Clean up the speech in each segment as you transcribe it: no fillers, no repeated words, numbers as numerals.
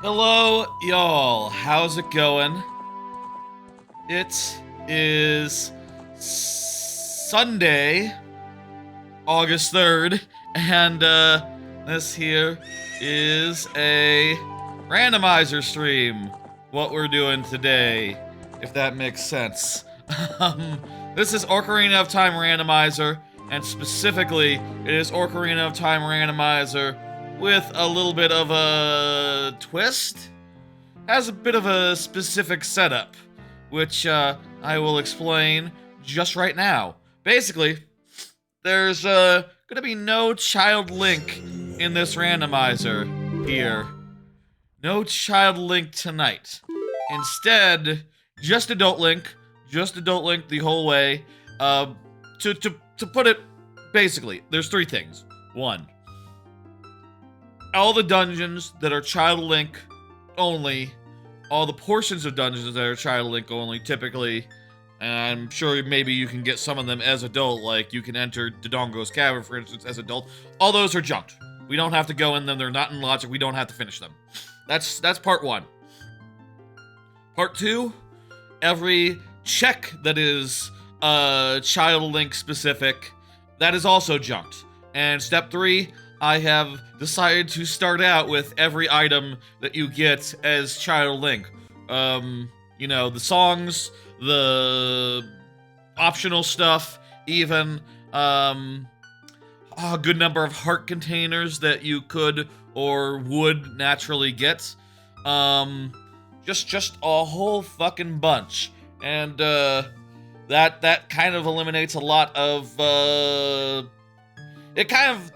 Hello, y'all. How's it going? It is Sunday, August 3rd, and this here is a randomizer stream. What we're doing today, if that makes sense. This is Ocarina of Time Randomizer, and specifically, it is Ocarina of Time Randomizer with a little bit of a twist. Has a bit of a specific setup, which I will explain just right now. Basically, there's gonna be no child Link in this randomizer here. No child Link tonight. Instead, just adult Link. Just adult Link the whole way. To put it basically, there's three things. One, all the dungeons that are child Link only, all the portions of dungeons that are child Link only, typically, and I'm sure maybe you can get some of them as adult, like you can enter Dodongo's Cavern, for instance, as adult. All those are junked. We don't have to go in them. They're not in logic. We don't have to finish them. That's part one. Part two, every check that is child Link specific, that is also junked. And step three, I have decided to start out with every item that you get as child Link. You know, the songs, the optional stuff, even a good number of heart containers that you could or would naturally get. Just a whole fucking bunch. And that kind of eliminates a lot of it kind of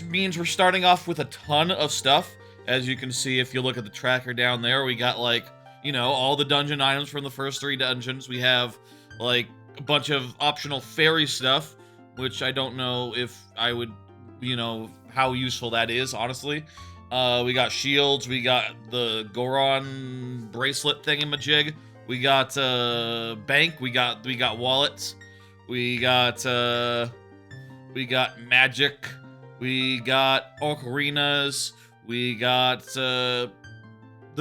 means we're starting off with a ton of stuff. As you can see, if you look at the tracker down there, we got, like, you know, all the dungeon items from the first three dungeons. We have, like, a bunch of optional fairy stuff, which I don't know if I would, you know, how useful that is, honestly. We got shields, we got the Goron bracelet thingamajig, we got bank, we got wallets, we got magic, we got ocarinas, we got the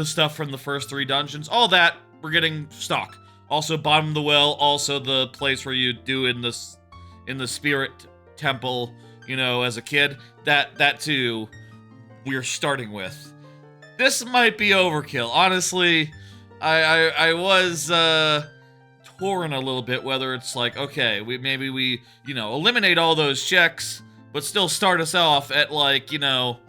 stuff from the first three dungeons. All that, we're getting stock. Also, bottom of the well, also the place where you do in the spirit temple, you know, as a kid. That too, we're starting with. This might be overkill. Honestly, I was torn a little bit whether it's like, okay, maybe we, you know, eliminate all those checks, but still start us off at, like, you know,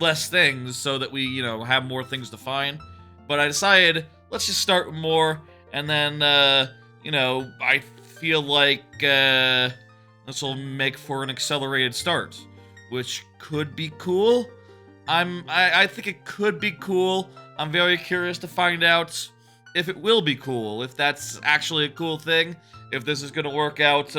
less things so that we, you know, have more things to find. But I decided, let's just start with more, and then, you know, I feel like this will make for an accelerated start, which could be cool. I think it could be cool. I'm very curious to find out if it will be cool, if that's actually a cool thing, if this is going to work out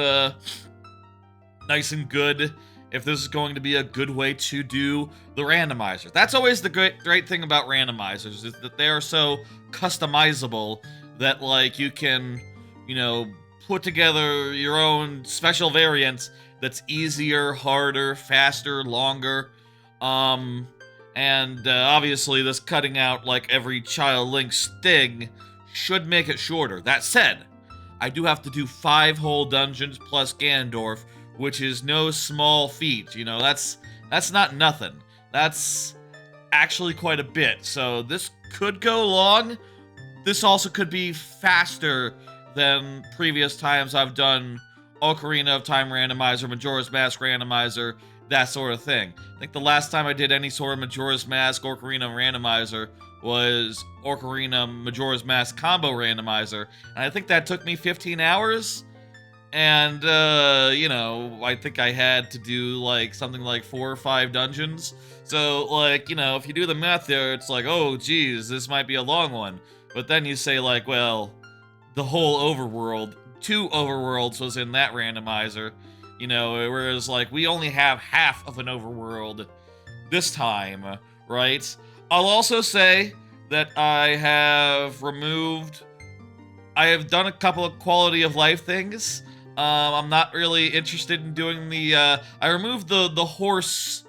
nice and good, if this is going to be a good way to do the randomizer. That's always the great thing about randomizers, is that they are so customizable that, like, you can, you know, put together your own special variant that's easier, harder, faster, longer. And obviously this cutting out, like, every child Link's thing should make it shorter. That said, I do have to do 5 whole dungeons plus Ganondorf, which is no small feat. You know, that's not nothing. That's actually quite a bit. So this could go long. This also could be faster than previous times I've done Ocarina of Time Randomizer, Majora's Mask Randomizer, that sort of thing. I think the last time I did any sort of Majora's Mask Ocarina Randomizer was Ocarina Majora's Mask Combo Randomizer, and I think that took me 15 hours. And, you know, I think I had to do, like, something like 4 or 5 dungeons. So, like, you know, if you do the math there, it's like, oh, geez, this might be a long one. But then you say, like, well, the whole overworld, 2 overworlds was in that randomizer. You know, whereas, like, we only have half of an overworld this time, right? I'll also say that I have done a couple of quality of life things. I'm not really interested in doing the, I removed the horse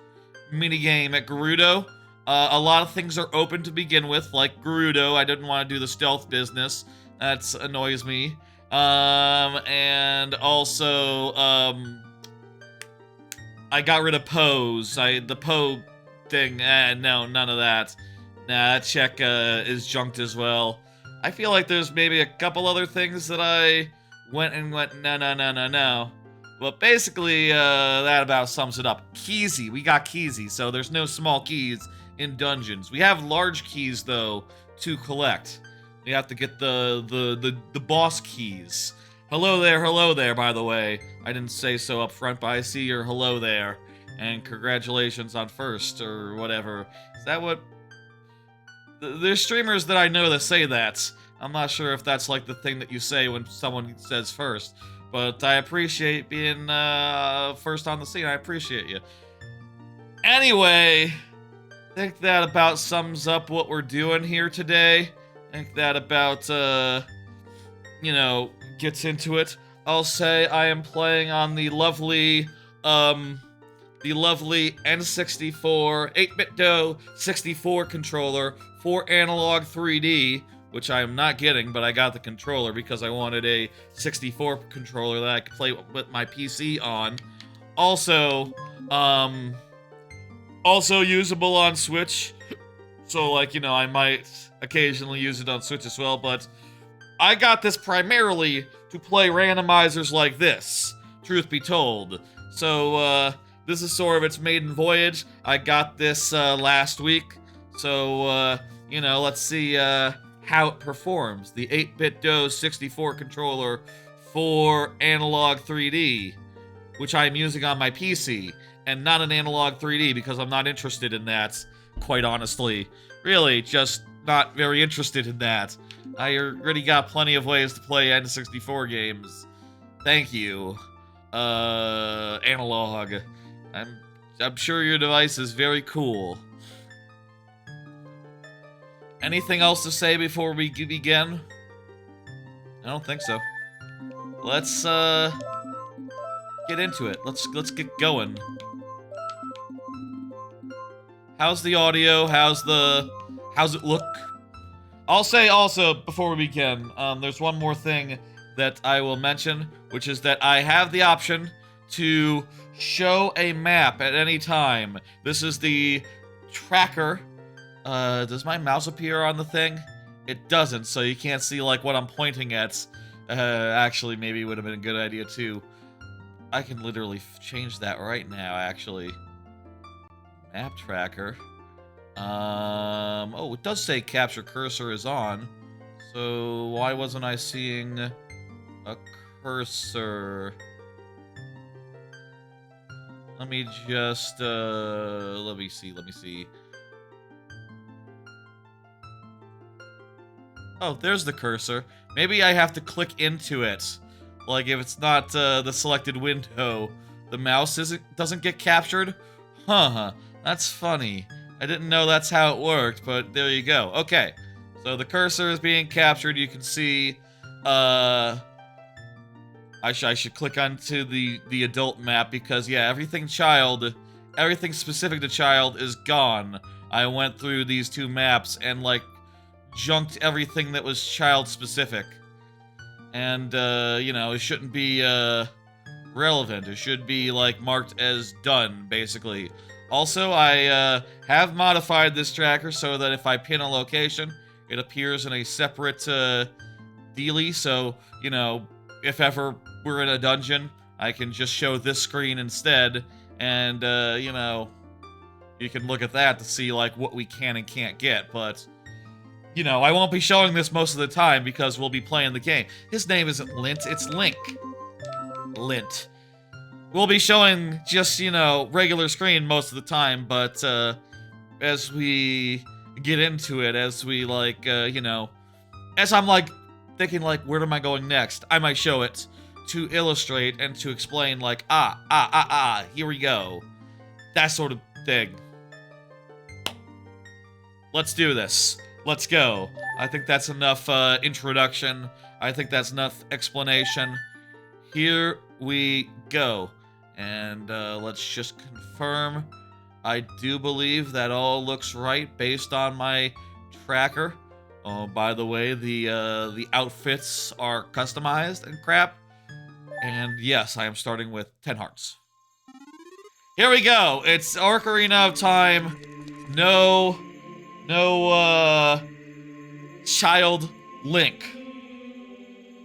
minigame at Gerudo. A lot of things are open to begin with, like Gerudo. I didn't want to do the stealth business. That annoys me. And also, I got rid of Pose. The Poe thing, no, none of that. Nah, that check is junked as well. I feel like there's maybe a couple other things that I went, no. But basically, that about sums it up. Keysy, we got Keysy, so there's no small keys in dungeons. We have large keys, though, to collect. We have to get the boss keys. Hello there, by the way. I didn't say so up front, but I see your hello there. And congratulations on first, or whatever. Is that what... There's streamers that I know that say that. I'm not sure if that's like the thing that you say when someone says first. But I appreciate being first on the scene. I appreciate you. Anyway, I think that about sums up what we're doing here today. I think that about, you know, gets into it. I'll say I am playing on the lovely N64 8-bit DOE 64 controller for analog 3D, which I am not getting, but I got the controller because I wanted a 64 controller that I could play with my PC on. Also, also usable on Switch. So, like, you know, I might occasionally use it on Switch as well, but I got this primarily to play randomizers like this, truth be told. So, this is sort of its maiden voyage. I got this last week, so, you know, let's see how it performs. The 8-bit DOE 64 controller for analog 3D, which I'm using on my PC, and not an analog 3D because I'm not interested in that, quite honestly. Really, just not very interested in that. I already got plenty of ways to play N64 games. Thank you. Analog. I'm sure your device is very cool. Anything else to say before we begin? I don't think so. Let's get into it. Let's get going. How's the audio? How's it look? I'll say also before we begin, there's one more thing that I will mention, which is that I have the option to show a map at any time. This is the tracker. Does my mouse appear on the thing? It doesn't, so you can't see like what I'm pointing at. Actually, maybe it would have been a good idea too. I can literally change that right now, actually. Map tracker. Oh, it does say capture cursor is on. So why wasn't I seeing a cursor? Let me just, let me see. Oh, there's the cursor. Maybe I have to click into it. Like, if it's not, the selected window, the mouse doesn't get captured? Huh, that's funny. I didn't know that's how it worked, but there you go. Okay, so the cursor is being captured. You can see, I should click onto the adult map because, yeah, everything specific to child is gone. I went through these two maps and, like, junked everything that was child specific. And, you know, it shouldn't be, relevant. It should be, like, marked as done, basically. Also, I, have modified this tracker so that if I pin a location, it appears in a separate, dealie, so, you know, if ever we're in a dungeon, I can just show this screen instead, and, you know, you can look at that to see, like, what we can and can't get, but, you know, I won't be showing this most of the time because we'll be playing the game. His name isn't Lint, it's Link. Lint. We'll be showing just, you know, regular screen most of the time, but, as we get into it, as we, like, you know, as I'm, like, thinking, like, where am I going next? I might show it to illustrate and to explain, like, here we go. That sort of thing. Let's do this. Let's go. I think that's enough, introduction. I think that's enough explanation. Here we go. And, let's just confirm I do believe that all looks right based on my tracker. Oh, by the way, the outfits are customized and crap. And yes, I am starting with 10 hearts. Here we go. It's Ocarina of Time. No, child Link.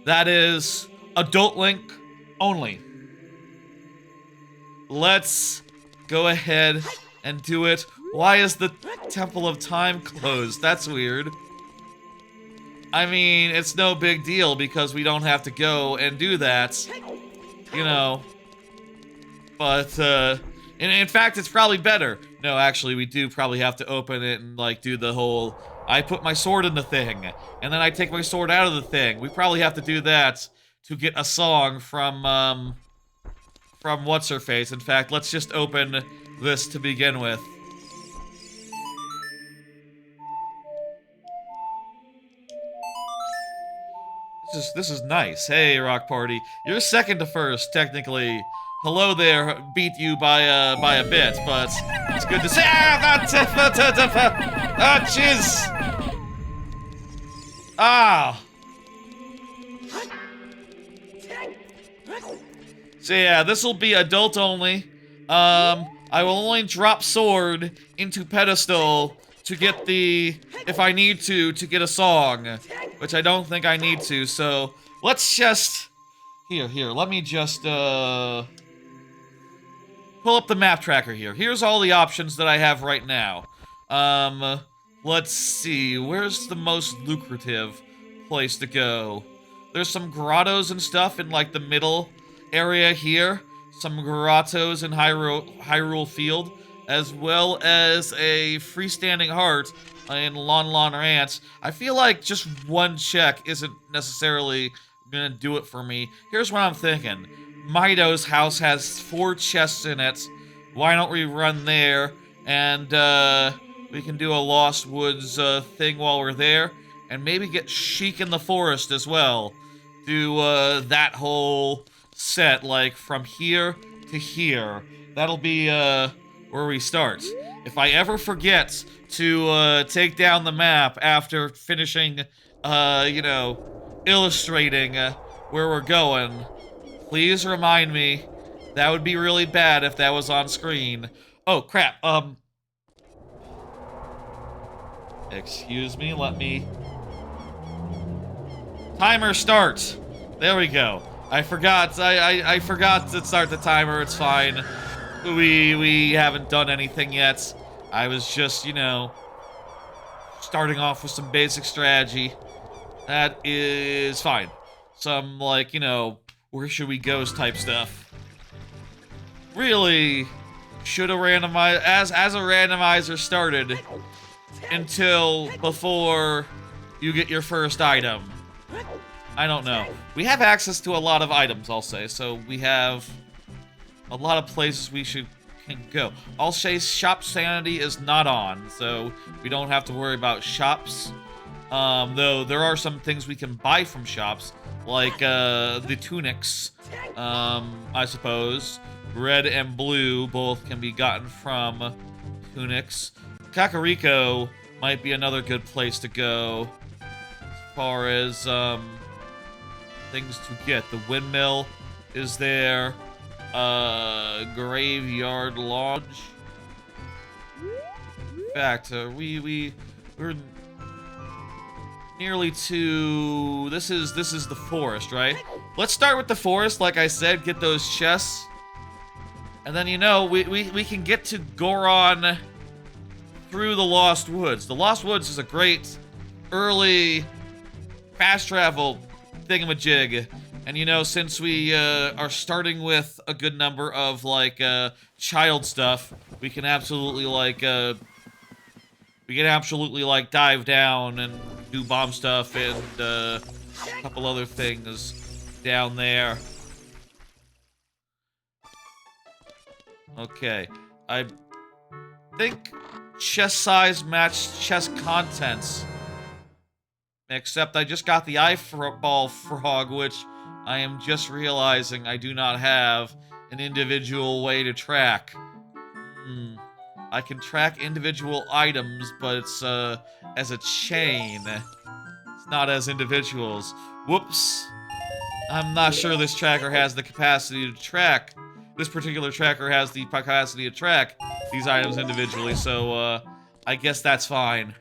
That is adult Link only. Let's go ahead and do it. Why is the Temple of Time closed? That's weird. I mean, it's no big deal because we don't have to go and do that. You know. But, in fact, it's probably better. No, actually, we do probably have to open it and, like, do the whole... I put my sword in the thing, and then I take my sword out of the thing. We probably have to do that to get a song from What's-Her-Face. In fact, let's just open this to begin with. This is nice. Hey, Rock Party. You're second to first, technically. Hello there, beat you by a bit, but it's good to see. Ah, jeez. Ah. So yeah, this will be adult only. I will only drop sword into pedestal to get if I need to get a song, which I don't think I need to. So let's just here. Let me just pull up the map tracker here. Here's all the options that I have right now. Let's see. Where's the most lucrative place to go? There's some grottos and stuff in, like, the middle area here. Some grottos in Hyrule Field, as well as a freestanding heart in Lon Lon Ranch. I feel like just one check isn't necessarily gonna do it for me. Here's what I'm thinking. Mido's house has 4 chests in it. Why don't we run there, and we can do a Lost Woods thing while we're there, and maybe get Sheik in the Forest as well. Do that whole set, like, from here to here. That'll be where we start. If I ever forget to take down the map after finishing, you know, illustrating where we're going, please remind me. That would be really bad if that was on screen. Oh, crap. Excuse me, let me... Timer start. There we go. I forgot. I forgot to start the timer. It's fine. We haven't done anything yet. I was just, you know, starting off with some basic strategy. That is fine. Some, like, you know, where should we go type stuff. Really should a randomizer, as a randomizer started until before you get your first item. I don't know. We have access to a lot of items, I'll say, so we have a lot of places we can go. I'll say shop sanity is not on, so we don't have to worry about shops. Though there are some things we can buy from shops, like the tunics, I suppose. Red and blue both can be gotten from tunics. Kakariko might be another good place to go as far as things to get. The windmill is there. Graveyard Lodge. In fact, we're nearly to... This is the forest, right? Let's start with the forest, like I said, get those chests. And then, you know, we can get to Goron through the Lost Woods. The Lost Woods is a great early fast travel thingamajig. And, you know, since we are starting with a good number of, like, child stuff, we can absolutely, like, dive down and do bomb stuff and a couple other things down there. Okay, I think chest size matched chest contents. Except I just got the eyeball frog, which I am just realizing I do not have an individual way to track. I can track individual items, but it's as a chain. It's not as individuals. Whoops. I'm not sure this tracker has the capacity to track. This particular tracker has the capacity to track these items individually, so I guess that's fine.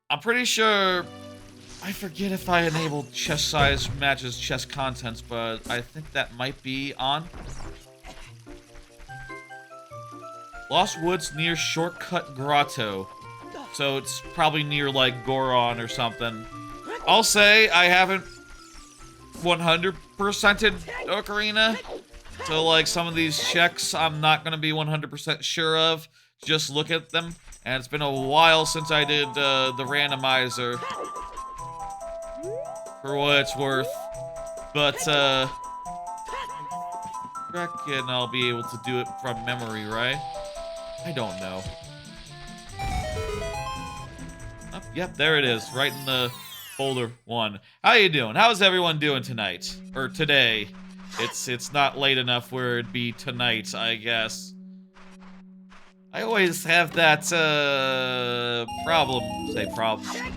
I'm pretty sure... I forget if I enabled chest size matches chest contents, but I think that might be on. Lost Woods near Shortcut Grotto. So it's probably near, like, Goron or something. I'll say I haven't 100%ed Ocarina. So, like, some of these checks I'm not going to be 100% sure of. Just look at them. And it's been a while since I did the randomizer. For what it's worth. But, I reckon I'll be able to do it from memory, right? I don't know. Oh, yep, there it is, right in the folder 1. How you doing? How's everyone doing tonight? Or today? It's not late enough where it'd be tonight, I guess. I always have that, problem,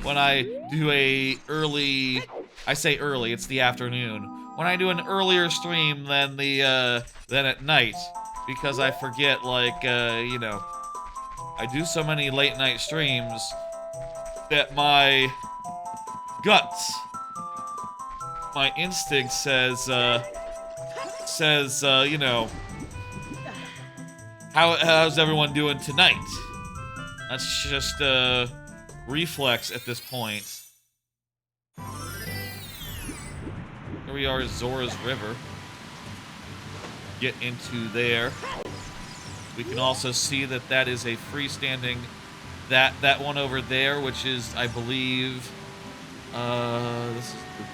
when I do a early... I say early, it's the afternoon. When I do an earlier stream than than at night. Because I forget, like, you know... I do so many late night streams that my guts, my instinct says, you know, how's everyone doing tonight? That's just reflex at this point. Here we are at Zora's River. Get into there. We can also see that that is a freestanding, that one over there, which is, I believe, this is the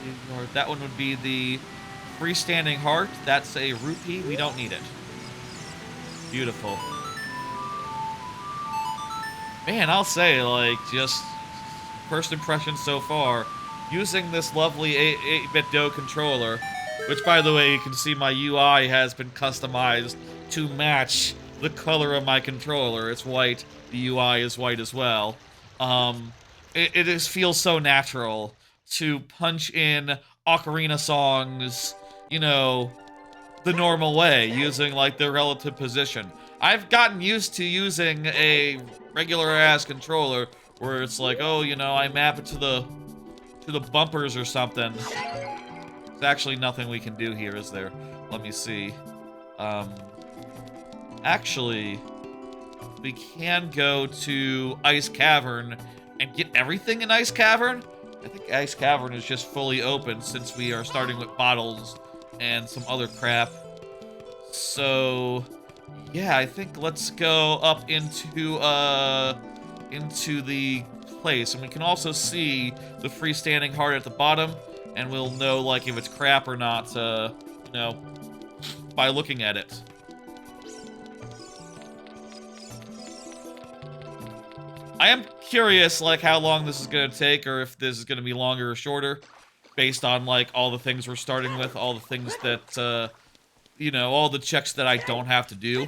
big heart. That one would be the freestanding heart. That's a rupee. We don't need it. Beautiful. Man, I'll say, like, just first impression so far, using this lovely 8-bit Do controller, which, by the way, you can see my UI has been customized to match the color of my controller. It's white. The UI is white as well. It just feels so natural to punch in Ocarina songs, you know, the normal way, using, like, their relative position. I've gotten used to using a regular-ass controller where it's like, oh, you know, I map it to the bumpers or something. There's actually nothing we can do here, is there? Let me see. Actually, we can go to Ice Cavern and get everything in Ice Cavern. I think Ice Cavern is just fully open since we are starting with bottles and some other crap. So, yeah, I think let's go up into the place. And we can also see the freestanding heart at the bottom, and we'll know, like, if it's crap or not, you know, by looking at it. I am curious, like, how long this is going to take, or if this is going to be longer or shorter, based on, like, all the things we're starting with, all the things that, you know, all the checks that I don't have to do.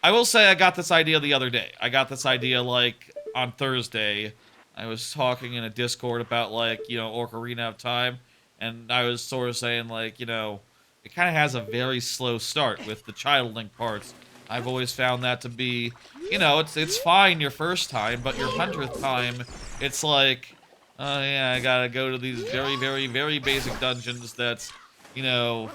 I will say I got this idea the other day. I got this idea, like, on Thursday. I was talking in a Discord about, like, you know, Ocarina of Time, and I was sort of saying, like, you know, it kind of has a very slow start with the Child Link parts. I've always found that to be, you know, it's fine your first time, but your 100th time, it's like, oh yeah, I gotta go to these very, very, very basic dungeons that, you know,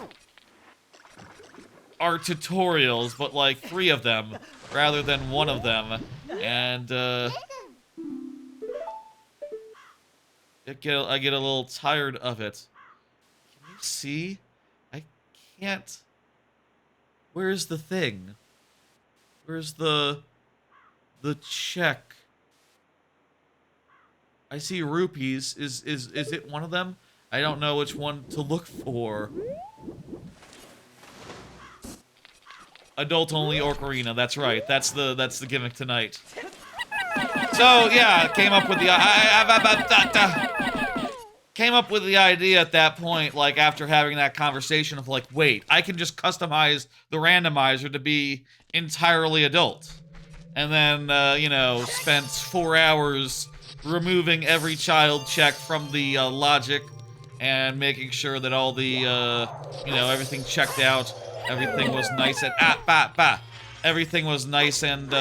are tutorials, but like 3 of them rather than 1 of them, and I get a little tired of it. Can you see? I can't. Where's the thing? Where's the check? I see rupees. Is it one of them? I don't know which one to look for. Adult only Ocarina. That's right. That's the gimmick tonight. So yeah, came up with the came up with the idea at that point, like, after having that conversation of, like, wait, I can just customize the randomizer to be entirely adult. And then, you know, spent 4 hours removing every child check from the logic and making sure that all the, you know, everything checked out. Everything was nice and, everything was nice and,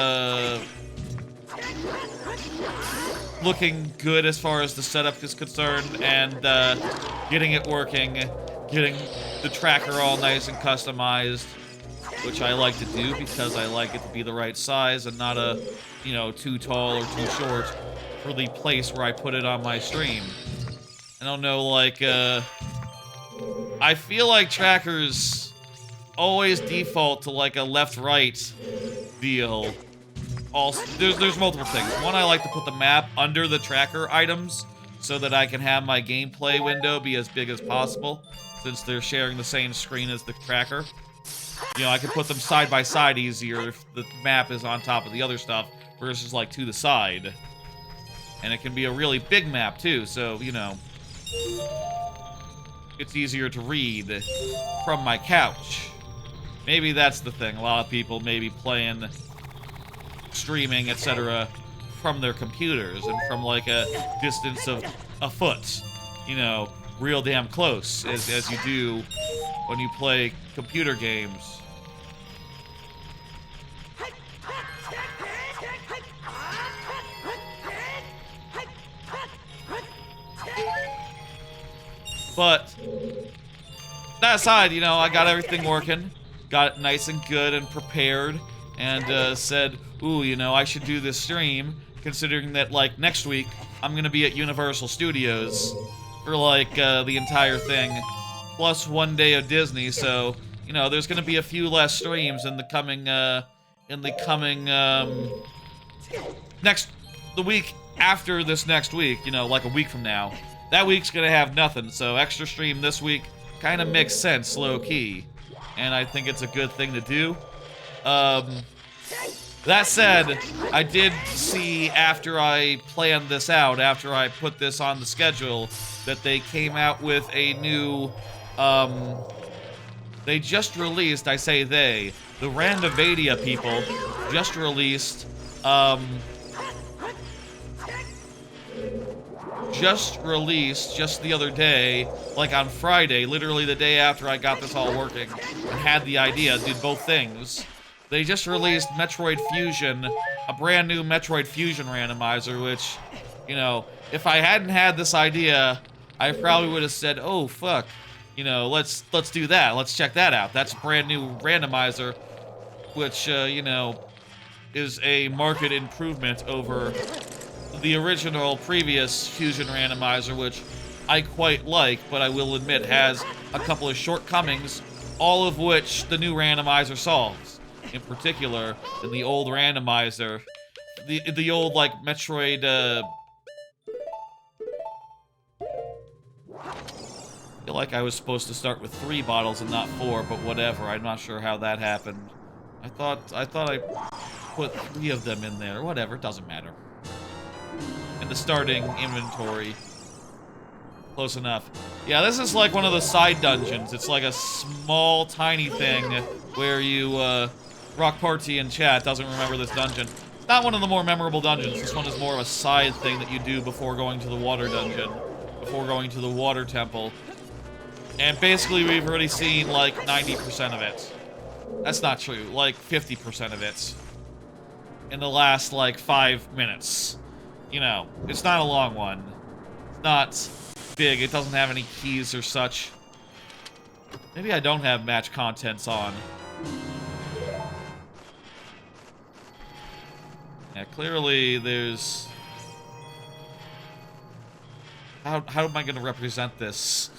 looking good as far as the setup is concerned, and getting it working, getting the tracker all nice and customized, which I like to do because I like it to be the right size and not a, you know, too tall or too short for the place where I put it on my stream. I don't know, like, I feel like trackers always default to like a left-right deal. Also, there's multiple things. One, I like to put the map under the tracker items so that I can have my gameplay window be as big as possible, since they're sharing the same screen as the tracker. You know, I can put them side by side easier if the map is on top of the other stuff versus like to the side. And it can be a really big map too, so, you know, it's easier to read from my couch. Maybe that's the thing. A lot of people may be playing, streaming, etc. from their computers and from like a distance of a foot. You know, real damn close, as you do when you play computer games. But that aside, you know, I got everything working, got it nice and good and prepared, and said, ooh, you know, I should do this stream, considering that, like, next week, I'm gonna be at Universal Studios for, like, the entire thing, plus 1 day of Disney, so, you know, there's gonna be a few less streams in the coming, the week after this next week, you know, like a week from now. That week's gonna have nothing, so extra stream this week kind of makes sense, low-key. And I think it's a good thing to do. That said, I did see after I planned this out, after I put this on the schedule, that they came out with a new, they just released, I say they, the Randovadia people just released, just the other day, like on Friday, literally the day after I got this all working and had the idea, did both things. They just released Metroid Fusion, a brand new Metroid Fusion randomizer, which, you know, if I hadn't had this idea, I probably would have said, oh, fuck, you know, let's do that, let's check that out. That's a brand new randomizer, which, you know, is a marked improvement over the original previous Fusion randomizer, which I quite like, but I will admit has a couple of shortcomings, all of which the new randomizer solves. In particular, in the old randomizer, the old, like, Metroid, I feel like I was supposed to start with 3 bottles and not 4, but whatever, I'm not sure how that happened. I thought I put 3 of them in there, whatever, doesn't matter. In the starting inventory. Close enough. Yeah, this is like one of the side dungeons. It's like a small, tiny thing where you, Rock Party in chat doesn't remember this dungeon. It's not one of the more memorable dungeons. This one is more of a side thing that you do before going to the water dungeon. Before going to the water temple. And basically we've already seen like 90% of it. That's not true. Like 50% of it. In the last like 5 minutes. You know, it's not a long one. It's not big. It doesn't have any keys or such. Maybe I don't have match contents on. Yeah, clearly there's... How am I gonna represent this?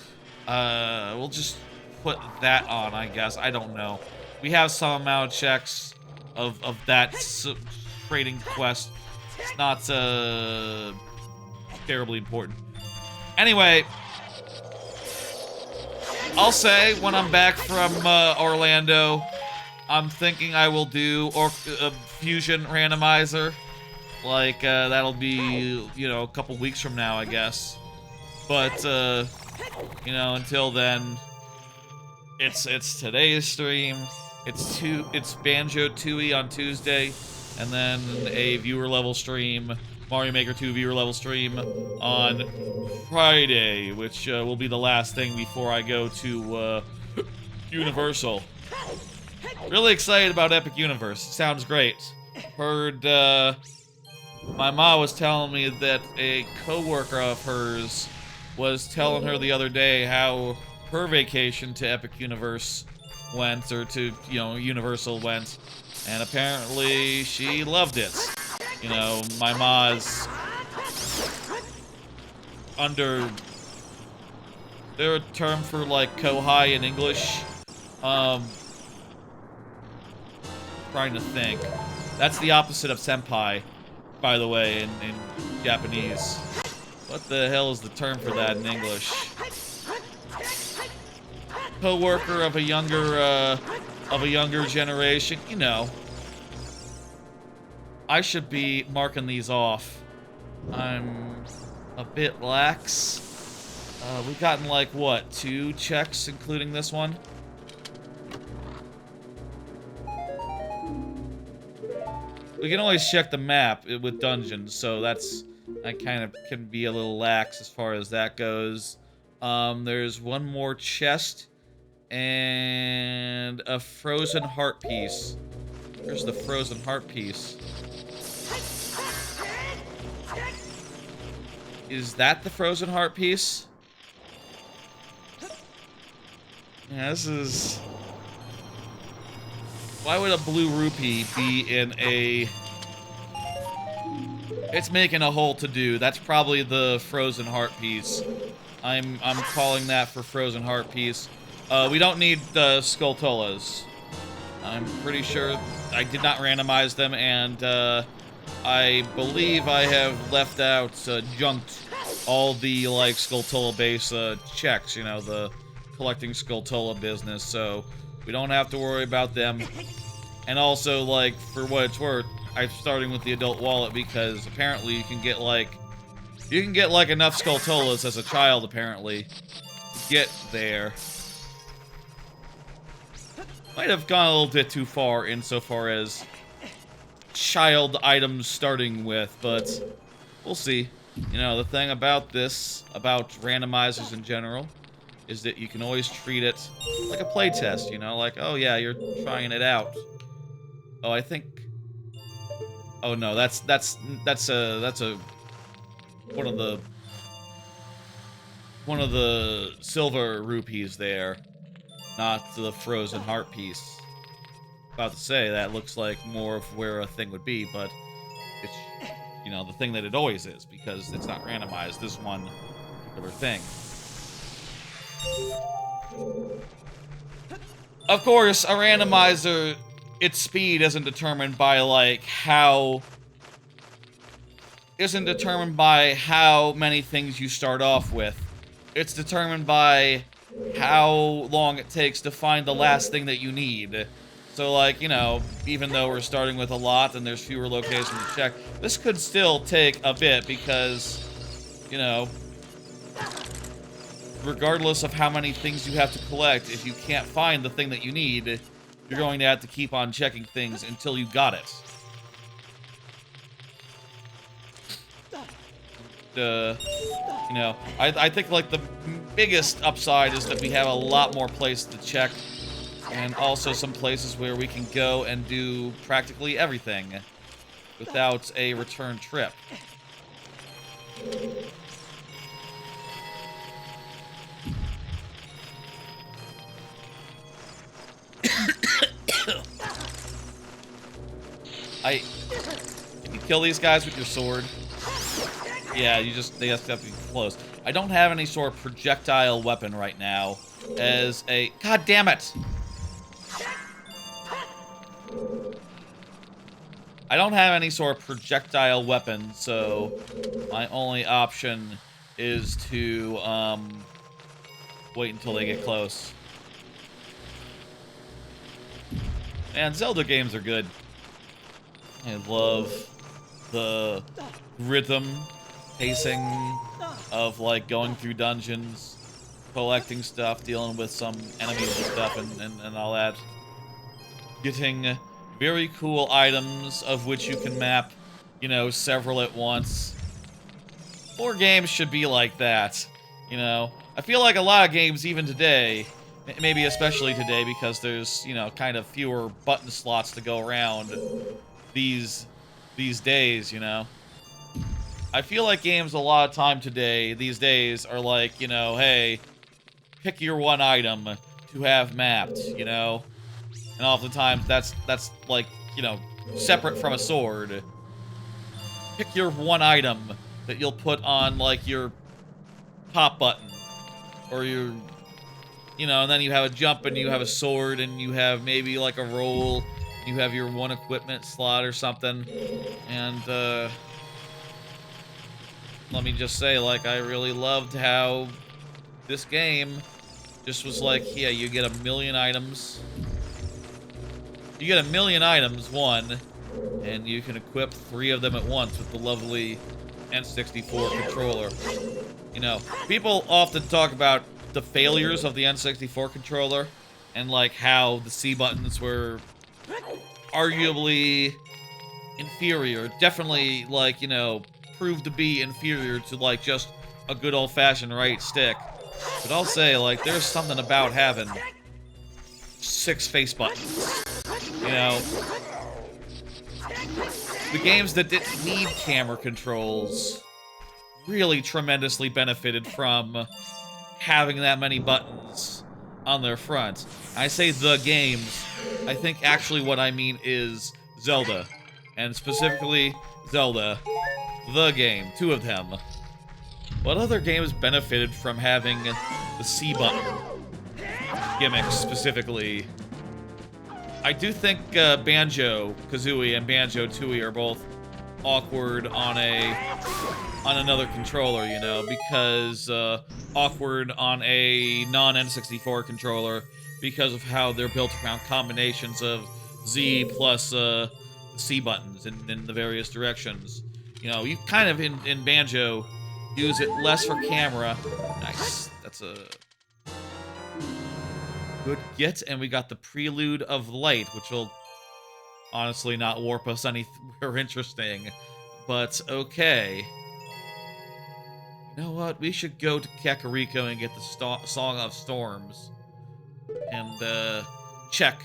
We'll just put that on, I guess. I don't know. We have some amount of checks of that trading quest. It's not, terribly important. Anyway, I'll say when I'm back from, Orlando, I'm thinking I will do Fusion Randomizer. Like, that'll be, you know, a couple weeks from now, I guess. But, you know, until then, it's today's stream. It's Banjo-Tooie on Tuesday, and then a viewer level stream, Mario Maker 2 viewer level stream on Friday, which will be the last thing before I go to Universal. Really excited about Epic Universe. It sounds great. Heard my mom was telling me that a coworker of hers was telling her the other day how her vacation to Epic Universe went, or to, you know, Universal went, and apparently she loved it. You know, my ma's under... There a term for, like, kohai in English? Trying to think. That's the opposite of senpai, by the way, in Japanese. What the hell is the term for that in English? Co-worker of a younger generation, you know. I should be marking these off. I'm a bit lax. We've gotten like, what, 2 checks, including this one? We can always check the map with dungeons, so I kind of can be a little lax as far as that goes. There's one more chest and a frozen heart piece. Here's the frozen heart piece. Is that the frozen heart piece? Yeah, this is... Why would a blue rupee be in a... It's making a hole to do. That's probably the frozen heart piece. I'm calling that for frozen heart piece. We don't need the Skulltulas. I'm pretty sure I did not randomize them, and I believe I have left out, junked all the, like, Skulltula base checks, you know, the collecting Skulltula business, so we don't have to worry about them. And also, like, for what it's worth, I'm starting with the adult wallet because apparently you can get, like, enough Skulltulas as a child, apparently, to get there. Might have gone a little bit too far insofar as child items starting with, but we'll see. You know, the thing about this, about randomizers in general, is that you can always treat it like a playtest, you know? Like, oh yeah, you're trying it out. Oh, I think... Oh no, that's one of the silver rupees there, not the frozen heart piece. About to say, that looks like more of where a thing would be, but it's, you know, the thing that it always is, because it's not randomized, this one particular thing. Of course, a randomizer, its speed isn't determined by, like, isn't determined by how many things you start off with. It's determined by how long it takes to find the last thing that you need. So, like, you know, even though we're starting with a lot and there's fewer locations to check, this could still take a bit because, you know, regardless of how many things you have to collect, if you can't find the thing that you need, you're going to have to keep on checking things until you got it. You know, I think, like, the biggest upside is that we have a lot more places to check, and also some places where we can go and do practically everything without a return trip. Can you kill these guys with your sword? Yeah, they have to be close. I don't have any sort of projectile weapon right now as a... God damn it! I don't have any sort of projectile weapon, so my only option is to, wait until they get close. Man, Zelda games are good. I love the rhythm pacing of like going through dungeons, collecting stuff, dealing with some enemies and stuff, and all that. Getting very cool items of which you can map, you know, several at once. More games should be like that, you know. I feel like a lot of games, even today, maybe especially today because there's, you know, kind of fewer button slots to go around these days, you know. I feel like games a lot of time today, these days, are like, you know, hey, pick your one item to have mapped, you know? And oftentimes that's like, you know, separate from a sword. Pick your one item that you'll put on, like, your top button. Or your, you know, and then you have a jump and you have a sword and you have maybe, like, a roll. You have your one equipment slot or something. And, let me just say, like, I really loved how this game just was like, yeah, you get a million items. You get a million items, one, and you can equip 3 of them at once with the lovely N64 controller. You know, people often talk about the failures of the N64 controller and, like, how the C buttons were arguably inferior. Definitely, like, you know, proved to be inferior to, like, just a good old-fashioned right stick. But I'll say, like, there's something about having 6 face buttons. You know, the games that didn't need camera controls really tremendously benefited from having that many buttons on their front. I say the games. I think actually what I mean is Zelda. And specifically, Zelda. The game. 2 of them. What other games benefited from having the C button gimmick specifically? I do think Banjo-Kazooie and Banjo-Tooie are both awkward on another controller, you know, because awkward on a non-N64 controller because of how they're built around combinations of Z plus C buttons in the various directions. You know, you kind of in Banjo use it less for camera. Nice. That's a good get, and we got the Prelude of Light, which will honestly not warp us anywhere interesting, but okay. You know what? We should go to Kakariko and get the Song of Storms, and check,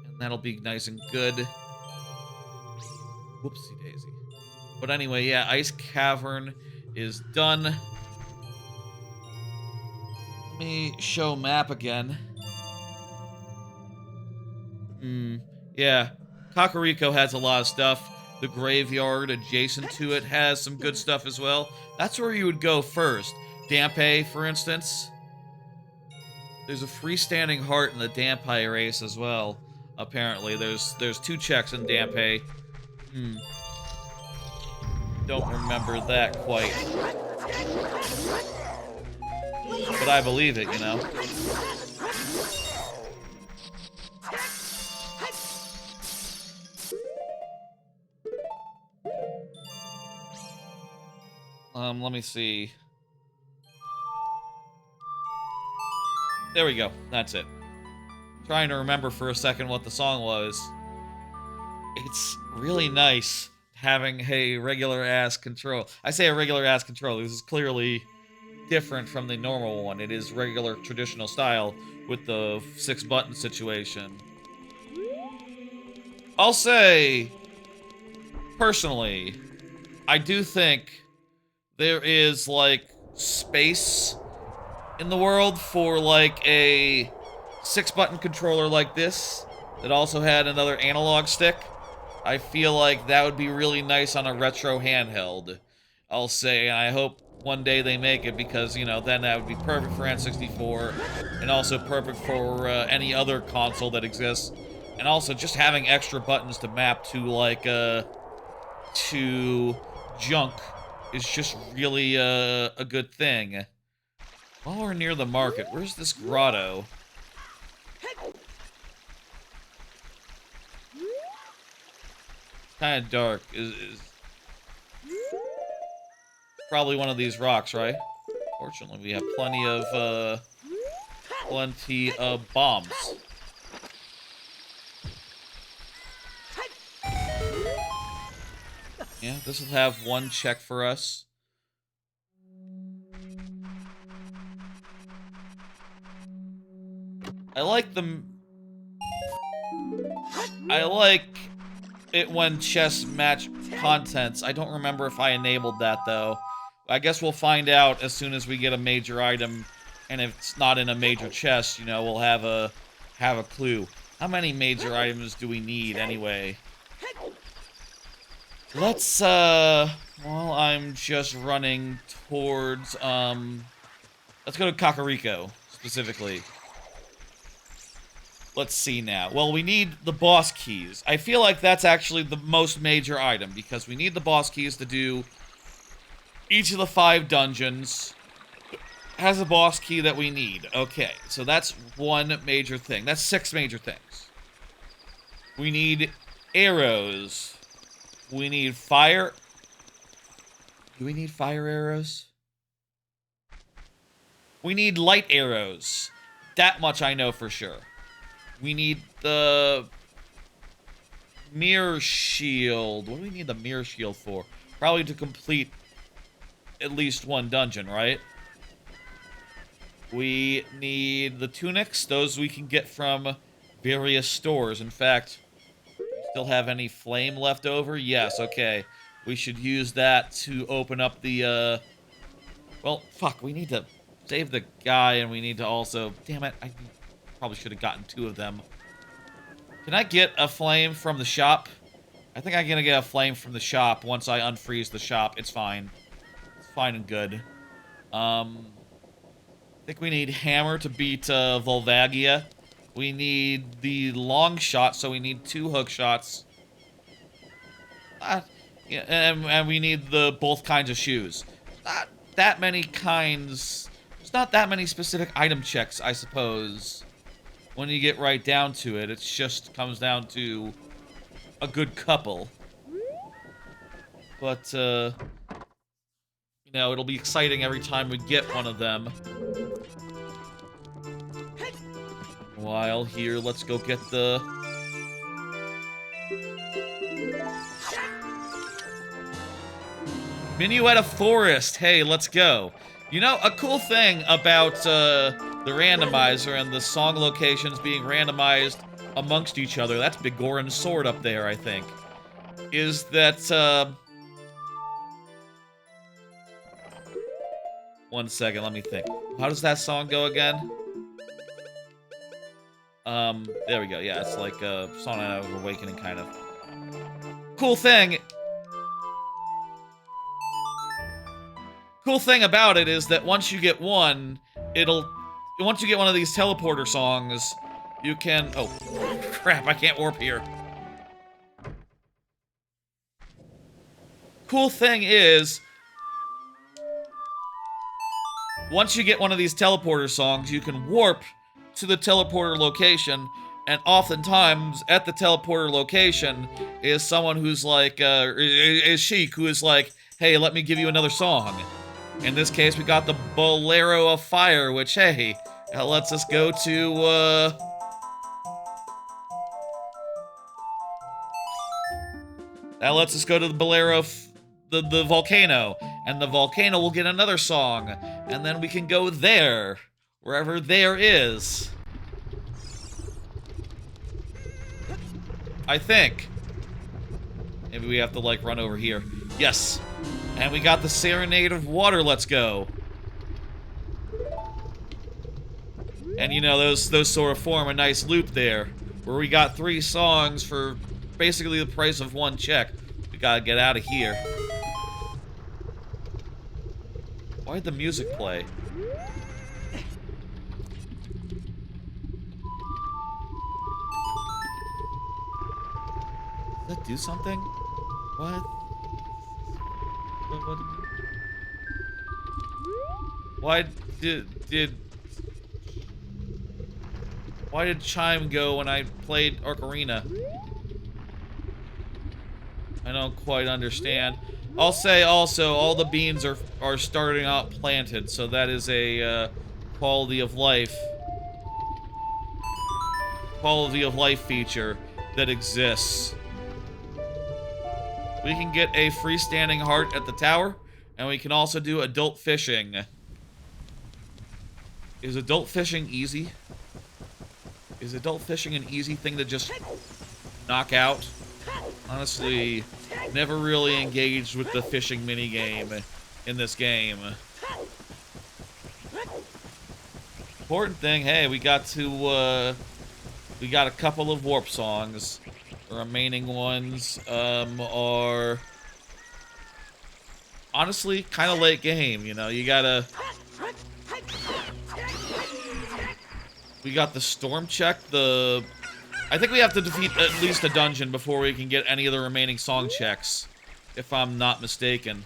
and that'll be nice and good. Whoopsie daisy. But anyway, yeah, Ice Cavern is done. Let me show map again. Yeah. Kakariko has a lot of stuff. The graveyard adjacent to it has some good stuff as well. That's where you would go first. Dampe, for instance. There's a freestanding heart in the Dampe race as well. Apparently, there's 2 checks in Dampe. Don't remember that quite. But I believe it, you know. Let me see. There we go. That's it. Trying to remember for a second what the song was. It's really nice having a regular-ass control. I say a regular-ass controller. This is clearly different from the normal one. It is regular, traditional style with the 6-button situation. I'll say, personally, I do think there is, like, space in the world for, like, a 6-button controller like this that also had another analog stick. I feel like that would be really nice on a retro handheld, I'll say, and I hope one day they make it because, you know, then that would be perfect for N64 and also perfect for any other console that exists. And also just having extra buttons to map to, like, to junk is just really a good thing. While we're near the market, where's this grotto? Kind of dark. probably one of these rocks, right? Fortunately, we have plenty of bombs. Yeah, this will have one check for us. I like it when chests match contents. I don't remember if I enabled that, though. I guess we'll find out as soon as we get a major item, and if it's not in a major chest, you know, we'll have a clue. How many major items do we need, anyway? Let's, while I'm just running towards, let's go to Kakariko, specifically. Let's see now. Well, we need the boss keys. I feel like that's actually the most major item, because we need the boss keys to do each of the 5 dungeons. Has a boss key that we need. Okay, so that's one major thing. That's 6 major things. We need arrows. We need fire. Do we need fire arrows? We need light arrows. That much I know for sure. We need the mirror shield. What do we need the mirror shield for? Probably to complete at least one dungeon, right? We need the tunics. Those we can get from various stores. In fact, we still have any flame left over? Yes, okay. We should use that to open up the, well, fuck, we need to save the guy, and we need to also... Damn it, I probably should have gotten 2 of them. Can I get a flame from the shop? I think I'm gonna get a flame from the shop once I unfreeze the shop. It's fine. It's fine and good. I think we need hammer to beat Volvagia. We need the long shot, so we need 2 hook shots. Yeah, and we need the both kinds of shoes. Not that many kinds. There's not that many specific item checks, I suppose. When you get right down to it, it just comes down to a good couple. But, you know, it'll be exciting every time we get one of them. While here, let's go get the... Minuet of Forest. Hey, let's go. You know, a cool thing about the randomizer and the song locations being randomized amongst each other, that's Bigoran's sword up there, I think, is that, one second, let me think. How does that song go again? There we go, yeah, it's like a Song of Awakening, kind of. Cool thing about it is that once you get one, once you get one of these teleporter songs, you can... Oh, crap, I can't warp here. Cool thing is, once you get one of these teleporter songs, you can warp to the teleporter location, and oftentimes, at the teleporter location, is someone who's like, is Sheik, who is like, hey, let me give you another song. In this case, we got the Bolero of Fire, which, hey, that lets us go to, that lets us go to the Bolero, the volcano, and the volcano will get another song, and then we can go there, wherever there is. I think. Maybe we have to, like, run over here. Yes. And we got the Serenade of Water, let's go. And, you know, those sort of form a nice loop there, where we got 3 songs for basically the price of 1 check. We gotta get out of here. Why'd the music play? Does that do something? What? What? Why did Chime go when I played Ocarina? I don't quite understand. I'll say also, all the beans are starting out planted, so that is a quality of life feature that exists. We can get a freestanding heart at the tower, and we can also do adult fishing. Is adult fishing easy? Is adult fishing an easy thing to just knock out? Honestly, never really engaged with the fishing minigame in this game. Important thing, hey, we got a couple of warp songs. The remaining ones are honestly kind of late game, you know. We got the storm check, I think we have to defeat at least a dungeon before we can get any of the remaining song checks, if I'm not mistaken.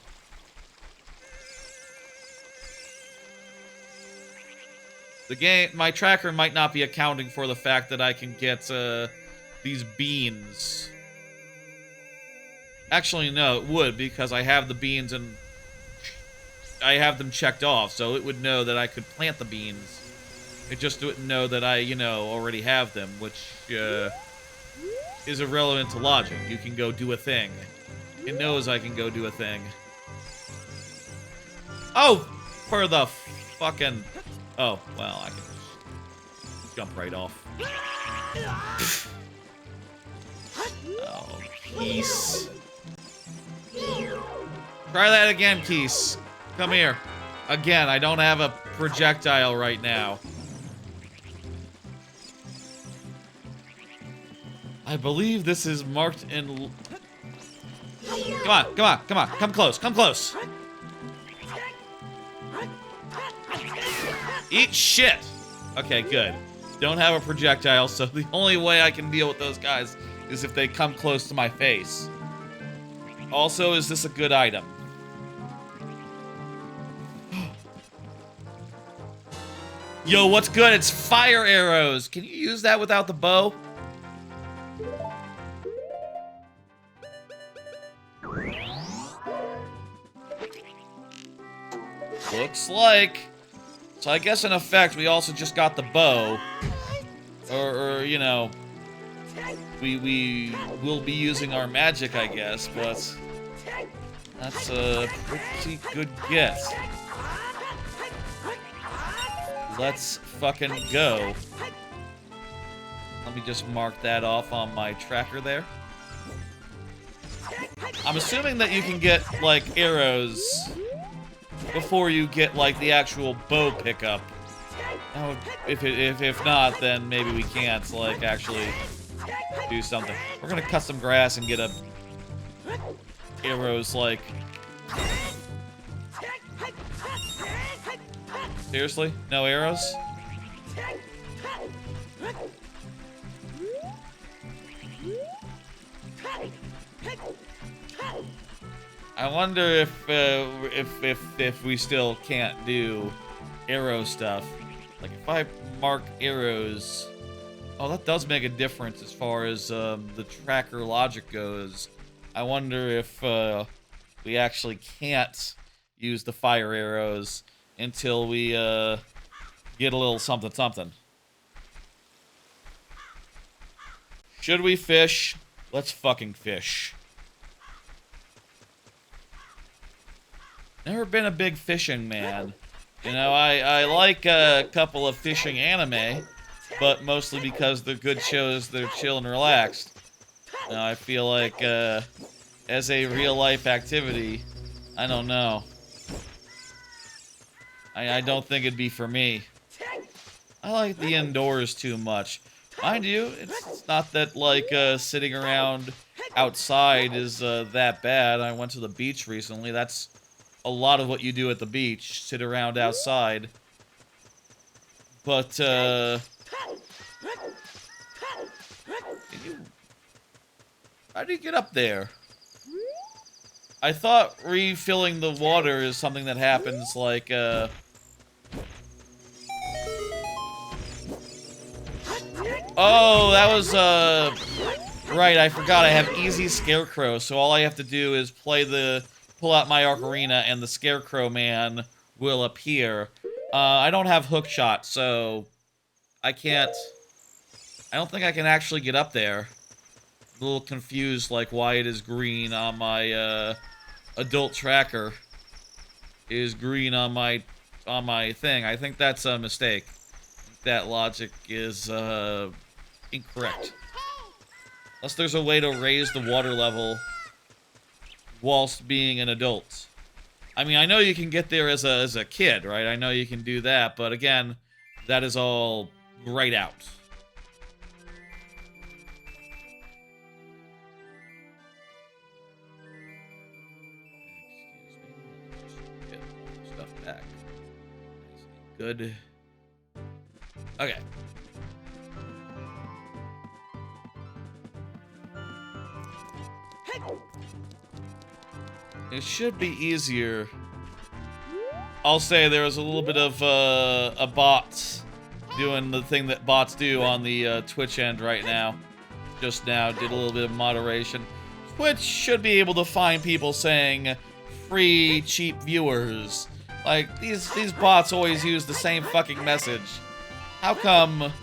The game, my tracker might not be accounting for the fact that I can get these beans. Actually, no, it would, because I have the beans and I have them checked off, so it would know that I could plant the beans. It just wouldn't know that I, you know, already have them, which is irrelevant to logic. You can go do a thing. It knows I can go do a thing. Oh, for the fucking... Oh, well, I can just jump right off. Oh, Keese. Try that again, Keese. Come here. Again, I don't have a projectile right now. I believe this is marked in... Come on, come on, come on. Come close, come close. Eat shit! Okay, good. Don't have a projectile, so the only way I can deal with those guys is if they come close to my face. Also, is this a good item? Yo, what's good? It's fire arrows! Can you use that without the bow? Looks like. So I guess in effect we also just got the bow. Or you know, we will be using our magic, I guess, but that's a pretty good guess. Let's fucking go. Let me just mark that off on my tracker there. I'm assuming that you can get, like, arrows before you get, like, the actual bow pickup. Now, if not, then maybe we can't, like, actually do something. We're gonna cut some grass and get arrows, like... Seriously? No arrows? I wonder if we still can't do arrow stuff. Like if I mark arrows, oh, that does make a difference as far as the tracker logic goes. I wonder if we actually can't use the fire arrows until we get a little something something. Should we fish? Let's fucking fish. Never been a big fishing man. You know, I like a couple of fishing anime, but mostly because they're good shows, they're chill and relaxed. You know, I feel like, as a real-life activity, I don't know. I don't think it'd be for me. I like the indoors too much. Mind you, it's not that, like, sitting around outside is that bad. I went to the beach recently. That's a lot of what you do at the beach. Sit around outside. But, how do you get up there? I thought refilling the water is something that happens, like, Oh, that was, right, I forgot I have easy scarecrow, so all I have to do is play the pull out my ocarina and the Scarecrow Man will appear. I don't have hookshot, so I can't... I don't think I can actually get up there. I'm a little confused, like, why it is green on my, adult tracker. It is green on my thing. I think that's a mistake. That logic is, incorrect. Unless there's a way to raise the water level whilst being an adult. I mean, I know you can get there as a kid, right? I know you can do that, but again, that is all grayed out. Excuse me. Get more stuff back. Good. Okay. It should be easier. I'll say there was a little bit of a bot doing the thing that bots do on the Twitch end right now. Just now, did a little bit of moderation. Twitch should be able to find people saying free, cheap viewers. Like, these bots always use the same fucking message. How come,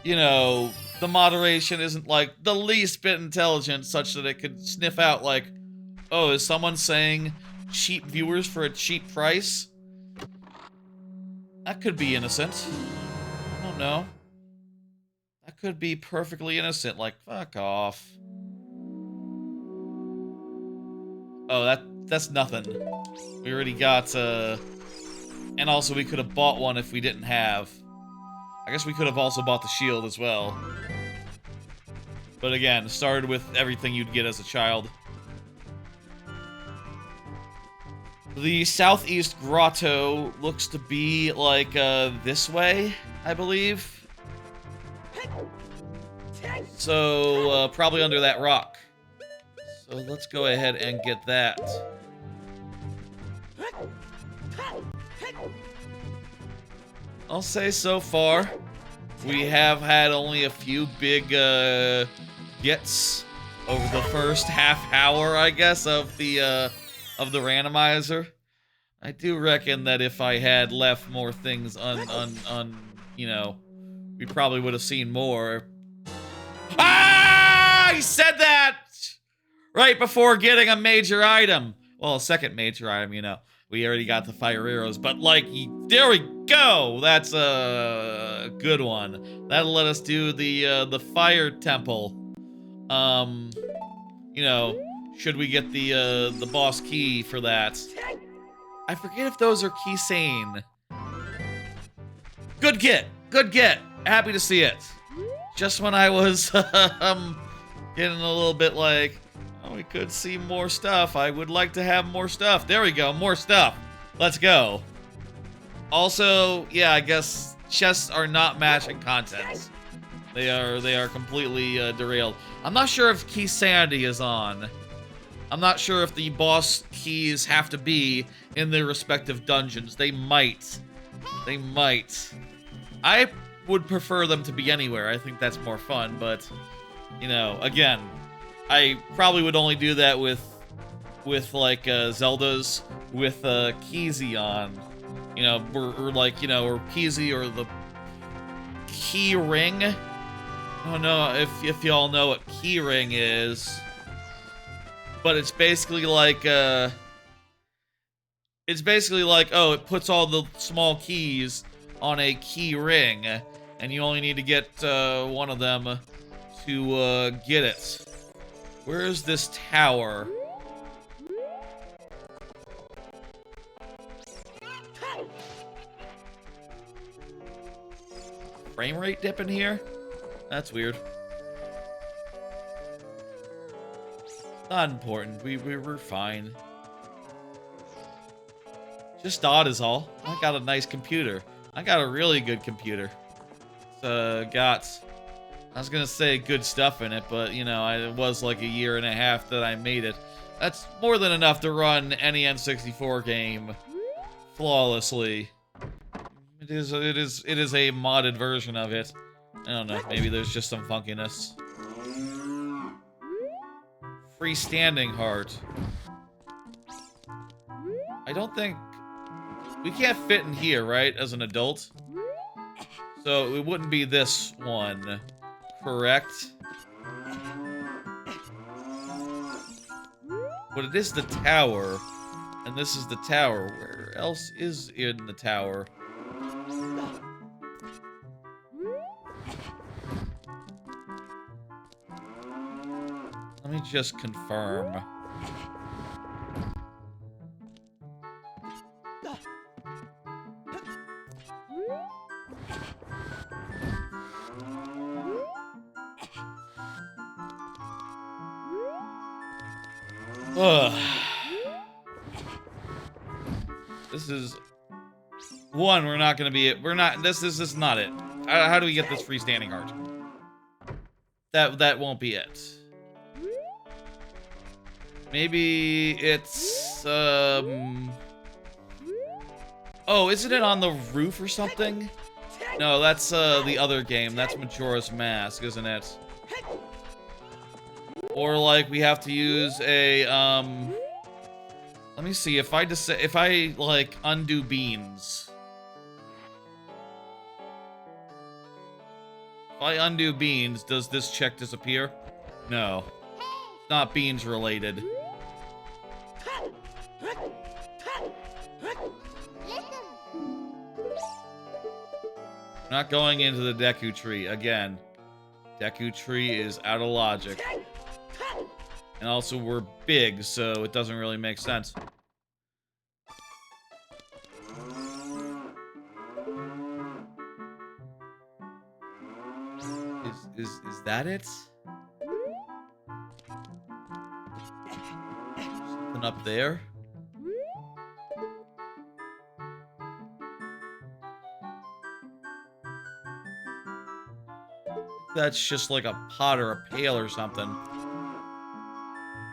you know, the moderation isn't, like, the least bit intelligent such that it could sniff out, like, oh, is someone saying cheap viewers for a cheap price? That could be innocent. I don't know. That could be perfectly innocent, like, fuck off. Oh, that's nothing. We already got, and also we could have bought one if we didn't have. I guess we could have also bought the shield as well. But again, started with everything you'd get as a child. The southeast grotto looks to be, like, this way, I believe. So, probably under that rock. So let's go ahead and get that. I'll say so far, we have had only a few big, gets over the first half hour, I guess, of the randomizer. I do reckon that if I had left more things you know, we probably would have seen more. Ah! I said that right before getting a major item. Well, a second major item, you know. We already got the fire arrows, but like, there we go. That's a good one. That'll let us do the fire temple. You know, should we get the boss key for that? I forget if those are Keysane. Good get. Good get. Happy to see it. Just when I was getting a little bit like, oh, we could see more stuff. I would like to have more stuff. There we go. More stuff. Let's go. Also, yeah, I guess chests are not matching contents. They are completely derailed. I'm not sure if Key Sanity is on. I'm not sure if the boss keys have to be in their respective dungeons. They might. They might. I would prefer them to be anywhere. I think that's more fun, but, you know, again, I probably would only do that with like, Zelda's with, Keezy on. You know, or like, you know, or Peasy or the key ring. I don't know if y'all know what key ring is. But it's basically like, oh, it puts all the small keys on a key ring, and you only need to get one of them to get it. Where is this tower? Frame rate dip in here? That's weird. Not important. We're fine. Just odd is all. I got a nice computer. I got a really good computer. Got, I was gonna say good stuff in it, but you know, it was like a year and a half that I made it. That's more than enough to run any N64 game flawlessly. It is a modded version of it. I don't know, maybe there's just some funkiness. Freestanding heart. I don't think... We can't fit in here, right? As an adult. So it wouldn't be this one. Correct? But it is the tower. And this is the tower. Where else is in the tower? Let me just confirm. Ugh. This is... One, we're not gonna be... We're not... This is not it. How do we get this freestanding heart? That won't be it. Maybe it's... Oh, isn't it on the roof or something? No, that's the other game. That's Majora's Mask, isn't it? Or like we have to use a let me see if I like undo beans. If I undo beans, does this check disappear? No. It's not beans related. Not going into the Deku tree again. Deku tree is out of logic. And also, we're big, so it doesn't really make sense. Is that it? Something up there? That's just like a pot or a pail or something.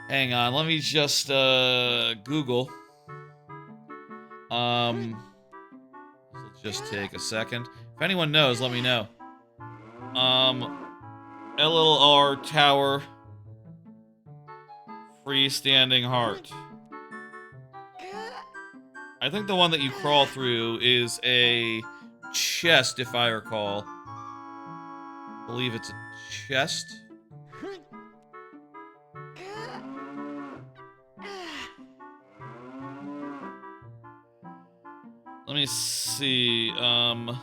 Hang on, let me just, Google. This will just take a second. If anyone knows, let me know. LLR Tower. Freestanding heart. I think the one that you crawl through is a chest, if I recall. I believe it's a chest. Let me see, Lon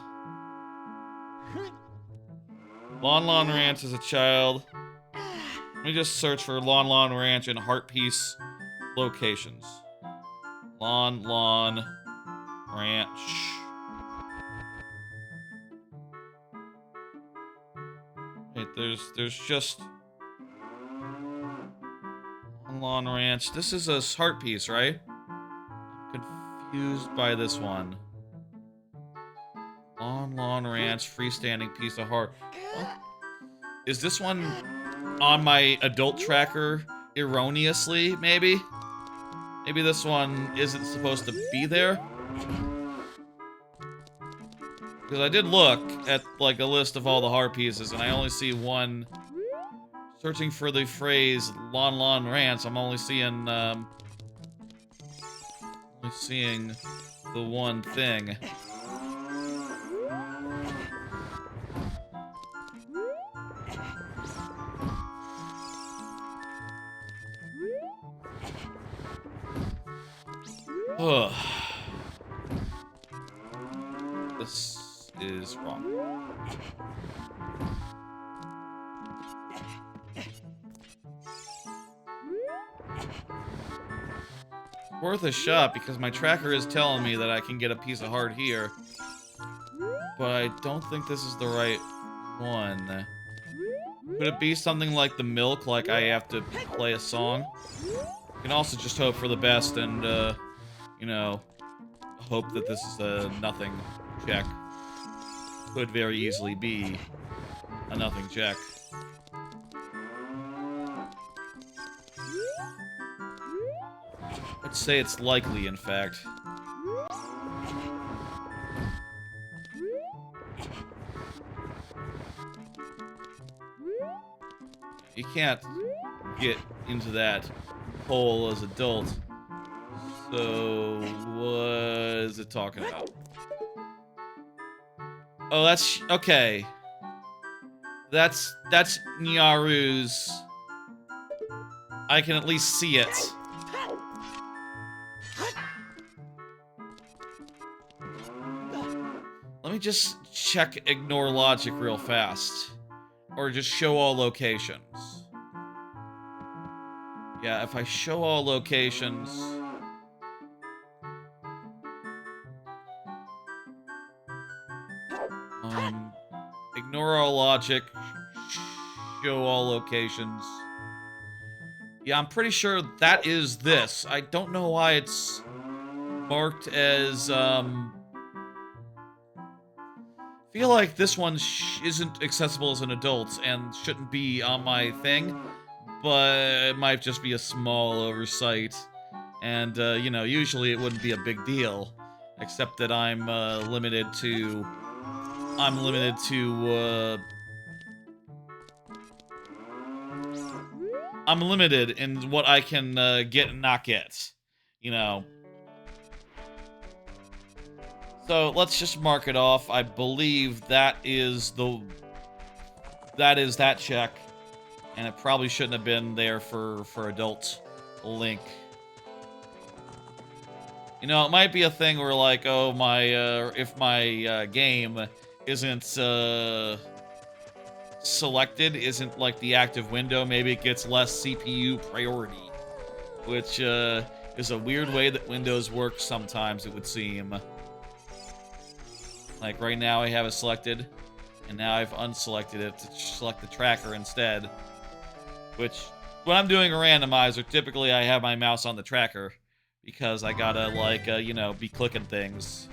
Lon Ranch as a child. Let me just search for Lon Lon Ranch and Heart Piece locations. Lon Lon Ranch. Wait, there's just... Lon Lon Ranch. This is a heart piece, right? Confused by this one. Lon Lon Ranch, freestanding piece of heart. What? Is this one on my adult tracker erroneously, maybe? Maybe this one isn't supposed to be there? Because I did look at, like, a list of all the heart pieces, and I only see one. Searching for the phrase Lon Lon Ranch, I'm only seeing the one thing. Ugh. This is wrong. Worth a shot because my tracker is telling me that I can get a piece of heart here. But I don't think this is the right one. Could it be something like the milk, like I have to play a song? You can also just hope for the best and, you know, hope that this is a nothing check. Could very easily be a nothing check. I'd say it's likely, in fact. You can't get into that hole as adult. So, what is it talking about? Oh, that's... Okay. That's Nyaru's. I can at least see it. Let me just check ignore logic real fast. Or just show all locations. Yeah, if I show all locations... Ignore all logic. Show all locations. Yeah, I'm pretty sure that is this. I don't know why it's marked as, feel like this one isn't accessible as an adult and shouldn't be on my thing, but it might just be a small oversight. And, you know, usually it wouldn't be a big deal, except that I'm limited to, I'm limited in what I can get and not get, you know. So let's just mark it off. I believe that is that check, and it probably shouldn't have been there for adult Link. You know, it might be a thing where like, oh my, if my game isn't selected, isn't like the active window, maybe it gets less CPU priority, which is a weird way that Windows works sometimes, it would seem. Like right now I have it selected, and now I've unselected it to select the tracker instead. Which, when I'm doing a randomizer, typically I have my mouse on the tracker, because I gotta, like, you know, be clicking things.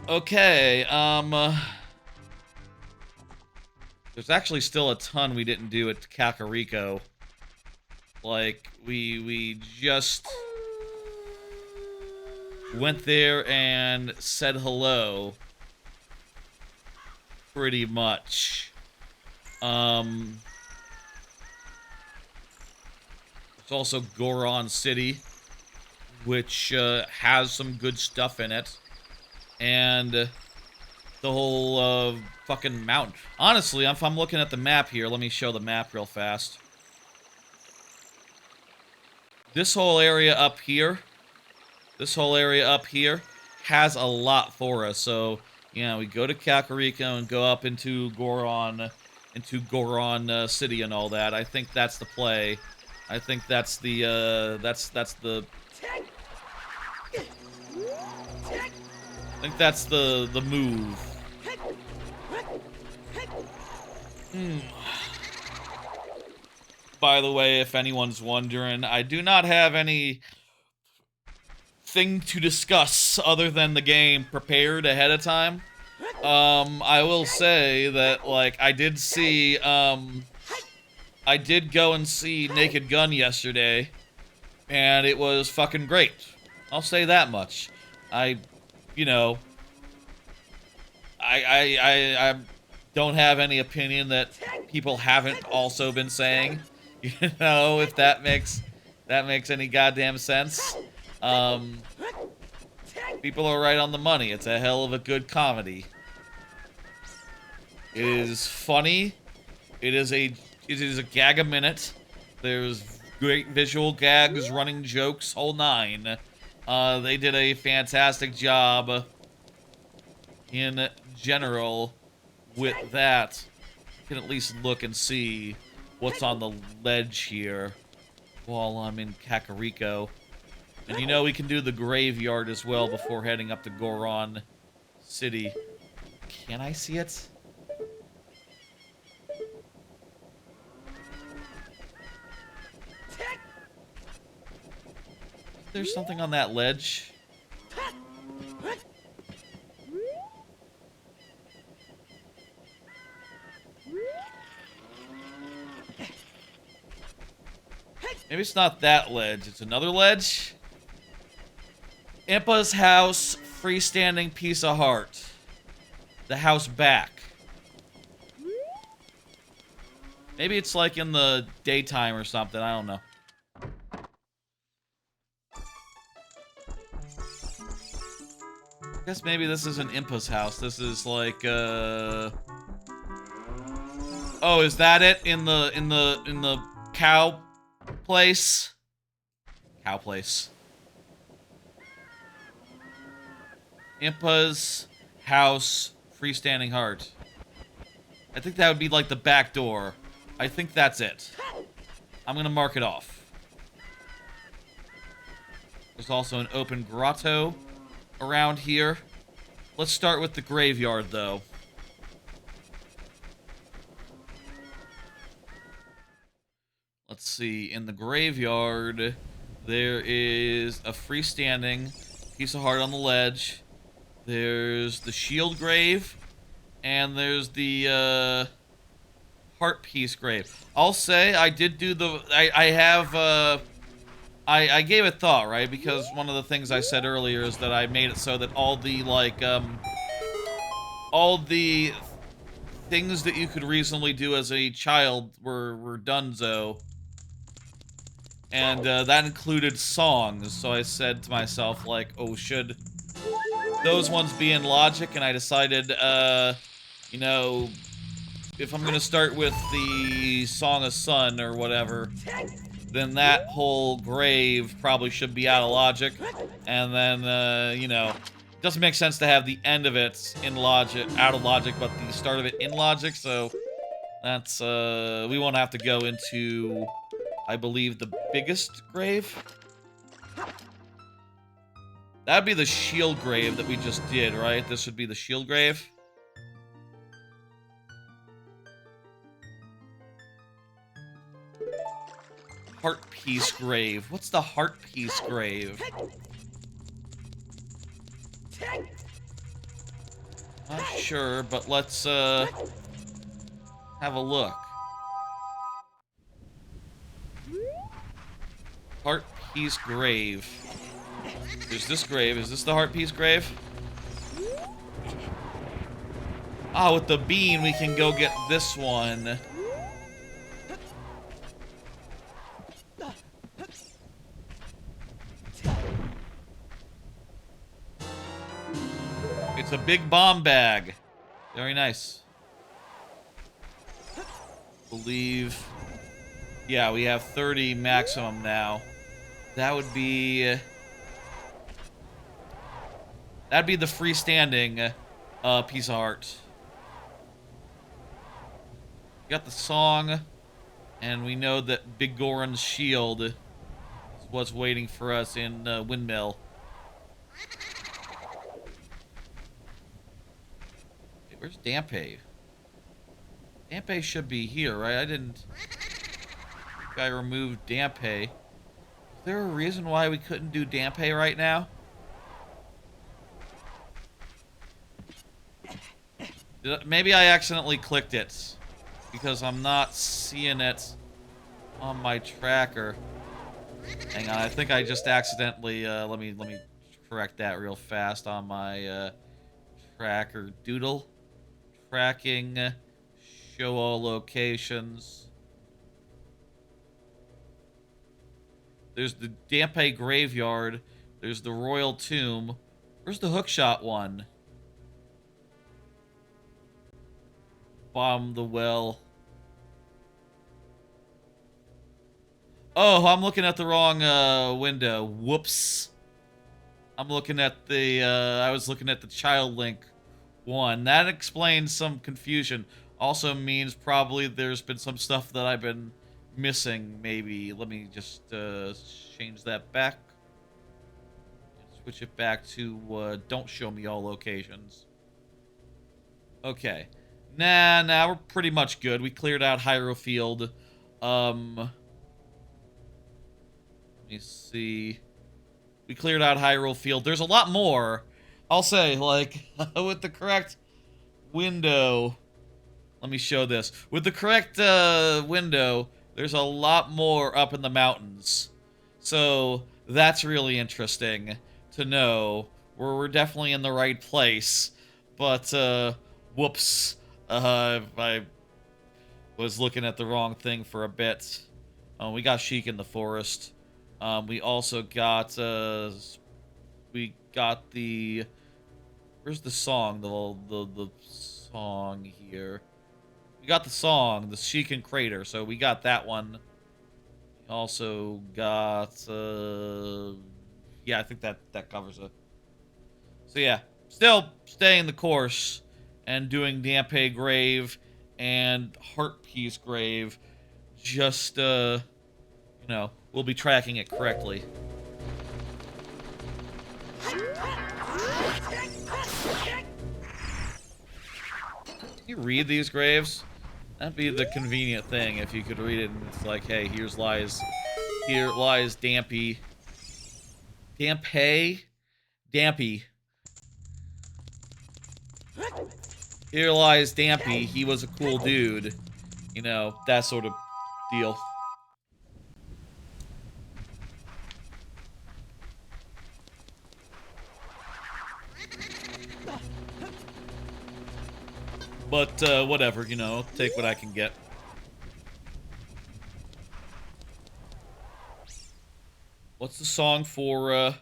Okay, there's actually still a ton we didn't do at Kakariko. Like, we just went there and said hello. Pretty much. There's also Goron City, which has some good stuff in it. And the whole fucking mountain. Honestly, if I'm looking at the map here, let me show the map real fast. This whole area up here, has a lot for us. So, you know, we go to Kakariko and go up into Goron City and all that. I think that's the play. I think that's the, that's the... I think that's the move. By the way, if anyone's wondering, I do not have any thing to discuss other than the game prepared ahead of time. I will say that, like, I did go and see Naked Gun yesterday, and it was fucking great. I'll say that much. You know, I don't have any opinion that people haven't also been saying. You know, if that makes any goddamn sense. People are right on the money. It's a hell of a good comedy. It is funny. It is a gag a minute. There's great visual gags, running jokes, whole nine. They did a fantastic job in general with that. You can at least look and see what's on the ledge here while I'm in Kakariko. And you know we can do the graveyard as well before heading up to Goron City. Can I see it? There's something on that ledge. Maybe it's not that ledge, it's another ledge? Impa's house, freestanding piece of heart. The house back. Maybe it's like in the daytime or something. I don't know. I guess maybe this isn't Impa's house. This is like, Oh, is that it? In the cow place? Cow place. Impa's house, freestanding heart. I think that would be like the back door. I think that's it. I'm gonna mark it off. There's also an open grotto around here. Let's start with the graveyard, though. Let's see. In the graveyard, there is a freestanding piece of heart on the ledge. There's the shield grave. And there's the, heart piece grave. I'll say I did do the... I have, I gave it thought, right? Because one of the things I said earlier is that I made it so that all the, like, all the things that you could reasonably do as a child were donezo. And, that included songs. So I said to myself, like, oh, should those ones be in logic? And I decided, you know, if I'm gonna start with the Song of Sun or whatever, then that whole grave probably should be out of logic. And then, you know, it doesn't make sense to have the end of it in logic, out of logic, but the start of it in logic, so that's, we won't have to go into, I believe, the biggest grave? That'd be the shield grave that we just did, right? This would be the shield grave. Heart piece grave. What's the heart piece grave? Not sure, but let's have a look. Heart piece grave. There's this grave. Is this the heart piece grave? Ah, with the bean we can go get this one. It's a big bomb bag. Very nice. Believe. Yeah, we have 30 maximum now. That would be. That'd be the freestanding piece of art. We got the song, and we know that Big Goron's shield is what's waiting for us in Windmill. Hey, where's Dampe? Dampe should be here, right? I didn't... I removed Dampe. Is there a reason why we couldn't do Dampe right now? Maybe I accidentally clicked it because I'm not seeing it on my tracker. Hang on, I think I just accidentally let me correct that real fast on my tracker. Doodle tracking, show all locations. There's the Dampe graveyard. There's the Royal Tomb. Where's the Hookshot one? Bomb the well. Oh, I'm looking at the wrong window. Whoops. I'm looking at the, I was looking at the Child Link one. That explains some confusion. Also means probably there's been some stuff that I've been missing, maybe. Let me just change that back. Switch it back to don't show me all locations. Okay. Nah, we're pretty much good. We cleared out Hyrule Field. Let me see. We cleared out Hyrule Field. There's a lot more. I'll say, like, with the correct window. Let me show this. With the correct window, there's a lot more up in the mountains. So, that's really interesting to know. We're definitely in the right place. But, whoops. Was looking at the wrong thing for a bit. We got Sheik in the forest. We also got we got the where's the song? The song here. We got the song, the Sheik and Crater. So we got that one. We also got yeah, I think that covers it. So yeah, still staying the course and doing Dampe Grave and Heart Piece Grave. Just you know, we'll be tracking it correctly. Can you read these graves? That'd be the convenient thing if you could read it and it's like, hey, here lies Dampy. Dampy. Here lies Dampy. He was a cool dude. You know, that sort of deal. But, whatever, you know, take what I can get. What's the song for,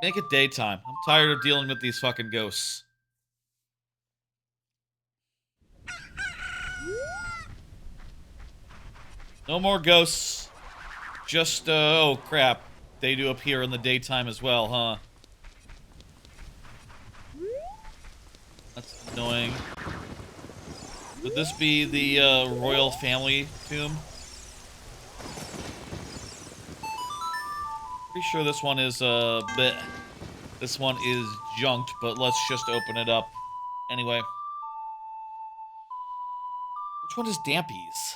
make it daytime. I'm tired of dealing with these fucking ghosts. No more ghosts. Just, oh crap. They do appear in the daytime as well, huh? That's annoying. Would this be the, royal family tomb? Pretty sure this one is, bleh. This one is junked, but let's just open it up. Anyway. Which one is Dampy's?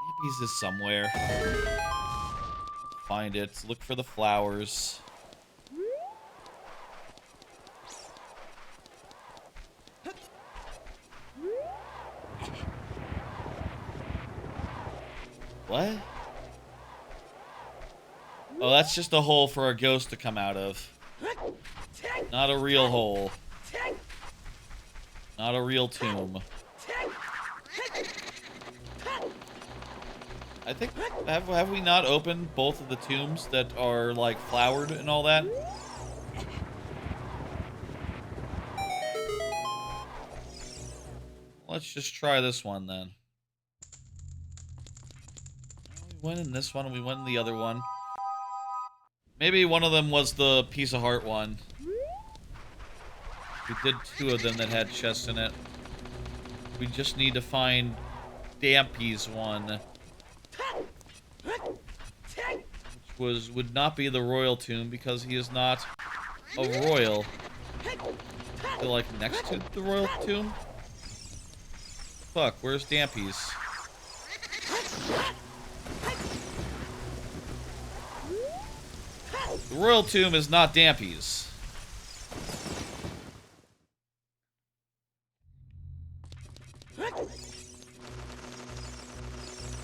Dampy's is somewhere. Find it. Look for the flowers. What? Oh, that's just a hole for a ghost to come out of. Not a real hole. Not a real tomb. I think, have we not opened both of the tombs that are, like, flowered and all that? Let's just try this one, then. We went in this one, and we went in the other one. Maybe one of them was the piece of heart one. We did 2 of them that had chests in it. We just need to find Dampy's one. Which would not be the royal tomb because he is not a royal. They're like next to the royal tomb? Fuck, where's Dampy's? The royal tomb is not Dampy's.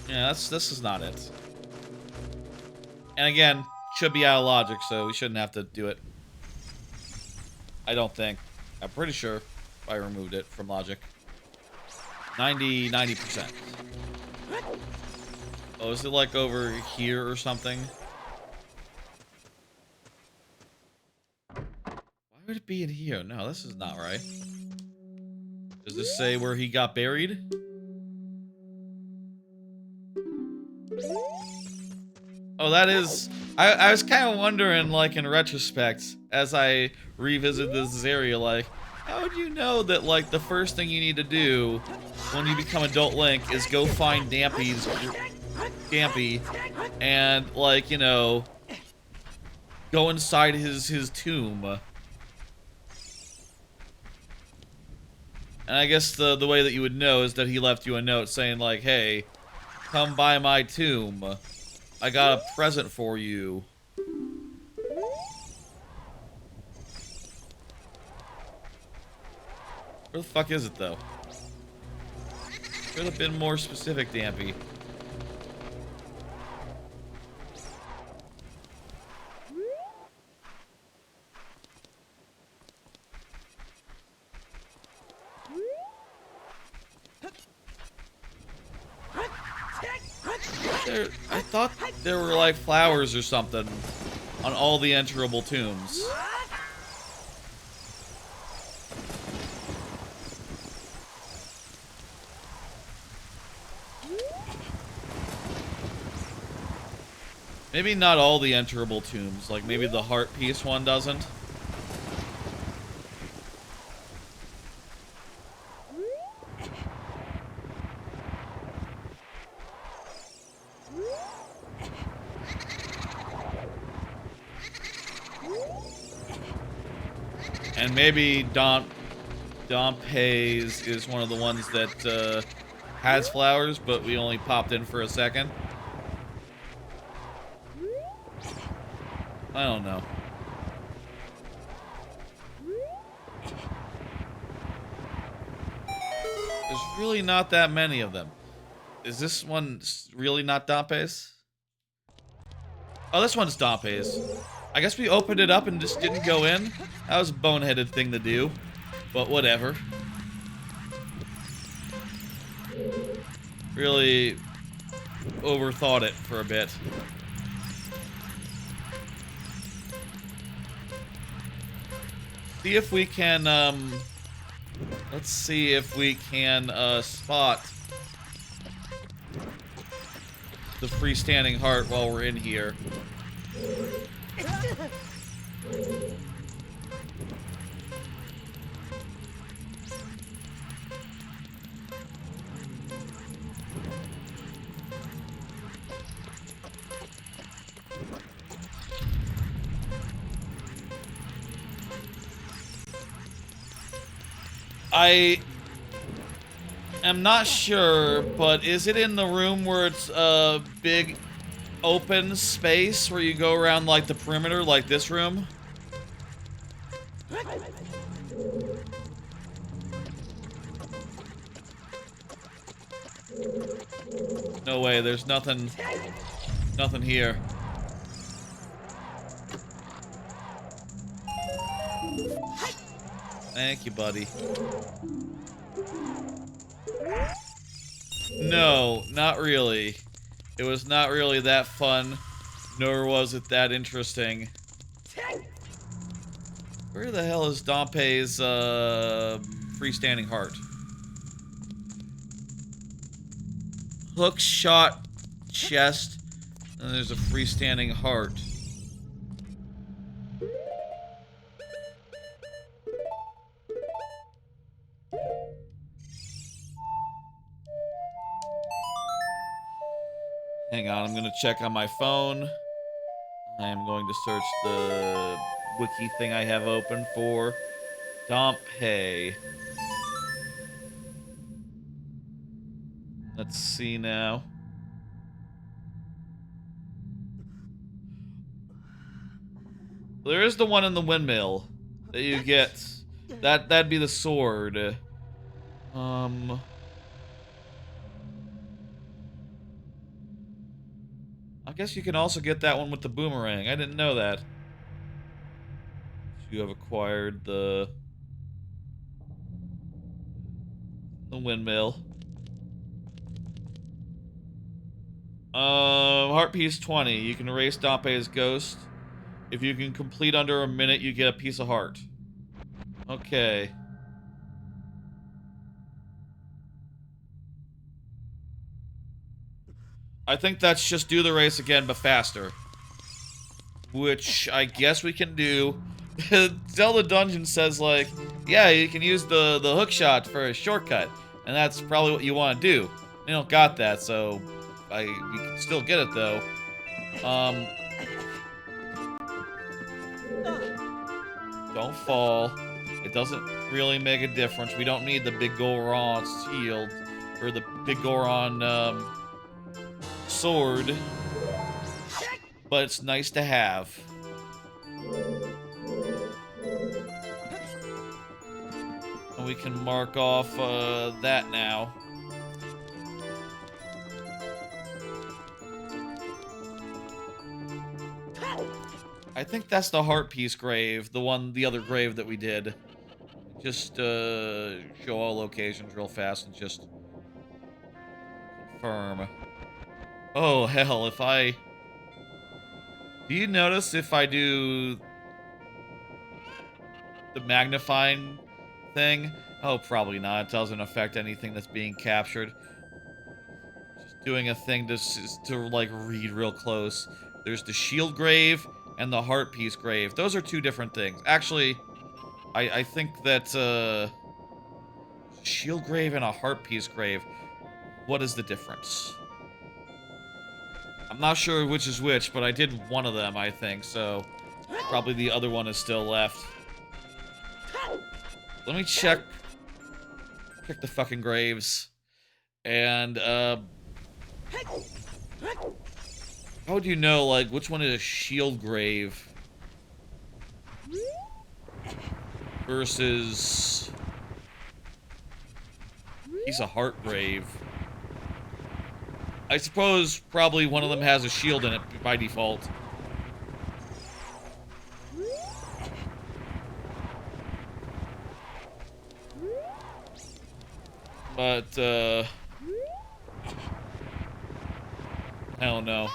Yeah, this is not it. And again, should be out of logic, so we shouldn't have to do it. I don't think. I'm pretty sure I removed it from logic. 90%. Oh, is it like over here or something? Why would it be in here? No, this is not right. Does this say where he got buried? Oh, that is... I was kind of wondering, like, in retrospect, as I revisit this area, like, how would you know that, like, the first thing you need to do when you become Adult Link is go find Dampy, and, like, you know, go inside his tomb. And I guess the way that you would know is that he left you a note saying, like, hey, come by my tomb. I got a present for you. Where the fuck is it, though? Should have been more specific, Dampy. I thought there were like flowers or something on all the enterable tombs. Maybe not all the enterable tombs, like maybe the heart piece one doesn't. And maybe Dompe's is one of the ones that has flowers, but we only popped in for a second. I don't know. There's really not that many of them. Is this one really not Dompe's? Oh, this one's Dompe's. I guess we opened it up and just didn't go in. That was a boneheaded thing to do, but whatever. Really overthought it for a bit. See if we can, let's see if we can, spot the freestanding heart while we're in here. I am not sure, but is it in the room where it's a big open space where you go around like the perimeter, like this room? No way, there's nothing here. Thank you, buddy. No, not really. It was not really that fun, nor was it that interesting. Where the hell is Dompe's, freestanding heart? Hookshot chest, and there's a freestanding heart. Hang on, I'm gonna check on my phone. I am going to search the wiki thing I have open for Dompe. Let's see now. There is the one in the windmill that you get. That'd be the sword. I guess you can also get that one with the boomerang. I didn't know that. You have acquired the windmill. Heart piece 20. You can erase Dompe's ghost. If you can complete under a minute, you get a piece of heart. Okay. I think that's just do the race again, but faster. Which I guess we can do. Zelda Dungeon says, like, yeah, you can use the hookshot for a shortcut. And that's probably what you want to do. You don't got that, so we can still get it, though. Don't fall. It doesn't really make a difference. We don't need the big Goron shield. Or the big Goron, sword. But it's nice to have. And we can mark off, that now. I think that's the heart piece grave, the other grave that we did. Just, show all locations real fast and just confirm. Oh, hell, if I... Do you notice if I do the magnifying thing? Oh, probably not. It doesn't affect anything that's being captured. Just doing a thing to like, read real close. There's the shield grave and the heart piece grave. Those are two different things. Actually, I think that, shield grave and a heart piece grave. What is the difference? I'm not sure which is which, but I did one of them, I think, so probably the other one is still left. Let me check the fucking graves. And, how would you know, like, which one is a shield grave versus piece of heart grave? I suppose probably one of them has a shield in it by default. But, I don't know.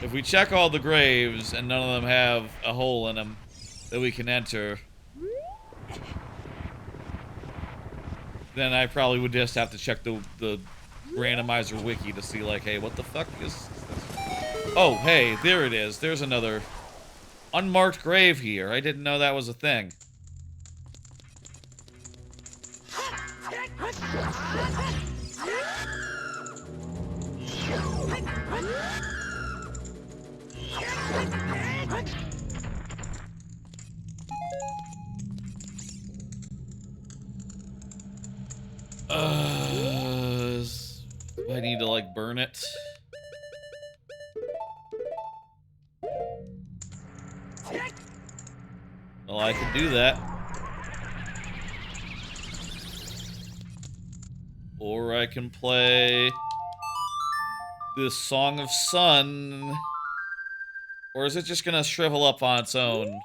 If we check all the graves and none of them have a hole in them that we can enter, then I probably would just have to check the randomizer wiki to see, like, hey, what the fuck is this? Oh, hey, there it is. There's another unmarked grave here. I didn't know that was a thing. Do I need to, like, burn it? Well, I can do that. Or I can play this Song of Sun. Or is it just gonna shrivel up on its own?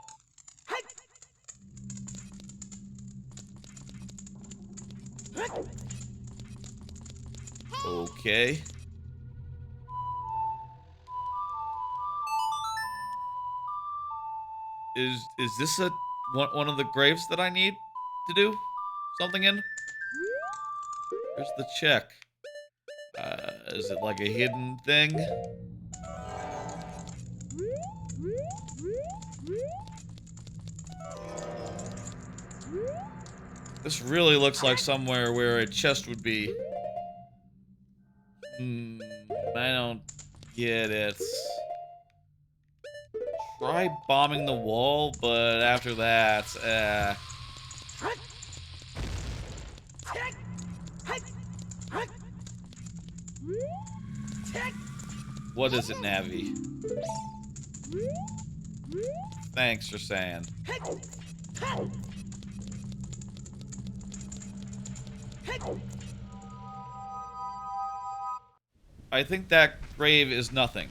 Okay. Is this one of the graves that I need to do something in? Where's the check? Is it like a hidden thing? This really looks like somewhere where a chest would be. I don't get it. Try bombing the wall, but after that, what is it, Navi? Thanks for saying. I think that grave is nothing.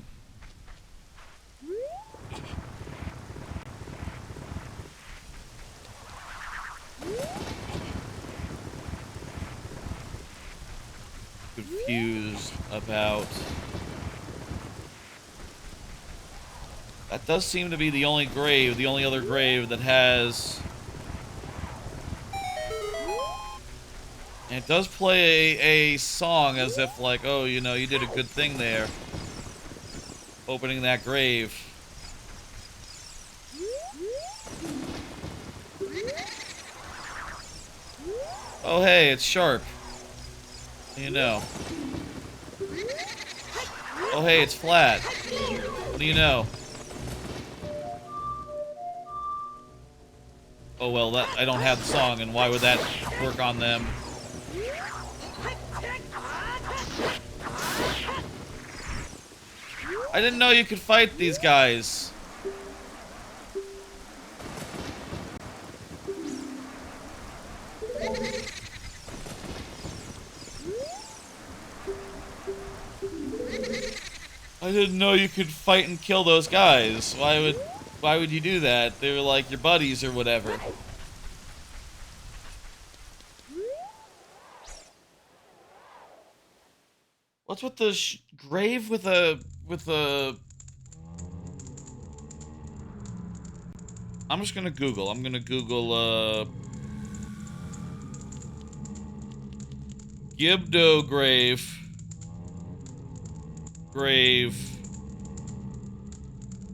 Confused about... That does seem to be the only grave, the only other grave that has... And it does play a song as if, like, oh, you know, you did a good thing there. Opening that grave. Oh, hey, it's sharp. You know. Oh, hey, it's flat. What do you know? Oh, well, that I don't have the song, and why would that work on them? I didn't know you could fight these guys. I didn't know you could fight and kill those guys. Why would you do that? They were like your buddies or whatever. What's with the grave with a I'm just gonna Google. I'm gonna Google, Gibdo grave.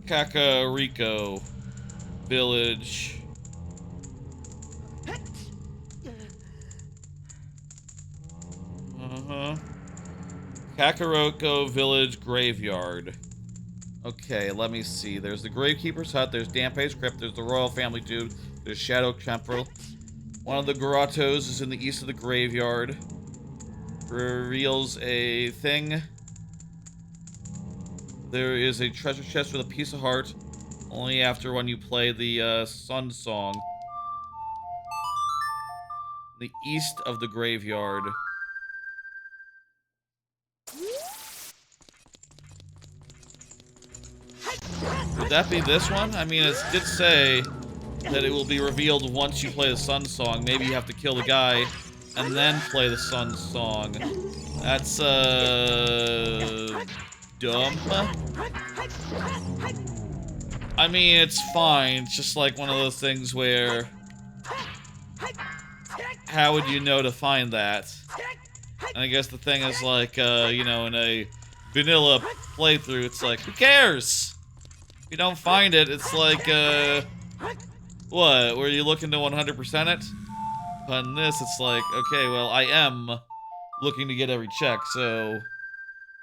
Kakariko village. Kakariko village graveyard. Okay, let me see. There's the Gravekeeper's Hut, there's Dampé's Crypt, there's the Royal Family Tomb, there's Shadow Temple. One of the grottos is in the east of the graveyard. Reveals a thing. There is a treasure chest with a piece of heart. Only after when you play the Sun Song. The east of the graveyard. Would that be this one? I mean, it did say that it will be revealed once you play the Sun Song. Maybe you have to kill the guy and then play the Sun Song. That's, dumb. I mean, it's fine. It's just like one of those things where... How would you know to find that? And I guess the thing is like, you know, in a vanilla playthrough, it's like, who cares? If you don't find it, it's like, what? Were you looking to 100% it? But in this, it's like, okay, well, I am looking to get every check, so,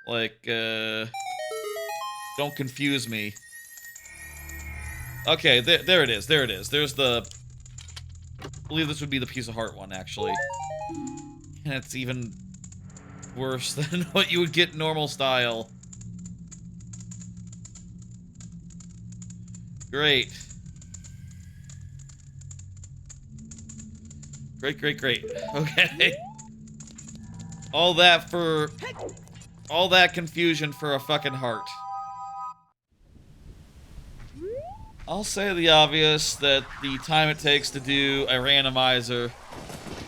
like, don't confuse me. Okay, there it is, there it is. There's the... I believe this would be the piece of heart one, actually. And it's even worse than what you would get normal style. Great. Great. Okay. All that confusion for a fucking heart. I'll say the obvious that the time it takes to do a randomizer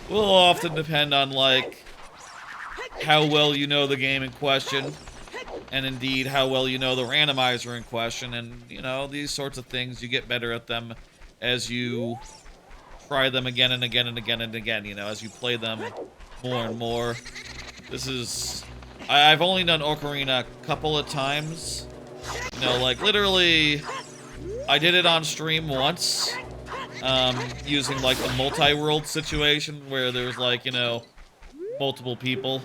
will often depend on, like, how well you know the game in question, and indeed how well you know the randomizer in question, and, you know, these sorts of things, you get better at them as you try them again and again and again and again, you know, as you play them more and more. This is... I've only done Ocarina a couple of times. You know, like, literally... I did it on stream once, using, like, the multi-world situation, where there's, like, you know, multiple people.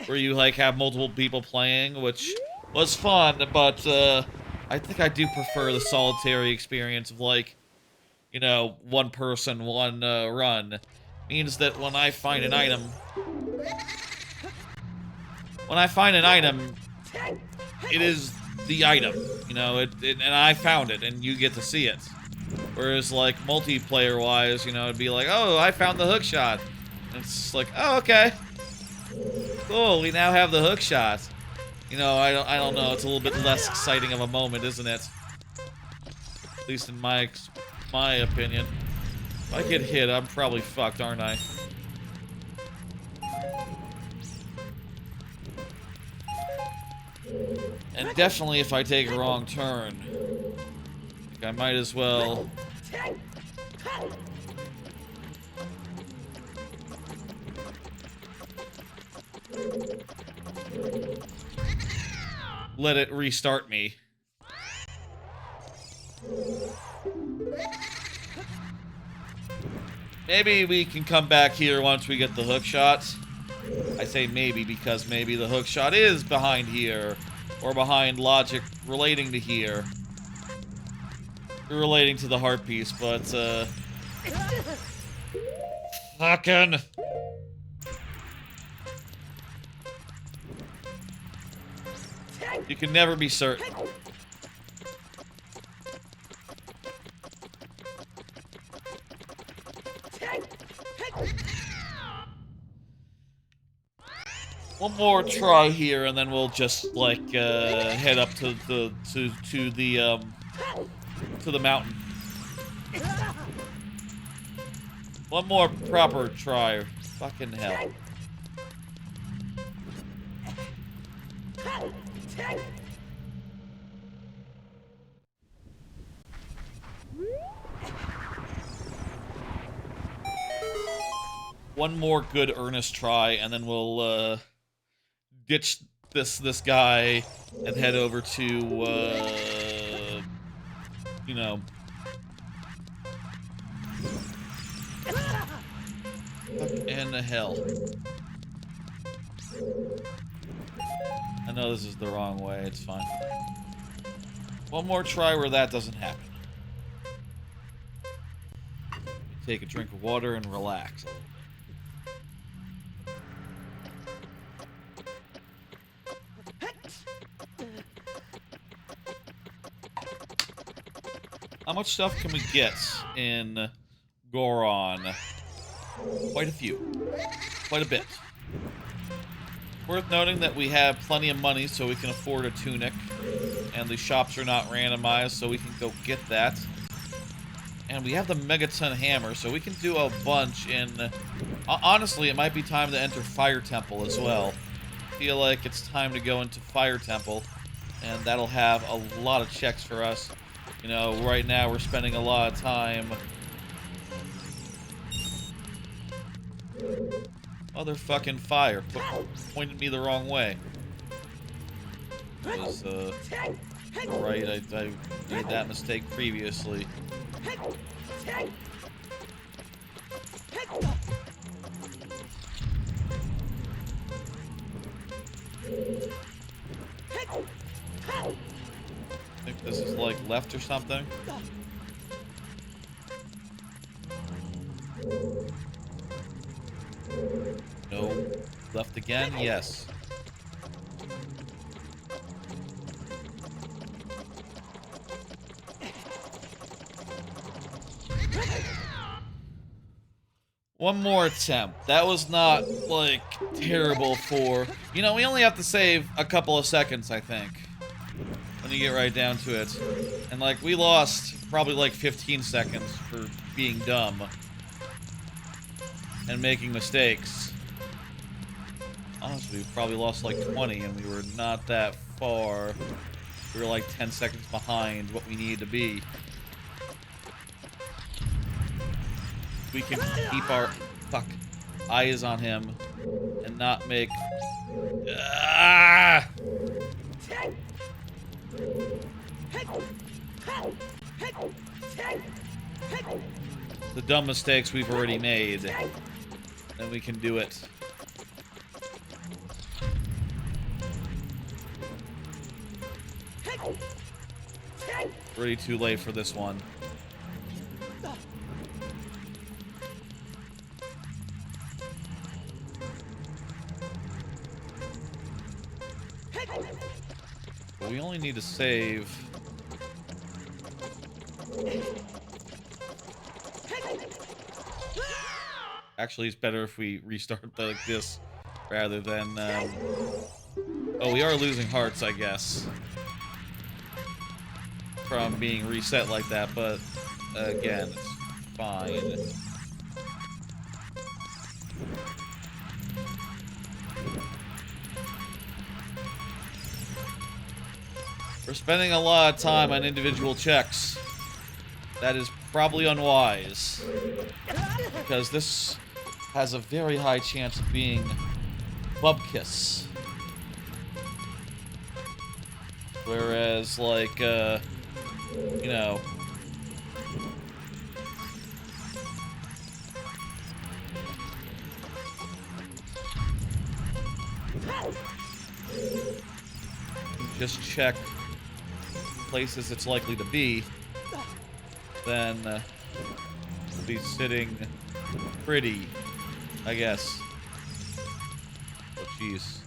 Where you, like, have multiple people playing, which was fun, but, I think I do prefer the solitary experience of, like, you know, one person, one, run. Means that when I find an item... it is the item, you know, and I found it, and you get to see it. Whereas, like, multiplayer-wise, you know, it'd be like, oh, I found the hookshot. And it's like, oh, okay. Cool, we now have the hookshot. You know, I don't know, it's a little bit less exciting of a moment, isn't it? At least in my opinion. If I get hit, I'm probably fucked, aren't I? And definitely if I take a wrong turn. I might as well... let it restart me. Maybe we can come back here once we get the hookshot. I say maybe because maybe the hookshot is behind here. Or behind logic relating to here. Relating to the heart piece, but, fucking... You can never be certain. One more try here, and then we'll just, like, head up to the mountain. One more proper try. Fucking hell. one more good earnest try, and then we'll ditch this guy and head over to you know, fuck in the hell. I know this is the wrong way. It's fine. One more try where that doesn't happen. Take a drink of water and relax. How much stuff can we get in Goron? Quite a few. Quite a bit. Worth noting that we have plenty of money so we can afford a tunic. And the shops are not randomized, so we can go get that. And we have the Megaton Hammer, so we can do a bunch in... honestly, it might be time to enter Fire Temple as well. I feel like it's time to go into Fire Temple, and that'll have a lot of checks for us. You know, right now we're spending a lot of time... Motherfucking fire. Pointed me the wrong way. It was, right, I made that mistake previously. I think this is like left or something. No. Left again? Yes. One more attempt. That was not, like, terrible for... You know, we only have to save a couple of seconds, I think. When you get right down to it. And, like, we lost probably, like, 15 seconds for being dumb. And making mistakes. Honestly, we probably lost, like, 20, and we were not that far. We were, like, 10 seconds behind what we needed to be. We can keep our eyes on him and not make the dumb mistakes we've already made, then we can do it. Already too late for this one. We only need to save. Actually, it's better if we restart like this rather than. Oh, we are losing hearts, I guess, from being reset like that. But again, it's fine. We're spending a lot of time on individual checks. That is probably unwise. Because this has a very high chance of being Bubkiss. Whereas, like, you know... just check places it's likely to be, then we'll be sitting pretty, I guess. Oh, jeez.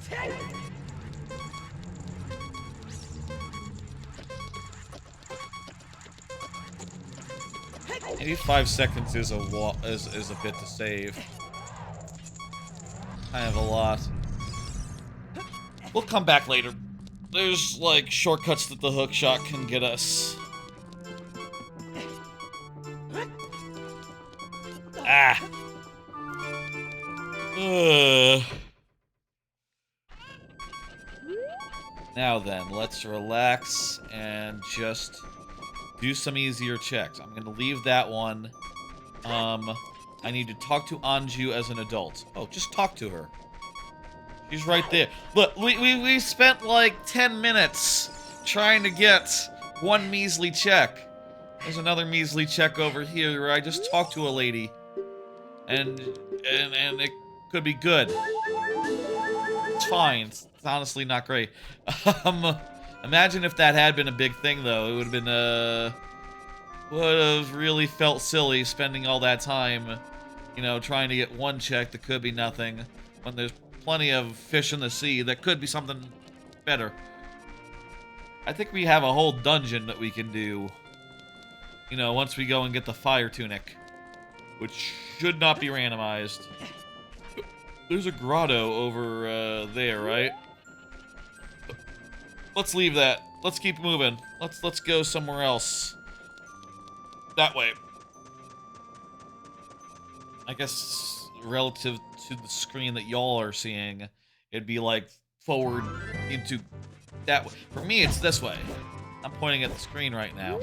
Maybe 5 seconds is a bit to save. Kind of a lot. We'll come back later. There's, like, shortcuts that the hookshot can get us. Ah! Ugh. Now then, let's relax and just do some easier checks. I'm gonna leave that one. I need to talk to Anju as an adult. Oh, just talk to her. She's right there. Look, we spent like 10 minutes trying to get one measly check. There's another measly check over here where I just talked to a lady. And it could be good. It's fine. It's honestly not great. Imagine if that had been a big thing, though. It would have been, would have really felt silly spending all that time, you know, trying to get one check that could be nothing, when there's plenty of fish in the sea that could be something better. I think we have a whole dungeon that we can do, you know, once we go and get the fire tunic, which should not be randomized. There's a grotto over there, right? Let's leave that. Let's keep moving. Let's go somewhere else. That way. I guess relative to the screen that y'all are seeing, it'd be like forward into that way. For me, it's this way. I'm pointing at the screen right now.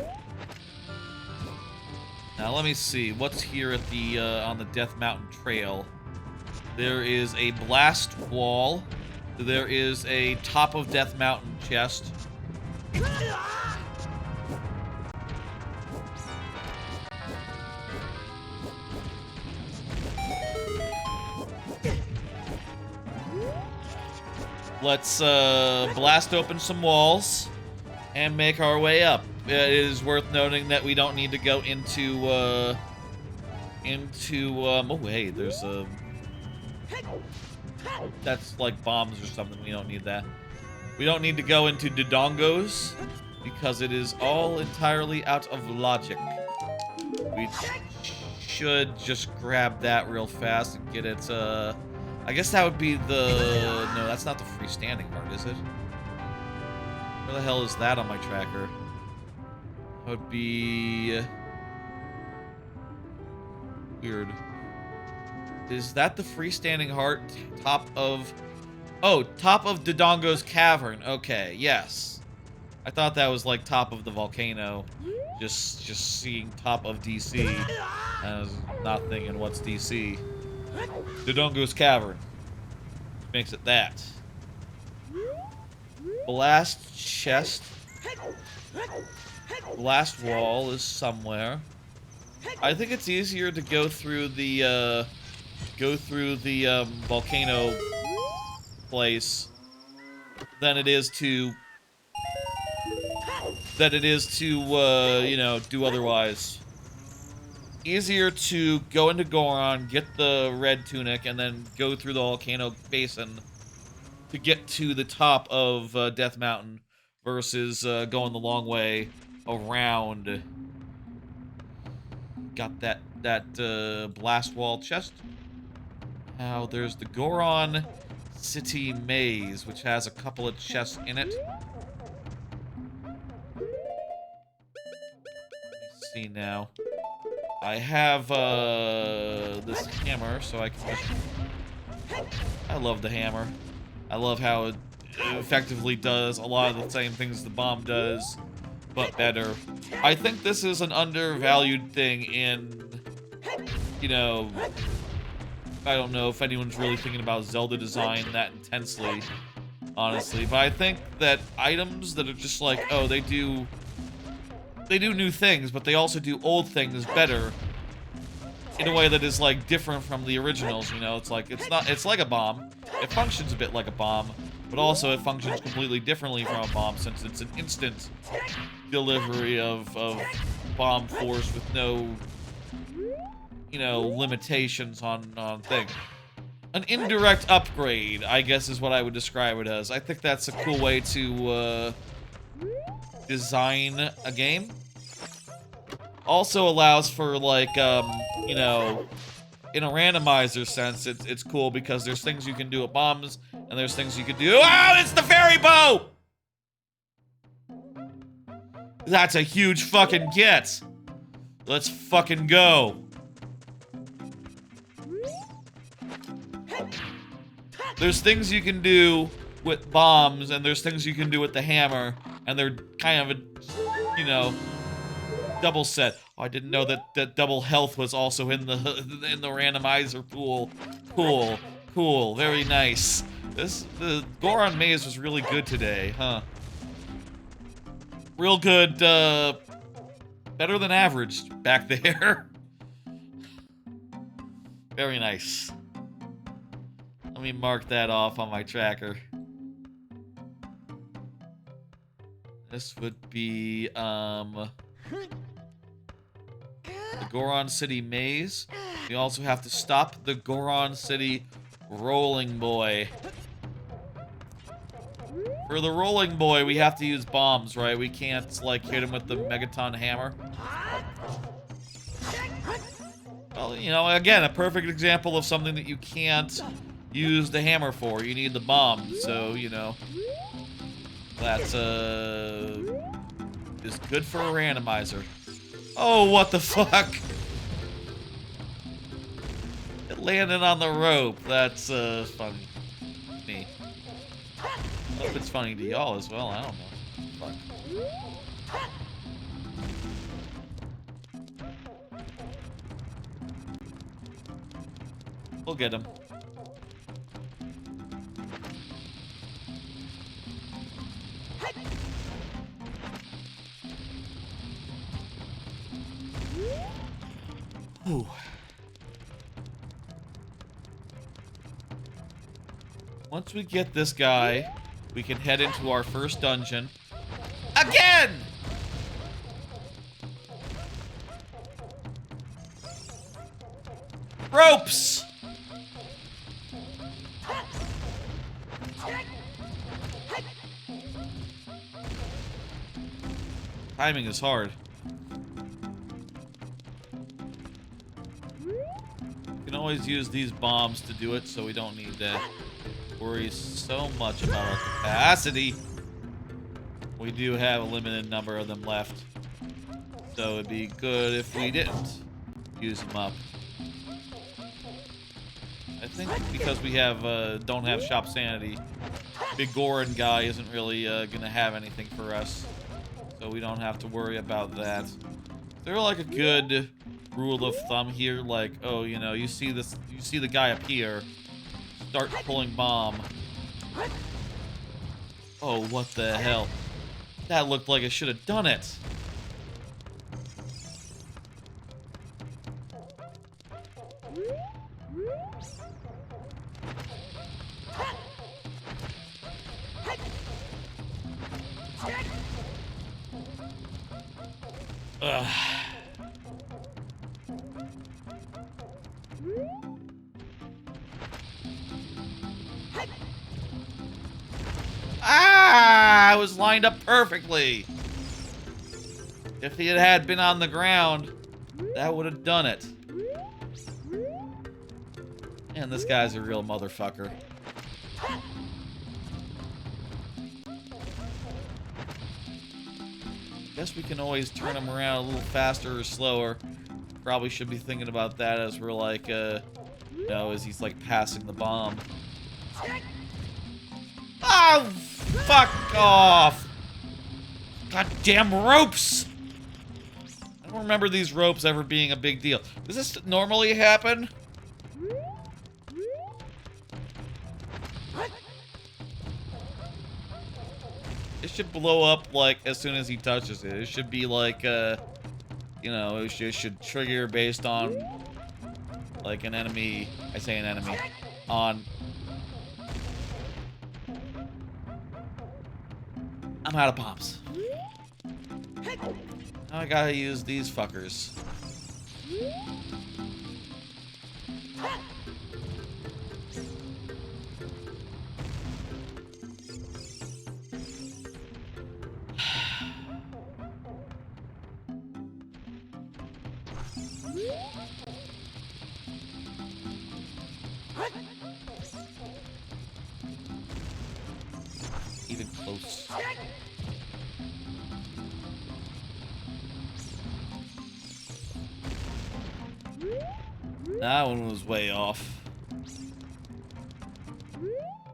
Now let me see what's here at the on the Death Mountain Trail. There is a blast wall. There is a top of Death Mountain chest. Let's blast open some walls and make our way up. It is worth noting that we don't need to go into oh wait, there's a that's like bombs or something. We don't need that. We don't need to go into Dodongos because it is all entirely out of logic. We should just grab that real fast and get it. I guess that would be the... No, that's not the freestanding part, is it? Where the hell is that on my tracker? That would be... Weird. Is that the freestanding heart? Top of... Oh, top of Dodongo's cavern. Okay, yes. I thought that was like top of the volcano. Just seeing top of DC. I was not thinking what's DC. Dodongo's cavern. Makes it that. Blast chest. Blast wall is somewhere. I think it's easier to go through the volcano place than it is to you know, do otherwise. Easier to go into Goron, get the red tunic, and then go through the volcano basin to get to the top of Death Mountain versus going the long way around. Got that blast wall chest. Now there's the Goron City Maze, which has a couple of chests in it. Let me see now. I have this hammer, so I can just... I love the hammer. I love how it effectively does a lot of the same things the bomb does, but better. I think this is an undervalued thing in, you know... I don't know if anyone's really thinking about Zelda design that intensely, honestly, but I think that items that are just like, oh, they do new things, but they also do old things better in a way that is like different from the originals, you know? It's like it's like a bomb. It functions a bit like a bomb, but also it functions completely differently from a bomb since it's an instant delivery of bomb force with no, you know, limitations on things. An indirect upgrade, I guess, is what I would describe it as. I think that's a cool way to design a game. Also allows for, like, you know, in a randomizer sense, it's cool because there's things you can do with bombs, and there's things you can do. Oh, it's the fairy bow! That's a huge fucking get. Let's fucking go. There's things you can do with bombs, and there's things you can do with the hammer, and they're kind of a, you know, double set. Oh, I didn't know that double health was also in the randomizer pool. Cool, cool, very nice. The Goron maze was really good today, huh? Real good, better than average back there. Very nice. Let me mark that off on my tracker. This would be, the Goron City Maze. We also have to stop the Goron City Rolling Boy. For the Rolling Boy, we have to use bombs, right? We can't, like, hit him with the Megaton Hammer. Well, you know, again, a perfect example of something that you can't use the hammer for. You need the bomb, so, you know. That's, is good for a randomizer. Oh, what the fuck? It landed on the rope. That's, funny. Me. I hope it's funny to y'all as well. I don't know. Fuck. We'll get him. Ooh. Once we get this guy, we can head into our first dungeon. Again! Ropes! Timing is hard. We can always use these bombs to do it, so we don't need to worry so much about our capacity. We do have a limited number of them left, so it'd be good if we didn't use them up. I think because we have don't have shop sanity, Big Goron guy isn't really gonna have anything for us, so we don't have to worry about that. They're like a good rule of thumb here, like, oh, you know, you see the guy up here, start pulling bomb. Oh, what the hell? That looked like it should have done it. Ugh. Ah! I was lined up perfectly. If he had been on the ground, that would have done it. And this guy's a real motherfucker. Guess we can always turn him around a little faster or slower. Probably should be thinking about that as we're like, you know, as he's like passing the bomb. Oh, fuck off! Goddamn ropes! I don't remember these ropes ever being a big deal. Does this normally happen? It should blow up, like, as soon as he touches it. It should be like, you know, it should trigger based on, like, an enemy. I say an enemy. On... I'm out of bombs. Now I gotta use these fuckers. Even close. That one was way off.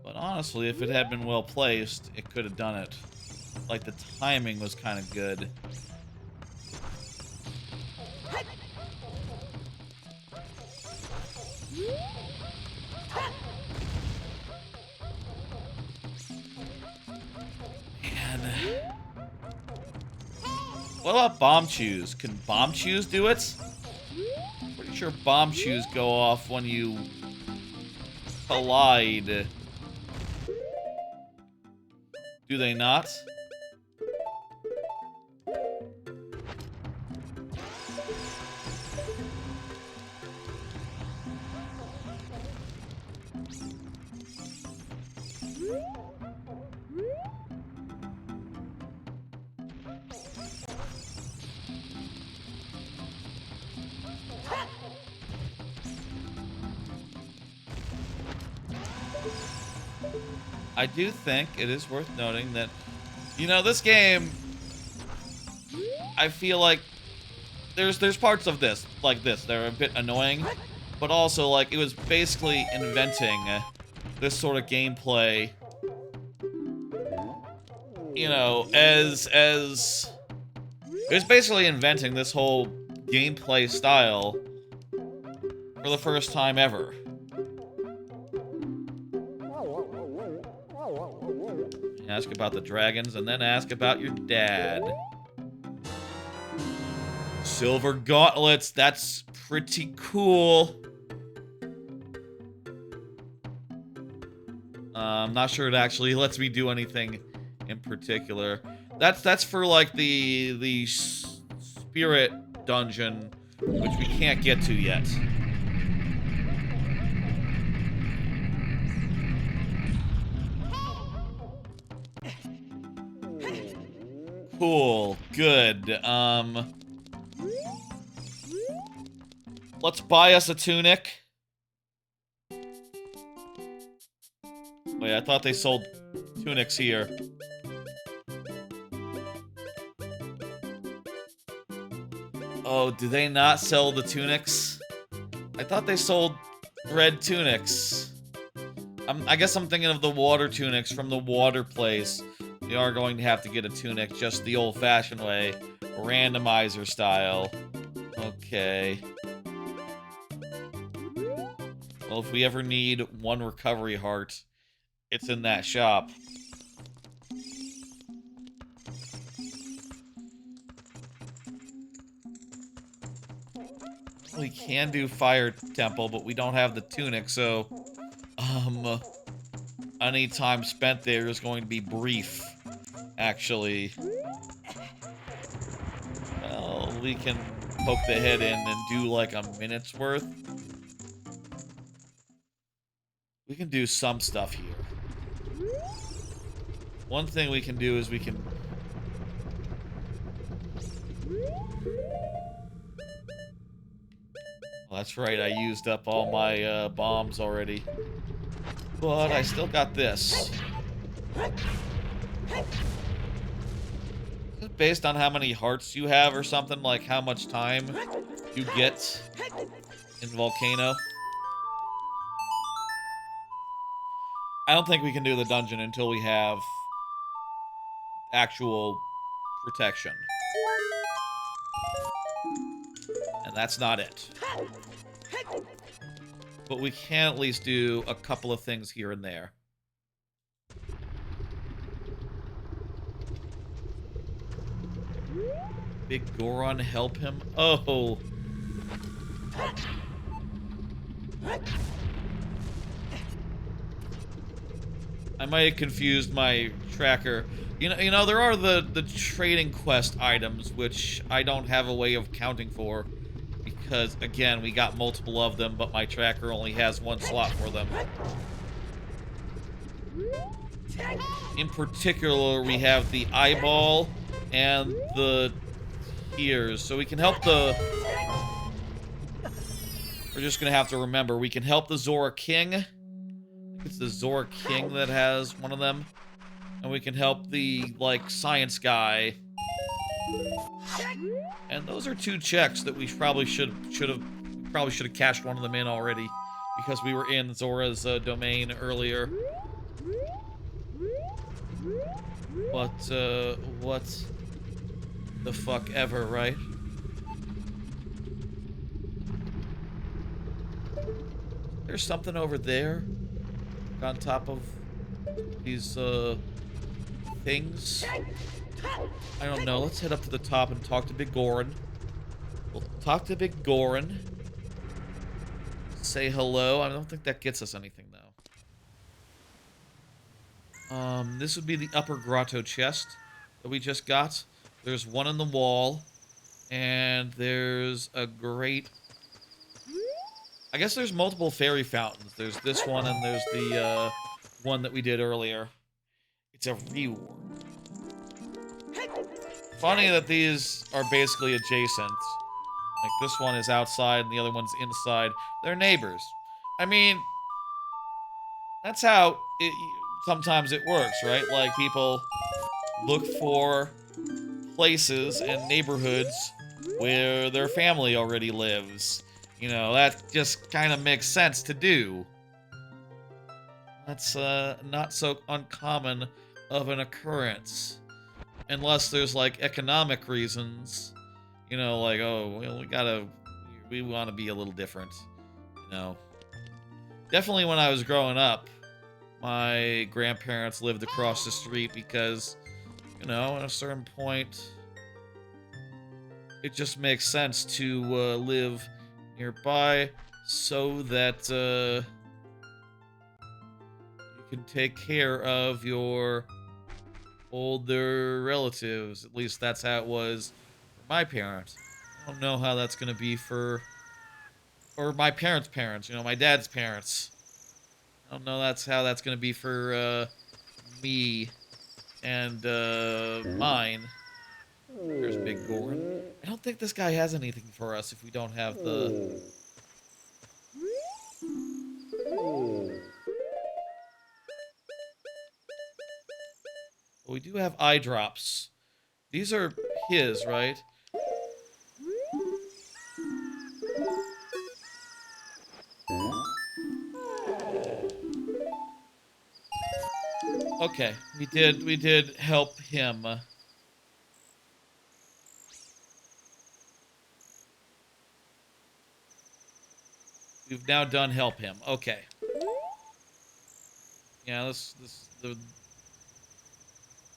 But honestly, if it had been well placed, it could have done it. Like, the timing was kind of good. Man. What about bomb chews? Can bomb chews do it? Pretty sure bomb chews go off when you collide. Do they not? I do think it is worth noting that, you know, this game, I feel like there's parts of this, like this, that are a bit annoying, but also, like, it was basically inventing this sort of gameplay, you know, it was basically inventing this whole gameplay style for the first time ever. Ask about the dragons, and then ask about your dad. Silver gauntlets, that's pretty cool. I'm not sure it actually lets me do anything in particular. That's for like the spirit dungeon, which we can't get to yet. Cool, good. Let's buy us a tunic. Wait, I thought they sold tunics here. Oh, do they not sell the tunics? I thought they sold red tunics. I guess I'm thinking of the water tunics from the water place. We are going to have to get a tunic just the old-fashioned way. Randomizer style. Okay. Well, if we ever need one recovery heart, it's in that shop. We can do Fire Temple, but we don't have the tunic, so... any time spent there is going to be brief, actually. Well, we can poke the head in and do like a minute's worth. We can do some stuff here. One thing we can do is we can... Well, that's right, I used up all my bombs already. But I still got this. Is it based on how many hearts you have or something? Like how much time you get in Volcano? I don't think we can do the dungeon until we have actual protection. And that's not it. But we can at least do a couple of things here and there. Big Goron help him? Oh. I might have confused my tracker. You know, there are the trading quest items, which I don't have a way of counting for. Because, again, we got multiple of them, but my tracker only has one slot for them. In particular, we have the eyeball and the ears. So we can help the... We're just going to have to remember, we can help the Zora King. I think it's the Zora King that has one of them. And we can help the, like, science guy. And those are two checks that we probably should have cashed one of them in already, because we were in Zora's domain earlier. But what the fuck ever, right? There's something over there on top of these things. I don't know. Let's head up to the top and talk to Big Goron. We'll talk to Big Goron. Say hello. I don't think that gets us anything, though. This would be the upper grotto chest that we just got. There's one in the wall. And there's a great... I guess there's multiple fairy fountains. There's this one and there's the one that we did earlier. It's a reward. Funny that these are basically adjacent. Like, this one is outside and the other one's inside. They're neighbors. I mean, that's how sometimes it works, right? Like, people look for places and neighborhoods where their family already lives. You know, that just kind of makes sense to do. That's not so uncommon of an occurrence. Unless there's, like, economic reasons. You know, like, oh, well, we want to be a little different. You know. Definitely when I was growing up, my grandparents lived across the street because, you know, at a certain point, it just makes sense to live nearby so that you can take care of your older relatives. At least that's how it was for my parents. I don't know how that's going to be for... Or my parents' parents, you know, my dad's parents. I don't know how that's going to be for me and mine. There's Big Goron. I don't think this guy has anything for us if we don't have the... Well, we do have eye drops. These are his, right? Okay, we did help him. We've now done help him. Okay. Yeah,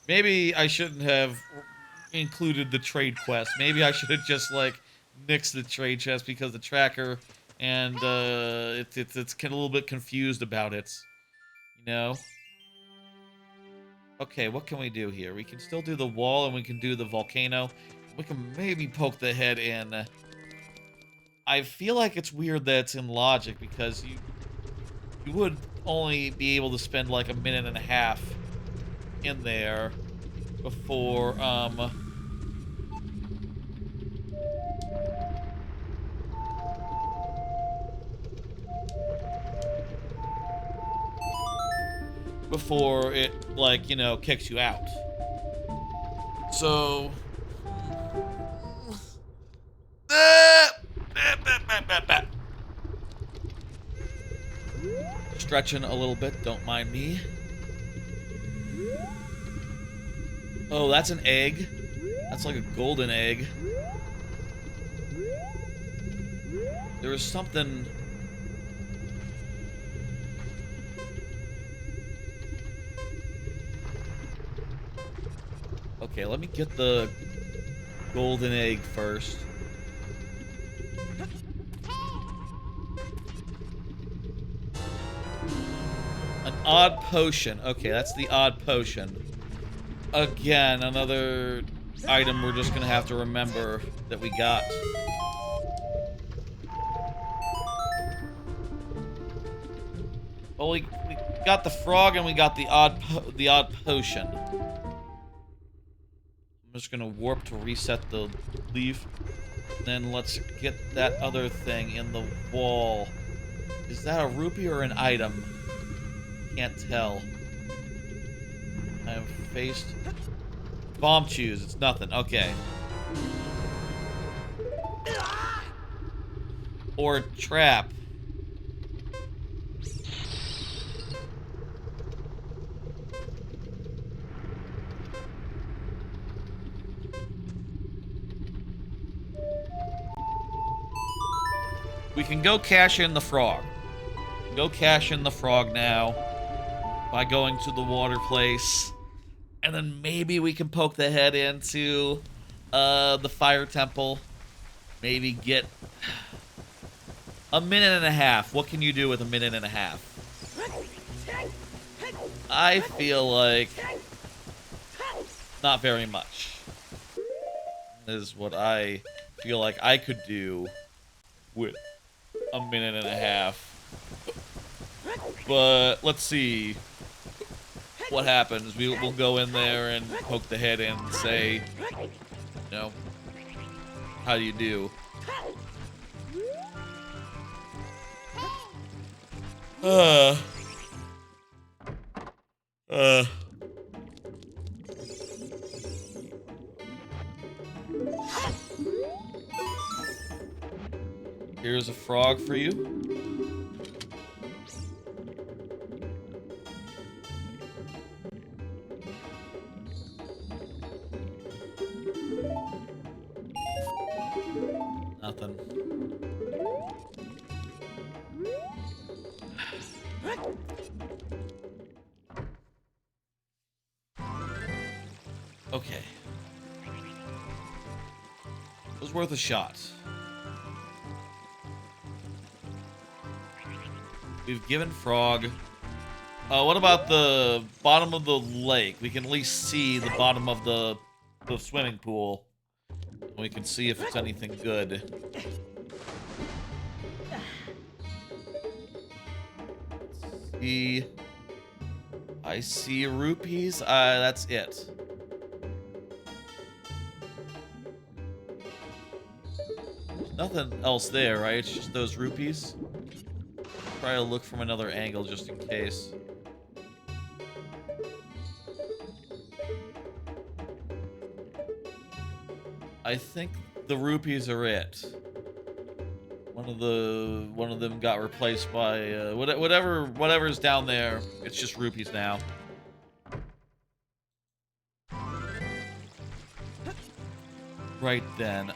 maybe I shouldn't have included the trade quest. Maybe I should have just, like, nixed the trade chest because the tracker and it's a little bit confused about it. You know? Okay, what can we do here? We can still do the wall and we can do the volcano. We can maybe poke the head in. I feel like it's weird that it's in logic because you would only be able to spend like a minute and a half in there before before it, like, you know, kicks you out. So stretching a little bit, don't mind me. Oh, that's an egg. That's like a golden egg. There was something... Okay, let me get the golden egg first. An odd potion. Okay, that's the odd potion. Again, another item we're just gonna have to remember that we got. Well, we got the frog and we got the odd potion. I'm just gonna warp to reset the leaf. Then let's get that other thing in the wall. Is that a rupee or an item? Can't tell. I have faced bomb chews. It's nothing. Okay. Or trap. We can go cash in the frog. Go cash in the frog now by going to the water place. And then maybe we can poke the head into the fire temple. Maybe get a minute and a half. What can you do with a minute and a half? I feel like not very much. Is what I feel like I could do with a minute and a half. But let's see what happens. We'll go in there and poke the head in and say, you know, how do you do? Here's a frog for you. Nothing. Okay. It was worth a shot. We've given Frog. What about the bottom of the lake? We can at least see the bottom of the swimming pool. We can see if it's anything good. See, I see rupees. That's it. There's nothing else there, right? It's just those rupees. Try to look from another angle just in case. I think the rupees are it. One of them got replaced by whatever's down there. It's just rupees now. Right then,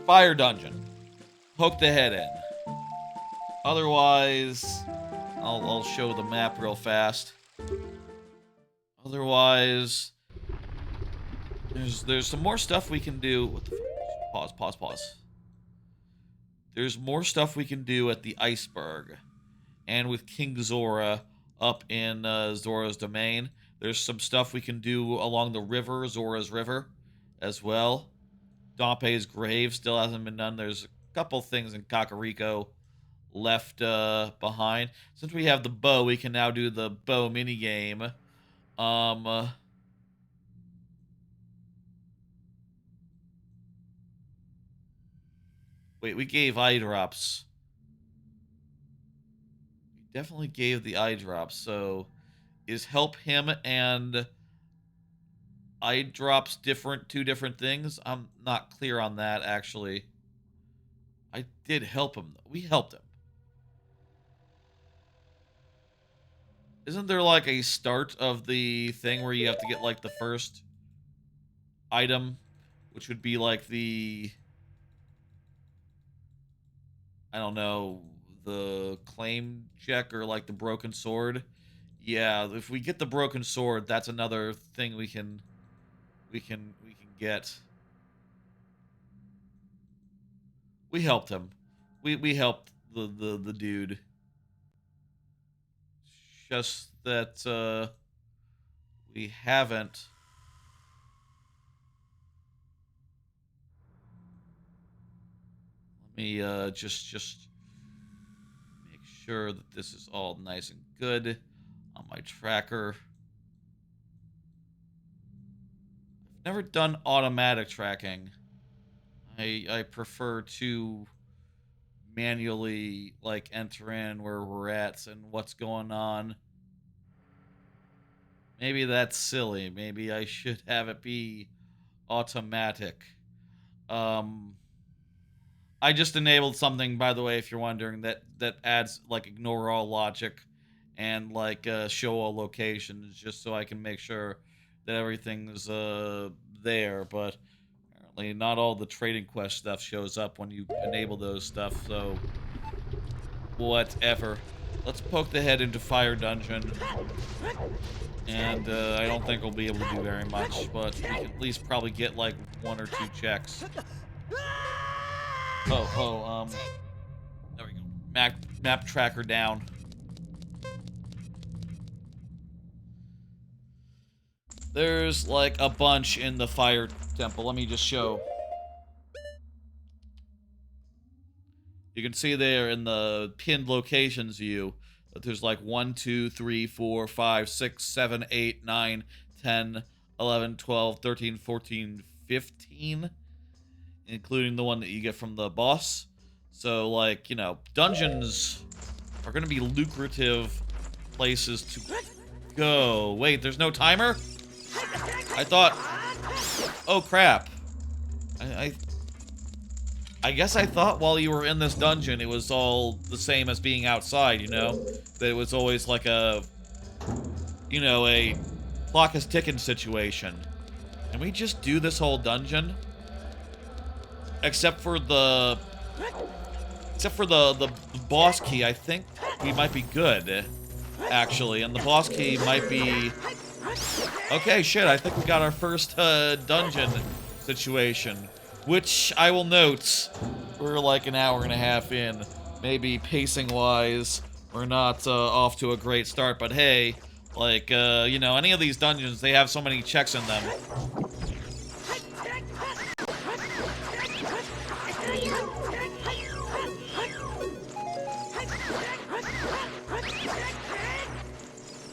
fire dungeon. Poke the head in. Otherwise, I'll show the map real fast. Otherwise, there's some more stuff we can do. What the fuck? Pause. There's more stuff we can do at the iceberg, and with King Zora up in Zora's domain. There's some stuff we can do along the river, Zora's river, as well. Dompe's grave still hasn't been done. There's a couple things in Kakariko left behind. Since we have the bow, we can now do the bow minigame. Wait, we gave eye drops. We definitely gave the eye drops, so is help him and eye drops two different things? I'm not clear on that, actually. I did help him. We helped him. Isn't there like a start of the thing where you have to get like the first item, which would be like the, I don't know, the claim check or like the broken sword? Yeah, if we get the broken sword, that's another thing we can get. We helped him. We helped the dude. Just that we haven't. Let me just make sure that this is all nice and good on my tracker. I've never done automatic tracking. I prefer to manually like enter in where we're at and what's going on. Maybe that's silly. Maybe I should have it be automatic. I just enabled something, by the way, if you're wondering, that adds like ignore all logic and like show all locations, just so I can make sure that everything's there, but apparently not all the trading quest stuff shows up when you enable those stuff, so whatever. Let's poke the head into Fire Dungeon. And I don't think we'll be able to do very much, but we can at least probably get like 1 or 2 checks. There we go. Map tracker down. There's like a bunch in the fire temple. Let me just show. You can see there in the pinned locations view that there's like 1, 2, 3, 4, 5, 6, 7, 8, 9, 10, 11, 12, 13, 14, 15, including the one that you get from the boss. So, like, you know, dungeons are going to be lucrative places to go. Wait, there's no timer? I thought... Oh, crap. I guess I thought while you were in this dungeon, it was all the same as being outside, you know? That it was always like a... You know, a clock is ticking situation. Can we just do this whole dungeon? Except for the boss key, I think we might be good, actually. And the boss key might be... Okay, shit, I think we got our first dungeon situation. Which, I will note, we're like an hour and a half in. Maybe pacing-wise, we're not off to a great start, but hey, like, you know, any of these dungeons, they have so many checks in them.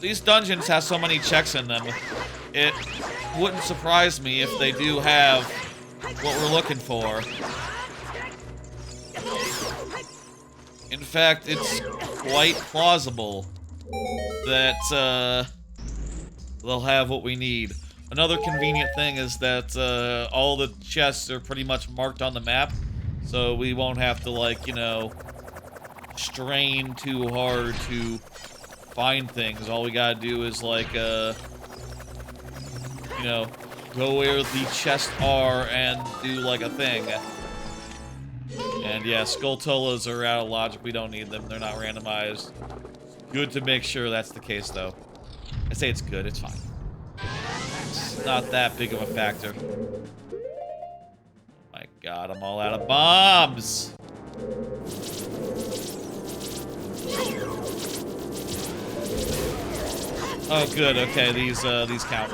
These dungeons have so many checks in them, it wouldn't surprise me if they do have what we're looking for. In fact, it's quite plausible that they'll have what we need. Another convenient thing is that all the chests are pretty much marked on the map, so we won't have to, like, you know, strain too hard to find things. All we gotta do is, like, you know, go where the chests are and do, like, a thing. And yeah, Skulltulas are out of logic. We don't need them. They're not randomized. Good to make sure that's the case, though. I say it's good. It's fine. It's not that big of a factor. My God, I'm all out of bombs. Oh, good. Okay, these count.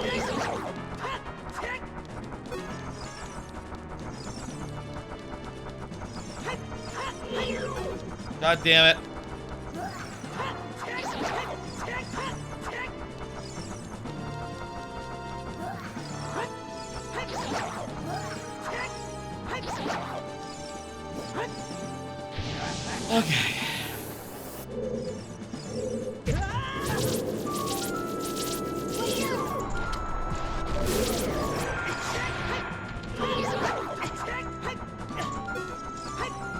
God damn it. Okay.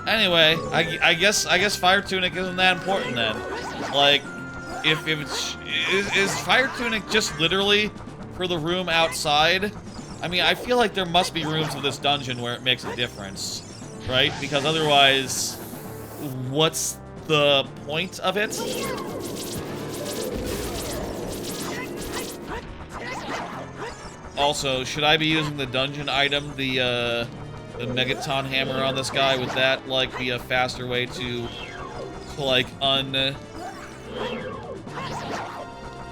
Anyway, I guess Fire Tunic isn't that important then. Like, if it's is Fire Tunic just literally for the room outside? I mean, I feel like there must be rooms of this dungeon where it makes a difference, right? Because otherwise, what's the point of it? Also, should I be using the dungeon item, the Megaton hammer on this guy? Would that, like, be a faster way to like,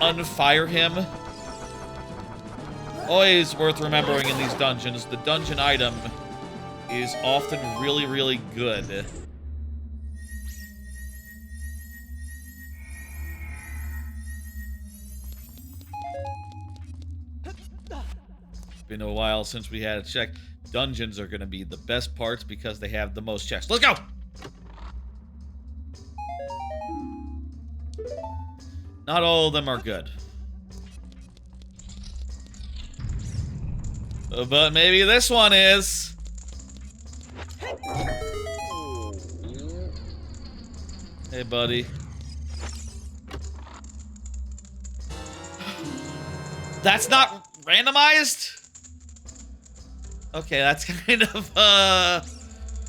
unfire him? Always worth remembering in these dungeons, the dungeon item is often really, really good. Been a while since we had a check. Dungeons are gonna be the best parts because they have the most checks. Let's go! Not all of them are good. But maybe this one is. Hey, buddy. That's not randomized? Okay, that's kind of,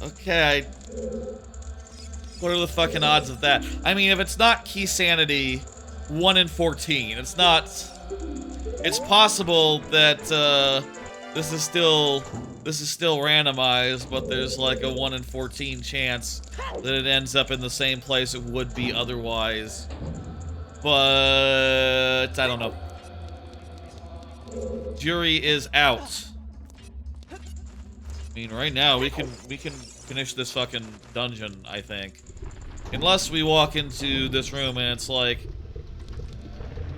okay, what are the fucking odds of that? I mean, if it's not key sanity, 1 in 14. It's not... It's possible that, this is still randomized, but there's like a 1 in 14 chance that it ends up in the same place it would be otherwise. But... I don't know. Jury is out. I mean, right now, we can finish this fucking dungeon, I think. Unless we walk into this room and it's like...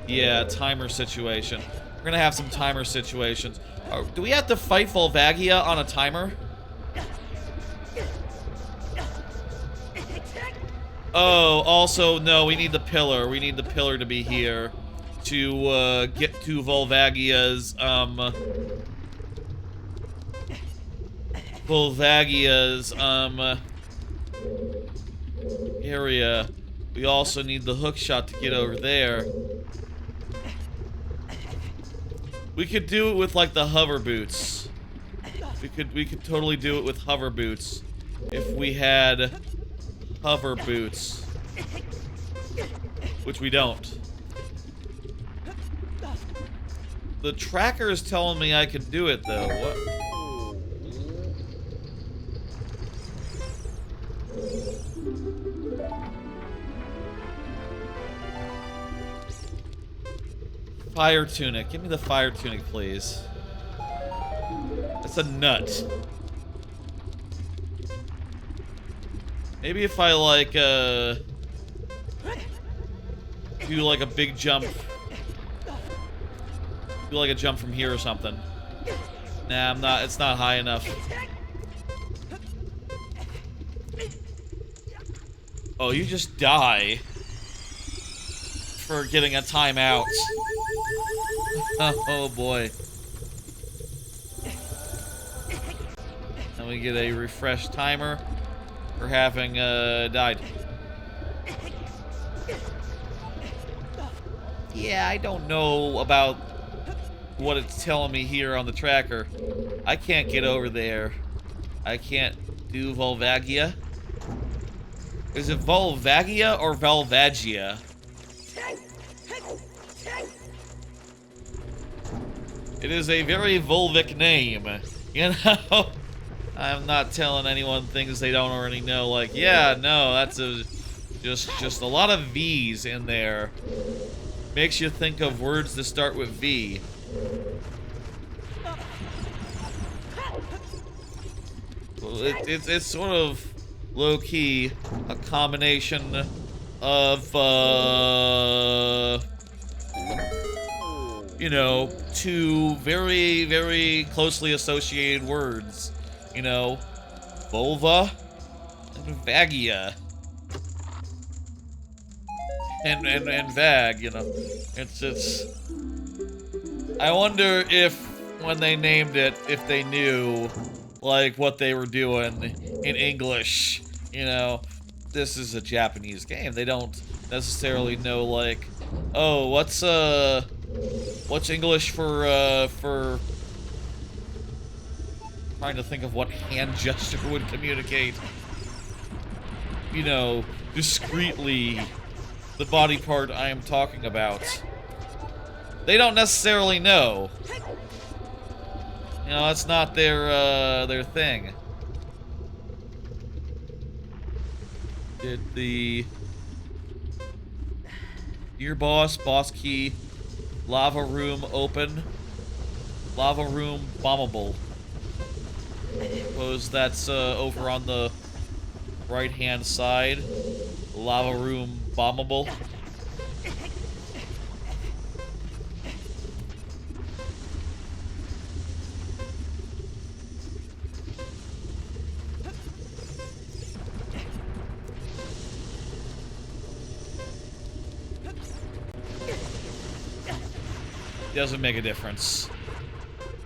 Yeah, timer situation. We're gonna have some timer situations. Do we have to fight Volvagia on a timer? Oh, also, no, we need the pillar. We need the pillar to be here to, get to Volvagia's, area. We also need the hookshot to get over there. We could do it with, like, the hover boots. We could totally do it with hover boots. If we had hover boots. Which we don't. The tracker is telling me I can do it, though. What? Fire tunic. Give me the fire tunic, please. That's a nut. Maybe if I, like, do, like, a big jump. Do, like, a jump from here or something. Nah, I'm not. It's not high enough. Oh, you just die for getting a timeout. Oh boy. And we get a refresh timer for having died. Yeah, I don't know about what it's telling me here on the tracker. I can't get over there. I can't do Volvagia. Is it Volvagia or Volvagia? It is a very Volvic name, you know? I'm not telling anyone things they don't already know, like, yeah, no, that's just a lot of V's in there. Makes you think of words that start with V. It's sort of low-key a combination of, you know, two very, very closely associated words. You know, vulva and vagia. And vag, you know. It's I wonder if when they named it, if they knew like what they were doing in English. You know, this is a Japanese game. They don't necessarily know like, oh, what's English for trying to think of what hand gesture would communicate, you know, discreetly the body part I am talking about. They don't necessarily know. You know, that's not their thing. Did the Dear boss key, lava room open, lava room bombable. Suppose that's over on the right hand side. Lava room bombable. Doesn't make a difference.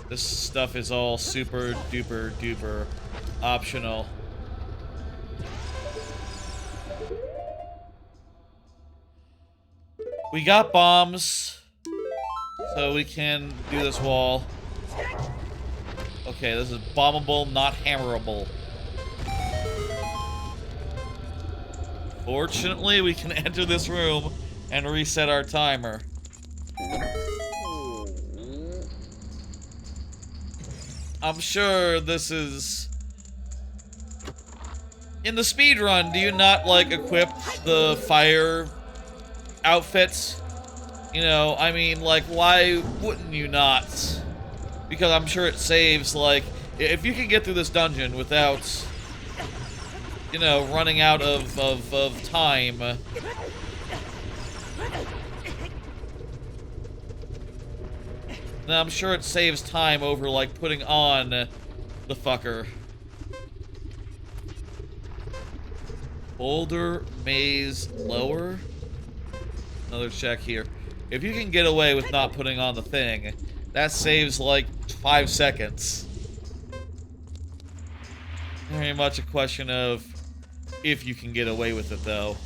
This stuff is all super duper duper optional. We got bombs, so we can do this wall. Okay, this is bombable, not hammerable. Fortunately, we can enter this room and reset our timer. I'm sure this is... In the speedrun, do you not, like, equip the fire outfits? You know, I mean, like, why wouldn't you not? Because I'm sure it saves, like, if you can get through this dungeon without, you know, running out of time. Then I'm sure it saves time over, like, putting on the fucker. Boulder maze lower. Another check here. If you can get away with not putting on the thing, that saves like 5 seconds. Very much a question of if you can get away with it, though.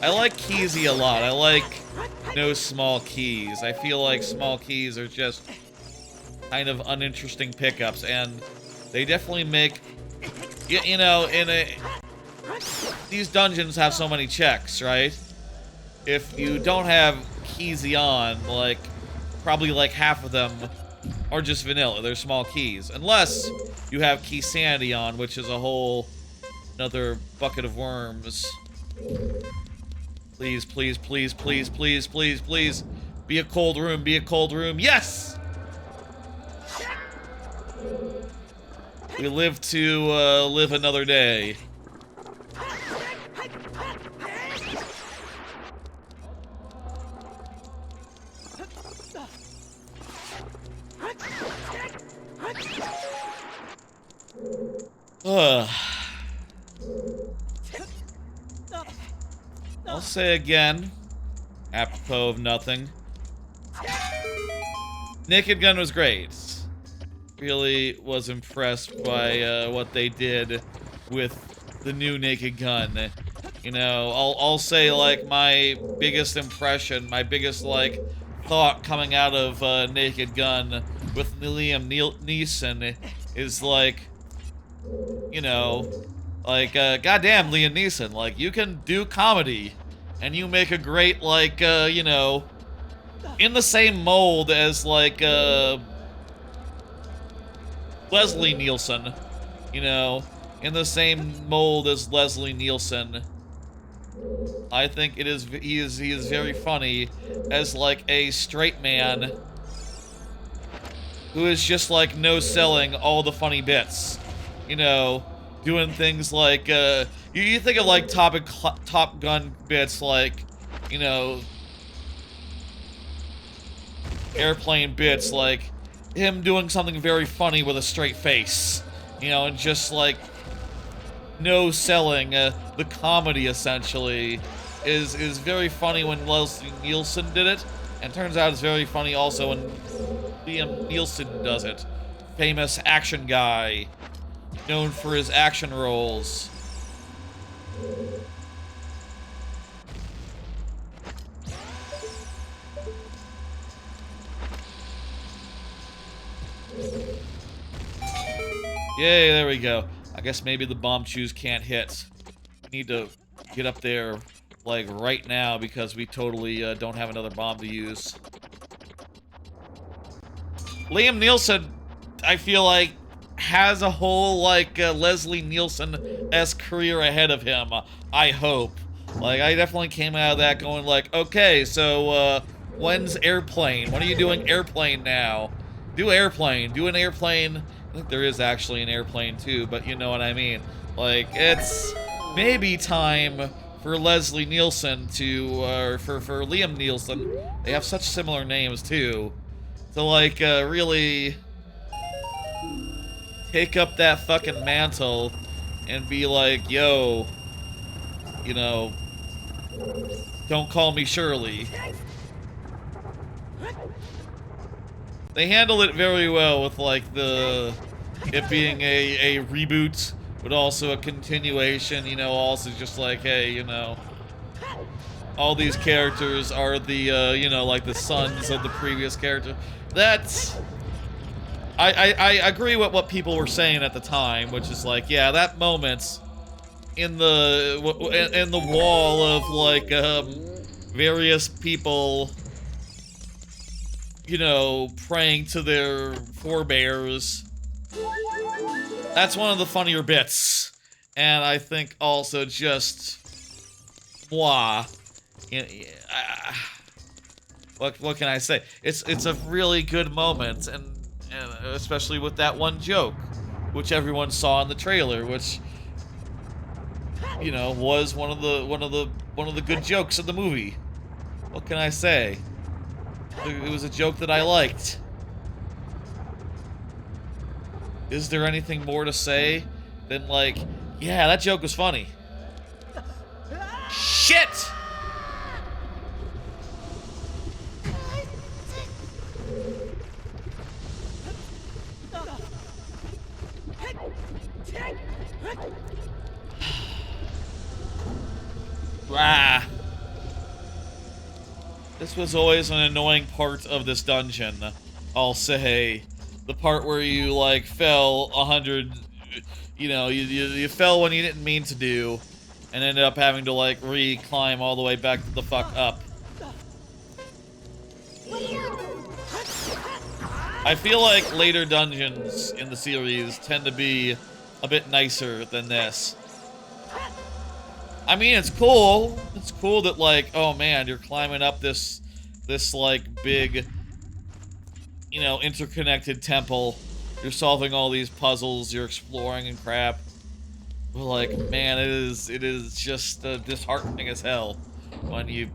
I like Keysy a lot. I like no small keys. I feel like small keys are just kind of uninteresting pickups, and they definitely make, you know, these dungeons have so many checks, right? If you don't have Keysy on, like, probably like half of them are just vanilla. They're small keys. Unless you have Key Sanity on, which is a whole another bucket of worms. Please, please, please, please, please, please, please. Be a cold room, be a cold room. Yes! We live to live another day. I'll say again, apropos of nothing, Naked Gun was great. Really was impressed by what they did with the new Naked Gun. You know, I'll say, like, my biggest impression, my biggest, like, thought coming out of Naked Gun with Liam Neeson is, like, you know, like, goddamn Liam Neeson, like, you can do comedy, and you make a great, like, you know, in the same mold as, like, Leslie Nielsen, you know, in the same mold as Leslie Nielsen. I think he is very funny as, like, a straight man who is just, like, no-selling all the funny bits. You know, doing things like, you think of, like, Top Gun bits, like, you know, airplane bits, like, him doing something very funny with a straight face, you know, and just, like, no selling, the comedy, essentially, is very funny when Leslie Nielsen did it, and turns out it's very funny also when Liam Neeson does it. Famous action guy, known for his action roles. Yay, there we go. I guess maybe the bomb chews can't hit. We need to get up there, like, right now, because we totally don't have another bomb to use. Liam Neeson, I feel like, has a whole, like, Leslie Nielsen-esque career ahead of him. I hope. Like, I definitely came out of that going like, okay, so, when's Airplane? When are you doing Airplane now? Do Airplane. Do an Airplane. I think there is actually an Airplane too, but you know what I mean. Like, it's maybe time for Leslie Nielsen to, for Liam Neeson. They have such similar names too. To, like, really take up that fucking mantle and be like, yo, you know, don't call me Shirley. They handle it very well with, like, it being a reboot but also a continuation, you know, also just like, hey, you know, all these characters are the, you know, like the sons of the previous character. That's... I agree with what people were saying at the time, which is like, yeah, that moment in the wall of, like, various people, you know, praying to their forebears. That's one of the funnier bits. And I think also just... Mwah. What can I say? It's a really good moment, and especially with that one joke, which everyone saw in the trailer, which, you know, was one of the good jokes of the movie. What can I say? It was a joke that I liked. Is there anything more to say than, like, yeah, that joke was funny? Shit! Ah. This was always an annoying part of this dungeon, I'll say. The part where you, like, fell 100, you know, you fell when you didn't mean to do, and ended up having to, like, re-climb all the way back the fuck up. I feel like later dungeons in the series tend to be a bit nicer than this. I mean, it's cool. It's cool that, like, oh man, you're climbing up this like, big, you know, interconnected temple. You're solving all these puzzles, you're exploring and crap. But, like, man, it is just disheartening as hell when you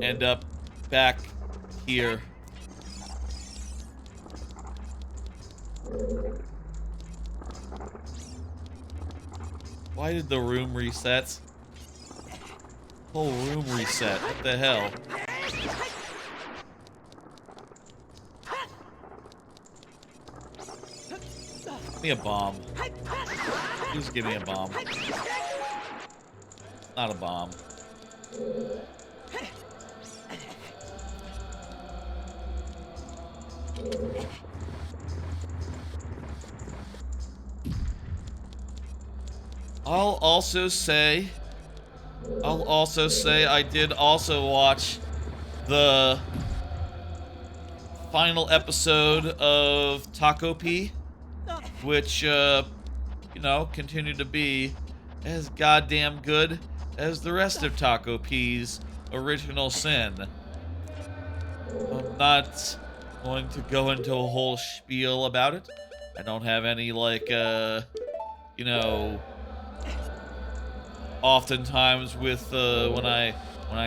end up back here. Why did the room reset? Whole room reset. What the hell? Give me a bomb. Please give me a bomb. Not a bomb. I'll also say I did also watch the final episode of Takopi, which, you know, continued to be as goddamn good as the rest of Takopi's original sin. I'm not going to go into a whole spiel about it. I don't have any, like, you know... Oftentimes with, when I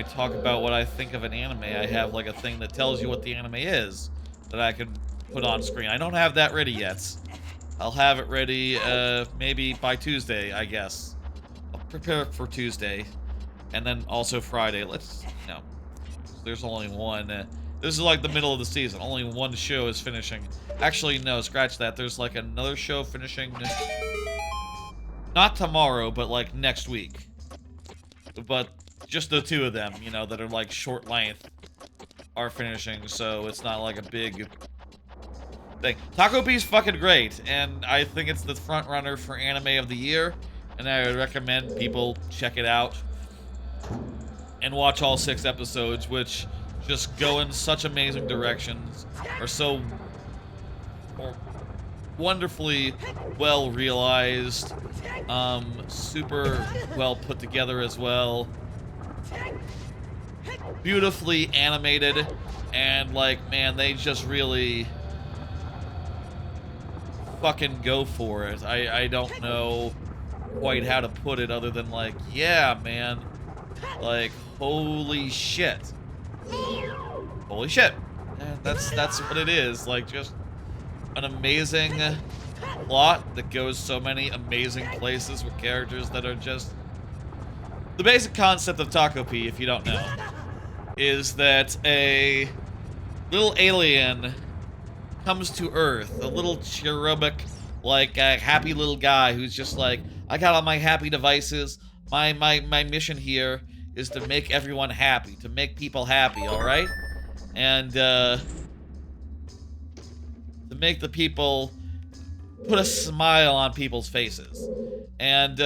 talk about what I think of an anime, I have, like, a thing that tells you what the anime is that I can put on screen. I don't have that ready yet. I'll have it ready, maybe by Tuesday, I guess. I'll prepare for Tuesday. And then also Friday. Let's, you know, there's only one. This is like the middle of the season. Only one show is finishing. Actually, no, scratch that. There's, like, another show finishing... Not tomorrow, but, like, next week. But just the two of them, you know, that are, like, short length are finishing, so it's not, like, a big thing. Takopi's fucking great, and I think it's the front runner for anime of the year, and I would recommend people check it out and watch all 6 episodes, which just go in such amazing directions, are so wonderfully well realized, super well put together as well, beautifully animated, and, like, man, they just really fucking go for it. I don't know quite how to put it other than, like, yeah, man, like, holy shit. Holy shit. That's what it is, like, just an amazing plot that goes so many amazing places with characters that are just... The basic concept of Takopi, if you don't know, is that a little alien comes to Earth, a little cherubic like a happy little guy who's just like, I got all my happy devices. My mission here is to make everyone happy, to make people happy, all right? And to make the people put a smile on people's faces. And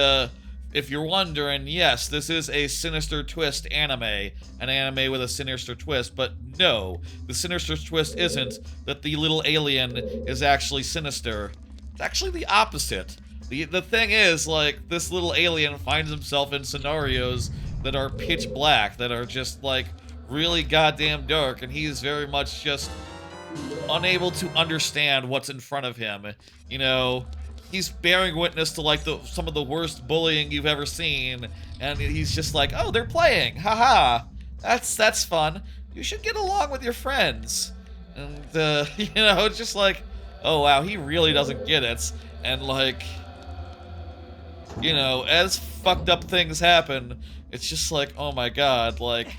if you're wondering, yes, this is a sinister twist anime, an anime with a sinister twist, but no, the sinister twist isn't that the little alien is actually sinister. It's actually the opposite. The thing is, like, this little alien finds himself in scenarios that are pitch black, that are just, like, really goddamn dark, and he's very much just unable to understand what's in front of him. You know, he's bearing witness to like some of the worst bullying you've ever seen, and he's just like, oh, they're playing, haha, that's fun. You should get along with your friends. And you know, it's just like, oh wow, he really doesn't get it. And like, you know, as fucked up things happen, it's just like, oh my god, like,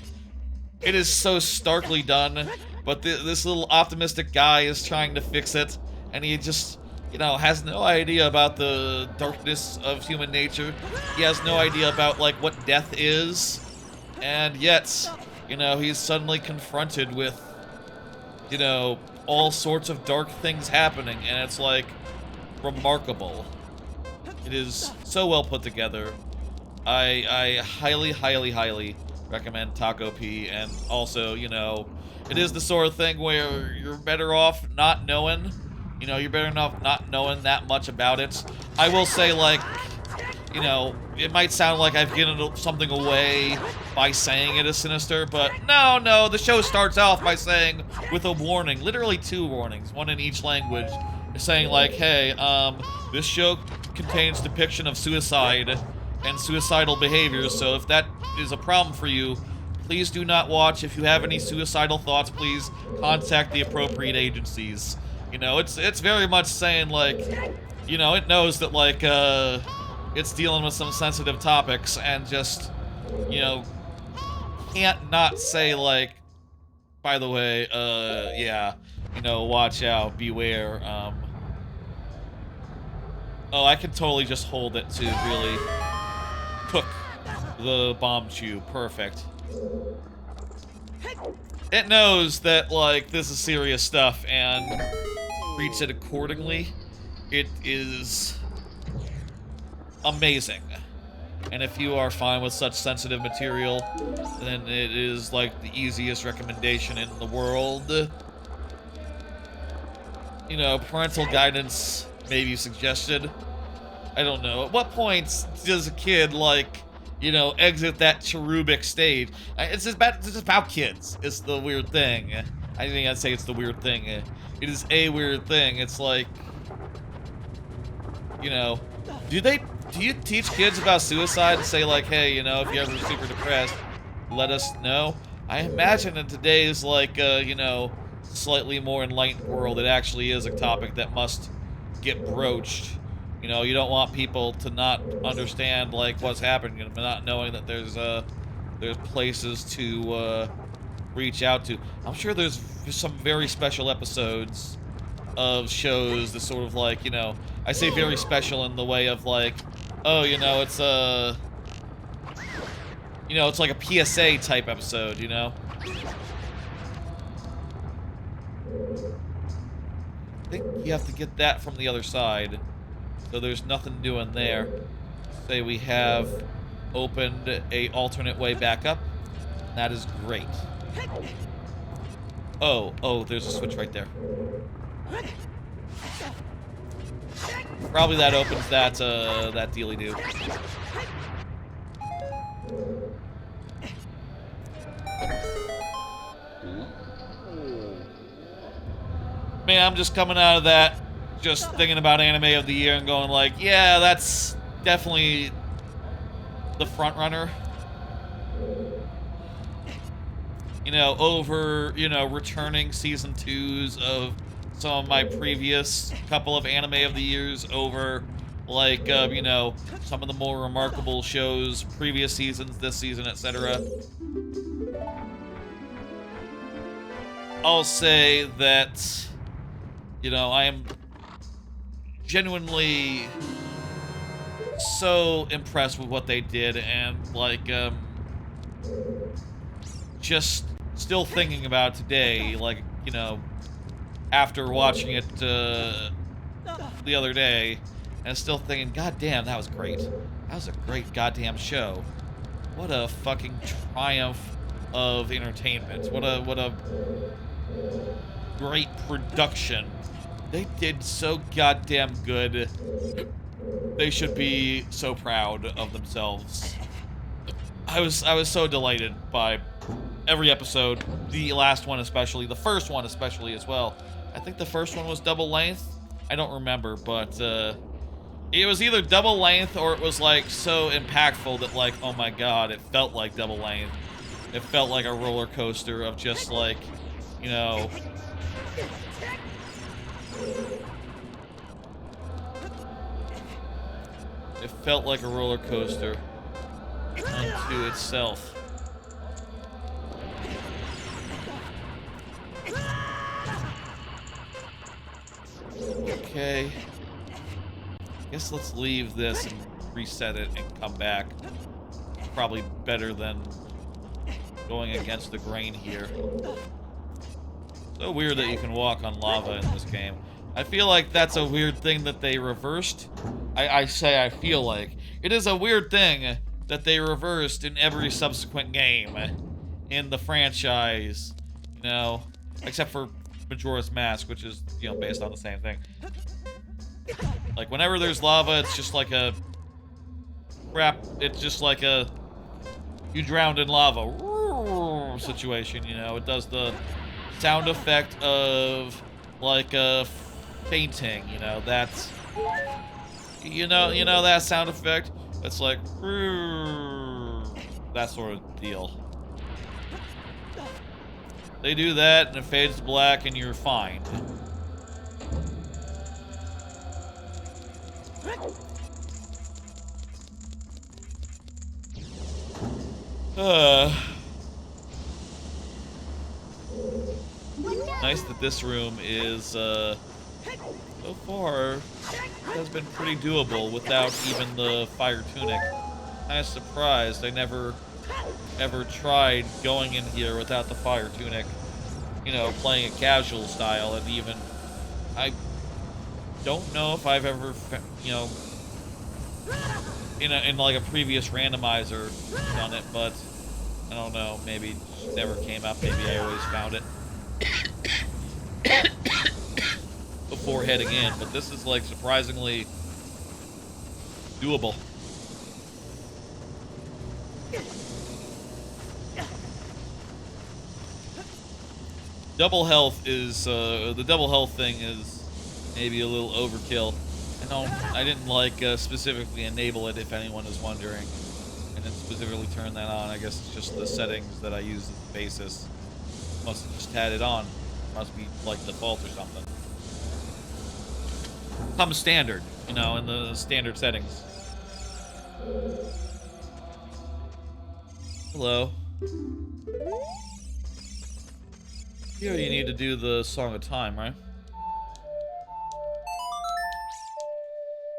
it is so starkly done. But this little optimistic guy is trying to fix it, and he just, you know, has no idea about the darkness of human nature. He has no idea about, like, what death is. And yet, you know, he's suddenly confronted with, you know, all sorts of dark things happening, and it's, like, remarkable. It is so well put together. I highly, highly, highly recommend Takopi, and also, you know, it is the sort of thing where you're better off not knowing. You know, you're better off not knowing that much about it. I will say, like, you know, it might sound like I've given something away by saying it is sinister, but no, the show starts off by saying, with a warning, literally 2 warnings, one in each language, saying like, hey, this show contains depiction of suicide and suicidal behaviors, so if that is a problem for you, please do not watch. If you have any suicidal thoughts, please contact the appropriate agencies. You know, it's very much saying, like, you know, it knows that, like, it's dealing with some sensitive topics, and just, you know, can't not say, like, by the way, yeah, you know, watch out, beware, oh, I can totally just hold it to really cook the bomb chew. Perfect. It knows that, like, this is serious stuff and treats it accordingly. It is amazing. And if you are fine with such sensitive material, then it is, like, the easiest recommendation in the world. You know, parental guidance may be suggested. I don't know. At what point does a kid, like, you know, exit that cherubic stage? It's just about kids. It's the weird thing. I think I'd say it's the weird thing. It is a weird thing. It's like, you know, do you teach kids about suicide and say, like, hey, you know, if you're ever super depressed, let us know? I imagine in today's, like, you know, slightly more enlightened world, it actually is a topic that must get broached. You know, you don't want people to not understand, like, what's happening, and not knowing that there's places to reach out to. I'm sure there's some very special episodes of shows that sort of, like, you know, I say very special in the way of, like, oh, you know, it's you know, it's like a PSA type episode, you know? I think you have to get that from the other side. So there's nothing doing there. Say we have opened a alternate way back up. That is great. Oh, there's a switch right there. Probably that opens that, that dealy-doo. Man, I'm just coming out of that, just thinking about anime of the year and going like, yeah, that's definitely the front runner. You know, over, you know, returning season 2s of some of my previous couple of anime of the years over, like, you know, some of the more remarkable shows, previous seasons, this season, etc. I'll say that, you know, I am genuinely so impressed with what they did, and like just still thinking about it today, like, you know, after watching it the other day, and still thinking, god damn, that was great. That was a great goddamn show. What a fucking triumph of entertainment. What a great production. They did so goddamn good. They should be so proud of themselves. I was so delighted by every episode, the last one especially, the first one especially as well. I think the first one was double length. I don't remember, but it was either double length or it was like so impactful that, like, oh my god, it felt like double length. It felt like a roller coaster of just, like, you know, it felt like a roller coaster unto itself. Okay. Guess let's leave this and reset it and come back. Probably better than going against the grain here. So weird that you can walk on lava in this game. I feel like that's a weird thing that they reversed. I say I feel like. It is a weird thing that they reversed in every subsequent game in the franchise. You know, except for Majora's Mask, which is, you know, based on the same thing. Like, whenever there's lava, it's just like a... crap, it's just like a... you drowned in lava situation, you know? It does the sound effect of, like, a fainting, you know? That's... You know that sound effect? It's like... that sort of deal. They do that, and it fades to black, and you're fine. Nice that this room is, so far, has been pretty doable without even the fire tunic. Kind of surprised I never ever tried going in here without the fire tunic. You know, playing a casual style, and even, I don't know if I've ever, you know, in like a previous randomizer done it, but I don't know, maybe it just never came up, maybe I always found it before heading in, but this is like surprisingly doable. Double health is, the double health thing is maybe a little overkill. I didn't like specifically enable it, if anyone is wondering. I didn't specifically turn that on. I guess it's just the settings that I use as the basis. Must have just had it on. Must be like default or something. Some standard, you know, in the standard settings. Hello. Here you need to do the Song of Time, right?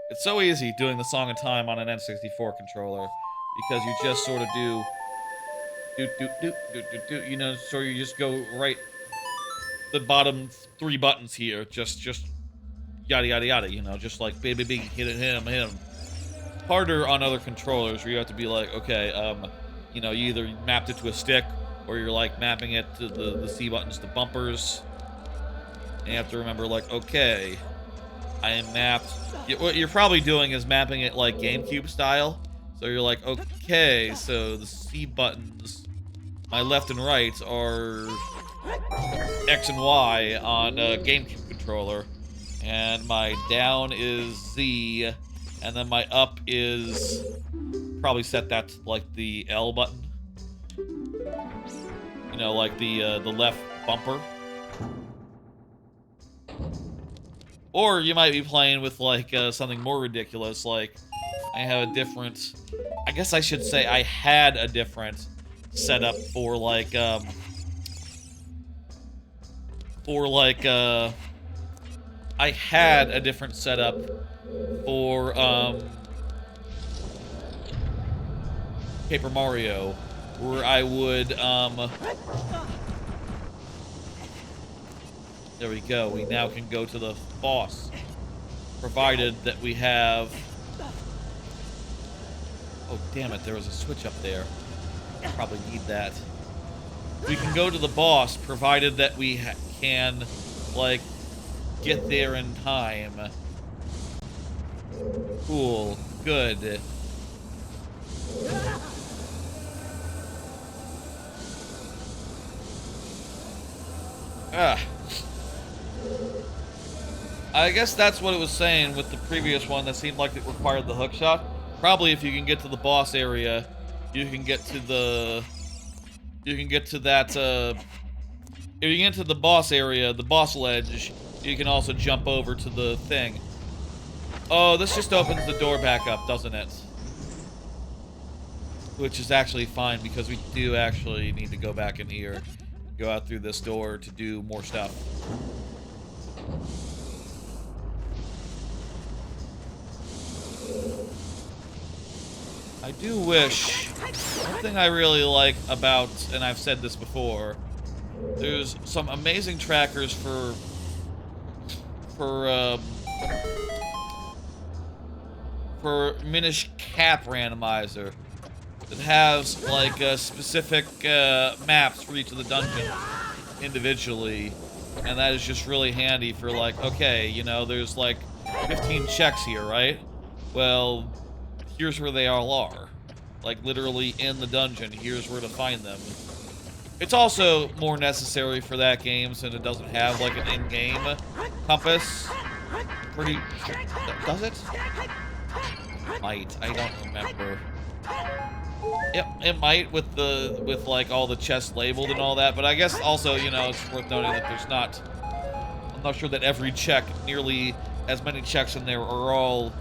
It's so easy doing the Song of Time on an N64 controller, because you just sort of do, you know, so you just go right, the bottom 3 buttons here, just yada yada yada, you know, just like big, hit him. Harder on other controllers where you have to be like, okay, you know, you either mapped it to a stick, or you're like mapping it to the C buttons to bumpers, and you have to remember, like, okay, I am mapped. What you're probably doing is mapping it like GameCube style. So you're like, okay, so the C buttons, my left and right, are X and Y on a GameCube controller, and my down is Z, and then my up is, probably set that to like the L button. You know, like the left bumper. Or you might be playing with, like, something more ridiculous, like, I have a different... I guess I should say I had a different setup for, like, I had a different setup for Paper Mario, where I would there we go. We now can go to the boss, provided that we have. Oh damn it! There was a switch up there. Probably need that. We can go to the boss, provided that we can, like, get there in time. Cool. Good. Ah. I guess that's what it was saying with the previous one that seemed like it required the hookshot. Probably if you can get to the boss area, you can get to the... You can get to that, if you get to the boss area, the boss ledge, you can also jump over to the thing. Oh, this just opens the door back up, doesn't it? Which is actually fine, because we do actually need to go back in here. Go out through this door to do more stuff. I do wish, one thing I really like about, and I've said this before, there's some amazing trackers for Minish Cap Randomizer that has like specific maps for each of the dungeons individually, and that is just really handy for like, okay, you know, there's like 15 checks here, right? Well, here's where they all are. Like, literally in the dungeon, here's where to find them. It's also more necessary for that game since it doesn't have, like, an in-game compass. Pretty... Does it? Might. I don't remember. It might with like, all the chests labeled and all that, but I guess also, you know, it's worth noting that there's not... I'm not sure that every check, nearly as many checks in there are all...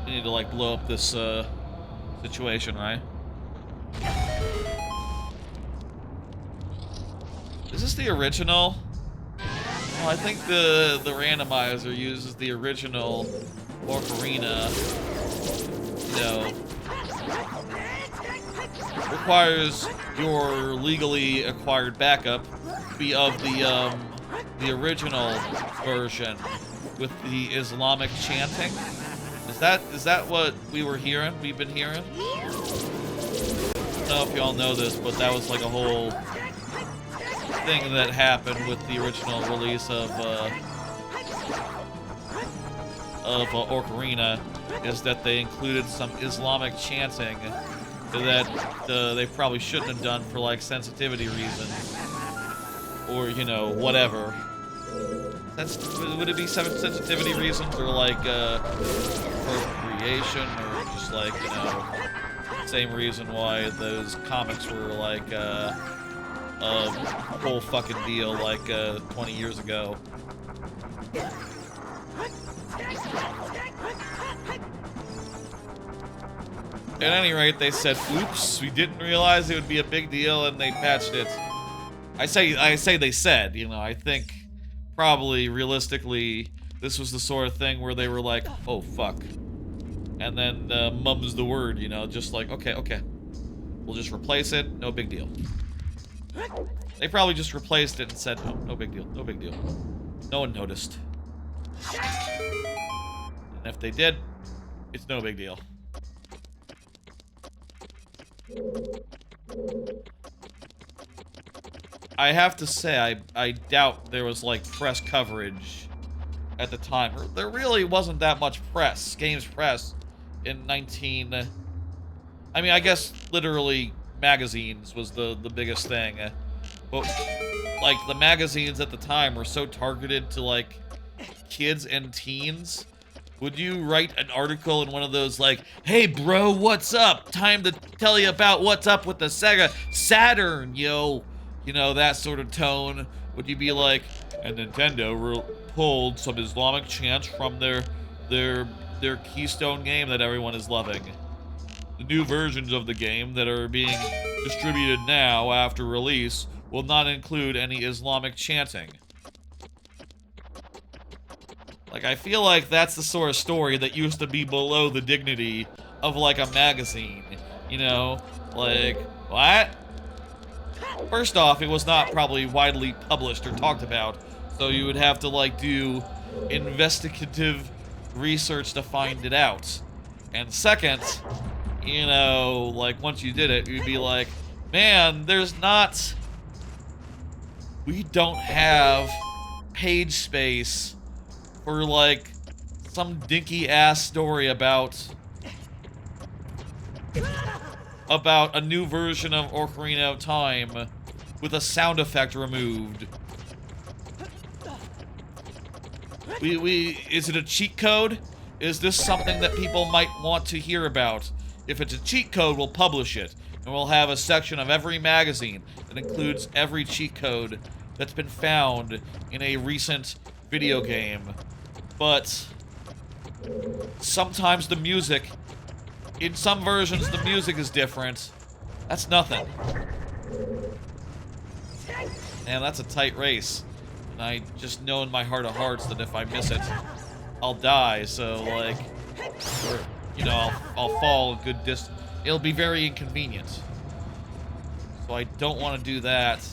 We need to, like, blow up this, situation, right? Is this the original? Well, I think the randomizer uses the original Ocarina. You know, requires your legally acquired backup to be of the original version with the Islamic chanting. Is that what we've been hearing? I don't know if y'all know this, but that was like a whole thing that happened with the original release of Ocarina, is that they included some Islamic chanting that they probably shouldn't have done for like sensitivity reasons, or you know, whatever. Would it be sensitivity reasons, or like appropriation, or just like, you know, same reason why those comics were like a whole fucking deal like 20 years ago. At any rate, they said, "Oops, we didn't realize it would be a big deal," and they patched it. I say they said, you know, I think probably realistically this was the sort of thing where they were like, "Oh fuck," and then mum's the word, you know, just like, okay, we'll just replace it, no big deal. They probably just replaced it and said, "Oh, no big deal, no big deal." No one noticed. And if they did, it's no big deal. I have to say, I doubt there was, like, press coverage at the time. There really wasn't that much press, games press, in I mean, I guess, literally, magazines was the biggest thing. But, like, the magazines at the time were so targeted to, like, kids and teens. Would you write an article in one of those, like, "Hey, bro, what's up? Time to tell you about what's up with the Sega Saturn, yo." You know, that sort of tone. Would you be like, "And Nintendo pulled some Islamic chants from their keystone game that everyone is loving. The new versions of the game that are being distributed now after release will not include any Islamic chanting. Like, I feel like that's the sort of story that used to be below the dignity of, like, a magazine. You know? Like, what? First off, it was not probably widely published or talked about, so you would have to, like, do investigative research to find it out. And second, you know, like, once you did it, you'd be like, man, we don't have page space for, like, some dinky-ass story about a new version of Ocarina of Time with a sound effect removed. Is it a cheat code? Is this something that people might want to hear about? If it's a cheat code, we'll publish it. And we'll have a section of every magazine that includes every cheat code that's been found in a recent video game. But sometimes the music, in some versions, the music is different. That's nothing. Man, that's a tight race. And I just know in my heart of hearts that if I miss it, I'll die. So, like, or, you know, I'll fall a good distance. It'll be very inconvenient. So I don't want to do that.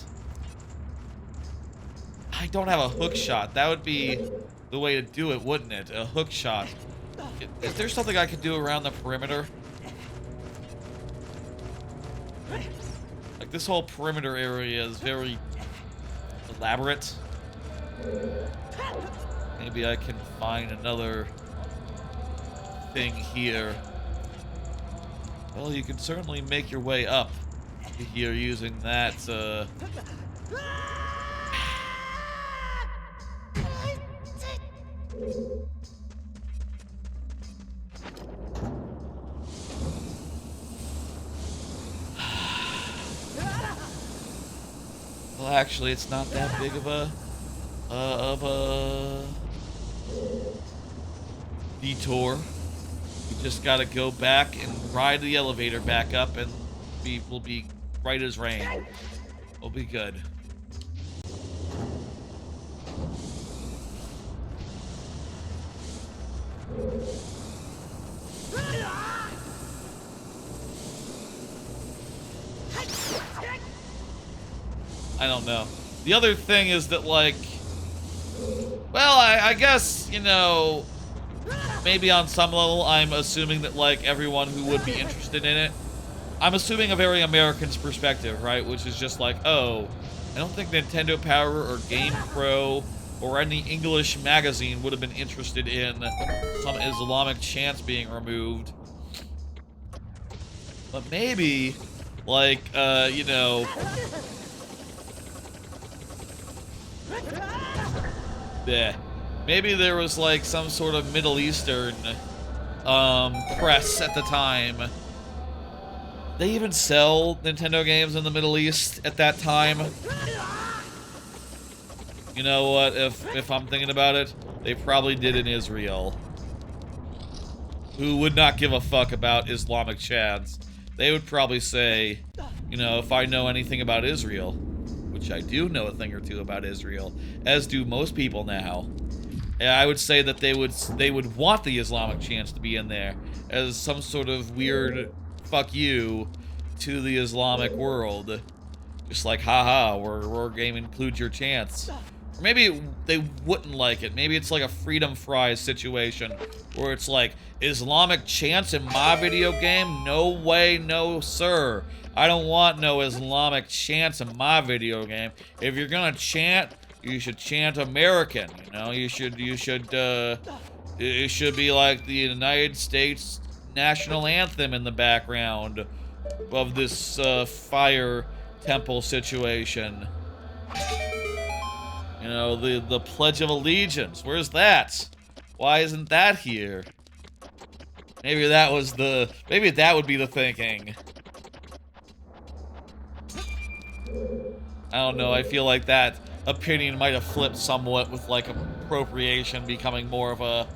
I don't have a hook shot. That would be the way to do it, wouldn't it? A hook shot. Is there something I could do around the perimeter? Like, this whole perimeter area is very elaborate. Maybe I can find another thing here. Well, you can certainly make your way up to here using that, Well, actually, it's not that big of a detour. We just gotta go back and ride the elevator back up, and we'll be right as rain. We'll be good. I don't know. The other thing is that, like, well, I guess, you know, maybe on some level I'm assuming that, like, everyone who would be interested in it, I'm assuming a very American's perspective, right? Which is just like, oh, I don't think Nintendo Power or Game Pro or any English magazine would have been interested in some Islamic chants being removed. But maybe, like, you know, maybe there was, like, some sort of Middle Eastern press at the time. They even sell Nintendo games in the Middle East at that time. You know what, if I'm thinking about it, they probably did in Israel. Who would not give a fuck about Islamic chants. They would probably say, you know, if I know anything about Israel, which I do know a thing or two about Israel, as do most people now, I would say that they would want the Islamic chants to be in there as some sort of weird fuck you to the Islamic world. Just like, haha, we're game includes your chants. Or maybe they wouldn't like it. Maybe it's like a Freedom Fries situation where it's like, Islamic chants in my video game? No way, no sir. I don't want no Islamic chants in my video game. If you're gonna chant, you should chant American, you know? It should be like the United States national anthem in the background of this fire temple situation. You know, the Pledge of Allegiance. Where's that? Why isn't that here? Maybe that would be the thinking. I don't know, I feel like that opinion might have flipped somewhat with, like, appropriation becoming more of a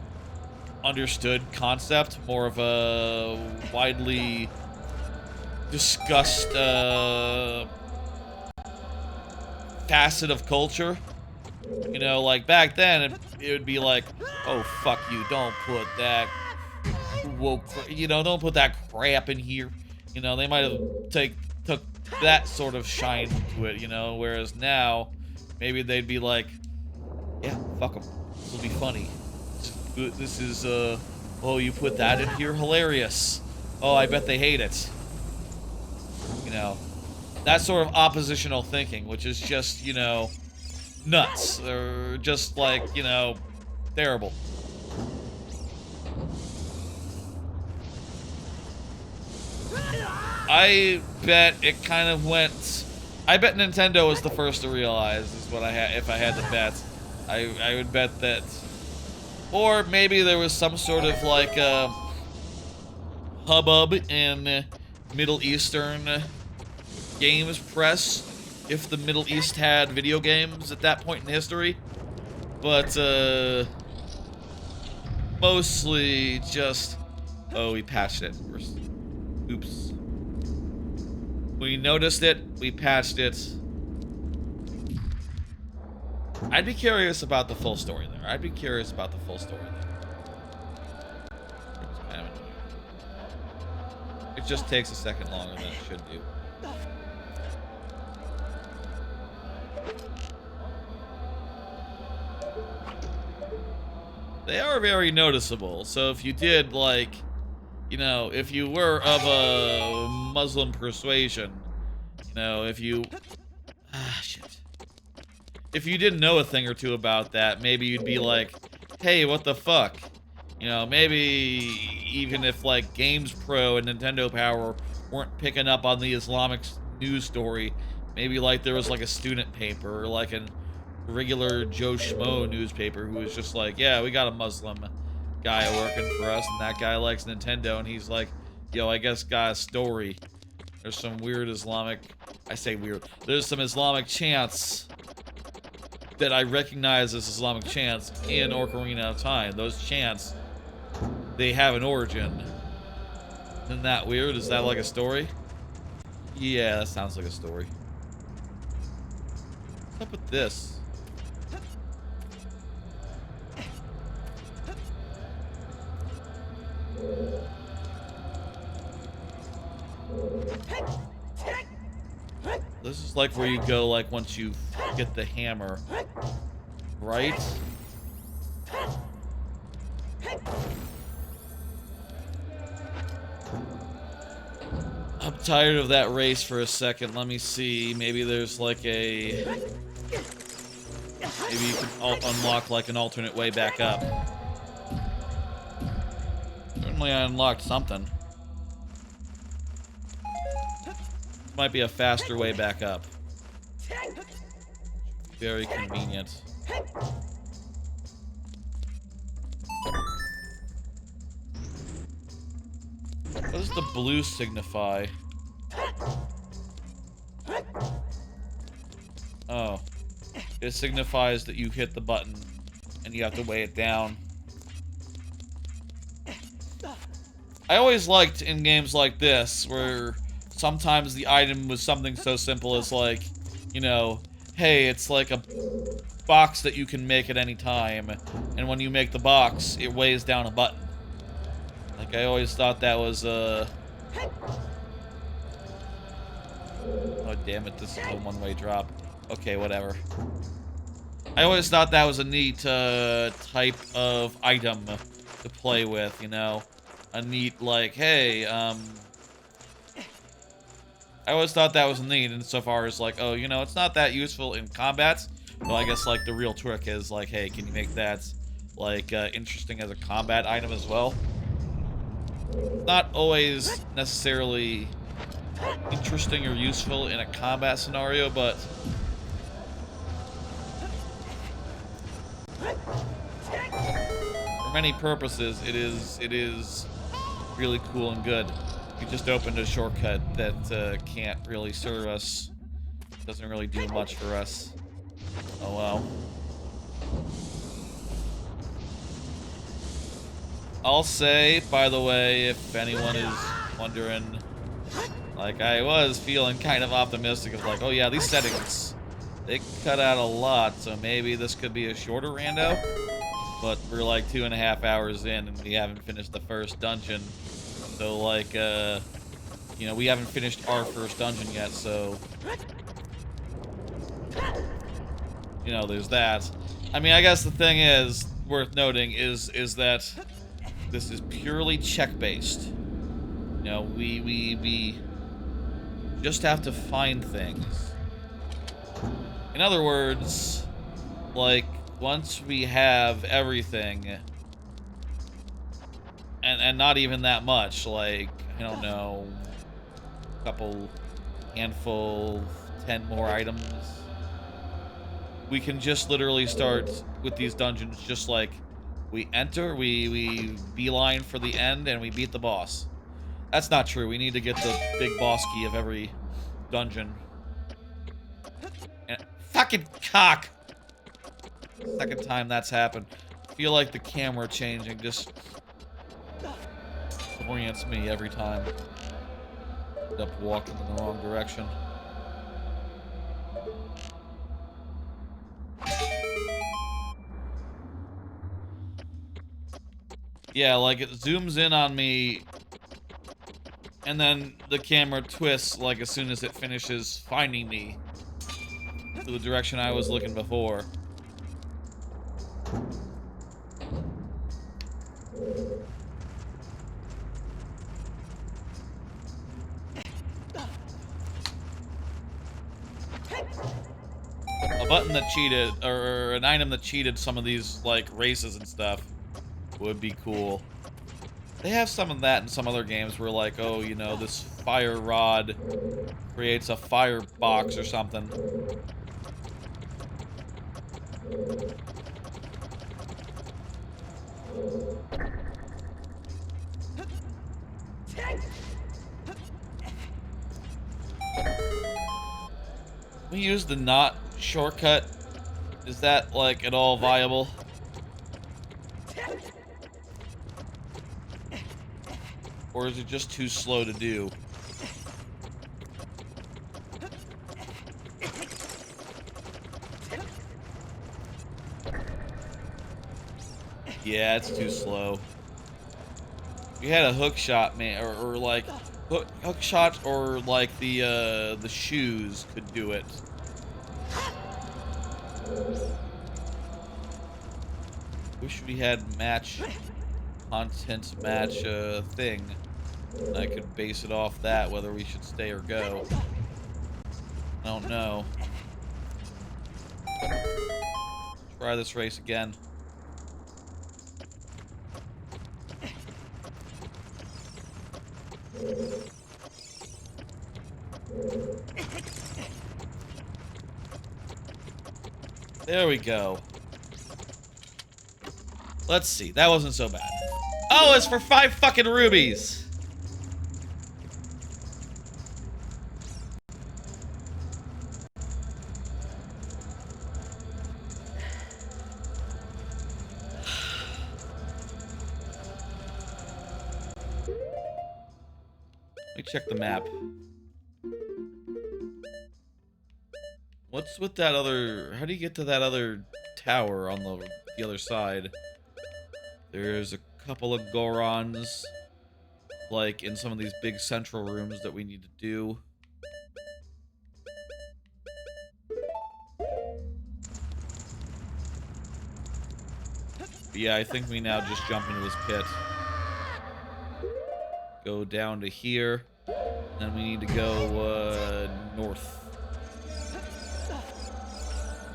understood concept, more of a widely discussed facet of culture. You know, like back then, it would be like, oh, fuck you, don't put that woke, you know, don't put that crap in here. You know, they might have took that sort of shine to it, you know, whereas now, maybe they'd be like, yeah, fuck them. This will be funny. This is, oh, you put that in here? Hilarious. Oh, I bet they hate it. You know, that sort of oppositional thinking, which is just, you know, nuts. Or just like, you know, terrible. I bet it kind of went... I bet Nintendo was the first to realize, is what I had, if I had to bet. I would bet that... Or maybe there was some sort of, like, hubbub in Middle Eastern games press, if the Middle East had video games at that point in history. But, mostly just... Oh, we patched it. Oops. We noticed it, we patched it. I'd be curious about the full story there. I'd be curious about the full story there. It just takes a second longer than it should do. They are very noticeable, so if you did, like, you know, if you were of a Muslim persuasion, you know, if you... Ah, shit. If you didn't know a thing or two about that, maybe you'd be like, hey, what the fuck? You know, maybe even if, like, Games Pro and Nintendo Power weren't picking up on the Islamic news story, maybe, like, there was, like, a student paper or, like, a regular Joe Schmo newspaper who was just like, yeah, we got a Muslim guy working for us, and that guy likes Nintendo, and he's like, yo, I guess got a story. There's some weird Islamic... I say weird. There's some Islamic chants that I recognize as Islamic chants in Ocarina of Time. Those chants, they have an origin. Isn't that weird? Is that like a story? Yeah, that sounds like a story. What's up with this? This is like where you go, like, once you get the hammer, right? I'm tired of that race for a second. Let me see. Maybe there's like a... Maybe you can unlock like an alternate way back up. Certainly I unlocked something. Might be a faster way back up. Very convenient. What does the blue signify? Oh. It signifies that you hit the button and you have to weigh it down. I always liked in games like this where sometimes the item was something so simple as like, you know, hey, it's like a box that you can make at any time, and when you make the box, it weighs down a button. Like, I always thought that was, Oh, damn it, this is a one-way drop. Okay, whatever. I always thought that was a neat, type of item to play with, you know? A neat, like, hey, I always thought that was neat insofar as, like, oh, you know, it's not that useful in combat, but I guess, like, the real trick is, like, hey, can you make that, like, interesting as a combat item as well? Not always necessarily interesting or useful in a combat scenario, but... for many purposes, it is really cool and good. We just opened a shortcut that can't really serve us. Doesn't really do much for us. Oh well. I'll say, by the way, if anyone is wondering, like, I was feeling kind of optimistic of like, oh yeah, these settings They cut out a lot, so maybe this could be a shorter rando. But we're like 2.5 hours in and we haven't finished the first dungeon. So like, you know, we haven't finished our first dungeon yet, so... You know, there's that. I mean, I guess the thing is, worth noting, is that this is purely check-based. You know, we just have to find things. In other words, like, once we have everything, and not even that much, like, I don't know, a couple, handful, 10 more items, we can just literally start with these dungeons just like, we enter, we beeline for the end, and we beat the boss. That's not true. We need to get the big boss key of every dungeon. And fucking cock! Second time that's happened. I feel like the camera changing just orients me every time. End up walking in the wrong direction. Yeah, like it zooms in on me, and then the camera twists like as soon as it finishes finding me to the direction I was looking before. A button that cheated, or an item that cheated some of these, like, races and stuff would be cool. They have some of that in some other games where, like, oh, you know, this fire rod creates a fire box or something. We use the not shortcut. Is that, like, at all viable? Or is it just too slow to do? Yeah, it's too slow. We had a hook shot, man, or like hook shot, or like the shoes could do it. Wish we had match content match thing. I could base it off that whether we should stay or go. I don't know. Try this race again. There we go. Let's see. That wasn't so bad. Oh, it's for 5 fucking rubies. Let me check the map. What's with that other... How do you get to that other tower on the other side? There's a couple of Gorons, like, in some of these big central rooms that we need to do. But yeah, I think we now just jump into this pit. Go down to here. Then we need to go, north.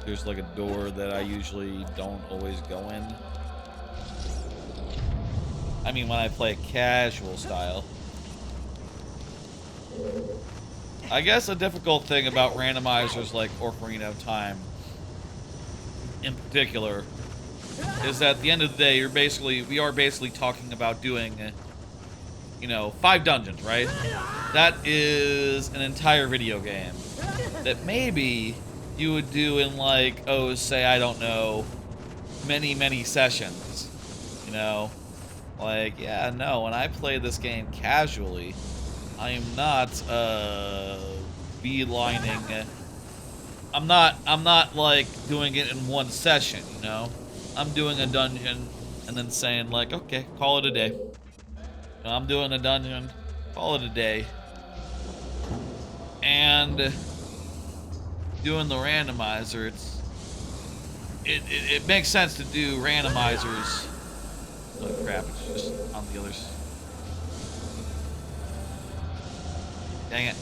There's like a door that I usually don't always go in. I mean, when I play casual style. I guess a difficult thing about randomizers like Ocarina of Time, in particular, is that at the end of the day, we are basically talking about doing, you know, 5 dungeons, right? That is an entire video game that maybe you would do in, like, oh, say, I don't know, many sessions, you know? Like, yeah, no, when I play this game casually, I am not, beelining I'm not like doing it in one session, you know? I'm doing a dungeon and then saying like, okay, call it a day. You know, I'm doing a dungeon, call it a day. And doing the randomizer, it makes sense to do randomizers. Oh crap, it's just on the others. Dang it.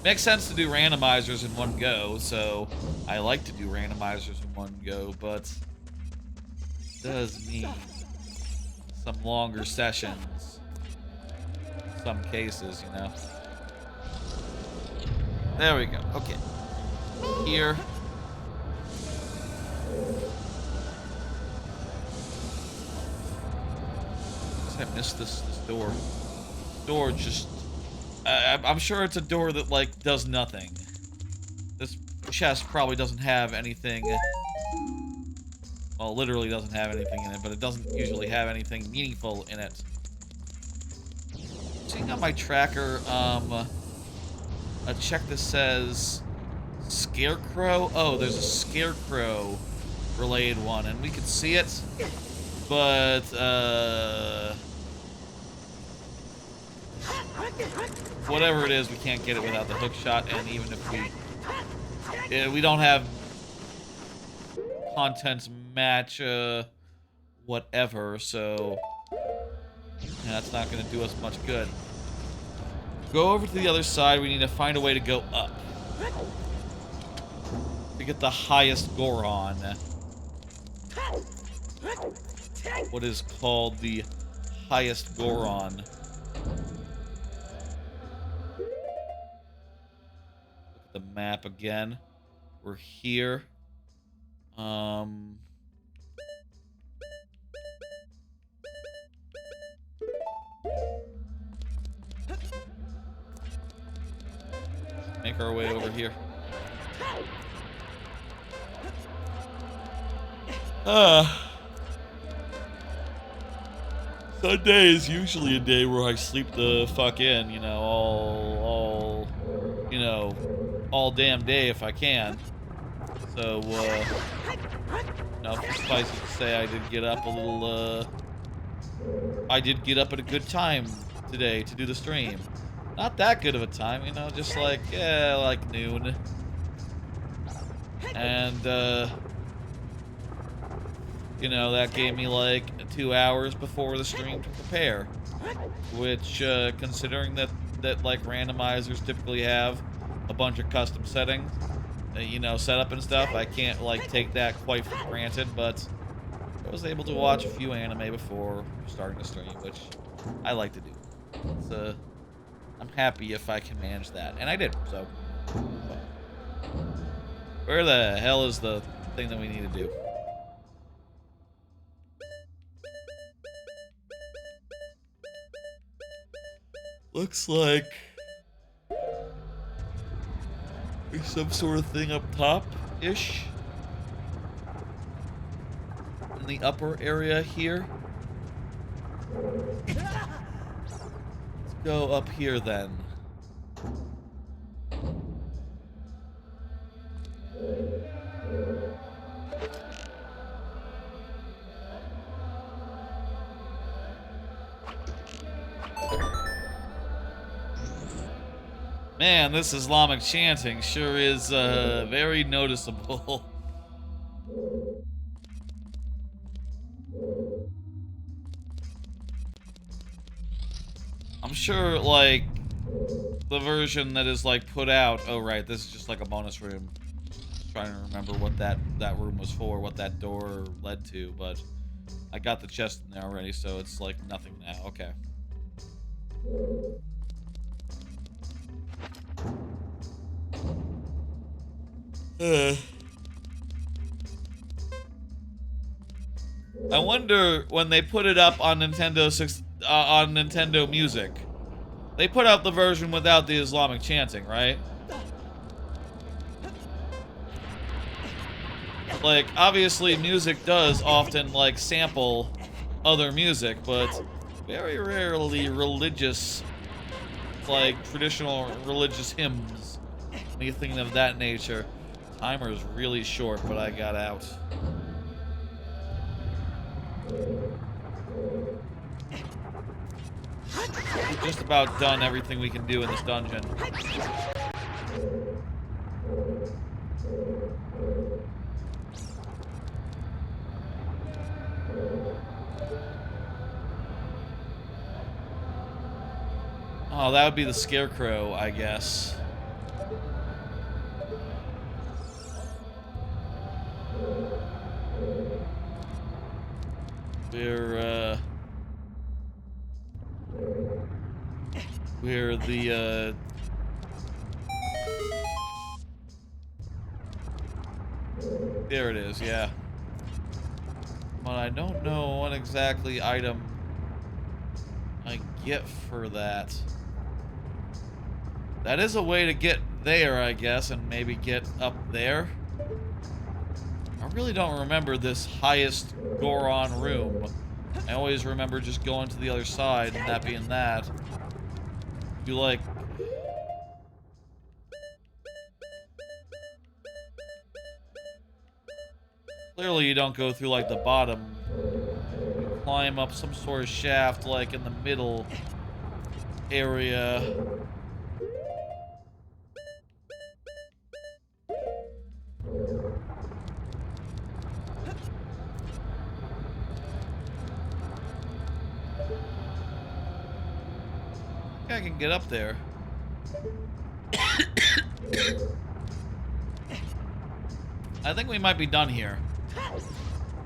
Makes sense to do randomizers in one go, so I like to do randomizers in one go, but it does mean some longer sessions in some cases, you know. There we go. Okay. Here. I missed this door. Door just... I'm sure it's a door that, like, does nothing. This chest probably doesn't have anything... Well, literally doesn't have anything in it, but it doesn't usually have anything meaningful in it. Seeing on my tracker, a check that says... Scarecrow? Oh, there's a Scarecrow related one, and we could see it, but, whatever it is, we can't get it without the hookshot, and even if we don't have content match, whatever, so that's not going to do us much good. Go over to the other side, we need to find a way to go up. To get the highest Goron. What is called the highest Goron. Look at the map again. We're here. Make our way over here. Sunday is usually a day where I sleep the fuck in, you know, all damn day if I can. So, suffice it to say, I did get up a little, I did get up at a good time today to do the stream. Not that good of a time, you know, just like, yeah, like noon. And, you know, that gave me like 2 hours before the stream to prepare. Which, considering that like randomizers typically have a bunch of custom settings, you know, setup and stuff, I can't like take that quite for granted, but I was able to watch a few anime before starting the stream, which I like to do. It's, I'm happy if I can manage that, and I did, so. Where the hell is the thing that we need to do? Looks like there's some sort of thing up top-ish. In the upper area here. Let's go up here then. Man, this Islamic chanting sure is very noticeable. I'm sure, like, the version that is, like, put out... Oh, right, this is just, like, a bonus room. Just trying to remember what that room was for, what that door led to, but I got the chest in there already, so it's, like, nothing now. Okay. I wonder when they put it up on Nintendo Music. They put out the version without the Islamic chanting, right? Like, obviously music does often, like, sample other music, but very rarely religious, like, traditional religious hymns anything of that nature. Timer is really short, but I got out. We've just about done everything we can do in this dungeon. Oh, that would be the Scarecrow, I guess. We're the, there it is, yeah. But I don't know what exactly item I get for that. That is a way to get there, I guess, and maybe get up there. I really don't remember this highest Goron room. I always remember just going to the other side and that being that. You like... Clearly you don't go through like the bottom. You climb up some sort of shaft like in the middle area. I can get up there. I think we might be done here.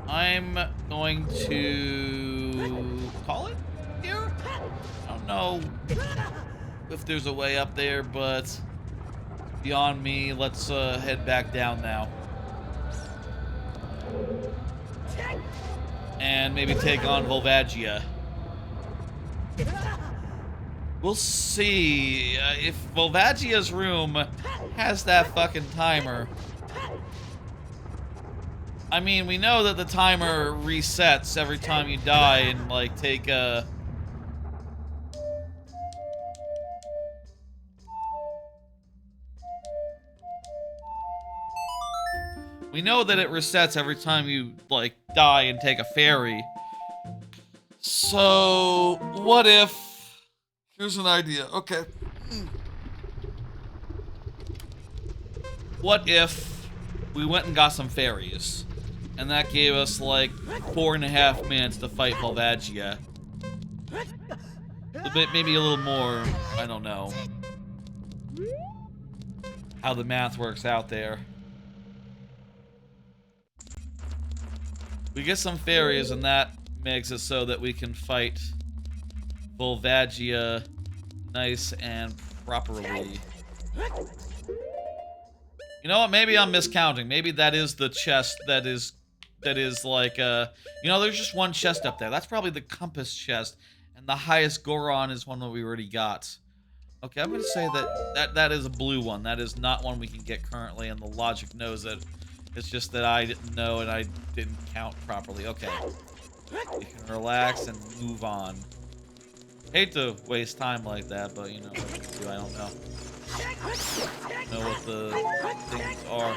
I'm going to call it here? I don't know if there's a way up there, but beyond me. Let's head back down now. And maybe take on Volvagia. We'll see if Volvagia's room has that fucking timer. I mean, we know that the timer resets every time you die and, like, take a... We know that it resets every time you, like, die and take a fairy. So, what if... Here's an idea. Okay. What if we went and got some fairies? And that gave us, like, 4.5 minutes to fight Volvagia. Maybe a little more. I don't know how the math works out there. We get some fairies, and that makes it so that we can fight Volvagia nice and properly. You know what? Maybe I'm miscounting. Maybe that is the chest that is like, you know, there's just one chest up there. That's probably the compass chest, and the highest Goron is one that we already got. Okay, I'm gonna say that is a blue one. That is not one we can get currently, and the logic knows it. It's just that I didn't know and I didn't count properly. Okay. You can relax and move on. Hate to waste time like that, but you know what to do, I don't know. Know what the things are.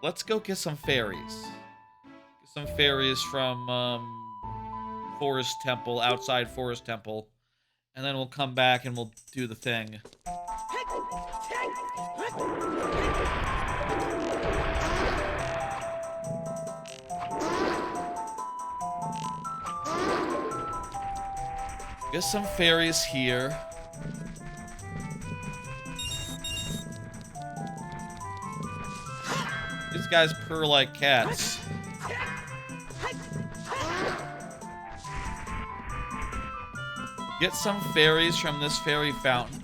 Let's go get some fairies. Get some fairies from Forest Temple, outside Forest Temple. And then we'll come back and we'll do the thing. Get some fairies here. These guys purr like cats. Get some fairies from this fairy fountain,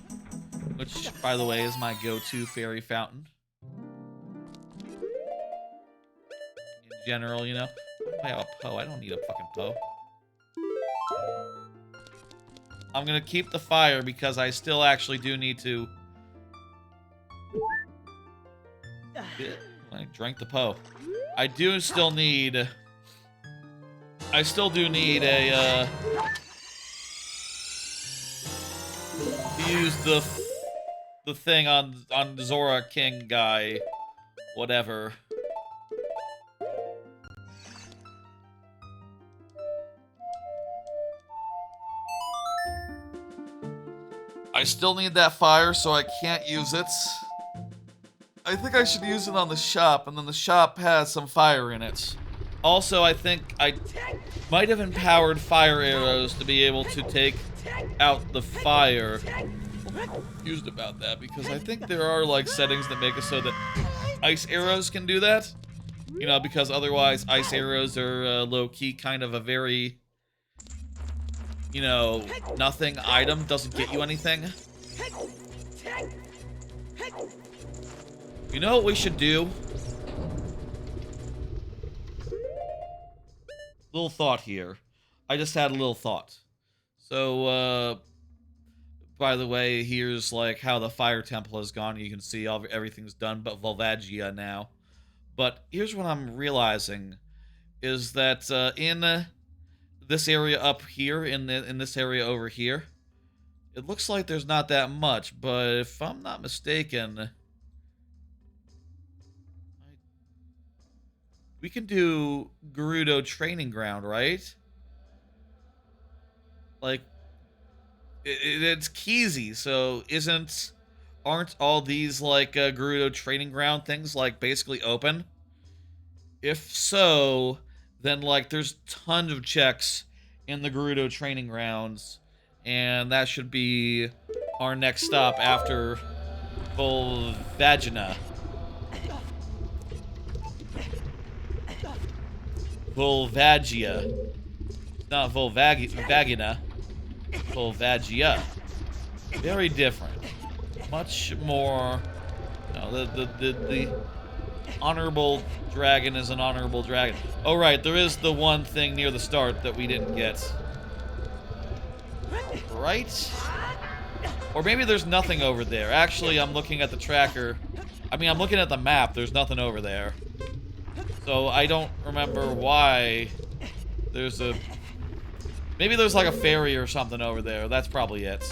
which, by the way, is my go-to fairy fountain. In general, you know. I have a Poe. I don't need a fucking Poe. I'm gonna keep the fire because I still actually do need to... I drank the Poe. I do still need... I still do need a, to use the thing on Zora King guy. Whatever. I still need that fire, so I can't use it. I think I should use it on the shop, and then the shop has some fire in it. Also, I think I might have empowered fire arrows to be able to take out the fire. Confused about that, because I think there are, like, settings that make it so that ice arrows can do that. You know, because otherwise ice arrows are low-key kind of a very, you know, nothing item, doesn't get you anything. You know what we should do? Little thought here. I just had a little thought. So, by the way, here's, like, how the fire temple has gone. You can see everything's done but Volvagia now. But here's what I'm realizing, is that in this area up here, in this area over here, it looks like there's not that much, but if I'm not mistaken, we can do Gerudo Training Ground, right? Like, it's Keezy, so aren't all these, like, Gerudo Training Ground things, like, basically open? If so, then, like, there's tons of checks in the Gerudo Training Grounds, and that should be our next stop after Volvagia. Volvagia. Not Volvagia. Volvagia. Very different. Much more... No, the honorable dragon is an honorable dragon. Oh, right, there is the one thing near the start that we didn't get. Right? Or maybe there's nothing over there. Actually, I'm looking at the tracker. I mean, I'm looking at the map. There's nothing over there. So I don't remember why there's a... Maybe there's like a ferry or something over there. That's probably it.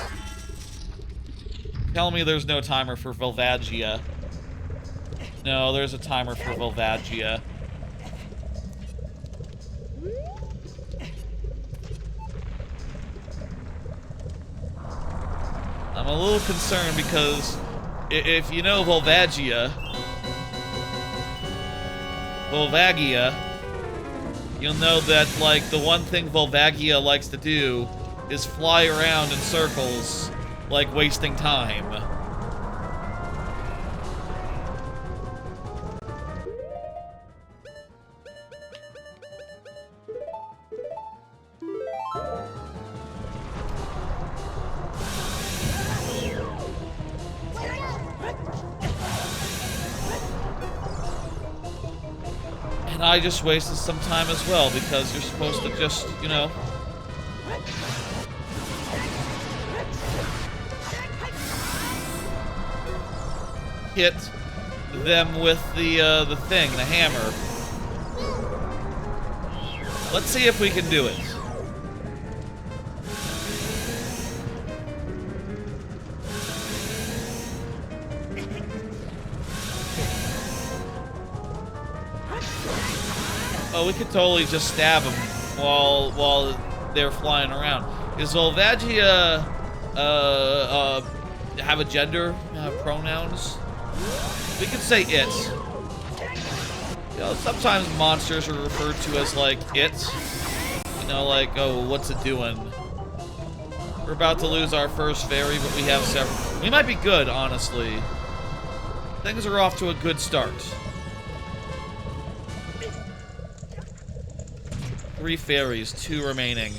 Tell me there's no timer for Volvagia. No, there's a timer for Volvagia. I'm a little concerned because if you know Volvagia, you'll know that, like, the one thing Volvagia likes to do is fly around in circles, like wasting time. And I just wasted some time as well, because you're supposed to just, you know... hit them with the thing, the hammer. Let's see if we can do it. Oh, we could totally just stab them while they're flying around. Is Volvagia have a gender pronouns? We could say it. You know, sometimes monsters are referred to as, like, it. You know, like, oh, what's it doing? We're about to lose our first fairy, but we have several. We might be good, honestly. Things are off to a good start. 3 fairies, 2 remaining.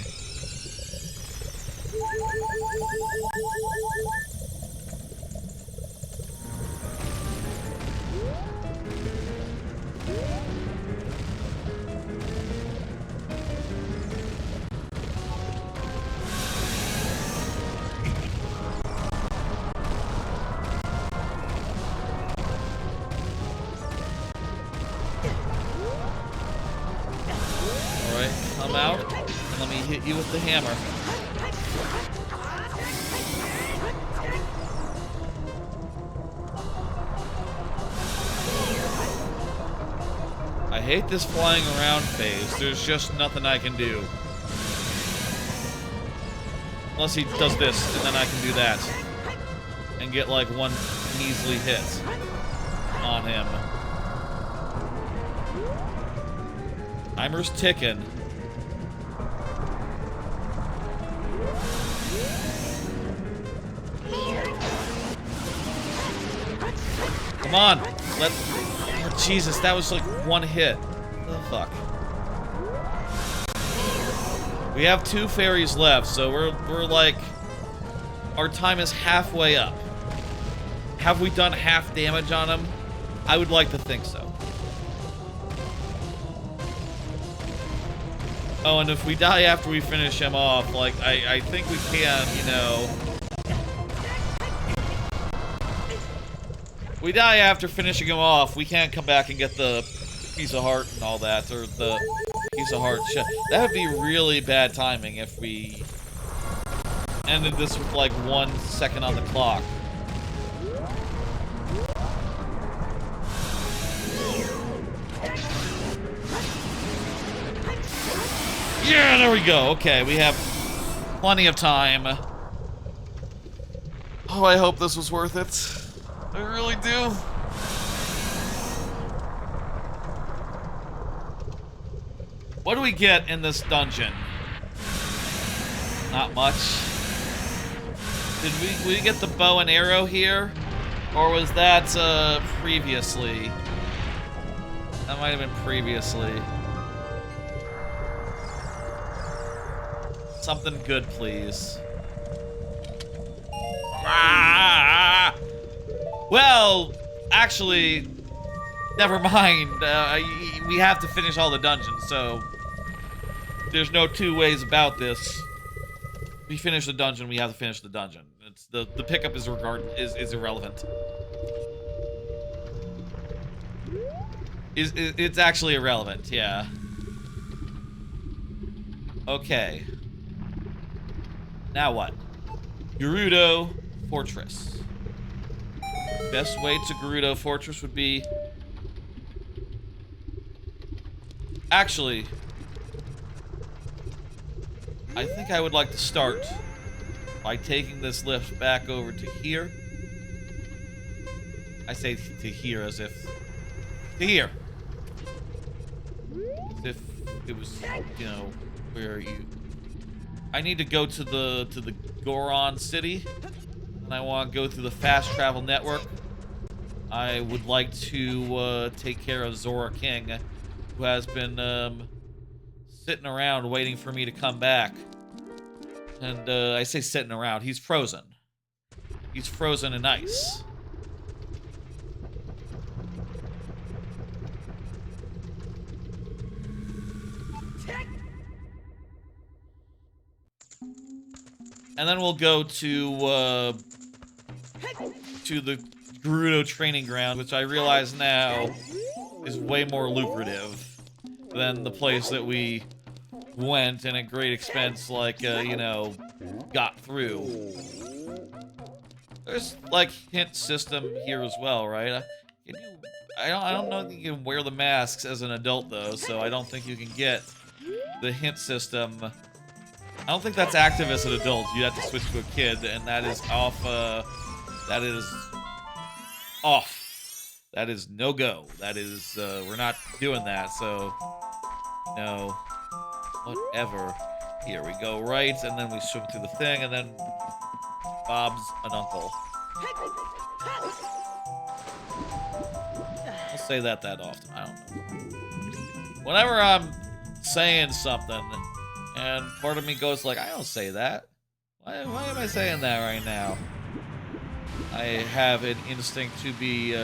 Come out. hit you with the hammer. I hate this flying around phase. There's just nothing I can do. Unless he does this, and then I can do that. And get like one measly hit on him. Timer's ticking. Come on! Oh, Jesus, that was like one hit. What the fuck? We have 2 fairies left, so we're like... Our time is halfway up. Have we done half damage on him? I would like to think so. Oh, and if we die after we finish him off, like, I think we can, you know... We die after finishing him off, we can't come back and get the piece of heart and all that, or the piece of heart shit. That would be really bad timing if we ended this with like 1 second on the clock. Yeah, there we go. Okay, we have plenty of time. Oh, I hope this was worth it. I really do. What do we get in this dungeon? Not much. Did we get the bow and arrow here? Or was that previously? That might have been previously. Something good, please. Ah! Well, actually, never mind. We have to finish all the dungeons, so there's no 2 ways about this. If we finish the dungeon, we have to finish the dungeon. It's the pickup is irrelevant. It's actually irrelevant, yeah. Okay. Now what? Gerudo Fortress. Best way to Gerudo Fortress would be... Actually, I think I would like to start by taking this lift back over to here. I say to here as if... To here. As if it was, you know, where you... I need to go to the Goron city, and I want to go through the fast travel network. I would like to take care of Zora King, who has been sitting around waiting for me to come back. And I say sitting around, he's frozen. He's frozen in ice. And then we'll go to the Gerudo training ground, which I realize now is way more lucrative than the place that we went and at great expense, like, you know, got through. There's, like, hint system here as well, right? Can you, I don't know if you can wear the masks as an adult, though, so I don't think you can get the hint system. I don't think that's active as an adult. You have to switch to a kid, and that is off, that is off. That is no-go. That is, we're not doing that, so, no. Whatever. Here we go right, and then we swim through the thing, and then Bob's an uncle. I'll say that often. I don't know. Whenever I'm saying something, and part of me goes like, I don't say that. Why am I saying that right now? I have an instinct to be,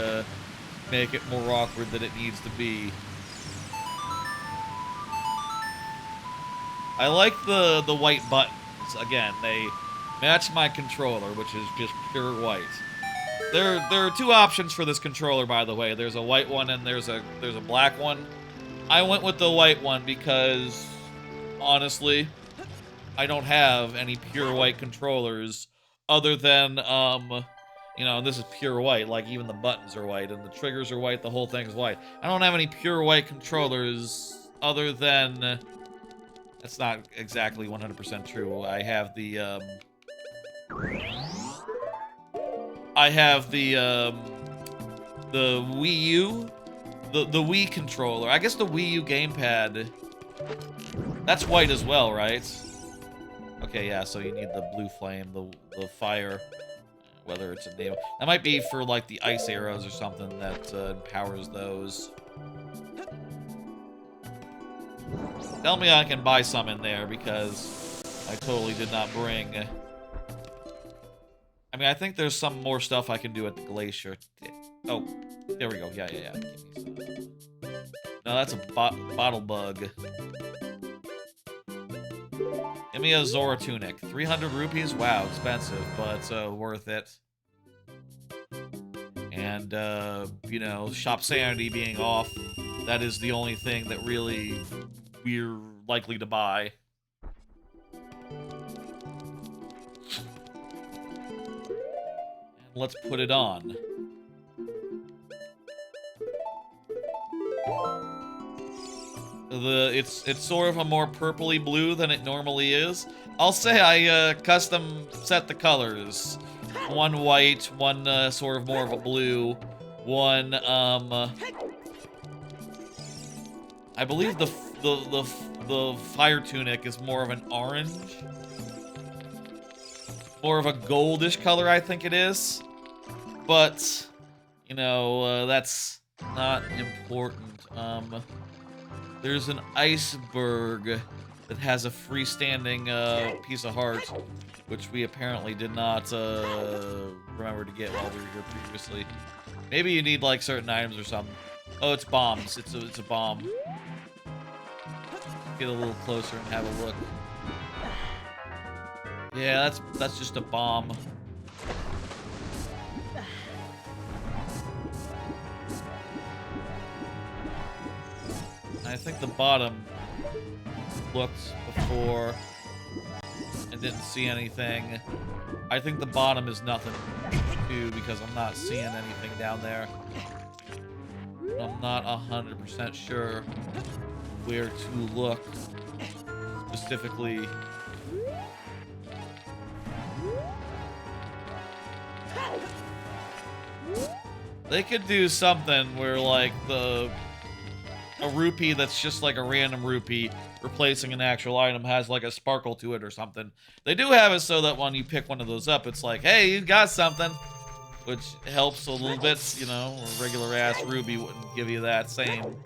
make it more awkward than it needs to be. I like the white buttons. Again, they match my controller, which is just pure white. There are 2 options for this controller, by the way. There's a white one and there's a black one. I went with the white one because, honestly, I don't have any pure white controllers other than, you know, this is pure white, like even the buttons are white and the triggers are white, the whole thing's white. I don't have any pure white controllers other than, that's not exactly 100% true. I have the Wii U, the Wii controller. I guess the Wii U gamepad, that's white as well, right? Okay, yeah, so you need the blue flame, the fire, whether it's a name. That might be for, like, the ice arrows or something that empowers those. Tell me I can buy some in there, because I totally did not bring... I mean, I think there's some more stuff I can do at the glacier. Oh, there we go. Yeah. Give me some. No, that's a bottle bug. Give me a Zora tunic. 300 rupees? Wow, expensive, but worth it. And, you know, shop sanity being off, that is the only thing that really we're likely to buy. And let's put it on. It's sort of a more purpley blue than it normally is. I'll say I custom set the colors. One white, one sort of more of a blue, one I believe the fire tunic is more of an orange. More of a goldish color, I think it is. But, you know, that's not important. There's an iceberg that has a freestanding piece of heart, which we apparently did not remember to get while we were here previously. Maybe you need, like, certain items or something. Oh, it's bombs. It's a bomb. Get a little closer and have a look. Yeah, that's just a bomb. I think the bottom looked before and didn't see anything. I think the bottom is nothing too, because I'm not seeing anything down there. I'm not 100% sure where to look specifically. They could do something where, like, a rupee that's just like a random rupee replacing an actual item has, like, a sparkle to it or something. They do have it so that when you pick one of those up, it's like, hey, you got something. Which helps a little bit, you know. A regular-ass ruby wouldn't give you that same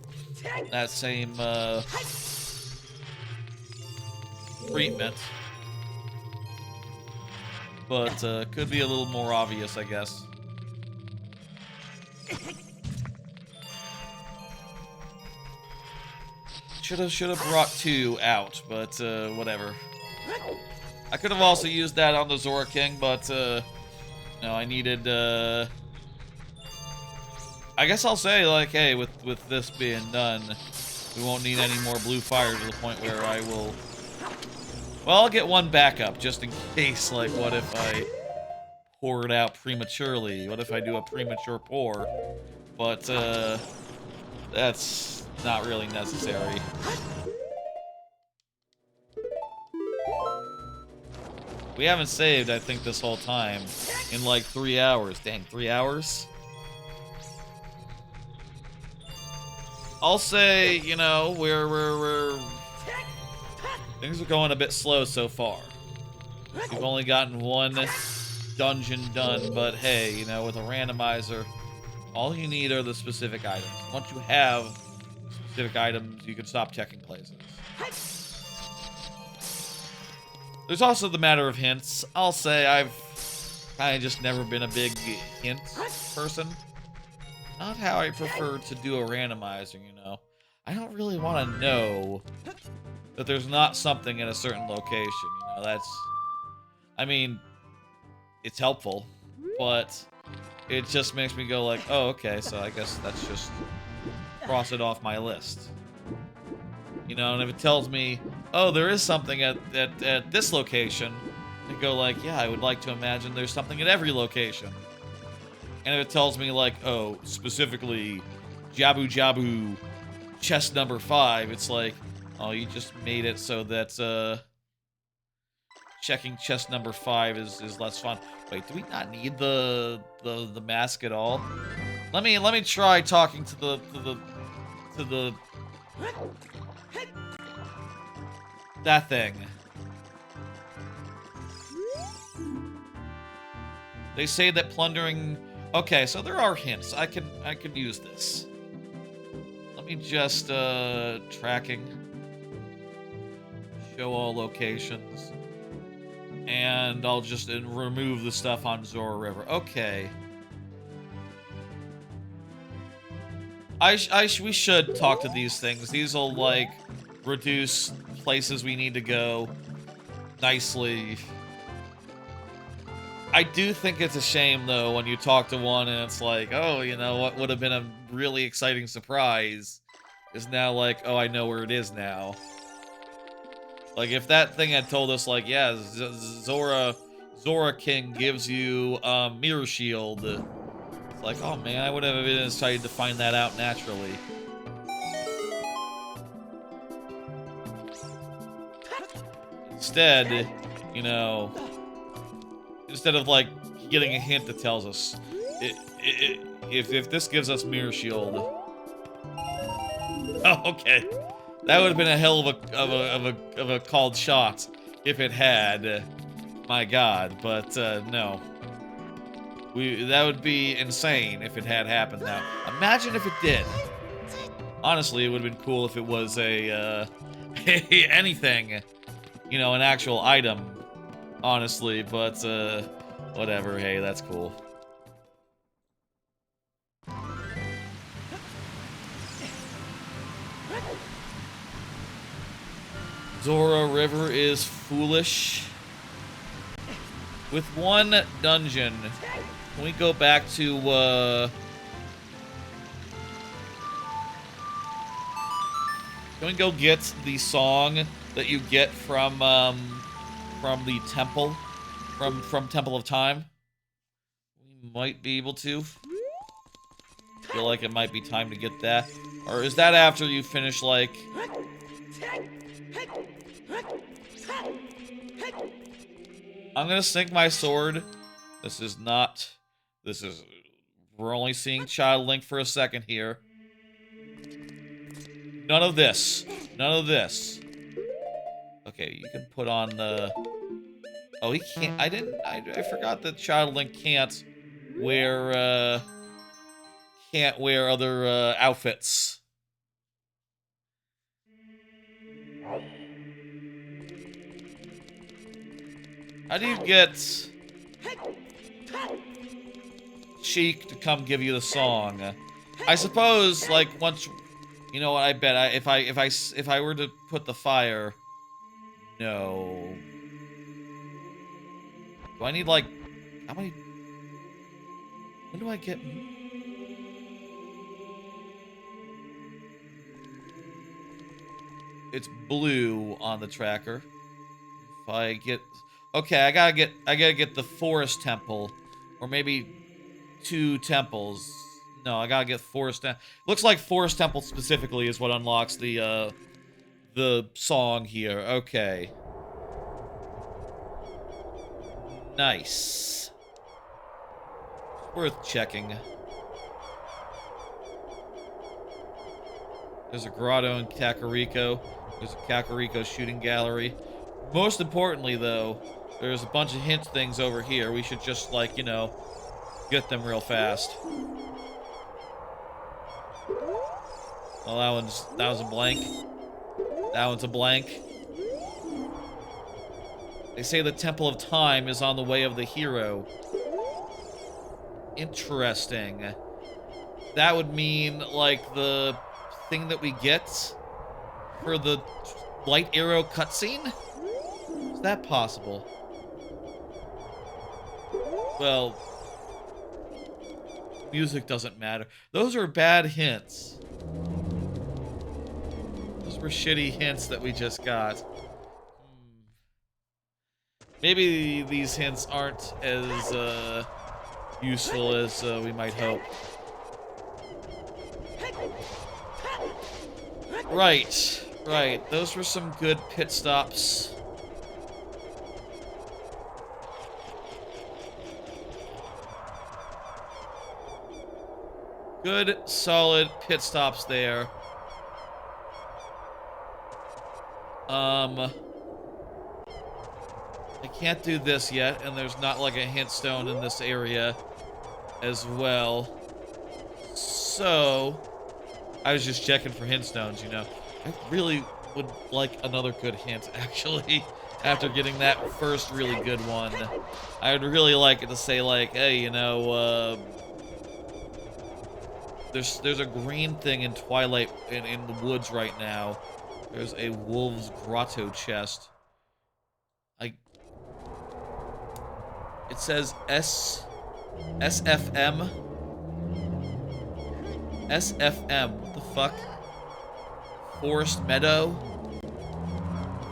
treatment. But, could be a little more obvious, I guess. Should have brought 2 out, but whatever. I could have also used that on the Zora King, but no, I needed. I guess I'll say, like, hey, with this being done, we won't need any more blue fire to the point where I will. Well, I'll get one backup just in case. Like, what if I pour it out prematurely? What if I do a premature pour? But that's not really necessary. We haven't saved, I think, this whole time in like 3 hours. Dang, 3 hours? I'll say, you know, we're things are going a bit slow so far. We've only gotten one dungeon done, but hey, you know, with a randomizer, all you need are the specific items. Once you have specific items, you can stop checking places. There's also the matter of hints. I'll say I've kind of just never been a big hint person. Not how I prefer to do a randomizer, you know. I don't really want to know that there's not something in a certain location, you know. That's... I mean, it's helpful, but it just makes me go like, oh, okay, so I guess that's just cross it off my list. You know, and if it tells me oh, there is something at this location, I go like, yeah, I would like to imagine there's something at every location. And if it tells me like, oh, specifically Jabu Jabu chest number 5, it's like, oh, you just made it so that checking chest number 5 is less fun. Wait, do we not need the mask at all? Let me try talking to the that thing. They say that plundering. Okay, so there are hints. I could use this. Let me just tracking. Show all locations. And I'll just remove the stuff on Zora River. Okay. We should talk to these things. These will, like, reduce places we need to go nicely. I do think it's a shame, though, when you talk to one and it's like, oh, you know, what would have been a really exciting surprise is now like, oh, I know where it is now. Like, if that thing had told us, like, yeah, Zora King gives you Mirror Shield, it's like, oh man, I would have been excited to find that out naturally. Instead, you know, instead of like getting a hint that tells us, if this gives us Mirror Shield, oh, okay, that would have been a hell of a called shot if it had. My God, but no. That would be insane if it had happened now. Imagine if it did. Honestly, it would have been cool if it was a anything, you know, an actual item. Honestly, but whatever. Hey, that's cool. Zora River is foolish. With one dungeon, can we go back to, can we go get the song that you get from the temple, from Temple of Time? We might be able to. Feel like it might be time to get that. Or is that after you finish, like... I'm gonna sink my sword. This is... We're only seeing Child Link for a second here. None of this. None of this. Okay, you can put on the... Oh, he can't... I forgot that Child Link can't wear other, outfits. How do you get Sheik to come give you the song? I suppose, like, once, you know what? I bet if I were to put the fire, no. Do I need, like, how many? When do I get? It's blue on the tracker. If I get... Okay, I gotta get the Forest Temple. Or maybe 2 temples. No, I gotta get Forest Temple. Looks like Forest Temple specifically is what unlocks the song here. Okay. Nice. Worth checking. There's a grotto in Kakariko. There's a Kakariko shooting gallery. Most importantly, though, there's a bunch of hint things over here. We should just, like, you know, get them real fast. Well, that was a blank. That one's a blank. They say the Temple of Time is on the way of the hero. Interesting. That would mean, like, the thing that we get for the light arrow cutscene? Is that possible? Well, music doesn't matter. Those are bad hints. Those were shitty hints that we just got. maybe these hints aren't as useful as we might hope. Right, right. Those were some good pit stops. Good, solid pit stops there. I can't do this yet, and there's not like a hint stone in this area as well. So, I was just checking for hint stones, you know. I really would like another good hint, actually, after getting that first really good one. I would really like it to say, like, hey, you know, there's a green thing in Twilight, in the woods right now. There's a Wolf's Grotto chest. It says SFM. SFM, what the fuck? Forest Meadow?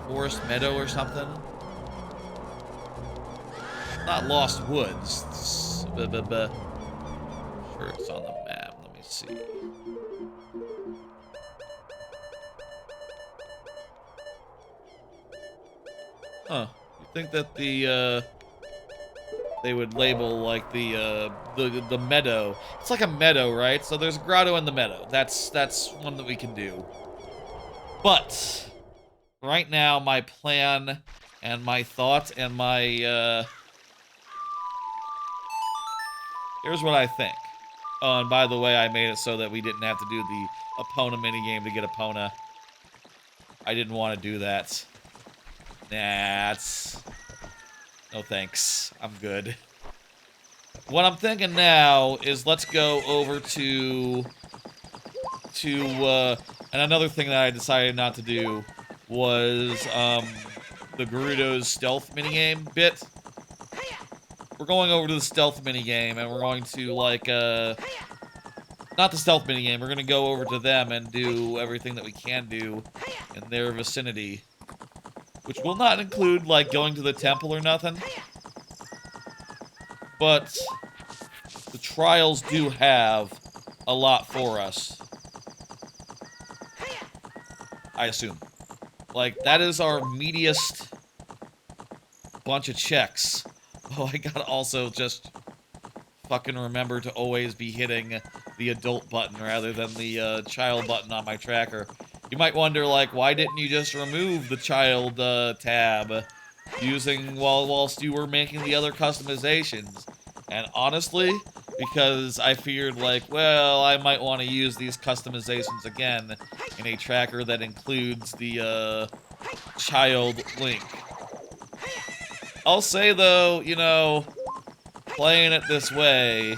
Forest Meadow or something? Not Lost Woods. Sure, it's on the map. Let me see. Huh. You think that they would label like the meadow. It's like a meadow, right? So there's a grotto in the meadow. That's one that we can do. But right now, my plan and my thought and my here's what I think. Oh, and by the way, I made it so that we didn't have to do the Epona minigame to get Epona. I didn't want to do that. That's... No thanks. I'm good. What I'm thinking now is let's go over to and another thing that I decided not to do was the Gerudo's stealth minigame bit. We're going over to the stealth minigame and we're going to like not the stealth minigame, we're gonna go over to them and do everything that we can do in their vicinity. Which will not include like going to the temple or nothing. But the trials do have a lot for us. I assume. Like, that is our meatiest bunch of checks. Oh, I gotta also just fucking remember to always be hitting the adult button rather than the child button on my tracker. You might wonder, like, why didn't you just remove the child tab using whilst you were making the other customizations? And honestly, because I figured, like, well, I might want to use these customizations again in a tracker that includes the child link. I'll say, though, you know, playing it this way,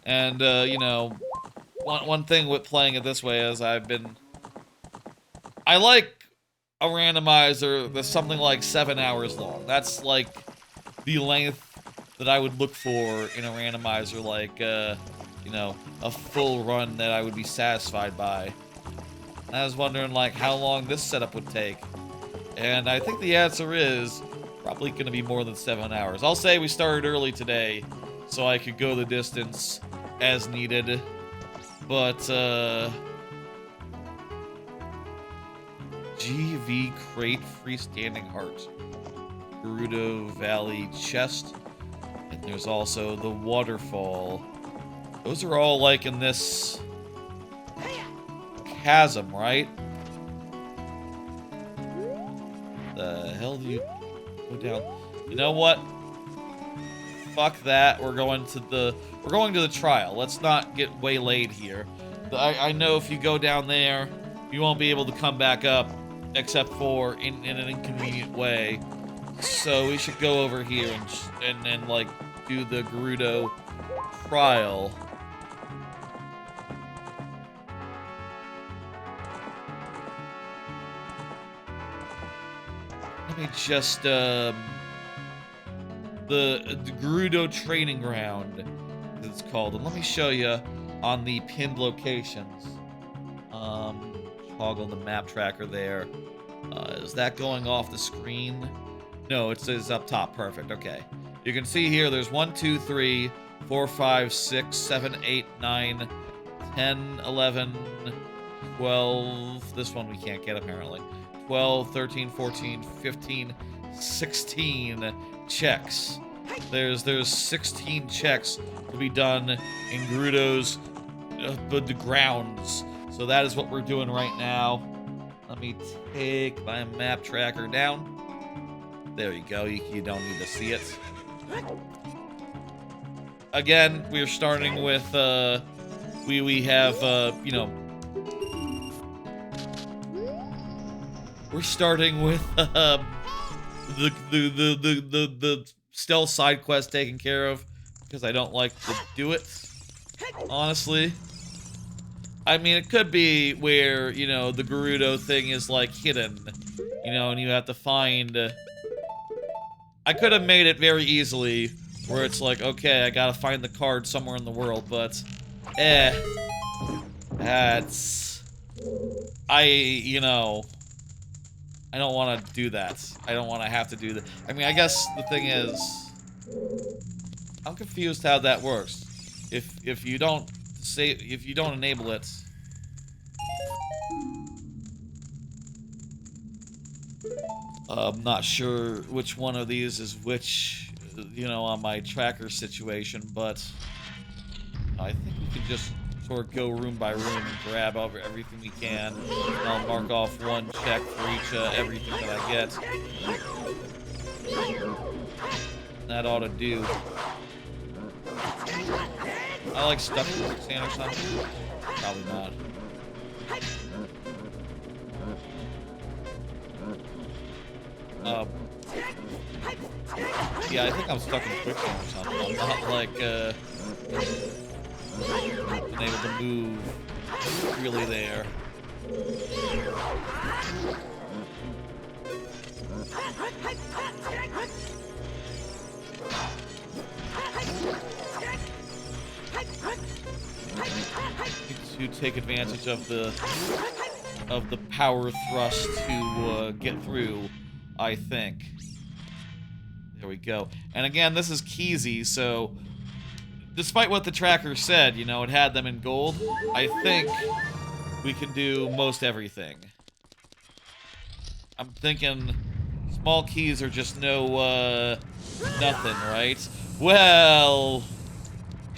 and, you know, one thing with playing it this way is I like a randomizer that's something like 7 hours long. That's, like, the length that I would look for in a randomizer, like, you know, a full run that I would be satisfied by. And I was wondering, like, how long this setup would take. And I think the answer is probably going to be more than 7 hours. I'll say we started early today, so I could go the distance as needed. But, GV Crate Freestanding Heart. Gerudo Valley Chest. And there's also the Waterfall. Those are all, like, in this chasm, right? The hell do you go down? You know what? Fuck that. We're going to the trial. Let's not get waylaid here. I know if you go down there, you won't be able to come back up, except for in an inconvenient way. So we should go over here and like do the Gerudo trial. Let me just the Gerudo training ground, as it's called, and let me show you on the pinned locations. Toggle the map tracker there. Is that going off the screen? No, it says up top. Perfect. Okay. You can see here there's 1, 2, 3, 4, 5, 6, 7, 8, 9, 10, 11, 12. This one we can't get apparently. 12, 13, 14, 15, 16 checks. There's 16 checks to be done in Gerudo's the grounds. So that is what we're doing right now. Let me take my map tracker down. There you go. You don't need to see it. Again, we're starting with we have you know, we're starting with the stealth side quest taken care of because I don't like to do it, honestly. I mean, it could be where, you know, the Gerudo thing is like hidden, you know, and you have to find. I could have made it very easily where it's like, okay, I gotta find the card somewhere in the world, but that's, you know, I don't want to do that. I don't want to have to do that. I mean, I guess the thing is, I'm confused how that works. If you don't enable it, I'm not sure which one of these is which, you know, on my tracker situation, but I think we can just sort of go room by room and grab over everything we can. And I'll mark off one check for each everything that I get. That ought to do. I like stuck in quicksand or something. Probably not. Yeah, I think I'm stuck in quicksand or something. I'm not like been able to move really there. To take advantage of the power thrust to get through, I think. There we go. And again, this is Keezy, so despite what the tracker said, you know, it had them in gold, I think we can do most everything. I'm thinking small keys are just no, nothing, right? Well,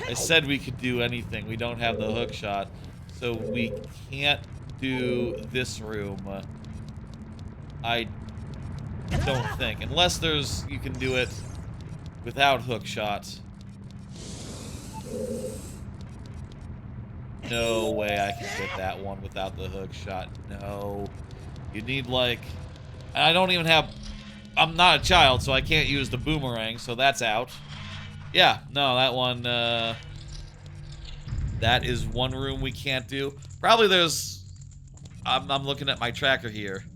I said we could do anything. We don't have the hookshot, so we can't do this room. I don't think. Unless there's, you can do it without hookshot. No way I can get that one without the hookshot. No. You need, like... And I don't even have... I'm not a child, so I can't use the boomerang, so that's out. Yeah, no, that one, that is one room we can't do. Probably there's... I'm looking at my tracker here.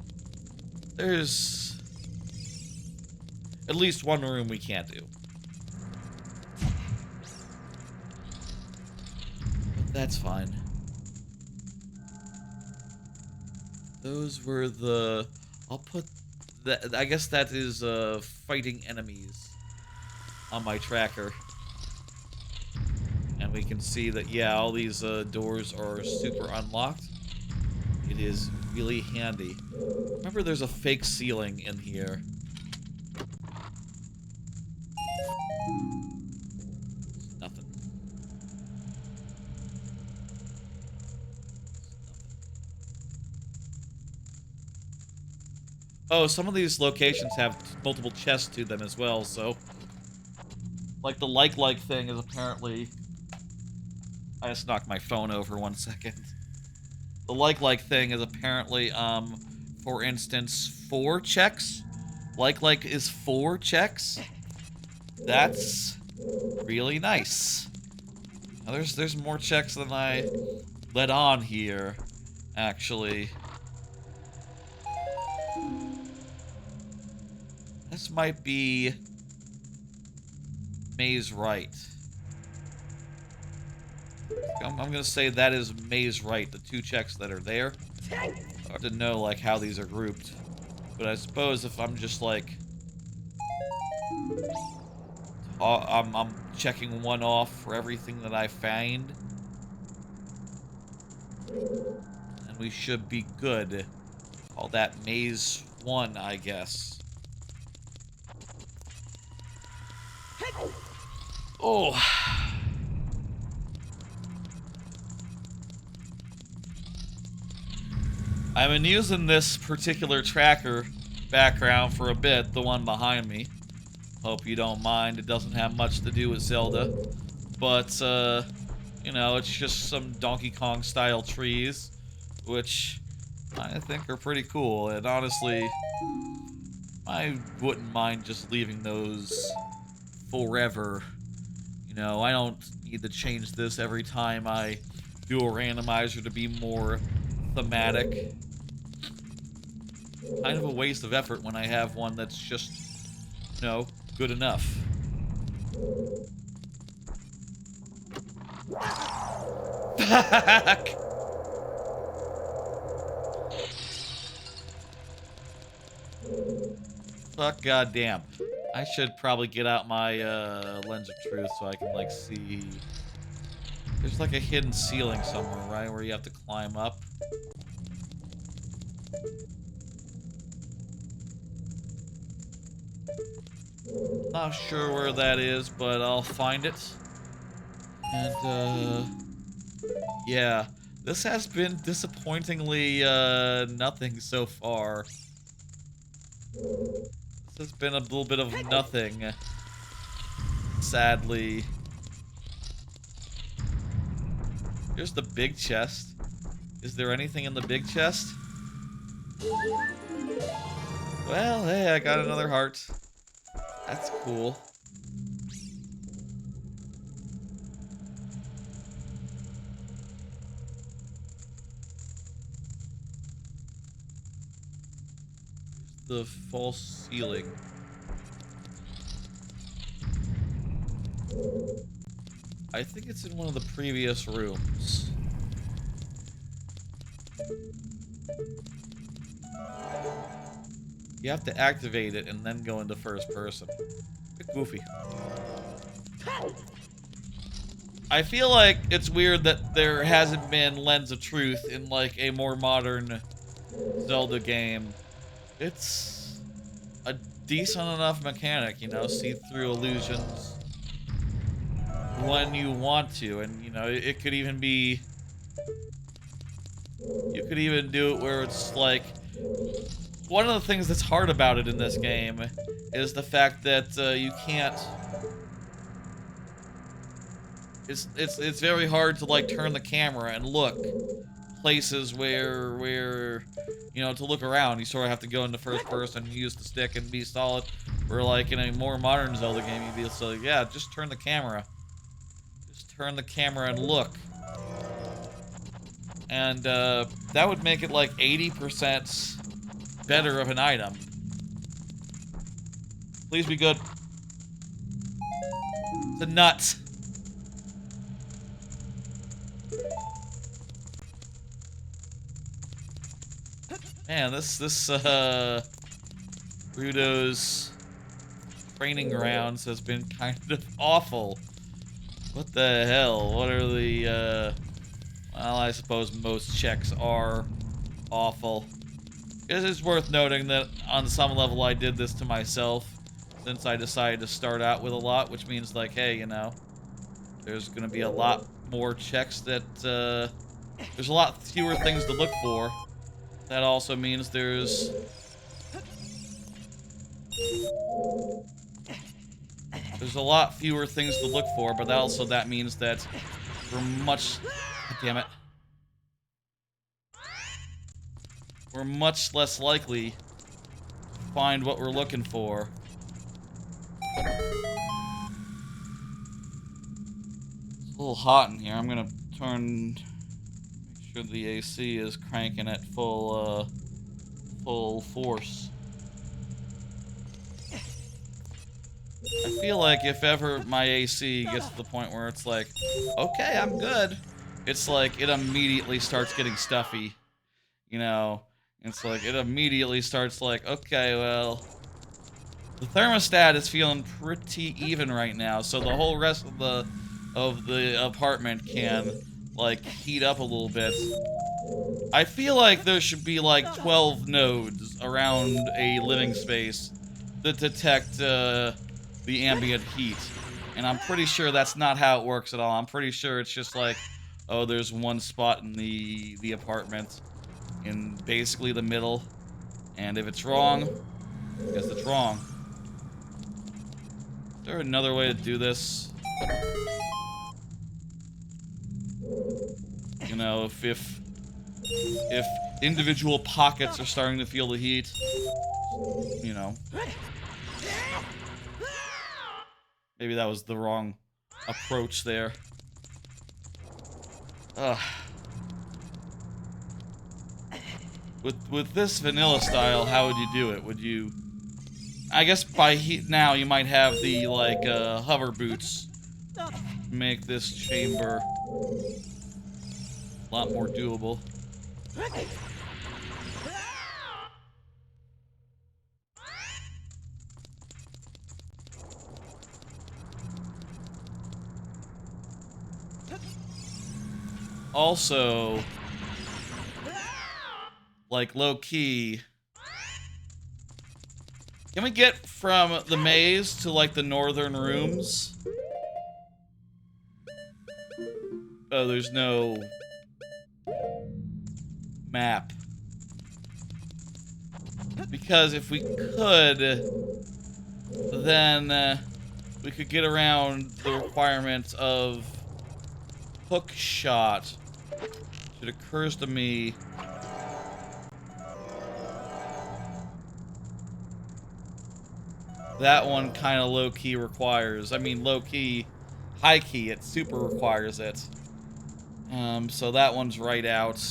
There's... at least one room we can't do. But that's fine. Those were the... I'll put... that. I guess that is, fighting enemies on my tracker. And we can see that, yeah, all these, doors are super unlocked. It is really handy. Remember, there's a fake ceiling in here. Nothing. Oh, some of these locations have multiple chests to them as well, so... Like, the like thing is apparently... I just knocked my phone over 1 second. The like thing is apparently, for instance, 4 checks. Like is 4 checks. That's really nice. Now, there's more checks than I let on here, actually. This might be Maze Right. I'm gonna say that is Maze Right, the 2 checks that are there. Hard to know, like, how these are grouped. But I suppose if I'm just, like, I'm checking one off for everything that I find. And we should be good. Call that maze 1, I guess. Oh. I've been using this particular tracker background for a bit, the one behind me. Hope you don't mind. It doesn't have much to do with Zelda. But, you know, it's just some Donkey Kong style trees, which I think are pretty cool. And honestly, I wouldn't mind just leaving those forever. You know, I don't need to change this every time I do a randomizer to be more thematic. Kind of a waste of effort when I have one that's just, you know, good enough. Fuck! Fuck, goddamn. I should probably get out my lens of truth so I can, like, see. There's like a hidden ceiling somewhere, right? Where you have to climb up. Not sure where that is, but I'll find it. And, yeah. This has been disappointingly, nothing so far. This has been a little bit of nothing. Sadly. Here's the big chest. Is there anything in the big chest? Well, hey, I got another heart. That's cool. The false ceiling. I think it's in one of the previous rooms. You have to activate it and then go into first person. Bit goofy. I feel like it's weird that there hasn't been Lens of Truth in like a more modern Zelda game. It's a decent enough mechanic, you know, see through illusions when you want to, and you know, it could even be, you could even do it where it's like, one of the things that's hard about it in this game is the fact that you can't, it's very hard to like turn the camera and look places where you know, to look around you sort of have to go into first person and use the stick and be solid, where like in a more modern Zelda game you'd be just like, yeah, just turn the camera and look, and that would make it like 80% better of an item. Please be good. It's a nut. Man, this Rudo's training grounds has been kind of awful. What the hell? What are the, well, I suppose most checks are awful. It's worth noting that on some level I did this to myself, since I decided to start out with a lot, which means like, hey, you know, there's gonna be a lot more checks that, there's a lot fewer things to look for. That also means there's a lot fewer things to look for, but that means that we're much, God damn it, we're much less likely to find what we're looking for. It's a little hot in here. I'm gonna make sure the AC is cranking at full force. I feel like if ever my AC gets to the point where it's like, okay, I'm good, it's like it immediately starts getting stuffy. You know, it's like it immediately starts like, okay, well, The thermostat is feeling pretty even right now, so the whole rest of the apartment can like heat up a little bit. I feel like there should be like 12 nodes around a living space that detect the ambient heat. And I'm pretty sure that's not how it works at all. I'm pretty sure it's just like, oh, there's one spot in the apartment in basically the middle. And if it's wrong, I guess it's wrong. Is there another way to do this? You know, if individual pockets are starting to feel the heat, you know. Maybe that was the wrong approach there. Ugh. With this vanilla style, how would you do it? Would you... I guess by heat now you might have the, like, hover boots. Make this chamber a lot more doable. Also, like, low-key, can we get from the maze to, like, the northern rooms? Oh, there's no map. Because if we could, then we could get around the requirements of hookshot. It occurs to me that one kind of low-key requires, I mean low-key, high-key, it super requires it. So that one's right out.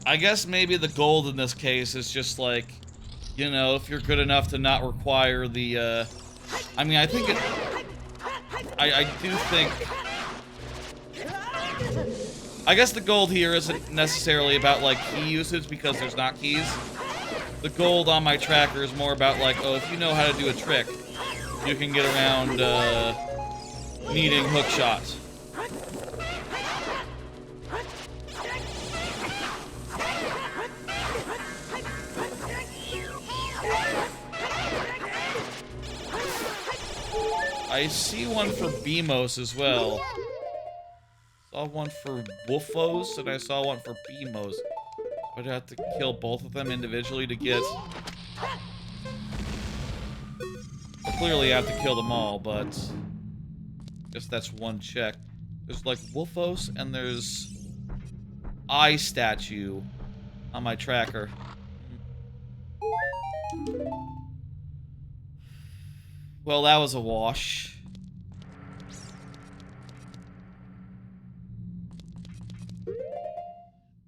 I guess maybe the gold in this case is just like, you know, if you're good enough to not require the, I mean, I think it, I do think, I guess the gold here isn't necessarily about, like, key usage because there's not keys. The gold on my tracker is more about, like, oh, if you know how to do a trick, you can get around, needing hookshot. I see one for Beamos as well. Saw one for Woofos, and I saw one for Beamos. I'd have to kill both of them individually to get... I clearly have to kill them all, but... I guess that's one check. There's like Woofos, and there's... Eye Statue on my tracker. Well, that was a wash.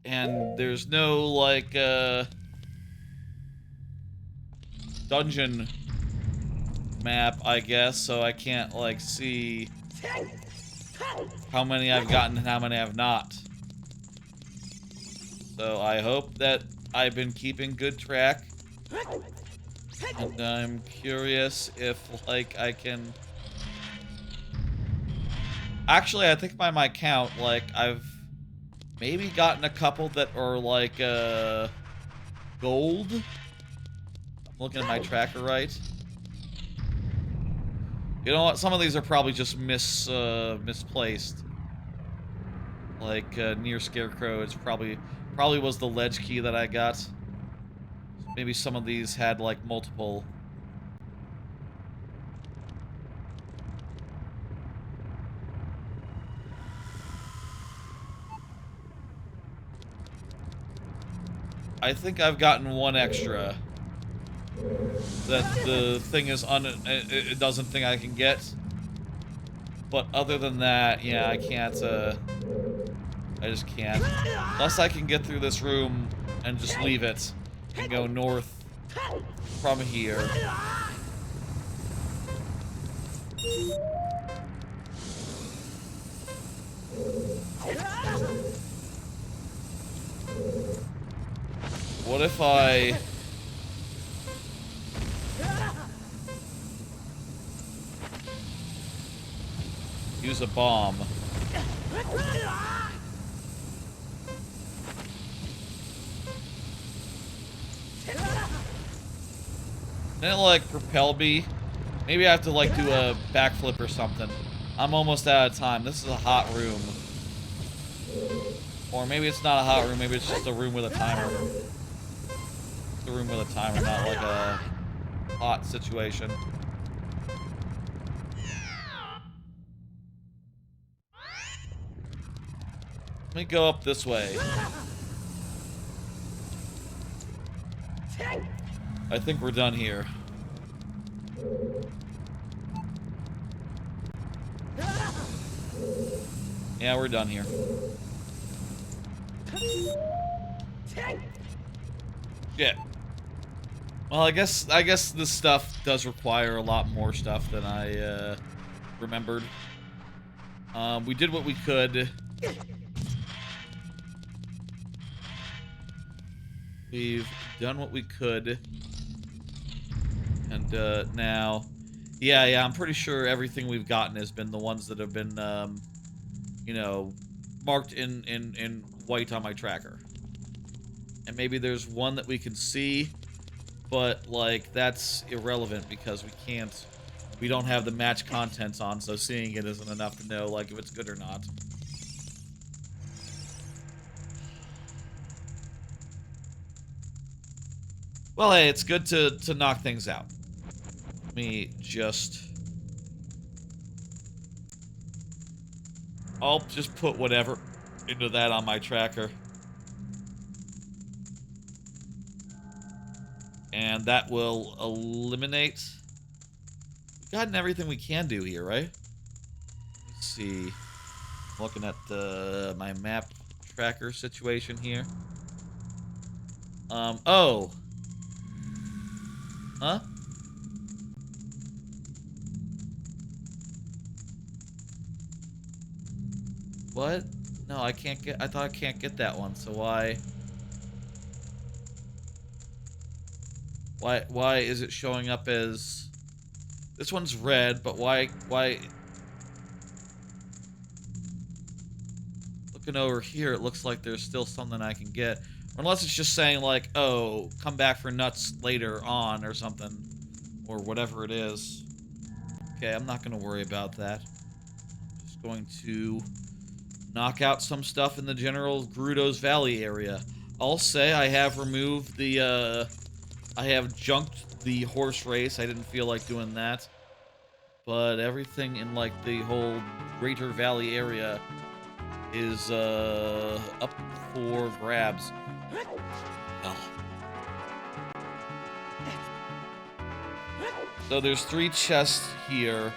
And there's no, like, dungeon map, I guess, so I can't, like, see how many I've gotten and how many I've not. So I hope that I've been keeping good track. And I'm curious if, like, I can... Actually, I think by my count, like, I've maybe gotten a couple that are, like, gold? I'm looking at my tracker right. You know what? Some of these are probably just misplaced. Like, near Scarecrow, it's probably was the ledge key that I got. Maybe some of these had, like, multiple. I think I've gotten one extra that the thing is it doesn't think I can get. But other than that, yeah, I can't, I just can't. Unless I can get through this room and just leave it and go north from here. What if I... use a bomb? Then it like propel me. Maybe I have to like do a backflip or something. I'm almost out of time. This is a hot room. Or maybe it's not a hot room, maybe it's just a room with a timer. It's a room with a timer, not like a hot situation. Let me go up this way. I think we're done here. Yeah, we're done here. Yeah. Well, I guess this stuff does require a lot more stuff than I remembered. We did what we could. We've done what we could. And now, yeah, I'm pretty sure everything we've gotten has been the ones that have been, you know, marked in white on my tracker. And maybe there's one that we can see, but, like, that's irrelevant because we don't have the match contents on, so seeing it isn't enough to know, like, if it's good or not. Well, hey, it's good to knock things out. Let me just... I'll just put whatever into that on my tracker. And that will eliminate... We've gotten everything we can do here, right? Let's see. I'm looking at my map tracker situation here. Oh. Huh? What? No, I can't get... I thought I can't get that one, so why... Why is it showing up as... This one's red, but why... Looking over here, it looks like there's still something I can get. Or unless it's just saying, like, oh, come back for nuts later on or something. Or whatever it is. Okay, I'm not going to worry about that. Just going to knock out some stuff in the general Gerudo's Valley area. I'll say I have removed the, I have junked the horse race. I didn't feel like doing that. But everything in, like, the whole Greater Valley area is, up for grabs. Oh. So there's 3 chests here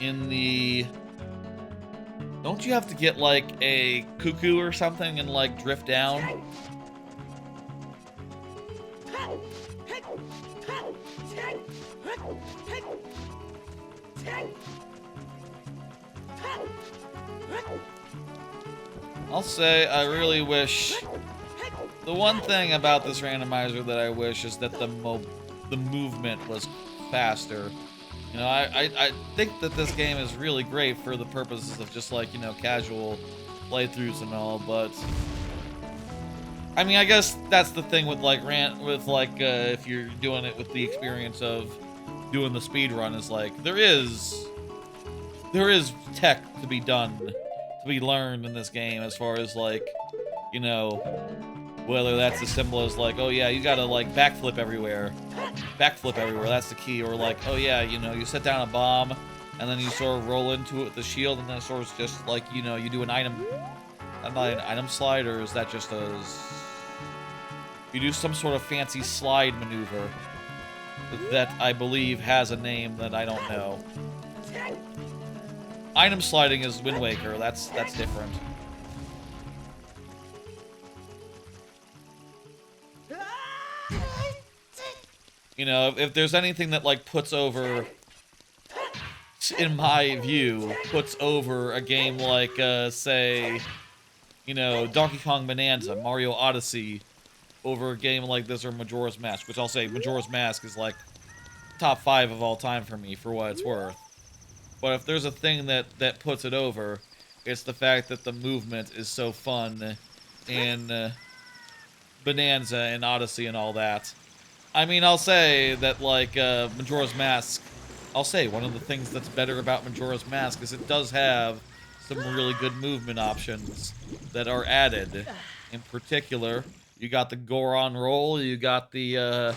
in the... Don't you have to get, like, a cuckoo or something and, like, drift down? I'll say I really wish... The one thing about this randomizer that I wish is that the movement was faster. You know, I think that this game is really great for the purposes of just, like, you know, casual playthroughs and all, but... I mean, I guess that's the thing with, like, if you're doing it with the experience of doing the speed run, is, like, there is tech to be done, to be learned in this game, as far as, like, you know, whether that's as simple as, like, oh yeah, you gotta, like, backflip everywhere, that's the key, or, like, oh yeah, you know, you set down a bomb, and then you sort of roll into it with the shield, and then it sort of just, like, you know, you do an item slide, or is that just a... You do some sort of fancy slide maneuver that I believe has a name that I don't know. Item sliding is Wind Waker, that's different. You know, if there's anything that, like, puts over, in my view, puts over a game like, say, you know, Donkey Kong Bonanza, Mario Odyssey, over a game like this or Majora's Mask, which I'll say Majora's Mask is like top 5 of all time for me, for what it's worth. But if there's a thing that puts it over, it's the fact that the movement is so fun in Bonanza and Odyssey and all that. I mean, I'll say that, like, Majora's Mask, I'll say one of the things that's better about Majora's Mask is it does have some really good movement options that are added. In particular, you got the Goron roll, you got the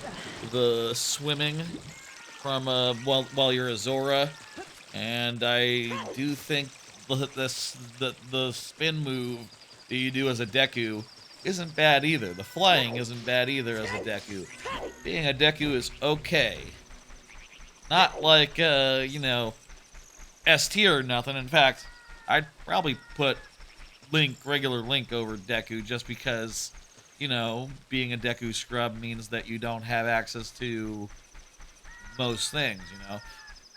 swimming from, while you're a Zora, and I do think the spin move that you do as a Deku isn't bad either. The flying isn't bad either as a Deku. Being a Deku is okay. Not like, you know, S tier or nothing. In fact, I'd probably put regular Link over Deku just because, you know, being a Deku scrub means that you don't have access to most things, you know.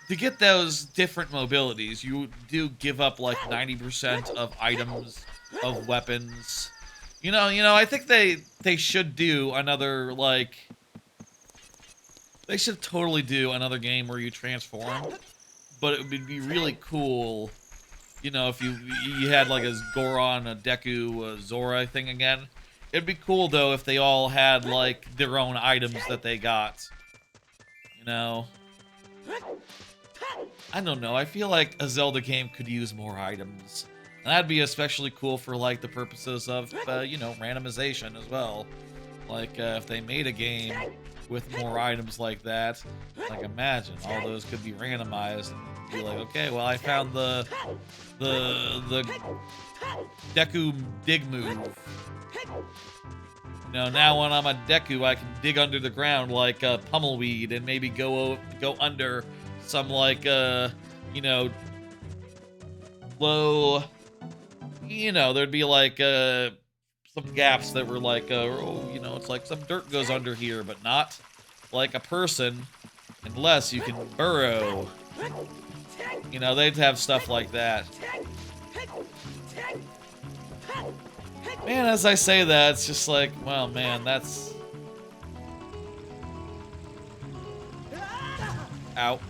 To get those different mobilities, you do give up like 90% of items, of weapons. You know, I think they should do another, like, they should totally do another game where you transform, but it would be really cool, you know, if you had like a Goron, a Deku, a Zora thing again. It'd be cool though if they all had like their own items that they got. You know, I don't know. I feel like a Zelda game could use more items. And that'd be especially cool for like the purposes of, you know, randomization as well. Like if they made a game with more items like that, like imagine all those could be randomized and be like, okay, well I found the Deku dig move. You know, now when I'm a Deku, I can dig under the ground like Pummelweed and maybe go under some like you know, low, you know, there'd be like some gaps that were like, oh, you know, it's like some dirt goes under here, but not like a person, unless you can burrow. You know, they'd have stuff like that. Man, as I say that, it's just like, well, man, that's... Ow.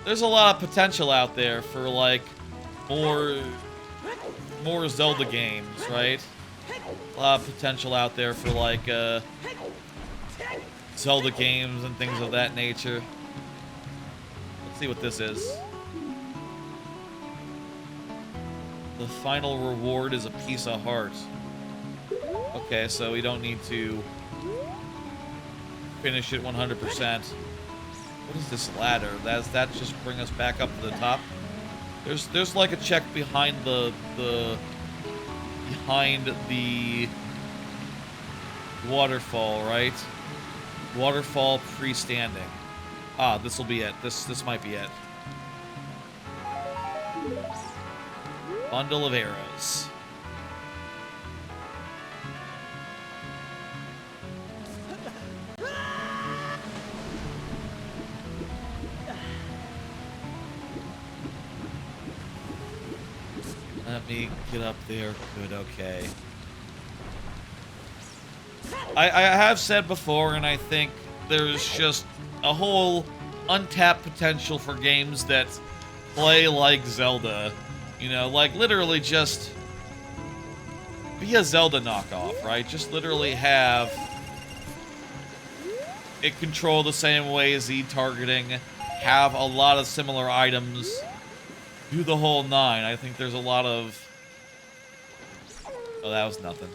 There's a lot of potential out there for, like, more Zelda games, right? A lot of potential out there for, like, Zelda games and things of that nature. Let's see what this is. The final reward is a piece of heart. Okay, so we don't need to finish it 100%. What is this ladder? Does that just bring us back up to the top? There's like a check behind the waterfall, right? Waterfall freestanding. Ah, this will be it. This might be it. Bundle of arrows. Let me get up there. Good, okay. I have said before, and I think there's just a whole untapped potential for games that play like Zelda. You know, like literally just be a Zelda knockoff, right? Just literally have it control the same way as Z targeting, have a lot of similar items, do the whole 9. I think there's a lot of... Oh, that was nothing.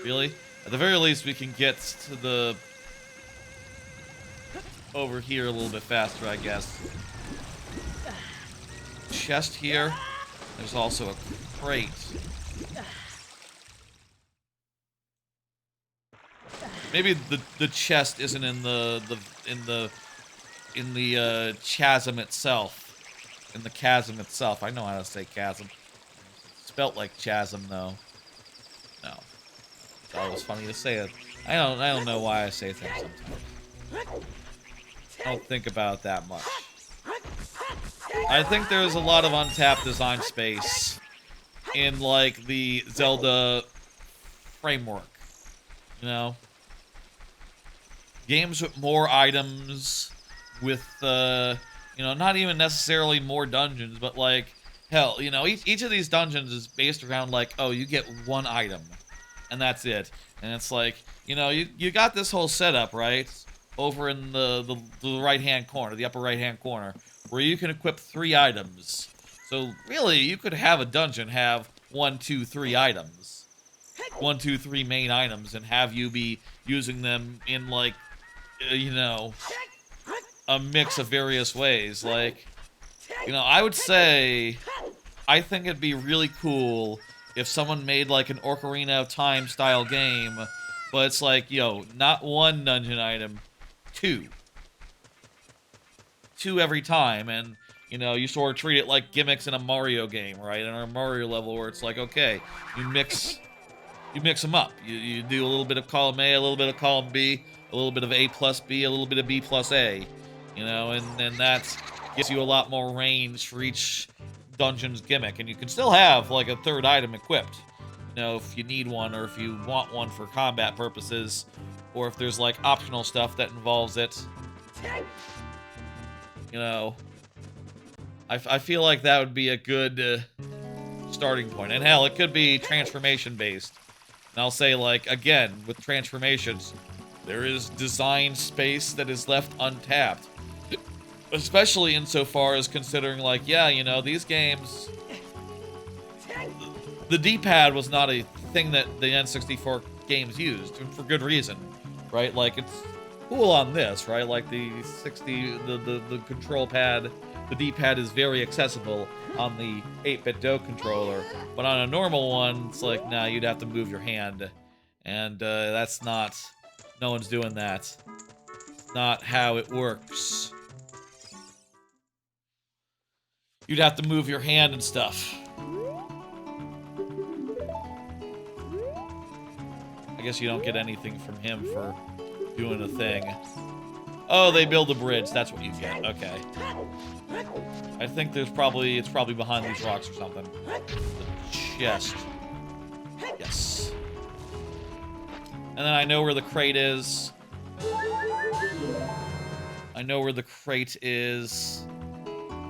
Really? At the very least, we can get to the... over here a little bit faster, I guess. Chest here. There's also a crate. Maybe the chest isn't in the chasm itself. In the chasm itself. I know how to say chasm. It's spelt like chasm though. No. It's always funny to say it. I don't know why I say things sometimes. I don't think about it that much. I think there's a lot of untapped design space in, like, the Zelda framework. You know, games with more items, with you know, not even necessarily more dungeons, but like, hell, you know, each of these dungeons is based around like, oh, you get one item, and that's it. And it's like, you know, you got this whole setup, right, over in the right hand corner, the upper right hand corner, where you can equip 3 items. So really, you could have a dungeon have 1, 2, 3 items, 1, 2, 3 main items, and have you be using them in like, you know, a mix of various ways. Like, you know, I would say, I think it'd be really cool if someone made like an Ocarina of Time style game, but it's like, yo, not 1 dungeon item, 2. 2 every time, and, you know, you sort of treat it like gimmicks in a Mario game, right? In a Mario level where it's like, okay, you mix them up. You do a little bit of column A, a little bit of column B, a little bit of A plus B, a little bit of B plus A, you know, and that gives you a lot more range for each dungeon's gimmick, and you can still have like a 3rd item equipped, you know, if you need one, or if you want one for combat purposes, or if there's like optional stuff that involves it, you know. I feel like that would be a good starting point, and hell, it could be transformation based. And I'll say, like, again, with transformations, there is design space that is left untapped. Especially insofar as considering, like, yeah, you know, these games... The D-pad was not a thing that the N64 games used, and for good reason, right? Like, it's cool on this, right? Like, the control pad, the D-pad is very accessible on the 8-bit Do controller, but on a normal one, it's like, nah, you'd have to move your hand, and that's not... No one's doing that. It's not how it works. You'd have to move your hand and stuff. I guess you don't get anything from him for doing a thing. Oh, they build a bridge. That's what you get. Okay. I think it's probably behind these rocks or something. The chest. Yes. And then I know where the crate is. I know where the crate is.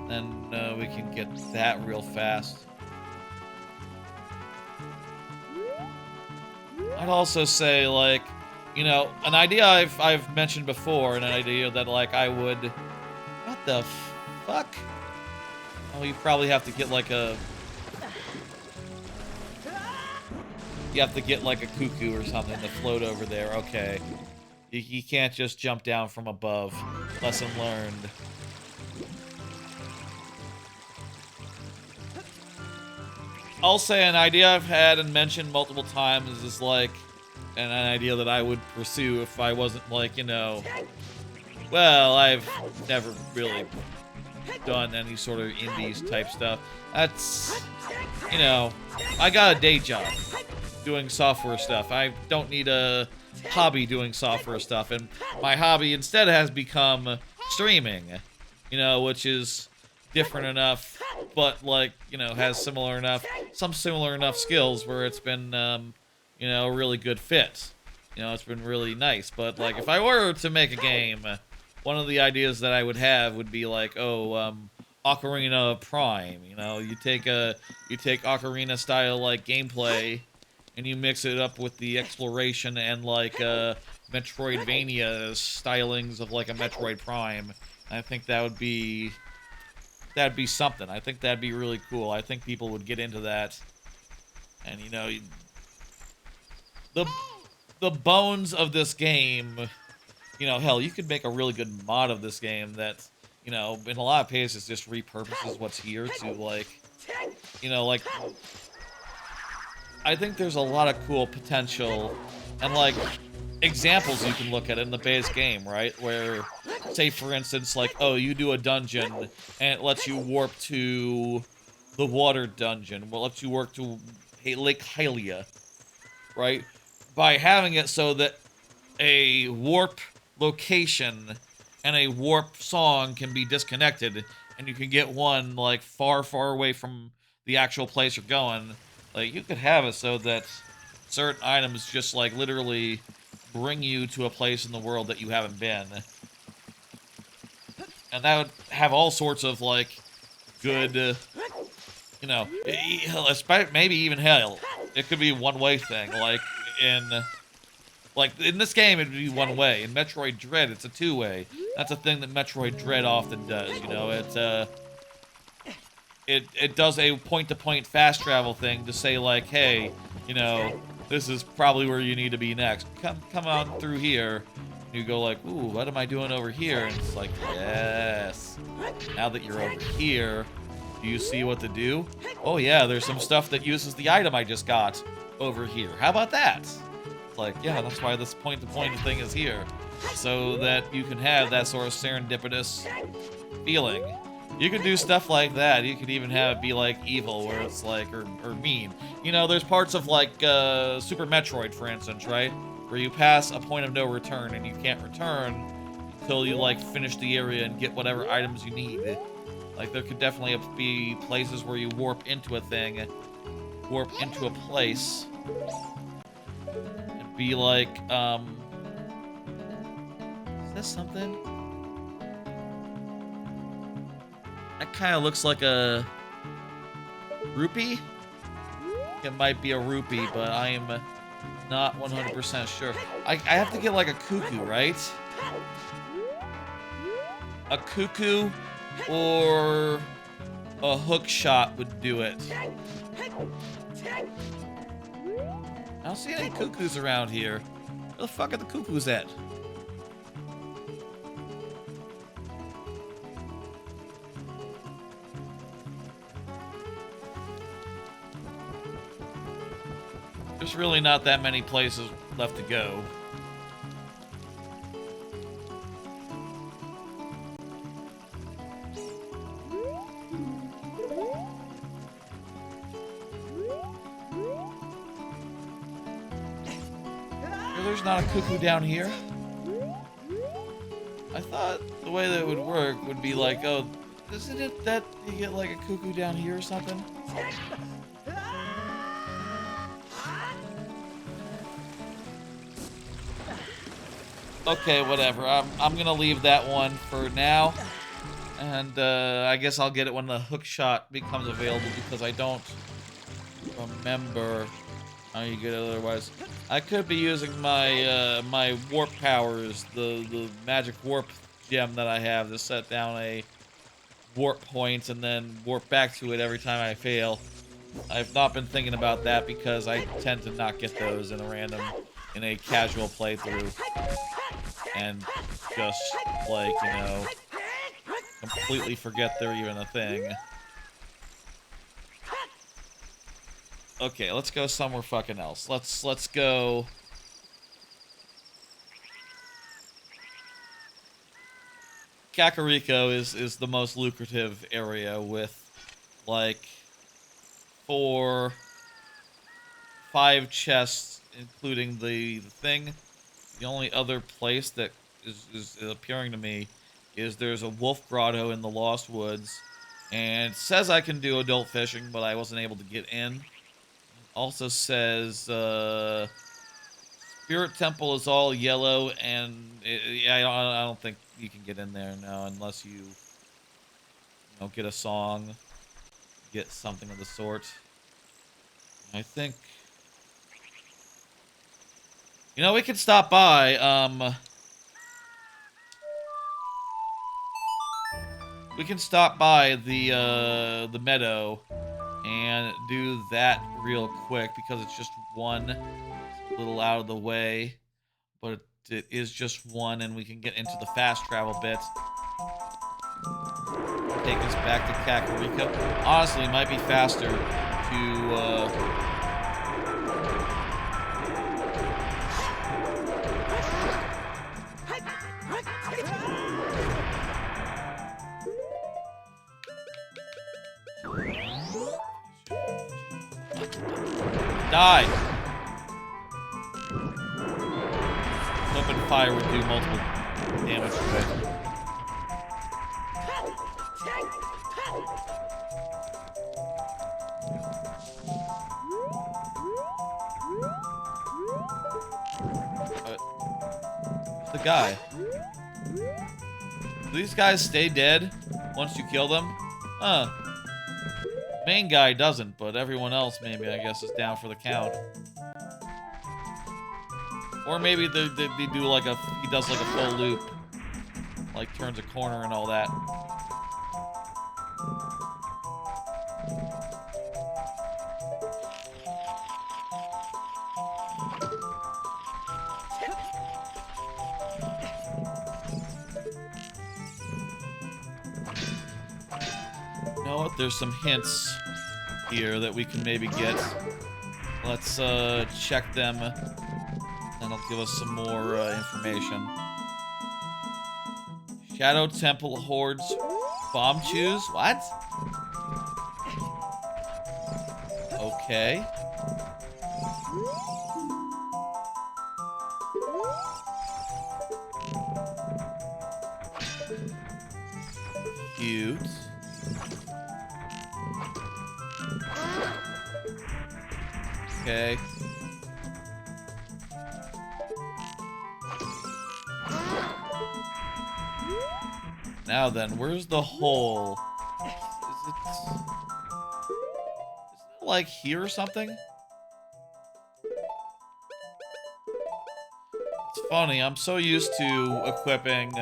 And we can get that real fast. I'd also say, like, you know, an idea I've mentioned before, and an idea that, like, I would... What the fuck? Oh, you probably have to get, like, a... You have to get, like, a cuckoo or something to float over there. Okay. You can't just jump down from above. Lesson learned. I'll say an idea I've had and mentioned multiple times is like an idea that I would pursue if I wasn't like, you know, well, I've never really done any sort of indies type stuff. That's, you know, I got a day job doing software stuff. I don't need a hobby doing software stuff, and my hobby instead has become streaming, you know, which is different enough, but, like, you know, has some similar enough skills where it's been, you know, a really good fit. You know, it's been really nice. But, like, if I were to make a game, one of the ideas that I would have would be like, oh, Ocarina Prime. You know, you take Ocarina style like gameplay, and you mix it up with the exploration and like Metroidvania stylings of like a Metroid Prime. I think that'd be something. I think that'd be really cool. I think people would get into that. And, you know, the bones of this game, you know, hell, you could make a really good mod of this game that, you know, in a lot of cases just repurposes what's here to, like, you know, like, I think there's a lot of cool potential and, like, examples you can look at in the base game, right? Where, say, for instance, like, oh, you do a dungeon, and it lets you warp to the water dungeon. Well, it lets you warp to Lake Hylia, right? By having it so that a warp location and a warp song can be disconnected, and you can get one, like, far, far away from the actual place you're going. Like, you could have it so that certain items just, like, literally bring you to a place in the world that you haven't been. And that would have all sorts of, like, good, you know, maybe even hell. It could be a one-way thing, like in this game, it'd be one way. In Metroid Dread, it's a two-way. That's a thing that Metroid Dread often does, you know? It does a point-to-point fast travel thing to say, like, hey, you know, this is probably where you need to be next. Come on through here. You go like, ooh, what am I doing over here? And it's like, yes. Now that you're over here, do you see what to do? Oh yeah, there's some stuff that uses the item I just got over here. How about that? It's like, yeah, that's why this point-to-point thing is here. So that you can have that sort of serendipitous feeling. You could do stuff like that. You could even have it be like evil, where it's like, or mean. You know, there's parts of like Super Metroid, for instance, right? Where you pass a point of no return and you can't return until you like finish the area and get whatever items you need. Like there could definitely be places where you warp into a thing, warp into a place, and be like, is this something? That kind of looks like a rupee? It might be a rupee, but I am not 100% sure. I have to get like a cuckoo, right? A cuckoo or a hook shot would do it. I don't see any cuckoos around here. Where the fuck are the cuckoos at? There's really not that many places left to go. There's not a cuckoo down here. I thought the way that it would work would be like, oh, isn't it that you get like a cuckoo down here or something? Okay, whatever. I'm gonna leave that one for now, and I guess I'll get it when the hook shot becomes available because I don't remember how you get it otherwise. I could be using my my warp powers, the magic warp gem that I have to set down a warp point and then warp back to it every time I fail. I've not been thinking about that because I tend to not get those in a casual playthrough. And just, like, you know, completely forget they're even a thing. Okay, let's go somewhere fucking else. Let's go... Kakariko is the most lucrative area with, like, 5 chests, including the thing. The only other place that is appearing to me is there's a wolf grotto in the Lost Woods. And it says I can do adult fishing, but I wasn't able to get in. It also says Spirit Temple is all yellow, and I don't think you can get in there now unless you know, get a song, get something of the sort. I think... You know, we could stop by, we can stop by the meadow and do that real quick because it's just one. It's a little out of the way, but it is just one, and we can get into the fast travel bit. Take us back to Kakariko. Honestly, it might be faster to, Die! Open fire would do multiple damage to it. the guy? Do these guys stay dead once you kill them? Huh. Main guy doesn't, but everyone else maybe, I guess, is down for the count. Or maybe they do like he does like a full loop. Like turns a corner and all that. You know what? There's some hints here that we can maybe get. Let's check them, and it'll give us some more information. Shadow Temple Hordes Bomb Chews? What? Okay. Cute. Okay. Now then, where's the hole? Is it like here or something? It's funny, I'm so used to equipping,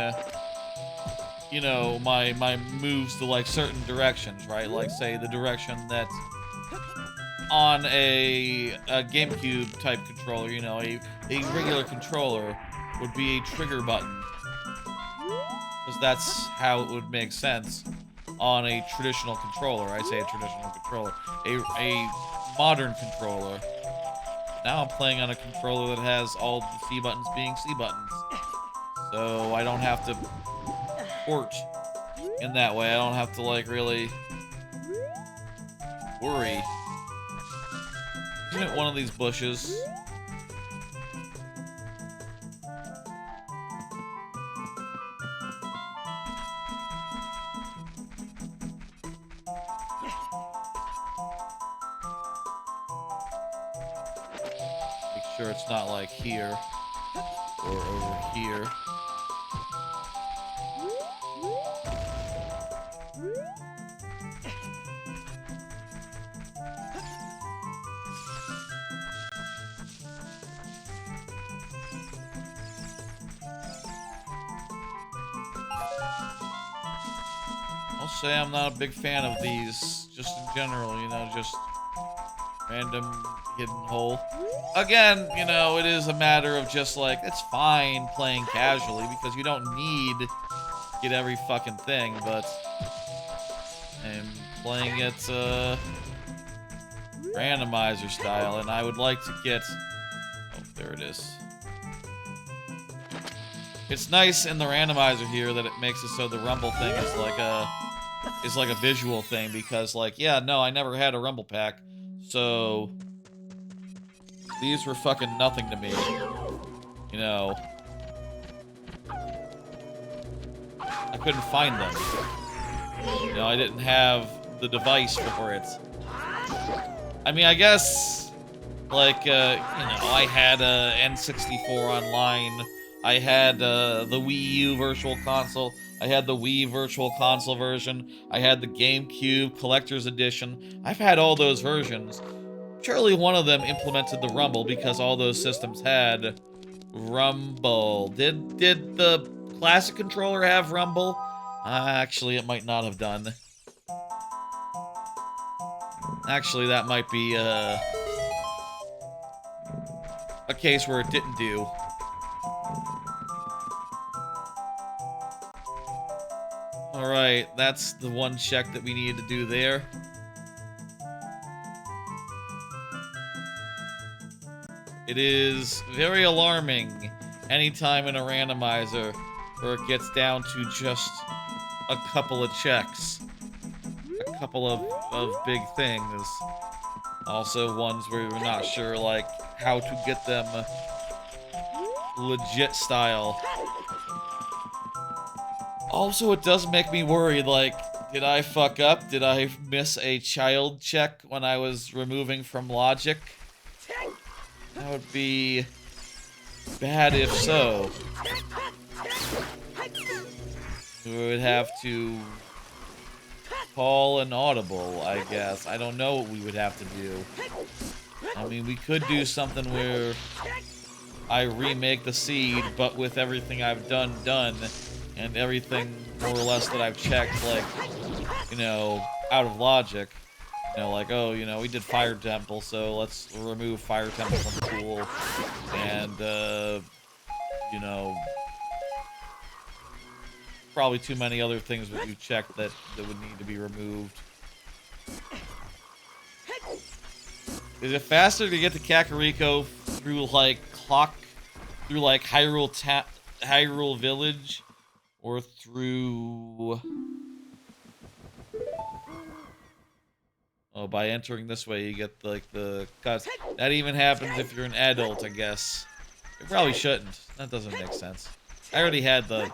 you know, my moves to like certain directions, right? Like say the direction that on a GameCube type controller, you know, a regular controller would be a trigger button. Because that's how it would make sense on a traditional controller. I say a traditional controller. A modern controller. Now I'm playing on a controller that has all the C buttons being C buttons. So I don't have to port in that way. I don't have to, like, really worry. Isn't it one of these bushes? Sure it's not like here or over here. I'll say I'm not a big fan of these, just in general, you know, just random hidden hole. Again, you know, it is a matter of just like, it's fine playing casually because you don't need to get every fucking thing, but I'm playing it randomizer style, and I would like to get, oh, there it is. It's nice in the randomizer here that it makes it so the rumble thing is like a visual thing, because like, yeah, no, I never had a rumble pack, so these were fucking nothing to me, you know. I couldn't find them. You know, I didn't have the device for it. I mean, I guess, like, you know, I had a N64 online. I had the Wii U Virtual Console. I had the Wii Virtual Console version. I had the GameCube Collector's Edition. I've had all those versions. Surely one of them implemented the rumble because all those systems had rumble. Did the classic controller have rumble? Actually, it might not have done. Actually, that might be a case where it didn't do. Alright, that's the one check that we needed to do there. It is very alarming anytime in a randomizer where it gets down to just a couple of checks. A couple of big things. Also ones where we're not sure, like, how to get them legit style. Also, it does make me worried, like, did I fuck up? Did I miss a child check when I was removing from logic? That would be bad if so. We would have to call an audible, I guess. I don't know what we would have to do. I mean, we could do something where I remake the seed, but with everything I've done, and everything more or less that I've checked, like, you know, out of logic. You know, like, oh, you know, we did Fire Temple, so let's remove Fire Temple from the pool. And, you know, probably too many other things that you checked that would need to be removed. Is it faster to get to Kakariko through, like, Hyrule Village? Or through... Oh, by entering this way, you get, like, the cuts. That even happens if you're an adult, I guess. It probably shouldn't. That doesn't make sense. I already had the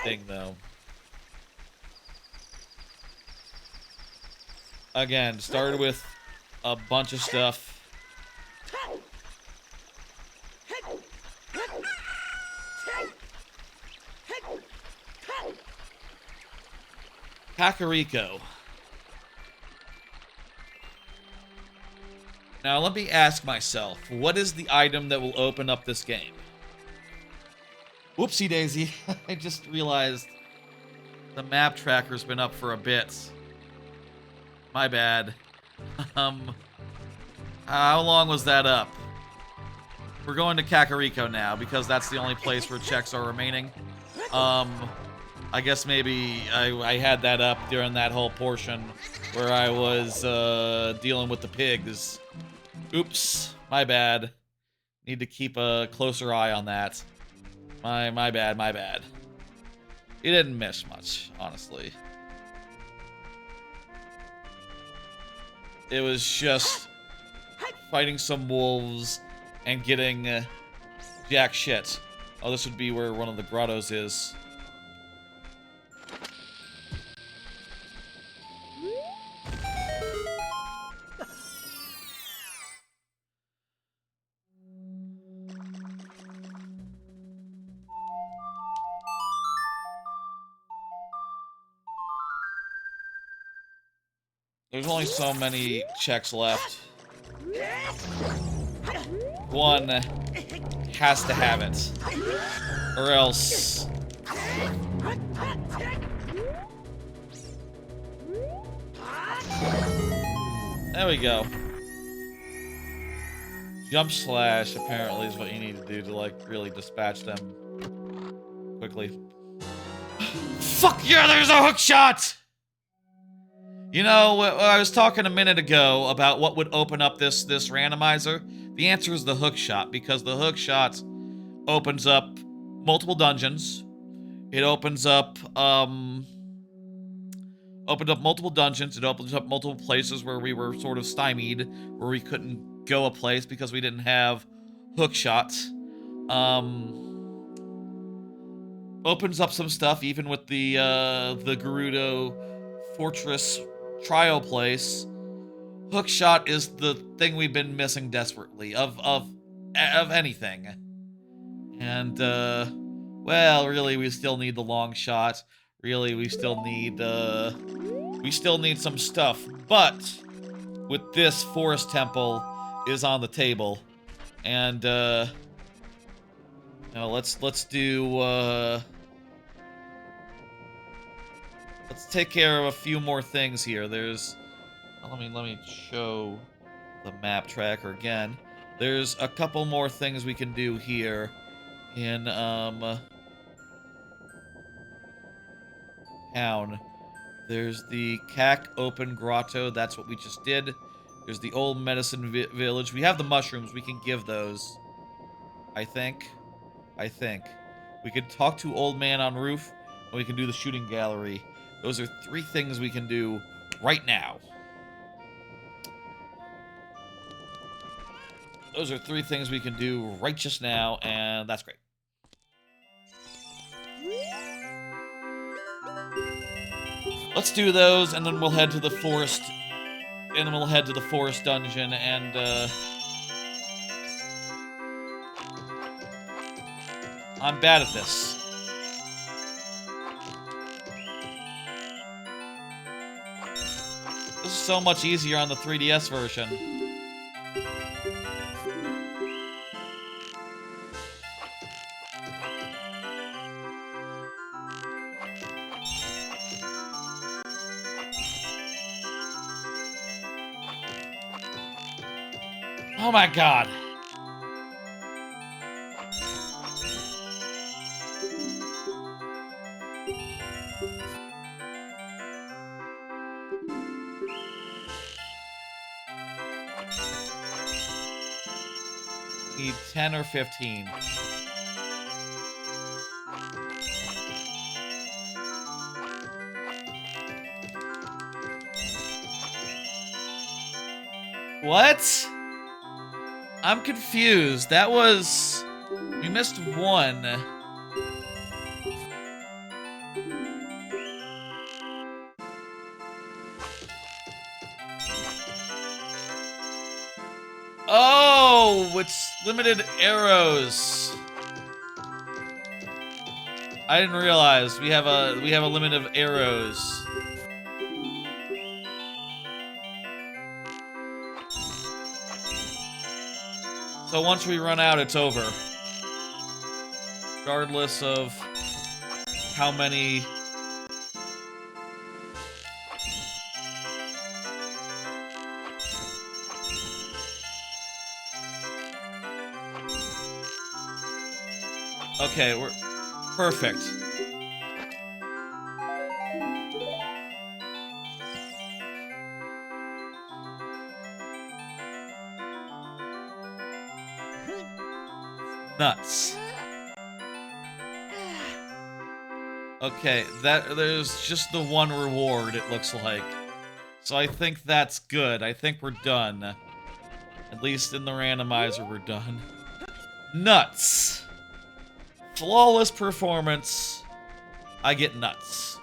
thing, though. Again, started with a bunch of stuff. Kakariko. Now let me ask myself, what is the item that will open up this game? Whoopsie daisy, I just realized the map tracker's been up for a bit. My bad. How long was that up? We're going to Kakariko now, because that's the only place where checks are remaining. I guess maybe I had that up during that whole portion where I was dealing with the pigs. Oops, my bad. Need to keep a closer eye on that. My bad. He didn't miss much, honestly. It was just fighting some wolves and getting jack shit. Oh, this would be where one of the grottos is. There's only so many checks left. One has to have it. Or else... There we go. Jump slash, apparently, is what you need to do to, like, really dispatch them quickly. Fuck yeah, there's a hookshot! You know, I was talking a minute ago about what would open up this randomizer. The answer is the hookshot, because the hookshot opens up multiple dungeons. It opens up multiple dungeons. It opens up multiple places where we were sort of stymied, where we couldn't go a place because we didn't have hookshot. Opens up some stuff even with the Gerudo Fortress trial place. Hookshot is the thing we've been missing desperately of anything. And well, really we still need the long shot. Really we still need some stuff. But with this forest temple is on the table. And now let's do let's take care of a few more things here. There's... Let me show the map tracker again. There's a couple more things we can do here in, town. There's the Cac Open Grotto. That's what we just did. There's the Old Medicine Village. We have the mushrooms. We can give those. I think. We can talk to Old Man on Roof, and we can do the shooting gallery. Those are 3 things we can do right now. Those are 3 things we can do right just now, and that's great. Let's do those, and then we'll head to the forest. And then we'll head to the forest dungeon, and I'm bad at this. This is so much easier on the 3DS version. Oh my god. Need 10 or 15. What? I'm confused. That was... We missed one. Oh, it's limited arrows. I didn't realize we have a limit of arrows. So once we run out, it's over. Regardless of how many... Okay, we're... Perfect. Nuts. Okay, there's just the one reward, it looks like. So I think that's good. I think we're done. At least in the randomizer, we're done. Nuts. Flawless performance. I get nuts.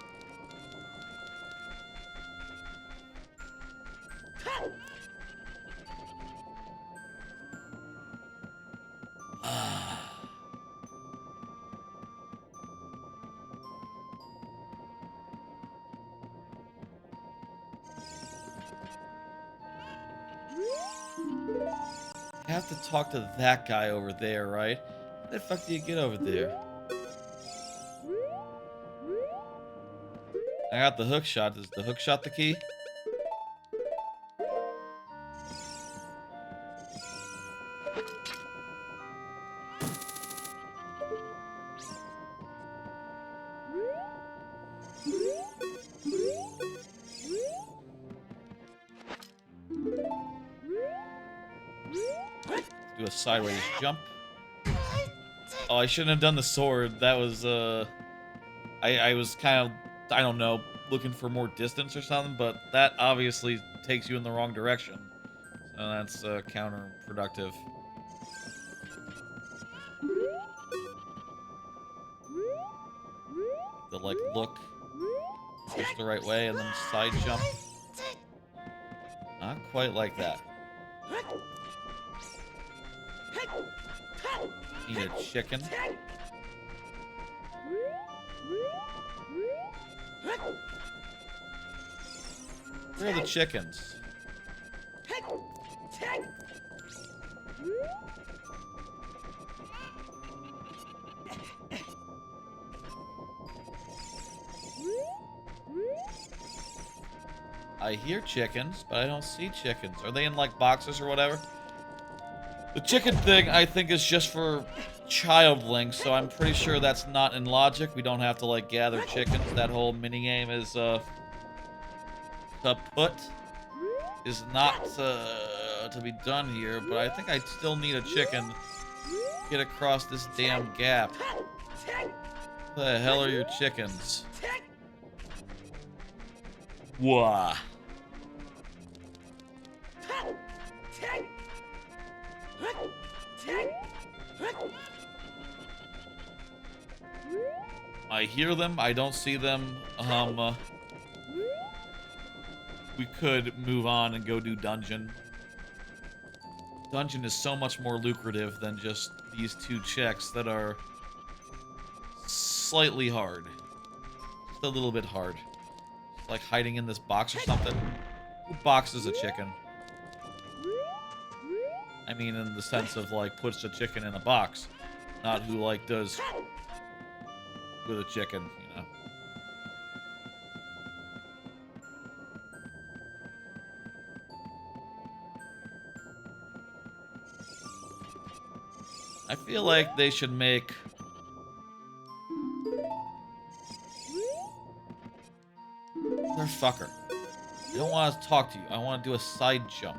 I have to talk to that guy over there, right? How the fuck do you get over there? I got the hookshot. Is the hookshot the key? Do a sideways jump. Oh, I shouldn't have done the sword. That was, I was kind of, I don't know, looking for more distance or something, but that obviously takes you in the wrong direction. So that's, counterproductive. The, like, look just the right way and then side jump. Not quite like that. Need a chicken. Where are the chickens? I hear chickens, but I don't see chickens. Are they in, like, boxes or whatever? The chicken thing, I think, is just for childlings, so I'm pretty sure that's not in logic. We don't have to, like, gather chickens. That whole minigame is, kaput. Is not, to be done here, but I think I still need a chicken to get across this damn gap. What the hell are your chickens? Wah. I hear them, I don't see them. We could move on and go do dungeon. Dungeon is so much more lucrative than just these two checks that are slightly hard. Just a little bit hard. It's like hiding in this box or something. Who boxes a chicken? I mean, in the sense of, like, puts a chicken in a box. Not who, like, does with a chicken, you know. I feel like they should make... Motherfucker. I don't want to talk to you. I want to do a side jump.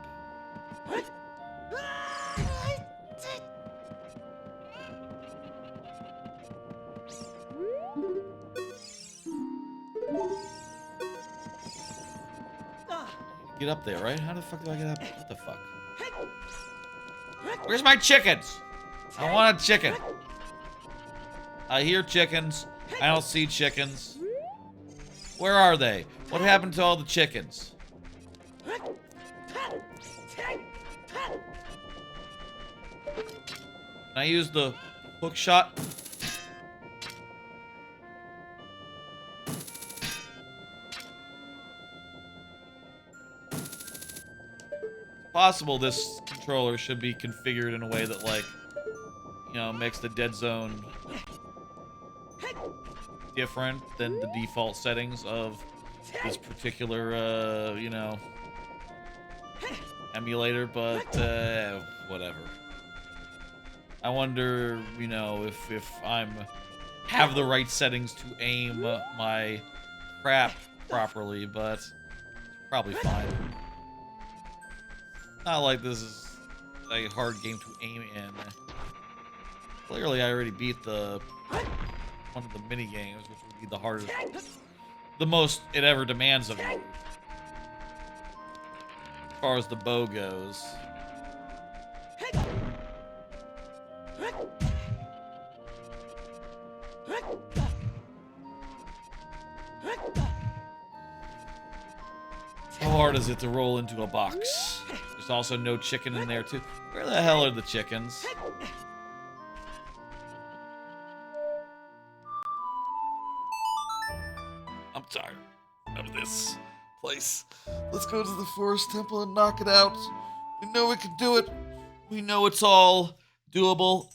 Get up there, right? How the fuck do I get up? What the fuck? Where's my chickens? I want a chicken. I hear chickens. I don't see chickens. Where are they? What happened to all the chickens? Can I use the hook shot? Possible this controller should be configured in a way that, like, you know, makes the dead zone different than the default settings of this particular, you know, emulator, but, whatever. I wonder, you know, if I'm have the right settings to aim my crap properly, but it's probably fine. Not like this is a hard game to aim in. Clearly, I already beat the one of the mini games, which would be the hardest, the most it ever demands of me, as far as the bow goes. How hard is it to roll into a box? There's also no chicken in there, too. Where the hell are the chickens? I'm tired of this place. Let's go to the forest temple and knock it out. We know we can do it. We know it's all doable.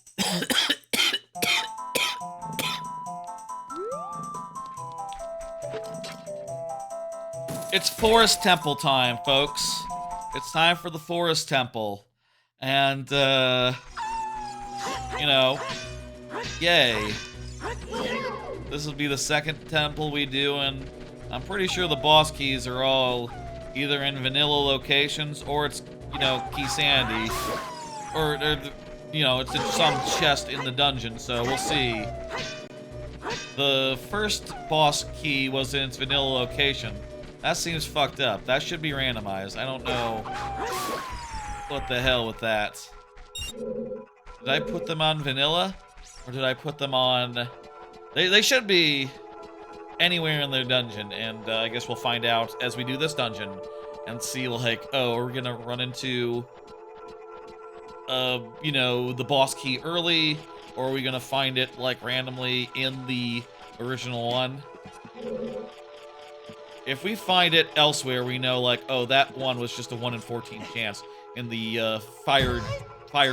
It's forest temple time, folks. It's time for the forest temple. And, you know, yay. This will be the second temple we do, and I'm pretty sure the boss keys are all either in vanilla locations, or it's, you know, Key Sandy. Or, you know, it's in some chest in the dungeon, so we'll see. The first boss key was in its vanilla location. That seems fucked up. That should be randomized. I don't know what the hell with that. Did I put them on vanilla? Or did I put them on... They should be anywhere in their dungeon, and I guess we'll find out as we do this dungeon and see, like, oh, are we gonna run into, you know, the boss key early, or are we gonna find it, like, randomly in the original one? If we find it elsewhere, we know, like, oh, that one was just a 1 in 14 chance in the fire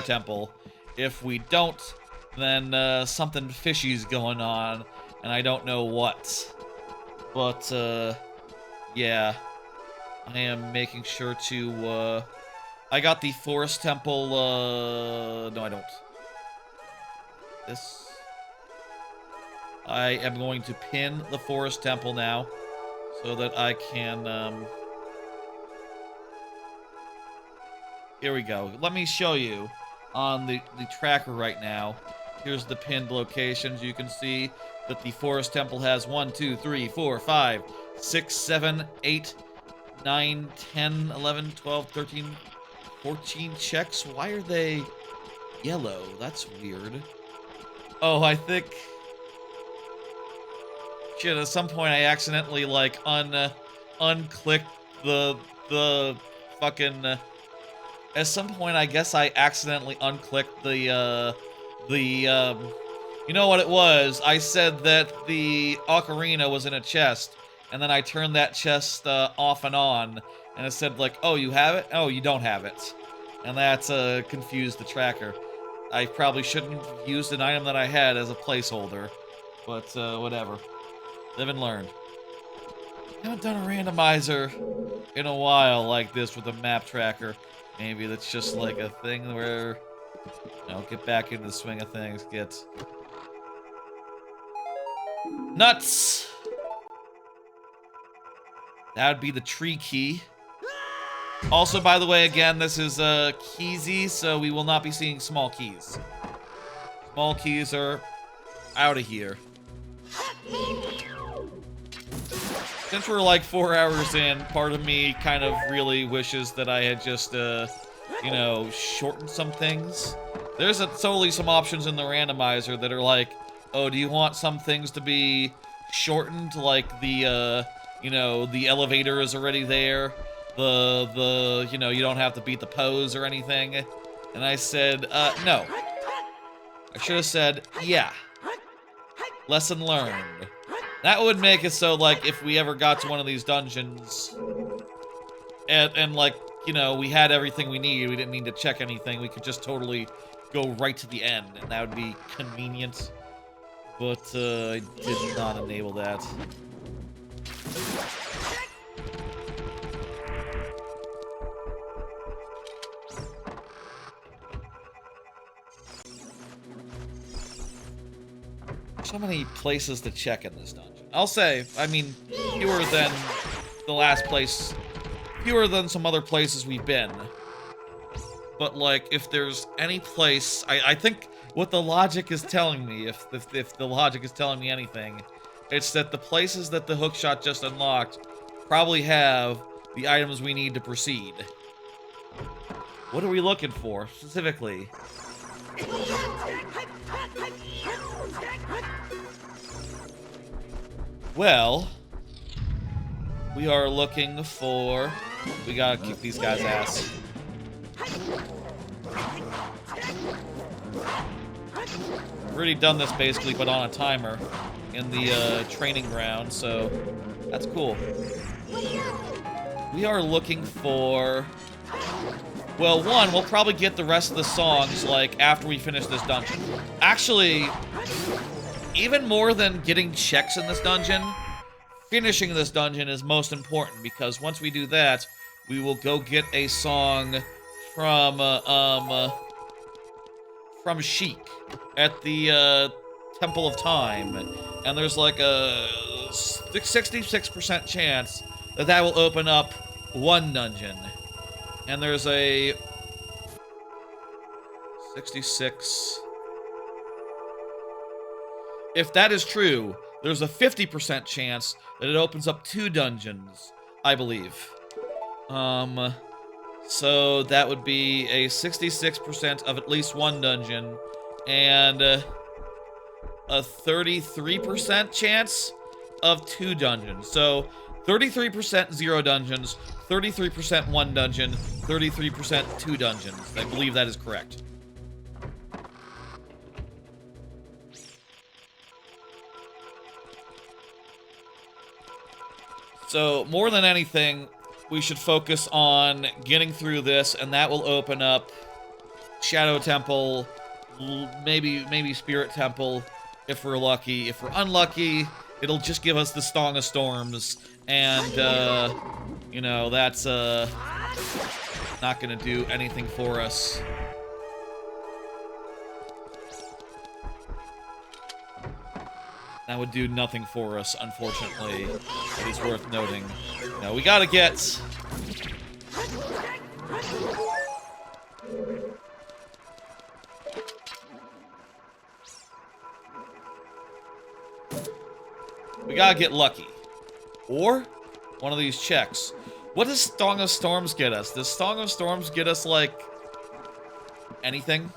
temple. If we don't, then something fishy's going on, and I don't know what. But, yeah. I am making sure to, I got the forest temple, no, I don't. This. I am going to pin the forest temple now, so that I can, here we go. Let me show you on the tracker right now. Here's the pinned locations. You can see that the forest temple has 1, 2, 3, 4, 5, 6, 7, 8, 9, 10, 11, 12, 13, 14 checks. Why are they yellow? That's weird. Oh, I think... Shit, at some point I accidentally, like, unclicked the fucking... at some point I guess I accidentally unclicked the You know what it was? I said that the ocarina was in a chest, and then I turned that chest off and on, and it said like, oh, you have it? Oh, you don't have it. And that's confused the tracker. I probably shouldn't have used an item that I had as a placeholder, but whatever. Live and learn. I haven't done a randomizer in a while like this with a map tracker. Maybe that's just like a thing where, you know, get back into the swing of things, get nuts! That would be the tree key. Also, by the way, again, this is keysy, so we will not be seeing small keys. Small keys are out of here. Since we're like 4 hours in, part of me kind of really wishes that I had just, you know, shortened some things. There's totally some options in the randomizer that are like, oh, do you want some things to be shortened, like the, you know, the elevator is already there, you know, you don't have to beat the pose or anything. And I said, no. I should have said, yeah. Lesson learned. That would make it so, like, if we ever got to one of these dungeons, and like, you know, we had everything we need, we didn't need to check anything, we could just totally go right to the end, and that would be convenient. But, I did not enable that. So many places to check in this dungeon. I'll say, I mean, fewer than the last place, fewer than some other places we've been. But, like, if there's any place, I think what the logic is telling me, if the logic is telling me anything, it's that the places that the hookshot just unlocked probably have the items we need to proceed. What are we looking for, specifically? Well, we are looking for... We gotta kick these guys' ass. I've already done this basically, but on a timer in the training ground, so that's cool. We are looking for... Well, one, we'll probably get the rest of the songs, like, after we finish this dungeon. Actually, even more than getting checks in this dungeon, finishing this dungeon is most important, because once we do that, we will go get a song from Sheik at the, Temple of Time. And there's like a 66% chance that that will open up one dungeon. And there's a 66... If that is true, there's a 50% chance that it opens up 2 dungeons, I believe. So that would be a 66% of at least 1 dungeon, and a 33% chance of 2 dungeons. So 33% 0 dungeons, 33% 1 dungeon, 33% 2 dungeons. I believe that is correct. So, more than anything, we should focus on getting through this, and that will open up Shadow Temple, maybe Spirit Temple, if we're lucky. If we're unlucky, it'll just give us the Song of Storms, and, you know, that's, not gonna do anything for us. That would do nothing for us, unfortunately. It is worth noting. Now, we gotta get... We gotta get lucky. Or one of these checks. What does Song of Storms get us? Does Song of Storms get us, like, anything?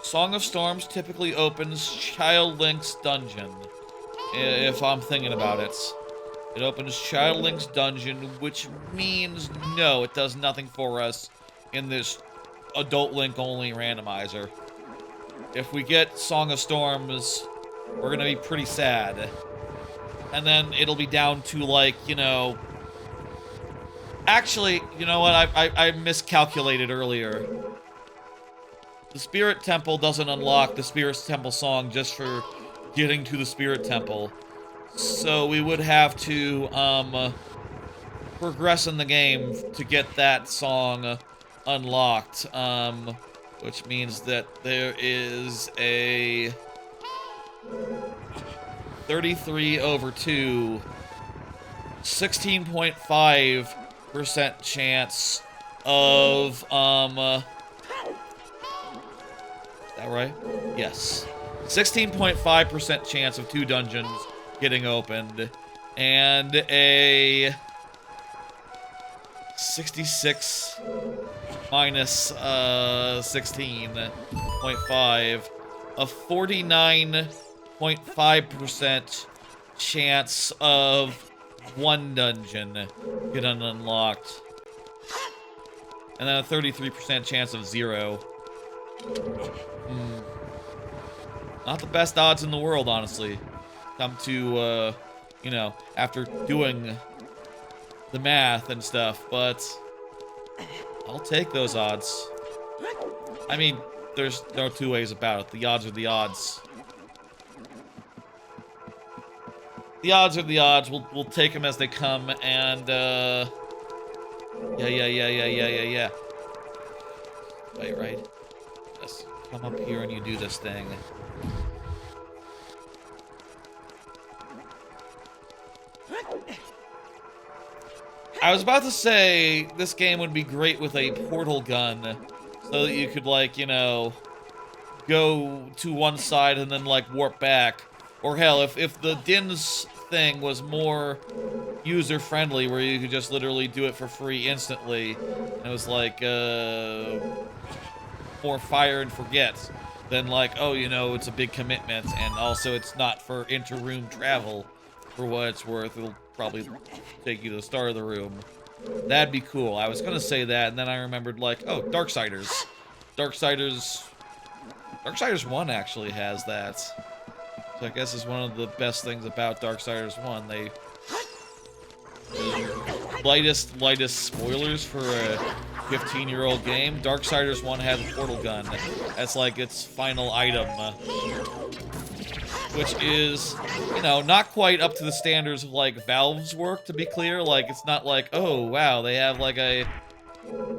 Song of Storms typically opens Child Link's dungeon, if I'm thinking about it. It opens Child Link's dungeon, which means no, it does nothing for us in this adult Link only randomizer. If we get Song of Storms, we're gonna be pretty sad. And then it'll be down to, like, you know... Actually, you know what? I miscalculated earlier. The Spirit Temple doesn't unlock the Spirit Temple song just for getting to the Spirit Temple. So we would have to, progress in the game to get that song unlocked. Which means that there is a 33/2, 16.5% chance of, is that right? Yes. 16.5% chance of 2 dungeons getting opened, and a 66 minus 16.5, a 49.5% chance of 1 dungeon getting unlocked, and then a 33% chance of 0. Not the best odds in the world, honestly. Come to, you know, after doing the math and stuff, but I'll take those odds. I mean, there's no two ways about it. The odds are the odds. The odds are the odds. We'll take them as they come, and, yeah. Wait, right? Just come up here and you do this thing. I was about to say this game would be great with a portal gun, so that you could, like, you know, go to one side and then, like, warp back. Or hell, if the DINS thing was more user-friendly, where you could just literally do it for free instantly, and it was like, more fire and forget than, like, oh, you know, it's a big commitment, and also it's not for inter-room travel, for what it's worth. It'll probably take you to the start of the room. That'd be cool. I was gonna say that, and then I remembered, like, oh, Darksiders. Darksiders 1 actually has that. So I guess it's one of the best things about Darksiders 1. They... lightest spoilers for a 15-year-old game. Darksiders 1 has a portal gun. That's like its final item. Which is, you know, not quite up to the standards of, like, Valve's work, to be clear. Like, it's not like, oh, wow, they have, like, a...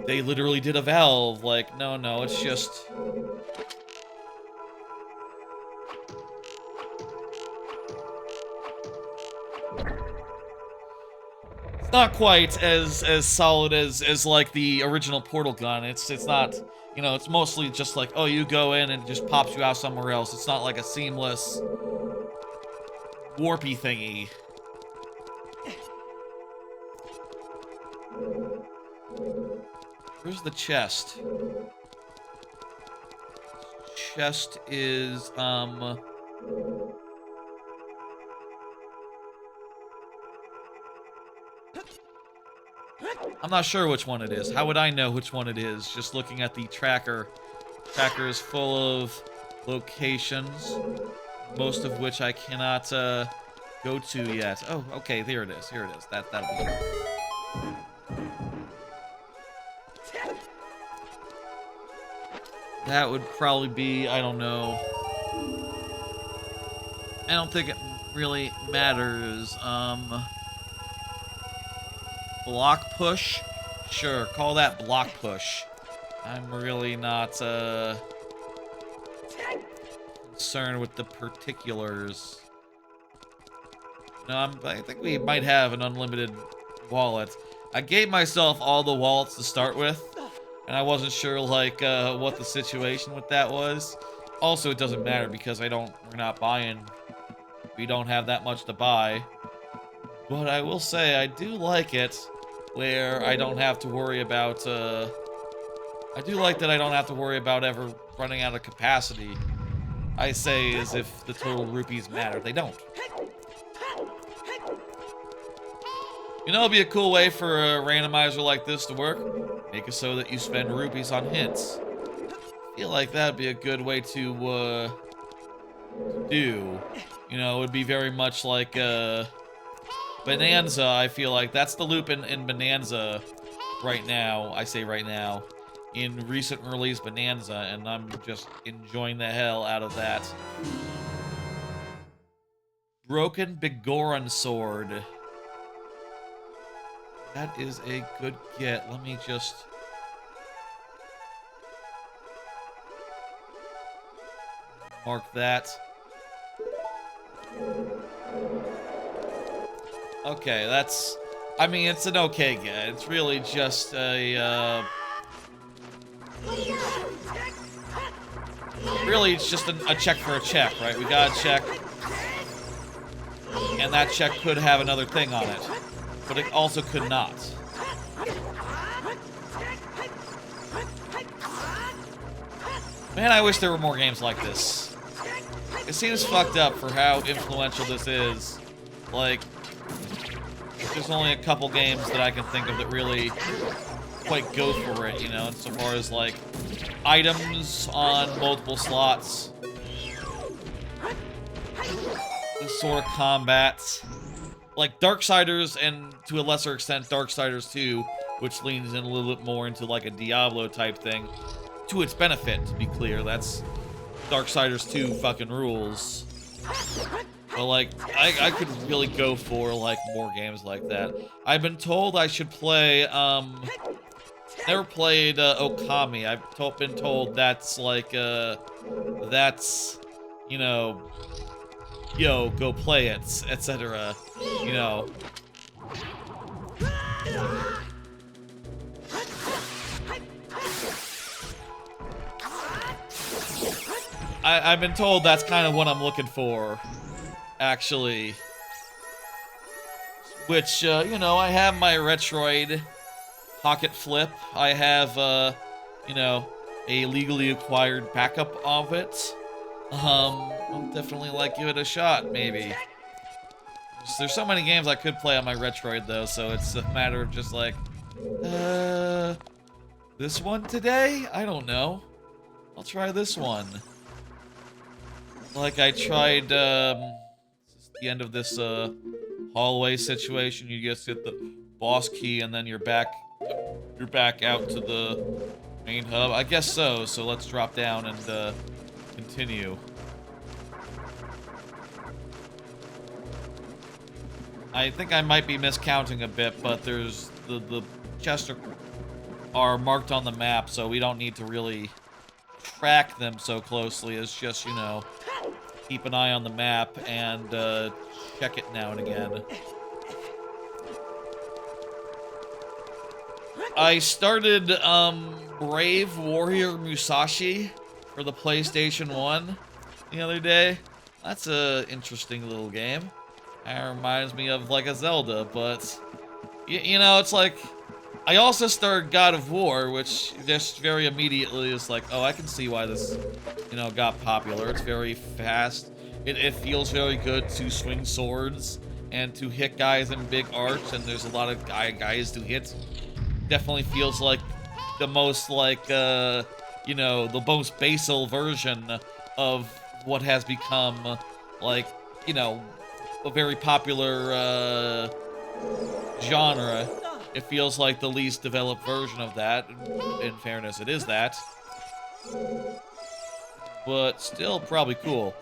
they literally did a Valve. Like, no, it's just... it's not quite as solid as like, the original portal gun. It's not... you know, it's mostly just like, oh, you go in and it just pops you out somewhere else. It's not like a seamless... warpy thingy. Where's the chest? Chest is, I'm not sure which one it is. How would I know which one it is? Just looking at the tracker. Tracker is full of locations, most of which I cannot go to yet. Oh, okay, there it is. Here it is. That'll be good. That would probably be, I don't know. I don't think it really matters. Block push? Sure, call that block push. I'm really not concerned with the particulars. No, I think we might have an unlimited wallet. I gave myself all the wallets to start with, and I wasn't sure, like, what the situation with that was. Also, it doesn't matter because we're not buying. We don't have that much to buy. But I will say, I do like it where I don't have to worry about, I do like that I don't have to worry about ever running out of capacity. I say as if the total rupees matter. They don't. You know, it'd be a cool way for a randomizer like this to work. Make it so that you spend rupees on hints. I feel like that'd be a good way to do. You know, it would be very much like Bonanza. I feel like that's the loop in Bonanza right now. I say right now. In recent release Bonanza, and I'm just enjoying the hell out of that. Broken Bigoran Sword. That is a good get. Let me just... mark that. Okay, that's... I mean, it's an okay get. It's really just a, really, it's just a check for a check, right? We got a check. And that check could have another thing on it. But it also could not. Man, I wish there were more games like this. It seems fucked up for how influential this is. Like, there's only a couple games that I can think of that really quite go for it, you know, insofar as, like, items on multiple slots. This sort of combat. Like, Darksiders, and to a lesser extent, Darksiders 2, which leans in a little bit more into, like, a Diablo-type thing. To its benefit, to be clear. That's... Darksiders 2 fucking rules. But, like, I could really go for, like, more games like that. I've been told I should play, never played, Okami. I've been told that's, like, that's, you know, yo, go play it, etc. You know. I've been told that's kind of what I'm looking for, actually. Which, you know, I have my Retroid pocket flip. I have, you know, a legally acquired backup of it. I'll definitely, like, give it a shot, maybe. There's so many games I could play on my Retroid, though, so it's a matter of just, like, this one today? I don't know. I'll try this one. Like I tried, the end of this, hallway situation. You just hit the boss key and then you're back out to the main hub. I guess so, so let's drop down and, continue. I think I might be miscounting a bit, but there's, the chests are marked on the map, so we don't need to really track them so closely. It's just, you know, keep an eye on the map and check it now and again. I started Brave Warrior Musashi for the PlayStation 1 the other day. That's a interesting little game. It reminds me of like a Zelda, but you know, it's like I also started God of War, which just very immediately is like, oh, I can see why this, you know, got popular. It's very fast. It feels very good to swing swords and to hit guys in big arcs, and there's a lot of guys to hit. Definitely feels like the most, like, you know, the most basal version of what has become, like, you know, a very popular, genre. It feels like the least developed version of that. In fairness, it is that. But still probably cool.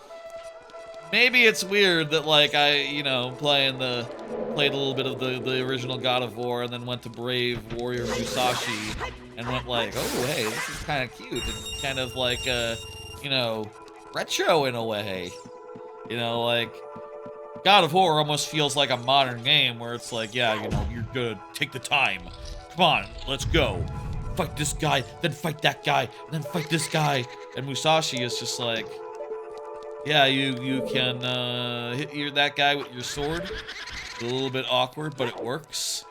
Maybe it's weird that, like, I, you know, played a little bit of the original God of War and then went to Brave Warrior Musashi and went like, oh, hey, this is kind of cute and kind of like, you know, retro in a way. You know, like, God of War almost feels like a modern game where it's like, yeah, you know, you're gonna take the time. Come on, let's go. Fight this guy, then fight that guy, and then fight this guy. And Musashi is just like, yeah, you can hit that guy with your sword. It's a little bit awkward, but it works.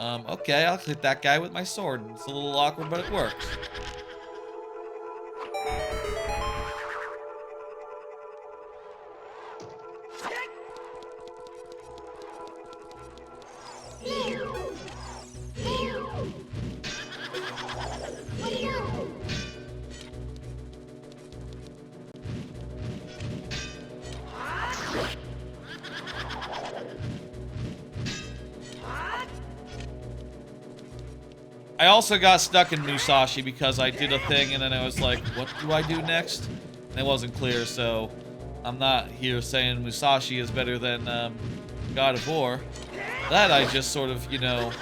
Okay, I'll hit that guy with my sword. It's a little awkward, but it works. I also got stuck in Musashi because I did a thing and then I was like, what do I do next? And it wasn't clear, so I'm not here saying Musashi is better than God of War. That I just sort of, you know,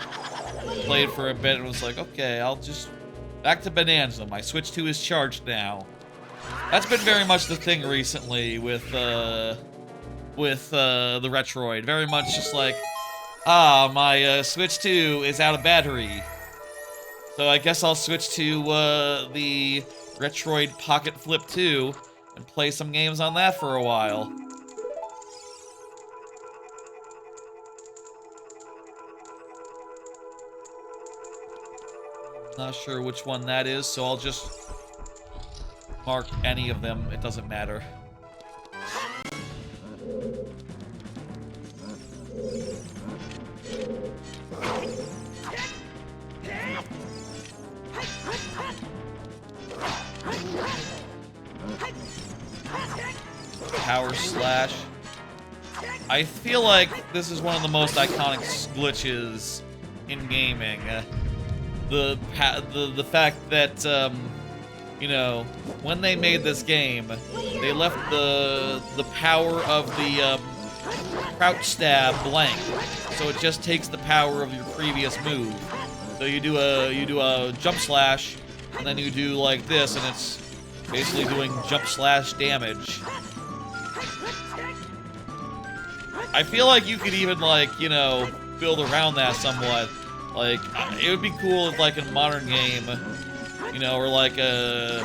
played for a bit and was like, okay, I'll just back to Bonanza. My Switch 2 is charged now. That's been very much the thing recently with the Retroid. Very much just like, my Switch 2 is out of battery. So I guess I'll switch to the Retroid Pocket Flip 2 and play some games on that for a while. Not sure which one that is, so I'll just mark any of them. It doesn't matter. Power Slash. I feel like this is one of the most iconic glitches in gaming. The fact that you know, when they made this game, they left the power of the crouch stab blank, so it just takes the power of your previous move. So you do a jump slash, and then you do like this, and it's basically doing jump slash damage. I feel like you could even, like, you know, build around that somewhat. Like, it would be cool if, like, in a modern game, you know, or like a...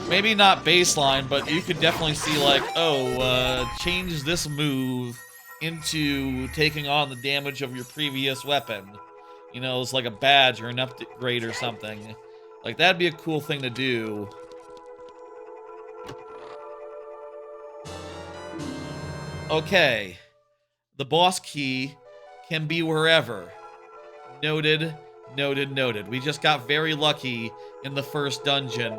maybe not baseline, but you could definitely see, like, change this move into taking on the damage of your previous weapon. You know, it's like a badge or an upgrade or something. Like, that'd be a cool thing to do. Okay. The boss key can be wherever. Noted, noted, noted. We just got very lucky in the first dungeon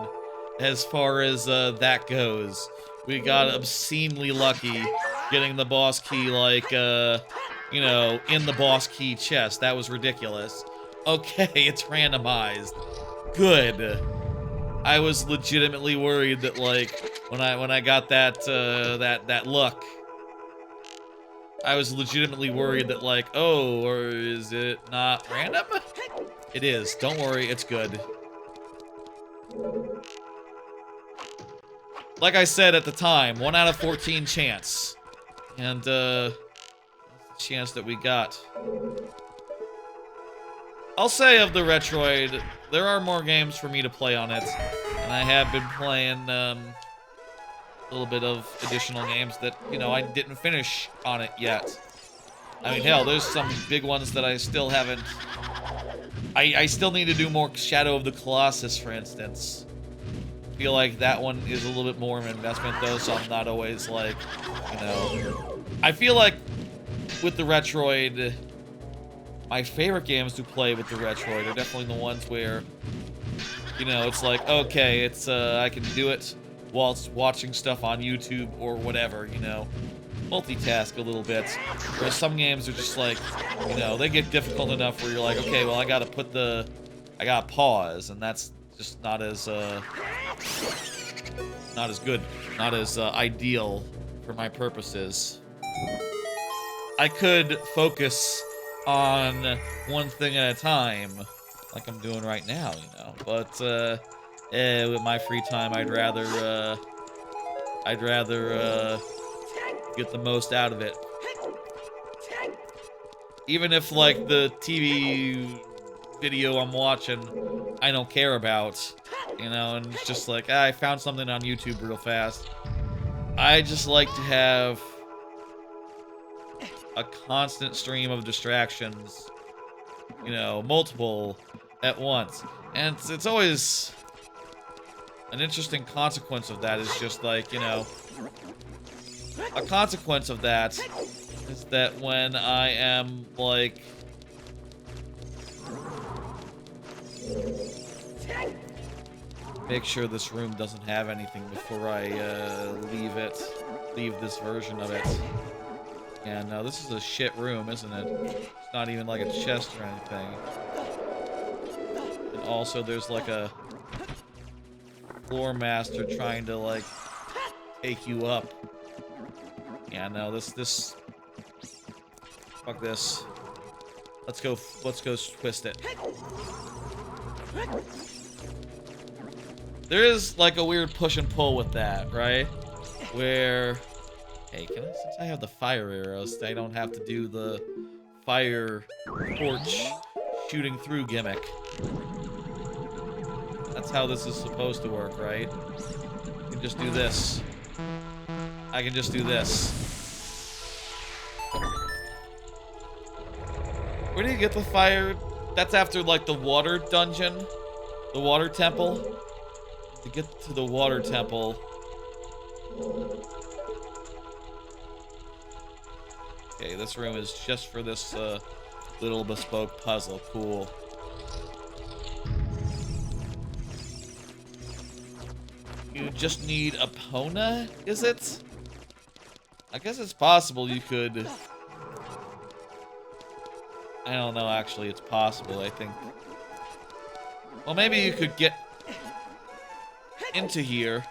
as far as that goes. We got obscenely lucky getting the boss key, like, you know, in the boss key chest. That was ridiculous. Okay, it's randomized. Good. I was legitimately worried that, like, when I got that that luck, I was legitimately worried that, like, oh, or is it not random? It is. Don't worry, it's good. Like I said at the time, 1 out of 14 chance. And, that's the chance that we got. I'll say of the Retroid, there are more games for me to play on it. And I have been playing, a little bit of additional games that, you know, I didn't finish on it yet. I mean, hell, there's some big ones that I still haven't... I still need to do more Shadow of the Colossus, for instance. I feel like that one is a little bit more of an investment, though, so I'm not always, like, you know... I feel like with the Retroid, my favorite games to play with the Retroid are definitely the ones where, you know, it's like, okay, it's, I can do it whilst watching stuff on YouTube or whatever, you know, multitask a little bit. Whereas some games are just like, you know, they get difficult enough where you're like, okay, well, I gotta pause, and that's just not as good, not as ideal for my purposes. I could focus on one thing at a time, like I'm doing right now, you know, but, with my free time, I'd rather get the most out of it. Even if, like, the TV video I'm watching, I don't care about, you know, and it's just like, I found something on YouTube real fast. I just like to have a constant stream of distractions, you know, multiple at once. And it's always... an interesting consequence of that is just like, you know, a consequence of that is that when I am, like, make sure this room doesn't have anything before I leave this version of it. Yeah, no, this is a shit room, isn't it? It's not even like a chest or anything. And also, there's like a floor master trying to like take you up. Yeah, no, this. Fuck this. Let's go twist it. There is like a weird push and pull with that, right? Where, hey, since I have the fire arrows, I don't have to do the fire torch shooting through gimmick. That's how this is supposed to work, right? I can just do this. I can just do this. Where do you get the fire? That's after, like, the water dungeon. The water temple. To get to the water temple. Okay, this room is just for this, little bespoke puzzle. Cool. You just need Epona, is it? I guess it's possible you could... I don't know, actually, it's possible, I think. Well, maybe you could get into here,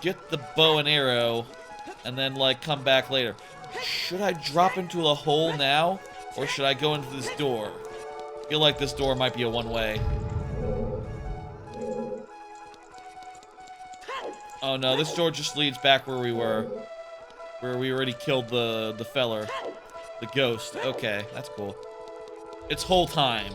get the bow and arrow, and then, like, come back later. Should I drop into the hole now, or should I go into this door? I feel like this door might be a one-way. Oh no, this door just leads back where we were. Where we already killed the feller. The ghost. Okay, that's cool. It's whole time.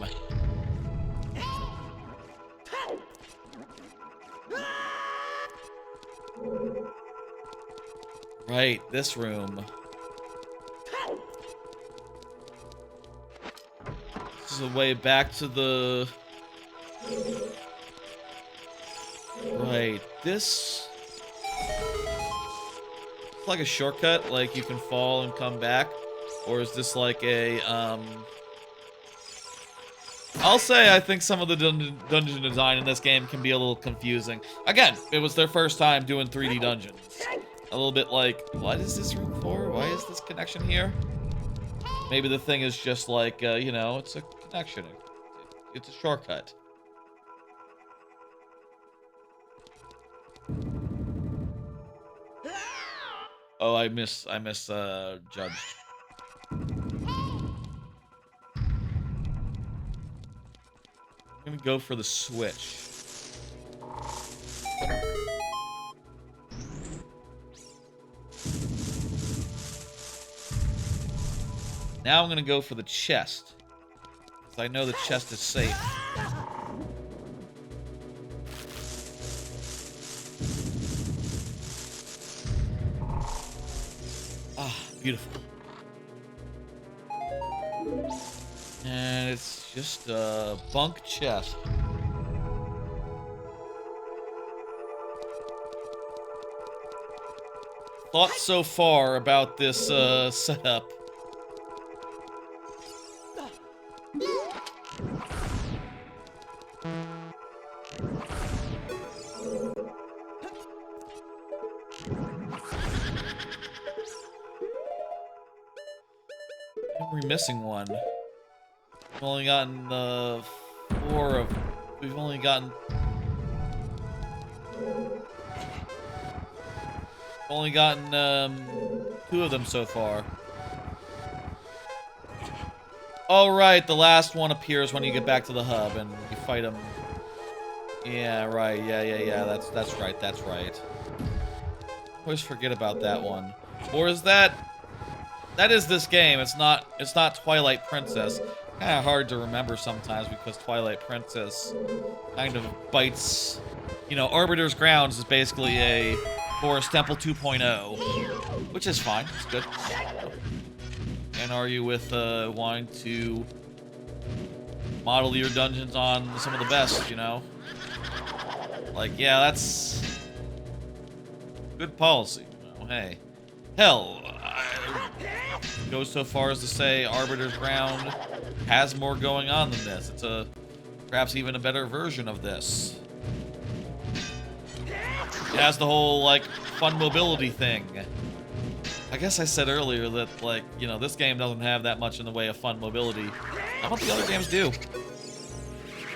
Right, this room. This is a way back to the... Right, this... It's like a shortcut, like you can fall and come back. Or is this like a, I'll say I think some of the dungeon design in this game can be a little confusing. Again, it was their first time doing 3D dungeons. A little bit like, what is this room for? Why is this connection here? Maybe the thing is just like, you know, it's a connection. It's a shortcut. Oh, I misjudged. I'm gonna go for the switch. Now I'm gonna go for the chest, because I know the chest is safe. Ah, beautiful. And it's just a bunk chest. Thoughts so far about this setup? We're missing one. We've only gotten 4 of... We've only gotten... Only gotten 2 of them so far. Oh right, the last one appears when you get back to the hub and you fight him. Yeah, right. Yeah. That's right. That's right. Always forget about that one. Or is that? That is this game. It's not Twilight Princess. Kind of hard to remember sometimes because Twilight Princess kind of bites. You know, Arbiter's Grounds is basically a Forest Temple 2.0, which is fine. It's good. And are you with wanting to model your dungeons on some of the best? You know, like yeah, that's good policy. You know? Hey, hell. Go so far as to say Arbiter's Ground has more going on than this. It's a perhaps even a better version of this. It has the whole like fun mobility thing. I guess I said earlier that, like, you know, this game doesn't have that much in the way of fun mobility. How about the other games do?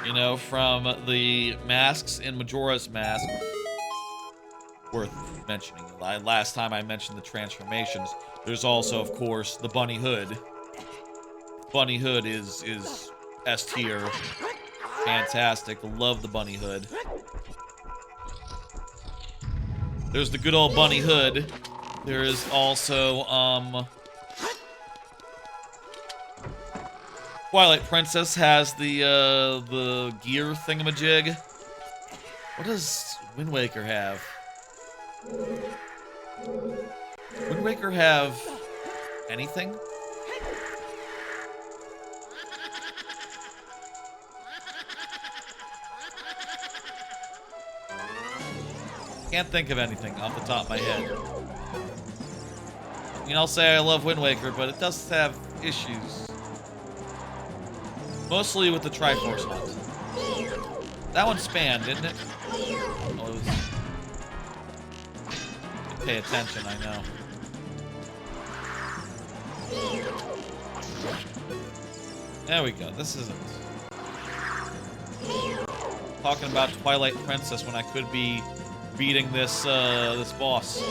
You know, from the masks in Majora's Mask, worth mentioning. Last time I mentioned the transformations, there's also, of course, the Bunny Hood. Bunny Hood is S tier. Fantastic. Love the Bunny Hood. There's the good old Bunny Hood. There is also, Twilight Princess has the gear thingamajig. What does Wind Waker have? Wind Waker have anything? Can't think of anything off the top of my head. I mean, I'll say I love Wind Waker, but it does have issues. Mostly with the Triforce Hunt. That one spanned, didn't it? Oh, it was... Pay attention, I know. There we go, this isn't... Talking about Twilight Princess when I could be beating this, this boss.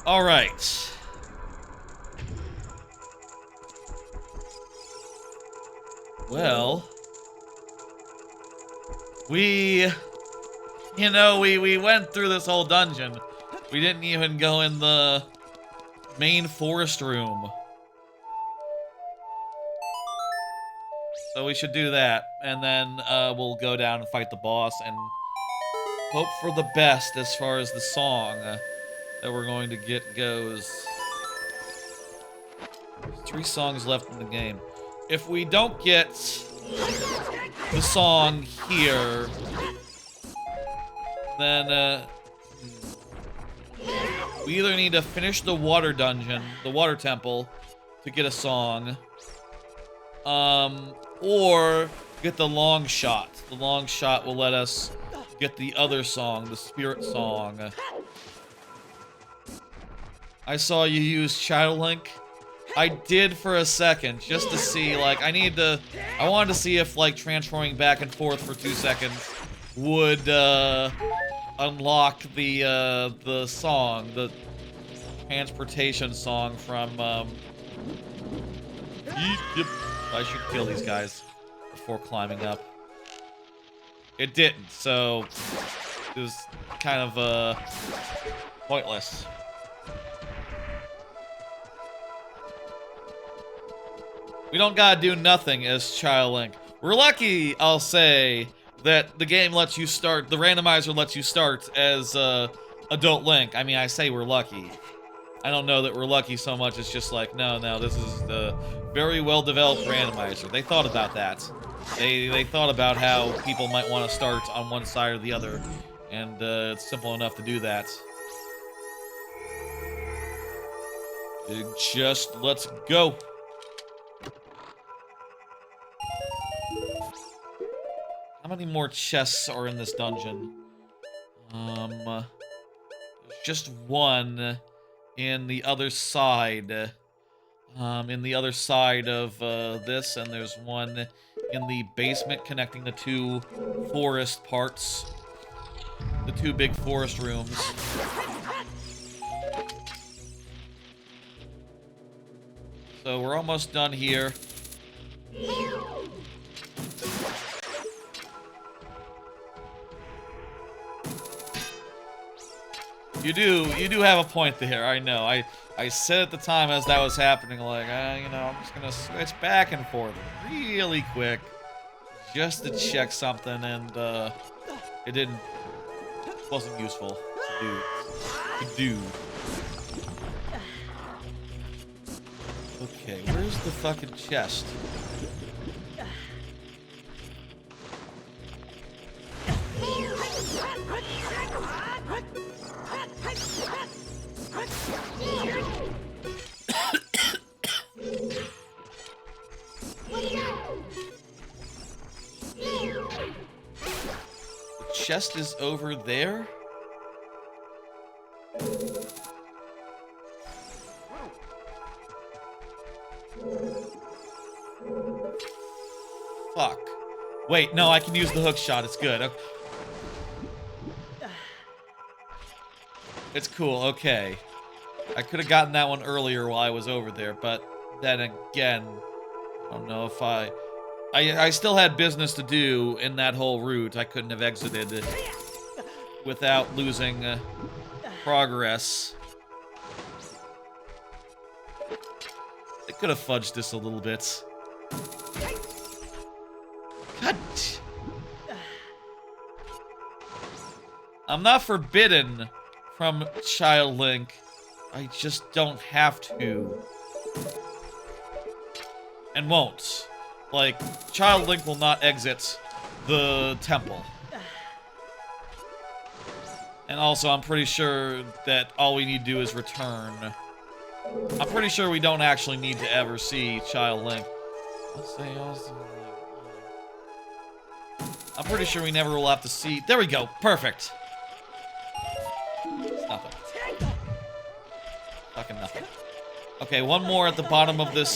All right. Well, we went through this whole dungeon. We didn't even go in the main forest room. So we should do that, and then we'll go down and fight the boss and hope for the best as far as the song that we're going to get goes. 3 songs left in the game. If we don't get the song here, then we either need to finish the water dungeon, the water temple, to get a song, or get the long shot. The long shot will let us get the other song, the spirit song. I saw you use Shadow Link. I did for a second, just to see, like, I wanted to see if, like, transforming back and forth for 2 seconds would, unlock the song, the transportation song from, Yep. I should kill these guys before climbing up. It didn't, so it was kind of, pointless. We don't gotta do nothing as Child Link. We're lucky, I'll say, that the game lets you start, the randomizer lets you start as Adult Link. I mean, I say we're lucky. I don't know that we're lucky so much, it's just like, no, this is the very well-developed randomizer. They thought about that. They thought about how people might want to start on one side or the other, and it's simple enough to do that. Just, let's go. How many more chests are in this dungeon? There's just one in the other side. In the other side of this, and there's one in the basement connecting the 2 forest parts. The 2 big forest rooms. So we're almost done here. You do have a point there, I know. I said at the time as that was happening, like, you know, I'm just gonna switch back and forth really quick just to check something, and it wasn't useful to do. Okay, where's the fucking chest? chest is over there? Fuck. Wait, no, I can use the hook shot. It's good. Okay. It's cool. Okay. I could have gotten that one earlier while I was over there, but then again, I don't know if I still had business to do in that whole route. I couldn't have exited without losing progress. I could have fudged this a little bit. God. I'm not forbidden from Child Link. I just don't have to. And won't. Like, Child Link will not exit the temple. And also, I'm pretty sure that all we need to do is return. I'm pretty sure we don't actually need to ever see Child Link. I'm pretty sure we never will have to see... There we go. Perfect. It's nothing. Fucking nothing. Okay, one more at the bottom of this,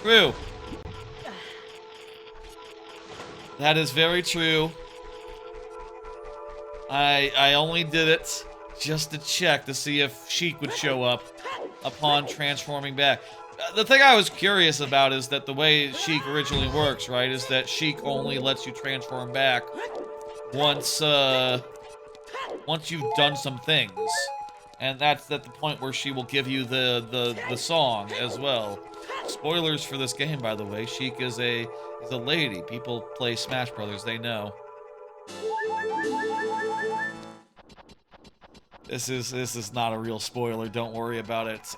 True. That is very true. I only did it just to check to see if Sheik would show up upon transforming back. The thing I was curious about is that the way Sheik originally works, right, is that Sheik only lets you transform back once you've done some things. And that's at the point where she will give you the song as well. Spoilers for this game, by the way. Sheik is a lady. People play Smash Brothers, they know. This is not a real spoiler, don't worry about it.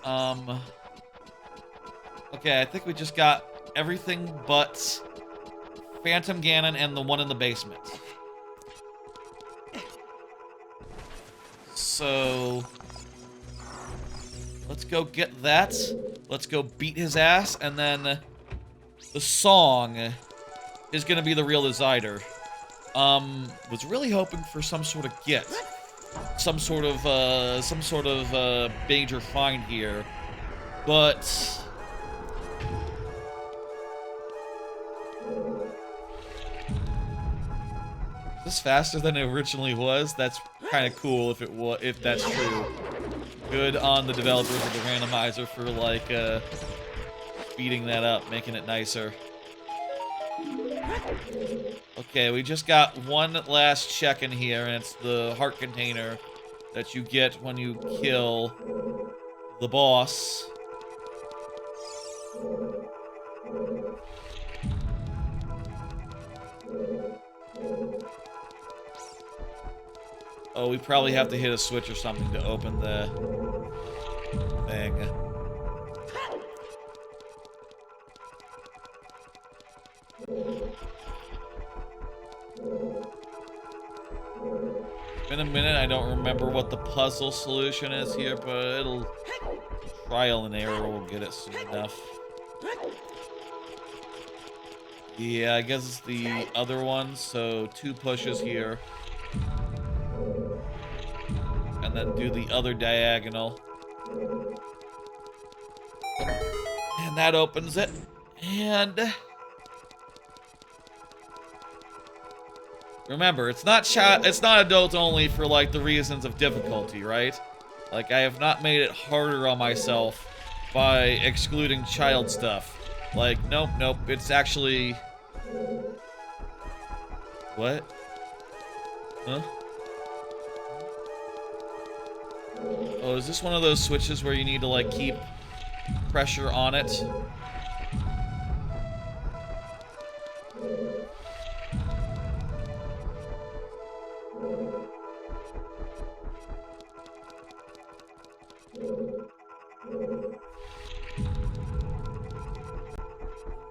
Okay, I think we just got everything but Phantom Ganon and the one in the basement. So let's go get that. Let's go beat his ass, and then the song is gonna be the real decider. Was really hoping for some sort of get. Some sort of major find here, but is this faster than it originally was? That's kind of cool if that's true. Good on the developers of the randomizer for like speeding that up, making it nicer. Okay, we just got one last check in here, and it's the heart container that you get when you kill the boss. Oh, we probably have to hit a switch or something to open the thing. In a minute, I don't remember what the puzzle solution is here, but it'll... Trial and error will get it soon enough. Yeah, I guess it's the other one, so 2 pushes here. And then do the other diagonal. And that opens it. And... remember, it's not adult only for, like, the reasons of difficulty, right? Like, I have not made it harder on myself by excluding child stuff. Like, nope, it's actually... What? Huh? Oh, is this one of those switches where you need to, like, keep pressure on it?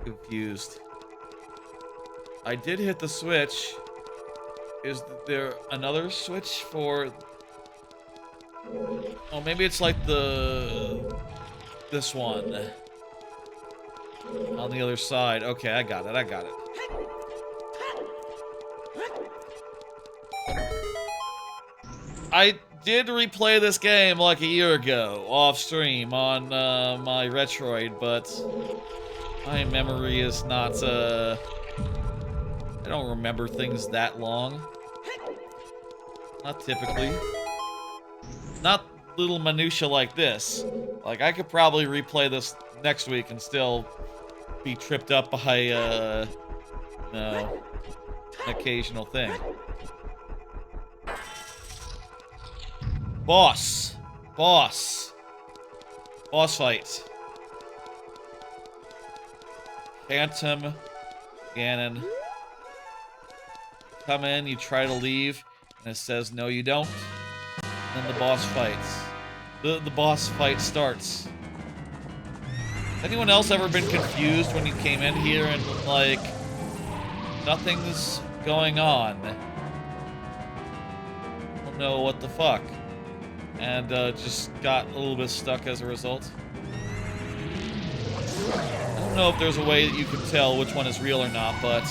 Confused. I did hit the switch. Is there another switch for... Oh, maybe it's like this one. On the other side. Okay, I got it. I did replay this game like a year ago, off stream, on my Retroid, but my memory is not, I don't remember things that long. Not typically. Not little minutia like this. Like, I could probably replay this next week and still be tripped up by, an occasional thing. Boss fight. Phantom Ganon. Come in, you try to leave, and it says, no, you don't. And then the boss fights. The boss fight starts. Anyone else ever been confused when you came in here and, like, nothing's going on? I don't know what the fuck. And just got a little bit stuck as a result. I don't know if there's a way that you can tell which one is real or not, but...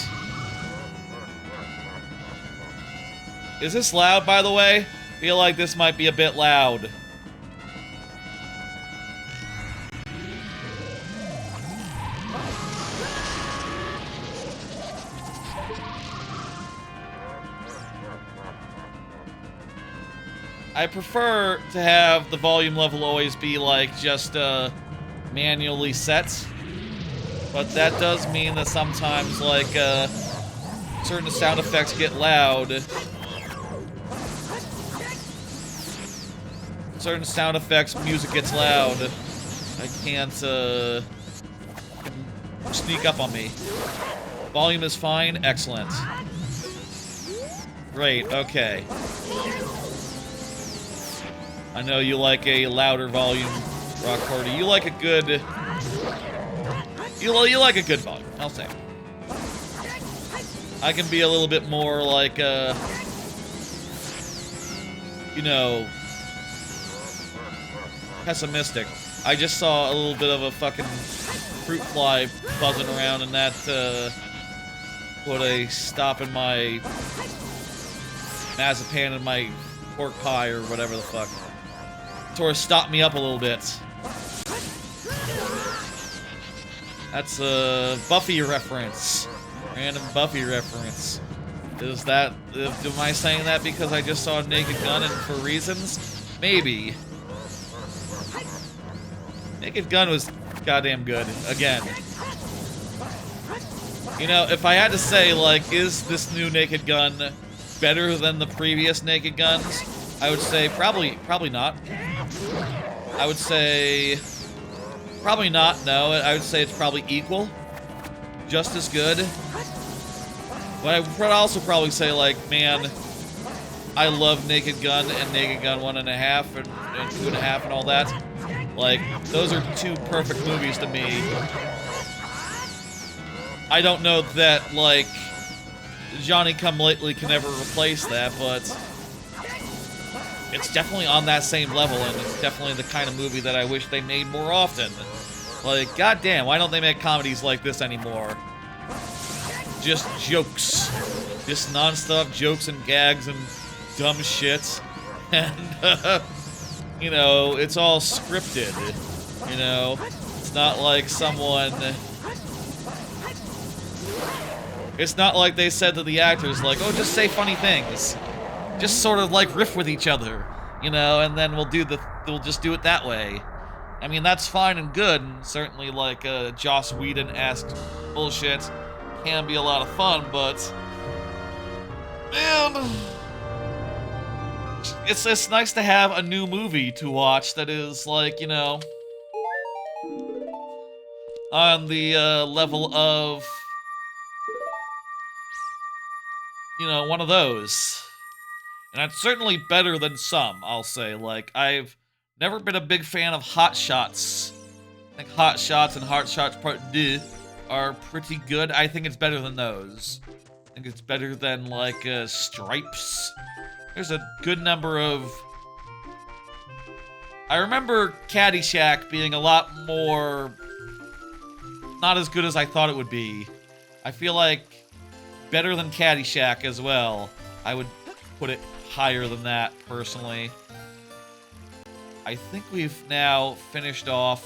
Is this loud, by the way? I feel like this might be a bit loud. I prefer to have the volume level always be, like, just, manually set. But that does mean that sometimes, like, certain sound effects get loud. Certain sound effects, music gets loud. I can't, sneak up on me. Volume is fine? Excellent. Great, okay. I know you like a louder volume, Rock Party. You like a good... You like a good volume, I'll say. I can be a little bit more like, you know, pessimistic. I just saw a little bit of a fucking fruit fly buzzing around, and that, put a stop in my Mazapan and my pork pie or whatever the fuck. Sort of stopped me up a little bit. That's a Buffy reference. Random Buffy reference. Is that... Am I saying that because I just saw Naked Gun and for reasons? Maybe. Naked Gun was goddamn good. Again. You know, if I had to say, like, is this new Naked Gun better than the previous Naked Guns? I would say probably not. I would say probably not, no. I would say it's probably equal. Just as good. But I would also probably say, like, man, I love Naked Gun and Naked Gun 1.5 and 2.5 and all that. Like, those are two perfect movies to me. I don't know that, like, Johnny Come Lately can ever replace that, but it's definitely on that same level, and it's definitely the kind of movie that I wish they made more often. Like, goddamn, why don't they make comedies like this anymore? Just jokes. Just non-stop jokes and gags and dumb shit. And, you know, it's all scripted. You know? It's not like someone... It's not like they said to the actors, like, oh, just say funny things. Just sort of, like, riff with each other, you know, and then we'll just do it that way. I mean, that's fine and good, and certainly, like, Joss Whedon-esque bullshit can be a lot of fun, but... Man... It's nice to have a new movie to watch that is, like, you know... on the, level of... you know, one of those. And it's certainly better than some, I'll say. Like, I've never been a big fan of Hot Shots. I think Hot Shots and Hot Shots Part 2 are pretty good. I think it's better than those. I think it's better than, like, Stripes. There's a good number of... I remember Caddyshack being a lot more not as good as I thought it would be. I feel like better than Caddyshack as well. I would put it higher than that, personally. I think we've now finished off.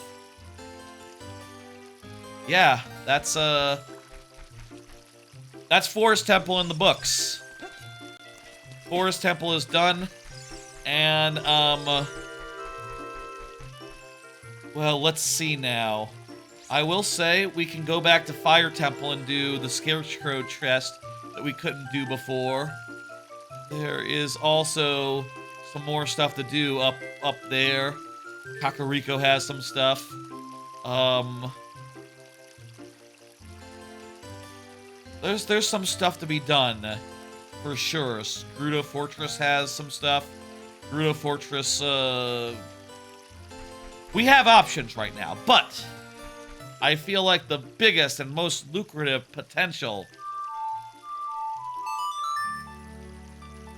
Yeah, that's Forest Temple in the books. Forest Temple is done. And, well, let's see now. I will say we can go back to Fire Temple and do the Scarecrow chest that we couldn't do before. There is also some more stuff to do up there. Kakariko has some stuff. There's some stuff to be done, for sure. Gerudo Fortress has some stuff. Gerudo Fortress, we have options right now, but I feel like the biggest and most lucrative potential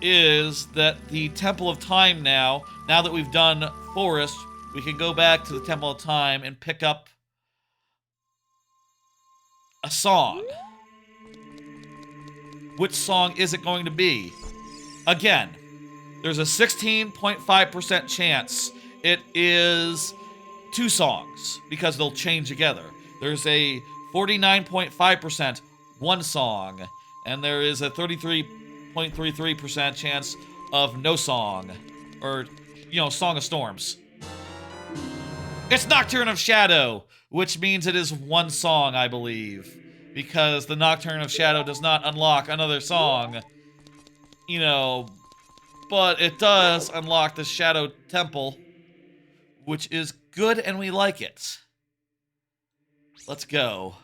is that the Temple of Time now that we've done Forest, we can go back to the Temple of Time and pick up a song. Which song is it going to be? Again, there's a 16.5% chance it is 2 songs, because they'll change together. There's a 49.5% 1 song, and there is a 33.33% chance of no song. Or, you know, Song of Storms. It's Nocturne of Shadow, which means it is 1 song, I believe. Because the Nocturne of Shadow does not unlock another song. You know, but it does unlock the Shadow Temple, which is good and we like it. Let's go.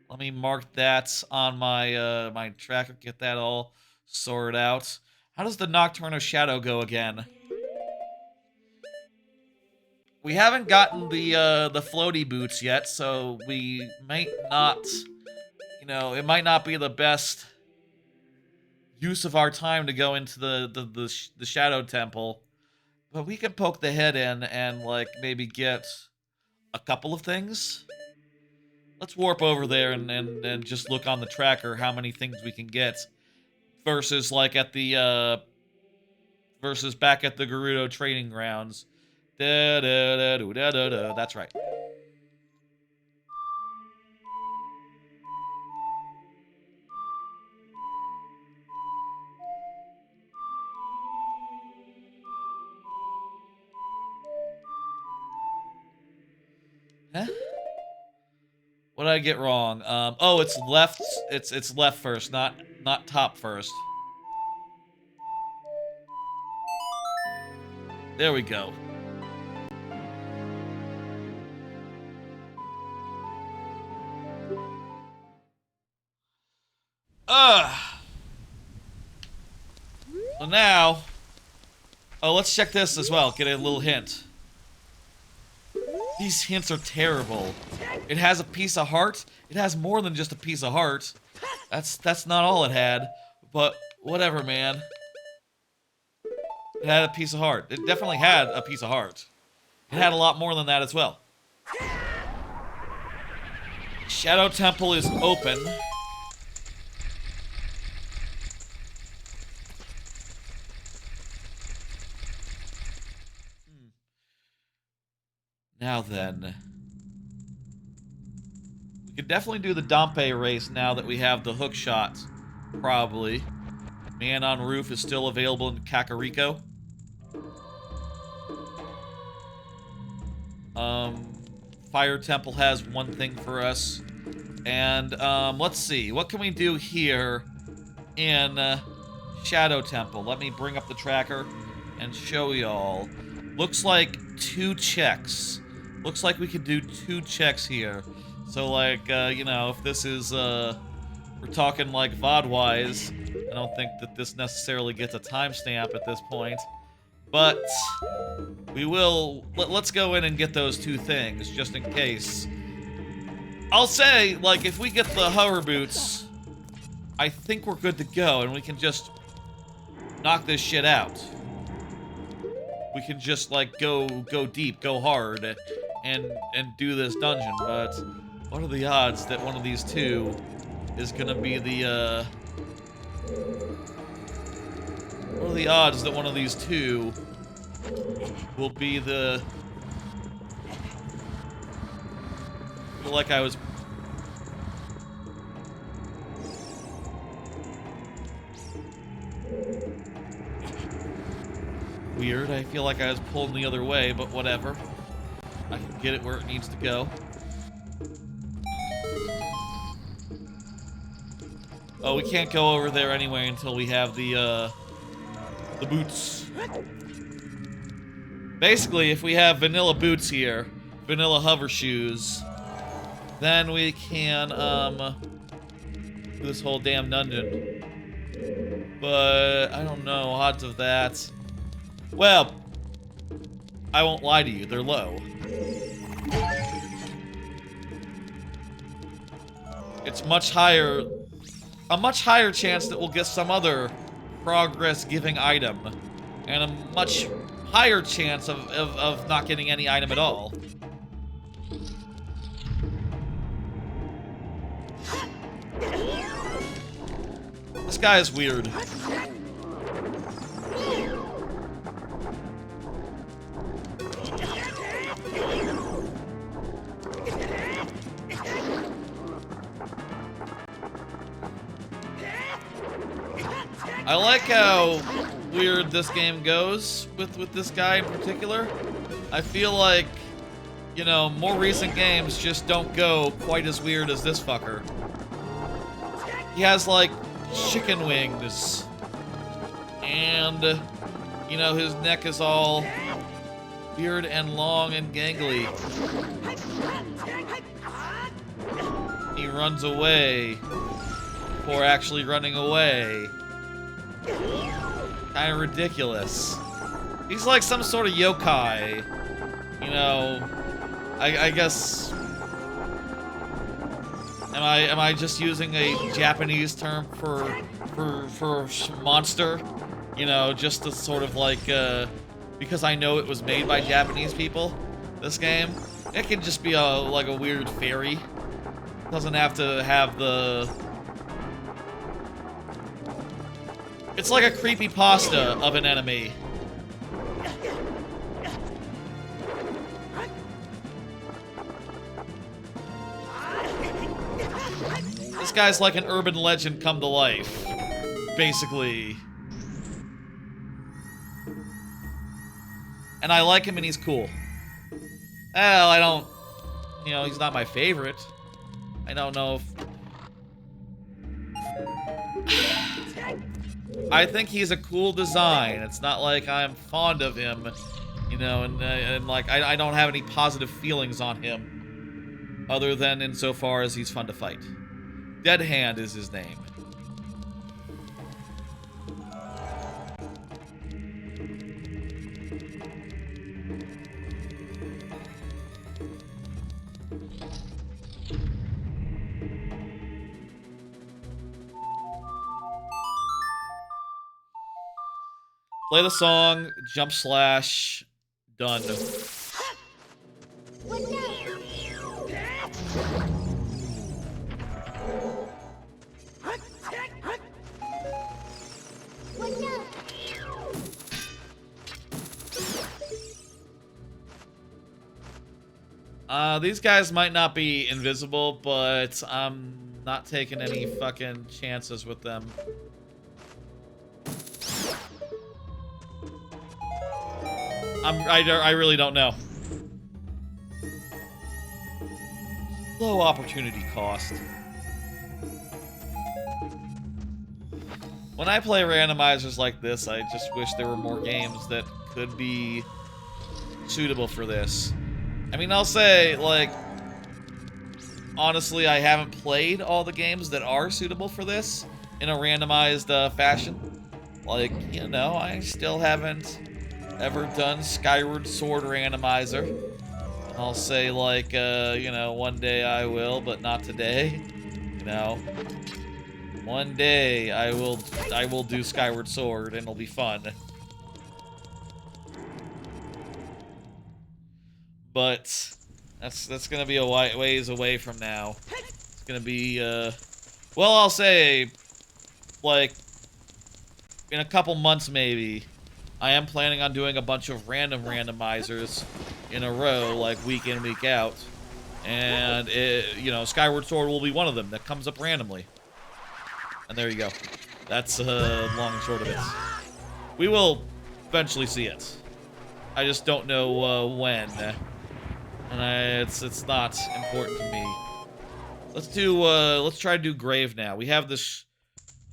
Let me mark that on my my tracker, get that all sorted out. How does the Nocturne of Shadow go again? We haven't gotten the floaty boots yet, so we might not, you know, it might not be the best use of our time to go into the Shadow Temple, but we can poke the head in and like maybe get a couple of things. Let's warp over there and just look on the tracker how many things we can get versus like at the versus back at the Gerudo training grounds. Da, da, da, da, da, da, da. That's right. Huh? What did I get wrong? Oh, it's left. It's left first, not top first. There we go. So now, oh, let's check this as well. Get a little hint. These hints are terrible. It has a piece of heart. It has more than just a piece of heart. That's not all it had. But whatever, man. It had a piece of heart. It definitely had a piece of heart. It had a lot more than that as well. Shadow Temple is open. Now then, we could definitely do the Dompe race now that we have the hookshot, probably. Man on Roof is still available in Kakariko. Fire Temple has 1 thing for us. And, let's see, what can we do here in Shadow Temple? Let me bring up the tracker and show y'all. Looks like 2 checks. Looks like we could do 2 checks here. So, like, you know, if this is, we're talking, like, VOD-wise, I don't think that this necessarily gets a timestamp at this point. But, we will, let's go in and get those 2 things, just in case. I'll say, like, if we get the hover boots, I think we're good to go, and we can just knock this shit out. We can just, like, go deep, go hard, and do this dungeon, but What are the odds that one of these two is gonna be the, What are the odds that one of these two will be the... I feel like I was... Weird, I feel like I was pulling the other way, but whatever. I can get it where it needs to go. Oh, we can't go over there anyway until we have the boots. Basically, if we have vanilla boots here, vanilla hover shoes, then we can, do this whole damn dungeon. But, I don't know, odds of that. Well, I won't lie to you, they're low. It's much higher, a much higher chance that we'll get some other progress-giving item, and a much higher chance of not getting any item at all. This guy is weird. I like how weird this game goes with this guy in particular. I feel like, you know, more recent games just don't go quite as weird as this fucker. He has, like, chicken wings. And, you know, his neck is all weird and long and gangly. He runs away before actually running away. Kind of ridiculous. He's like some sort of yokai. You know, I guess... Am I just using a Japanese term for monster? You know, just to sort of like, because I know it was made by Japanese people, this game. It can just be like a weird fairy. Doesn't have to have the... It's like a creepypasta of an enemy. This guy's like an urban legend come to life, basically. And I like him and he's cool. Well, I don't... You know, he's not my favorite. I don't know if... I think he's a cool design. It's not like I'm fond of him, you know, and like, I don't have any positive feelings on him, other than insofar as he's fun to fight. Dead Hand is his name. Play the song, jump slash, done. These guys might not be invisible, but I'm not taking any fucking chances with them. I really don't know. Low opportunity cost. When I play randomizers like this, I just wish there were more games that could be suitable for this. I mean, I'll say, like, honestly, I haven't played all the games that are suitable for this in a randomized fashion. Like, you know, I still haven't ever done Skyward Sword Randomizer. I'll say, like, you know, one day I will, but not today. You know, one day I will do Skyward Sword, and it'll be fun. But That's gonna be a ways away from now. It's gonna be, well, I'll say, like, in a couple months maybe. I am planning on doing a bunch of random randomizers in a row, like week in, week out. And, you know, Skyward Sword will be one of them that comes up randomly. And there you go. That's long and short of it. We will eventually see it. I just don't know when. And it's not important to me. Let's try to do Grave now. We have this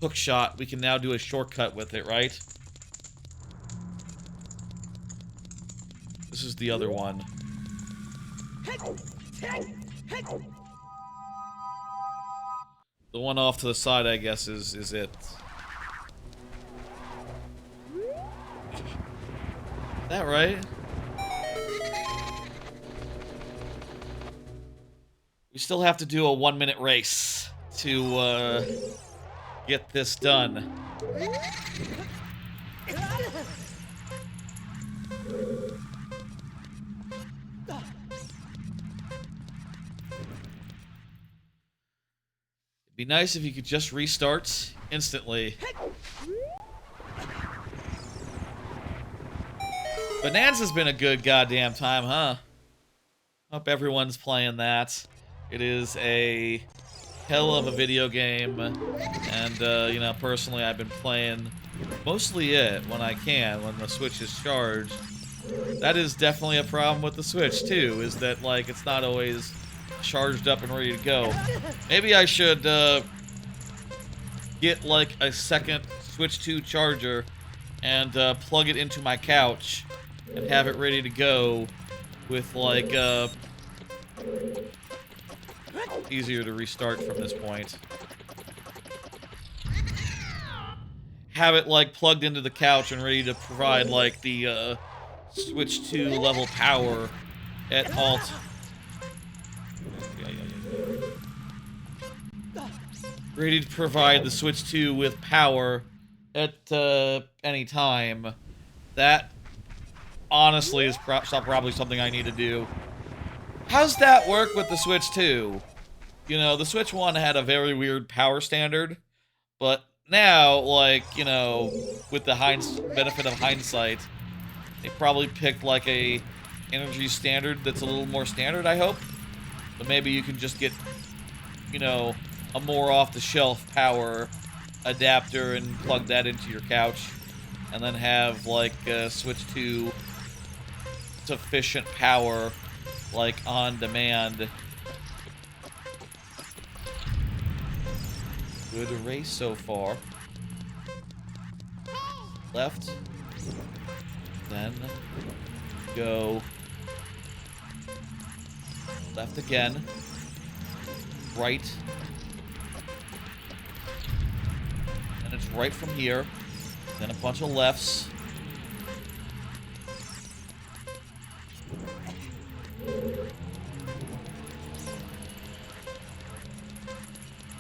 hook shot. We can now do a shortcut with it, right? This is the other one. The one off to the side, I guess, is it. Is that right? We still have to do a 1-minute race to get this done. It'd be nice if you could just restart instantly. Bonanza's been a good goddamn time, huh? Hope everyone's playing that. It is a hell of a video game, and, you know, personally I've been playing mostly it when I can, when the Switch is charged. That is definitely a problem with the Switch, too, is that, like, it's not always charged up and ready to go. Maybe I should, get, like, a second Switch 2 charger and, plug it into my couch and have it ready to go with, like, easier to restart from this point. Have it, like, plugged into the couch and ready to provide, like, the, Switch 2 level power at all ready to provide the Switch 2 with power at, any time. That, honestly, is probably something I need to do. How's that work with the Switch 2? You know, the Switch 1 had a very weird power standard, but now, like, you know, with the benefit of hindsight, they probably picked, like, a energy standard that's a little more standard, I hope. But maybe you can just get, you know, a more off-the-shelf power adapter and plug that into your couch, and then have, like, Switch 2 sufficient power, like, on demand. Good race so far. Left. Then go left again. Right. And it's right from here. Then a bunch of lefts.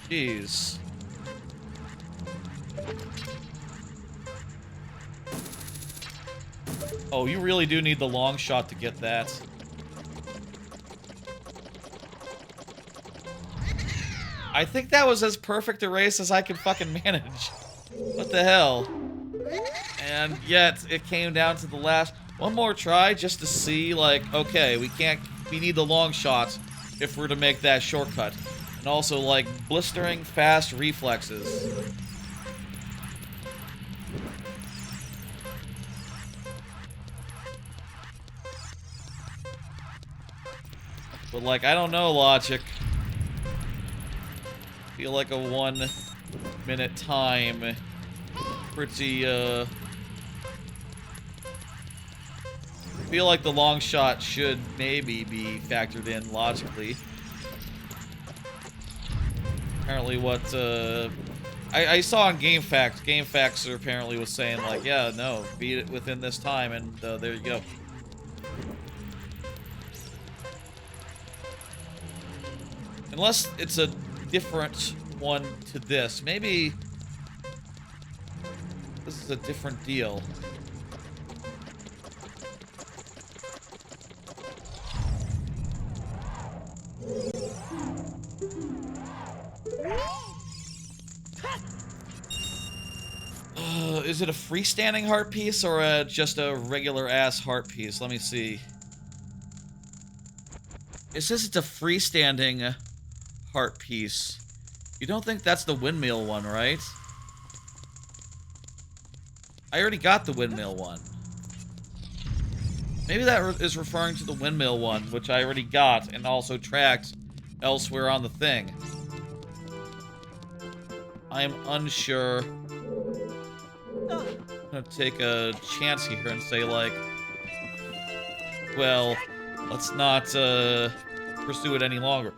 Jeez. Oh, you really do need the long shot to get that. I think that was as perfect a race as I could fucking manage. What the hell? And yet, it came down to the last... One more try just to see, like, okay, we need the long shot if we're to make that shortcut. And also, like, blistering fast reflexes. But, like, I don't know, Logic. Feel like a 1-minute time. Pretty, feel like the long shot should maybe be factored in logically. Apparently what, I saw on GameFAQs apparently was saying, like, yeah, no, beat it within this time, and, there you go. Unless it's a different one to this. Maybe this is a different deal. Is it a freestanding heart piece or just a regular ass heart piece? Let me see. It says it's a freestanding heart piece. You don't think that's the windmill one, right? I already got the windmill one. Maybe that is referring to the windmill one, which I already got and also tracked elsewhere on the thing. I am unsure. I'm gonna take a chance here and say, like, well, let's not pursue it any longer.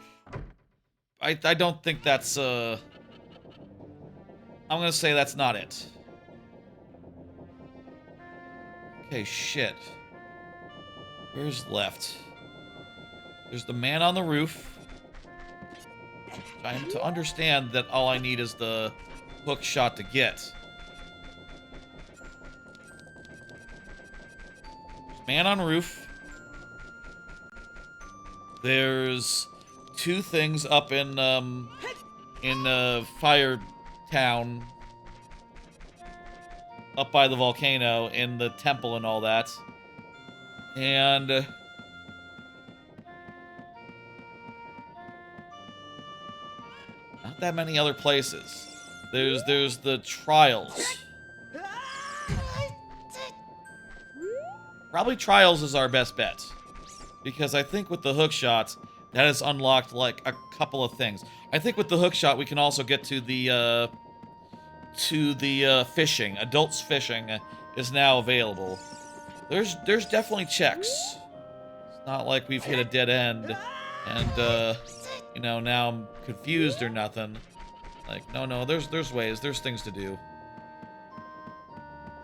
I don't think that's I'm gonna say that's not it. Okay, shit. Where's left? There's the man on the roof. I am to understand that all I need is the hook shot to get. Man on roof. There's two things up in Fire Town, up by the volcano, in the temple and all that, and not that many other places. There's the trials. Probably trials is our best bet. Because I think with the hookshot, that has unlocked, like, a couple of things. I think with the hookshot, we can also get to the fishing. Adults fishing is now available. There's definitely checks. It's not like we've hit a dead end, and, you know, now I'm confused or nothing. Like, no, there's ways, there's things to do.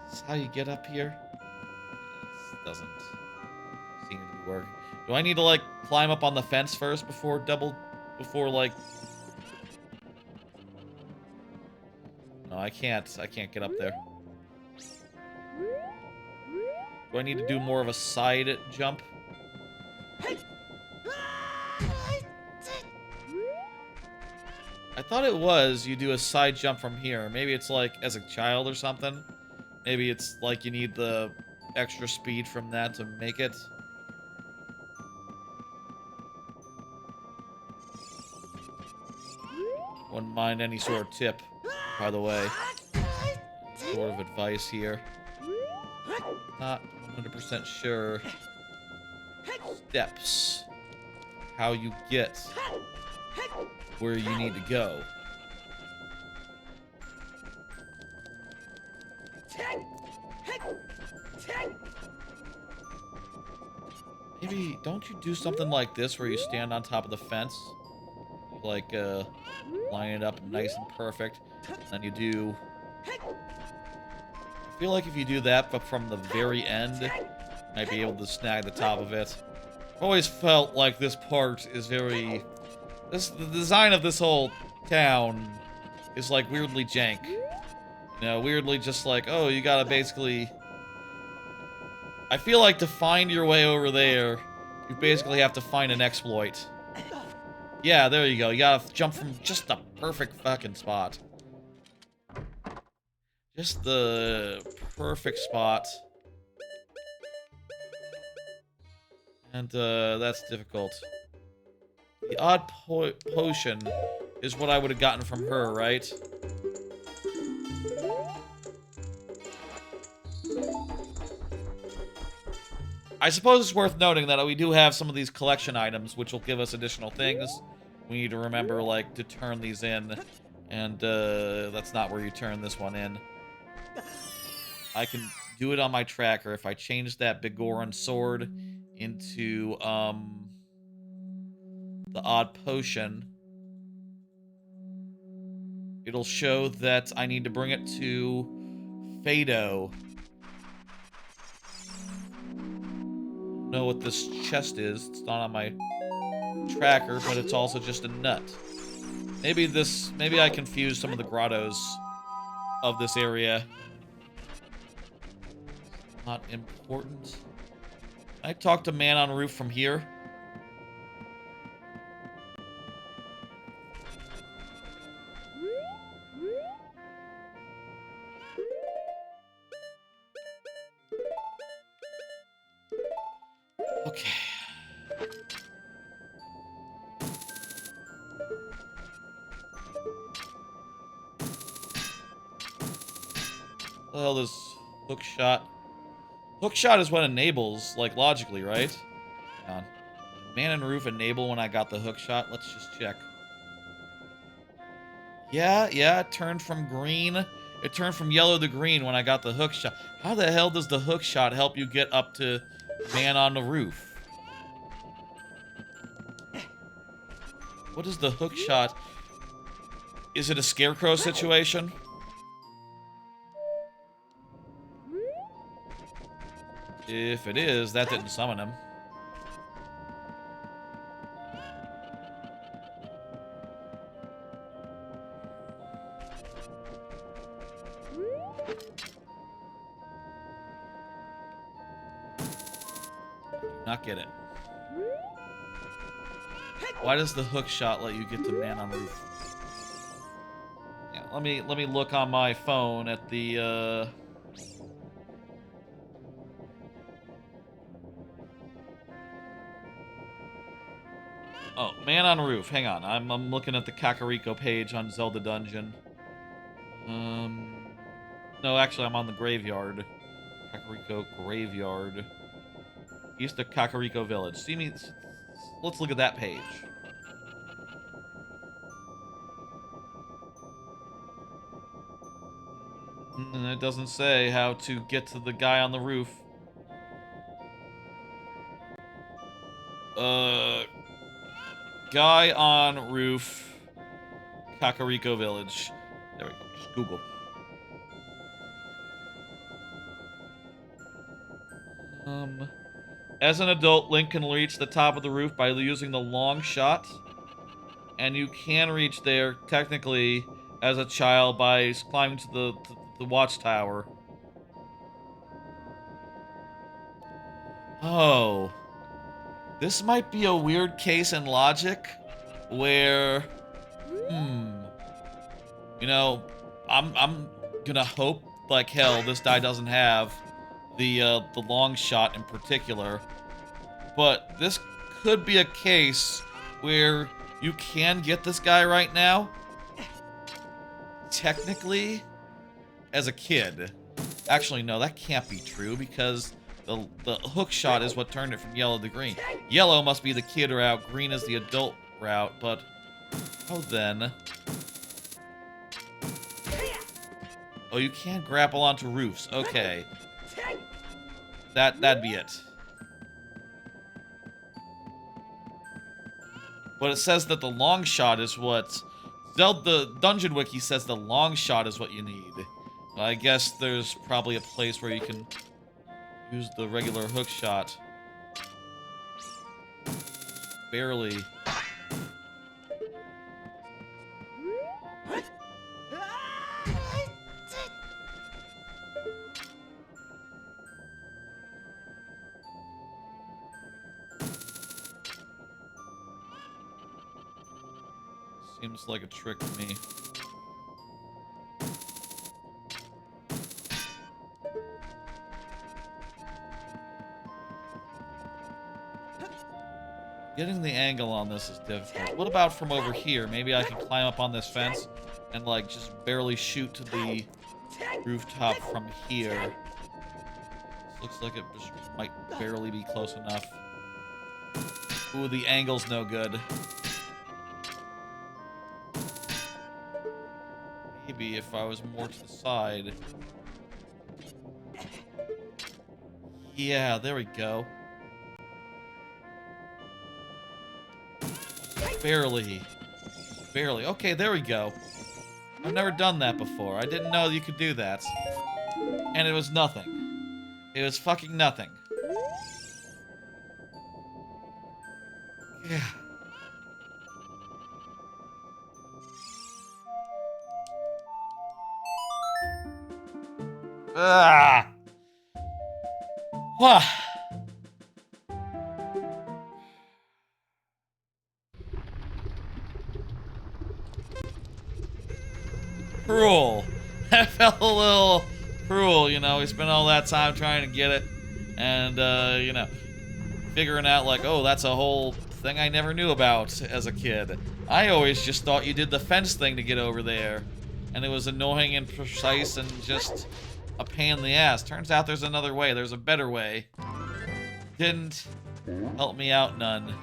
Is this how you get up here? This doesn't seem to be working. Do I need to, like, climb up on the fence first before, like... No, I can't get up there. Do I need to do more of a side jump? I thought it was you do a side jump from here. Maybe it's like as a child or something. Maybe it's like you need the extra speed from that to make it. Wouldn't mind any sort of tip, by the way. Sort of advice here. Not 100% sure. Steps. How you get where you need to go. Maybe, don't you do something like this where you stand on top of the fence? Like, line it up nice and perfect. Then you do... I feel like if you do that, but from the very end, you might be able to snag the top of it. I've always felt like this part is very... the design of this whole town is, like, weirdly jank. You know, weirdly just like, oh, you gotta basically... I feel like to find your way over there, you basically have to find an exploit. Yeah, there you go. You gotta jump from just the perfect fucking spot. Just the perfect spot. And, that's difficult. The odd potion is what I would have gotten from her, right? I suppose it's worth noting that we do have some of these collection items, which will give us additional things. We need to remember, like, to turn these in. And, that's not where you turn this one in. I can do it on my tracker. If I change that Bigoran sword into, the odd potion, it'll show that I need to bring it to Fado. Know what this chest is. It's not on my tracker, but it's also just a nut. Maybe I confused some of the grottos of this area. Not important. Can I talk to man on roof from here? Okay. What the hell is hookshot? Hookshot is what enables, like, logically, right? Hang on. Man and roof enable when I got the hookshot. Let's just check. Yeah, it turned from green. It turned from yellow to green when I got the hookshot. How the hell does the hookshot help you get up to man on the roof? What is the hookshot? Is it a scarecrow situation? If it is, that didn't summon him. Not get it. Why does the hook shot let you get to man on roof? Yeah, let me look on my phone at the Oh, man on roof. Hang on. I'm looking at the Kakariko page on Zelda Dungeon. No, actually I'm on the graveyard. Kakariko graveyard. East of Kakariko Village. See me. Let's look at that page. And it doesn't say how to get to the guy on the roof. Guy on roof, Kakariko Village. There we go. Just Google. As an adult, Link can reach the top of the roof by using the long shot. And you can reach there, technically, as a child by climbing to the watchtower. Oh. This might be a weird case in logic where, you know, I'm gonna hope like hell this guy doesn't have the long shot in particular, but this could be a case where you can get this guy right now, technically, as a kid. Actually, no, that can't be true because the hook shot is what turned it from yellow to green. Yellow must be the kid route, green is the adult route, but how then? Oh, you can't grapple onto roofs. Okay. That'd be it. But it says that the long shot is what Zelda Dungeon Wiki says the long shot is what you need. I guess there's probably a place where you can use the regular hook shot. Barely. Seems like a trick to me. Getting the angle on this is difficult. What about from over here? Maybe I can climb up on this fence and, like, just barely shoot to the rooftop from here. This looks like it just might barely be close enough. Ooh, the angle's no good. Maybe if I was more to the side. Yeah, there we go. Barely. Barely. Okay, there we go. I've never done that before. I didn't know you could do that. And it was nothing. It was fucking nothing. Yeah. Ah. Wah. Cruel. That felt a little cruel, you know. We spent all that time trying to get it. And, you know. figuring out like, oh, that's a whole thing I never knew about as a kid. I always just thought you did the fence thing to get over there. And it was annoying and precise and just a pain in the ass. Turns out there's another way. There's a better way. Didn't help me out none.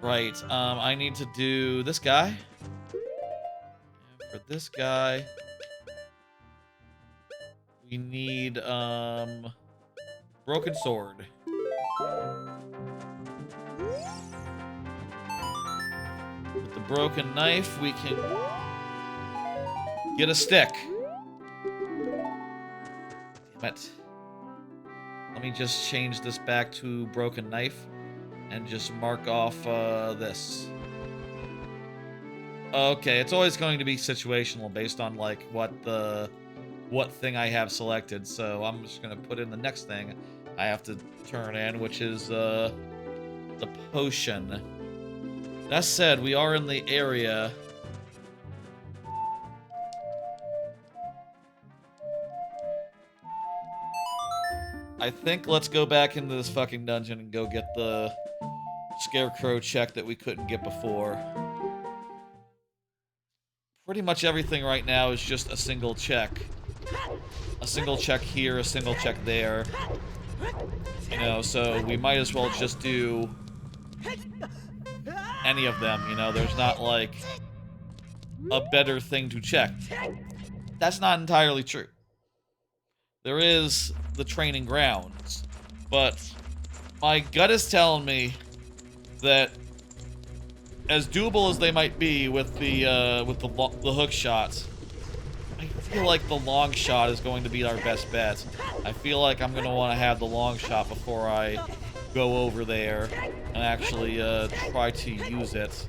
Right, I need to do this guy. And for this guy, we need, broken sword. With the broken knife, we can get a stick. Damn it. Let me just change this back to broken knife and just mark off this. Okay, it's always going to be situational based on like what thing I have selected. So I'm just gonna put in the next thing I have to turn in, which is the potion. That said, we are in the area. I think let's go back into this fucking dungeon and go get the scarecrow check that we couldn't get before. Pretty much everything right now is just a single check. A single check here, a single check there. You know, so we might as well just do any of them, you know? There's not, like, a better thing to check. That's not entirely true. There is the training grounds, but my gut is telling me that as doable as they might be with the hook shots, I feel like the long shot is going to be our best bet. I feel like I'm gonna want to have the long shot before I go over there and actually try to use it.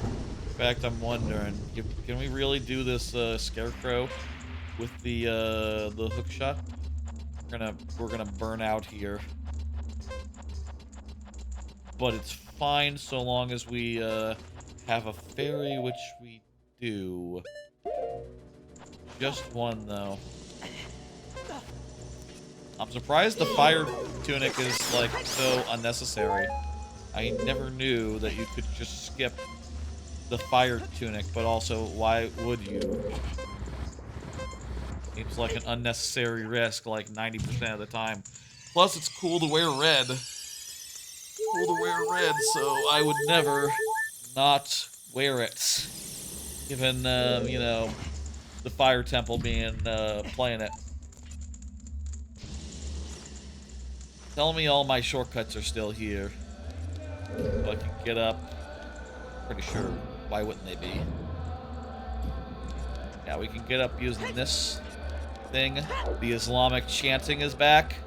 In fact, I'm wondering, can we really do this scarecrow with the hook shot? We're gonna burn out here, but it's fine so long as we have a fairy, which we do. Just one though. I'm surprised the fire tunic is like so unnecessary. I never knew that you could just skip the fire tunic, but also why would you? Seems like an unnecessary risk like 90% of the time. Plus it's cool to wear red. Cool to wear red, so I would never not wear it. Given, you know, the fire temple being, playing it. Tell me all my shortcuts are still here. So I can get up. Pretty sure. Why wouldn't they be? Yeah, we can get up using this thing. The Islamic chanting is back.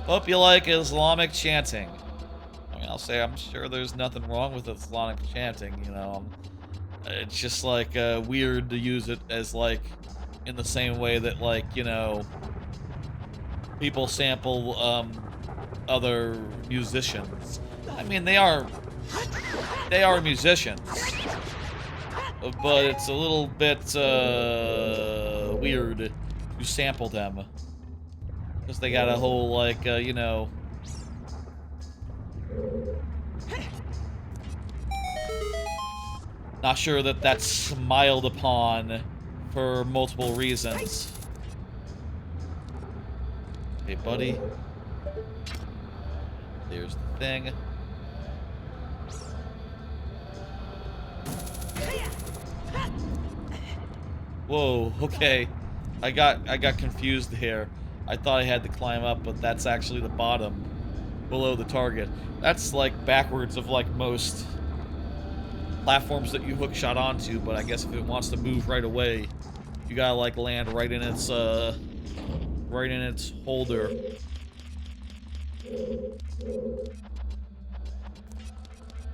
Hope you like Islamic chanting. I mean, I'll say I'm sure there's nothing wrong with Islamic chanting, you know. It's just, like, weird to use it as, like, in the same way that, like, you know, people sample, other musicians. I mean, they are musicians. But it's a little bit, weird to sample them. Because they got a whole, like, you know... Not sure that that's smiled upon for multiple reasons. Hey, buddy. There's the thing. Whoa, okay. I got confused here. I thought I had to climb up, but that's actually the bottom below the target. That's like backwards of like most platforms that you hookshot onto, but I guess if it wants to move right away, you gotta like land right in its holder.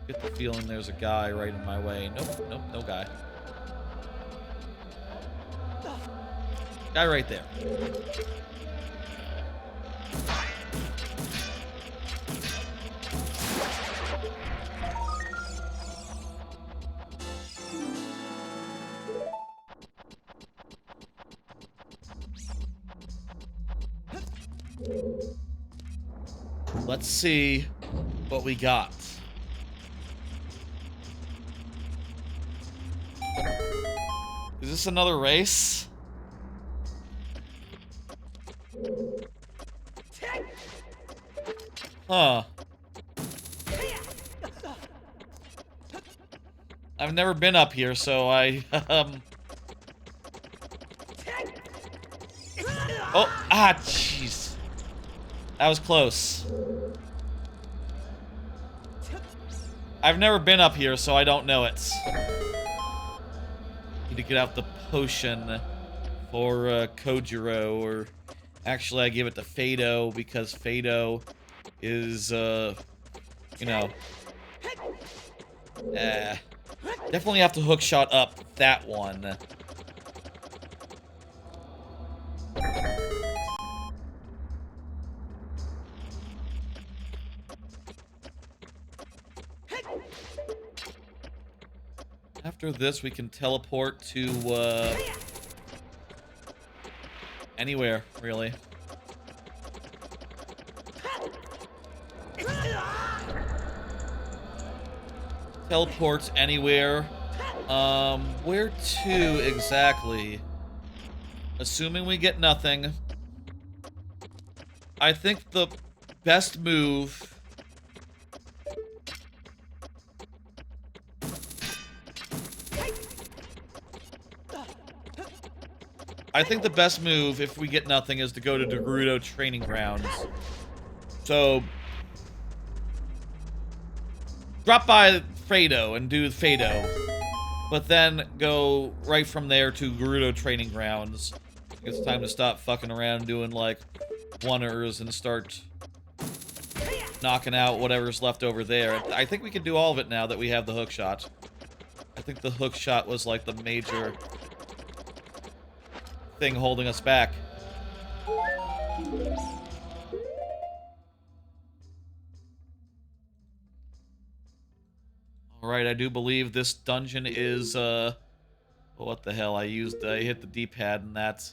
Get the feeling there's a guy right in my way. Nope, nope, no guy. Guy right there. Let's see what we got. Is this another race? Huh. I've never been up here, so I, Oh, jeez. That was close. I've never been up here, so I don't know it. Need to get out the potion for, Kojiro, or... Actually, I give it to Fado, because Fado is, you know... Definitely have to hookshot up that one. After this, we can teleport to, anywhere, really. Teleports anywhere. Where to exactly? Assuming we get nothing. I think the best move... I think the best move, if we get nothing, is to go to Gerudo Training Grounds. So... drop by Fado and do Fado. But then go right from there to Gerudo Training Grounds. It's time to stop fucking around doing, like, one-ers and start knocking out whatever's left over there. I think we can do all of it now that we have the hookshot. I think the hookshot was, like, the major thing holding us back. Alright, I do believe this dungeon is, what the hell, I hit the D-pad, and that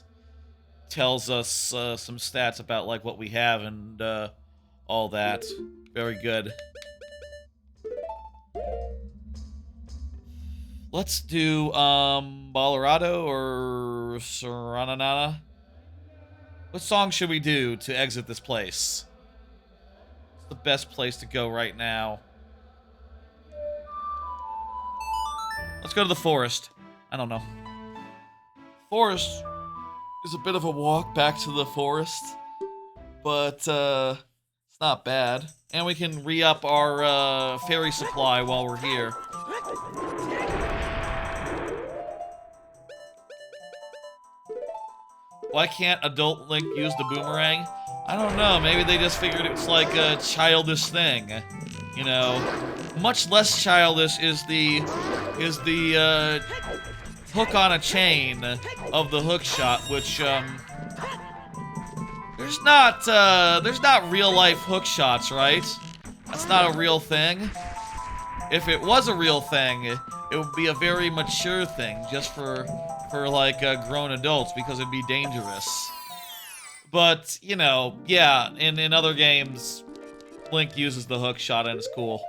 tells us, some stats about, like, what we have and, all that. Very good. Let's do, Ballarado or Saranana? What song should we do to exit this place? It's the best place to go right now. Let's go to the forest. I don't know. Forest is a bit of a walk back to the forest, but it's not bad. And we can re-up our fairy supply while we're here. Why can't adult Link use the boomerang? I don't know, maybe they just figured it's like a childish thing. You know, much less childish is the hook on a chain of the hookshot, which there's not real life hookshots, right? That's not a real thing. If it was a real thing, it would be a very mature thing, just for like grown adults, because it'd be dangerous. But you know, yeah, in other games, Link uses the hookshot and it's cool.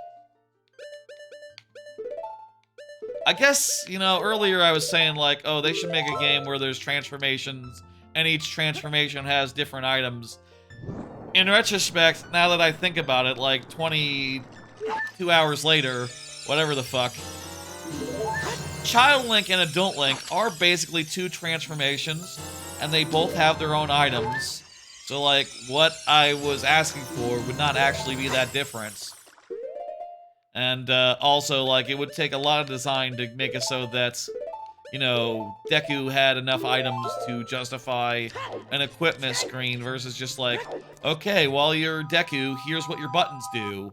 I guess, you know, earlier I was saying, like, oh, they should make a game where there's transformations, and each transformation has different items. In retrospect, now that I think about it, like, 22 hours later, whatever the fuck, Child Link and Adult Link are basically two transformations, and they both have their own items. So, like, what I was asking for would not actually be that different. And, also, like, it would take a lot of design to make it so that, you know, Deku had enough items to justify an equipment screen versus just like, okay, while you're Deku, here's what your buttons do.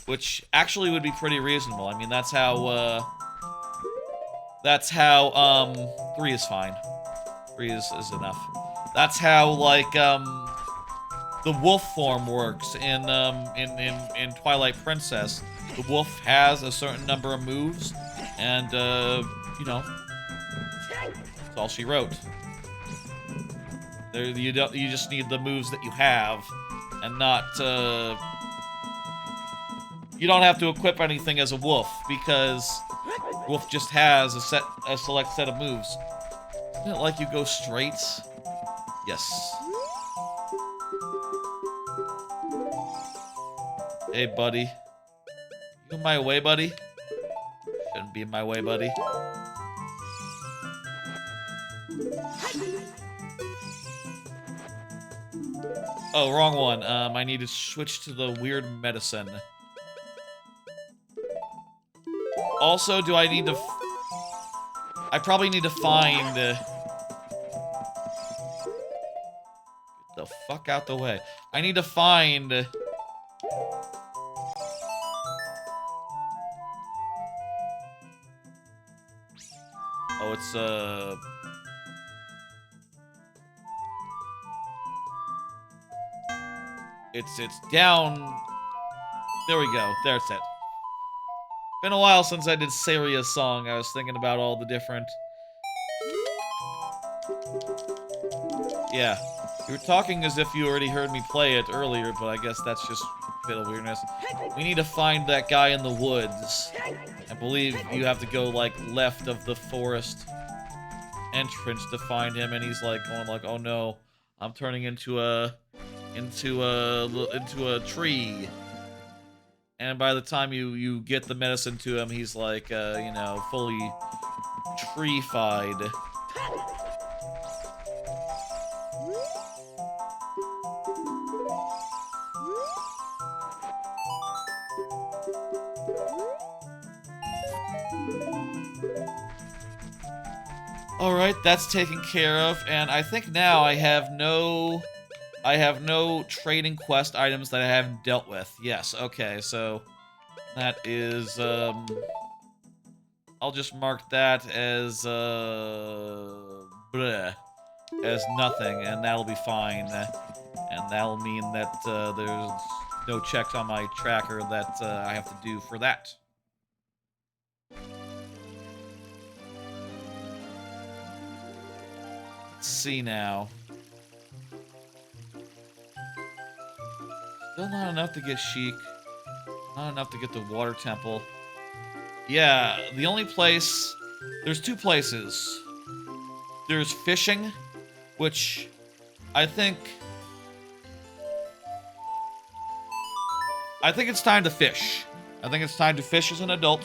Which actually would be pretty reasonable. I mean, that's how, 3 is fine. 3 is enough. That's how, like, the wolf form works in Twilight Princess. The wolf has a certain number of moves, and, you know, that's all she wrote. You just need the moves that you have, and not you don't have to equip anything as a wolf because wolf just has a select set of moves. Isn't it like you go straight? Yes. Hey, buddy. You in my way, buddy? Shouldn't be in my way, buddy. Oh, wrong one. I need to switch to the weird medicine. Also, do I need to... I probably need to find... Get the fuck out the way. I need to find... Oh, it's, It's down... There we go. There's it. Been a while since I did Saria's song. I was thinking about all the different... Yeah. You were talking as if you already heard me play it earlier, but I guess that's just a bit of weirdness. We need to find that guy in the woods. I believe you have to go, like, left of the forest entrance to find him, and he's, like, going like, oh no, I'm turning into a tree. And by the time you get the medicine to him, he's like, you know, fully tree-fied. Alright, that's taken care of, and I think now I have no trading quest items that I haven't dealt with. Yes, okay, so that is, I'll just mark that as, bleh, as nothing, and that'll be fine. And that'll mean that, there's no checks on my tracker that, I have to do for that. Let's see now. Still not enough to get Sheik. Not enough to get the Water Temple. Yeah, the only place... There's two places. There's fishing, which I think it's time to fish. I think it's time to fish as an adult,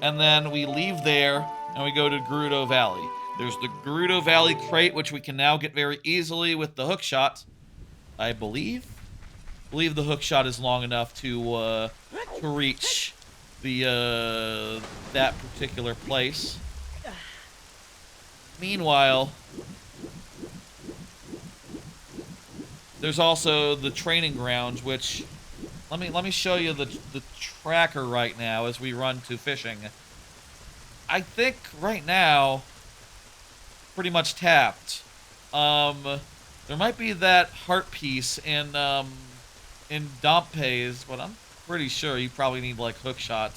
and then we leave there and we go to Gerudo Valley. There's the Gerudo Valley crate, which we can now get very easily with the hookshot, I believe. I believe the hookshot is long enough to reach the that particular place. Meanwhile, there's also the training grounds, which let me show you the tracker right now as we run to fishing. I think right now pretty much tapped. There might be that heart piece in Dompe's, but I'm pretty sure you probably need like hookshot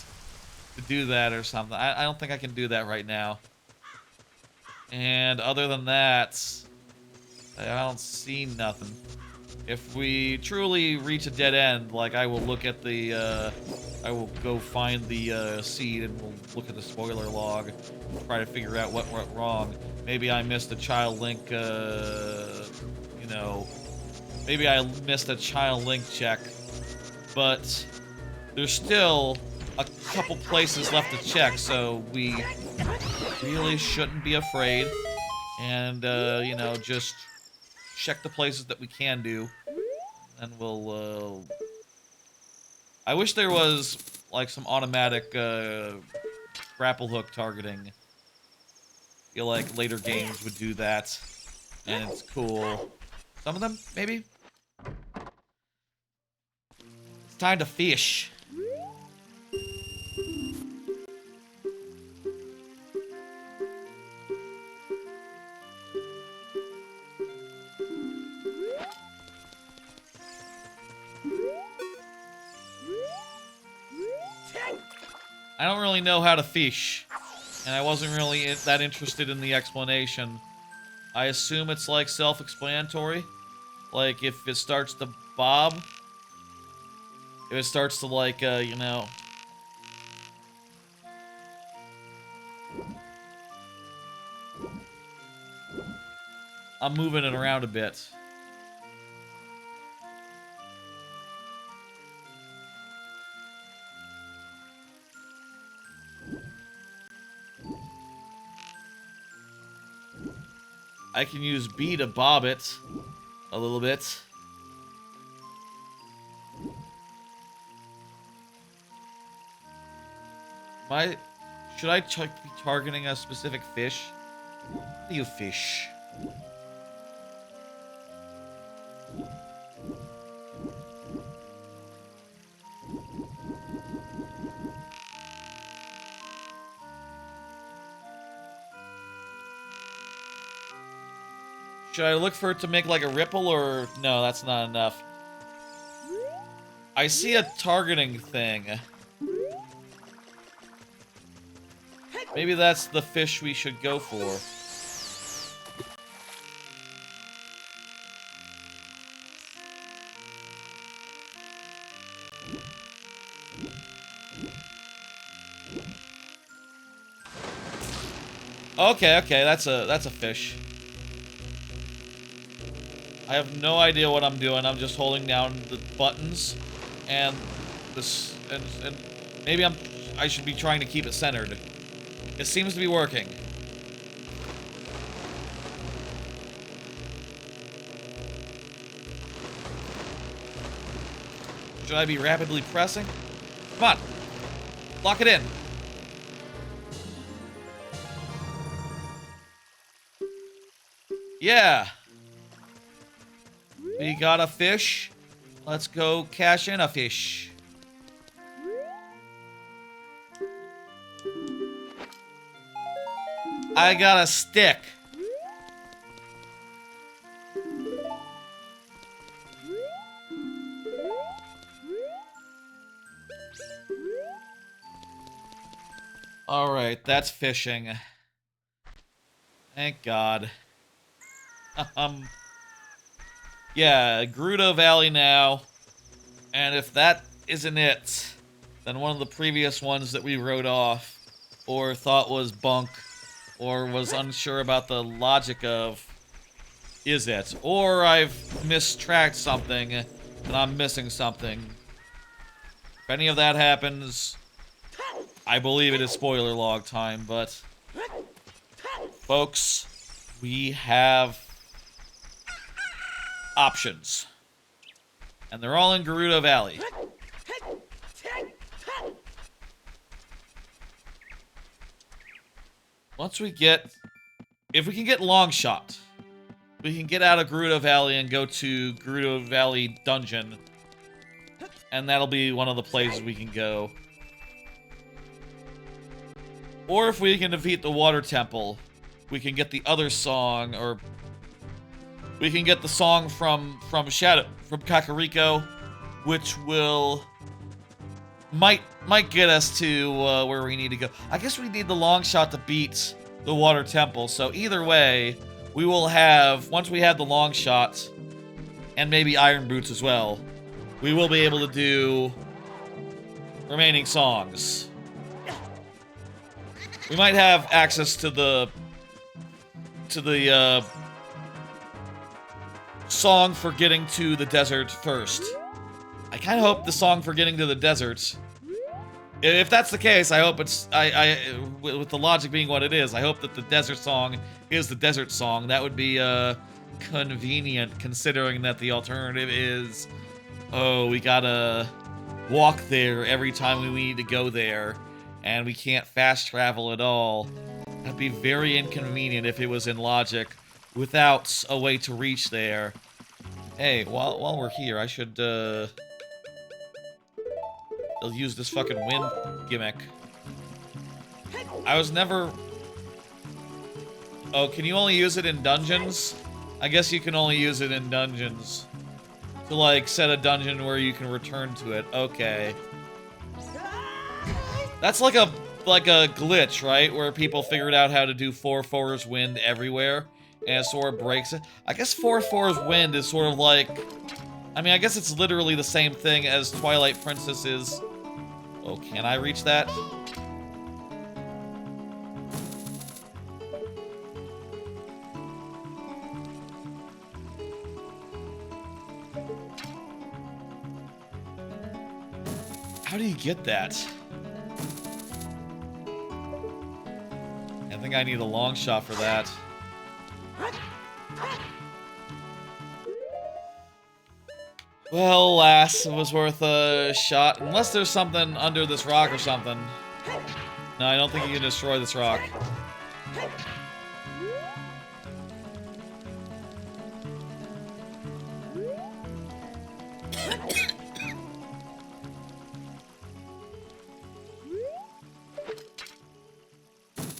to do that or something. I don't think I can do that right now. And other than that, I don't see nothing. If we truly reach a dead end, like I will look at the, I will go find the seed and we'll look at the spoiler log, and try to figure out what went wrong. Maybe I missed a Child Link, you know, maybe I missed a Child Link check, but there's still a couple places left to check, so we really shouldn't be afraid, and, you know, just check the places that we can do, and we'll, I wish there was, like, some automatic, grapple hook targeting. I feel like later games would do that, and it's cool. Some of them, maybe? It's time to fish. I don't really know how to fish, and I wasn't really that interested in the explanation. I assume it's like self-explanatory. Like if it starts to bob, if it starts to like, you know. I'm moving it around a bit. I can use B to bob it a little bit. Should I be targeting a specific fish? What do you fish? Should I look for it to make like a ripple or... No, that's not enough. I see a targeting thing. Maybe that's the fish we should go for. Okay, that's a fish. I have no idea what I'm doing. I'm just holding down the buttons, and this, and maybe I should be trying to keep it centered. It seems to be working. Should I be rapidly pressing? Come on, lock it in. Yeah. We got a fish. Let's go cash in a fish. I got a stick. Alright, that's fishing. Thank God. Yeah, Gerudo Valley now. And if that isn't it, then one of the previous ones that we wrote off, or thought was bunk, or was unsure about the logic of, is it? Or I've mistracked something, and I'm missing something. If any of that happens, I believe it is spoiler log time, but... Folks, we have... options. And they're all in Gerudo Valley. Once we get... If we can get Longshot, we can get out of Gerudo Valley and go to Gerudo Valley Dungeon. And that'll be one of the places we can go. Or if we can defeat the Water Temple, we can get the other song, or... We can get the song from Kakariko, which might get us to where we need to go. I guess we need the Longshot to beat the Water Temple. So either way, we will have, once we have the Longshot, and maybe Iron Boots as well, we will be able to do remaining songs. We might have access to the song for getting to the desert first. I kind of hope the song for getting to the desert... If that's the case, I hope it's... with the logic being what it is, I hope that the desert song is the desert song. That would be, convenient, considering that the alternative is... Oh, we gotta walk there every time we need to go there, and we can't fast travel at all. That'd be very inconvenient if it was in logic, without a way to reach there. Hey, while we're here, I should, I'll use this fucking wind gimmick. I was never... Oh, can you only use it in dungeons? I guess you can only use it in dungeons. To, like, set a dungeon where you can return to it. Okay. That's like a glitch, right? Where people figured out how to do 4/4's wind everywhere. and it sort of breaks it. I guess 4-4's wind is sort of like... I mean, I guess it's literally the same thing as Twilight Princess is... Oh, can I reach that? How do you get that? I think I need a long shot for that. Well, alas, it was worth a shot. Unless there's something under this rock or something. No, I don't think you can destroy this rock.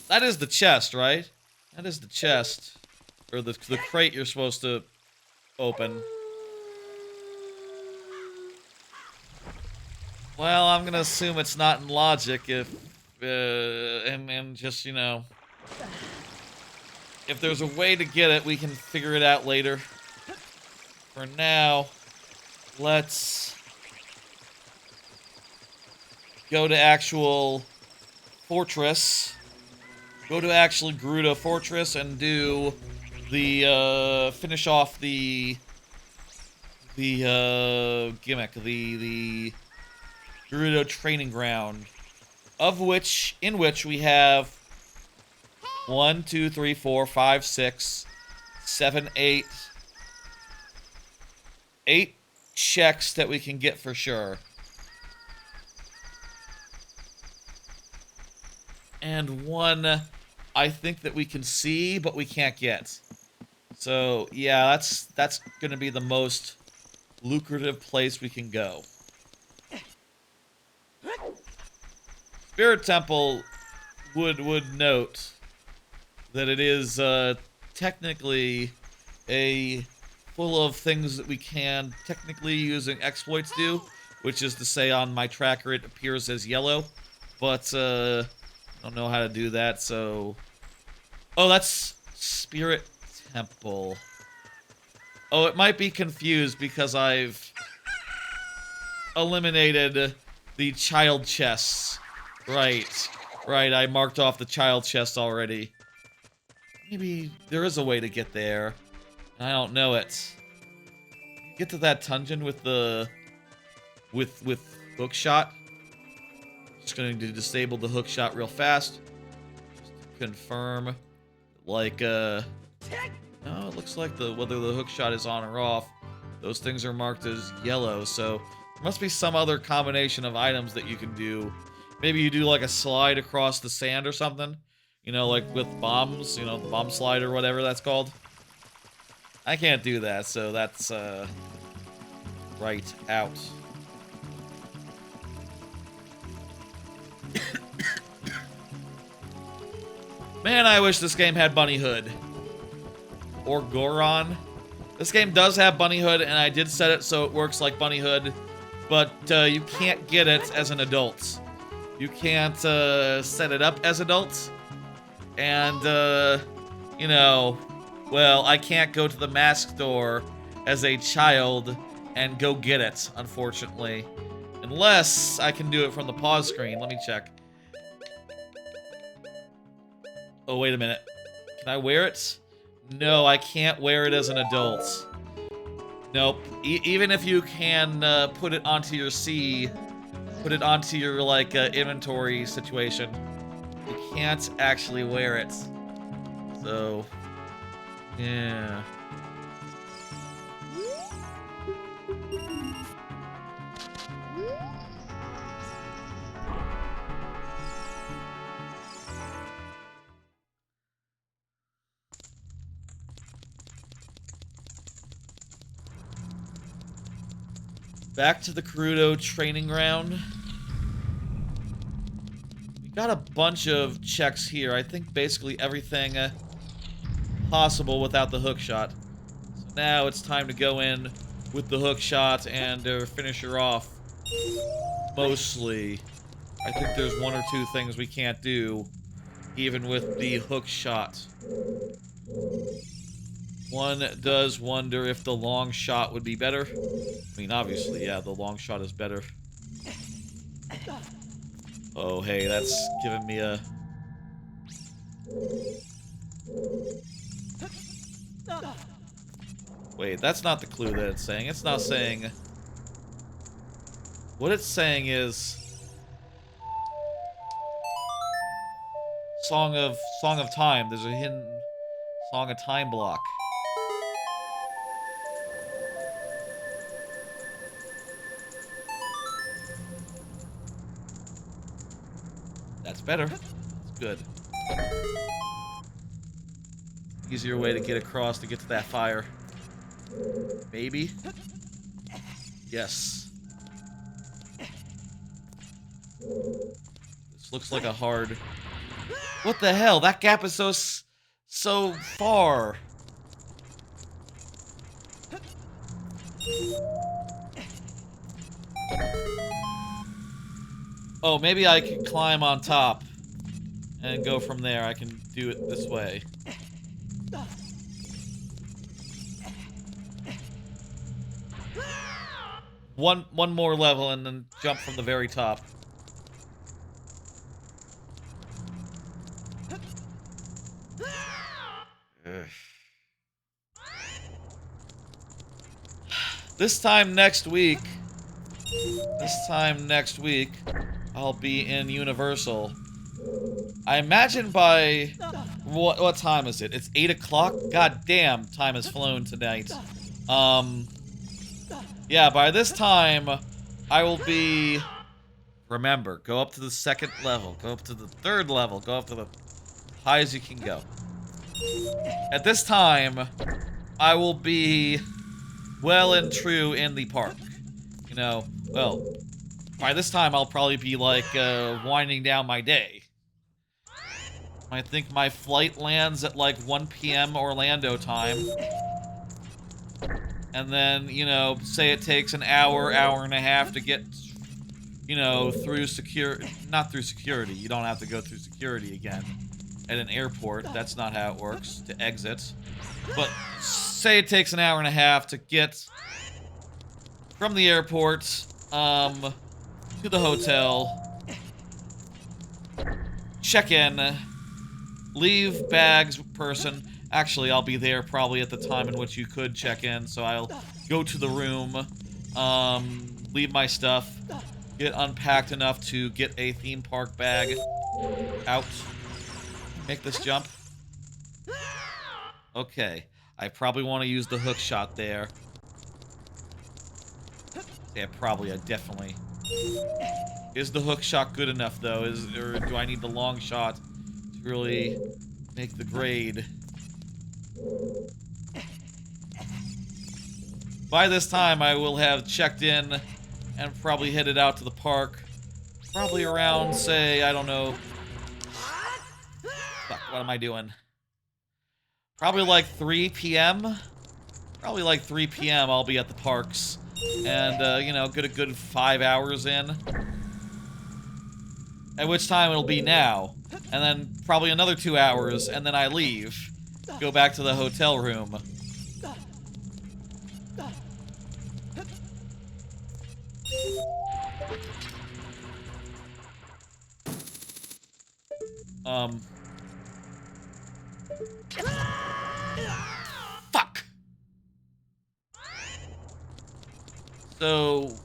That is the chest, right? That is the chest. Or the crate you're supposed to open. Well, I'm gonna assume it's not in logic if, and just, you know, if there's a way to get it, we can figure it out later. For now, let's go to actual fortress. Go to actual Gerudo Fortress and do the, finish off the gimmick, the Gerudo training ground, in which we have 1, 2, 3, 4, 5, 6, 7, 8 checks that we can get for sure. And 1, I think that we can see, but we can't get. So, yeah, that's gonna be the most lucrative place we can go. Spirit Temple would note that it is technically full of things that we can technically using exploits do, which is to say on my tracker it appears as yellow, but I don't know how to do that, so... Oh, that's Spirit Temple. Oh, it might be confused because I've eliminated the child chests. Right, I marked off the child chest already. Maybe there is a way to get there. I don't know it. Get to that dungeon with the... with hookshot. Just going to disable the hookshot real fast. Just to confirm. Like, no, it looks like whether the hookshot is on or off, those things are marked as yellow, so there must be some other combination of items that you can do. Maybe you do like a slide across the sand or something. You know, like with bombs, you know, the bomb slide or whatever that's called. I can't do that, so that's, right out. Man, I wish this game had Bunny Hood. Or Goron. This game does have Bunny Hood, and I did set it so it works like Bunny Hood. But you can't get it as an adult. You can't set it up as adults. And, you know, well, I can't go to the mask store as a child and go get it, unfortunately. Unless I can do it from the pause screen. Let me check. Oh, wait a minute. Can I wear it? No, I can't wear it as an adult. Nope. Even if you can put it onto your put it onto your, like, inventory situation, you can't actually wear it. So, yeah. Back to the Gerudo training ground. We got a bunch of checks here. I think basically everything possible without the hookshot. So now it's time to go in with the hookshot and finish her off. Mostly. I think there's 1 or 2 things we can't do, even with the hookshot. One does wonder if the long shot would be better. I mean, obviously, yeah, the long shot is better. Oh, hey, that's giving me a... Wait, that's not the clue that it's saying. It's not saying... What it's saying is... Song of Time. There's a hidden Song of Time block. That's better. That's good. Easier way to get across to get to that fire. Maybe? Yes. This looks like a hard... What the hell? That gap is so far. Oh, maybe I can climb on top and go from there. I can do it this way. One more level and then jump from the very top. Ugh. This time next week, I'll be in Universal. I imagine by... What time is it? It's 8 o'clock? God damn, time has flown tonight. Yeah, by this time, I will be... Remember, go up to the 2nd level, go up to the 3rd level, go up to the high as you can go. At this time, I will be well and true in the park. You know, well, by this time I'll probably be like winding down my day. I think my flight lands at like 1 p.m. Orlando time. And then, you know, say it takes an hour and a half to get, you know, through not through security. You don't have to go through security again at an airport. That's not how it works, to exit. But say it takes an hour and a half to get from the airport to the hotel, check in, leave bags person. Actually, I'll be there probably at the time in which you could check in, so I'll go to the room, leave my stuff, get unpacked enough to get a theme park bag out, make this jump. Okay, I probably want to use the hook shot there. Yeah, probably, definitely. Is the hook shot good enough, though? Or do I need the long shot to really make the grade? By this time, I will have checked in and probably headed out to the park. Probably around, say, I don't know. Fuck, what am I doing? Probably like 3 p.m. Probably like 3 p.m. I'll be at the parks. And, you know, get a good 5 hours in. At which time it'll be now. And then probably another 2 hours, and then I leave. Go back to the hotel room. Fuck! So,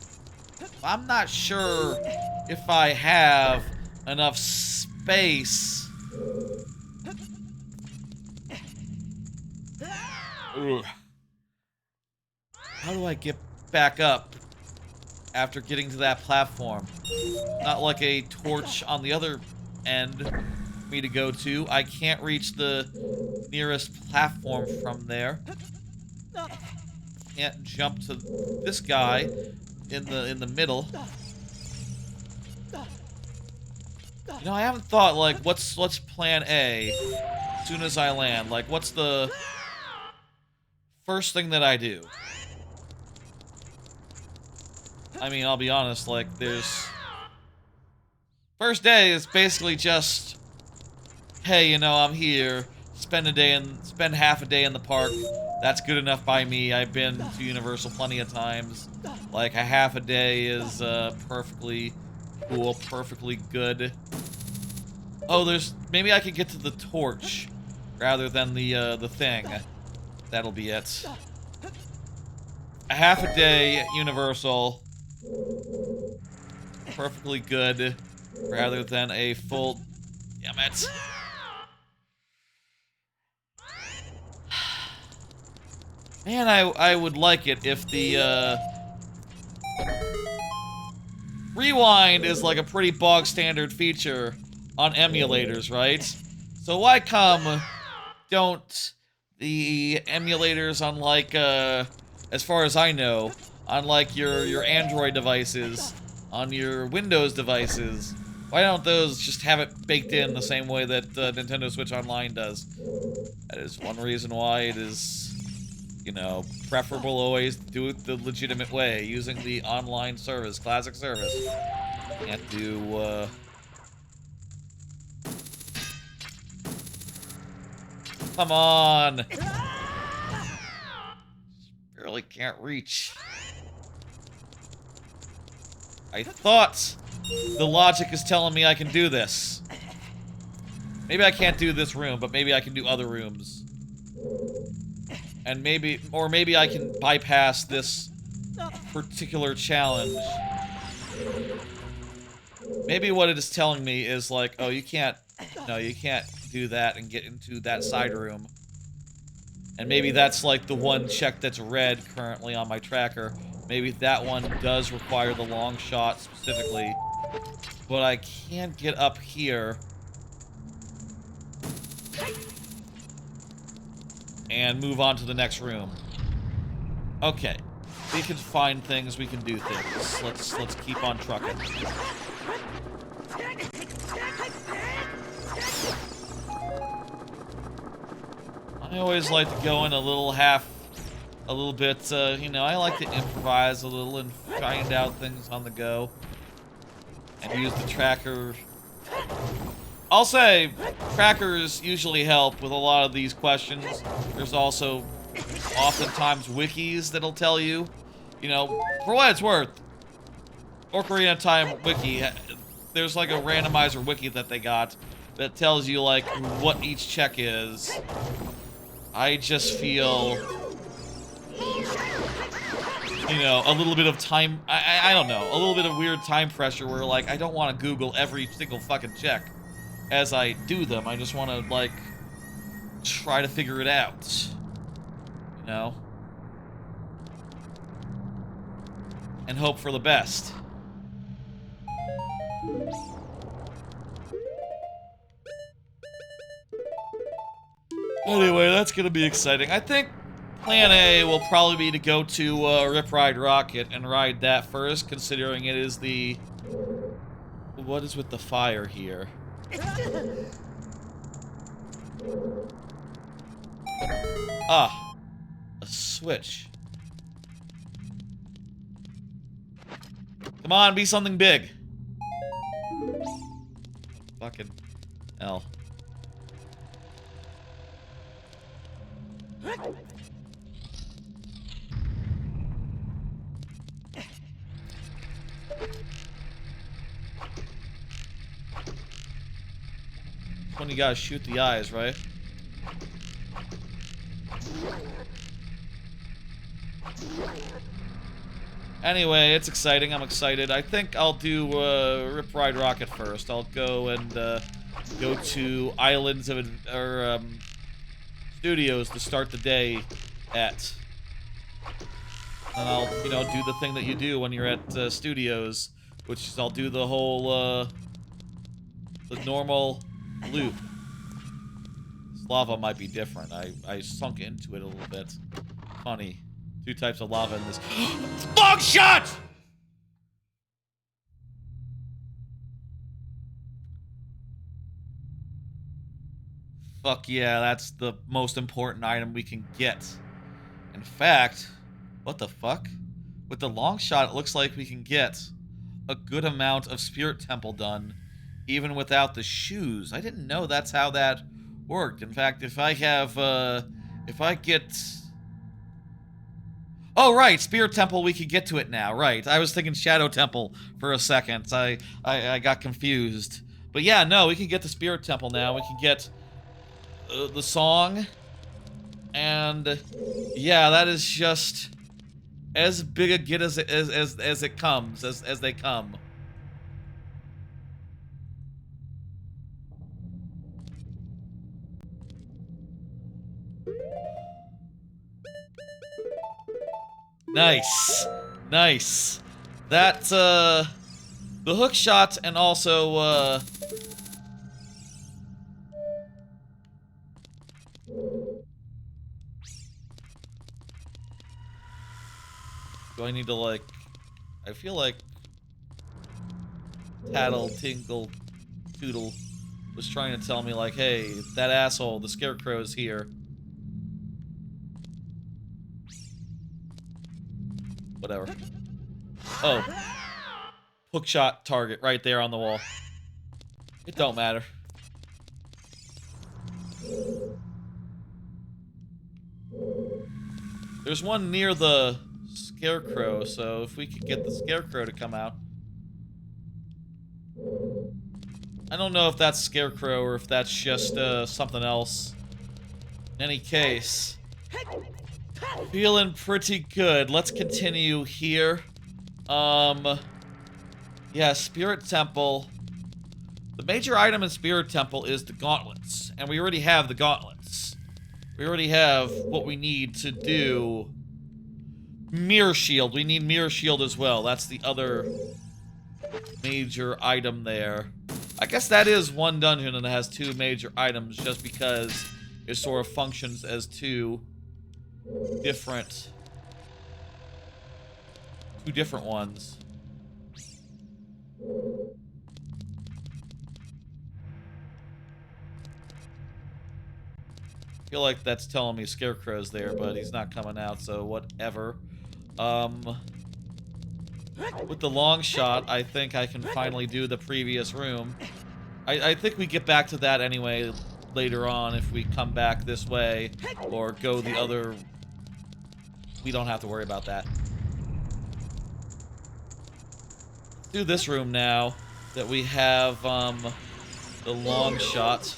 I'm not sure if I have enough space. Ugh. How do I get back up after getting to that platform? Not like a torch on the other end for me to go to. I can't reach the nearest platform from there. Can't jump to this guy in the middle. You know, I haven't thought, like, what's plan A as soon as I land? Like, what's the first thing that I do? I mean, I'll be honest, like, first day is basically just, hey, you know, I'm here, spend half a day in the park, That's good enough by me. I've been to Universal plenty of times. Like, a half a day is perfectly cool, perfectly good. Oh, maybe I could get to the torch rather than the thing. That'll be it. A half a day Universal, perfectly good, rather than a full. Damn it! Man, I would like it if the rewind is like a pretty bog standard feature on emulators, right? So why come don't the emulators on like as far as I know, on like your Android devices, on your Windows devices, why don't those just have it baked in the same way that Nintendo Switch Online does? That is one reason why it is, you know, preferable always to do it the legitimate way, using the online service, classic service. Can't do, come on! Barely can't reach. I thought the logic is telling me I can do this. Maybe I can't do this room, but maybe I can do other rooms. And maybe, or maybe I can bypass this particular challenge. Maybe what it is telling me is like, oh, you can't do that and get into that side room. And maybe that's like the one check that's red currently on my tracker. Maybe that one does require the long shot specifically. But I can't get up here. And move on to the next room. Okay. We can find things, we can do things. Let's keep on trucking. I always like to go in a little bit, you know, I like to improvise a little and find out things on the go. And use the tracker. I'll say, trackers usually help with a lot of these questions. There's also oftentimes wikis that'll tell you, you know, for what it's worth, Ocarina of Time wiki, there's like a randomizer wiki that they got that tells you like what each check is. I just feel, you know, a little bit of time, I don't know, a little bit of weird time pressure where like I don't want to Google every single fucking check as I do them. I just want to like try to figure it out, you know, and hope for the best. Anyway, that's gonna be exciting. I think plan A will probably be to go to Rip Ride Rocket and ride that first, considering it is the... What is with the fire here? Ah, a switch. Come on, be something big. Fucking hell. When you gotta shoot the eyes, right? Anyway, it's exciting. I'm excited. I think I'll do Rip Ride Rocket first. I'll go and go to Islands of Studios to start the day at. And I'll, you know, do the thing that you do when you're at Studios, which is I'll do the whole the normal loop. This lava might be different. I sunk into it a little bit. Funny. Two types of lava in this. Long shot! Fuck yeah, that's the most important item we can get. In fact, what the fuck? With the long shot, it looks like we can get a good amount of Spirit Temple done, even without the shoes. I didn't know that's how that worked. In fact, if I have, if I get Oh, right, Spirit Temple, we could get to it now. Right, I was thinking Shadow Temple for a second. I got confused. But yeah, no, we can get the Spirit Temple now. We can get the song. And yeah, that is just as big a get as it comes, as they come. Nice. Nice. That's, the hook shot and also, do I need to, like, I feel like Tattle, Tinkle, Toodle was trying to tell me, like, hey, that asshole, the Scarecrow's here. Whatever. Oh. Hookshot target right there on the wall. It don't matter. There's one near the Scarecrow, so if we could get the Scarecrow to come out. I don't know if that's Scarecrow or if that's just something else. In any case, feeling pretty good. Let's continue here. Yeah, Spirit Temple. The major item in Spirit Temple is the gauntlets, and we already have the gauntlets. We already have what we need to do. Mirror Shield. We need Mirror Shield as well. That's the other major item there. I guess that is one dungeon and it has two major items just because it sort of functions as two different ones. I feel like that's telling me Scarecrow's there, but he's not coming out, so whatever. With the long shot, I think I can finally do the previous room. I think we get back to that anyway later on if we come back this way or go the other. We don't have to worry about that. Let's do this room now that we have the long shot.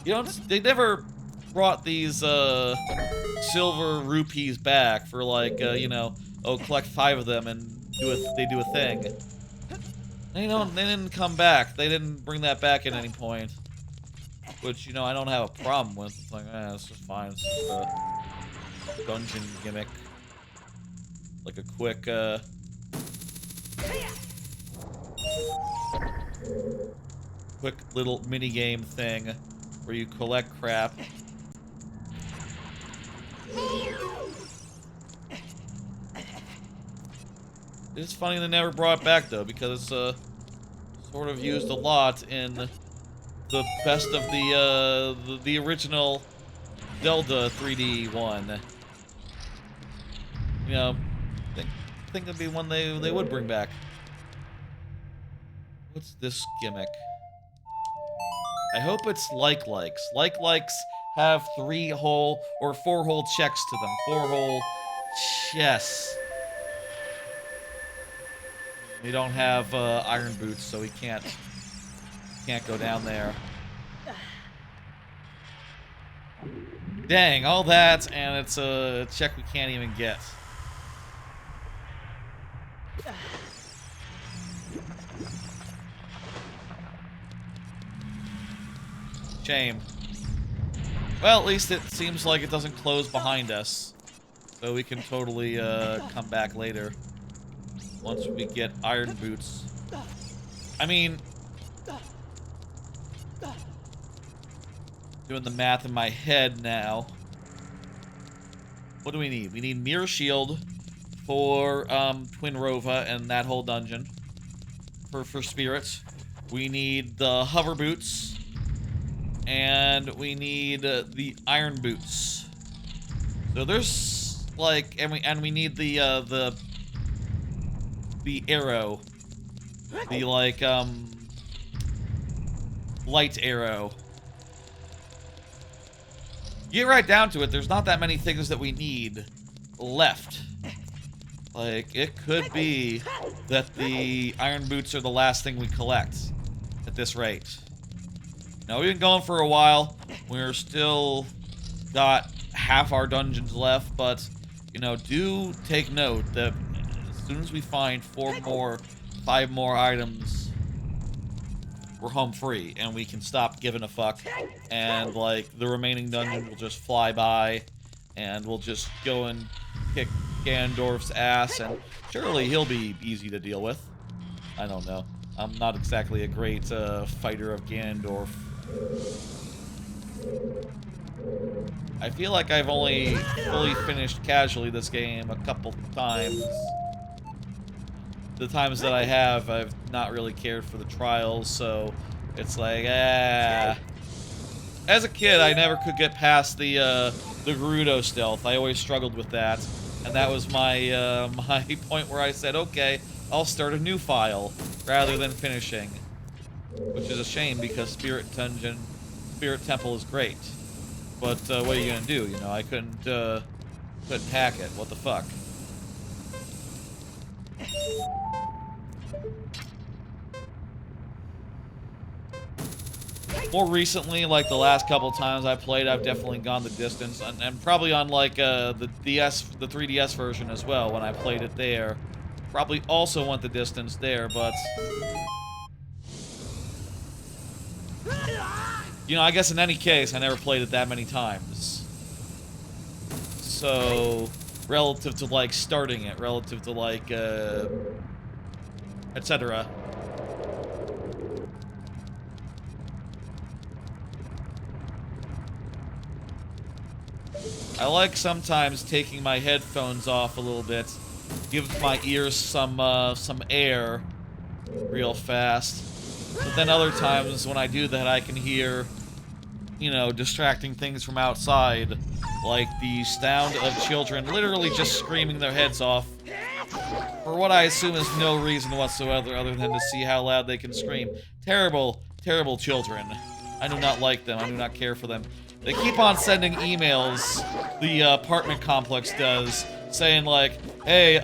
You know, they never brought these silver rupees back for like you know, oh, collect 5 of them and they do a thing. They didn't come back. They didn't bring that back at any point. Which, you know, I don't have a problem with. It's like, it's just fine. It's just a dungeon gimmick. Like a quick little mini game thing where you collect crap. It's funny they never brought it back though, because it's sort of used a lot in the best of the original Zelda 3D one. You know, I think it'd be one they would bring back. What's this gimmick? I hope it's like-likes. Like-likes have 3-hole or 4-hole checks to them. 4-hole chests. We don't have iron boots, so we can't go down there. Dang, all that, and it's a check we can't even get. Shame. Well, at least it seems like it doesn't close behind us. So we can totally come back later. Once we get iron boots. I mean, doing the math in my head now. What do we need? We need Mirror Shield for Twin Rova and that whole dungeon. For spirits. We need the hover boots. And we need the iron boots. So there's like, and we need the arrow, the like light arrow. get right down to it, there's not that many things that we need left. Like, it could be that the iron boots are the last thing we collect at this rate. Now, we've been going for a while. We're still got half our dungeons left, but, you know, do take note that as soon as we find 5 more items, we're home free, and we can stop giving a fuck, and, like, the remaining dungeon will just fly by, and we'll just go and kick Ganondorf's ass, and surely he'll be easy to deal with. I don't know. I'm not exactly a great fighter of Ganondorf. I feel like I've only fully finished casually this game a couple times. The times that I have, I've not really cared for the trials, so it's like, As a kid, I never could get past the Gerudo stealth. I always struggled with that, and that was my my point where I said, okay, I'll start a new file rather than finishing, which is a shame because Spirit Temple is great. But what are you gonna do? You know, I couldn't hack it. What the fuck? More recently, like the last couple times I played, I've definitely gone the distance, and probably on like the 3DS version as well. When I played it there, probably also went the distance there. But you know, I guess in any case, I never played it that many times. So, relative to like starting it, relative to like etc. I like sometimes taking my headphones off a little bit, give my ears some air real fast. But then other times when I do that, I can hear, you know, distracting things from outside, like the sound of children literally just screaming their heads off for what I assume is no reason whatsoever other than to see how loud they can scream. Terrible, terrible children. I do not like them. I do not care for them. They keep on sending emails, the apartment complex does, saying like, hey,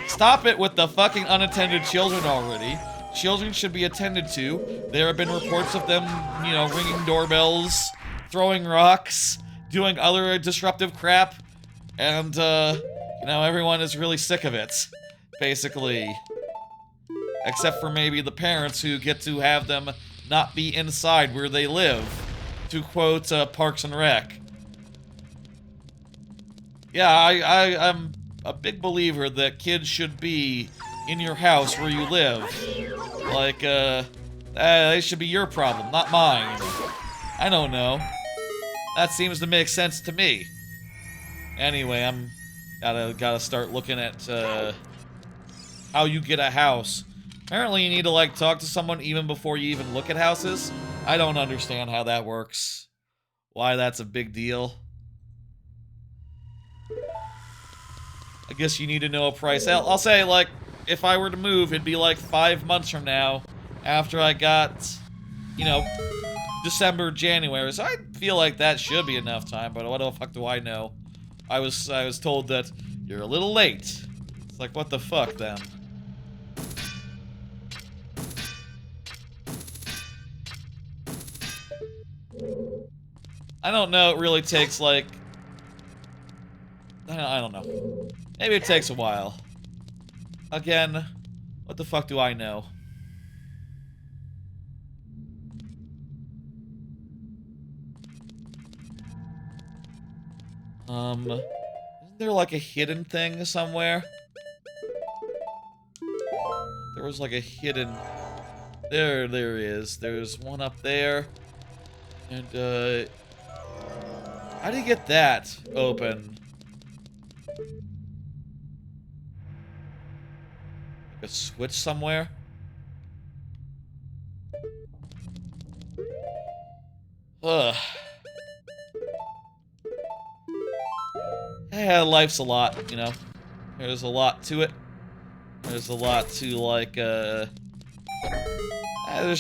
stop it with the fucking unattended children already. Children should be attended to. There have been reports of them, you know, ringing doorbells, throwing rocks, doing other disruptive crap, and, you know, everyone is really sick of it, basically. Except for maybe the parents who get to have them not be inside where they live. To quote Parks and Rec. Yeah, I'm a big believer that kids should be in your house where you live. Like, they should be your problem, not mine. I don't know. That seems to make sense to me. Anyway, I'm gotta start looking at how you get a house. Apparently you need to like talk to someone even before you even look at houses. I don't understand how that works. Why that's a big deal. I guess you need to know a price. I'll say, like, if I were to move, it'd be like 5 months from now after I got, you know, December, January. So I feel like that should be enough time, but what the fuck do I know? I was told that you're a little late. It's like, what the fuck, then? I don't know, it really takes, like... I don't know. Maybe it takes a while. Again, what the fuck do I know? Isn't there, like, a hidden thing somewhere? There was, like, a hidden... There is. There's one up there. And, how do you get that open? Like a switch somewhere? Ugh. Yeah, life's a lot, you know? There's a lot to it. There's a lot to, like, there's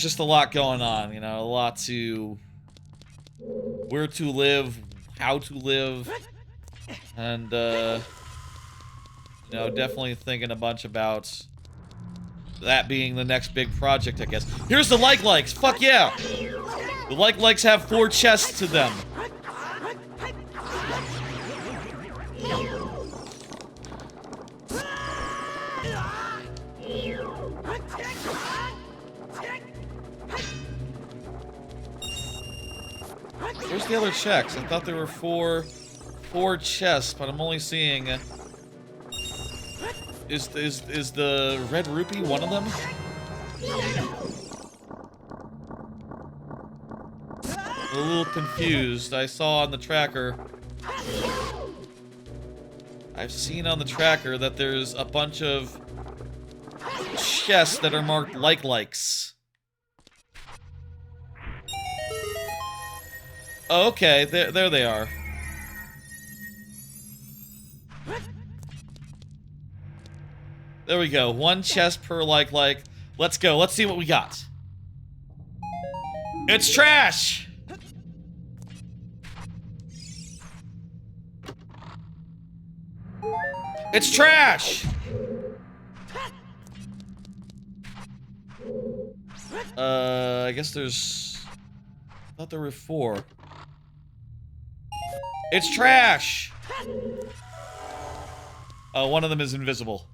just a lot going on, you know? A lot to... Where to live, how to live, and, you know, definitely thinking a bunch about that being the next big project, I guess. Here's the likes! Fuck yeah! The likes have 4 chests to them. Where's the other checks? I thought there were four chests, but I'm only seeing. Is the red rupee one of them? I'm a little confused. I saw on the tracker. I've seen on the tracker that there's a bunch of chests that are marked likes. Oh, okay, there they are. There we go. 1 chest per like. Let's go. Let's see what we got. It's trash! It's trash! I guess there's... I thought there were 4. It's trash! Oh, one of them is invisible.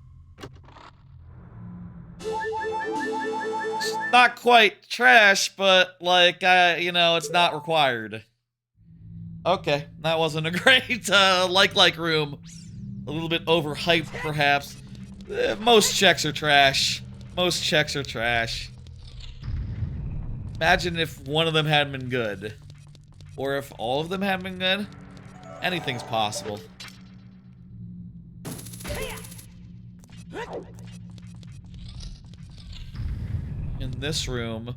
It's not quite trash, but, like, you know, it's not required. Okay, that wasn't a great, like room. A little bit overhyped, perhaps. Most checks are trash. Most checks are trash. Imagine if one of them hadn't been good. Or if all of them hadn't been good. Anything's possible. In this room...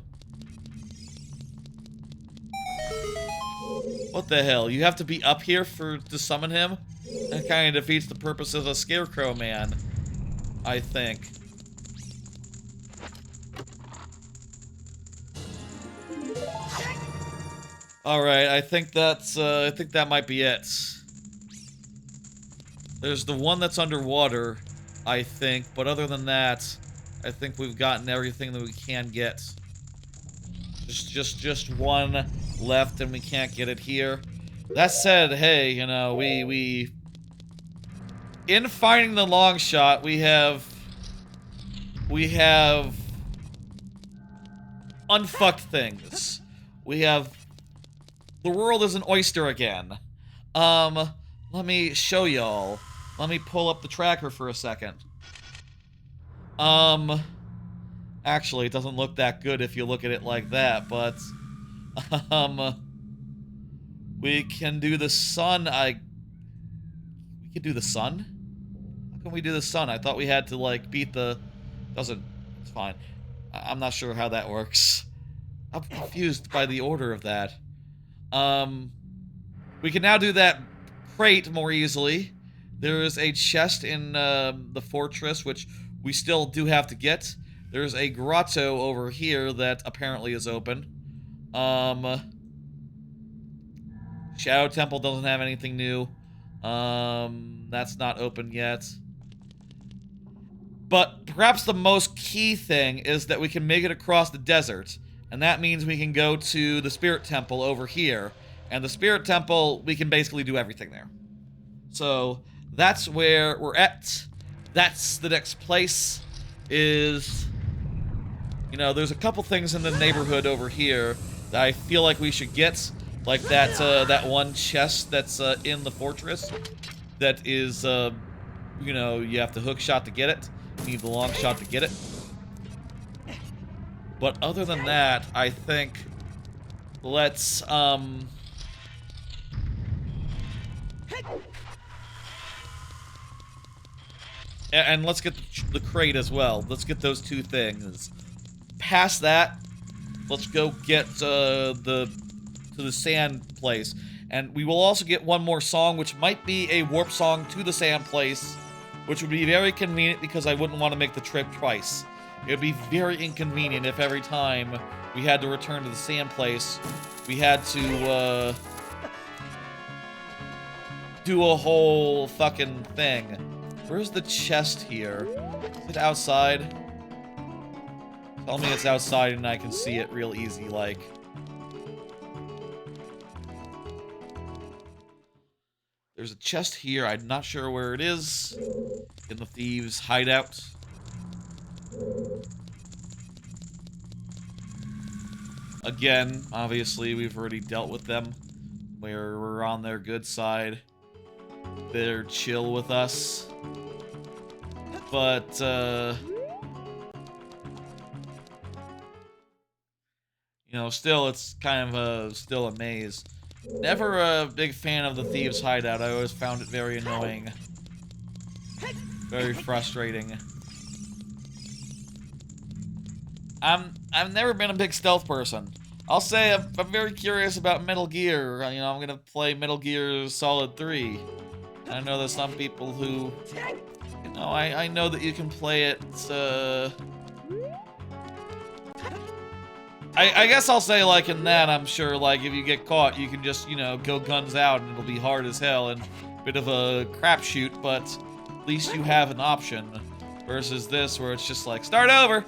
What the hell? You have to be up here to summon him? That kind of defeats the purpose of a Scarecrow Man, I think. Alright, I think that might be it. There's the one that's underwater, I think, but other than that, I think we've gotten everything that we can get. Just one left and we can't get it here. That said, hey, you know, we in finding the long shot, we have unfucked things. We have the world is an oyster again. Let me show y'all. Let me pull up the tracker for a second. Actually, it doesn't look that good if you look at it like that, but we can do the sun. We can do the sun? How can we do the sun? I thought we had to, like, beat the... Doesn't... It's fine. I'm not sure how that works. I'm confused by the order of that. We can now do that crate more easily. There is a chest in the fortress, which we still do have to get. There's a grotto over here that apparently is open. Shadow Temple doesn't have anything new. That's not open yet. But perhaps the most key thing is that we can make it across the desert. And that means we can go to the Spirit Temple over here. And the Spirit Temple, we can basically do everything there. So, that's where we're at. That's the next place. Is... You know, there's a couple things in the neighborhood over here that I feel like we should get. Like that one chest that's in the fortress. That is, you know, you have to hook shot to get it. You need the long shot to get it. But other than that, I think let's and let's get the crate as well. Let's get those 2 things. Past that, let's go get to the sand place. And we will also get one more song, which might be a warp song to the sand place, which would be very convenient because I wouldn't want to make the trip twice. It would be very inconvenient if every time we had to return to the sand place, we had to do a whole fucking thing. Where's the chest here? Is it outside? Tell me it's outside and I can see it real easy, like. There's a chest here. I'm not sure where it is. In the thieves' hideout. Again, obviously, we've already dealt with them. We're on their good side. They're chill with us. But, you know, still, it's kind of still a maze. Never a big fan of the thieves' hideout. I always found it very annoying. Very frustrating. I've never been a big stealth person. I'll say I'm very curious about Metal Gear. You know, I'm gonna play Metal Gear Solid 3. I know there's some people who, you know, I know that you can play it, I guess I'll say, like, in that, I'm sure, like, if you get caught, you can just, you know, go guns out, and it'll be hard as hell, and a bit of a crapshoot, but at least you have an option. Versus this, where it's just like, start over!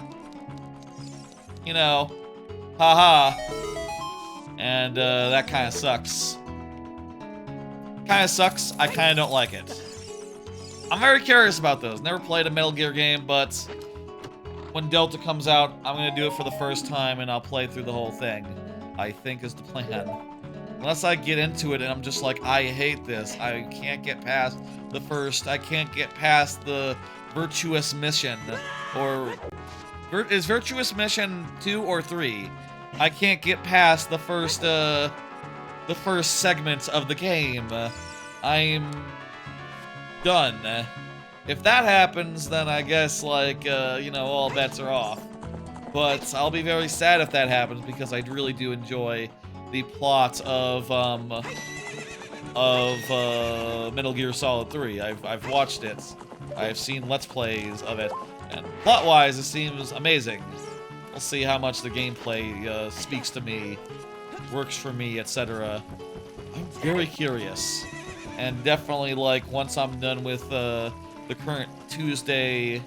You know, haha. And, that kinda sucks. Kinda sucks, I kinda don't like it. I'm very curious about those. Never played a Metal Gear game, but when Delta comes out, I'm gonna do it for the first time and I'll play through the whole thing. I think is the plan. Unless I get into it and I'm just like, I hate this. I can't get past the first. I can't get past the Virtuous Mission. Or is Virtuous Mission 2 or 3? I can't get past the first segment of the game. I'm done. If that happens, then I guess, like, you know, all bets are off. But I'll be very sad if that happens, because I really do enjoy the plot of Metal Gear Solid 3. I've watched it. I've seen Let's Plays of it. And plot-wise, it seems amazing. We'll see how much the gameplay speaks to me, works for me, etc. I'm very curious. And definitely, like, once I'm done with, the current Tuesday...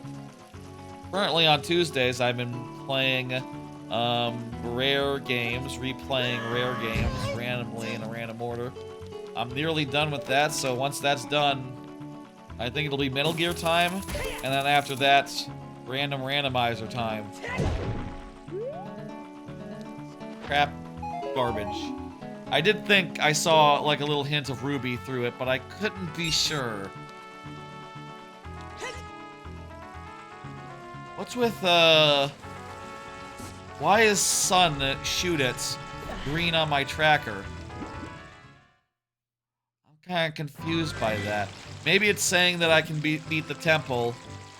Currently on Tuesdays, I've been playing, rare games, replaying rare games randomly in a random order. I'm nearly done with that, so once that's done, I think it'll be Metal Gear time, and then after that, random randomizer time. Crap. Garbage. I did think I saw, like, a little hint of Ruby through it, but I couldn't be sure. What's with, why is Sun shoot it green on my tracker? I'm kinda confused by that. Maybe it's saying that I can beat the temple,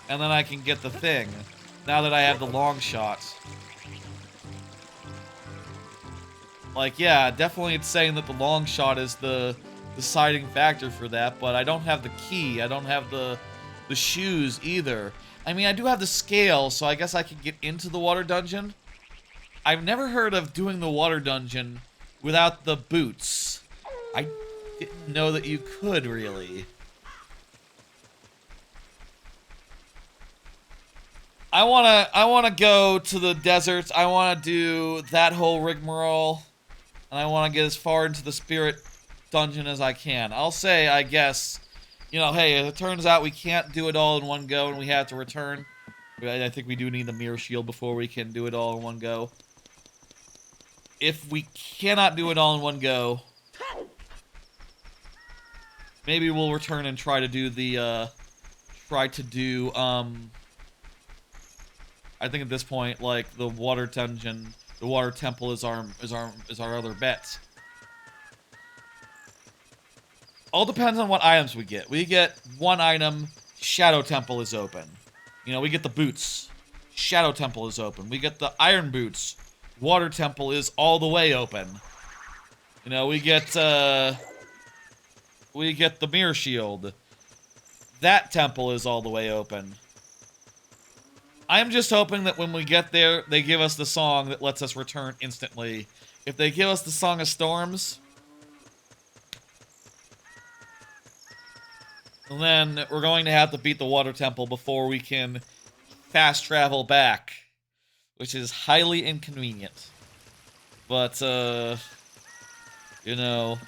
and then I can get the thing, now that I have the long shot. Like, yeah, definitely it's saying that the long shot is the deciding factor for that, but I don't have the key, I don't have the shoes either. I mean, I do have the scale, so I guess I could get into the water dungeon. I've never heard of doing the water dungeon without the boots. I didn't know that you could, really. I wanna go to the desert. I wanna do that whole rigmarole. And I wanna get as far into the spirit dungeon as I can. I'll say, I guess, you know, hey, if it turns out we can't do it all in one go and we have to return, I think we do need the mirror shield before we can do it all in one go. If we cannot do it all in one go, maybe we'll return and try to do the, I think at this point, like, the water dungeon, the water temple is our other bet. All depends on what items we get. We get one item, Shadow Temple is open. You know, we get the boots, Shadow Temple is open. We get the iron boots, Water Temple is all the way open. You know, we get the mirror shield. That temple is all the way open. I'm just hoping that when we get there, they give us the song that lets us return instantly. If they give us the Song of Storms, And then we're going to have to beat the water temple before we can fast travel back, which is highly inconvenient. But, you know,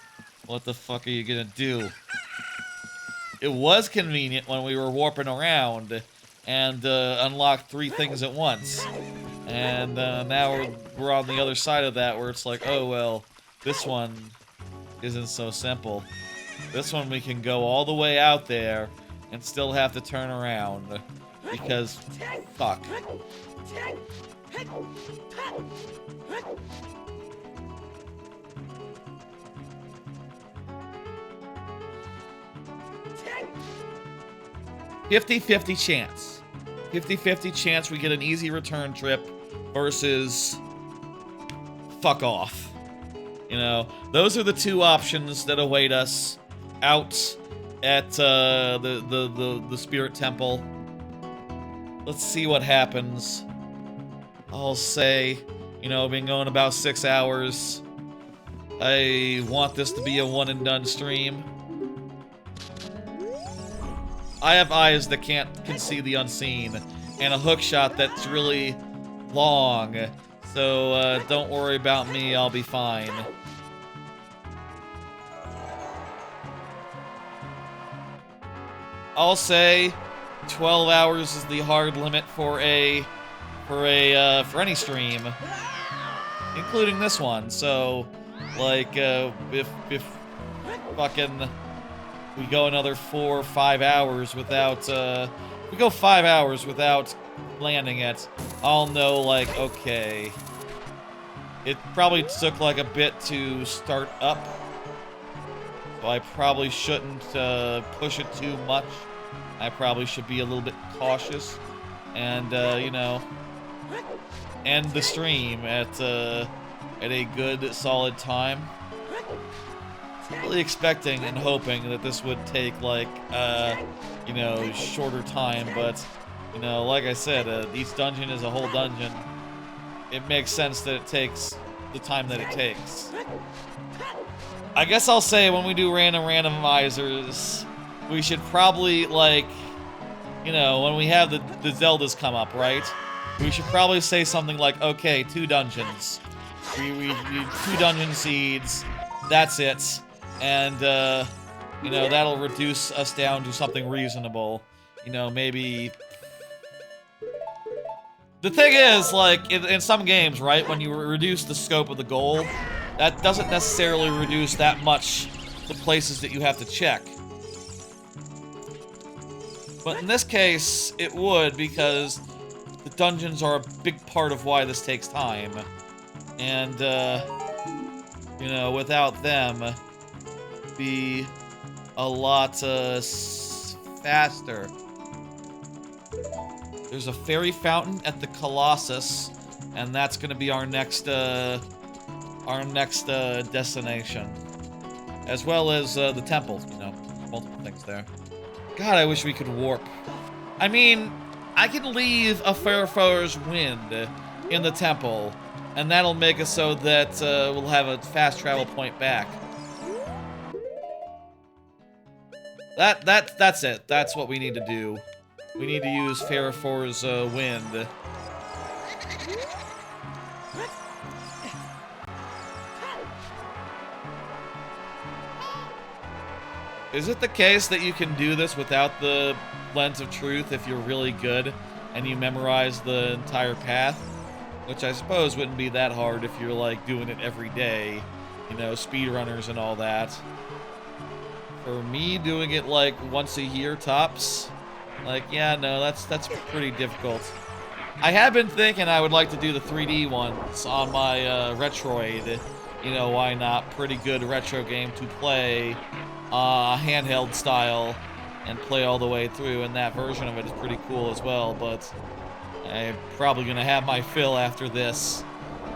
what the fuck are you gonna do? It was convenient when we were warping around and unlocked 3 things at once. And now we're on the other side of that where it's like, oh well, this one isn't so simple. This one we can go all the way out there and still have to turn around. Because, fuck. $50-50 chance. 50-50 chance we get an easy return trip versus fuck off. You know, those are the 2 options that await us out at the Spirit Temple. Let's see what happens. I'll say, you know, been going about 6 hours. I want this to be a one and done stream. I have eyes that can see the unseen, and a hookshot that's really long. So don't worry about me, I'll be fine. I'll say 12 hours is the hard limit for any stream, including this one. So, like, if fucking we go another 4 or 5 hours without, we go 5 hours without landing it, I'll know, like, okay. It probably took, like, a bit to start up, so I probably shouldn't, push it too much. I probably should be a little bit cautious, and, you know, end the stream at a good, solid time. Really expecting and hoping that this would take, like, you know, shorter time, but, you know, like I said, each dungeon is a whole dungeon. It makes sense that it takes the time that it takes. I guess I'll say when we do random randomizers, we should probably, like, you know, when we have the Zeldas come up, right? We should probably say something like, okay, 2 dungeons. We need 2 dungeon seeds, that's it. And, you know, that'll reduce us down to something reasonable. You know, maybe... The thing is, like, in some games, right, when you reduce the scope of the goal, that doesn't necessarily reduce that much the places that you have to check. But in this case, it would, because the dungeons are a big part of why this takes time. And, you know, without them, be a lot faster. There's a fairy fountain at the Colossus, and that's gonna be our next destination, as well as the temple. You know, multiple things there. God, I wish we could warp. I mean, I can leave a Fairfarer's Wind in the temple, and that'll make it so that we'll have a fast travel point back. That's it. That's what we need to do. We need to use Fairfarer's Wind. Is it the case that you can do this without the Lens of Truth if you're really good and you memorize the entire path? Which I suppose wouldn't be that hard if you're, like, doing it every day. You know, speedrunners and all that. For me, doing it, like, once a year tops, like, yeah, no, that's pretty difficult. I have been thinking I would like to do the 3D ones on my Retroid. You know, why not? Pretty good retro game to play handheld style and play all the way through, and that version of it is pretty cool as well, but I'm probably gonna have my fill after this.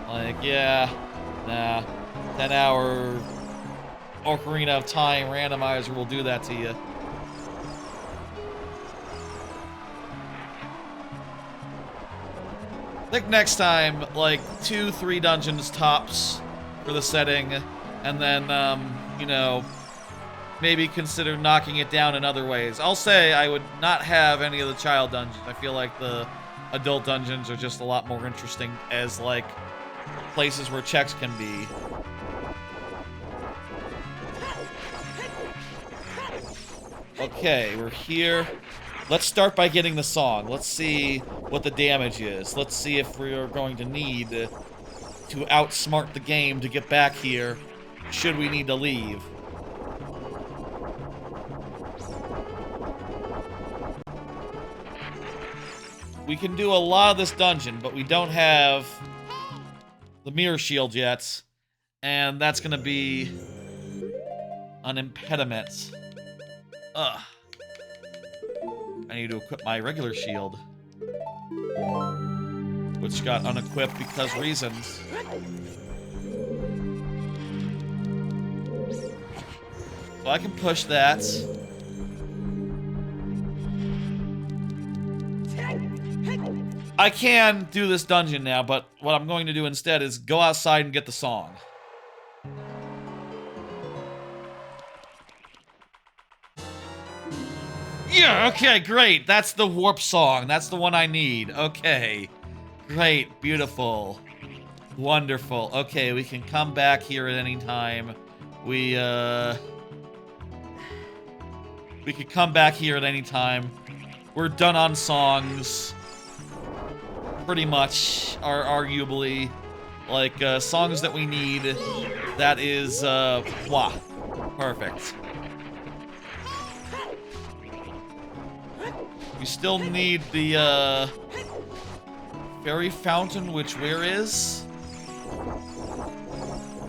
Like, yeah, nah, 10-hour Ocarina of Time Randomizer will do that to you. I think next time, like, 2-3 dungeons tops for the setting, and then, you know, maybe consider knocking it down in other ways. I'll say I would not have any of the child dungeons. I feel like the adult dungeons are just a lot more interesting as, like, places where checks can be. Okay, we're here. Let's start by getting the song. Let's see what the damage is. Let's see if we're going to need to outsmart the game to get back here, should we need to leave. We can do a lot of this dungeon, but we don't have the mirror shield yet, and that's gonna be an impediment. Ugh. I need to equip my regular shield, which got unequipped because reasons. So I can push that. I can do this dungeon now, but what I'm going to do instead is go outside and get the song. Yeah, okay, great. That's the warp song. That's the one I need. Okay. Great, beautiful. Wonderful. Okay, we can come back here at any time. We could come back here at any time. We're done on songs. Pretty much, are arguably, like, songs that we need. That is, wah. Perfect. We still need the, fairy fountain, which where is?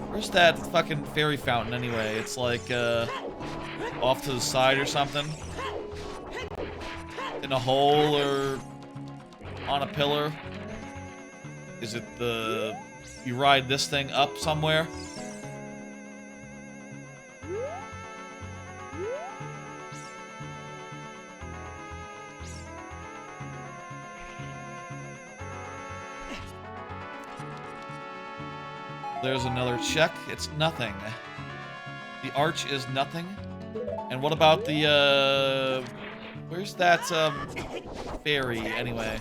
Where's that fucking fairy fountain anyway? It's like, off to the side or something? In a hole or on a pillar? Is it the... you ride this thing up somewhere? There's another check. It's nothing. The arch is nothing. And what about the, where's that, fairy, anyway?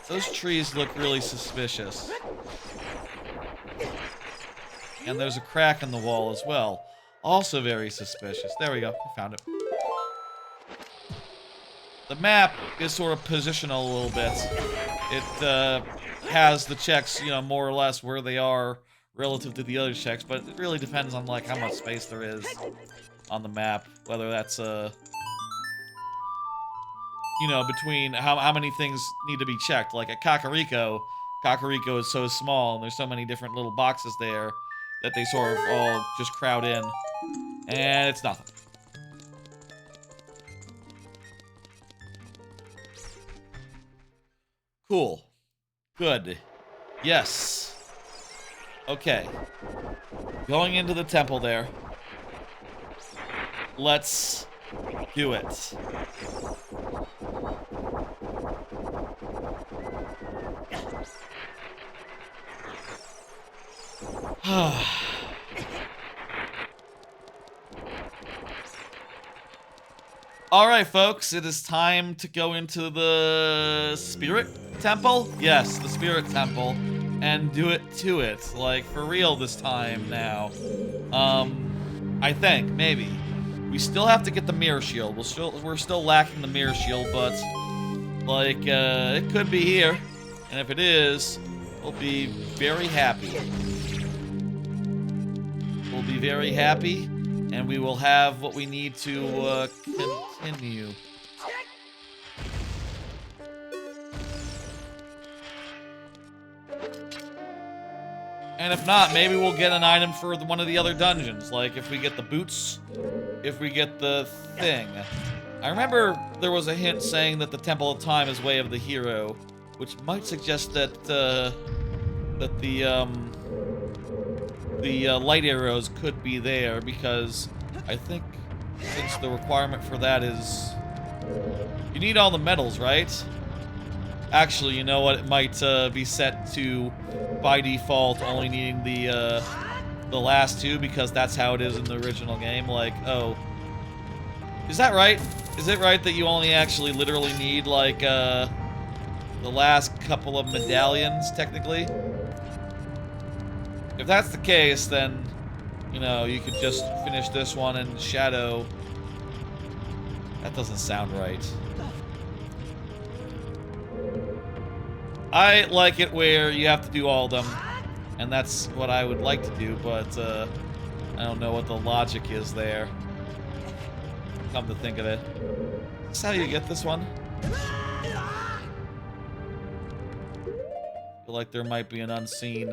Those trees look really suspicious. And there's a crack in the wall as well. Also very suspicious. There we go. We found it. The map is sort of positional a little bit. It has the checks, you know, more or less where they are relative to the other checks, but it really depends on, like, how much space there is on the map. Whether that's, you know, between how many things need to be checked. Like at Kakariko is so small, and there's so many different little boxes there that they sort of all just crowd in. And it's nothing. Cool. Good. Yes. Okay. Going into the temple there. Let's do it. Alright, folks, it is time to go into the Spirit Temple? Yes, the Spirit Temple. And do it to it. Like, for real this time now. I think, maybe. We still have to get the Mirror Shield. We're still lacking the Mirror Shield, but... like, it could be here. And if it is, we'll be very happy. We'll be very happy, and we will have what we need to, continue. And if not, maybe we'll get an item for one of the other dungeons. Like, if we get the boots, if we get the thing. I remember there was a hint saying that the Temple of Time is Way of the Hero, which might suggest that, the light arrows could be there, because I think since the requirement for that is You need all the medals, right? Actually, you know what? It might be set to, by default, only needing the last two, because that's how it is in the original game. Like, oh. Is that right? Is it right that you only actually literally need, like, the last couple of medallions, technically? If that's the case, then, you know, you could just finish this one in Shadow. That doesn't sound right. I like it where you have to do all of them, and that's what I would like to do, but I don't know what the logic is there. Come to think of it. Is this how you get this one? I feel like there might be an unseen,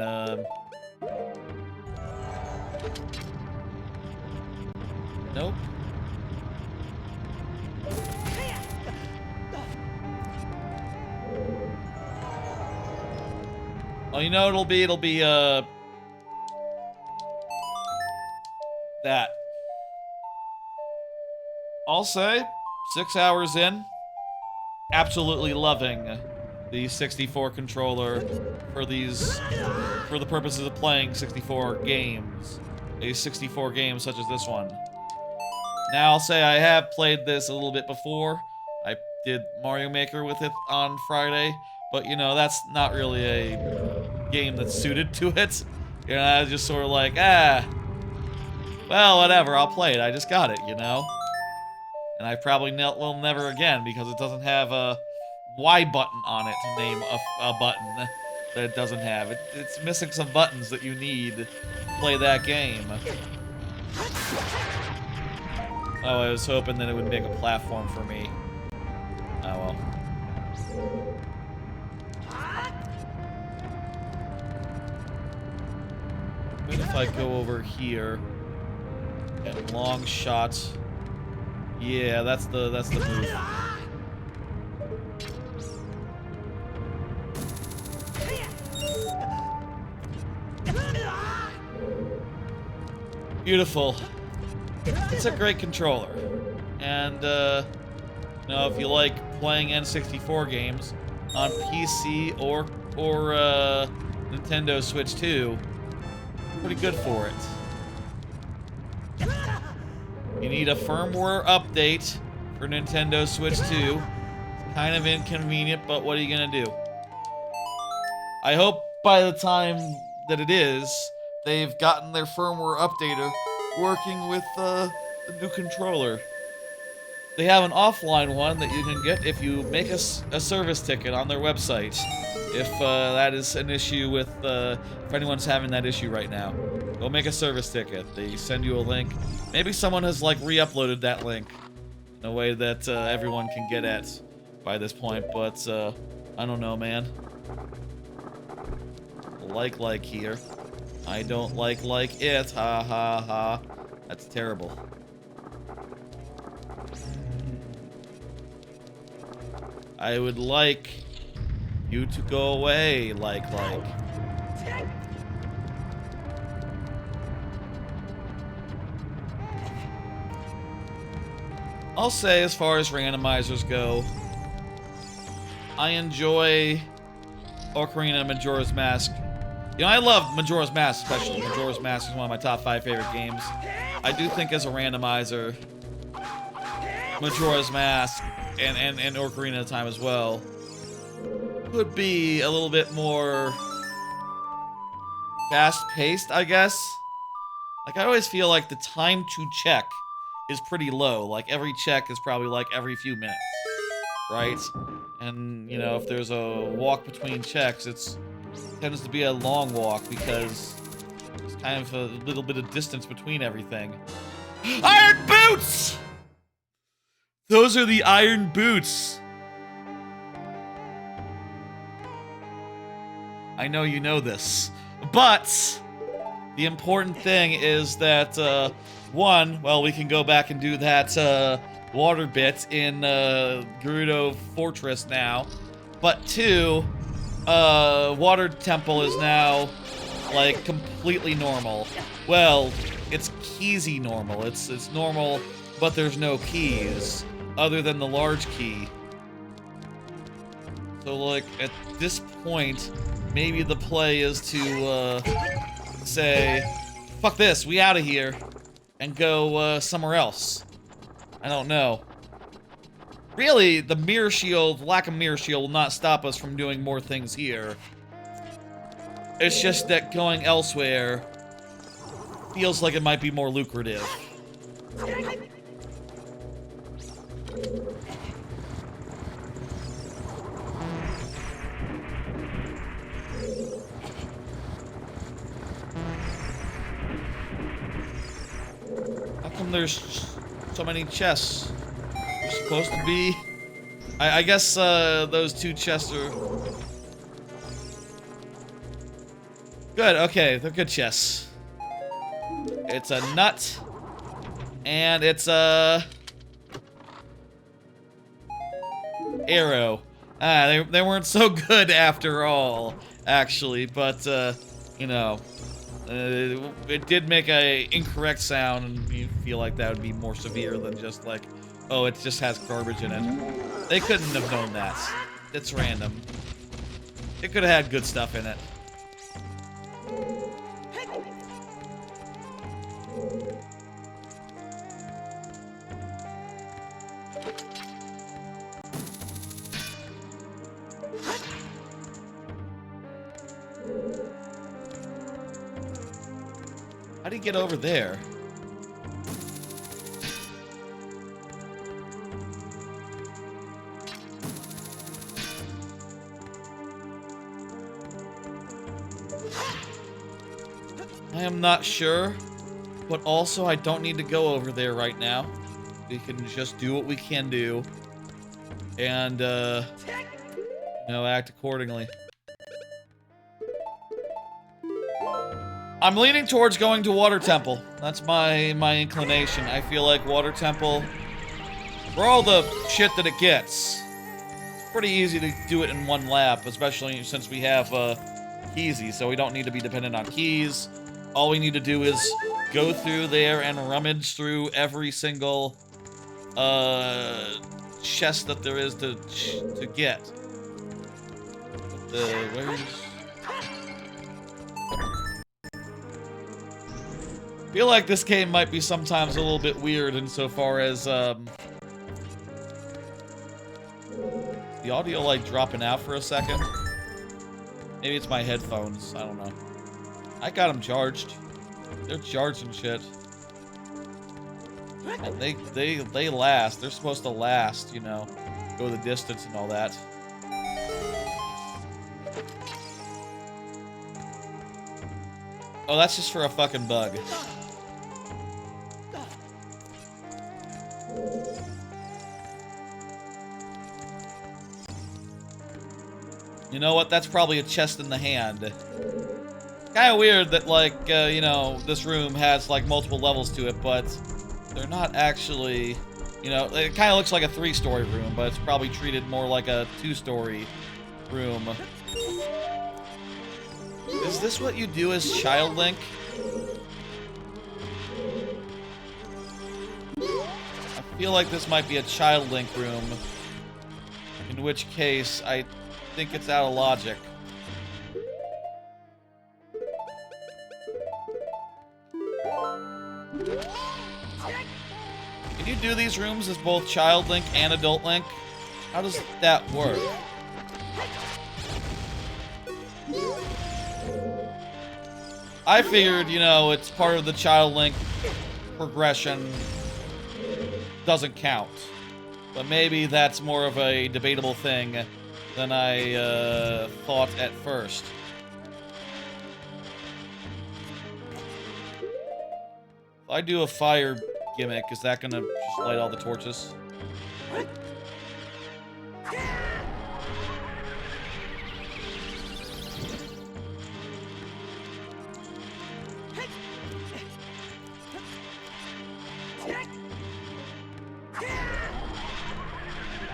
Nope. Oh, you know what it'll be, that. I'll say, 6 hours in, absolutely loving the 64 controller for the purposes of playing 64 games. A 64 game such as this one. Now, I'll say I have played this a little bit before. I did Mario Maker with it on Friday, but you know, that's not really a game that's suited to it. You know, I was just sort of like, well, whatever, I'll play it. I just got it, you know? And I probably will never again, because it doesn't have a Y button on it to name a button that it doesn't have. It's missing some buttons that you need to play that game. Oh, I was hoping that it would make a platform for me. Oh well. What if I go over here and long shot? Yeah, that's the move. Beautiful. It's a great controller. And you know, if you like playing N64 games on PC or Nintendo Switch 2, pretty good for it. You need a firmware update for Nintendo Switch 2. It's kind of inconvenient, but what are you gonna do? I hope by the time that it is, they've gotten their firmware updater working with the new controller. They have an offline one that you can get if you make a service ticket on their website. If that is an issue with, if anyone's having that issue right now. Go make a service ticket. They send you a link. Maybe someone has, like, re-uploaded that link in a way that everyone can get at by this point, but I don't know, man. Like here. I don't like it. Ha ha ha. That's terrible. I would like you to go away, like. I'll say, as far as randomizers go, I enjoy Ocarina of Majora's Mask. You know, I love Majora's Mask, especially. Majora's Mask is one of my top 5 favorite games. I do think as a randomizer, Majora's Mask and Ocarina of Time as well could be a little bit more fast-paced, I guess. Like, I always feel like the time to check is pretty low. Like, every check is probably like every few minutes, right? And, you know, if there's a walk between checks, it tends to be a long walk because there's kind of a little bit of distance between everything. Iron boots! Those are the iron boots. I know you know this, but the important thing is that, one, well, we can go back and do that water bit in Gerudo Fortress now, but two, Water Temple is now, like, completely normal. Well, it's keysy normal. It's normal, but there's no keys. other than the large key. So, like, at this point, maybe the play is to, say, fuck this, we out of here, and go, somewhere else. I don't know. Really, the mirror shield, lack of mirror shield will not stop us from doing more things here. It's just that going elsewhere feels like it might be more lucrative. How come there's so many chests? There's supposed to be... I guess, those 2 chests are... Good, okay, they're good chests. It's a nut. And it's a... arrow. They weren't so good after all, actually, but, you know... it did make a incorrect sound, and you feel like that would be more severe than just like, oh, it just has garbage in it. They couldn't have known that. It's random. It could have had good stuff in it. How do you get over there? I am not sure, but also I don't need to go over there right now. We can just do what we can do and, you know, act accordingly. I'm leaning towards going to Water Temple. That's my inclination. I feel like Water Temple, for all the shit that it gets, it's pretty easy to do it in one lap, especially since we have Keysy, so we don't need to be dependent on keys. All we need to do is go through there and rummage through every single chest that there is to get. Where's... I feel like this game might be sometimes a little bit weird insofar as, the audio, like, dropping out for a second. Maybe it's my headphones, I don't know. I got them charged. They're charged and shit. And they last. They're supposed to last, you know. Go the distance and all that. Oh, that's just for a fucking bug. You know what? That's probably a chest in the hand. Kind of weird that, like, you know, this room has, like, multiple levels to it, but they're not actually, you know, it kind of looks like a 3-story room, but it's probably treated more like a 2-story room. Is this what you do as Child Link? I feel like this might be a Child Link room, in which case I think it's out of logic. Can you do these rooms as both Child Link and Adult Link? How does that work? I figured, you know, it's part of the Child Link progression. Doesn't count. But maybe that's more of a debatable thing than I thought at first. If I do a fire gimmick, is that gonna just light all the torches?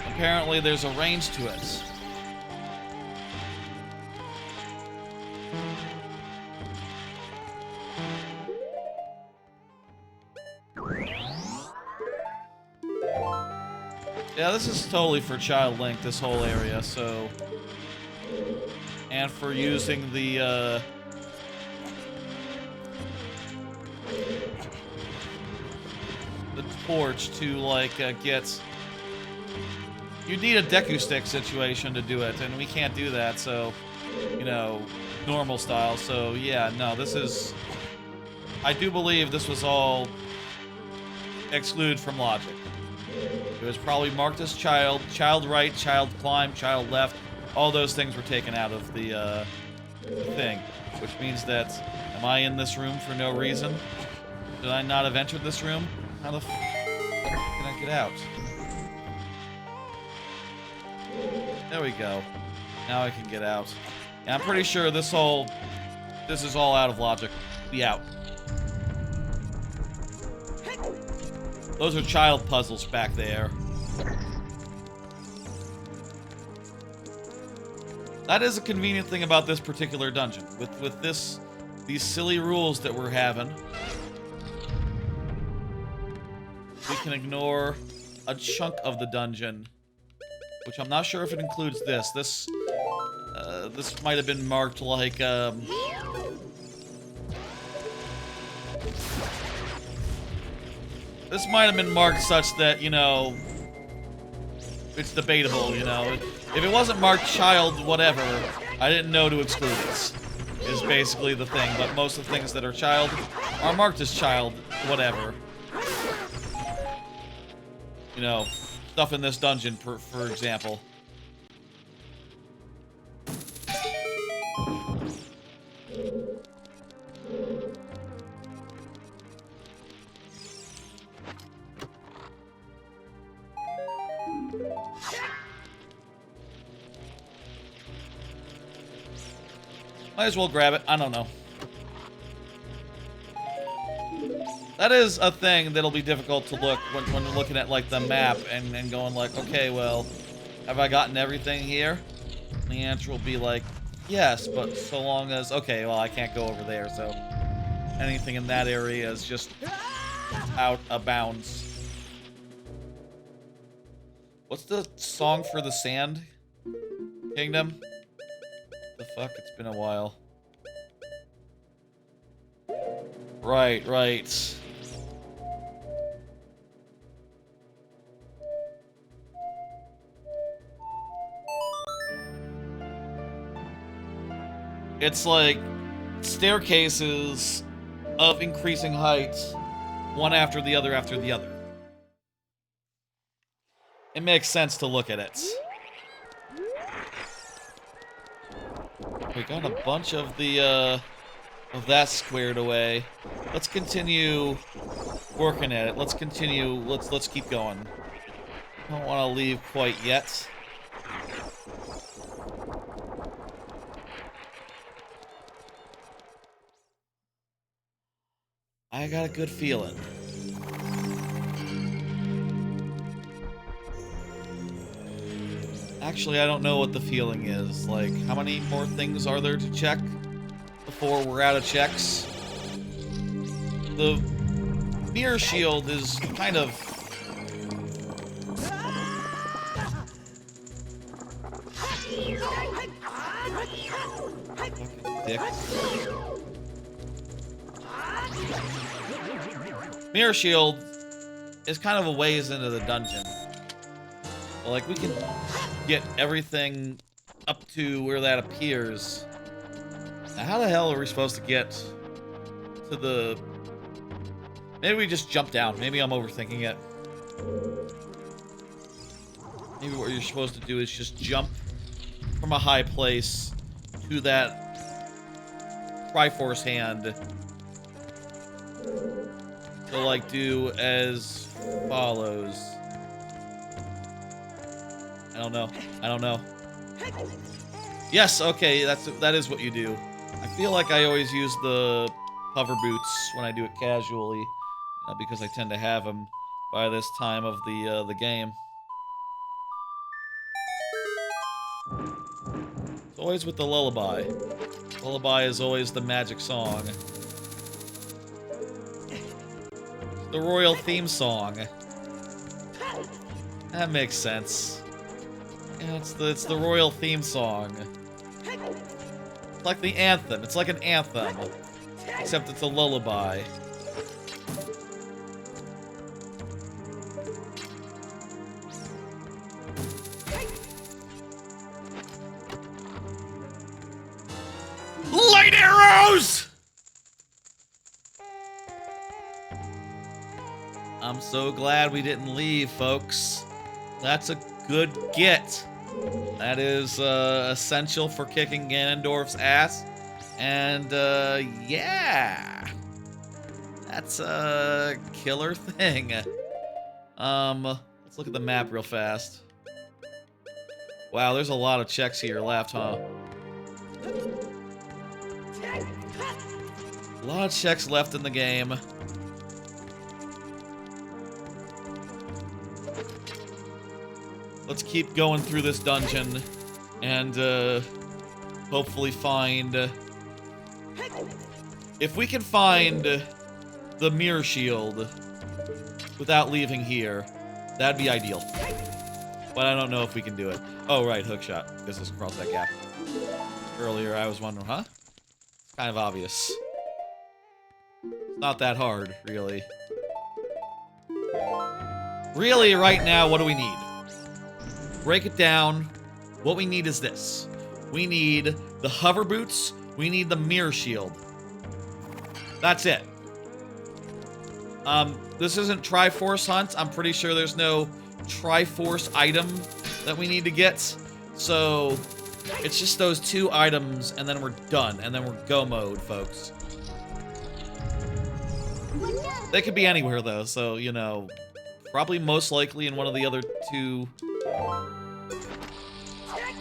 Apparently there's a range to it. Yeah, this is totally for Child Link, this whole area, so... And for using the torch to, like, get... You need a Deku Stick situation to do it, and we can't do that, so... You know, normal style, so yeah, no, this is... I do believe this was all excluded from logic. It was probably marked as child right, child climb, child left. All those things were taken out of the thing. Which means that, am I in this room for no reason? Should I not have entered this room? How the f can I get out? There we go. Now I can get out. Yeah, I'm pretty sure this is all out of logic. Be out. Those are child puzzles back there. That is a convenient thing about this particular dungeon. With these silly rules that we're having, we can ignore a chunk of the dungeon, which I'm not sure if it includes this. This might have been marked like, this might have been marked such that, you know, it's debatable, you know. If it wasn't marked child whatever, I didn't know to exclude this, is basically the thing. But most of the things that are child are marked as child whatever. You know, stuff in this dungeon, for example. Might as well grab it. I don't know. That is a thing that'll be difficult to look when you're looking at, like, the map and going like, okay, well, have I gotten everything here? And the answer will be like, yes, but so long as... Okay, well, I can't go over there, so... Anything in that area is just out of bounds. What's the song for the Sand Kingdom? The fuck? It's been a while. Right. It's like staircases of increasing height, one after the other after the other. It makes sense to look at it. We got a bunch of the, of that squared away. Let's continue working at it. Let's keep going. I don't want to leave quite yet. I got a good feeling. Actually, I don't know what the feeling is. Like, how many more things are there to check before we're out of checks? The mirror shield is kind of... Fucking dick. Mirror shield is kind of a ways into the dungeon. But, like, we can get everything up to where that appears. Now, how the hell are we supposed to get to the... Maybe we just jump down. Maybe I'm overthinking it. Maybe what you're supposed to do is just jump from a high place to that Triforce hand. To, like, do as follows. I don't know. Yes, okay, that is what you do. I feel like I always use the hover boots when I do it casually, because I tend to have them by this time of the game. It's always with the lullaby. Lullaby is always the magic song. The royal theme song. That makes sense. Yeah, it's the royal theme song. It's like the anthem. It's like an anthem. Except it's a lullaby. Light arrows! I'm so glad we didn't leave, folks. That's a good get. That is essential for kicking Ganondorf's ass. And yeah. That's a killer thing. Let's look at the map real fast. Wow, there's a lot of checks here left, huh? A lot of checks left in the game. Let's keep going through this dungeon and hopefully find... if we can find the mirror shield without leaving here, that'd be ideal. But I don't know if we can do it. Oh, right, hookshot, because it's across that gap. Earlier, I was wondering, huh? It's kind of obvious. It's not that hard, really. Really, right now, what do we need? Break it down. What we need is this. We need the hover boots. We need the mirror shield. That's it. This isn't Triforce Hunt. I'm pretty sure there's no Triforce item that we need to get. So, it's just those two items, and then we're done. And then we're go mode, folks. They could be anywhere, though. So, you know, probably most likely in one of the other two...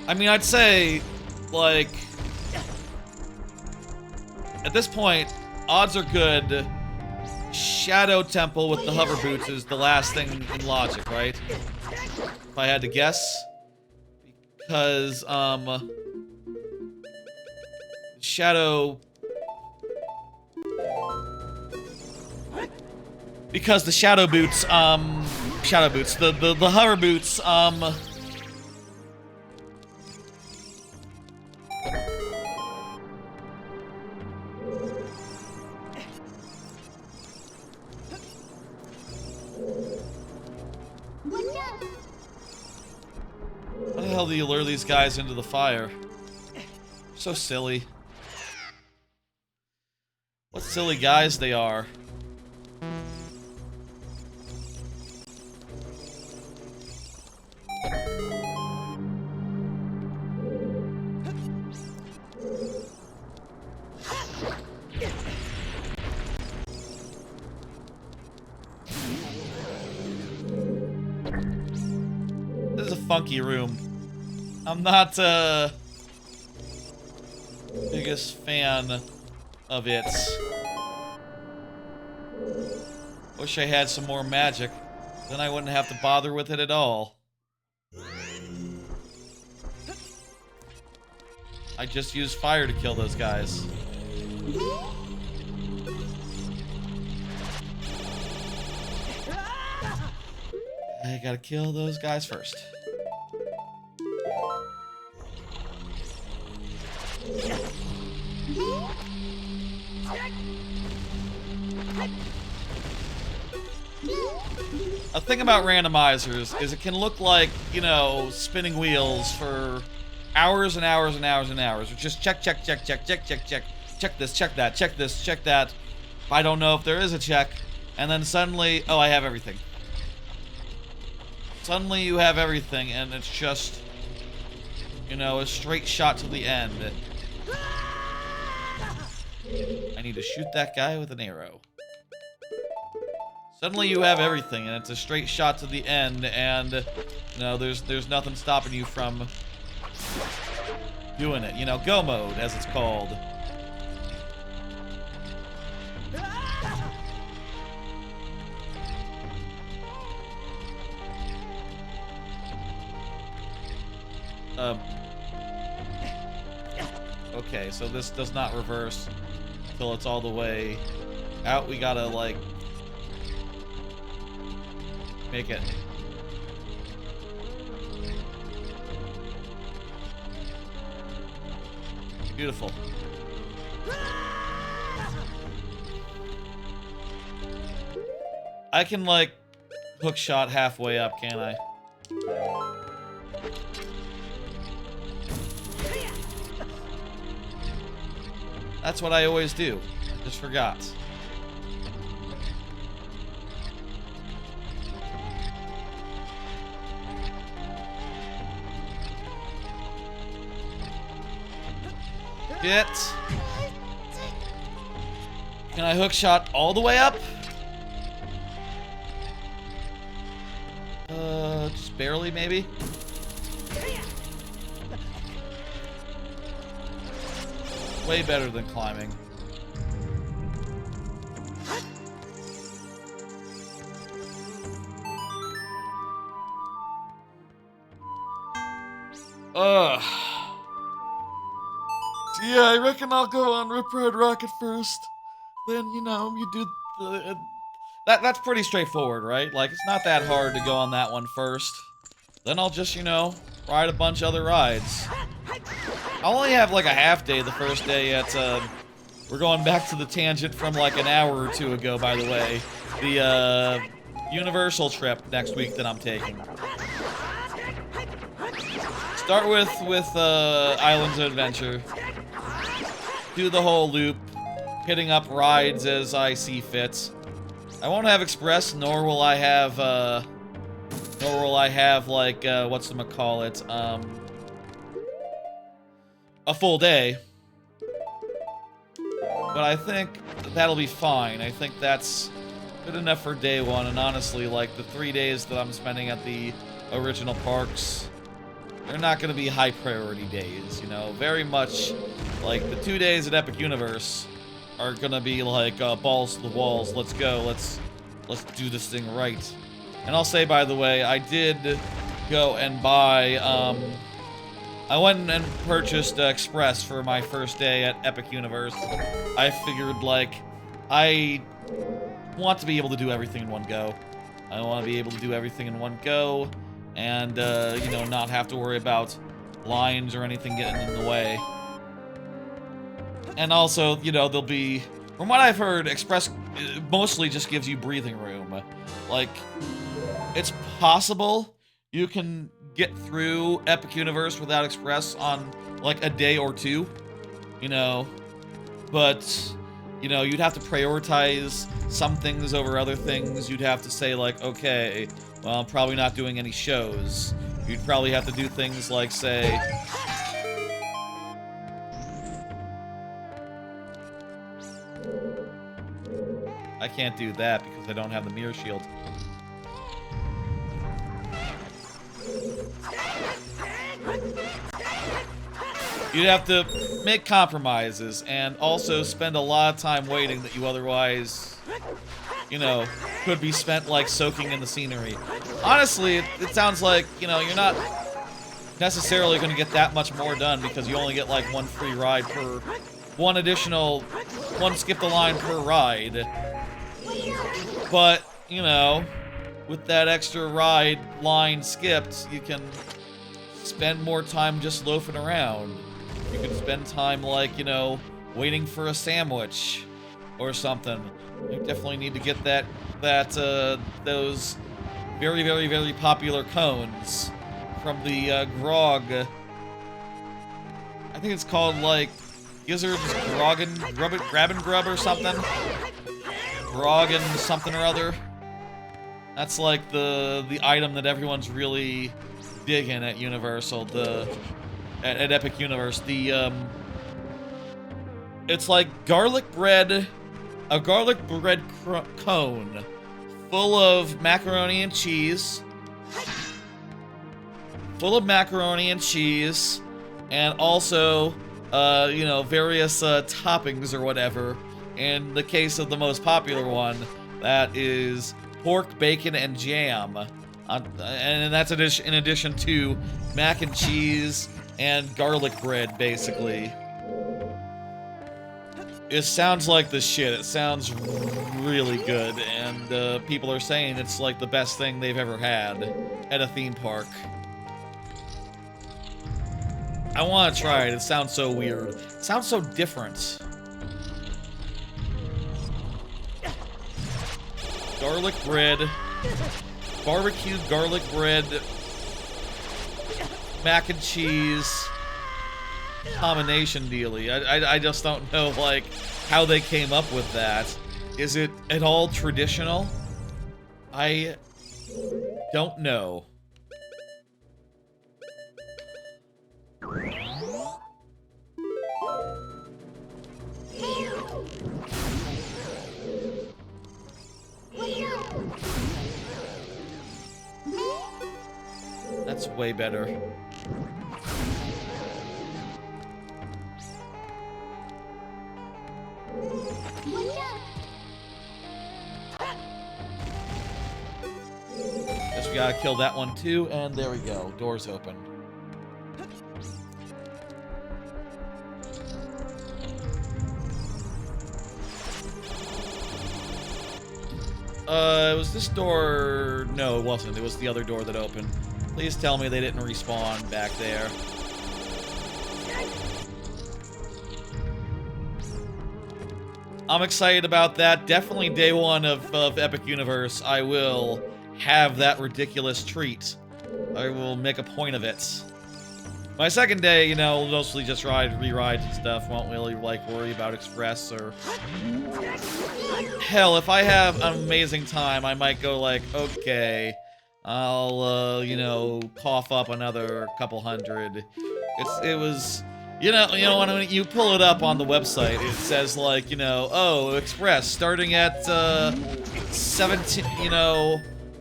I mean, I'd say, like... at this point, odds are good. Shadow Temple with the hover boots is the last thing in logic, right? If I had to guess. Because, Shadow... because the Shadow Boots, Shadow Boots, the hover boots, how the hell do you lure these guys into the fire? So silly. What silly guys they are. This is a funky room. I'm not biggest fan of it. Wish I had some more magic. Then I wouldn't have to bother with it at all. I just used fire to kill those guys. I gotta kill those guys first. A thing about randomizers is it can look like, you know, spinning wheels for hours and hours and hours and hours. Just check, check, check, check, check, check, check. Check this, check that, check this, check that. I don't know if there is a check. And then suddenly, oh, I have everything. Suddenly you have everything and it's just, you know, a straight shot to the end. I need to shoot that guy with an arrow. Suddenly you have everything, and it's a straight shot to the end, and, you know, there's nothing stopping you from doing it. You know, go mode, as it's called. Okay, so this does not reverse until it's all the way out. We gotta, like... make it. Beautiful. I can, like, hook shot halfway up, can't I? That's what I always do. Just forgot. Get. Can I hook shot all the way up? Just barely, maybe? Way better than climbing. Ugh. Yeah, I reckon I'll go on Rip Ride Rocket first. Then, you know, you do the... That's pretty straightforward, right? Like, it's not that hard to go on that one first. Then I'll just, you know, ride a bunch of other rides. I'll only have, like, a half day the first day at, we're going back to the tangent from, like, an hour or two ago, by the way. The, Universal trip next week that I'm taking. Start with Islands of Adventure. Do the whole loop. Hitting up rides as I see fit. I won't have Express, nor will I have, like, whatchamacallit, a full day. But I think that'll be fine. I think that's good enough for day one, and honestly, like, the 3 days that I'm spending at the original parks, they're not gonna be high priority days, you know? Very much, like, the 2 days at Epic Universe are gonna be like, balls to the walls, let's go, let's do this thing right. And I'll say, by the way, I did go and buy, I went and purchased Express for my first day at Epic Universe. I figured, like, I want to be able to do everything in one go. I want to be able to do everything in one go, and, you know, not have to worry about lines or anything getting in the way. And also, you know, there'll be, from what I've heard, Express mostly just gives you breathing room. Like, it's possible you can get through Epic Universe without Express on, like, a day or two, you know, but, you know, you'd have to prioritize some things over other things. You'd have to say, like, okay, well, I'm probably not doing any shows. You'd probably have to do things like, say, I can't do that because I don't have the mirror shield. You'd have to make compromises and also spend a lot of time waiting that you otherwise, you know, could be spent, like, soaking in the scenery. Honestly, it sounds like, you know, you're not necessarily going to get that much more done because you only get, like, one free ride per, one skip the line per ride. But, you know, with that extra ride line skipped, you can spend more time just loafing around. You can spend time, like, you know, waiting for a sandwich or something. You definitely need to get those very, very, very popular cones from the grog. I think it's called, like, Gizzard's Grab and Grub or something. Grog and something or other. That's like the item that everyone's really digging at Universal, at Epic Universe. It's like garlic bread, a garlic bread cone full of macaroni and cheese. And also, you know, various toppings or whatever. In the case of the most popular one, that is pork, bacon, and jam. And that's in addition to mac and cheese and garlic bread, basically. It sounds like the shit. It sounds really good, and people are saying it's like the best thing they've ever had at a theme park. I want to try it. It sounds so weird. It sounds so different. Garlic bread. Barbecued garlic bread. Mac and cheese. Combination dealie. I just don't know, like, how they came up with that. Is it at all traditional? I don't know. That's way better. Guess we gotta kill that one too, and there we go. Doors open. It was this door... No, it wasn't. It was the other door that opened. Please tell me they didn't respawn back there. I'm excited about that. Definitely day one of Epic Universe. I will have that ridiculous treat. I will make a point of it. My second day, you know, mostly just re-rides and stuff. Won't really, like, worry about Express or... Hell, if I have an amazing time, I might go like, okay, I'll, you know, cough up another couple hundred. It was... You know, when you pull it up on the website, it says, like, you know, oh, Express, starting at, 17, you know,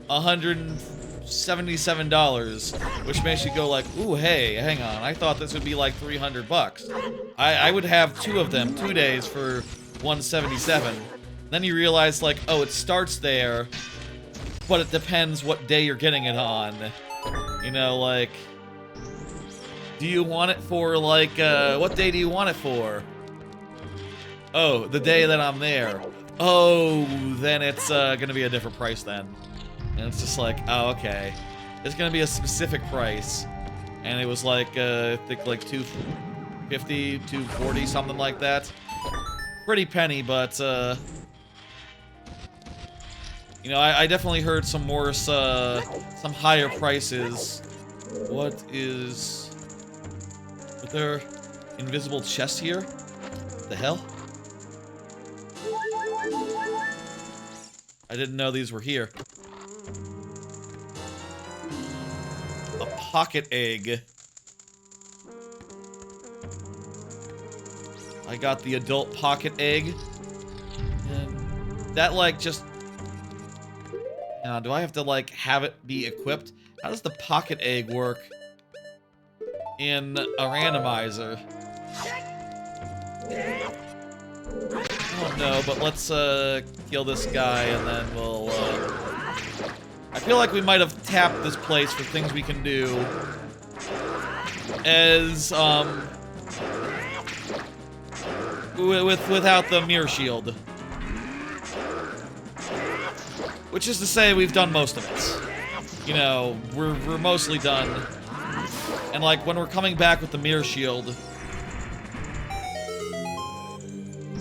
$177, which makes you go like, ooh, hey, hang on, I thought this would be like $300. I would have two of them, 2 days for 177. Then you realize, like, oh, it starts there, but it depends what day you're getting it on. You know, like... Do you want it for, like, what day do you want it for? Oh, the day that I'm there. Oh, then it's, gonna be a different price then. And it's just like, oh, okay. It's gonna be a specific price. And it was like, I think like $250, $240, something like that. Pretty penny, but, you know, I definitely heard some more, some higher prices. What is... Are there invisible chests here? The hell? I didn't know these were here. A pocket egg. I got the adult pocket egg. And that, like, just... Now, do I have to, like, have it be equipped? How does the pocket egg work in a randomizer? Oh no, but let's kill this guy and then we'll I feel like we might have tapped this place for things we can do as without the mirror shield. Which is to say we've done most of it. You know, we're mostly done. And, like, when we're coming back with the mirror shield...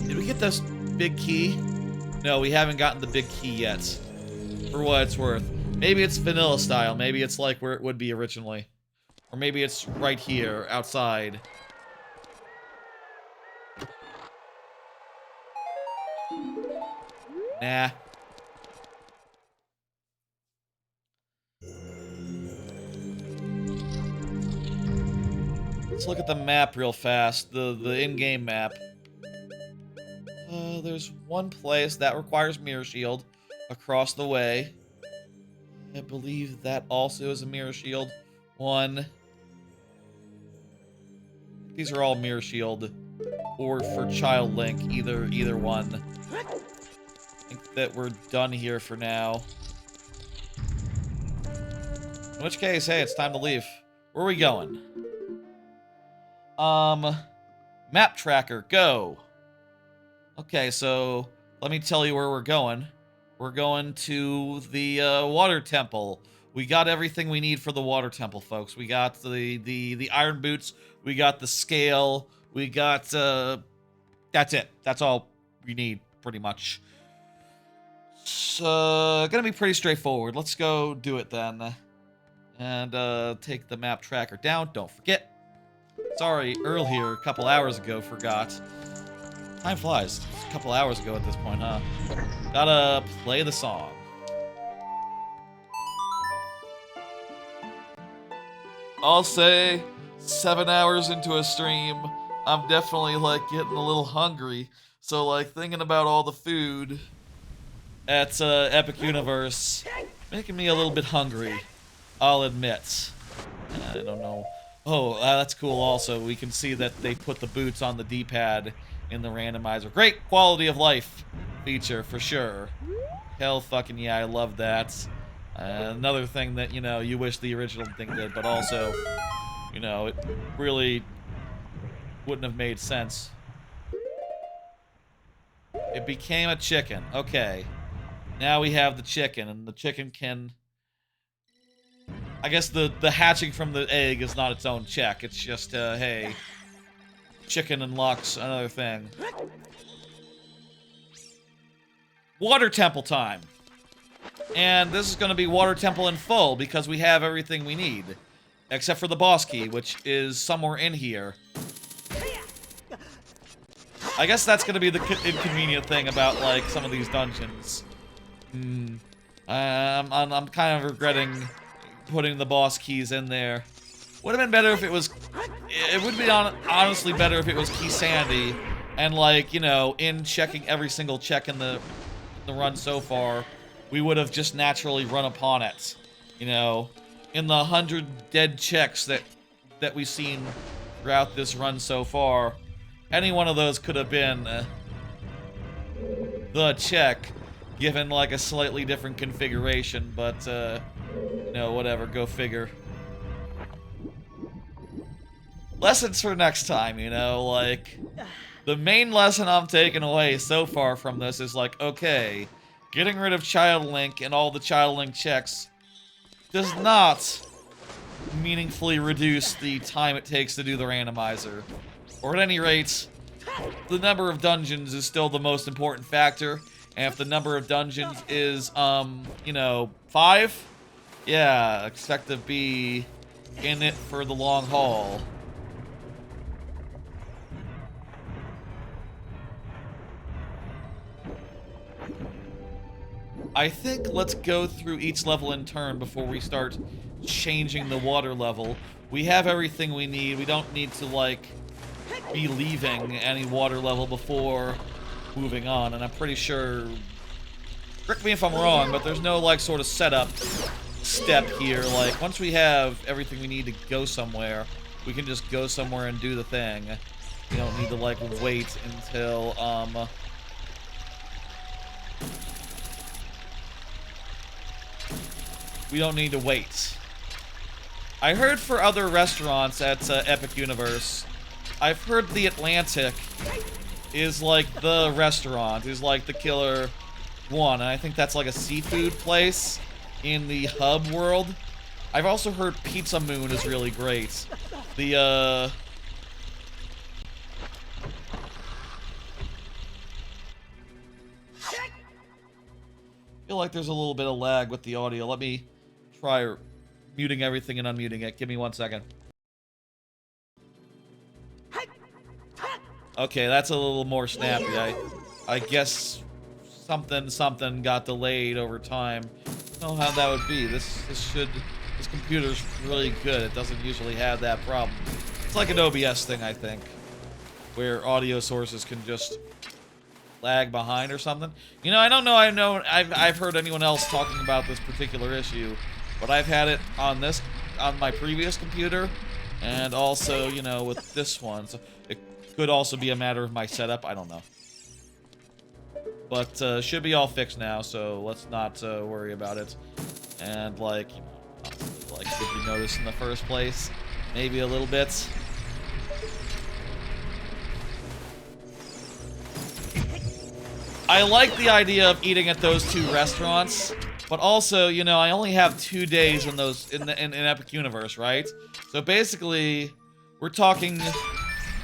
Did we get this big key? No, we haven't gotten the big key yet. For what it's worth. Maybe it's vanilla style. Maybe it's, like, where it would be originally. Or maybe it's right here, outside. Nah. Let's look at the map real fast, the in-game map. There's one place that requires mirror shield across the way. I believe that also is a mirror shield. One. These are all mirror shield, or for Child Link, either one. I think that we're done here for now. In which case, hey, it's time to leave. Where are we going? Map tracker, go. Okay, so let me tell you where we're going. We're going to the water temple, we got everything we need for the water temple, folks. We got the iron boots, we got the scale, we got that's it. That's all we need, pretty much. So gonna be pretty straightforward. Let's go do it then. And take the map tracker down. Don't forget. Sorry, Earl here a couple hours ago forgot. Time flies. It's a couple hours ago at this point, huh? Gotta play the song. I'll say 7 hours into a stream, I'm definitely like getting a little hungry. So like thinking about all the food at Epic Universe, making me a little bit hungry, I'll admit. I don't know. Oh, that's cool also. We can see that they put the boots on the D-pad in the randomizer. Great quality of life feature, for sure. Hell fucking yeah, I love that. Another thing that, you know, you wish the original thing did, but also, you know, it really wouldn't have made sense. It became a chicken. Okay. Now we have the chicken, and the chicken can... I guess the hatching from the egg is not its own check. It's just, hey, chicken unlocks another thing. Water temple time. And this is going to be water temple in full because we have everything we need. Except for the boss key, which is somewhere in here. I guess that's going to be the inconvenient thing about, like, some of these dungeons. I'm kind of regretting putting the boss keys in there. Would have been better if it was... It would be honestly better if it was Key Sandy. And, like, you know, in checking every single check in the run so far, we would have just naturally run upon it. You know, in the 100 dead checks that we've seen throughout this run so far, any one of those could have been the check, given like a slightly different configuration, but you know, whatever, go figure. Lessons for next time, you know, like, the main lesson I'm taking away so far from this is like, okay, getting rid of Child Link and all the Child Link checks does not meaningfully reduce the time it takes to do the randomizer. Or at any rate, the number of dungeons is still the most important factor, and if the number of dungeons is, you know, 5, yeah, expect to be in it for the long haul. I think let's go through each level in turn before we start changing the water level. We have everything we need. We don't need to, like, be leaving any water level before moving on. And I'm pretty sure... Correct me if I'm wrong, but there's no, like, sort of setup step here. Like, once we have everything we need to go somewhere, we can just go somewhere and do the thing. We don't need to, like, wait until, we don't need to wait. I heard for other restaurants at Epic Universe, I've heard the Atlantic is like the restaurant, is like the killer one, and I think that's like a seafood place in the hub world. I've also heard Pizza Moon is really great. The, I feel like there's a little bit of lag with the audio. Let me try muting everything and unmuting it. Give me 1 second. Okay, that's a little more snappy. I guess something got delayed over time. I don't know how that would be. This computer's really good. It doesn't usually have that problem. It's like an OBS thing, I think, where audio sources can just lag behind or something. You know, I don't know. I've heard anyone else talking about this particular issue, but I've had it on my previous computer, and also, you know, with this one. So it could also be a matter of my setup. I don't know. But should be all fixed now, so let's not worry about it. And, like, you know, honestly, like, did you notice in the first place? Maybe a little bit. I like the idea of eating at those two restaurants, But also, you know, I only have 2 days in those in Epic Universe, right? So basically, we're talking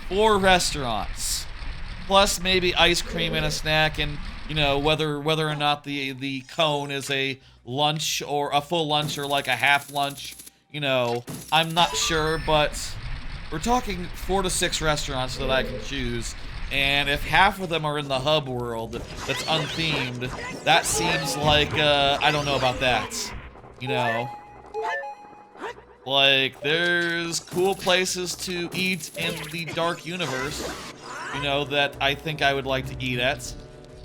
4 restaurants, plus maybe ice cream and a snack, and you know whether or not the cone is a lunch or a full lunch or like a half lunch. You know, I'm not sure, but we're talking 4 to 6 restaurants that I can choose. And if half of them are in the hub world that's unthemed, that seems like, I don't know about that. You know? Like, there's cool places to eat in the Dark Universe, you know, that I think I would like to eat at.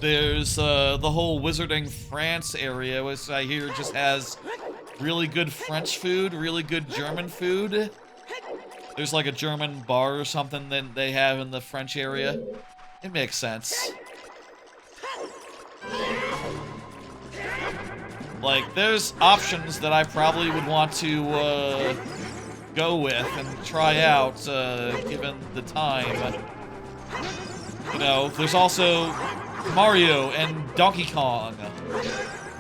There's, the whole Wizarding France area, which I hear just has really good French food, really good German food. There's like a German bar or something that they have in the French area. It makes sense. Like, there's options that I probably would want to go with and try out, given the time. You know, there's also Mario and Donkey Kong.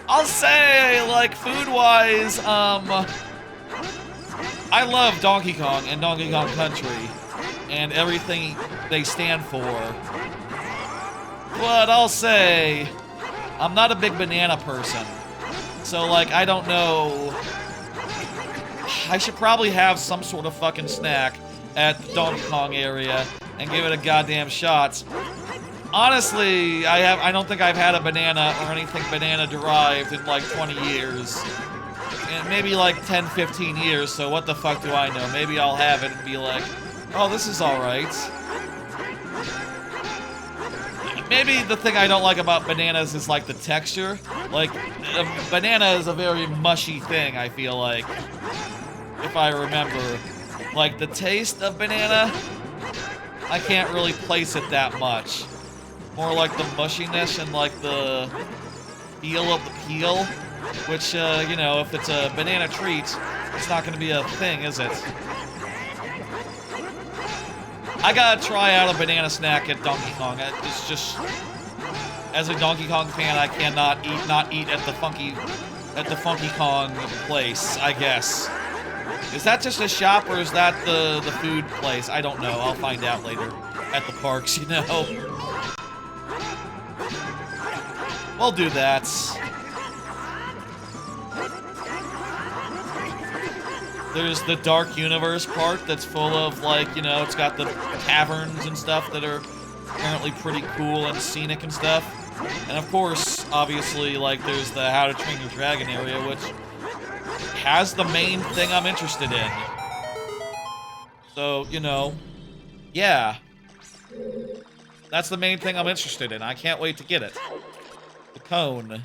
I'll say, like, food-wise, I love Donkey Kong and Donkey Kong Country and everything they stand for. But I'll say, I'm not a big banana person. So, like, I don't know. I should probably have some sort of fucking snack at the Donkey Kong area and give it a goddamn shot. Honestly, I don't think I've had a banana or anything banana derived in like 20 years. And maybe like 10, 15 years, so what the fuck do I know? Maybe I'll have it and be like, oh, this is alright. Maybe the thing I don't like about bananas is like the texture. Like, a banana is a very mushy thing, I feel like. If I remember. Like, the taste of banana, I can't really place it that much. More like the mushiness and like the feel of the peel. Which, you know, if it's a banana treat, it's not going to be a thing, is it? I gotta try out a banana snack at Donkey Kong. It's just, as a Donkey Kong fan, I cannot not eat at the Funky Kong place, I guess. Is that just a shop or is that the food place? I don't know. I'll find out later at the parks, you know. We'll do that. There's the Dark Universe part that's full of, like, you know, it's got the taverns and stuff that are apparently pretty cool and scenic and stuff. And of course, obviously, like, there's the How to Train Your Dragon area, which has the main thing I'm interested in. So, you know, yeah. That's the main thing I'm interested in. I can't wait to get it. The cone.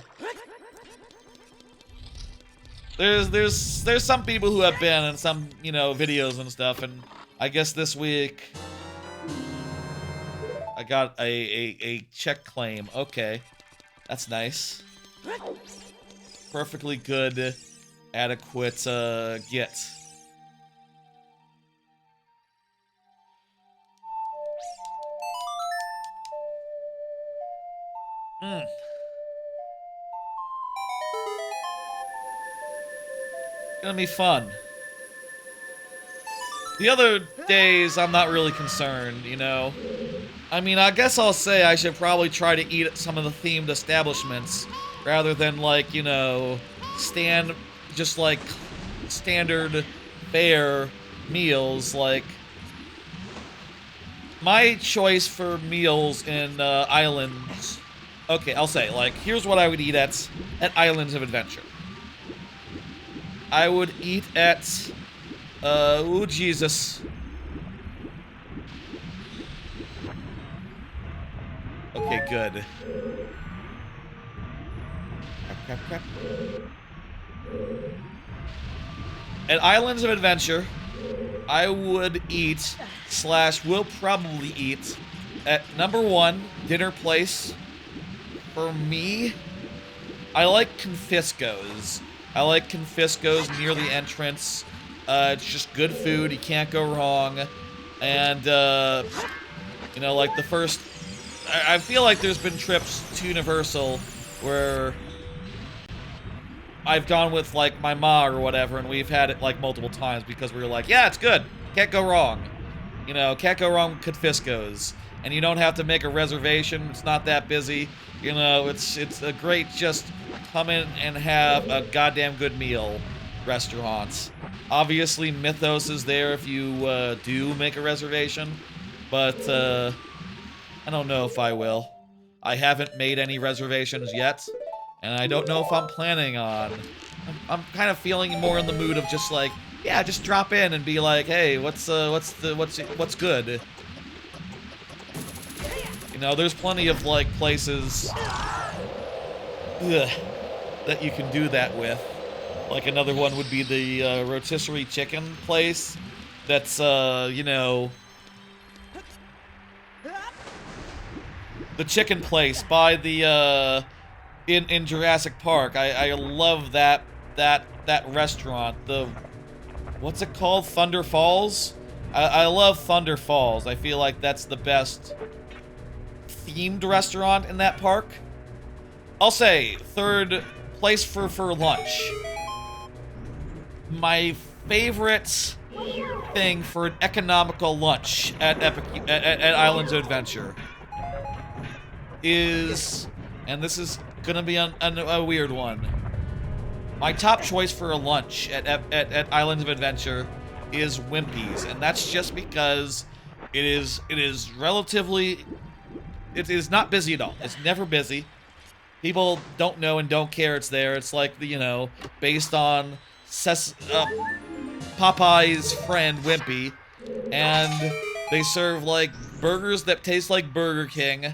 There's some people who have been in some, you know, videos and stuff, and I guess this week I got a check claim. Okay. That's nice. Perfectly good, adequate, get. Gonna be fun. The other days, I'm not really concerned, you know? I mean, I guess I'll say I should probably try to eat at some of the themed establishments, rather than, like, you know, just like, standard fare meals, like... My choice for meals in, Islands... Okay, I'll say, like, here's what I would eat at Islands of Adventure. I would eat at, oh Jesus. Okay, good. Crap. At Islands of Adventure, I would eat, / will probably eat, at #1, dinner place. For me, I like Confisco's. I like Confisco's near the entrance. It's just good food. You can't go wrong. And, you know, like the first... I feel like there's been trips to Universal where I've gone with like my ma or whatever, and we've had it like multiple times because we were like, yeah, it's good, can't go wrong. You know, can't go wrong with Kafisco's. And you don't have to make a reservation, it's not that busy. You know, it's a great just come in and have a goddamn good meal restaurant. Obviously, Mythos is there if you do make a reservation, but I don't know if I will. I haven't made any reservations yet, and I don't know if I'm planning on. I'm kind of feeling more in the mood of just like, yeah, just drop in and be like, hey, what's good? You know, there's plenty of like places that you can do that with. Like another one would be the rotisserie chicken place. That's you know, the chicken place by the in Jurassic Park. I love that restaurant. The what's it called? Thunder Falls? I love Thunder Falls. I feel like that's the best themed restaurant in that park. I'll say third place for lunch. My favorite thing for an economical lunch at Islands of Adventure is, and this is gonna be a weird one. My top choice for a lunch at Islands of Adventure is Wimpy's, and that's just because it is relatively. It is not busy at all. It's never busy. People don't know and don't care it's there. It's like, you know, based on Popeye's friend, Wimpy. And they serve, like, burgers that taste like Burger King.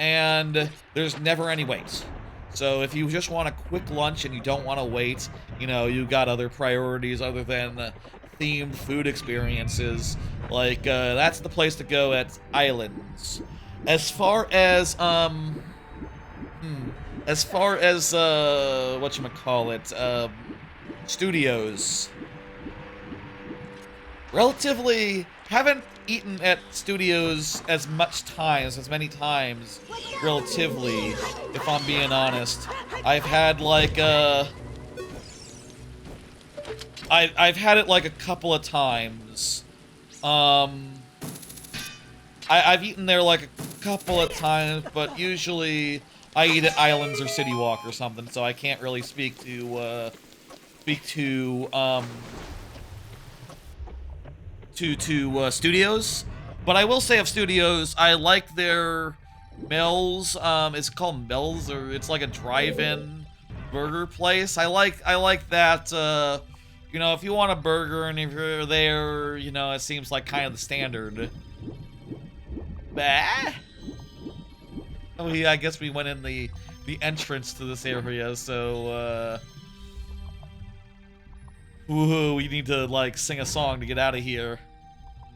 And there's never any wait. So if you just want a quick lunch and you don't want to wait, you know, you got other priorities other than themed food experiences. Like, that's the place to go at Islands. As far as whatchamacallit, studios. Relatively, haven't eaten at studios as many times, relatively, if I'm being honest. I've had, like, I've had it, like, a couple of times. I've eaten there, like, a couple of times, but usually I eat at Islands or City Walk or something, so I can't really speak to studios. But I will say of studios, I like their Mel's, it's called Mel's, or it's like a drive-in burger place. I like that, you know, if you want a burger and if you're there, you know, it seems like kind of the standard. Bah? Oh, yeah, I guess we went in the entrance to this area, so, woohoo, we need to, like, sing a song to get out of here.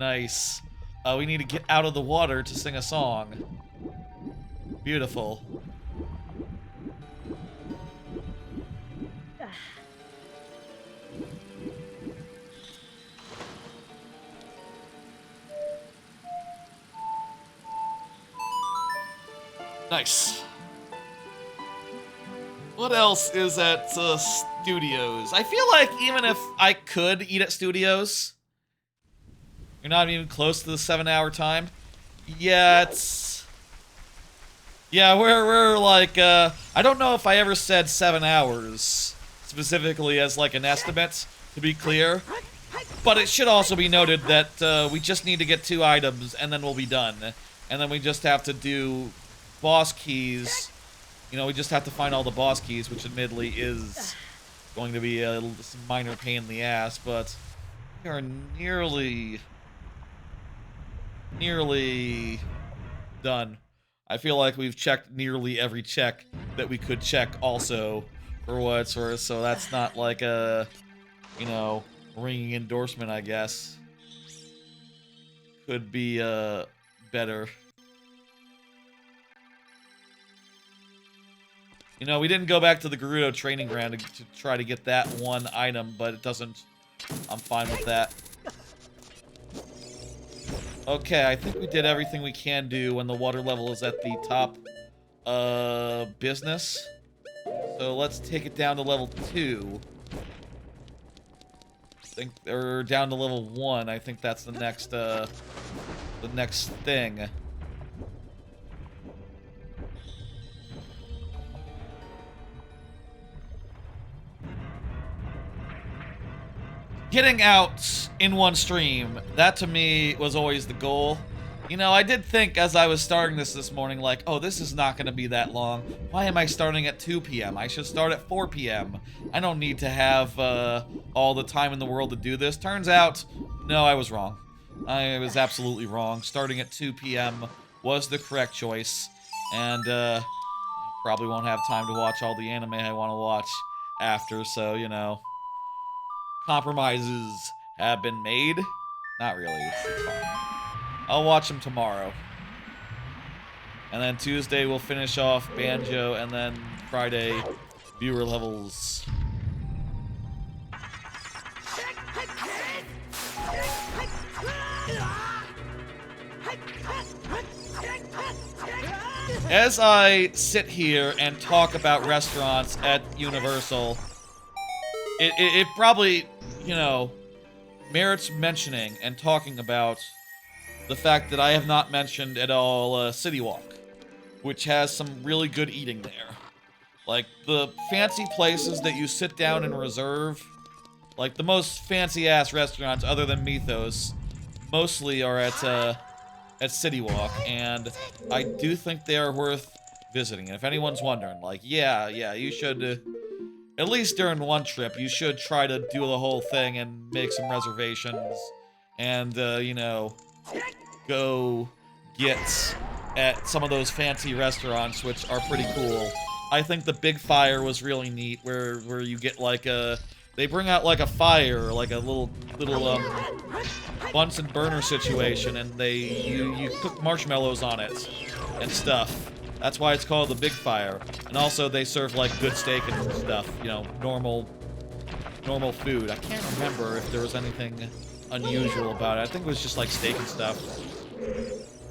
Nice. We need to get out of the water to sing a song. Beautiful. Nice. What else is at studios? I feel like even if I could eat at studios, you're not even close to the 7-hour time. Yeah, it's... Yeah, we're like, I don't know if I ever said 7 hours, specifically as like an estimate, to be clear. But it should also be noted that we just need to get 2 items and then we'll be done. And then we just have to do boss keys. You know, we just have to find all the boss keys, which admittedly is going to be a minor pain in the ass, but we are nearly done. I feel like we've checked nearly every check that we could check also, for what it's worth, so that's not like a, you know, ringing endorsement, I guess. Could be, better. You know, we didn't go back to the Gerudo training ground to try to get that one item, but it doesn't... I'm fine with that. Okay, I think we did everything we can do when the water level is at the top, business. So let's take it down to level 2. Or down to level 1. I think that's the next thing. Getting out in one stream, that to me was always the goal. You know, I did think as I was starting this morning, like, oh, this is not going to be that long. Why am I starting at 2 p.m.? I should start at 4 p.m. I don't need to have all the time in the world to do this. Turns out, no, I was wrong. I was absolutely wrong. Starting at 2 p.m. was the correct choice. And I probably won't have time to watch all the anime I want to watch after, so, you know. Compromises have been made. Not really. It's fine. I'll watch them tomorrow. And then Tuesday we'll finish off Banjo, and then Friday, viewer levels. As I sit here and talk about restaurants at Universal, it probably, you know, merits mentioning and talking about the fact that I have not mentioned at all City Walk, which has some really good eating there. Like, the fancy places that you sit down and reserve, like the most fancy-ass restaurants other than Mythos, mostly are at City Walk, and I do think they are worth visiting. And if anyone's wondering, like, yeah, you should... at least during one trip, you should try to do the whole thing and make some reservations and, you know, go get at some of those fancy restaurants, which are pretty cool. I think the Big Fire was really neat, where you get, like, they bring out, like, a fire, like a little Bunsen burner situation, and you cook marshmallows on it and stuff. That's why it's called the Big Fire. And also they serve like good steak and stuff, you know, normal food. I can't remember if there was anything unusual about it. I think it was just like steak and stuff.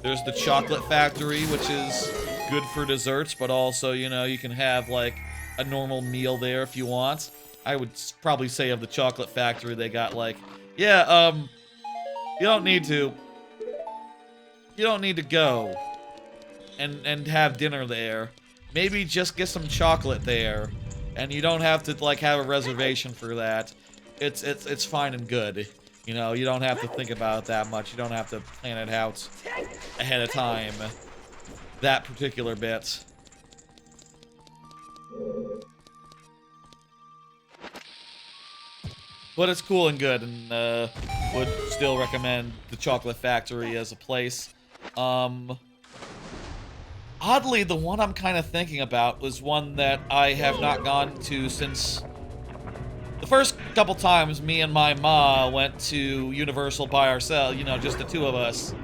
There's the Chocolate Factory, which is good for desserts, but also, you know, you can have like a normal meal there if you want. I would probably say of the Chocolate Factory, they got like, yeah, you don't need to go and have dinner there. Maybe just get some chocolate there, and you don't have to like have a reservation for that. It's fine and good. You know, you don't have to think about it that much. You don't have to plan it out ahead of time. That particular bit. But it's cool and good, and would still recommend the Chocolate Factory as a place. Oddly, the one I'm kind of thinking about was one that I have not gone to since the first couple times me and my ma went to Universal by ourselves, you know, just the two of us.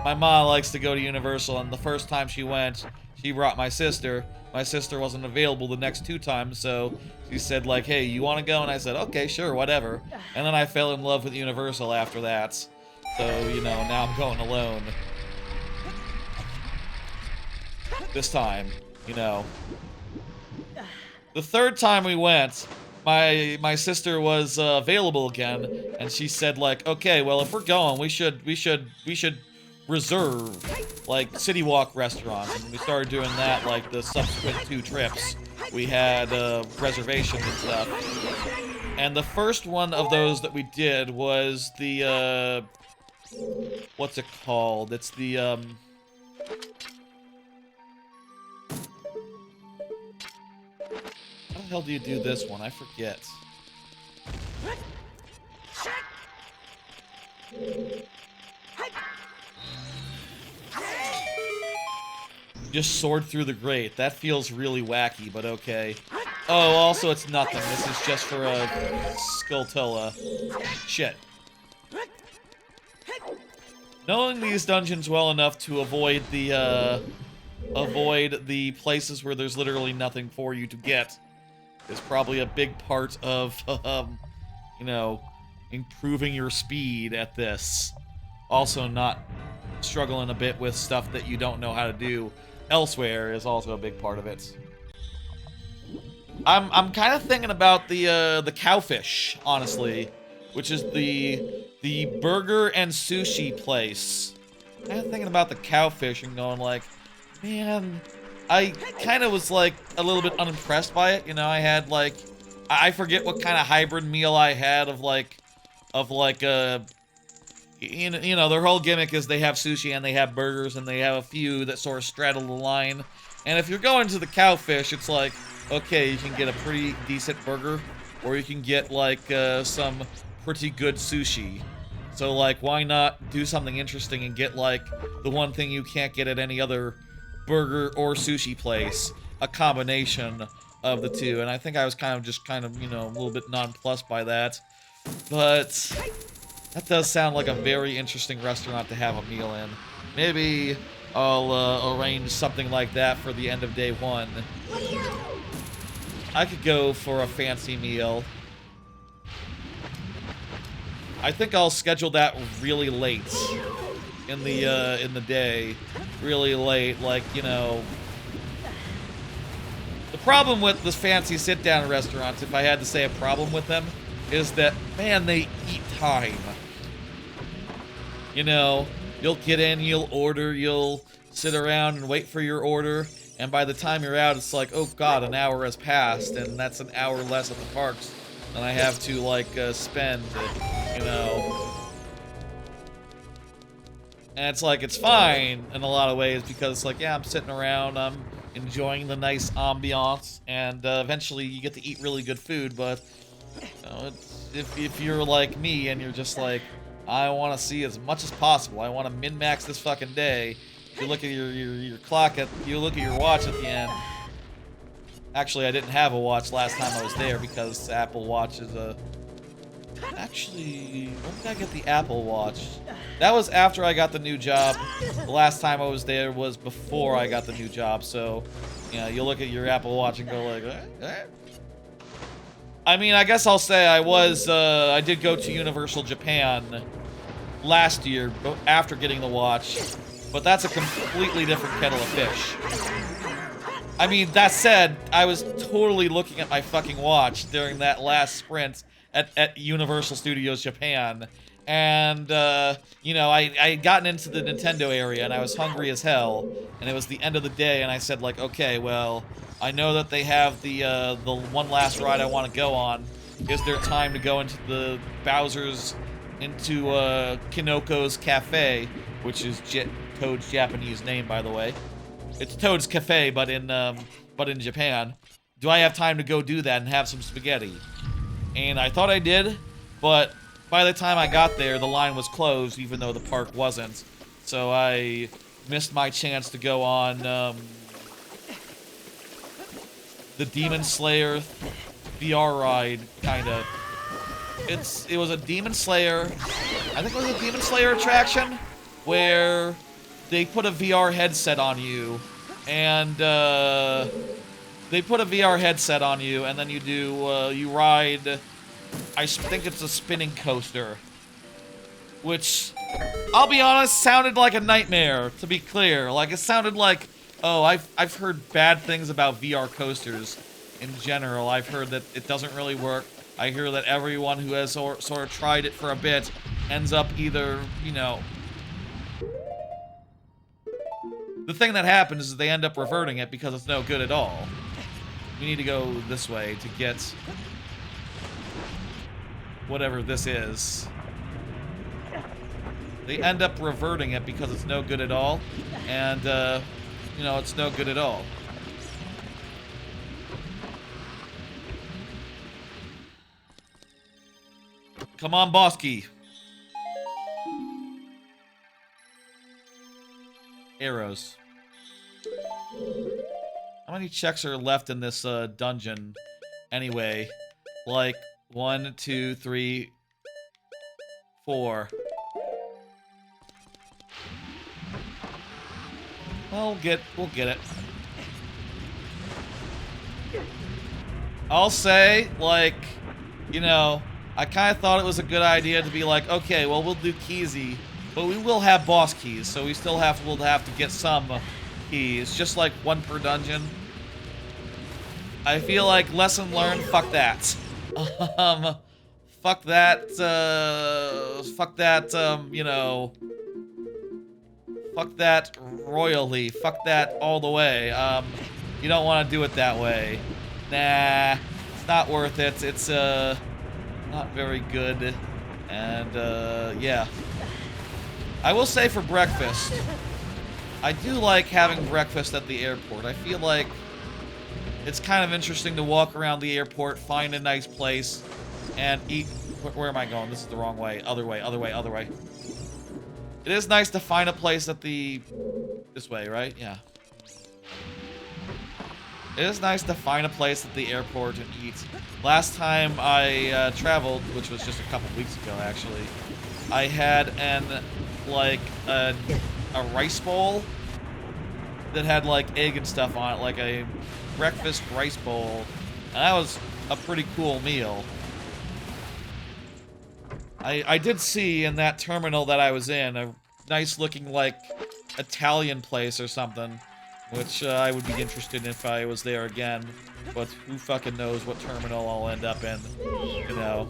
My ma likes to go to Universal, and the first time she went, she brought my sister. My sister wasn't available the next 2 times, so she said, like, hey, you want to go? And I said, okay, sure, whatever. And then I fell in love with Universal after that. So, you know, now I'm going alone. This time, you know. The 3rd time we went, my sister was available again, and she said, like, okay, well, if we're going, we should reserve, like, City Walk restaurants. And we started doing that, like, the subsequent 2 trips. We had reservations and stuff. And the first one of those that we did was the, what's it called? It's the, how the hell do you do this one? I forget. Just sword through the grate. That feels really wacky, but okay. Oh, also it's nothing. This is just for a Skulltula. Shit. Knowing these dungeons well enough to avoid the places where there's literally nothing for you to get is probably a big part of, you know, improving your speed at this. Also not struggling a bit with stuff that you don't know how to do elsewhere is also a big part of it. I'm kind of thinking about the cowfish, honestly, which is the burger and sushi place. Kind of thinking about the cowfish and going like, man, I kind of was like a little bit unimpressed by it. You know, I had like, I forget what kind of hybrid meal I had of like you know, their whole gimmick is they have sushi and they have burgers and they have a few that sort of straddle the line. And if you're going to the cowfish, it's like, okay, you can get a pretty decent burger, or you can get like some pretty good sushi. So like, why not do something interesting and get like the one thing you can't get at any other burger or sushi place, a combination of the two. And I think I was kind of, you know, a little bit nonplussed by that. But that does sound like a very interesting restaurant to have a meal in. Maybe I'll arrange something like that for the end of day one. I could go for a fancy meal. I think I'll schedule that really late in the day. Really late, like, you know. The problem with the fancy sit-down restaurants, if I had to say a problem with them, is that, man, they eat time. You know, you'll get in, you'll order, you'll sit around and wait for your order, and by the time you're out, it's like, oh god, an hour has passed, and that's an hour less at the parks than I have to, like, spend, you know. And it's like, it's fine in a lot of ways, because it's like, yeah, I'm sitting around, I'm enjoying the nice ambiance, and eventually you get to eat really good food, but, you know, if you're like me, and you're just like, I want to see as much as possible. I want to min-max this fucking day. You look at your clock you look at your watch at the end. Actually, I didn't have a watch last time I was there because Apple Watch is a. Actually, when did I get the Apple Watch? That was after I got the new job. The last time I was there was before I got the new job. So, you know, you look at your Apple Watch and go like, eh? I mean, I guess I'll say I did go to Universal Japan last year after getting the watch, but that's a completely different kettle of fish. I mean, that said, I was totally looking at my fucking watch during that last sprint at Universal Studios Japan, and, you know, I had gotten into the Nintendo area, and I was hungry as hell, and it was the end of the day, and I said, like, okay, well, I know that they have the one last ride I want to go on. Is there time to go into the Bowser's, into Kinoko's Cafe, which is Toad's Japanese name, by the way. It's Toad's Cafe, but in Japan. Do I have time to go do that and have some spaghetti? And I thought I did, but by the time I got there, the line was closed, even though the park wasn't. So I missed my chance to go on the Demon Slayer VR ride, kinda. It was a Demon Slayer, I think it was a Demon Slayer attraction, where they put a VR headset on you, and then you do, you ride, I think it's a spinning coaster, which, I'll be honest, sounded like a nightmare, to be clear. Like, it sounded like, oh, I've heard bad things about VR coasters in general. I've heard that it doesn't really work. I hear that everyone who has sort of tried it for a bit ends up either, you know... The thing that happens is they end up reverting it because it's no good at all. We need to go this way to get... whatever this is. They end up reverting it because it's no good at all. And, you know, it's no good at all. Come on, Bosky. Arrows. How many checks are left in this dungeon? Anyway, like 1, 2, 3, 4. Well, we'll get it. I'll say, like, you know, I kind of thought it was a good idea to be like, okay, well, we'll do Keysy, but we will have boss keys, so we still we'll have to get some keys, just like one per dungeon. I feel like lesson learned, fuck that. Um, fuck that, you know, fuck that royally. Fuck that all the way. You don't want to do it that way. Nah, it's not worth it. It's, not very good. And, yeah. I will say for breakfast, I do like having breakfast at the airport. I feel like it's kind of interesting to walk around the airport, find a nice place, and eat. Where am I going? This is the wrong way. Other way, other way, other way. It is nice to find a place at the... This way, right? Yeah. It is nice to find a place at the airport and eat. Last time I traveled, which was just a couple weeks ago, actually, I had a rice bowl that had, like, egg and stuff on it, like a breakfast rice bowl, and that was a pretty cool meal. I did see in that terminal that I was in a nice looking, like, Italian place or something, which I would be interested in if I was there again, but who fucking knows what terminal I'll end up in, you know.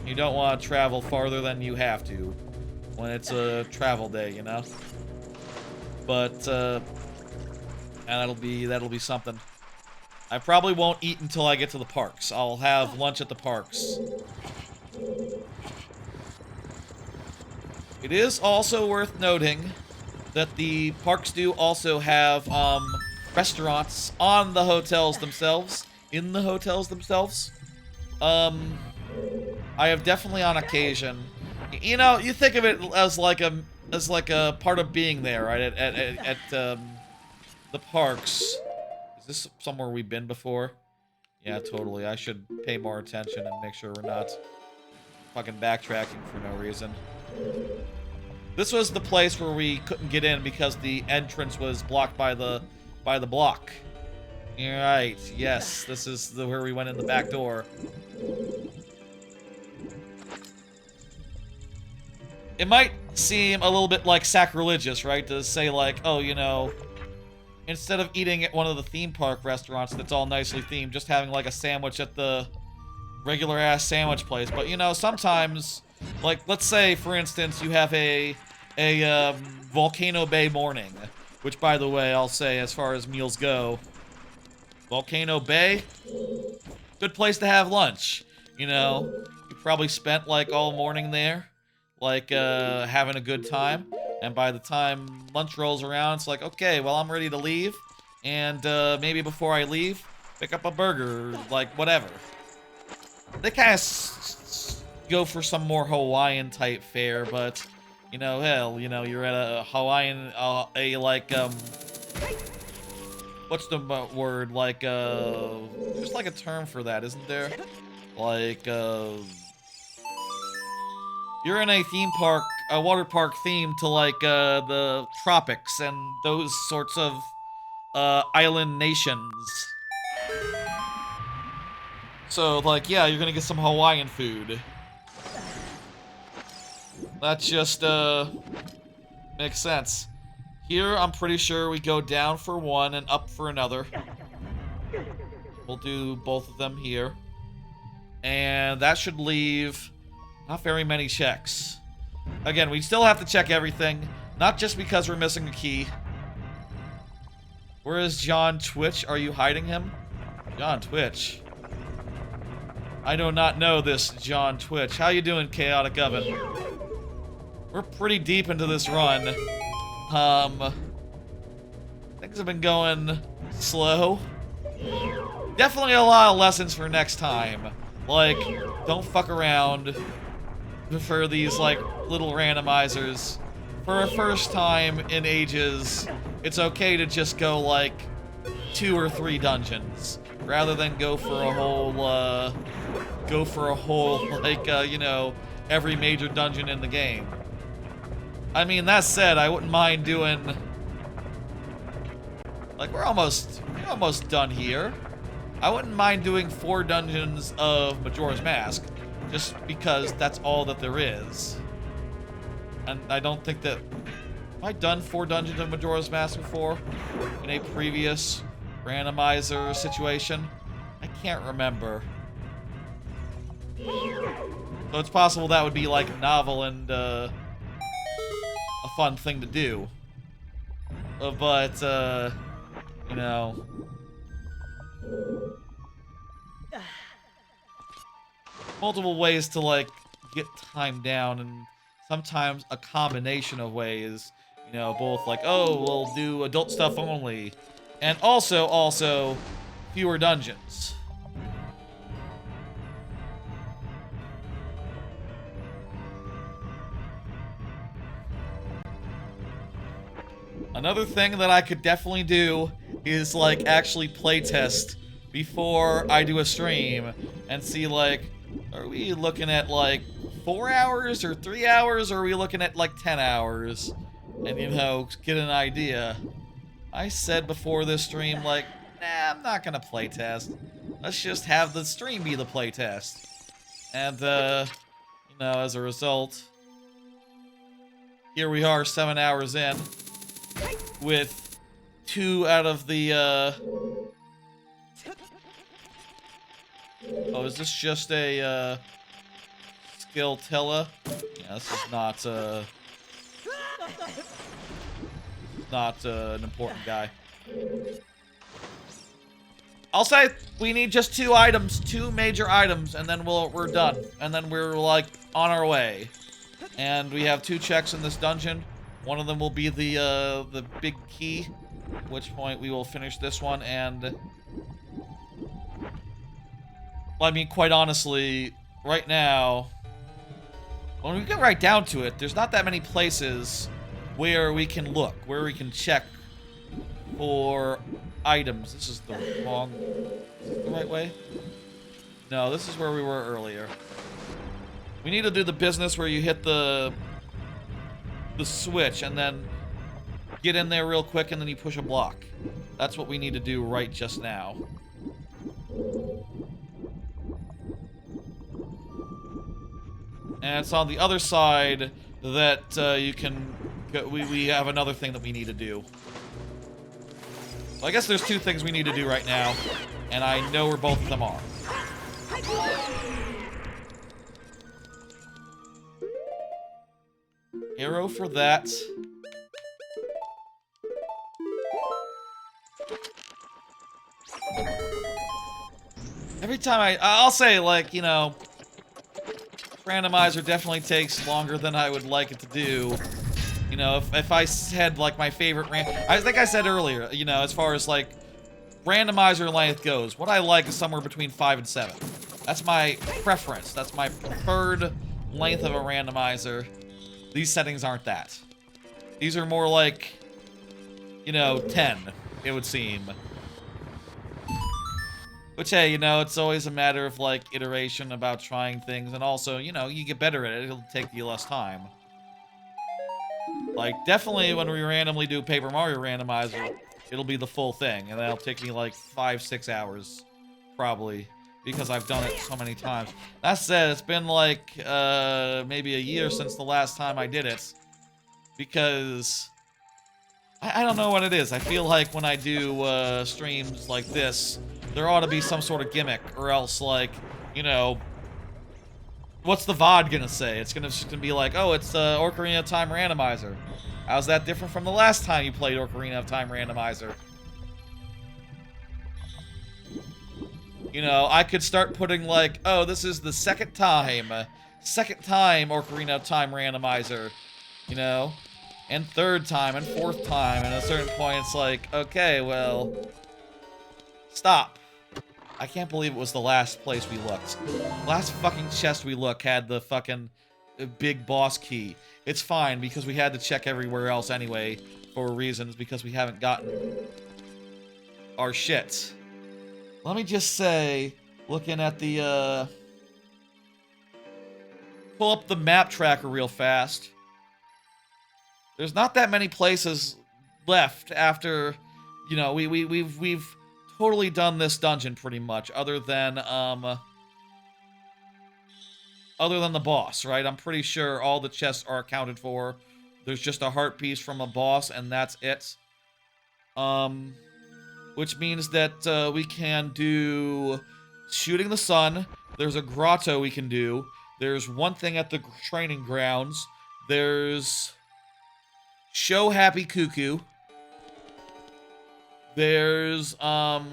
You don't want to travel farther than you have to when it's a travel day, you know. But and that'll be something. I probably won't eat until I get to the parks. I'll have lunch at the parks. It is also worth noting that the parks do also have restaurants on the hotels themselves, in the hotels themselves. I have definitely on occasion, you know, you think of it as like a part of being there, right? At the parks. Is this somewhere we've been before? Yeah, totally. I should pay more attention and make sure we're not fucking backtracking for no reason. This was the place where we couldn't get in because the entrance was blocked by the block. Right, yes, this is where we went in the back door. It might seem a little bit like sacrilegious, right? To say like, oh, you know, instead of eating at one of the theme park restaurants that's all nicely themed, just having like a sandwich at the regular ass sandwich place. But you know, sometimes, like, let's say for instance you have a Volcano Bay morning, which by the way, I'll say as far as meals go, Volcano Bay, good place to have lunch. You know, you probably spent like all morning there, like having a good time, and by the time lunch rolls around, it's like, okay, well, I'm ready to leave, and maybe before I leave, pick up a burger, like whatever. They kind of go for some more Hawaiian type fare, but you know, hell, you know, you're at a Hawaiian, what's the word, like there's like a term for that, isn't there? Like you're in a theme park, a water park theme to like the tropics and those sorts of island nations. So like, yeah, you're gonna get some Hawaiian food. That just makes sense. Here, I'm pretty sure we go down for one and up for another. We'll do both of them here. And that should leave not very many checks. Again, we still have to check everything, not just because we're missing a key. Where is John Twitch? Are you hiding him? John Twitch. I do not know this John Twitch. How you doing, Chaotic Oven? We're pretty deep into this run. Things have been going slow. Definitely a lot of lessons for next time. Like, don't fuck around for these, like, little randomizers. For a first time in ages, it's okay to just go, like, 2 or 3 dungeons. Rather than go for a whole, like, you know, every major dungeon in the game. I mean, that said, I wouldn't mind doing... Like, we're almost done here. I wouldn't mind doing 4 dungeons of Majora's Mask, just because that's all that there is. And I don't think that... Have I done 4 dungeons of Majora's Mask before? In a previous randomizer situation. I can't remember. So it's possible that would be like novel and a fun thing to do. But you know, multiple ways to like get time down, and sometimes a combination of ways. You know, both like, oh, we'll do adult stuff only, and also fewer dungeons. Another thing that I could definitely do is like actually playtest before I do a stream and see like, are we looking at like 4 hours or 3 hours, or are we looking at like 10 hours? And you know, get an idea. I said before this stream like, nah, I'm not gonna playtest. Let's just have the stream be the playtest. And you know, as a result, here we are 7 hours in with 2 out of the oh, is this just a Skiltella? Yeah, this is not an important guy. I'll say we need just 2 items, 2 major items, and then we're done. And then we're like on our way. And we have 2 checks in this dungeon. One of them will be the big key, at which point we will finish this one. And well, I mean, quite honestly, right now, when we get right down to it, there's not that many places where we can look, where we can check for items. This is the wrong... Is this the right way? No, this is where we were earlier. We need to do the business where you hit the switch and then get in there real quick and then you push a block. That's what we need to do right just now. And it's on the other side that you can go, we have another thing that we need to do. Well, I guess there's 2 things we need to do right now, and I know where both of them are. Arrow for that. Every time I'll say, like, you know, randomizer definitely takes longer than I would like it to do. You know, if I had, like, my favorite I think I said earlier, you know, as far as, like, randomizer length goes, what I like is somewhere between 5 and 7. That's my preference. That's my preferred length of a randomizer. These settings aren't that. These are more like, you know, 10, it would seem. Which, hey, you know, it's always a matter of, like, iteration about trying things, and also, you know, you get better at it, it'll take you less time. Like, definitely when we randomly do Paper Mario Randomizer, it'll be the full thing, and that'll take me, like, 5-6 hours, probably, because I've done it so many times. That said, it's been, like, maybe a year since the last time I did it, because... I don't know what it is. I feel like when I do streams like this, there ought to be some sort of gimmick, or else, like, you know, what's the VOD gonna say? It's gonna be like, oh, it's Ocarina of Time Randomizer. How's that different from the last time you played Ocarina of Time Randomizer? You know, I could start putting, like, oh, this is the second time Ocarina of Time Randomizer, you know? And 3rd time, and 4th time, and at a certain point it's like, okay, well, stop. I can't believe it was the last place we looked. Last fucking chest we looked had the fucking big boss key. It's fine, because we had to check everywhere else anyway, for reasons, because we haven't gotten our shit. Let me just say, looking at the, pull up the map tracker real fast. There's not that many places left after, you know, we've totally done this dungeon pretty much, other than the boss, right? I'm pretty sure all the chests are accounted for. There's just a heart piece from a boss, and that's it. which means that we can do shooting the sun. There's a grotto we can do. There's one thing at the training grounds. There's show Happy Cuckoo. There's, and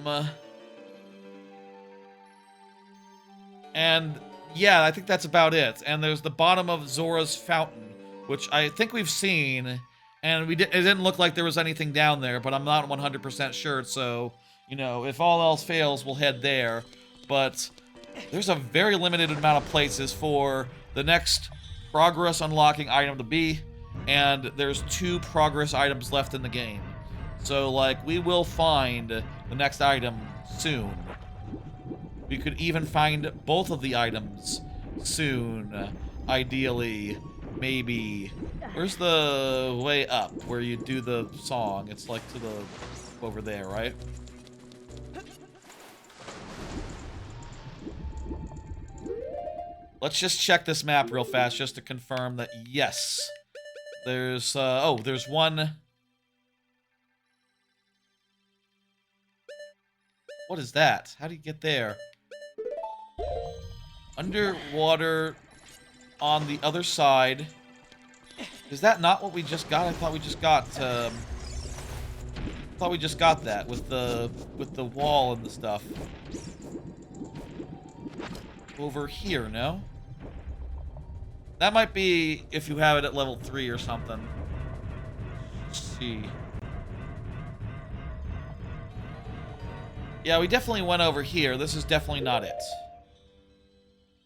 yeah, I think that's about it. And there's the bottom of Zora's Fountain, which I think we've seen, and it didn't look like there was anything down there, but I'm not 100% sure, so, you know, if all else fails, we'll head there. But there's a very limited amount of places for the next progress unlocking item to be, and there's 2 progress items left in the game. So, like, we will find the next item soon. We could even find both of the items soon, ideally, maybe. Where's the way up where you do the song? It's like to the over there, right? Let's just check this map real fast just to confirm that yes. There's oh, there's one. What is that? How do you get there? Underwater on the other side. Is that not what we just got? I thought we just got that with the wall and the stuff. Over here, no? That might be if you have it at level 3 or something. Let's see. Yeah, we definitely went over here. This is definitely not it.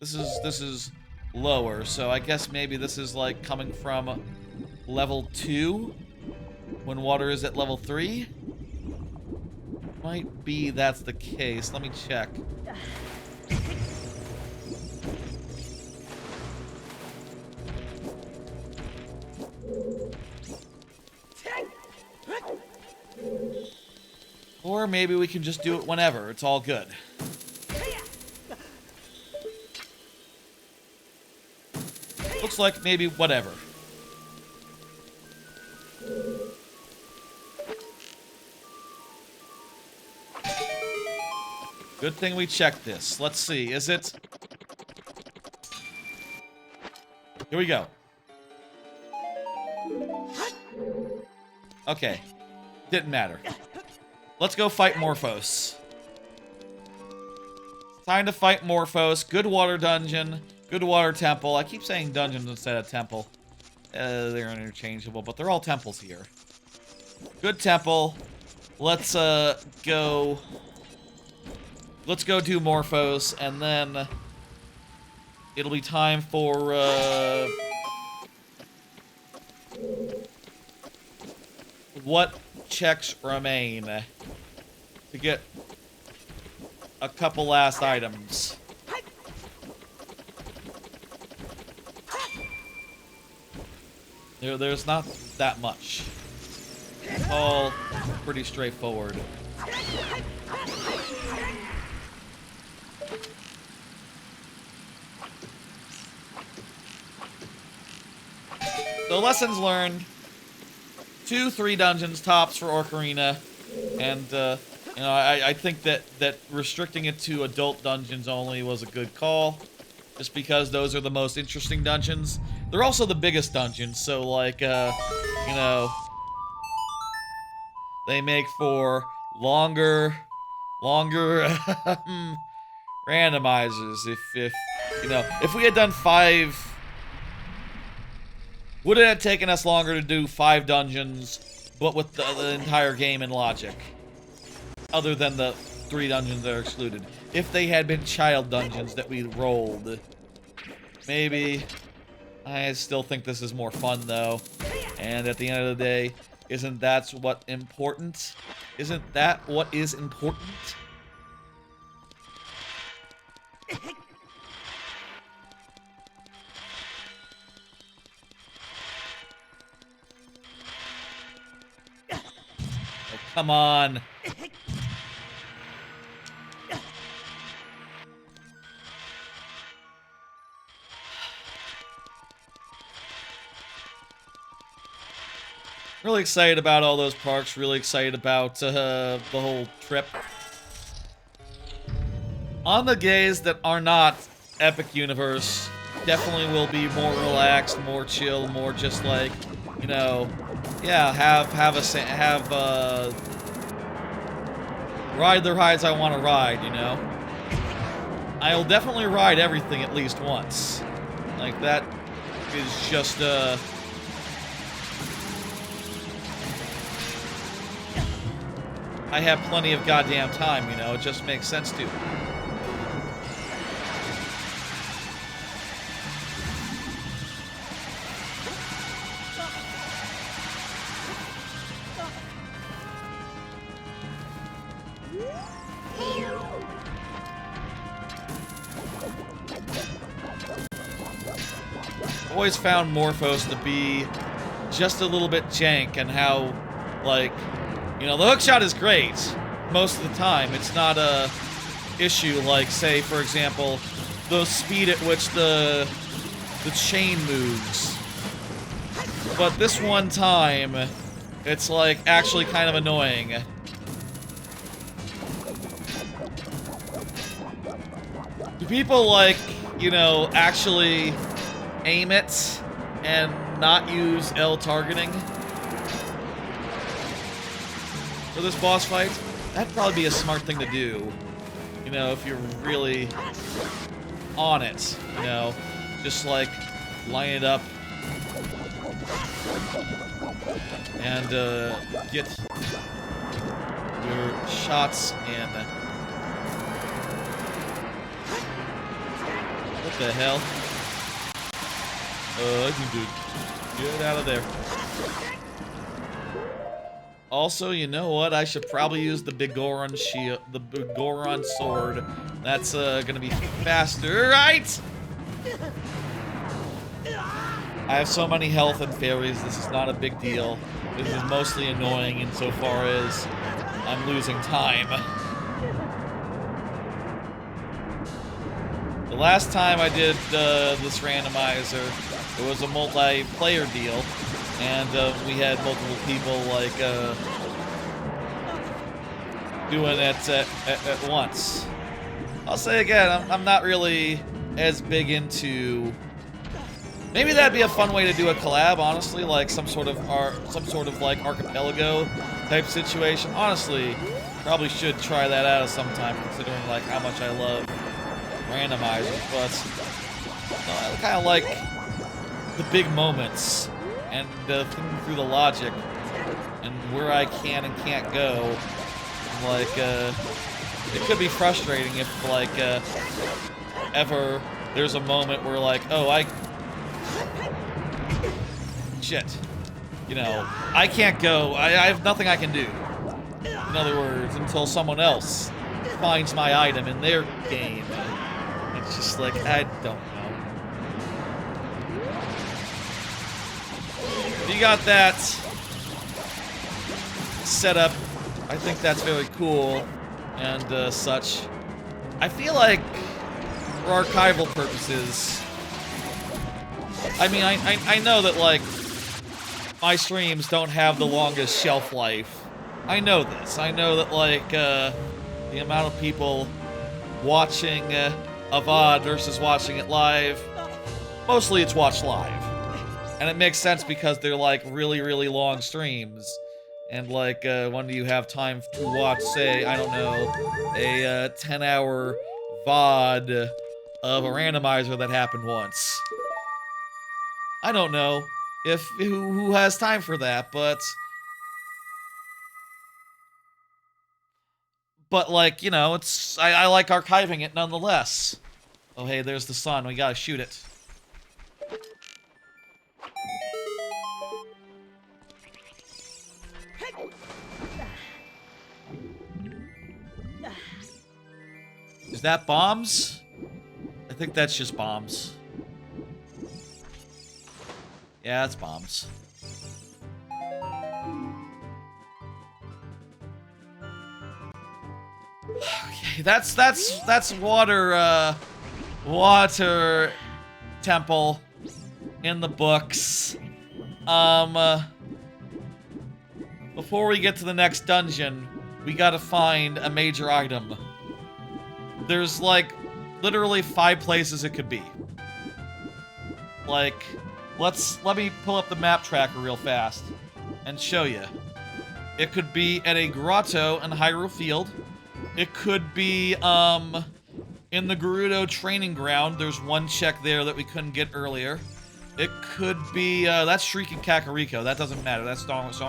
This is lower, so I guess maybe this is like coming from level 2 when water is at level 3. Might be that's the case. Let me check. Or maybe we can just do it whenever. It's all good. Looks like maybe whatever. Good thing we checked this. Let's see. Is it? Here we go. Okay. Didn't matter. Let's go fight Morphos. Time to fight Morphos. Good water dungeon. Good water temple. I keep saying dungeons instead of temple. They're interchangeable, but they're all temples here. Good temple. Let's go. Let's go do Morphos, and then it'll be time for what checks remain to get a couple last items. There's not that much. It's all pretty straightforward. So lessons learned. 2-3 dungeons tops for Ocarina, and you know, I think that restricting it to adult dungeons only was a good call, just because those are the most interesting dungeons. They're also the biggest dungeons, so like you know, they make for longer randomizers. If you know, if we had done 5. Would it have taken us longer to do 5 dungeons, but with the entire game in logic? Other than the 3 dungeons that are excluded. If they had been child dungeons that we rolled. Maybe. I still think this is more fun, though. And at the end of the day, isn't that what important? Isn't that what is important? Come on. Really excited about all those parks, really excited about the whole trip. On the gays that are not Epic Universe, definitely will be more relaxed, more chill, more just like, you know, yeah, ride the rides I want to ride, you know? I'll definitely ride everything at least once. Like, that is just, I have plenty of goddamn time, you know? It just makes sense to. Always found Morphos to be just a little bit jank, and how, like, you know, the hookshot is great most of the time. It's not a issue like, say, for example, the speed at which the chain moves. But this one time, it's like actually kind of annoying. Do people, like, you know, actually aim it and not use L targeting for this boss fight? That'd probably be a smart thing to do, you know, if you're really on it, you know, just like line it up and get your shots in. What the hell? I can do it. Get out of there. Also, you know what? I should probably use the Bigoron shield, the Bigoron sword. That's gonna be faster, right? I have so many health and fairies. This is not a big deal. This is mostly annoying insofar as I'm losing time. The last time I did this randomizer, it was a multiplayer deal, and we had multiple people like doing it at once. I'll say again, I'm not really as big into. Maybe that'd be a fun way to do a collab, honestly, like some sort of like archipelago type situation. Honestly, probably should try that out sometime, considering like how much I love randomizers. But I kind of like the big moments and thinking through the logic and where I can and can't go. Like, it could be frustrating if, like, ever there's a moment where, like, oh, shit. You know, I can't go. I have nothing I can do. In other words, until someone else finds my item in their game. It's just like, I don't know. You got that set up. I think that's very cool and such. I feel like for archival purposes, I mean, I know that, like, my streams don't have the longest shelf life. I know this. I know that, like, the amount of people watching a VOD versus watching it live, mostly it's watched live. And it makes sense because they're, like, really, really long streams. And, like, when do you have time to watch, say, I don't know, a 10-hour VOD of a randomizer that happened once? I don't know if who has time for that, but like, you know, it's I like archiving it nonetheless. Oh, hey, there's the sun. We gotta shoot it. Is that bombs? I think that's just bombs. Yeah, it's bombs. Okay, that's water water temple in the books. before we get to the next dungeon, we gotta find a major item. There's, like, literally 5 places it could be. Like, let me pull up the map tracker real fast and show you. It could be at a grotto in Hyrule Field. It could be, in the Gerudo training ground. There's one check there that we couldn't get earlier. It could be, that's Shrieking Kakariko. That doesn't matter. That's Storms.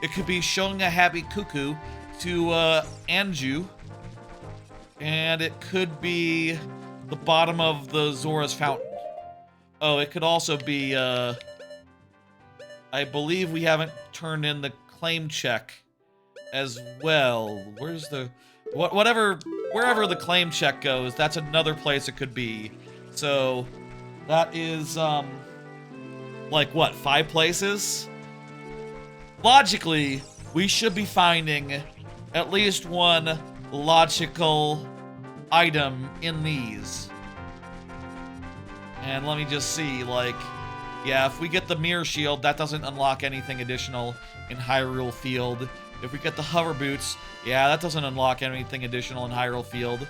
It could be showing a happy cuckoo to, Anju. And it could be the bottom of the Zora's Fountain. Oh, it could also be, I believe we haven't turned in the claim check as well. Where's the... wherever the claim check goes, that's another place it could be. So, that is, like, what, 5 places? Logically, we should be finding at least one logical item in these. And let me just see, like, yeah, if we get the Mirror Shield, that doesn't unlock anything additional in Hyrule Field. If we get the Hover Boots, yeah, that doesn't unlock anything additional in Hyrule Field.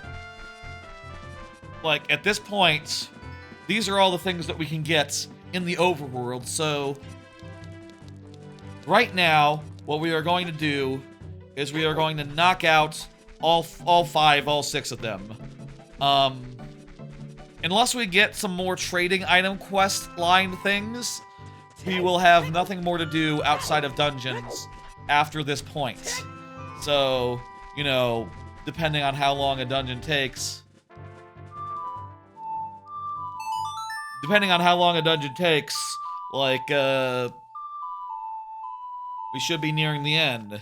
Like, at this point, these are all the things that we can get in the overworld, so... Right now, what we are going to do is we are going to knock out all 6 of them. Unless we get some more trading item quest line things, we will have nothing more to do outside of dungeons after this point. So, you know, depending on how long a dungeon takes... like, we should be nearing the end.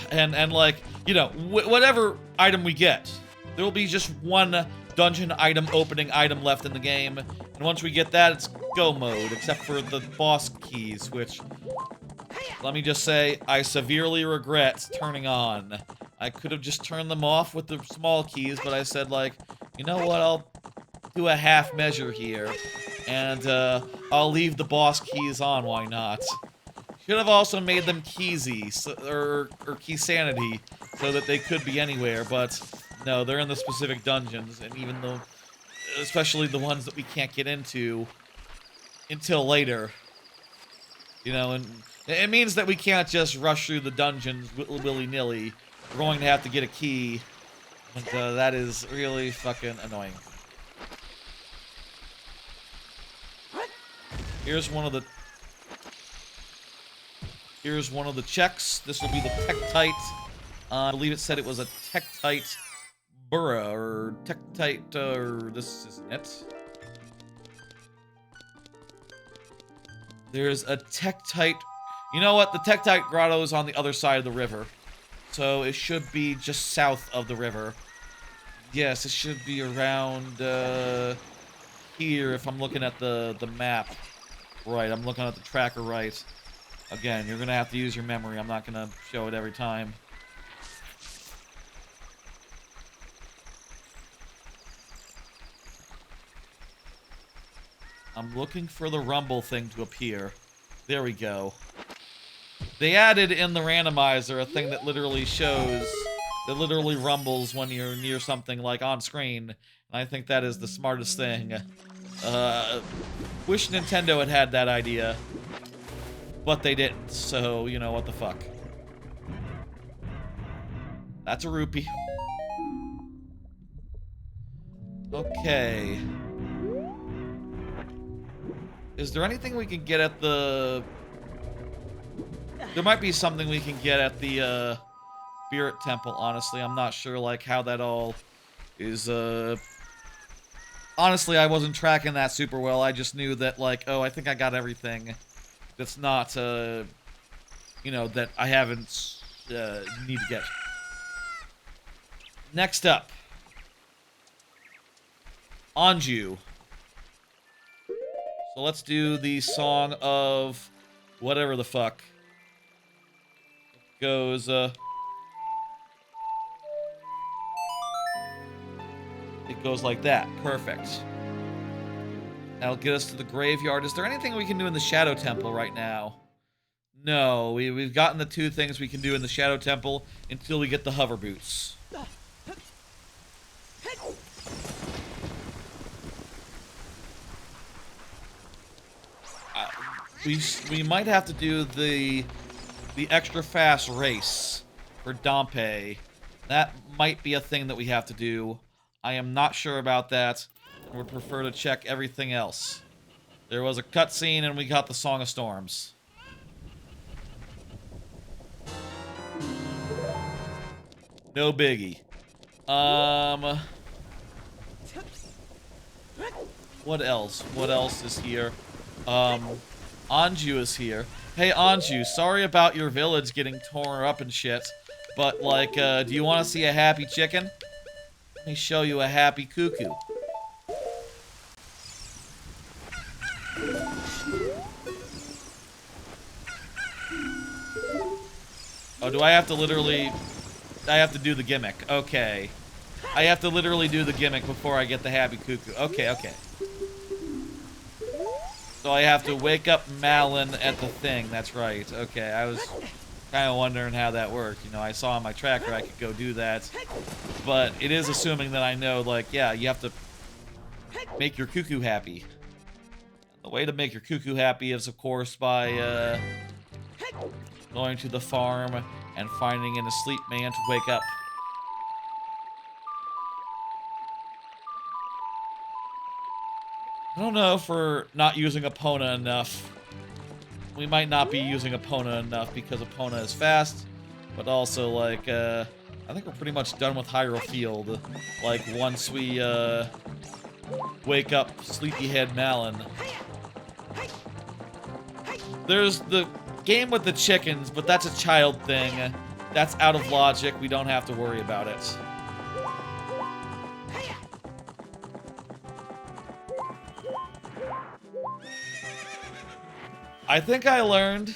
And like, you know, whatever item we get, there will be just one dungeon item opening item left in the game. And once we get that, it's go mode, except for the boss keys, which, let me just say, I severely regret turning on. I could have just turned them off with the small keys, but I said, like, you know what, I'll do a half measure here, and I'll leave the boss keys on, why not? Should have also made them keysy, or key sanity, so that they could be anywhere, but no, they're in the specific dungeons, and even though, especially the ones that we can't get into until later, you know, and it means that we can't just rush through the dungeons willy-nilly. We're going to have to get a key, and that is really fucking annoying. Here's one of the checks. This will be the Tektite. I believe it said it was a Tektite Burra, or Tektite, or this isn't it. There's a Tektite. You know what? The Tektite Grotto is on the other side of the river. So it should be just south of the river. Yes, it should be around here if I'm looking at the map. Right, I'm looking at the tracker right. Again, you're gonna have to use your memory. I'm not gonna show it every time. I'm looking for the rumble thing to appear. There we go. They added in the randomizer a thing that literally shows, that literally rumbles when you're near something, like, on screen. And I think that is the smartest thing. Wish Nintendo had that idea. But they didn't, so, you know, what the fuck. That's a rupee. Okay. Is there anything we can get at the... There might be something we can get at the, Spirit Temple, honestly. I'm not sure, like, how that all is, Honestly, I wasn't tracking that super well. I just knew that, like, oh, I think I got everything that's not, you know, that I haven't, need to get. Next up. Anju. So let's do the song of whatever the fuck. It goes, it goes like that. Perfect. That'll get us to the graveyard. Is there anything we can do in the Shadow Temple right now? No, we've gotten the 2 things we can do in the Shadow Temple until we get the hover boots. We might have to do the extra fast race for Dompe. That might be a thing that we have to do. I am not sure about that. I would prefer to check everything else. There was a cutscene and we got the Song of Storms. No biggie. What else? What else is here? Anju is here. Hey, Anju, sorry about your village getting torn up and shit. But, like, do you want to see a happy chicken? Let me show you a happy cuckoo. Oh, do I have to literally... I have to do the gimmick. Okay. I have to literally do the gimmick before I get the happy cuckoo. Okay, okay. So I have to wake up Malin at the thing. That's right. Okay, I was kind of wondering how that worked. You know, I saw on my tracker I could go do that. But it is assuming that I know, like, yeah, you have to make your cuckoo happy. The way to make your cuckoo happy is, of course, by going to the farm and finding an asleep man to wake up. I don't know if we're not using Epona enough. We might not be using Epona enough because Epona is fast, but also, like, I think we're pretty much done with Hyrule Field. Like, once we, wake up Sleepyhead Malin. There's the game with the chickens, but that's a child thing. That's out of logic. We don't have to worry about it. I think I learned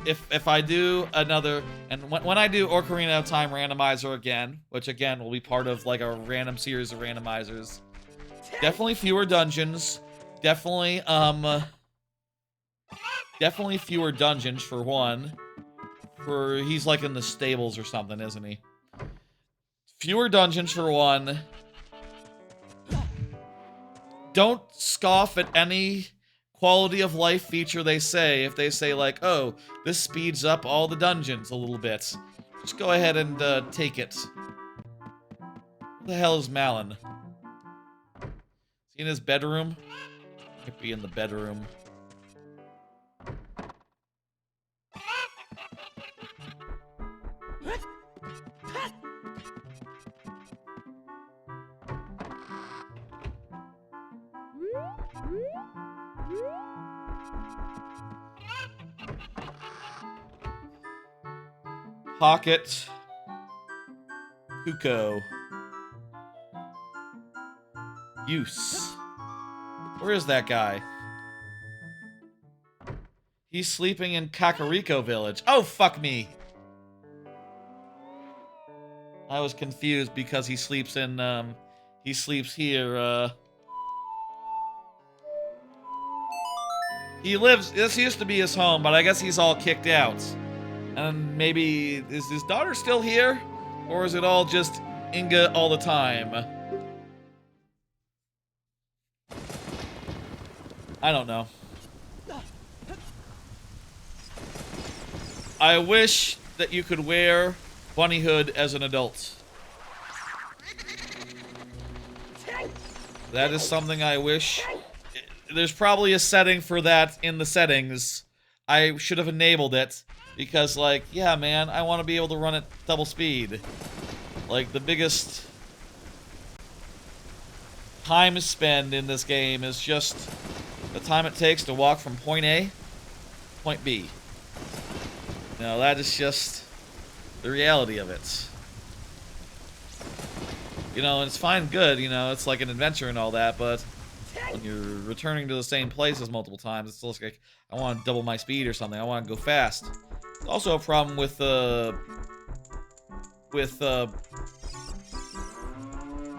if I do another, and when I do Ocarina of Time Randomizer again, which again will be part of like a random series of randomizers, definitely fewer dungeons, definitely fewer dungeons for one. He's like in the stables or something, isn't he? Fewer dungeons for one. Don't scoff at any quality of life feature they say. If they say like, oh, this speeds up all the dungeons a little bit, just go ahead and take it. Where the hell is Malin? Is he in his bedroom? Might be in the bedroom. Pocket. Kuko. Use. Where is that guy? He's sleeping in Kakariko Village. Oh, fuck me. I was confused because he sleeps in, he sleeps here, He lives, this used to be his home, but I guess he's all kicked out. And maybe, is his daughter still here? Or is it all just Inga all the time? I don't know. I wish that you could wear Bunny Hood as an adult. That is something I wish. There's probably a setting for that in the settings. I should have enabled it. Because, like, yeah, man, I want to be able to run at double speed. Like, the biggest time spend in this game is just the time it takes to walk from point A to point B. You know, that is just the reality of it. You know, and it's fine, good, you know, it's like an adventure and all that, but when you're returning to the same places multiple times, it's just like, I want to double my speed or something, I want to go fast. It's also a problem with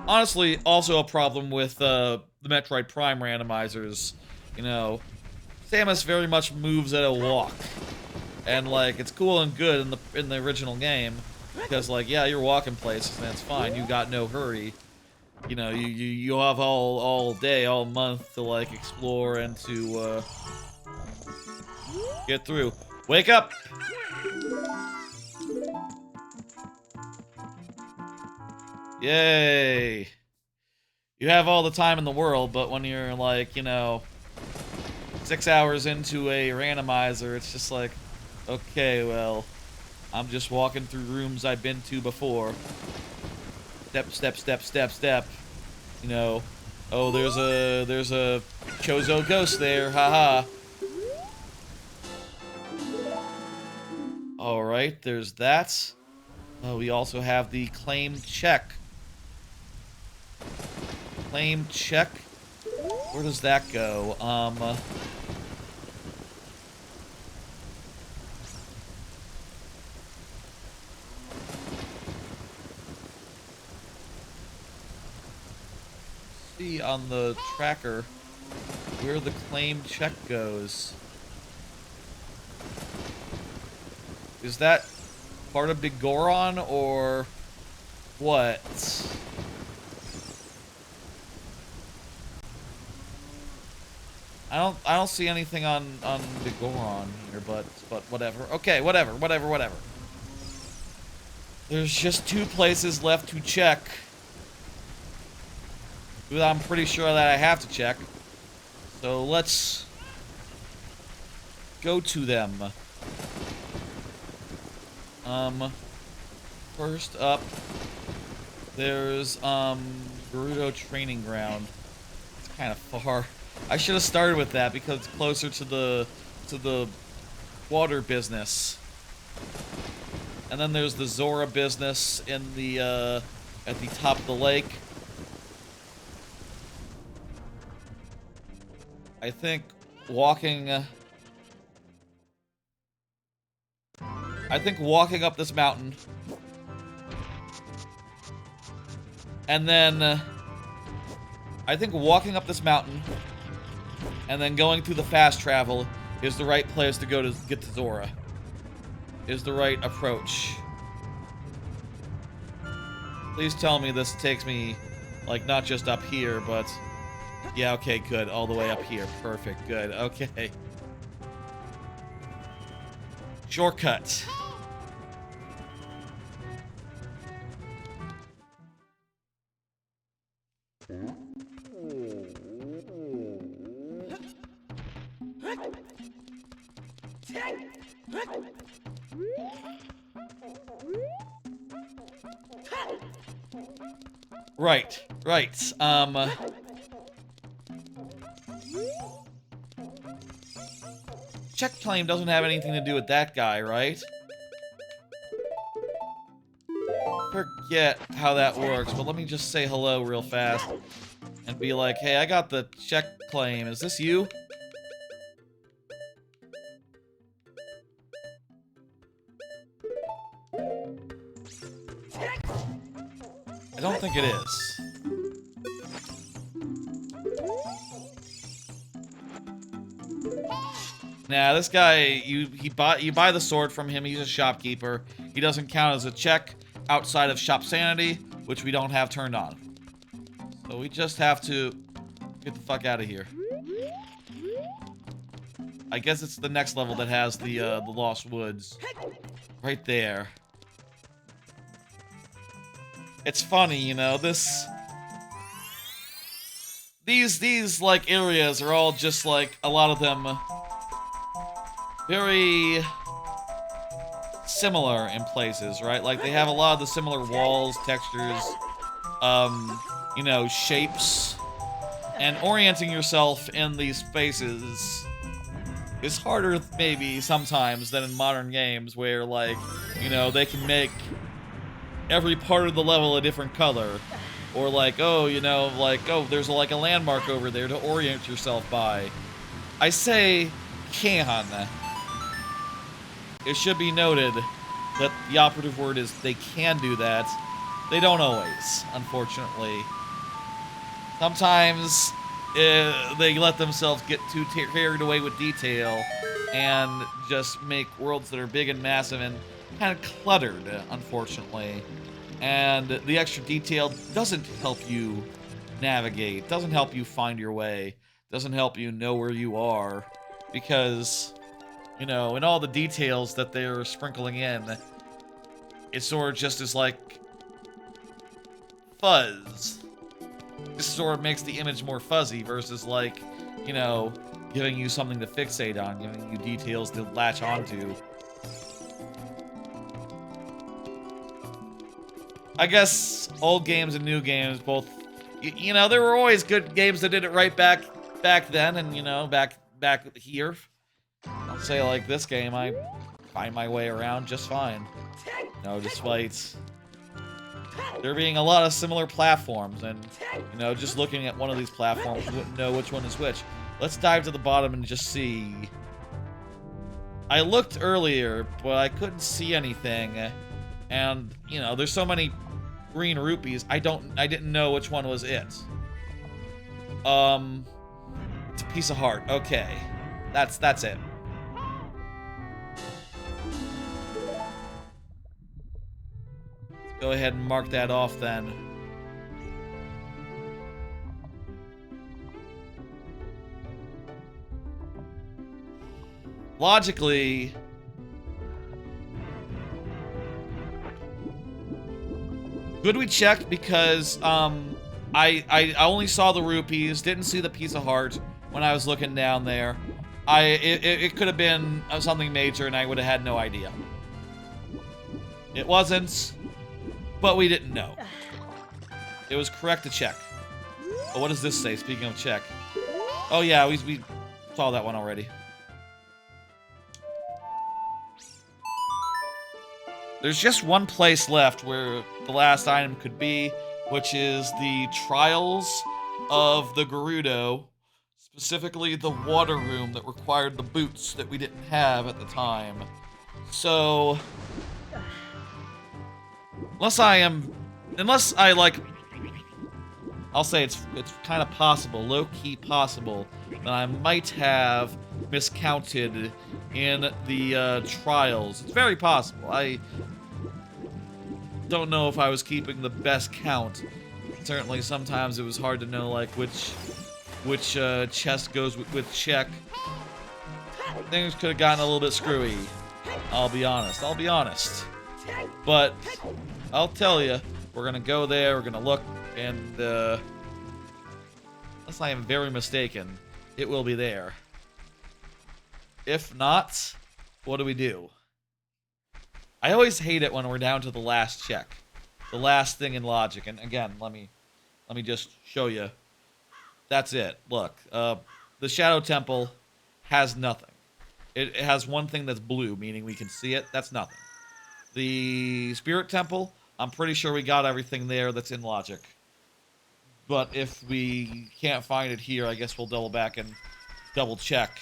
honestly, also a problem with, the Metroid Prime randomizers. You know, Samus very much moves at a walk. And like it's cool and good in the original game because like yeah, you're walking places and that's fine. You got no hurry. You know, you have all day, all month to like explore and to get through. Wake up! Yay! You have all the time in the world, but when you're like, you know, 6 hours into a randomizer, it's just like, okay, well, I'm just walking through rooms I've been to before. Step, step, step, step, step. You know, oh, there's a Chozo ghost there, haha. All right, there's that. We also have the claim check. Claim check. Where does that go? See on the tracker where the claim check goes. Is that part of Big Goron or what? I don't see anything on Big Goron here, but whatever. Okay, whatever. There's just 2 places left to check. I'm pretty sure that I have to check. So let's go to them. First up, there's Gerudo Training Ground. It's kind of far. I should have started with that because it's closer to the water business. And then there's the Zora business in the at the top of the lake. I think walking up this mountain and then I think walking up this mountain and then going through the fast travel is the right place to go to get to Zora. Is the right approach. Please tell me this takes me, like, not just up here, but... Yeah, okay, good. All the way up here. Perfect, good. Okay. Shortcut. Right. Check claim doesn't have anything to do with that guy, right? Forget how that works, but let me just say hello real fast and be like, hey, I got the check claim. Is this you? I don't think it is. Nah, this guy, you buy the sword from him. He's a shopkeeper. He doesn't count as a check outside of shop sanity, which we don't have turned on. So we just have to get the fuck out of here. I guess it's the next level that has the Lost Woods. Right there. It's funny, you know, these like areas are all just like a lot of them very similar in places, right? Like they have a lot of the similar walls, textures, you know, shapes, and orienting yourself in these spaces is harder maybe sometimes than in modern games where like, you know, they can make every part of the level a different color. Or like, oh, you know, like, oh, there's like a landmark over there to orient yourself by. I say can. It should be noted that the operative word is they can do that. They don't always, unfortunately. Sometimes they let themselves get too carried away with detail and just make worlds that are big and massive and kind of cluttered, unfortunately. And the extra detail doesn't help you navigate, doesn't help you find your way, doesn't help you know where you are, because, you know, in all the details that they're sprinkling in, it sort of just is like fuzz. This sort of makes the image more fuzzy versus, like, you know, giving you something to fixate on, giving you details to latch onto. I guess old games and new games both, you know, there were always good games that did it right back then, and, you know, back here. I'll say, like, this game, I find my way around just fine. You know, despite there being a lot of similar platforms, and, you know, just looking at one of these platforms, you wouldn't know which one is which. Let's dive to the bottom and just see. I looked earlier, but I couldn't see anything, and, you know, there's so many green rupees, I didn't know which one was it. It's a piece of heart. Okay. That's it. Let's go ahead and mark that off then. Logically, good we checked because I only saw the rupees, didn't see the piece of heart when I was looking down there. It could have been something major and I would have had no idea. It wasn't, but we didn't know. It was correct to check. Oh, what does this say? Speaking of check. Oh yeah, we saw that one already. There's just one place left where the last item could be, which is the Trials of the Gerudo, specifically the water room that required the boots that we didn't have at the time. So, unless I like, I'll say it's kind of possible, low-key possible, that I might have miscounted in the trials. It's very possible. I don't know if I was keeping the best count. Certainly, sometimes it was hard to know, like, which chest goes with check. Things could have gotten a little bit screwy. I'll be honest. But I'll tell you, we're gonna go there. We're gonna look, and unless I am very mistaken, it will be there. If not, what do we do? I always hate it when we're down to the last check. The last thing in logic. And again, let me just show you. That's it. Look, the Shadow Temple has nothing. It has one thing that's blue, meaning we can see it. That's nothing. The Spirit Temple, I'm pretty sure we got everything there that's in logic. But if we can't find it here, I guess we'll double back and double check.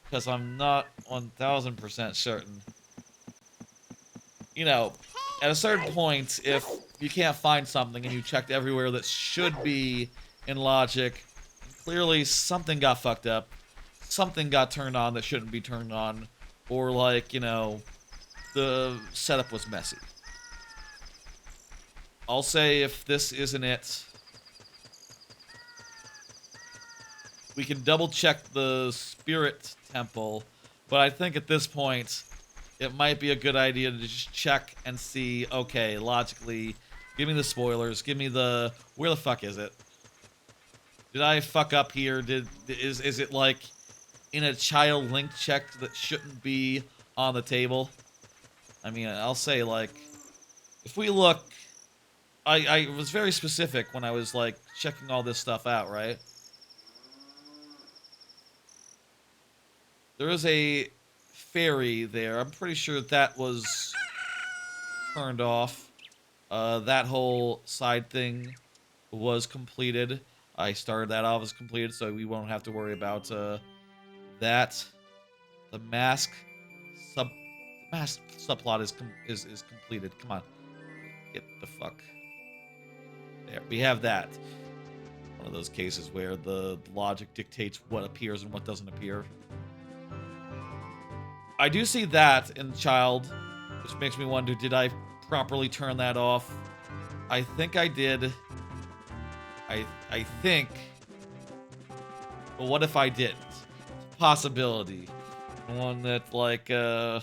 Because I'm not 1000% certain. You know, at a certain point, if you can't find something and you checked everywhere that should be in logic, clearly something got fucked up, something got turned on that shouldn't be turned on, or, like, you know, the setup was messy. I'll say if this isn't it, we can double check the Spirit Temple, but I think at this point, it might be a good idea to just check and see, okay, logically, give me the spoilers, give me the, where the fuck is it? Did I fuck up here? Is it like in a child link check that shouldn't be on the table? I mean, I'll say, like, if we look, I was very specific when I was, like, checking all this stuff out, right? There is a fairy there. I'm pretty sure that was turned off. That whole side thing was completed. I started that off as completed, so we won't have to worry about that. The mask subplot is completed. Come on, get the fuck there. We have that. One of those cases where the logic dictates what appears and what doesn't appear. I do see that in child, which makes me wonder, did I properly turn that off? I think I did. I think. But what if I didn't? Possibility. One that, like, will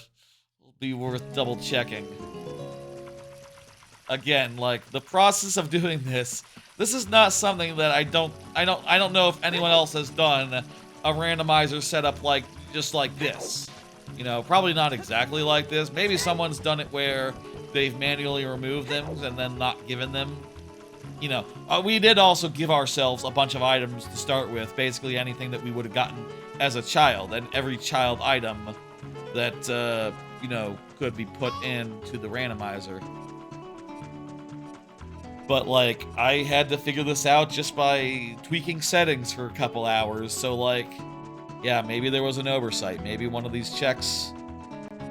be worth double checking. Again, like, the process of doing this is not something that I don't know if anyone else has done a randomizer setup like, just like this. You know, probably not exactly like this. Maybe someone's done it where they've manually removed them and then not given them. You know, we did also give ourselves a bunch of items to start with, basically anything that we would have gotten as a child, and every child item that, you know, could be put into the randomizer. But, like, I had to figure this out just by tweaking settings for a couple hours, so, like, yeah, maybe there was an oversight. Maybe one of these checks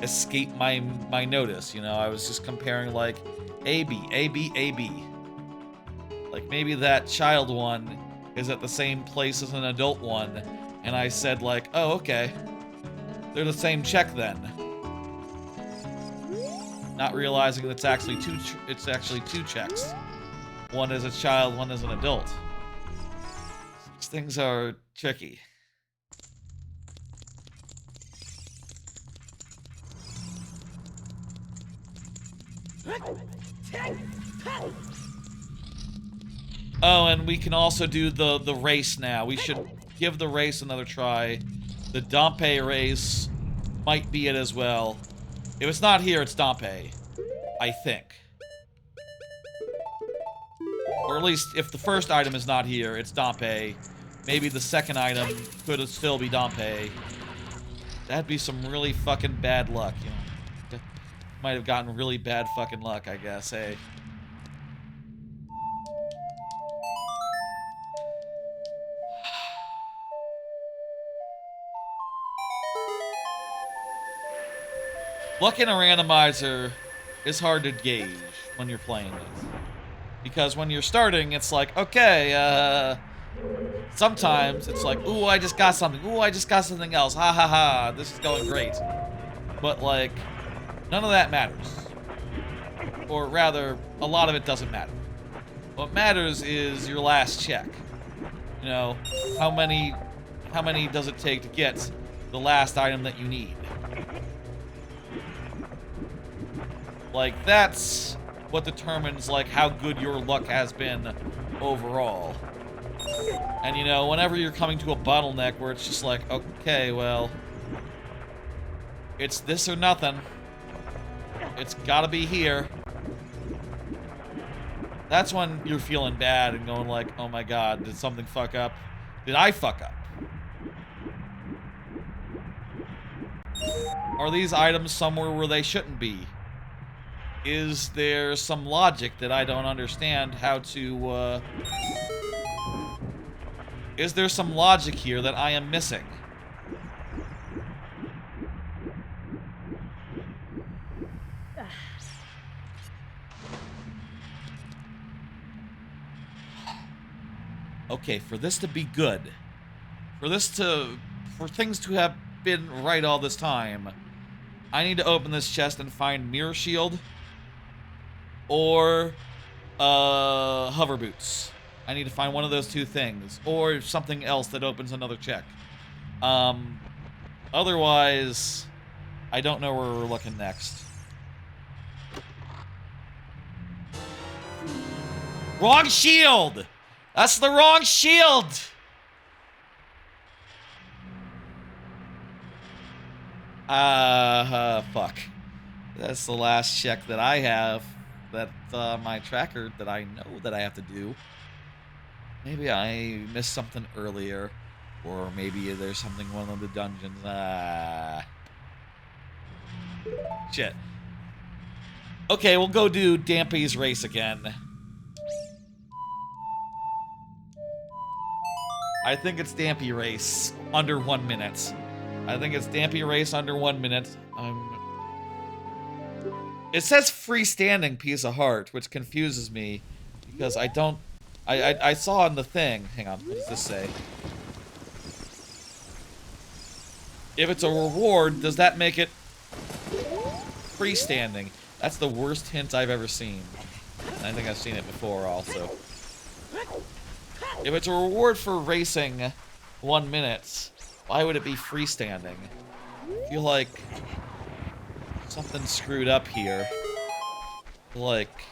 escaped my notice, you know? I was just comparing, like, A, B, A, B, A, B. Like, maybe that child one is at the same place as an adult one, and I said, like, oh, okay. They're the same check, then. Not realizing that it's actually two checks. One is a child, one is an adult. These things are tricky. Oh, and we can also do the race now. We should give the race another try. The Dompe race might be it as well. If it's not here, it's Dompe, I think. Or at least, if the first item is not here, it's Dompe. Maybe the second item could still be Dompe. That'd be some really fucking bad luck, you know. Might have gotten really bad fucking luck, I guess, hey. Luck in a randomizer is hard to gauge when you're playing it. Because when you're starting, it's like, okay, sometimes it's like, ooh, I just got something. Ooh, I just got something else. Ha ha ha, this is going great. But, like, none of that matters. Or rather, a lot of it doesn't matter. What matters is your last check. You know, how many does it take to get the last item that you need? Like, that's what determines, like, how good your luck has been overall. And, you know, whenever you're coming to a bottleneck where it's just like, okay, well, it's this or nothing. It's gotta be here. That's when you're feeling bad and going like, oh my god, did something fuck up? Did I fuck up? Are these items somewhere where they shouldn't be? Is there some logic that I don't understand how to, Is there some logic here that I am missing? Okay, for this to be good, for things to have been right all this time, I need to open this chest and find Mirror Shield or hover boots. I need to find one of those two things, or something else that opens another check. Otherwise, I don't know where we're looking next. Wrong shield! That's the wrong shield! Fuck. That's the last check that I have. That, my tracker that I know that I have to do. Maybe I missed something earlier. Or maybe there's something in one of the dungeons. Shit. Okay, we'll go do Dampy's race again. I think it's Dampy race under 1 minute. I think it's Dampy race under 1 minute. It says freestanding piece of heart, which confuses me because I don't. I saw in the thing. Hang on, what does this say? If it's a reward, does that make it freestanding? That's the worst hint I've ever seen. And I think I've seen it before also. If it's a reward for racing 1 minute, why would it be freestanding? I feel like something's screwed up here. Like,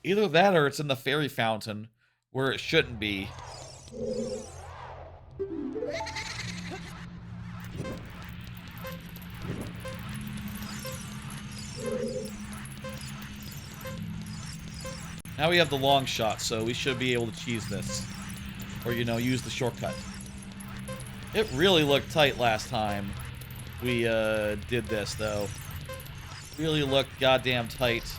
either that or it's in the fairy fountain where it shouldn't be. Now we have the long shot, so we should be able to cheese this. Or, you know, use the shortcut. It really looked tight last time we did this, though. Really looked goddamn tight.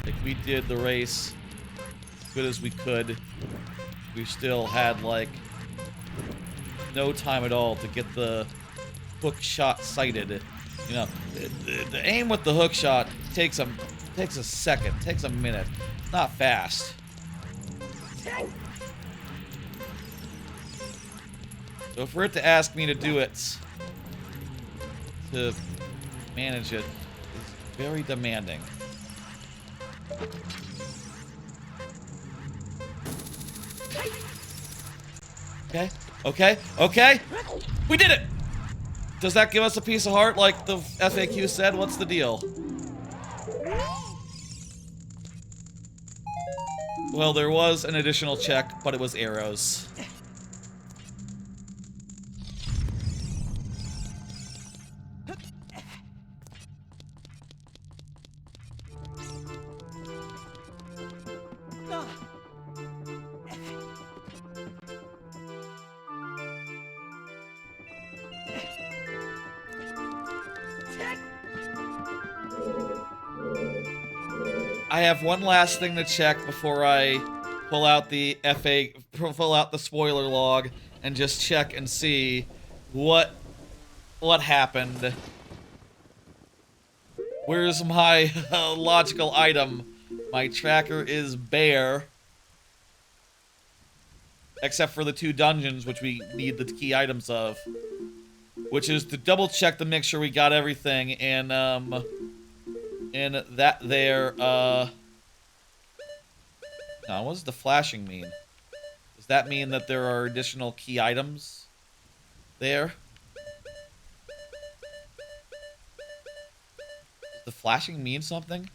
Like, we did the race as good as we could. We still had, like, no time at all to get the hook shot sighted. You know, the aim with the hook shot takes a second, takes a minute. It's not fast. So for it to ask me to do it, to manage it, is very demanding. Okay, okay, okay! We did it! Does that give us a piece of heart like the FAQ said? What's the deal? Well, there was an additional check, but it was arrows. I have one last thing to check before I pull out the spoiler log and just check and see what happened. Where's my logical item? My tracker is bare. Except for the 2 dungeons, which we need the key items of. Which is to double check to make sure we got everything in that there, now, what does the flashing mean? Does that mean that there are additional key items there? Does the flashing mean something?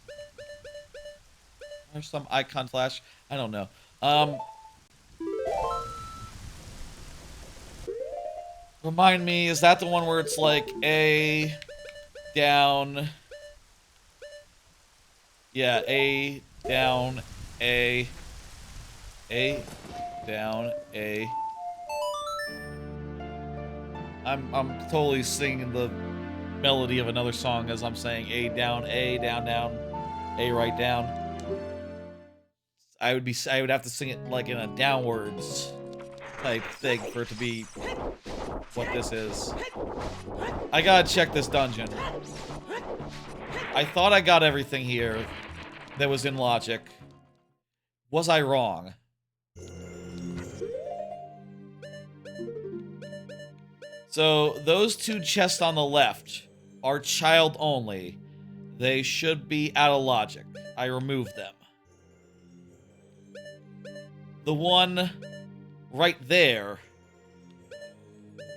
Or some icon flash? I don't know. Remind me, is that the one where it's like A down... Yeah, A down A down A. I'm totally singing the melody of another song as I'm saying A down, A down, down, A right down. I would have to sing it like in a downwards type thing for it to be what this is. I gotta check this dungeon. I thought I got everything here that was in logic. Was I wrong? So, those 2 chests on the left are child only. They should be out of logic. I removed them. The one right there,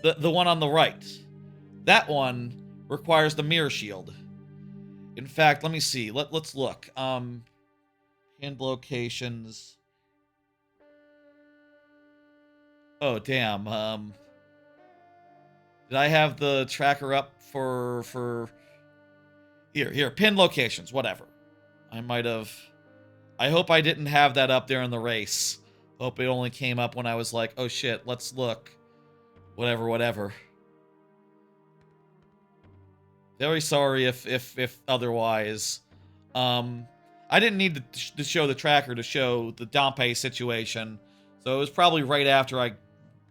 the one on the right, that one requires the mirror shield. In fact, let me see. Let's look. Pinned locations. Oh, damn. Did I have the tracker up for... Here, pinned locations, whatever. I might have... I hope I didn't have that up there in the race. Hope it only came up when I was like, oh shit, let's look. Whatever. Very sorry if otherwise. I didn't need to show the tracker to show the Dompe situation, so it was probably right after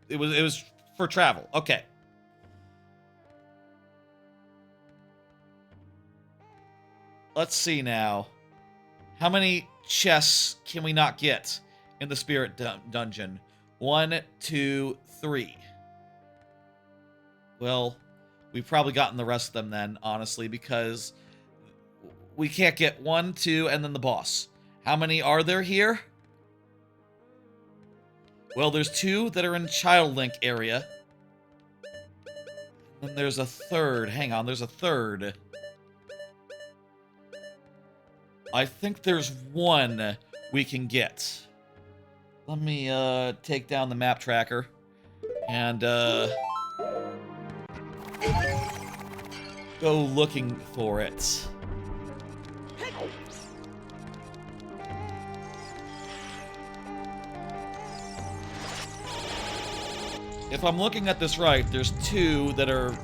it was for travel. Okay. Let's see now. How many chests can we not get in the spirit dungeon? 1, 2, 3. Well, we've probably gotten the rest of them then, honestly, because we can't get 1, 2, and then the boss. How many are there here? Well, there's 2 that are in Child Link area. And there's a third. Hang on, there's a third. I think there's 1 we can get. Let me take down the map tracker and go looking for it. If I'm looking at this right, there's 2 that are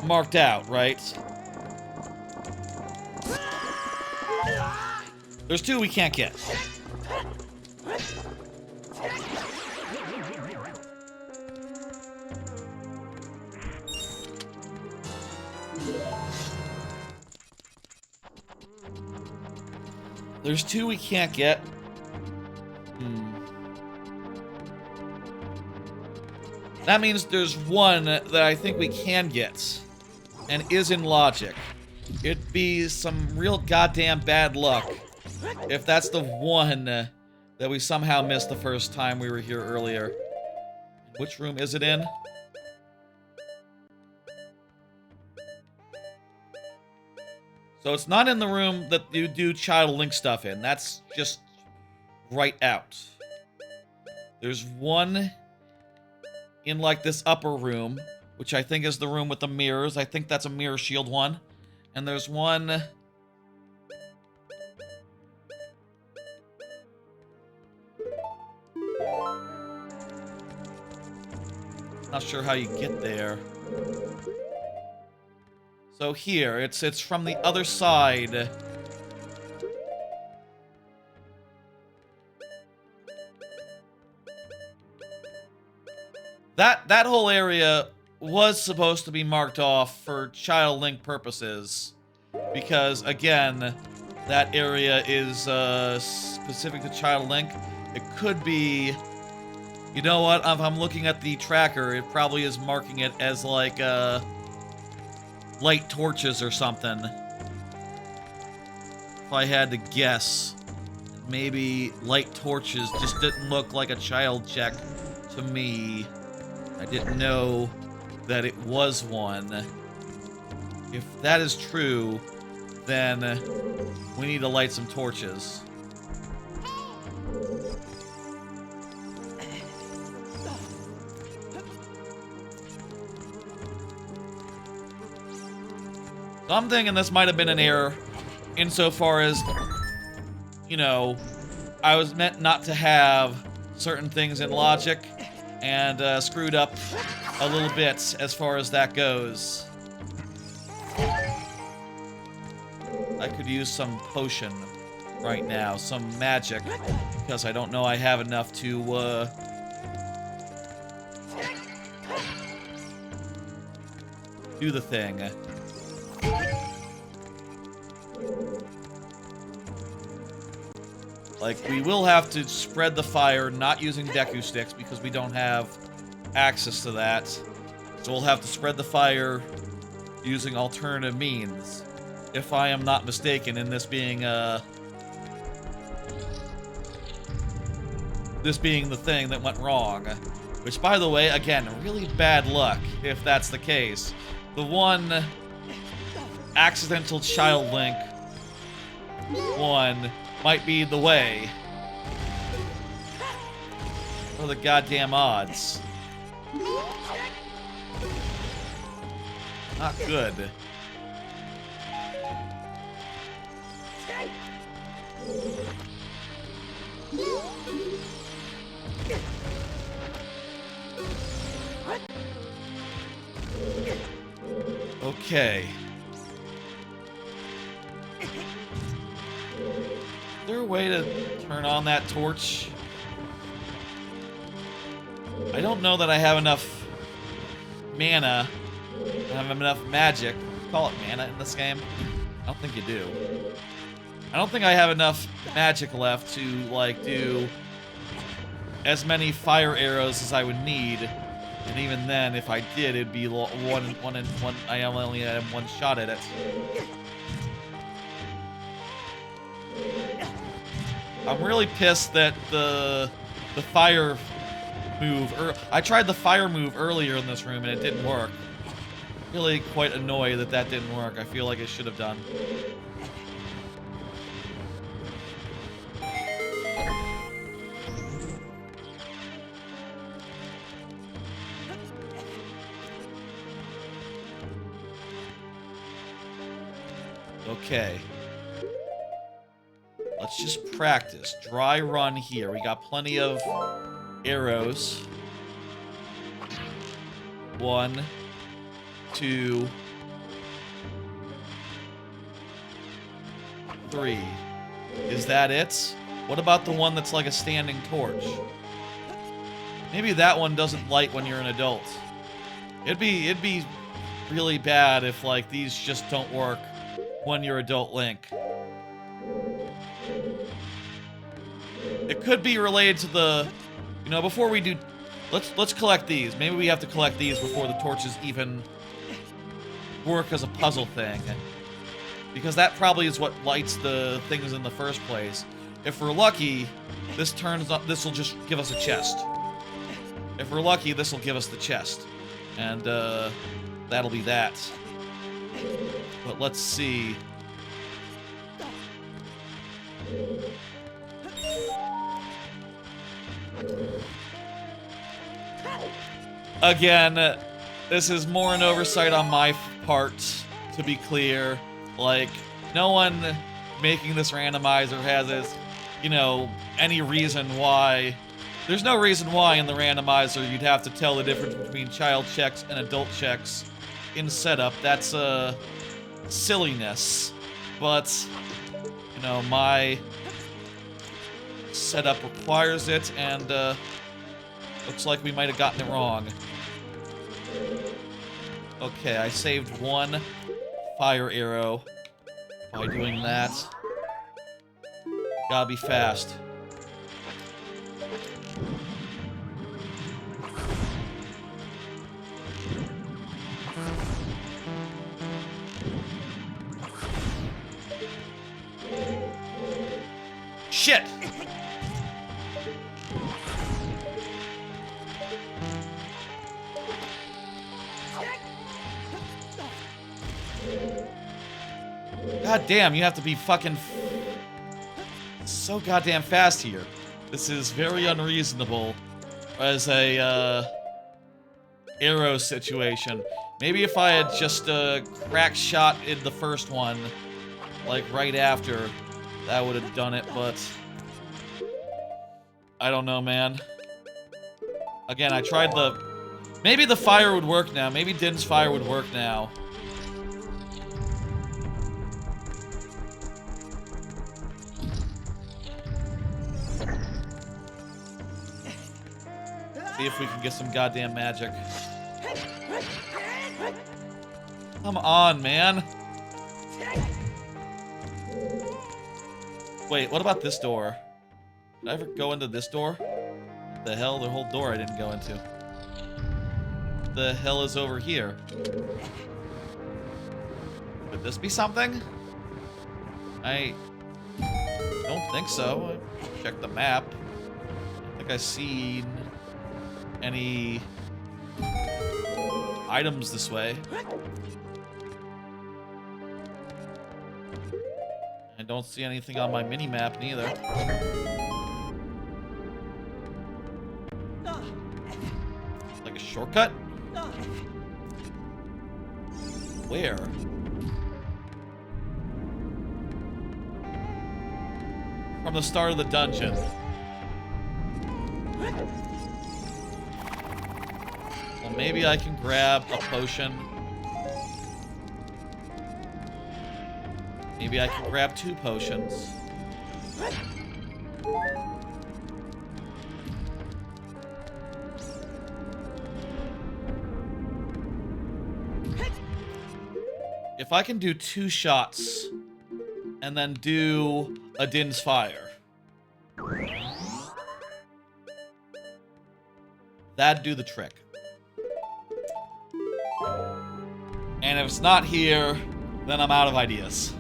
marked out, right? There's 2 we can't get. There's 2 we can't get. That means there's 1 that I think we can get, and is in logic. It'd be some real goddamn bad luck if that's the 1 that we somehow missed the first time we were here earlier. Which room is it in? So it's not in the room that you do Child Link stuff in. That's just right out. There's 1 in, like, this upper room, which I think is the room with the mirrors. I think that's a mirror shield one. And there's 1... Not sure how you get there. So here, it's from the other side. That whole area was supposed to be marked off for Child Link purposes. Because, again, that area is specific to Child Link. It could be... You know what? If I'm looking at the tracker, it probably is marking it as, like, light torches or something. If I had to guess, maybe light torches just didn't look like a child check to me. I didn't know that it was one. If that is true, then we need to light some torches. So I'm thinking this might have been an error insofar as, you know, I was meant not to have certain things in logic and screwed up a little bit as far as that goes. I could use some potion right now, some magic, because I don't know I have enough to do the thing. Like, we will have to spread the fire not using Deku sticks because we don't have access to that. So we'll have to spread the fire using alternative means. If I am not mistaken in this being the thing that went wrong. Which, by the way, again, really bad luck if that's the case. The one accidental Child Link one might be the way. What are the goddamn odds? Not good. Okay. Is there a way to turn on that torch? I don't know that I have enough mana. I have enough magic. Call it mana in this game? I don't think you do. I don't think I have enough magic left to, like, do as many fire arrows as I would need And even then, if I did, it'd be one. I only had one shot at it. I'm really pissed that the fire move. I tried the fire move earlier in this room and it didn't work. Really quite annoyed that that didn't work. I feel like it should have done. Okay. Let's just practice. Dry run here. We got plenty of arrows. 1, 2, 3. Is that it? What about the one that's like a standing torch? Maybe that one doesn't light when you're an adult. It'd be really bad if like these just don't work when you're adult Link. It could be related to the, you know, before we do, let's collect these. Maybe we have to collect these before the torches even work as a puzzle thing. Because that probably is what lights the things in the first place. If we're lucky, this will just give us a chest. If we're lucky, this will give us the chest. And that'll be that. But let's see. Again, this is more an oversight on my part, to be clear. Like, no one making this randomizer has, you know, any reason why. There's no reason why in the randomizer you'd have to tell the difference between child checks and adult checks in setup. That's silliness. But, you know, my setup requires it, and looks like we might have gotten it wrong. Okay, I saved one fire arrow by doing that. Gotta be fast. Shit! God damn, you have to be fucking so goddamn fast here. This is very unreasonable as a arrow situation. Maybe if I had just crack shot in the first one, like right after, that would have done it, but I don't know, man. Again, I tried maybe the fire would work now. Maybe Din's fire would work now. See if we can get some goddamn magic. Come on, man. Wait, what about this door? Did I ever go into this door? What the hell? The whole door I didn't go into. What the hell is over here? Could this be something? I don't think so. I checked the map. I don't think I've seen any items this way. I don't see anything on my mini-map neither. Like a shortcut? Where? From the start of the dungeon. Well, maybe I can grab a potion. Maybe I can grab 2 potions. If I can do 2 shots and then do a Din's fire, that'd do the trick. And if it's not here, then I'm out of ideas.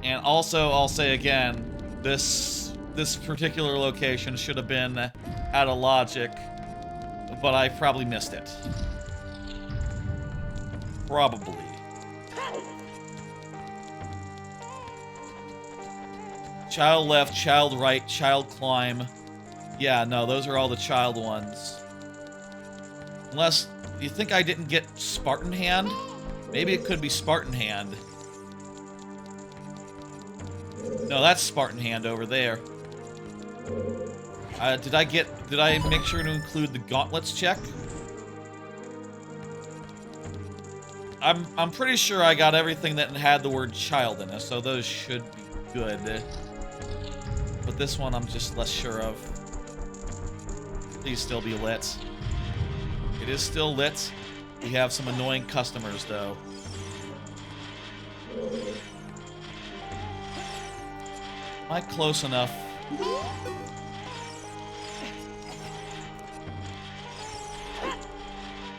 And also, I'll say again, this particular location should have been out of logic, but I probably missed it. Probably. Child left, child right, child climb. Yeah, no, those are all the child ones. Unless, you think I didn't get Spartan Hand? Maybe it could be Spartan Hand. No, that's Spartan Hand over there. Did I make sure to include the gauntlets check? I'm pretty sure I got everything that had the word child in it, so those should be good. But this one I'm just less sure of. Please still be lit. It is still lit. We have some annoying customers, though. Am I close enough?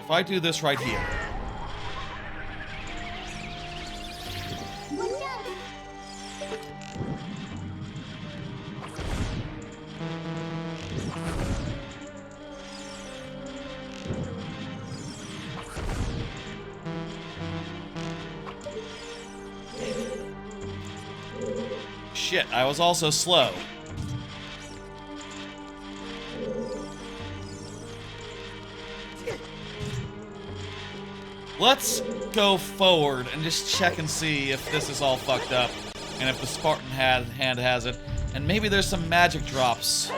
If I do this right here. Shit, I was also slow. Let's go forward and just check and see if this is all fucked up. And if the Spartan hand has it. And maybe there's some magic drops.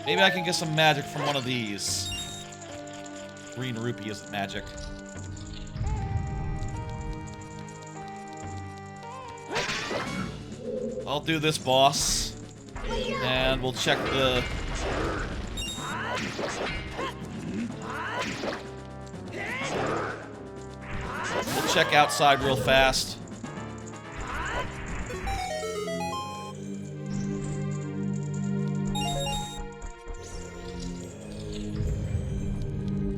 Maybe I can get some magic from one of these. Green rupee isn't magic. I'll do this boss, and we'll check the... We'll check outside real fast.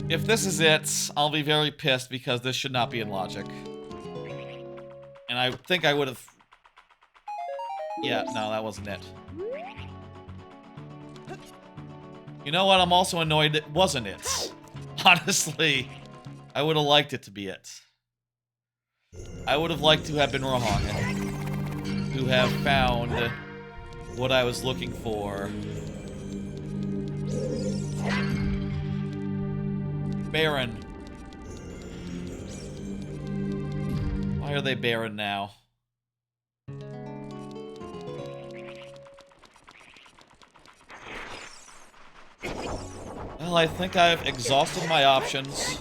If this is it, I'll be very pissed because this should not be in logic. And I think I would have... Yeah, no, that wasn't it. You know what? I'm also annoyed it wasn't it. Honestly, I would have liked it to be it. I would have liked to have been wrong. To have found what I was looking for. Barren. Why are they barren now? Well, I think I've exhausted my options.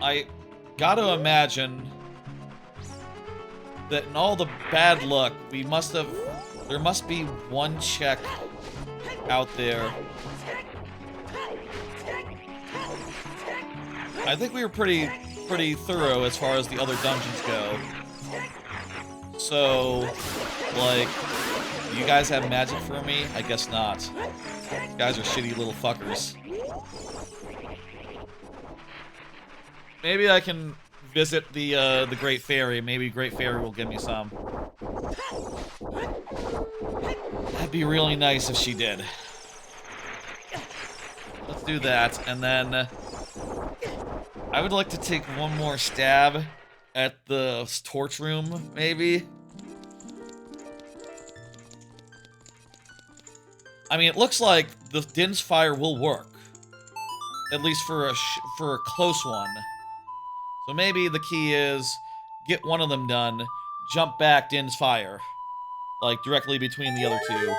I gotta imagine that in all the bad luck, there must be one check out there. I think we were pretty thorough as far as the other dungeons go. So, like, you guys have magic for me? I guess not. You guys are shitty little fuckers. Maybe I can visit the Great Fairy. Maybe Great Fairy will give me some. That'd be really nice if she did. Let's do that, and then... I would like to take one more stab at the torch room, maybe. I mean, it looks like the Din's Fire will work. At least for a close one. So maybe the key is, get one of them done, jump back Din's Fire. Like, directly between the other two.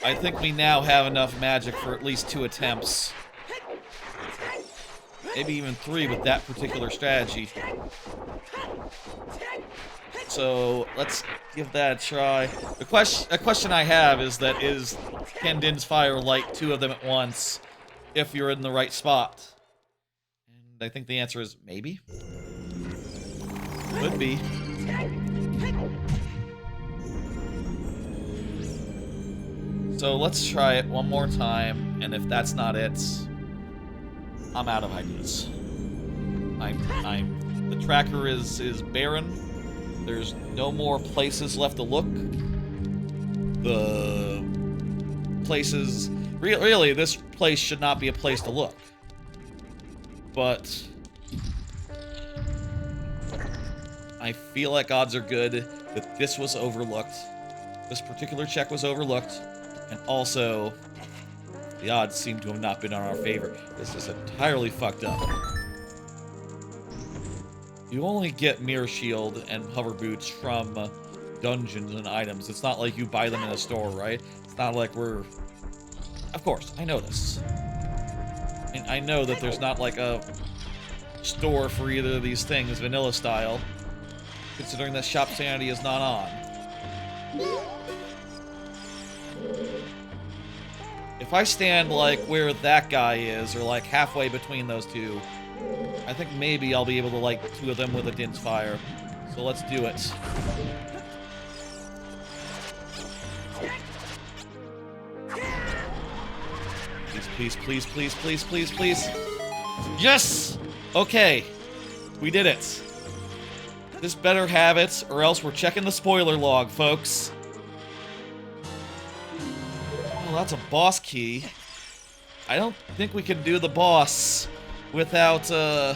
I think we now have enough magic for at least 2 attempts. Maybe even 3 with that particular strategy. So let's give that a try. A question I have is can Din's Fire light two of them at once if you're in the right spot? And I think the answer is maybe. Could be. So let's try it one more time, and if that's not it, I'm out of ideas. The tracker is barren. There's no more places left to look. The places... Really, this place should not be a place to look. But... I feel like odds are good that this was overlooked. This particular check was overlooked. And also, the odds seem to have not been in our favor. This is entirely fucked up. You only get Mirror Shield and Hover Boots from dungeons and items. It's not like you buy them in a store, right? It's not like we're... Of course, I know this. And I know that there's not like a store for either of these things, vanilla style, considering that Shop Sanity is not on. If I stand, like, where that guy is, or, like, halfway between those two, I think maybe I'll be able to light two of them with a Din's Fire. So let's do it. Please, please, please, please, please, please. Yes! Okay. We did it. This better have it, or else we're checking the spoiler log, folks. Oh, that's a boss key. I don't think we can do the boss without, Oh,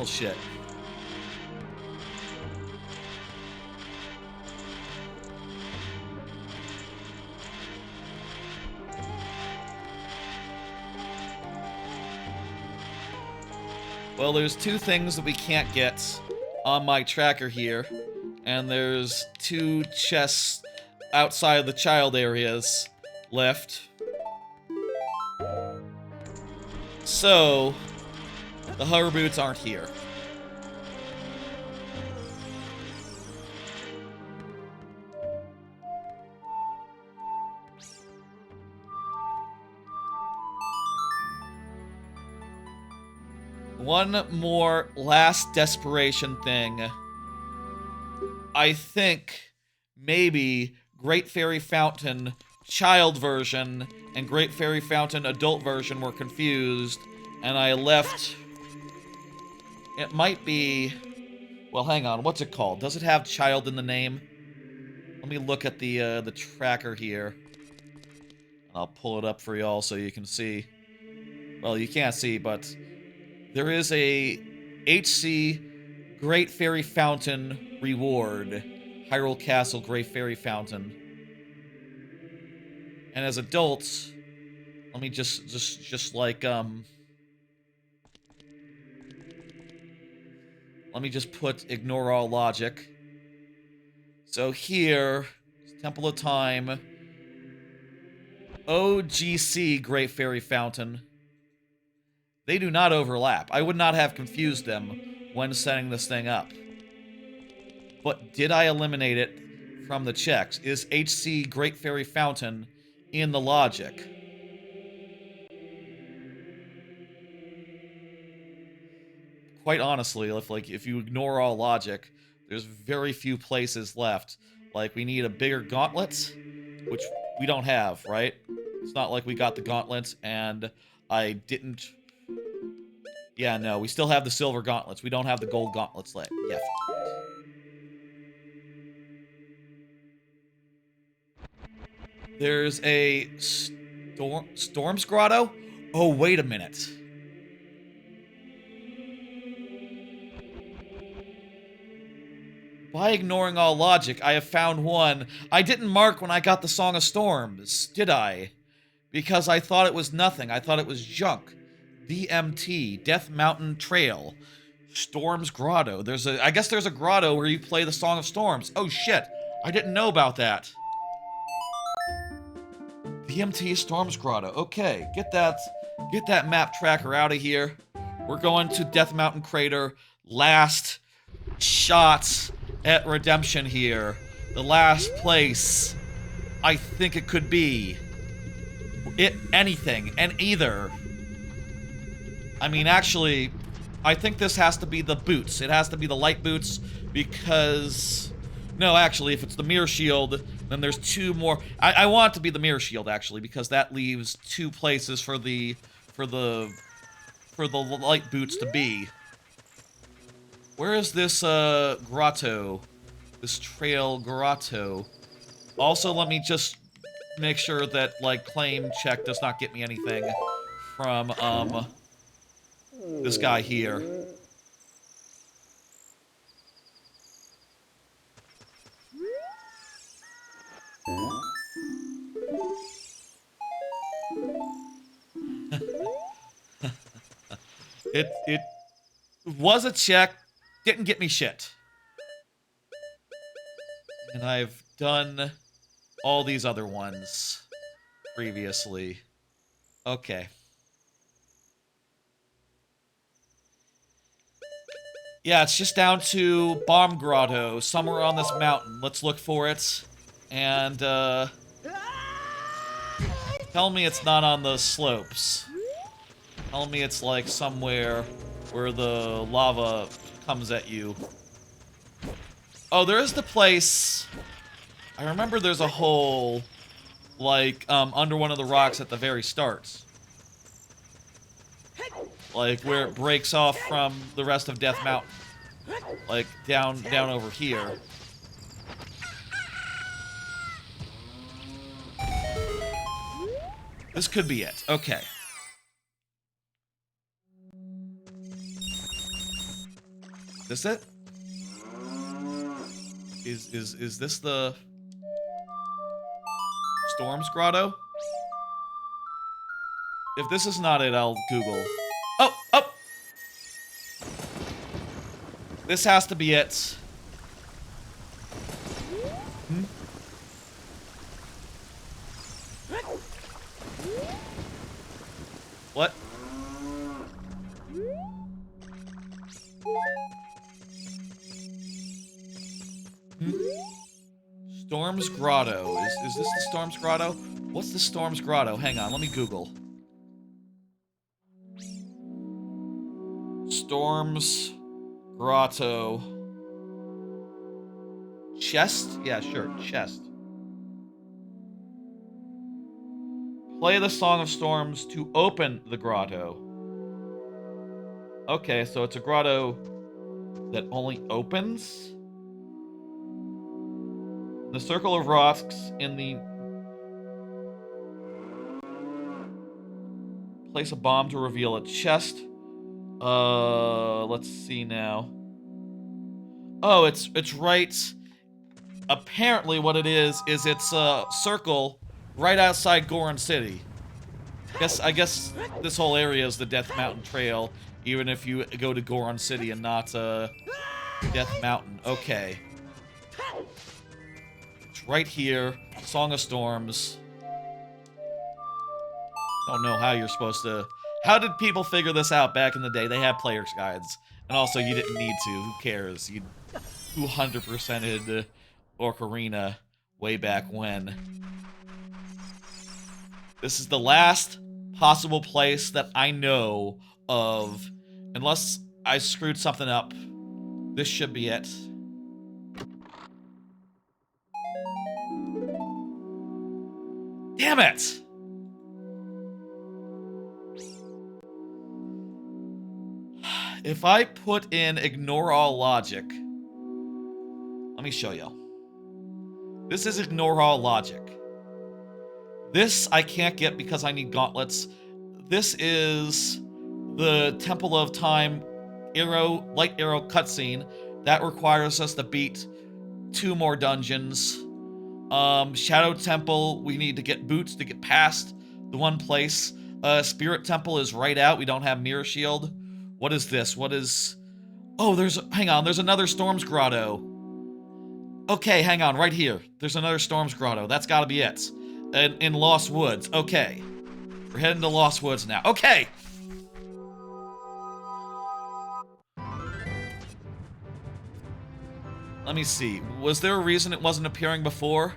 shit. Well, there's two things that we can't get on my tracker here. And there's two chests outside of the child areas left. So, the hover boots aren't here. One more last desperation thing. I think maybe Great Fairy Fountain child version and Great Fairy Fountain adult version were confused, and I left... It might be... Well, hang on, what's it called? Does it have child in the name? Let me look at the tracker here. I'll pull it up for y'all so you can see. Well, you can't see, but there is a HC Great Fairy Fountain reward. Hyrule Castle Great Fairy Fountain. And as adults, let me just like, let me just put ignore all logic. So here, Temple of Time, OGC Great Fairy Fountain. They do not overlap. I would not have confused them when setting this thing up. But did I eliminate it from the checks? Is HC Great Fairy Fountain in the logic? Quite honestly, if you ignore all logic, there's very few places left. Like, we need a bigger gauntlet, which we don't have, right? It's not like we got the gauntlets and I didn't... Yeah, no, we still have the silver gauntlets. We don't have the gold gauntlets left. Yes. There's a Storm's Grotto? Oh, wait a minute. By ignoring all logic, I have found one. I didn't mark when I got the Song of Storms, did I? Because I thought it was nothing. I thought it was junk. DMT, Death Mountain Trail. Storm's Grotto. I guess there's a grotto where you play the Song of Storms. Oh shit, I didn't know about that. DMT Storm's Grotto. Okay, get that map tracker out of here. We're going to Death Mountain Crater. Last shot at redemption here. The last place I think it could be. Anything, and either. I mean, actually, I think this has to be the boots. It has to be the light boots, because... No, actually, if it's the mirror shield, then there's two more. I want it to be the mirror shield, actually, because that leaves two places for the light boots to be. Where is this grotto? This trail grotto. Also, let me just make sure that, like, claim check does not get me anything from this guy here. It was a check, didn't get me shit. And I've done all these other ones previously. Okay. Yeah, it's just down to Bomb Grotto, somewhere on this mountain. Let's look for it. And, tell me it's not on the slopes. Tell me it's, like, somewhere where the lava comes at you. Oh, there is the place... I remember there's a hole, like, under one of the rocks at the very start. Like, where it breaks off from the rest of Death Mountain. Like, down over here. This could be it. Okay. Is this it? Is this the... Storm's Grotto? If this is not it, I'll Google. Oh! Oh! This has to be it. Hmm? What? Storm's Grotto. Is this the Storm's Grotto? What's the Storm's Grotto? Hang on, let me Google. Storm's Grotto. Chest? Yeah, sure, chest. Play the Song of Storms to open the grotto. Okay, so it's a grotto that only opens? The circle of rocks in the... Place a bomb to reveal a chest. Let's see now. Oh, it's right... Apparently what it is it's a circle right outside Goron City. I guess this whole area is the Death Mountain Trail, even if you go to Goron City and not, Death Mountain. Okay. It's right here. Song of Storms. Don't know how you're supposed to... How did people figure this out back in the day? They had player's guides. And also, you didn't need to. Who cares? You 200%ed Ocarina way back when. This is the last possible place that I know of. Unless I screwed something up. This should be it. Damn it! If I put in ignore all logic... Let me show you. This is ignore all logic. This I can't get because I need gauntlets. This is the Temple of Time light arrow cutscene. That requires us to beat 2 more dungeons. Shadow Temple, we need to get boots to get past the one place. Spirit Temple is right out. We don't have Mirror Shield. What is this? What is... Oh, hang on, there's another Storm's Grotto. Okay, hang on, right here. There's another Storm's Grotto. That's gotta be it. In Lost Woods. Okay. We're heading to Lost Woods now. Okay! Let me see. Was there a reason it wasn't appearing before?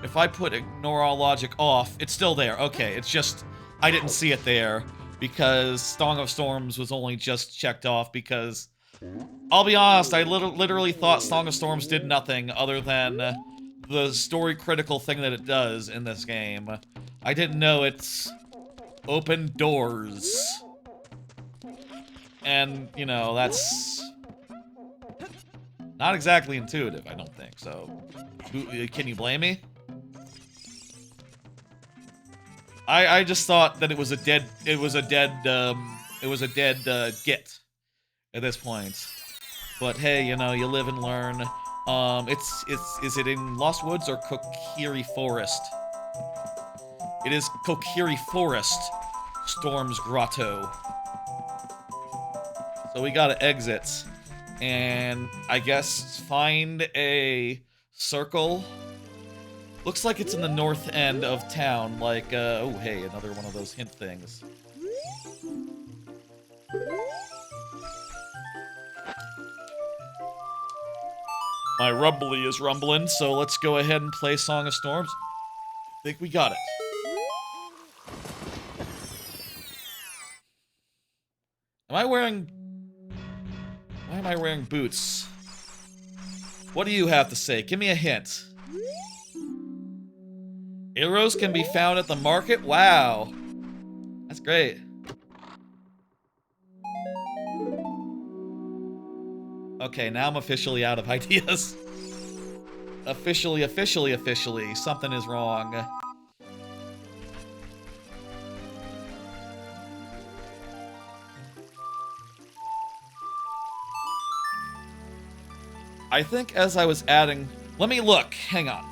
If I put ignore all logic off, it's still there. Okay, it's just I didn't see it there because Song of Storms was only just checked off because I'll be honest, I literally thought Song of Storms did nothing other than the story critical thing that it does in this game. I didn't know it's open doors. And, you know, that's not exactly intuitive, I don't think, so can you blame me? I just thought that it was a dead git at this point. But hey, you know, you live and learn. Is it in Lost Woods or Kokiri Forest? It is Kokiri Forest, Storm's Grotto. So we gotta exit, and I guess find a circle. Looks like it's in the north end of town, like, oh hey, another one of those hint things. My rumbly is rumbling, so let's go ahead and play Song of Storms. I think we got it. Why am I wearing boots? What do you have to say? Give me a hint. Arrows can be found at the market? Wow. That's great. Okay, now I'm officially out of ideas. Officially, something is wrong. I think as I was adding... Let me look. Hang on.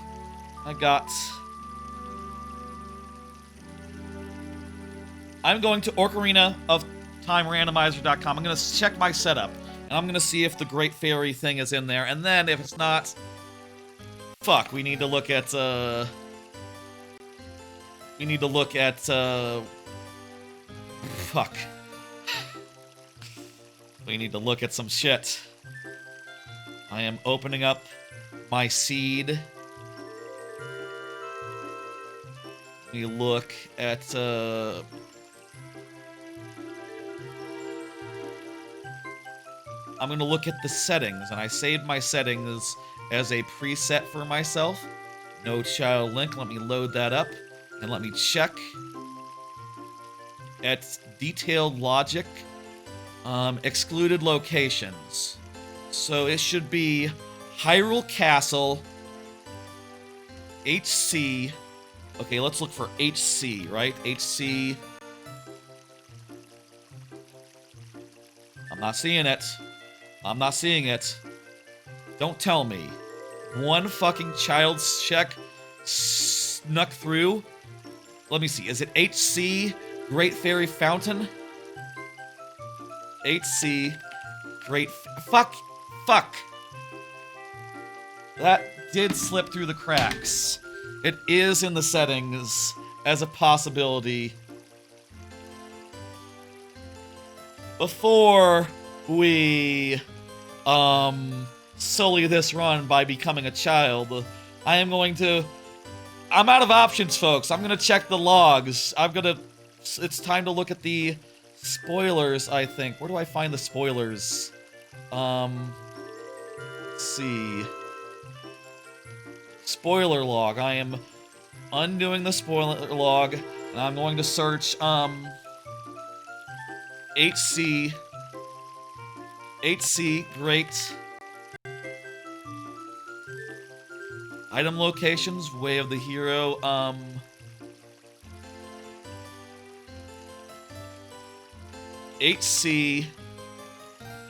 I'm going to Ocarina of Time Randomizer.com. I'm going to check my setup. And I'm going to see if the Great Fairy thing is in there. And then if it's not... Fuck, we need to look at, Fuck. We need to look at some shit. I am opening up my seed. We look at, I'm gonna look at the settings, and I saved my settings as a preset for myself. No child link, let me load that up, and let me check at detailed logic, excluded locations. So it should be Hyrule Castle, HC. Okay, let's look for HC, right? HC. I'm not seeing it. I'm not seeing it. Don't tell me. One fucking child's check snuck through. Let me see. Is it HC Great Fairy Fountain? HC Great... Fuck! That did slip through the cracks. It is in the settings as a possibility. Before we, sully this run by becoming a child, I'm out of options, folks. I'm gonna check the logs. It's time to look at the spoilers, I think. Where do I find the spoilers? Let's see. Spoiler log. I am undoing the spoiler log, and I'm going to search, HC Great Item locations, Way of the Hero, HC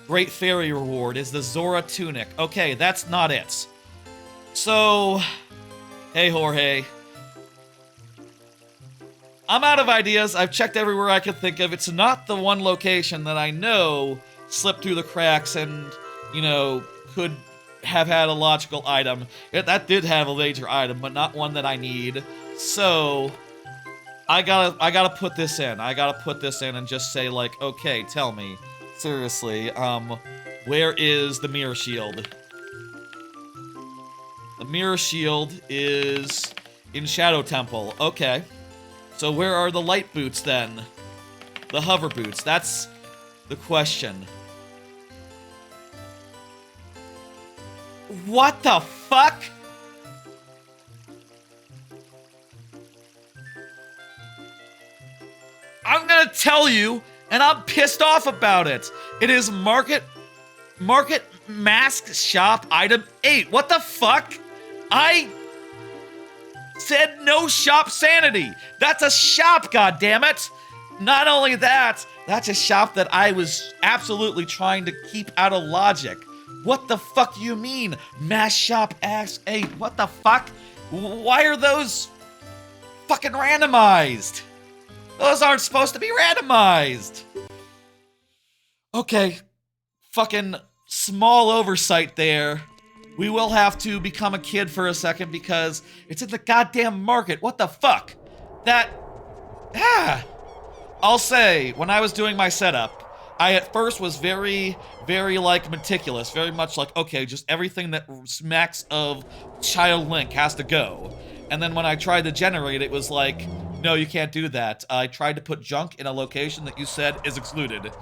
Great Fairy Reward is the Zora Tunic. Okay, that's not it. So, hey Jorge. I'm out of ideas. I've checked everywhere I could think of. It's not the one location that I know slipped through the cracks and, you know, could have had a logical item. That did have a major item, but not one that I need. So, I gotta put this in. I gotta put this in and just say, like, okay, tell me. Seriously, where is the mirror shield? mirror shield is in Shadow Temple. Okay. So where are the light boots then? The hover boots. That's the question. What the fuck? I'm gonna tell you, and I'm pissed off about it. It is Market Mask Shop Item 8. What the fuck? I said no shop sanity. That's a shop, goddammit. Not only that, that's a shop that I was absolutely trying to keep out of logic. What the fuck do you mean? Mask Shop Ask 8. What the fuck? Why are those fucking randomized? Those aren't supposed to be randomized. Okay. Fucking small oversight there. We will have to become a kid for a second because it's in the goddamn market. What the fuck? I'll say, when I was doing my setup, I at first was very, very, like, meticulous. Very much like, okay, just everything that smacks of Child Link has to go. And then when I tried to generate it, it was like, no, you can't do that. I tried to put junk in a location that you said is excluded.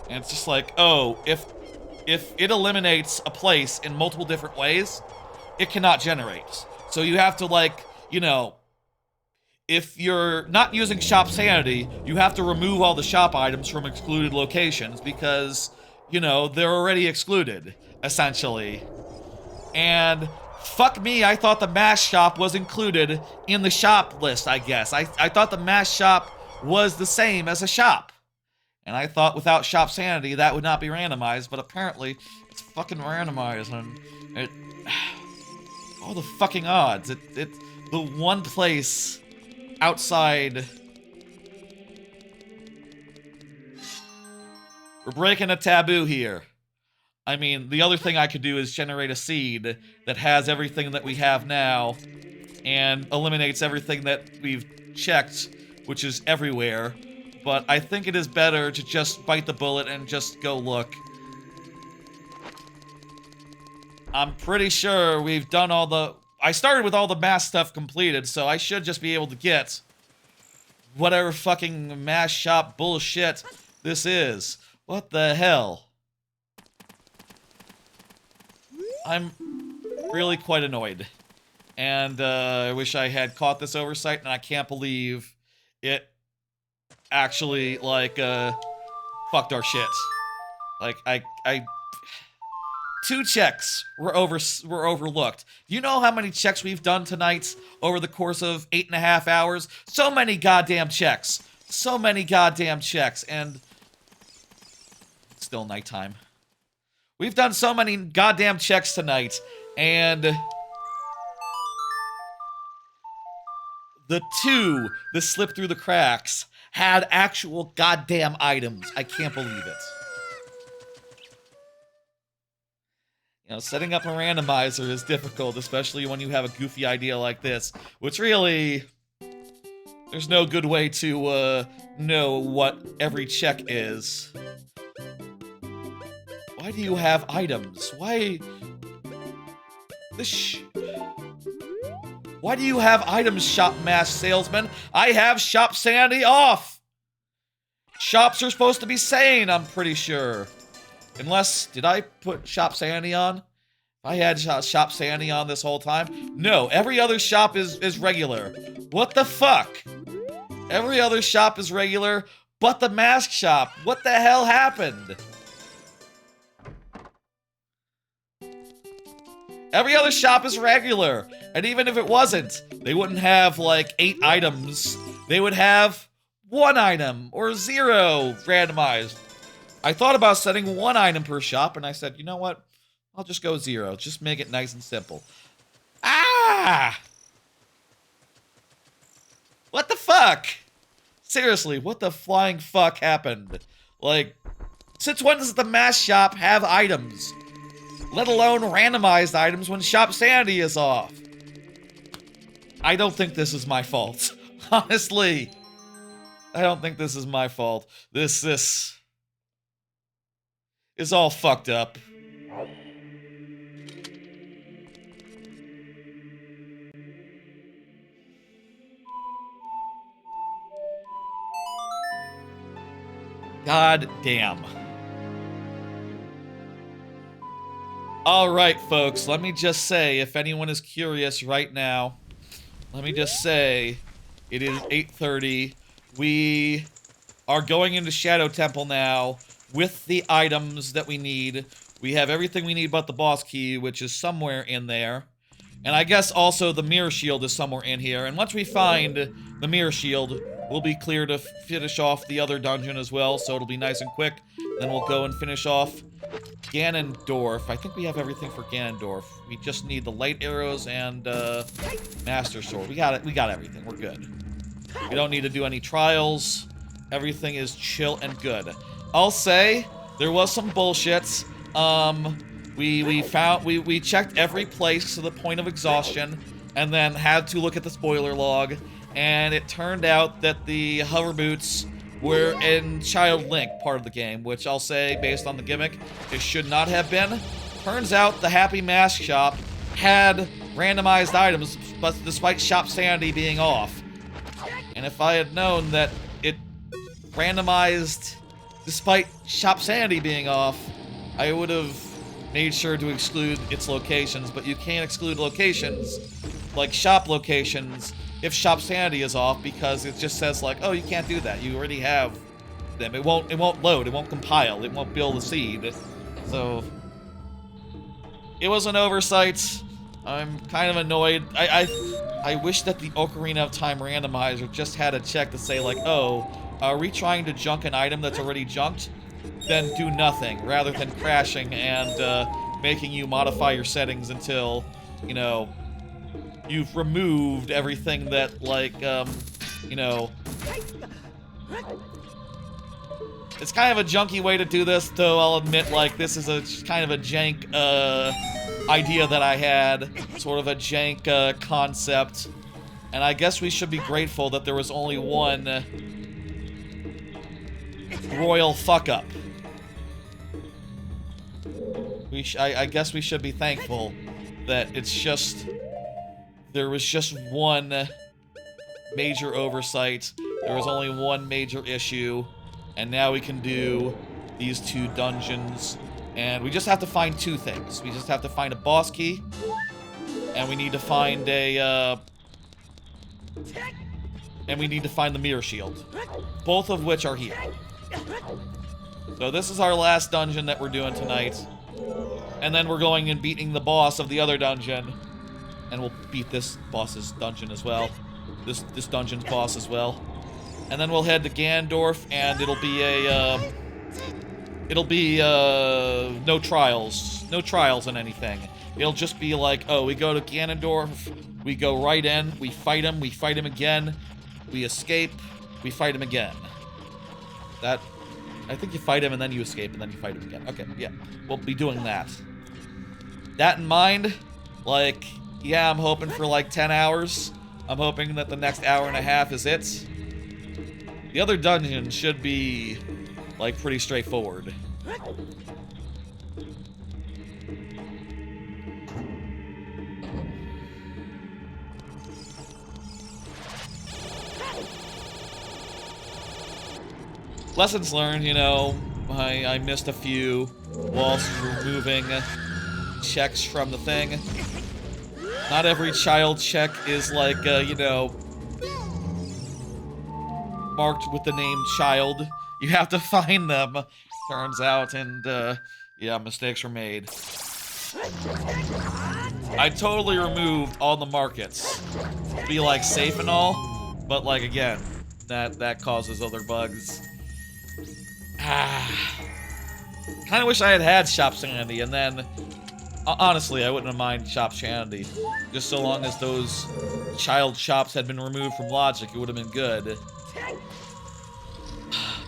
And it's just like, oh, if it eliminates a place in multiple different ways, it cannot generate. So you have to, like, you know, if you're not using shop sanity, you have to remove all the shop items from excluded locations because, you know, they're already excluded, essentially. And fuck me, I thought the mask shop was included in the shop list, I guess. I thought the mask shop was the same as a shop. And I thought without shop sanity, that would not be randomized, but apparently it's fucking randomized, and it... all the fucking odds. It's the one place outside... We're breaking a taboo here. I mean, the other thing I could do is generate a seed that has everything that we have now and eliminates everything that we've checked, which is everywhere. But I think it is better to just bite the bullet and just go look. I'm pretty sure we've done all the... I started with all the mask stuff completed, so I should just be able to get whatever fucking mask shop bullshit this is. What the hell? I'm really quite annoyed. And I wish I had caught this oversight, and I can't believe it actually, like, fucked our shit. Like, I 2 checks were overlooked. Do you know how many checks we've done tonight over the course of 8.5 hours? So many goddamn checks. So many goddamn checks, and it's still nighttime. We've done so many goddamn checks tonight, and the 2 that slipped through the cracks had actual goddamn items. I can't believe it. You know, setting up a randomizer is difficult, especially when you have a goofy idea like this, which really... there's no good way to, know what every check is. Why do you have items? Why... Why do you have items, shop mask salesman? I have shop sanity off! Shops are supposed to be sane, I'm pretty sure. Unless, did I put shop sanity on? I had shop sanity on this whole time? No, every other shop is regular. What the fuck? Every other shop is regular, but the mask shop. What the hell happened? Every other shop is regular. And even if it wasn't, they wouldn't have, like, 8 items. They would have 1 item or 0 randomized. I thought about setting 1 item per shop, and I said, you know what? I'll just go 0. Just make it nice and simple. Ah! What the fuck? Seriously, what the flying fuck happened? Like, since when does the mask shop have items? Let alone randomized items when shop sanity is off. I don't think this is my fault. Honestly. I don't think this is my fault. This is all fucked up. God damn. Alright, folks, let me just say, if anyone is curious right now, let me just say, it is 8:30. We are going into Shadow Temple now with the items that we need. We have everything we need but the boss key, which is somewhere in there. And I guess also the mirror shield is somewhere in here. And once we find the mirror shield, we'll be clear to finish off the other dungeon as well, so it'll be nice and quick. Then we'll go and finish off Ganondorf. I think we have everything for Ganondorf. We just need the light arrows and Master Sword. We got it. We got everything. We're good. We don't need to do any trials. Everything is chill and good. I'll say there was some bullshit. We checked every place to the point of exhaustion, and then had to look at the spoiler log, and it turned out that the hover boots were in Child Link part of the game, which I'll say, based on the gimmick, it should not have been. Turns out the Happy Mask Shop had randomized items, but despite shop sanity being off. And if I had known that it randomized despite shop sanity being off, I would have made sure to exclude its locations, but you can't exclude locations, like shop locations, if shop sanity is off, because it just says like, oh, you can't do that. You already have them. It won't load. It won't compile. It won't build a seed. So it was an oversight. I'm kind of annoyed. I wish that the Ocarina of Time Randomizer just had a check to say like, oh, are we trying to junk an item that's already junked? Then do nothing, rather than crashing and making you modify your settings until, you know, you've removed everything that, like, you know... It's kind of a junky way to do this, though I'll admit, like, this is a kind of a jank, idea that I had. Sort of a jank, concept. And I guess we should be grateful that there was only one royal fuck-up. I guess we should be thankful that it's just... There was just one major oversight. There was only one major issue. And now we can do these two dungeons. And we just have to find two things. We just have to find a boss key. And we need to find a, and we need to find the mirror shield. Both of which are here. So this is our last dungeon that we're doing tonight. And then we're going and beating the boss of the other dungeon. And we'll beat this boss's dungeon as well. This dungeon's boss as well. And then we'll head to Ganondorf, and it'll be a, no trials. No trials in anything. It'll just be like, oh, we go to Ganondorf, we go right in, we fight him again, we escape, we fight him again. I think you fight him and then you escape and then you fight him again. Okay, yeah, we'll be doing that. That in mind, like, yeah, I'm hoping for like 10 hours. I'm hoping that the next hour and a half is it. The other dungeon should be, like, pretty straightforward. Lessons learned, you know, I missed a few whilst removing checks from the thing. Not every child check is like, you know, marked with the name child. You have to find them, turns out, and, yeah, mistakes were made. I totally removed all the markets. To be, like, safe and all, but, like, again, that causes other bugs. Kinda wish I had Shop Sanity, and then, honestly, I wouldn't have minded Shop Sanity. Just so long as those child shops had been removed from logic, it would have been good.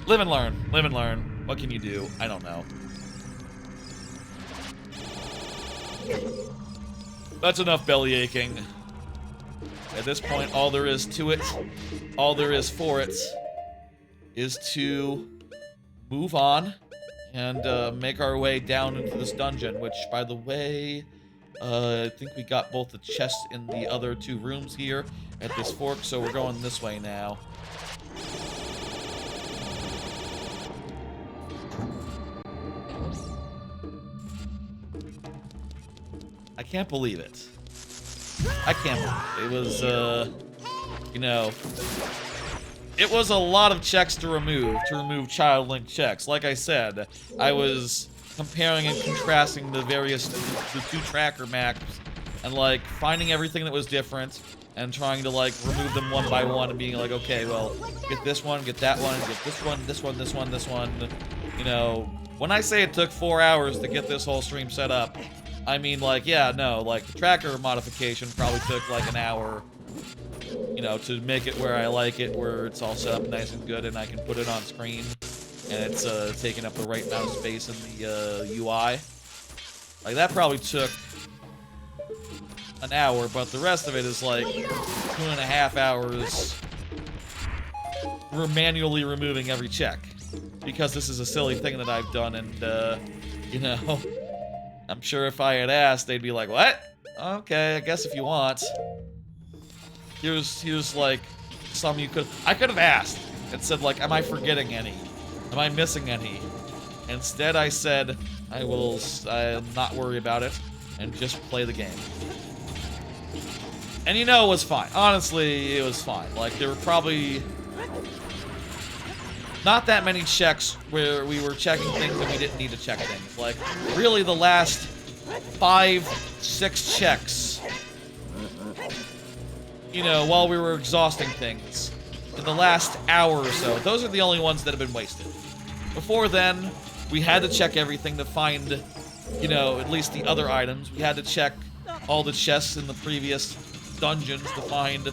Live and learn. Live and learn. What can you do? I don't know. That's enough belly aching. At this point, all there is to it, all there is for it, is to move on and make our way down into this dungeon, which, by the way, I think we got both the chests in the other two rooms here at this fork, so we're going this way now. can't believe it. I can't believe it. It was, you know, it was a lot of checks to remove child link checks. Like I said, I was comparing and contrasting the two tracker maps and like finding everything that was different and trying to like remove them one by one and being like, okay, well, get this one, get that one, get this one, this one, this one, this one. You know, when I say it took 4 hours to get this whole stream set up, I mean like, yeah, no, like the tracker modification probably took like an hour, you know, to make it where I like it, where it's all set up nice and good and I can put it on screen and it's taking up the right amount of space in the UI. Like that probably took an hour, but the rest of it is like 2.5 hours. We're manually removing every check because this is a silly thing that I've done, and you know, I'm sure if I had asked, they'd be like, "What? Okay, I guess if you want." Here's like some I could have asked and said like, "Am I forgetting any? Am I missing any?" Instead, I said, I'll not worry about it and just play the game. And you know, it was fine. Honestly, it was fine. Like, there were probably not that many checks where we were checking things and we didn't need to check things. Like, really the last 5, 6 checks, you know, while we were exhausting things, in the last hour or so, those are the only ones that have been wasted. Before then, we had to check everything to find, you know, at least the other items. We had to check all the chests in the previous dungeons to find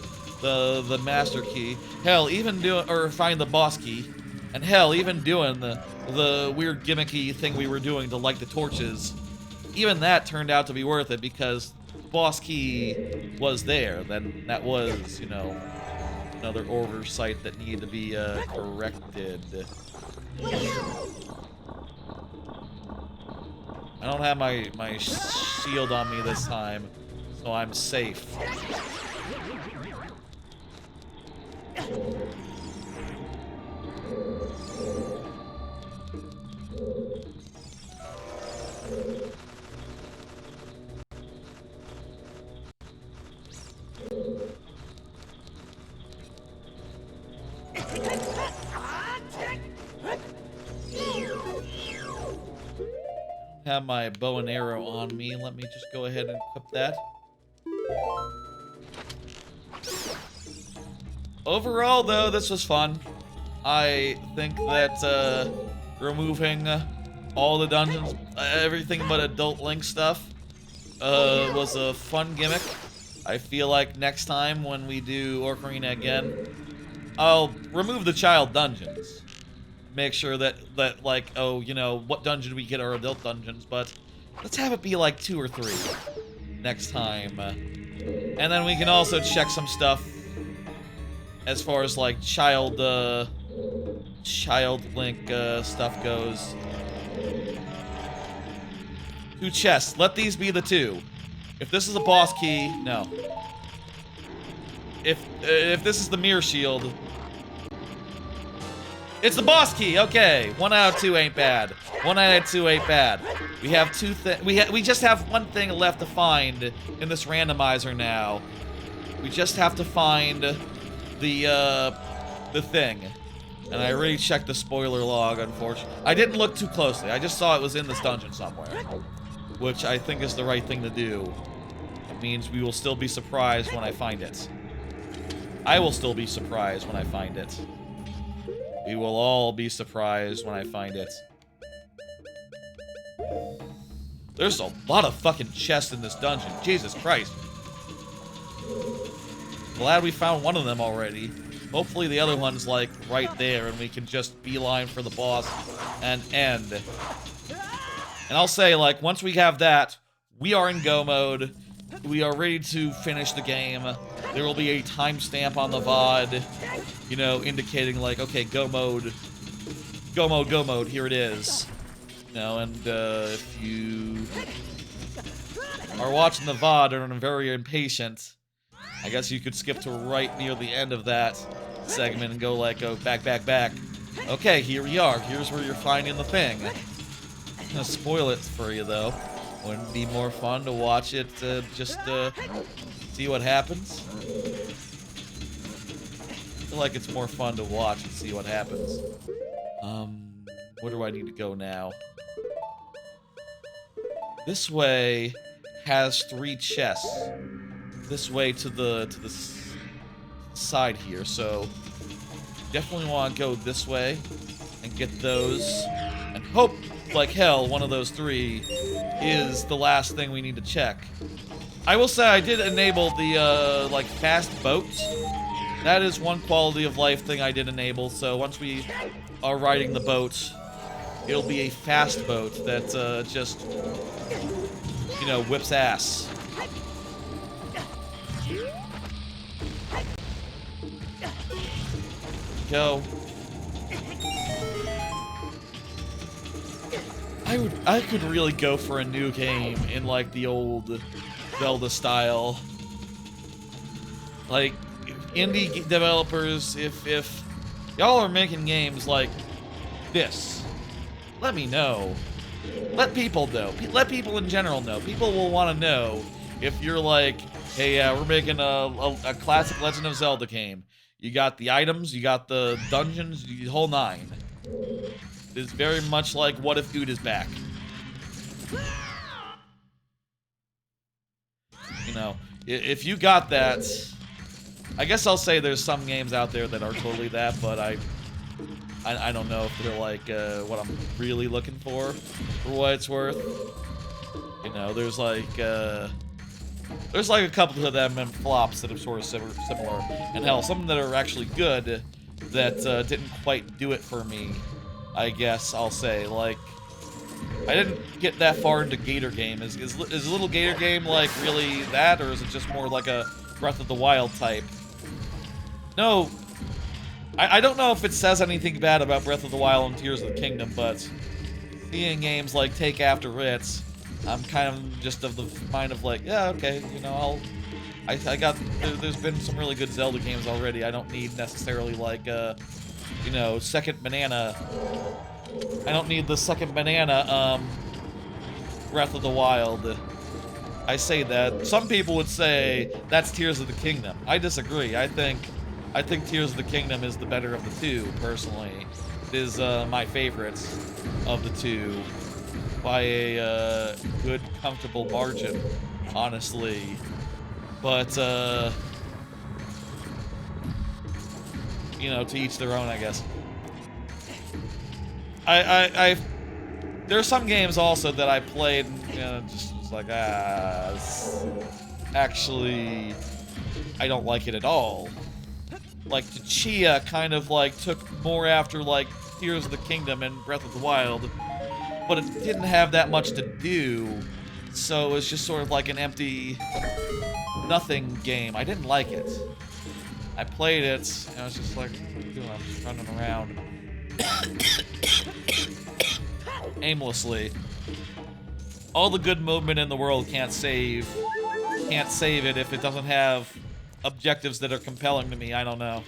the master key. Hell, even find the boss key. And hell, even doing the weird gimmicky thing we were doing to light the torches. Even that turned out to be worth it because boss key was there. Then that was, you know, another oversight that needed to be corrected. I don't have my shield on me this time, so I'm safe. Have my bow and arrow on me. Let me just go ahead and equip that. Overall, though, this was fun. I think that removing all the dungeons, everything but adult Link stuff, was a fun gimmick. I feel like next time when we do Ocarina again, I'll remove the child dungeons. Make sure that like, oh, you know, what dungeon we get our adult dungeons, but let's have it be like 2 or 3 next time. And then we can also check some stuff as far as like child Link stuff goes. 2 chests. Let these be the 2. If this is a boss key, no. If this is the mirror shield, it's the boss key. Okay, 1 out of 2 ain't bad. 1 out of 2 ain't bad. We have 2 we just have 1 thing left to find in this randomizer now. We just have to find the thing. And I already checked the spoiler log, unfortunately. I didn't look too closely. I just saw it was in this dungeon somewhere, which I think is the right thing to do. It means we will still be surprised when I find it. I will still be surprised when I find it. We will all be surprised when I find it. There's a lot of fucking chests in this dungeon. Jesus Christ. Glad we found one of them already. Hopefully the other one's, like, right there, and we can just beeline for the boss and end. And I'll say, like, once we have that, we are in go mode. We are ready to finish the game. There will be a timestamp on the VOD, you know, indicating, like, okay, go mode, go mode, go mode, here it is. You know, and if you are watching the VOD and are very impatient, I guess you could skip to right near the end of that segment and go, like, oh, back, back, back. Okay, here we are. Here's where you're finding the thing. I'm gonna spoil it for you, though. Wouldn't it be more fun to watch it, just see what happens? I feel like it's more fun to watch and see what happens. Where do I need to go now? This way has 3 chests. This way to the side here, so definitely want to go this way and get those, and hope like hell one of those 3 is the last thing we need to check. I will say I did enable the like fast boats. That is one quality of life thing I did enable, so once we are riding the boat, it'll be a fast boat that just, you know, whips ass. Go. I could really go for a new game in like the old Zelda style. Like indie developers, if y'all are making games like this, let me know. Let people know. Let people in general know. People will want to know if you're like, hey, we're making a classic Legend of Zelda game. You got the items, you got the dungeons, the whole 9. It's very much like What If Dude is back. You know, if you got that, I guess I'll say there's some games out there that are totally that, but I don't know if they're like what I'm really looking for what it's worth. You know, there's like a couple of them and flops that are sort of similar, and hell, some that are actually good that didn't quite do it for me. I guess I'll say, like, I didn't get that far into Gator Game. Is Little Gator Game like really that, or is it just more like a Breath of the Wild type? No, I don't know if it says anything bad about Breath of the Wild and Tears of the Kingdom, but seeing games like take after it, I'm kind of just of the mind of like, yeah, okay, you know, there's been some really good Zelda games already. I don't need necessarily like, you know, second banana. I don't need the second banana, Breath of the Wild. I say that. Some people would say that's Tears of the Kingdom. I disagree. I think Tears of the Kingdom is the better of the 2, personally. It is my favorite of the 2 by a good, comfortable margin, honestly. But, you know, to each their own, I guess. There are some games also that I played, and, you know, just was like, actually, I don't like it at all. Like, Chia kind of, like, took more after, like, Tears of the Kingdom and Breath of the Wild, but it didn't have that much to do, so it was just sort of like an empty, nothing game. I didn't like it. I played it, and I was just like, what am I doing? I'm just running around aimlessly. All the good movement in the world can't save it if it doesn't have objectives that are compelling to me. I don't know.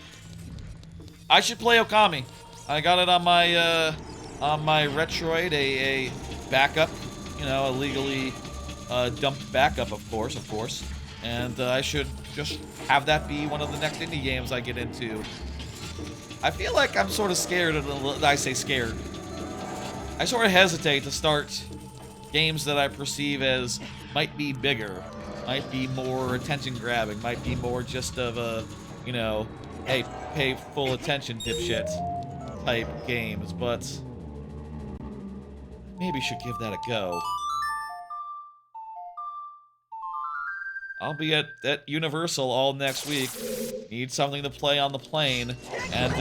I should play Okami. I got it on my Retroid, a backup, you know, a legally dumped backup, of course. And I should just have that be one of the next indie games I get into. I feel like I'm sort of scared I say scared. I sort of hesitate to start games that I perceive as might be bigger, might be more attention-grabbing, might be more just of a, you know, hey, pay full attention, dipshit type games, but maybe should give that a go. I'll be at Universal all next week. Need something to play on the plane. And,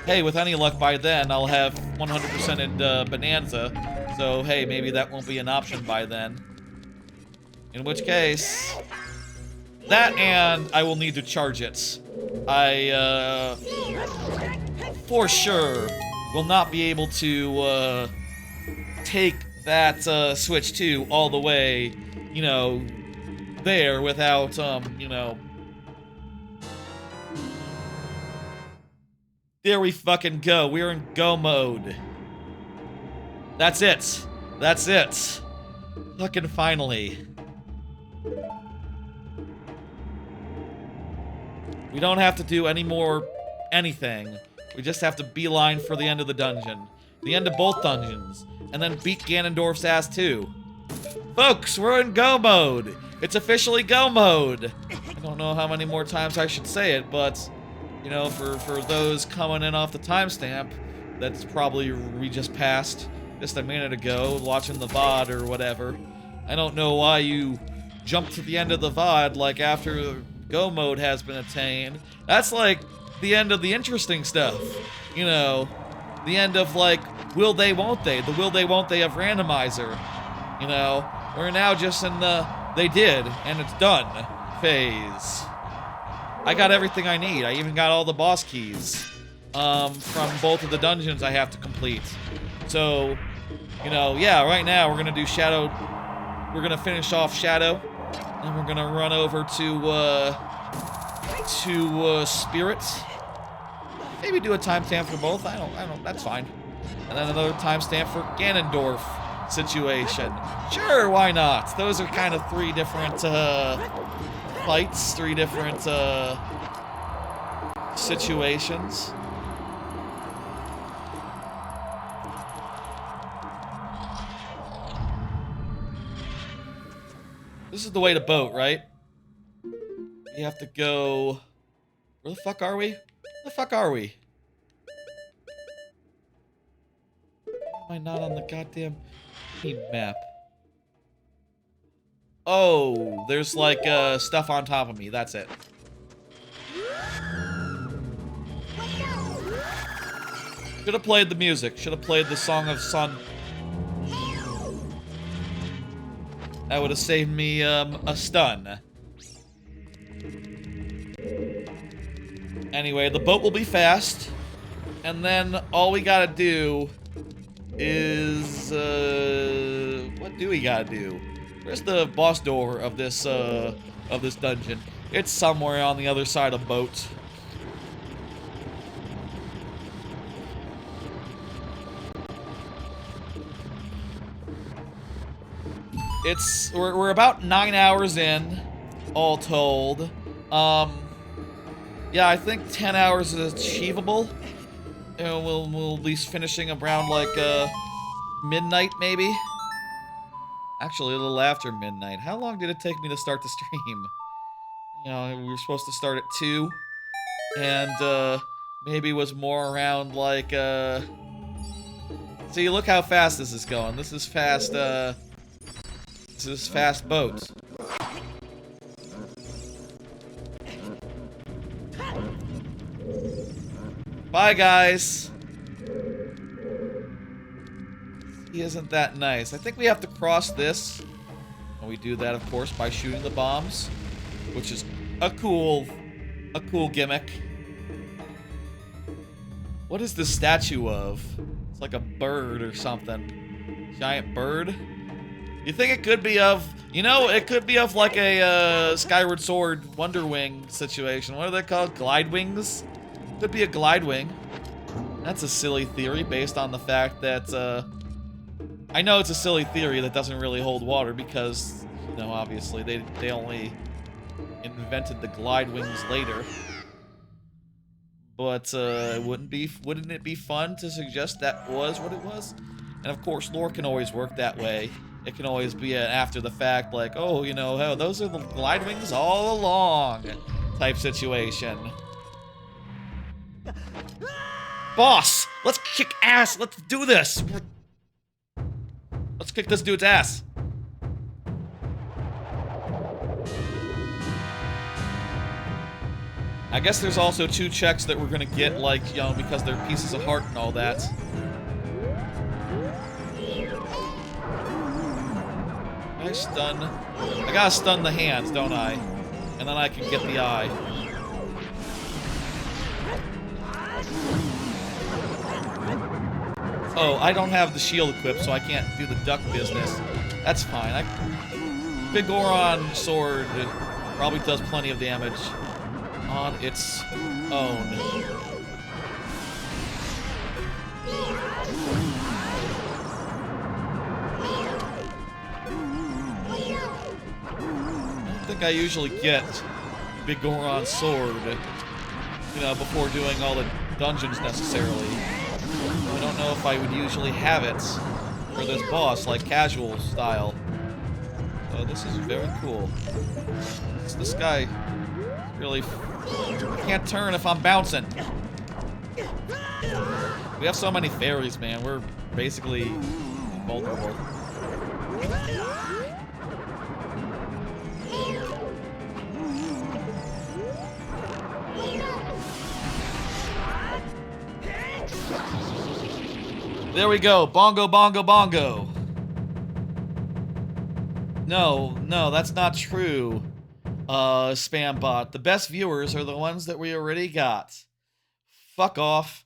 hey, with any luck by then, I'll have 100% in Bonanza. So, hey, maybe that won't be an option by then. In which case, that and I will need to charge it. I, for sure, will not be able to, take that, Switch 2 all the way, you know, there without, you know... There we fucking go. We're in go mode. That's it. That's it. Fucking finally. We don't have to do any more anything. We just have to beeline for the end of the dungeon. The end of both dungeons. And then beat Ganondorf's ass too. Folks, we're in go mode. It's officially go mode. I don't know how many more times I should say it, but, you know, for those coming in off the timestamp, that's probably we just passed just a minute ago, watching the VOD or whatever. I don't know why you jump to the end of the VOD like after go mode has been attained. That's like the end of the interesting stuff. You know, the end of like, will they, won't they? The will they, won't they of randomizer. You know, we're now just in the they did and it's done phase. I got everything I need. I even got all the boss keys from both of the dungeons I have to complete. So, you know, yeah, right now we're gonna do Shadow. We're gonna finish off Shadow, and we're gonna run over to Spirit. Maybe do a timestamp for both. I don't. That's fine. And then another timestamp for Ganondorf situation. Sure, why not? Those are kind of three different fights, three different situations. This is the way to boat, right? You have to go... Where the fuck are we? Where the fuck are we? Why am I not on the goddamn map? Oh, there's like stuff on top of me. That's it. Should have played the music. Should have played the Song of Sun. That would have saved me a stun. Anyway, the boat will be fast. And then all we gotta do is... what do we gotta do? Where's the boss door of this dungeon? It's somewhere on the other side of the boat. We're about 9 hours in, all told. Yeah, I think 10 hours is achievable. And we'll at least finishing around like midnight maybe. Actually, a little after midnight. How long did it take me to start the stream? You know, we were supposed to start at 2, and maybe it was more around like See, look how fast this is going. This is fast. This is fast boat. Bye, guys. He isn't that nice. I think we have to cross this. And we do that, of course, by shooting the bombs, which is a cool gimmick. What is this statue of? It's like a bird or something. Giant bird? You think it could be of, you know, it could be of like a Skyward Sword Wonder Wing situation. What are they called? Glide wings? Could be a glide wing. That's a silly theory based on the fact that, I know it's a silly theory that doesn't really hold water because, you know, obviously they only invented the glide wings later. But wouldn't it be fun to suggest that was what it was? And of course, lore can always work that way. It can always be an after the fact, like, oh, you know, oh, those are the glide wings all along type situation. Boss, let's kick ass. Let's do this. Let's kick this dude's ass. I guess there's also 2 checks that we're gonna get, like, you know, because they're pieces of heart and all that. I stun. I gotta stun the hands, don't I? And then I can get the eye. Oh, I don't have the shield equipped, so I can't do the duck business. That's fine. Big Goron sword probably does plenty of damage on its own. think I usually get Big Goron's sword, you know, before doing all the dungeons necessarily. I don't know if I would usually have it for this boss, like casual style. So this is very cool. This guy really can't turn if I'm bouncing. We have so many fairies, man. We're basically invulnerable. There we go. Bongo, bongo, bongo. No, that's not true. Spam bot. The best viewers are the ones that we already got. Fuck off.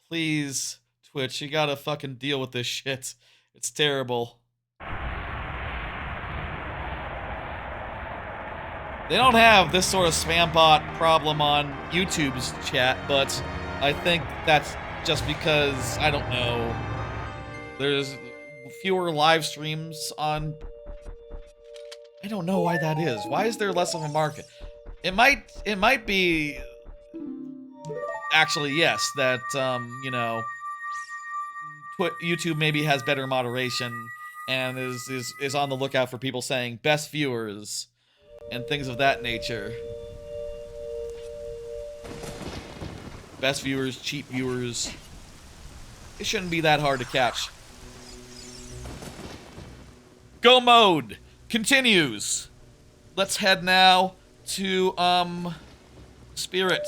Please, Twitch, you gotta fucking deal with this shit. It's terrible. They don't have this sort of spam bot problem on YouTube's chat, but I think that's just because, I don't know, there's fewer live streams on... I don't know why that is. Why is there less of a market? It might be... Actually, yes, that, you know, YouTube maybe has better moderation and is on the lookout for people saying best viewers and things of that nature. Best viewers, cheap viewers. It shouldn't be that hard to catch. Go mode continues. Let's head now to, Spirit.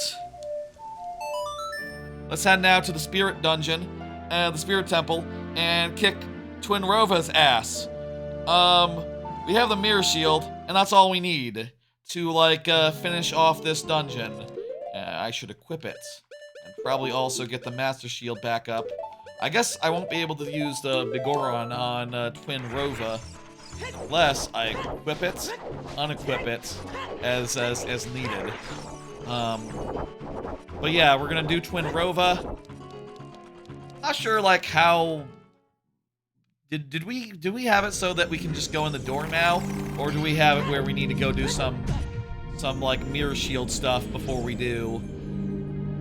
Let's head now to the Spirit Dungeon, the Spirit Temple, and kick Twin Rova's ass. We have the Mirror Shield, and that's all we need to, like, finish off this dungeon. I should equip it, and probably also get the Master Shield back up. I guess I won't be able to use the Bigoron on Twin Rova unless I equip it, unequip it, as needed. But yeah, we're gonna do Twin Rova. Not sure, like, how... Did we have it so that we can just go in the door now? Or do we have it where we need to go do some like, Mirror Shield stuff before we do?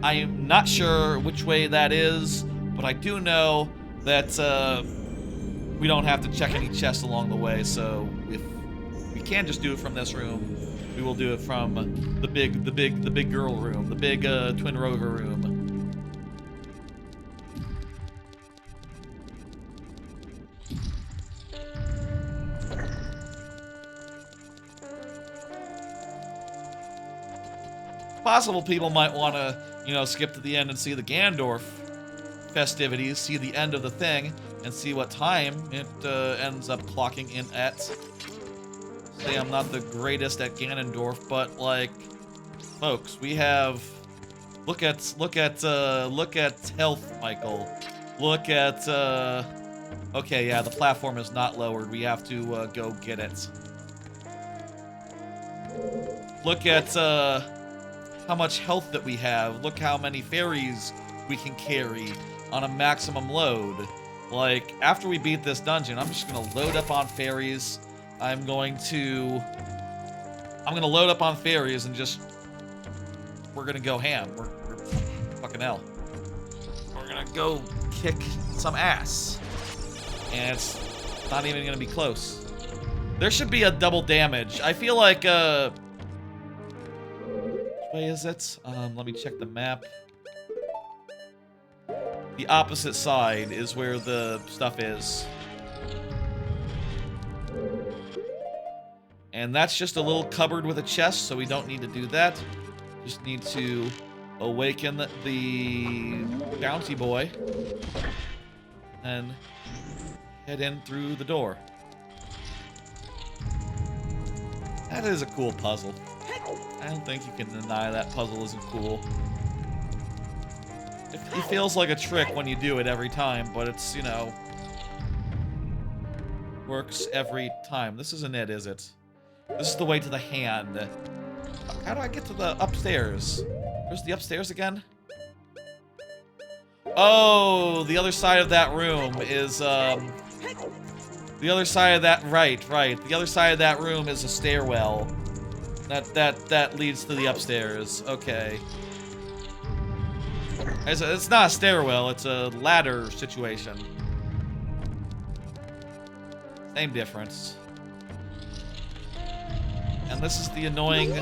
I am not sure which way that is, but I do know that, we don't have to check any chests along the way, so if we can just do it from this room, we will do it from the big girl room, the big Twin Rova room. Possible people might want to, you know, skip to the end and see the Ganondorf festivities, see the end of the thing, and see what time it ends up clocking in at. Say I'm not the greatest at Ganondorf, but, like, folks, we have... Look at health, Michael. Look at, okay, yeah, the platform is not lowered. We have to, go get it. Look at, how much health that we have. Look how many fairies we can carry on a maximum load. Like, after we beat this dungeon, I'm just gonna load up on fairies. I'm gonna load up on fairies and just... We're gonna go ham. We're fucking hell. We're gonna go kick some ass. And it's not even gonna be close. There should be a double damage. I feel like, which way is it? Let me check the map. The opposite side is where the stuff is. And that's just a little cupboard with a chest, so we don't need to do that. Just need to awaken the bounty boy. And head in through the door. That is a cool puzzle. I don't think you can deny that puzzle isn't cool. It feels like a trick when you do it every time, but it's, you know... Works every time. This isn't it, is it? This is the way to the hand. How do I get to the upstairs? Where's the upstairs again? Oh, the other side of that room is, the other side of that... Right. The other side of that room is a stairwell. That leads to the upstairs. Okay. It's not a stairwell, it's a ladder situation. Same difference. And this is the annoying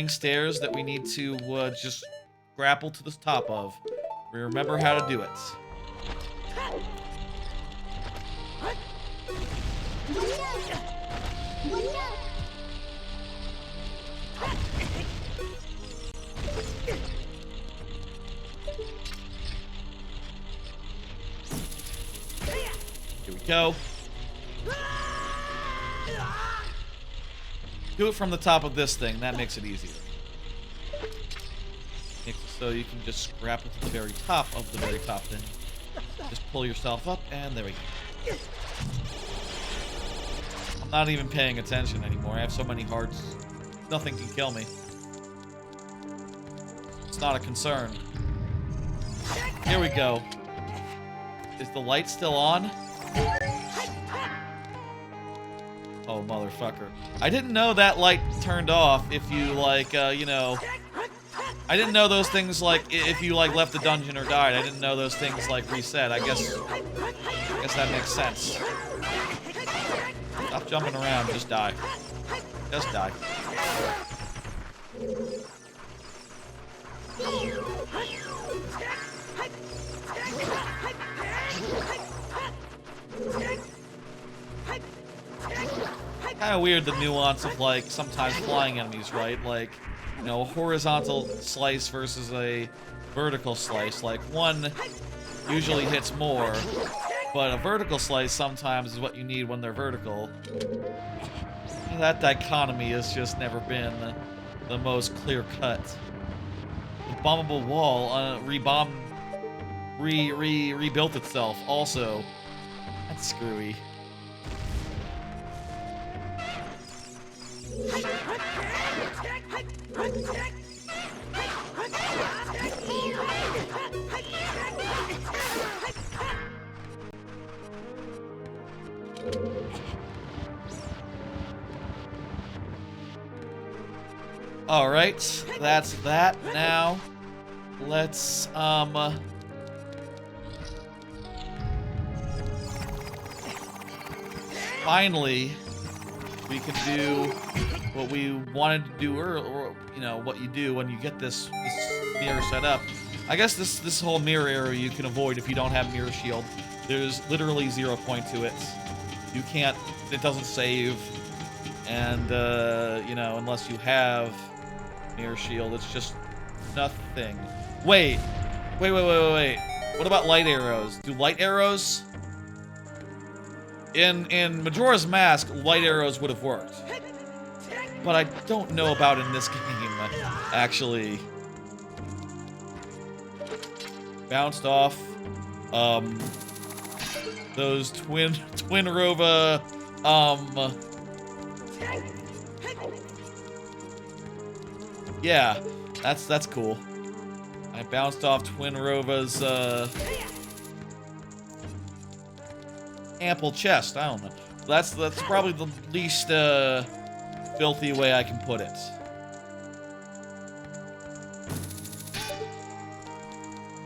stairs that we need to just grapple to the top of. We remember how to do it. Here we go. Do it from the top of this thing. That makes it easier. Makes it so you can just grapple to the very top of the very top thing. Just pull yourself up, and there we go. I'm not even paying attention anymore. I have so many hearts. Nothing can kill me. It's not a concern. Here we go. Is the light still on? Oh, motherfucker. I didn't know that light turned off if you, like, you know... I didn't know those things, like, if you, like, left the dungeon or died. I didn't know those things, like, reset. I guess that makes sense. Stop jumping around. Just die. Just die. Kind of weird, the nuance of, like, sometimes flying enemies, right? Like, you know, a horizontal slice versus a vertical slice. Like, one usually hits more, but a vertical slice sometimes is what you need when they're vertical. That dichotomy has just never been the most clear-cut. The bombable wall rebuilt itself, also. That's screwy. All right, that's that. Now, let's finally, we can do what we wanted to do earlier, or, you know, what you do when you get this mirror set up. I guess this whole mirror area you can avoid if you don't have mirror shield. There's literally 0 point to it. You can't, it doesn't save, and, you know, unless you have mirror shield, it's just nothing. Wait. What about light arrows? Do light arrows? In Majora's Mask, light arrows would have worked. But I don't know about in this game, actually. Bounced off, those twin Rova, yeah, that's cool. I bounced off Twin Rova's, ample chest. I don't know. That's probably the least, filthy way I can put it.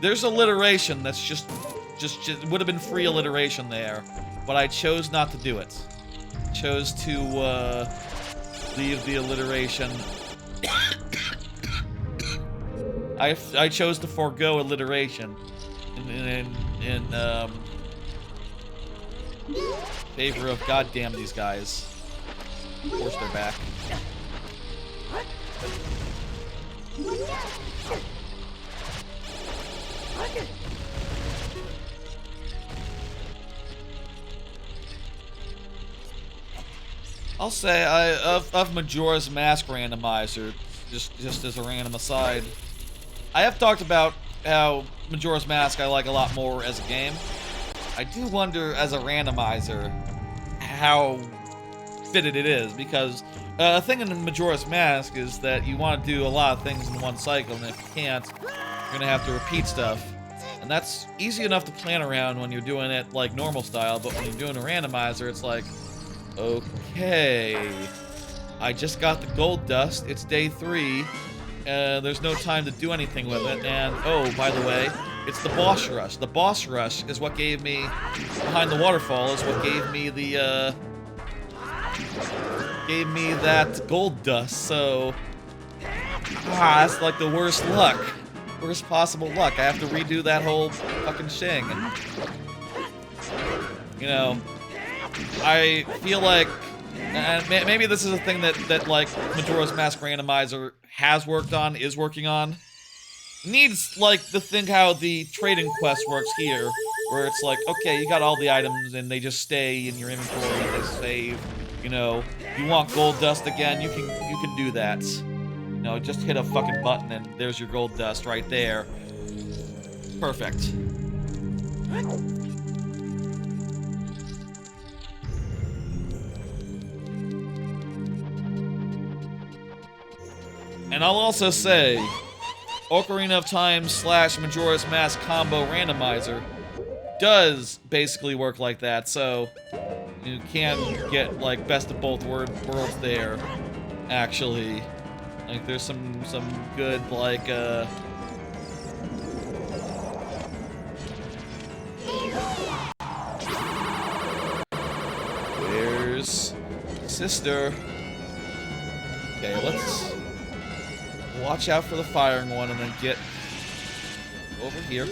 There's alliteration that's just would have been free alliteration there, but I chose not to do it. Chose to leave the alliteration. I chose to forego alliteration in favor of goddamn these guys. Of course they're back. I'll say of Majora's Mask Randomizer, just as a random aside, I have talked about how Majora's Mask I like a lot more as a game. I do wonder as a randomizer how fitted it is, because the thing in Majora's Mask is that you want to do a lot of things in one cycle, and if you can't, you're gonna have to repeat stuff. And that's easy enough to plan around when you're doing it like normal style, but when you're doing a randomizer, it's like, okay, I just got the gold dust. It's day 3. There's no time to do anything with it. And, oh, by the way, it's the boss rush. The boss rush is what gave me, behind the waterfall, is what gave me the, gave me that gold dust. So, that's like the worst luck. Worst possible luck. I have to redo that whole fucking thing. You know, I feel like, and maybe this is a thing that like Majora's Mask Randomizer has worked on, is working on. Needs like to think how the trading quest works here, where it's like, okay, you got all the items and they just stay in your inventory and they save. You know, you want gold dust again, you can do that. You know, just hit a fucking button and there's your gold dust right there. Perfect. And I'll also say, Ocarina of Time / Majora's Mask combo randomizer does basically work like that, so you can get like best of both worlds there, actually. Like there's some good like where's sister? Okay, let's watch out for the firing one and then get over here.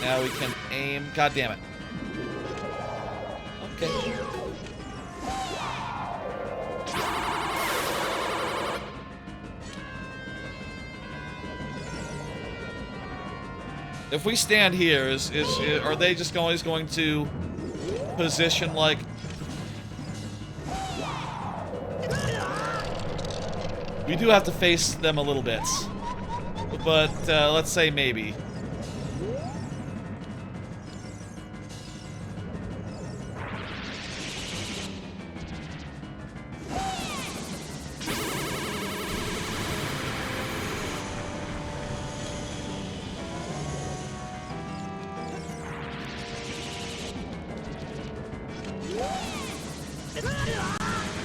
Now we can aim. God damn it. Okay. If we stand here, are they just always going to position like? We do have to face them a little bit, but let's say maybe.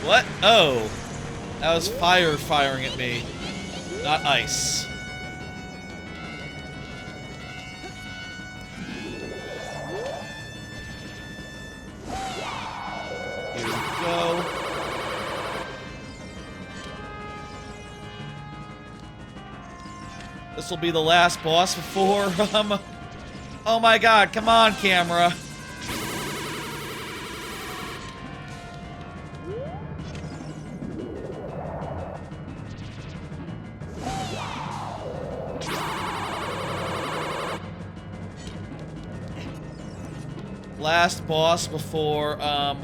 What? Oh. That was fire firing at me, not ice. Here we go. This will be the last boss before, oh my god, come on, camera. Last boss before, ah.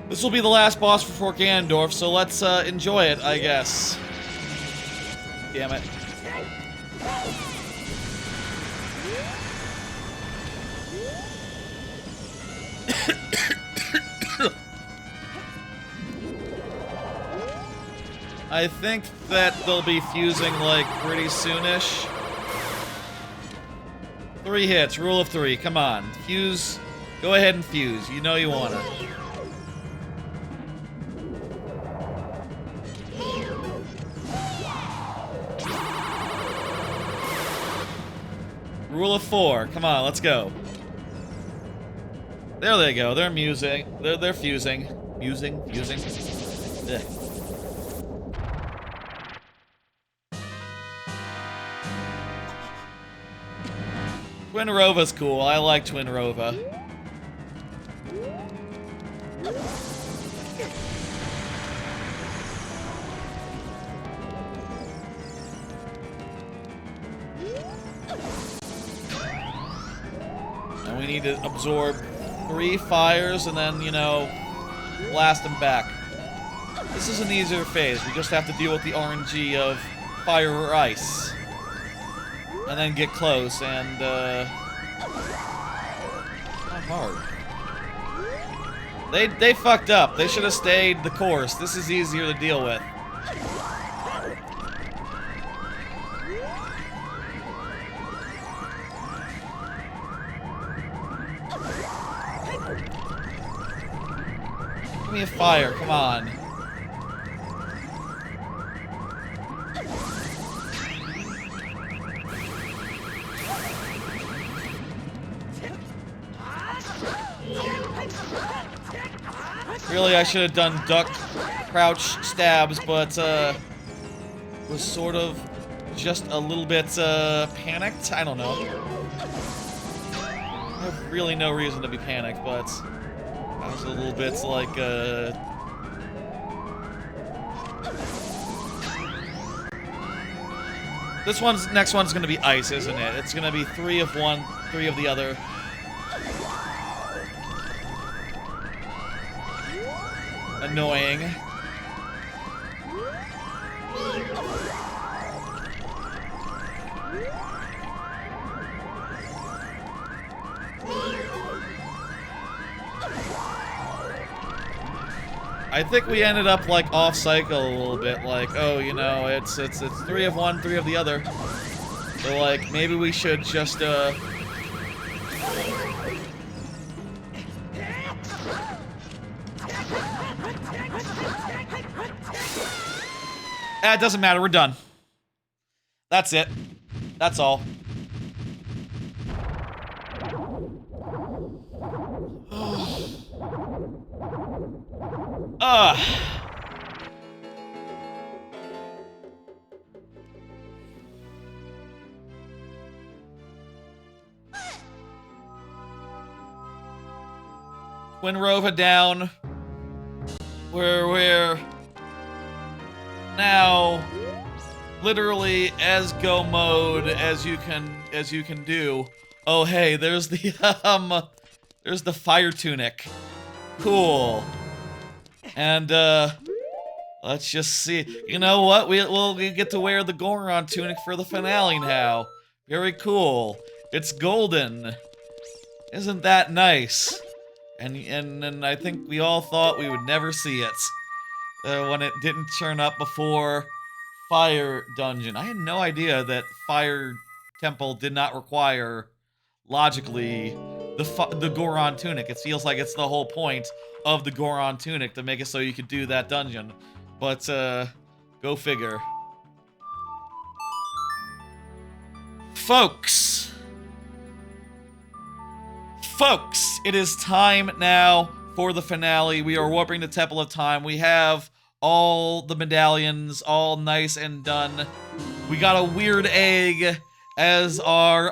This will be the last boss before Ganondorf, so let's enjoy it, I guess. Damn it. I think that they'll be fusing, like, pretty soonish. 3 hits, rule of 3, come on. Fuse, go ahead and fuse, you know you wanna. Rule of 4, come on, let's go. There they go, they're musing, they're fusing. Fusing. Ugh. Twin Rova's cool. I like Twin Rova. And we need to absorb 3 fires and then, you know, blast them back. This is an easier phase. We just have to deal with the RNG of fire or ice. and then get close, and, not hard. They fucked up. They should have stayed the course. This is easier to deal with. Give me a fire, come on. Really, I should have done duck, crouch, stabs, but, was sort of just a little bit, panicked? I don't know. I have really no reason to be panicked, but I was a little bit, like, next one's gonna be ice, isn't it? It's gonna be 3 of one, 3 of the other. Annoying. I think we ended up like off cycle a little bit, like, oh, you know, it's 3 of one, 3 of the other. So like maybe we should just it doesn't matter, we're done. That's it. That's all. Twin Rova down. We're now literally as go mode as you can do. Oh hey, there's the fire tunic. Cool. And let's just see. You know what? We'll get to wear the Goron tunic for the finale now. Very cool. It's golden. Isn't that nice? And I think we all thought we would never see it when it didn't turn up before Fire Dungeon. I had no idea that Fire Temple did not require, logically, the Goron tunic. It feels like it's the whole point of the Goron tunic to make it so you could do that dungeon. But, go figure. Folks, it is time now for the finale. We are warping the Temple of Time. We have all the medallions, all nice and done. We got a weird egg as our,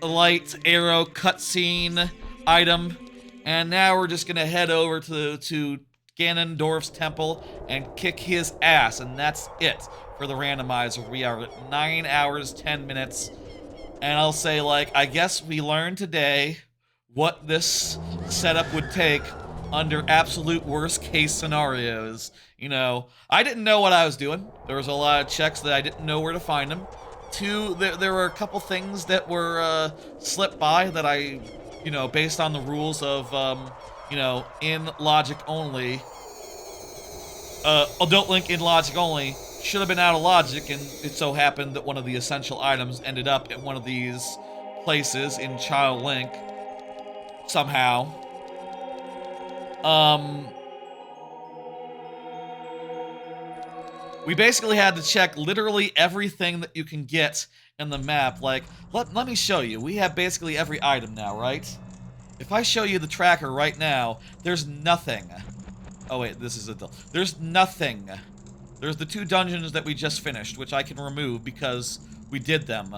light arrow cutscene item. And now we're just gonna head over to Ganondorf's temple and kick his ass. And that's it for the randomizer. We are at 9 hours, 10 minutes. And I'll say, like, I guess we learned today what this setup would take under absolute worst case scenarios. You know, I didn't know what I was doing. There was a lot of checks that I didn't know where to find them. 2, there were a couple things that were slipped by that I, you know, based on the rules of, you know, in logic only, Adult Link in logic only, should have been out of logic, and it so happened that one of the essential items ended up at one of these places in Child Link. Somehow. We basically had to check literally everything that you can get in the map. Like, let me show you. We have basically every item now, right? If I show you the tracker right now, there's nothing. Oh wait, this is there's nothing. There's the 2 dungeons that we just finished, which I can remove because we did them.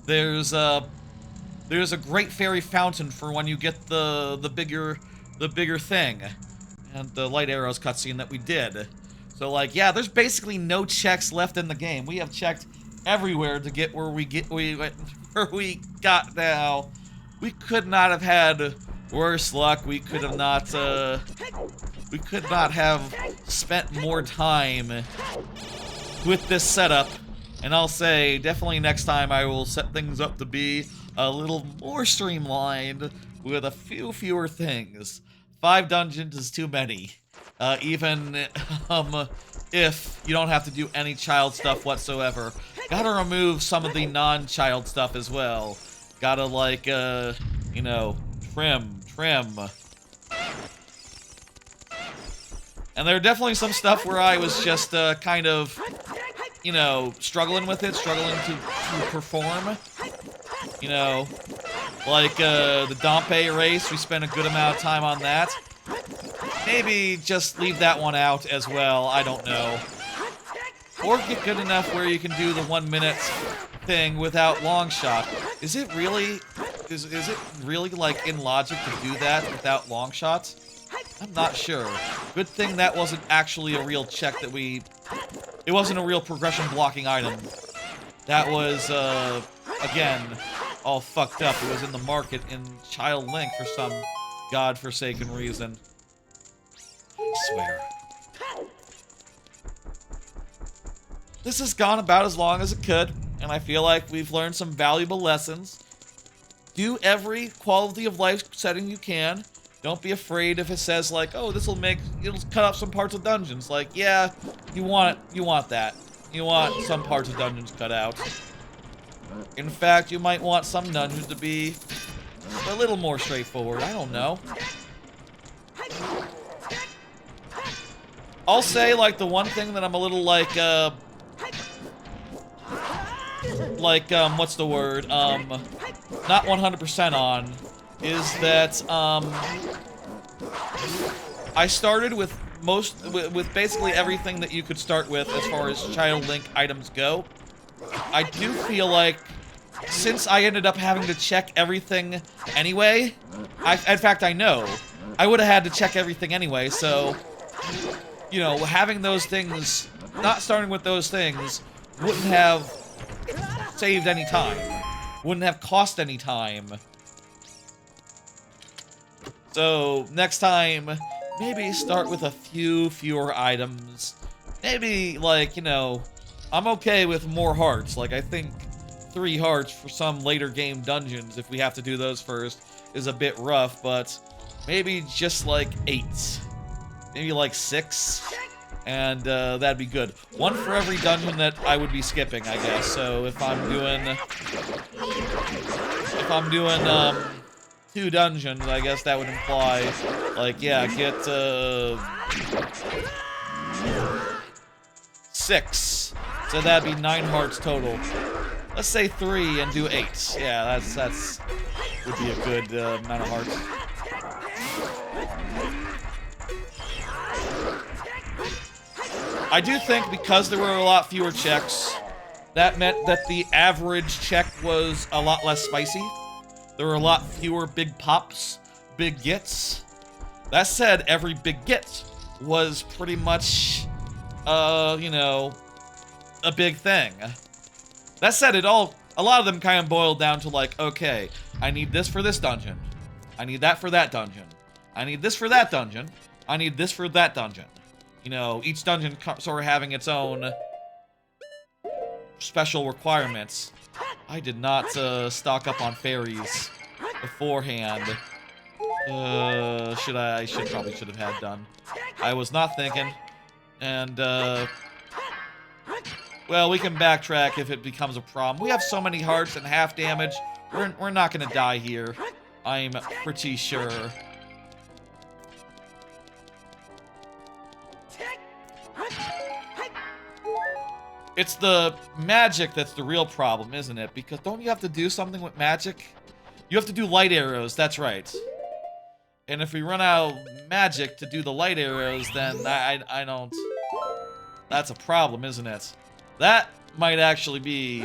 There's a Great Fairy Fountain for when you get the bigger thing. And the light arrows cutscene that we did. So like, yeah, there's basically no checks left in the game. We have checked everywhere to get where we got now. We could not have had worse luck. We could have not have spent more time with this setup And I'll say, definitely next time I will set things up to be a little more streamlined with a few fewer things. 5 dungeons is too many. Even if you don't have to do any child stuff whatsoever. Gotta remove some of the non-child stuff as well. Gotta, like, you know, trim. And there are definitely some stuff where I was just, kind of, you know, struggling with it, struggling to perform. You know, like, the Dompe race, we spent a good amount of time on that. Maybe just leave that one out as well, I don't know. Or get good enough where you can do the 1 minute thing without Longshot. Is it really, is it really, like, in logic to do that without Longshot? I'm not sure. Good thing that wasn't actually a real check that it wasn't a real progression blocking item. That was, again, all fucked up. It was in the market in Child Link for some godforsaken reason. I swear. This has gone about as long as it could, and I feel like we've learned some valuable lessons. Do every quality of life setting you can. Don't be afraid if it says, like, oh, it'll cut off some parts of dungeons. Like, yeah, you want that. You want some parts of dungeons cut out. In fact, you might want some dungeons to be a little more straightforward. I don't know. I'll say, like, the one thing that I'm a little, like, what's the word? Not 100% on is that, I started with basically everything that you could start with as far as Child Link items go. I do feel like, since I ended up having to check everything anyway, in fact, I know, I would have had to check everything anyway, so, you know, having those things, not starting with those things, wouldn't have saved any time. Wouldn't have cost any time. So, next time, maybe start with a few fewer items. Maybe, like, you know, I'm okay with more hearts. Like, I think 3 hearts for some later game dungeons, if we have to do those first, is a bit rough, but maybe just, like, 8. Maybe, like, 6. And, that'd be good. 1 for every dungeon that I would be skipping, I guess. So, if I'm doing 2 dungeons, I guess that would imply, like, yeah, get, 6. So that'd be 9 hearts total. Let's say 3 and do 8. Yeah, that's would be a good, amount of hearts. I do think because there were a lot fewer checks, that meant that the average check was a lot less spicy. There were a lot fewer big pops, big gets. That said, every big get was pretty much, you know, a big thing. That said, a lot of them kind of boiled down to like, okay, I need this for this dungeon. I need that for that dungeon. I need this for that dungeon. I need this for that dungeon. You know, each dungeon sort of having its own special requirements. I did not stock up on fairies beforehand. Probably should have had done. I was not thinking. And, well, we can backtrack if it becomes a problem. We have so many hearts and half damage. We're not gonna die here. I'm pretty sure. It's the magic that's the real problem, isn't it? Because don't you have to do something with magic? You have to do light arrows, that's right. And if we run out of magic to do the light arrows, then I don't... That's a problem, isn't it? That might actually be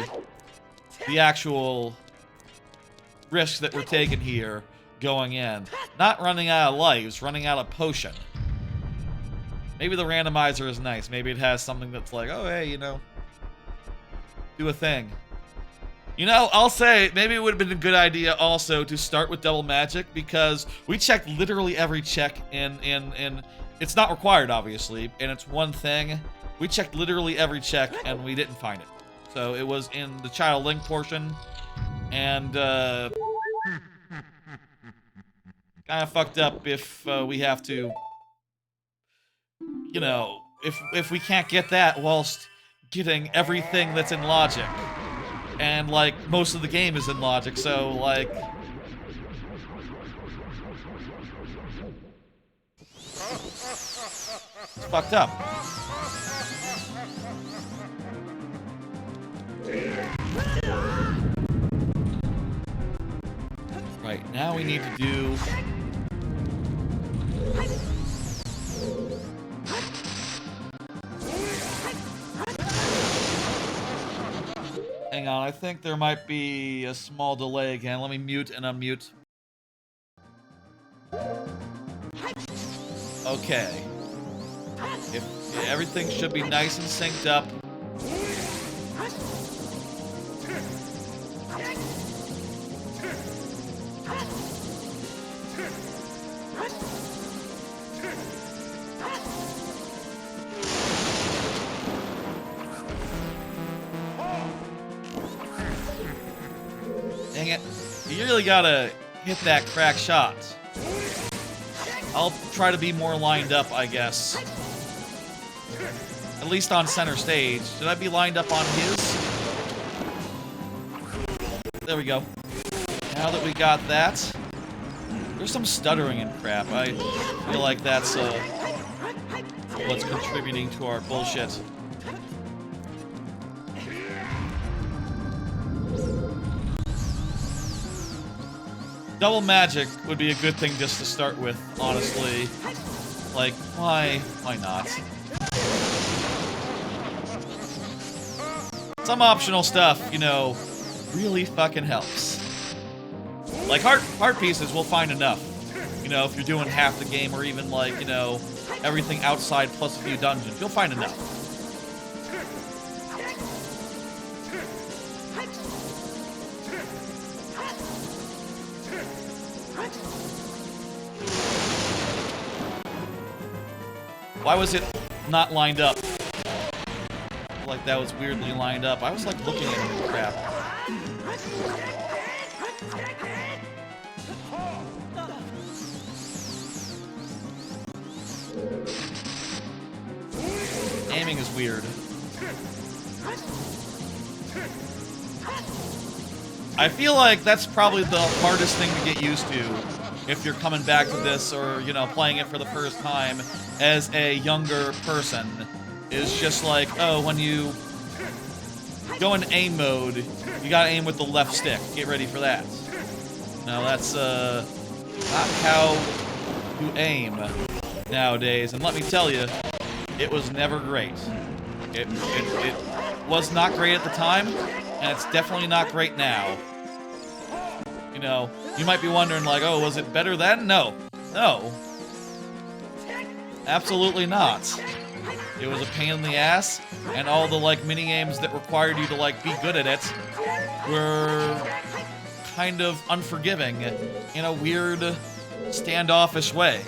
the actual risk that we're taking here going in. Not running out of lives, running out of potion. Maybe the randomizer is nice. Maybe it has something that's like, oh, hey, you know, do a thing. You know, I'll say, maybe it would have been a good idea also to start with double magic, because we checked literally every check in it's not required, obviously, and it's one thing. We checked literally every check, and we didn't find it. So it was in the Child Link portion, and kind of fucked up if we have to, you know, if we can't get that whilst getting everything that's in logic. And, like, most of the game is in logic, so, like... It's fucked up. Right, now we need to do... Hang on, I think there might be a small delay again. Let me mute and unmute. Okay. Everything should be nice and synced up. Dang it. You really gotta hit that crack shot. I'll try to be more lined up, I guess. At least on center stage. Should I be lined up on his? There we go. Now that we got that, there's some stuttering and crap. I feel like that's what's contributing to our bullshit. Double magic would be a good thing just to start with, honestly. Like, why not? Some optional stuff, you know, really fucking helps. Like, heart pieces, we'll find enough. You know, if you're doing half the game, or even, like, you know, everything outside plus a few dungeons, you'll find enough. Why was it not lined up? I feel like that was weirdly lined up. I was like looking at the crap. Aiming is weird. I feel like that's probably the hardest thing to get used to if you're coming back to this or, you know, playing it for the first time as a younger person. Is just like, oh, when you go in aim mode, you gotta aim with the left stick. Get ready for that. No, that's not how you aim nowadays. And let me tell you, it was never great. It was not great at the time, and it's definitely not great now. You know, you might be wondering, like, oh, was it better then? No. No. Absolutely not. It was a pain in the ass, and all the, like, mini-games that required you to, like, be good at it were kind of unforgiving in a weird, standoffish way.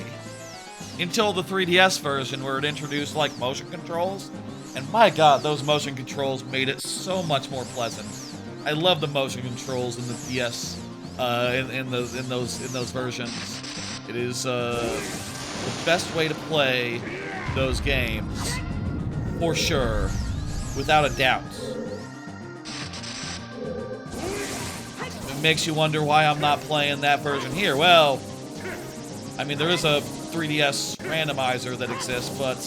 Until the 3DS version, where it introduced, like, motion controls, and my god, those motion controls made it so much more pleasant. I love the motion controls in the DS, in those versions. It is the best way to play those games, for sure, without a doubt. It makes you wonder why I'm not playing that version here. Well, I mean, there is a 3DS randomizer that exists, but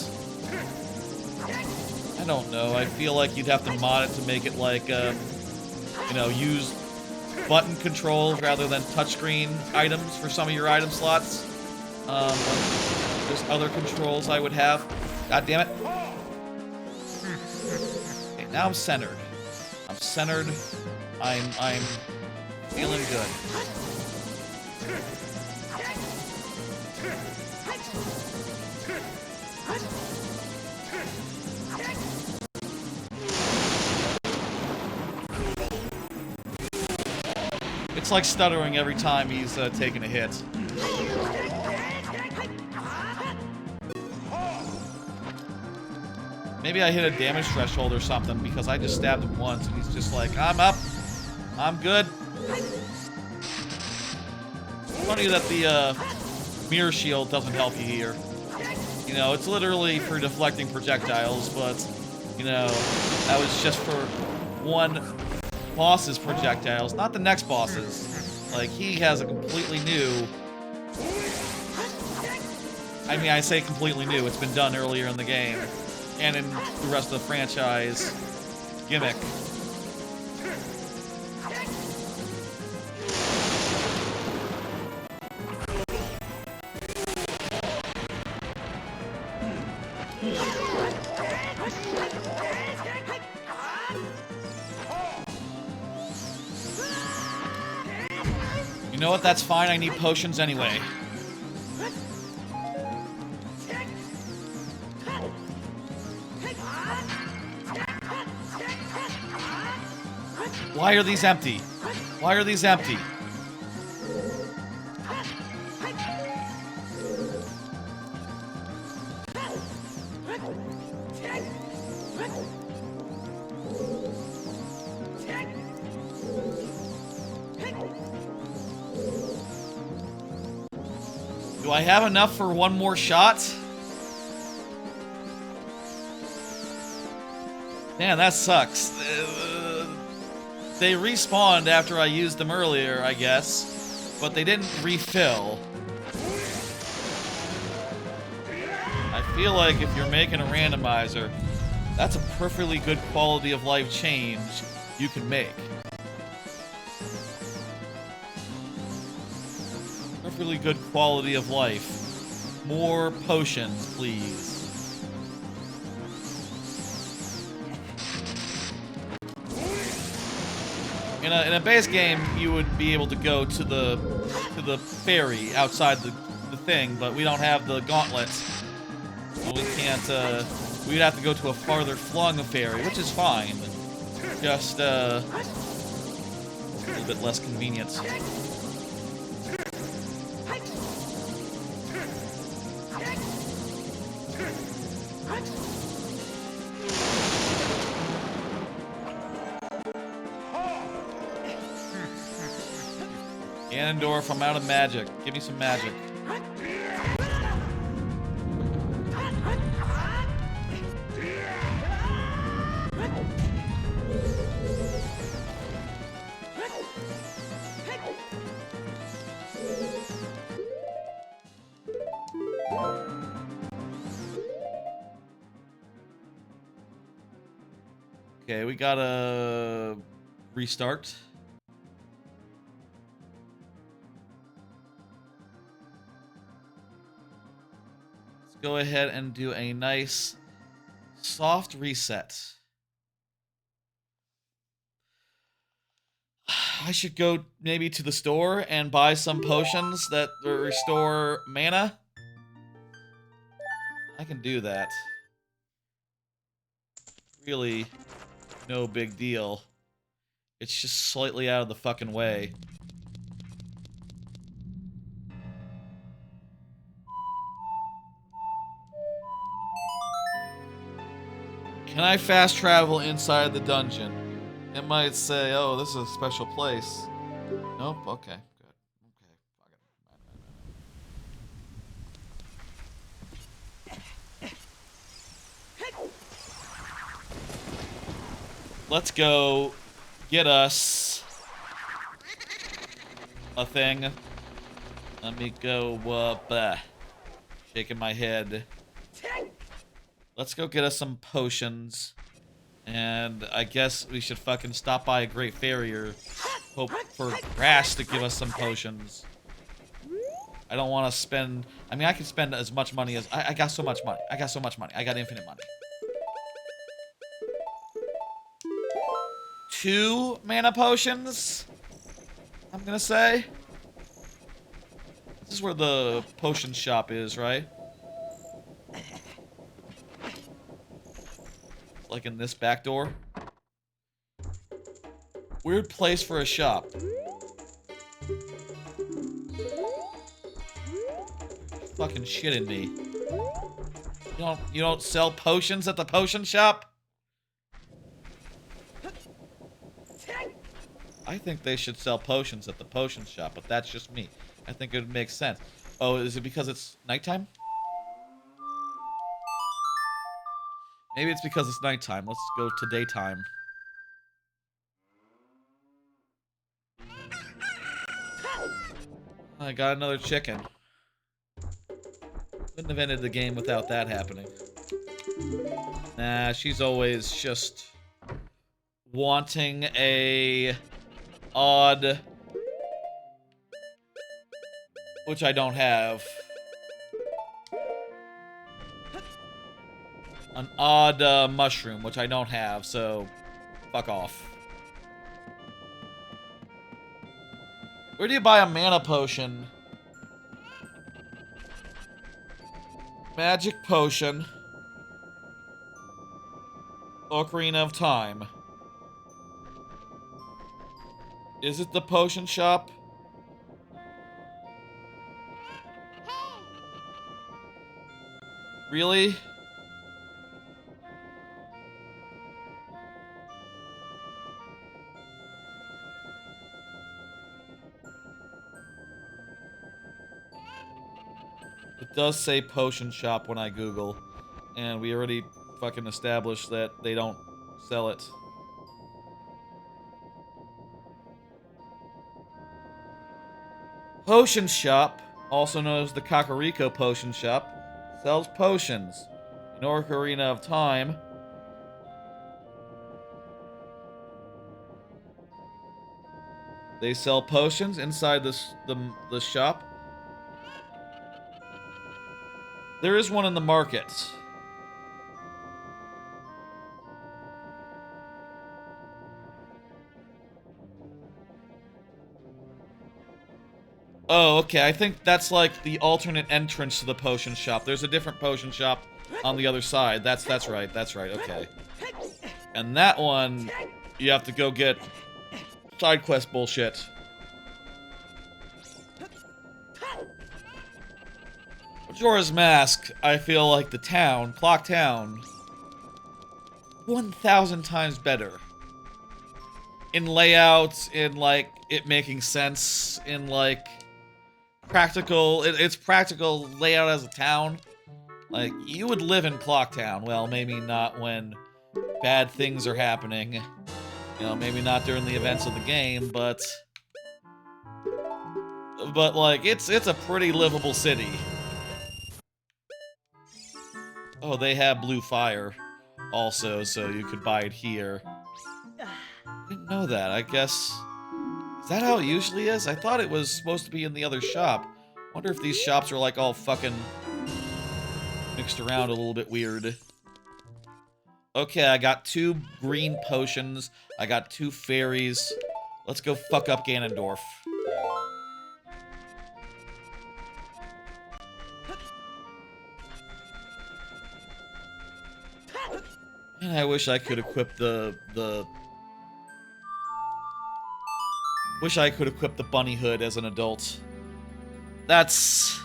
I don't know. I feel like you'd have to mod it to make it like, you know, use button controls rather than touchscreen items for some of your item slots. There's other controls I would have. God damn it. Okay, now I'm centered. I'm centered. I'm feeling good. It's like stuttering every time he's taking a hit. Maybe I hit a damage threshold or something because I just stabbed him once and he's just like, I'm up. I'm good. Funny that the mirror shield doesn't help you here. You know, it's literally for deflecting projectiles, but, you know, that was just for one boss's projectiles, not the next boss's. Like, he has a completely new... I mean, I say completely new. It's been done earlier in the game. And in the rest of the franchise gimmick. You know what? That's fine. I need potions anyway. Why are these empty? Why are these empty? Do I have enough for one more shot? Man, that sucks. They respawned after I used them earlier, I guess, but they didn't refill. I feel like if you're making a randomizer, that's a perfectly good quality of life change you can make. Perfectly good quality of life. More potions, please. In a base game, you would be able to go to the ferry outside the thing, but we don't have the gauntlets, so we can't. We'd have to go to a farther flung ferry, which is fine. Just a little bit less convenient. Ganondorf, I'm out of magic. Give me some magic. Okay, we gotta restart. Go ahead and do a nice soft reset. I should go maybe to the store and buy some potions that restore mana. I can do that. Really, no big deal. It's just slightly out of the fucking way. Can I fast travel inside the dungeon? It might say, oh, this is a special place. Nope, okay, good. Okay, fuck it. Let's go get us a thing. Let me go, shaking my head. Let's go get us some potions. And I guess we should fucking stop by a Great Farrier. Hope for Crash to give us some potions. I don't want to spend... I mean, I can spend as much money as... I got so much money. I got so much money. I got infinite money. 2 mana potions, I'm gonna say. This is where the potion shop is, right? Like in this back door. Weird place for a shop. Fucking shitting me. You don't sell potions at the potion shop? I think they should sell potions at the potion shop, but that's just me. I think it would make sense. Oh, is it because it's nighttime? Maybe it's because it's nighttime. Let's go to daytime. I got another chicken. Couldn't have ended the game without that happening. Nah, she's always just wanting a odd, which I don't have. An odd mushroom, which I don't have, so fuck off. Where do you buy a mana potion? Magic potion. Ocarina of Time. Is it the potion shop? Really? It does say potion shop when I Google, and we already fucking established that they don't sell it. Potion shop, also known as the Kakariko Potion Shop, sells potions. In Ocarina of Time, they sell potions inside the shop. There is one in the market. Oh, okay. I think that's like the alternate entrance to the potion shop. There's a different potion shop on the other side. That's right. That's right. Okay. And that one, you have to go get side quest bullshit. Majora's Mask, I feel like the town, Clock Town, 1,000 times better. In layouts, in, like, it making sense, in, like, practical, it's practical layout as a town. Like, you would live in Clock Town. Well, maybe not when bad things are happening. You know, maybe not during the events of the game, but like, it's a pretty livable city. Oh, they have blue fire also, so you could buy it here. I didn't know that. I guess... Is that how it usually is? I thought it was supposed to be in the other shop. Wonder if these shops are like all fucking mixed around a little bit weird. Okay, I got 2 green potions. I got 2 fairies. Let's go fuck up Ganondorf. And I wish I could equip Wish I could equip the bunny hood as an adult. That's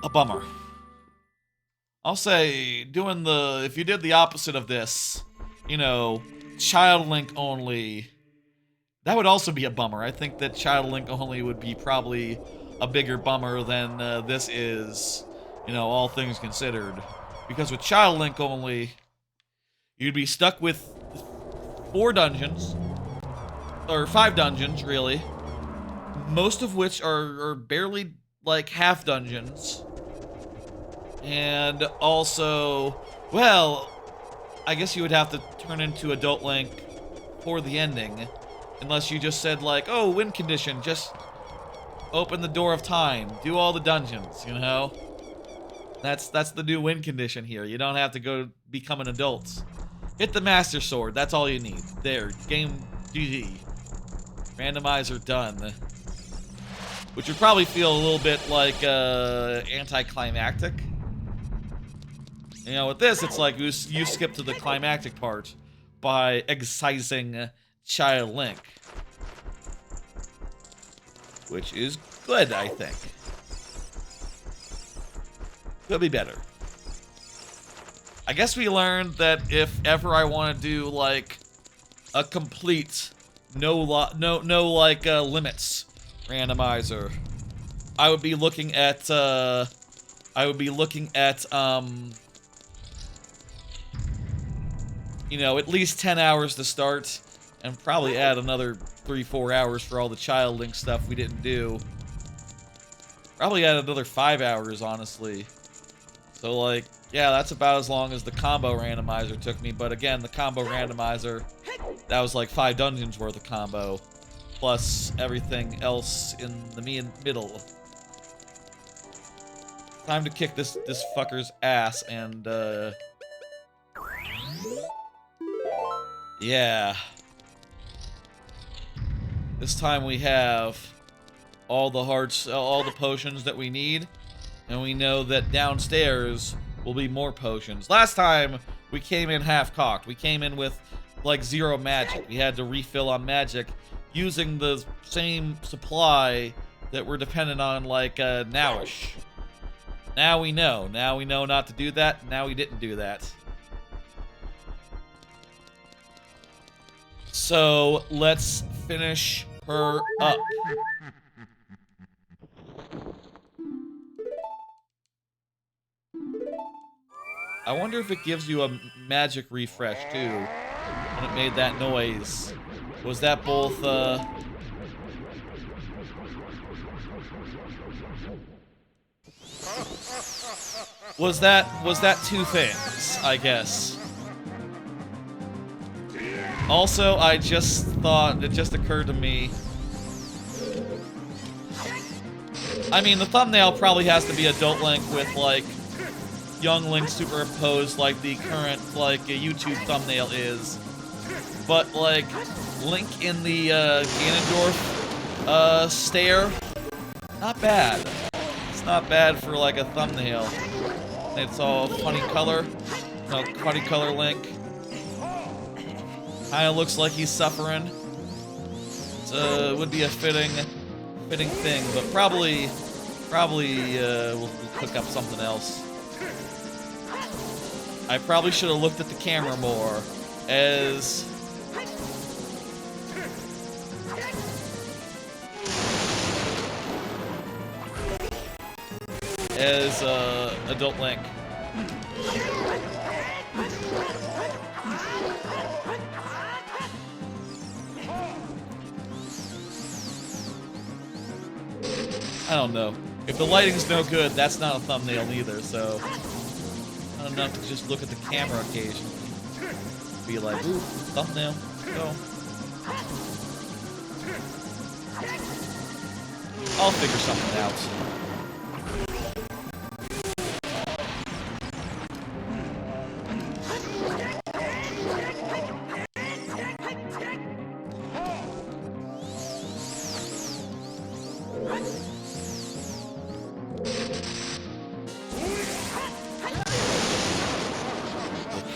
a bummer. I'll say, if you did the opposite of this, you know, Child Link only, that would also be a bummer. I think that Child Link only would be probably a bigger bummer than this is, you know, all things considered. Because with Child Link only, you'd be stuck with 4 dungeons, or 5 dungeons, really, most of which are barely, like, half dungeons. And also, well, I guess you would have to turn into Adult Link for the ending. Unless you just said, like, oh, win condition, just open the door of time, do all the dungeons, you know? That's the new win condition here. You don't have to go become an adult. Hit the Master Sword, that's all you need. There, game GG. Randomizer done. Which would probably feel a little bit like, anticlimactic. You know, with this, it's like you skip to the climactic part by excising Child Link. Which is good, I think. Could be better. I guess we learned that if ever I want to do like a complete no limits randomizer, I would be looking at you know, at least 10 hours to start, and probably add another 3-4 hours for all the child link stuff we didn't do. Probably add another 5 hours, honestly. So, like, yeah, that's about as long as the combo randomizer took me. But again, the combo randomizer, that was like 5 dungeons worth of combo, plus everything else in the middle. Time to kick this fucker's ass, and yeah. This time we have all the all the potions that we need, and we know that downstairs will be more potions. Last time we came in half-cocked. We came in with like 0 magic. We had to refill on magic using the same supply that we're dependent on, like nowish. Now we know. Now we know not to do that. Now we didn't do that. So let's finish her up. I wonder if it gives you a magic refresh too when it made that noise. Was that both was that 2 things, I guess. Also, I just thought, it just occurred to me, I mean, the thumbnail probably has to be adult Link with, like, young Link superimposed like the current, like, YouTube thumbnail is. But, like, Link in the, Ganondorf, stare, not bad. It's not bad for, like, a thumbnail. It's all funny color. No, funny color Link. Kinda looks like he's suffering. It would be a fitting thing, but probably we'll cook up something else. I probably should have looked at the camera more as adult Link. I don't know. If the lighting's no good, that's not a thumbnail either, so not enough to just look at the camera occasionally. Be like, ooh, thumbnail, go. I'll figure something out.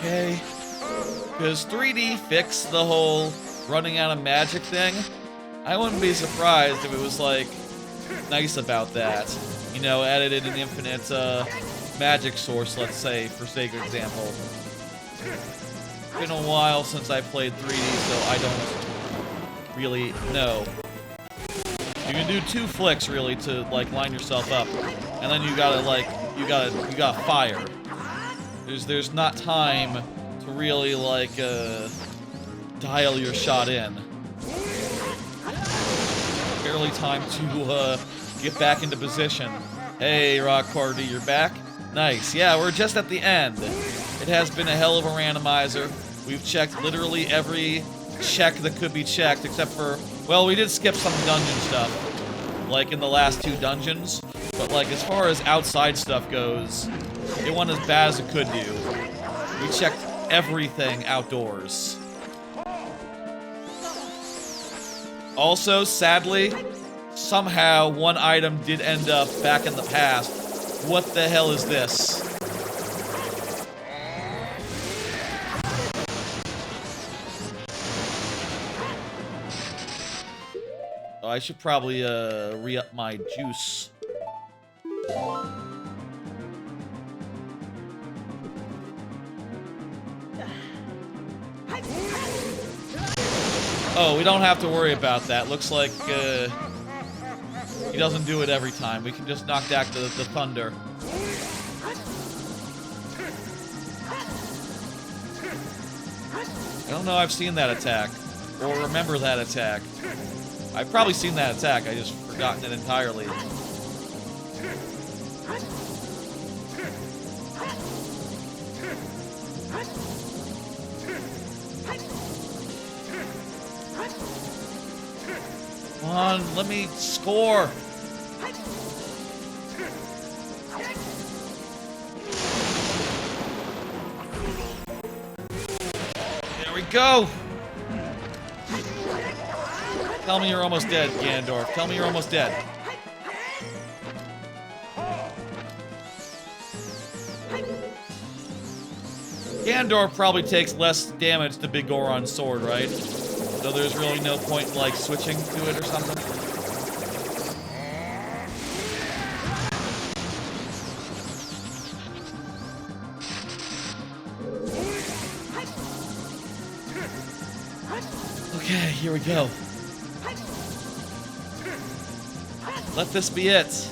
Okay. Because 3D fixed the whole running out of magic thing. I wouldn't be surprised if it was, like, nice about that. You know, added in an infinite magic source, let's say, for sake of example. It's been a while since I played 3D, so I don't really know. You can do 2 flicks, really, to, like, line yourself up. And then you gotta, like, you gotta fire. There's not time to really, like, dial your shot in. Barely time to, get back into position. Hey, Rock Party, you're back? Nice. Yeah, we're just at the end. It has been a hell of a randomizer. We've checked literally every check that could be checked, except for, well, we did skip some dungeon stuff, like in the last 2 dungeons. But, like, as far as outside stuff goes, it went as bad as it could do. We checked everything outdoors. Also, sadly, somehow one item did end up back in the past. What the hell is this? Oh, I should probably re-up my juice. Oh, we don't have to worry about that. Looks like he doesn't do it every time. We can just knock back the thunder. I don't know I've seen that attack, or remember that attack. I've probably seen that attack, I just forgotten it entirely. Come on, let me score! There we go! Tell me you're almost dead, Ganondorf. Tell me you're almost dead. Ganondorf probably takes less damage to Big Goron's sword, right? So there's really no point in, like, switching to it or something. Okay, here we go. Let this be it.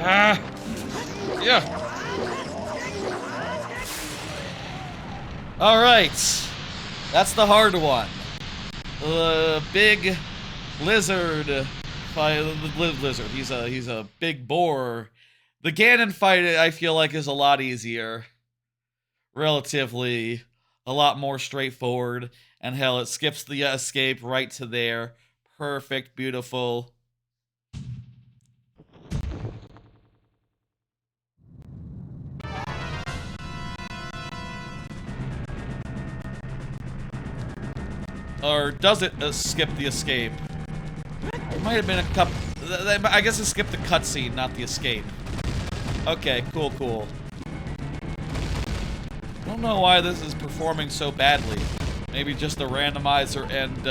Ah! Yeah! Alright. That's the hard one. The big lizard lizard. He's a big boar. The Ganon fight, I feel like, is a lot easier. Relatively. A lot more straightforward. And hell, it skips the escape right to there. Perfect, beautiful. Or does it skip the escape? There might have been a couple... I guess it skipped the cutscene, not the escape. Okay, cool, cool. I don't know why this is performing so badly. Maybe just the randomizer and,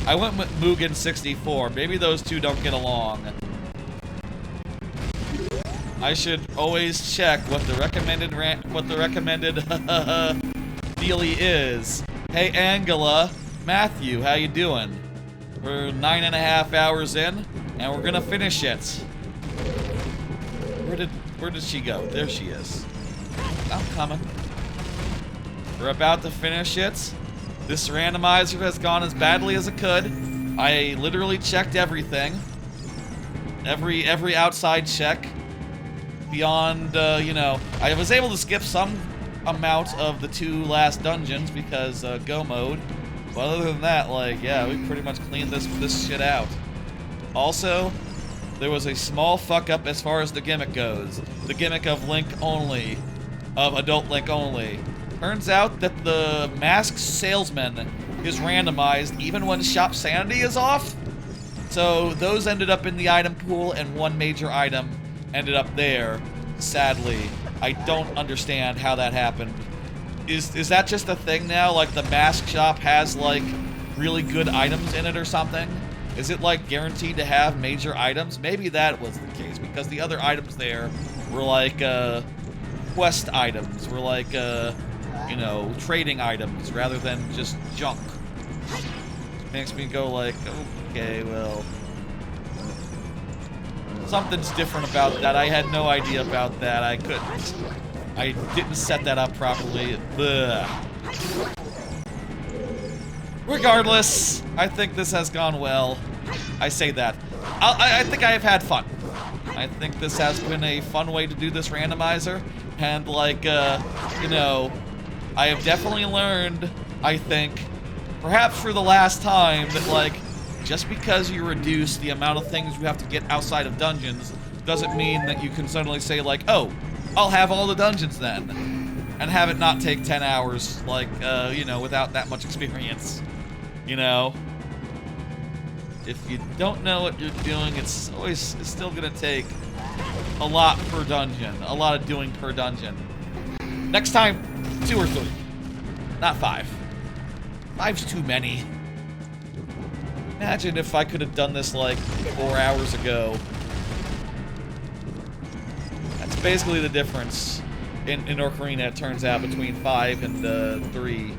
I went with Mugen 64. Maybe those two don't get along. I should always check what the recommended dealie is. Hey, Angela. Matthew, how you doing? We're 9.5 hours in, and we're gonna finish it. Where did she go? There she is. I'm coming. We're about to finish it. This randomizer has gone as badly as it could. I literally checked everything. Every outside check. Beyond, you know, I was able to skip some amount of the 2 last dungeons because, go mode. But other than that, like, yeah, we pretty much cleaned this shit out. Also, there was a small fuck up as far as the gimmick goes. The gimmick of Link only. Of Adult Link only. Turns out that the masked salesman is randomized even when shop sanity is off. So those ended up in the item pool and one major item ended up there. Sadly. I don't understand how that happened. Is that just a thing now? Like the mask shop has like really good items in it or something? Is it like guaranteed to have major items? Maybe that was the case because the other items there were like quest items, were like you know, trading items rather than just junk. Makes me go like, okay, well, something's different about that. I had no idea about that. I didn't set that up properly. Ugh. Regardless, I think this has gone well. I say that. I think I have had fun. I think this has been a fun way to do this randomizer. And, like, you know, I have definitely learned, I think, perhaps for the last time, that, like, just because you reduce the amount of things you have to get outside of dungeons doesn't mean that you can suddenly say, like, oh, I'll have all the dungeons then, and have it not take 10 hours, like, you know, without that much experience, you know? If you don't know what you're doing, it's still gonna take a lot per dungeon, a lot of doing per dungeon. Next time, 2 or 3, not 5. 5's too many. Imagine if I could have done this, like, 4 hours ago. That's basically the difference. in Ocarina, it turns out between 5 and 3.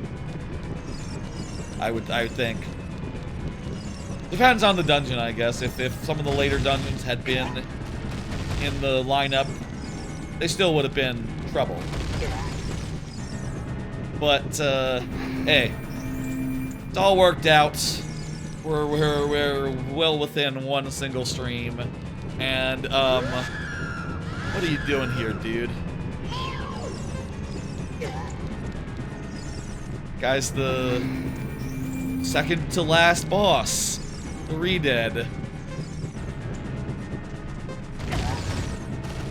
I would think. Depends on the dungeon, I guess. If some of the later dungeons had been in the lineup, they still would have been trouble. But hey, it's all worked out. We're well within one single stream, and what are you doing here, dude? Guys, the second to last boss, the Re-Dead.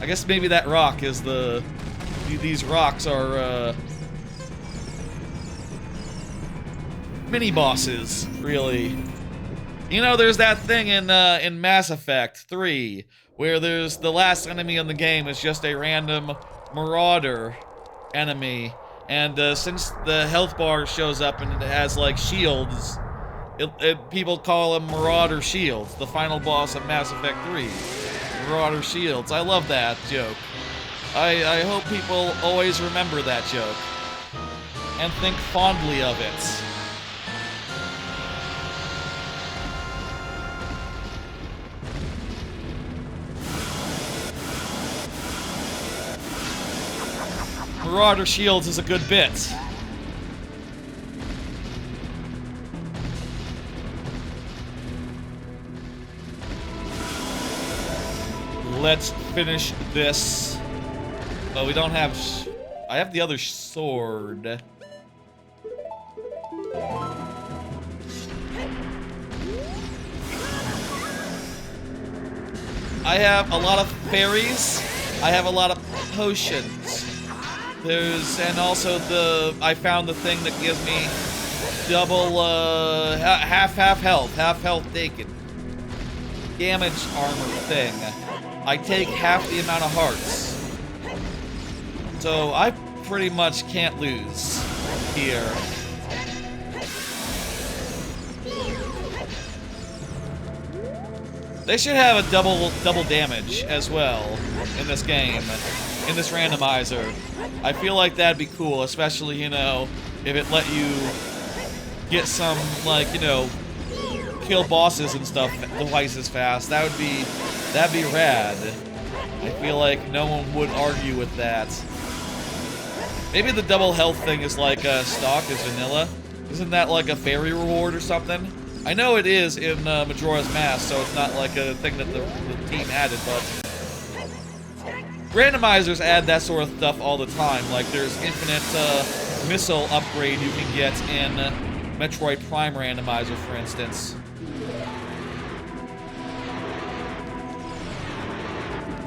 I guess maybe that rock is the. These rocks are mini bosses, really. You know, there's that thing in Mass Effect 3 where there's the last enemy in the game is just a random marauder enemy, and since the health bar shows up and it has like shields, people call them Marauder Shields, the final boss of Mass Effect 3. Marauder Shields. I love that joke. I hope people always remember that joke and think fondly of it. Marauder Shields is a good bit. Let's finish this. Oh, we don't have... I have the other sword. I have a lot of fairies. I have a lot of potions. And also I found the thing that gives me double, half health taken. Damage armor thing. I take half the amount of hearts. So I pretty much can't lose here. They should have a double damage as well in this game, in this randomizer. I feel like that'd be cool, especially, you know, if it let you get some, like, you know, kill bosses and stuff twice as fast. That'd be rad. I feel like no one would argue with that. Maybe the double health thing is like stock is vanilla. Isn't that like a fairy reward or something? I know it is in Majora's Mask, so it's not like a thing that the team added, but randomizers add that sort of stuff all the time. Like there's infinite missile upgrade you can get in Metroid Prime Randomizer, for instance.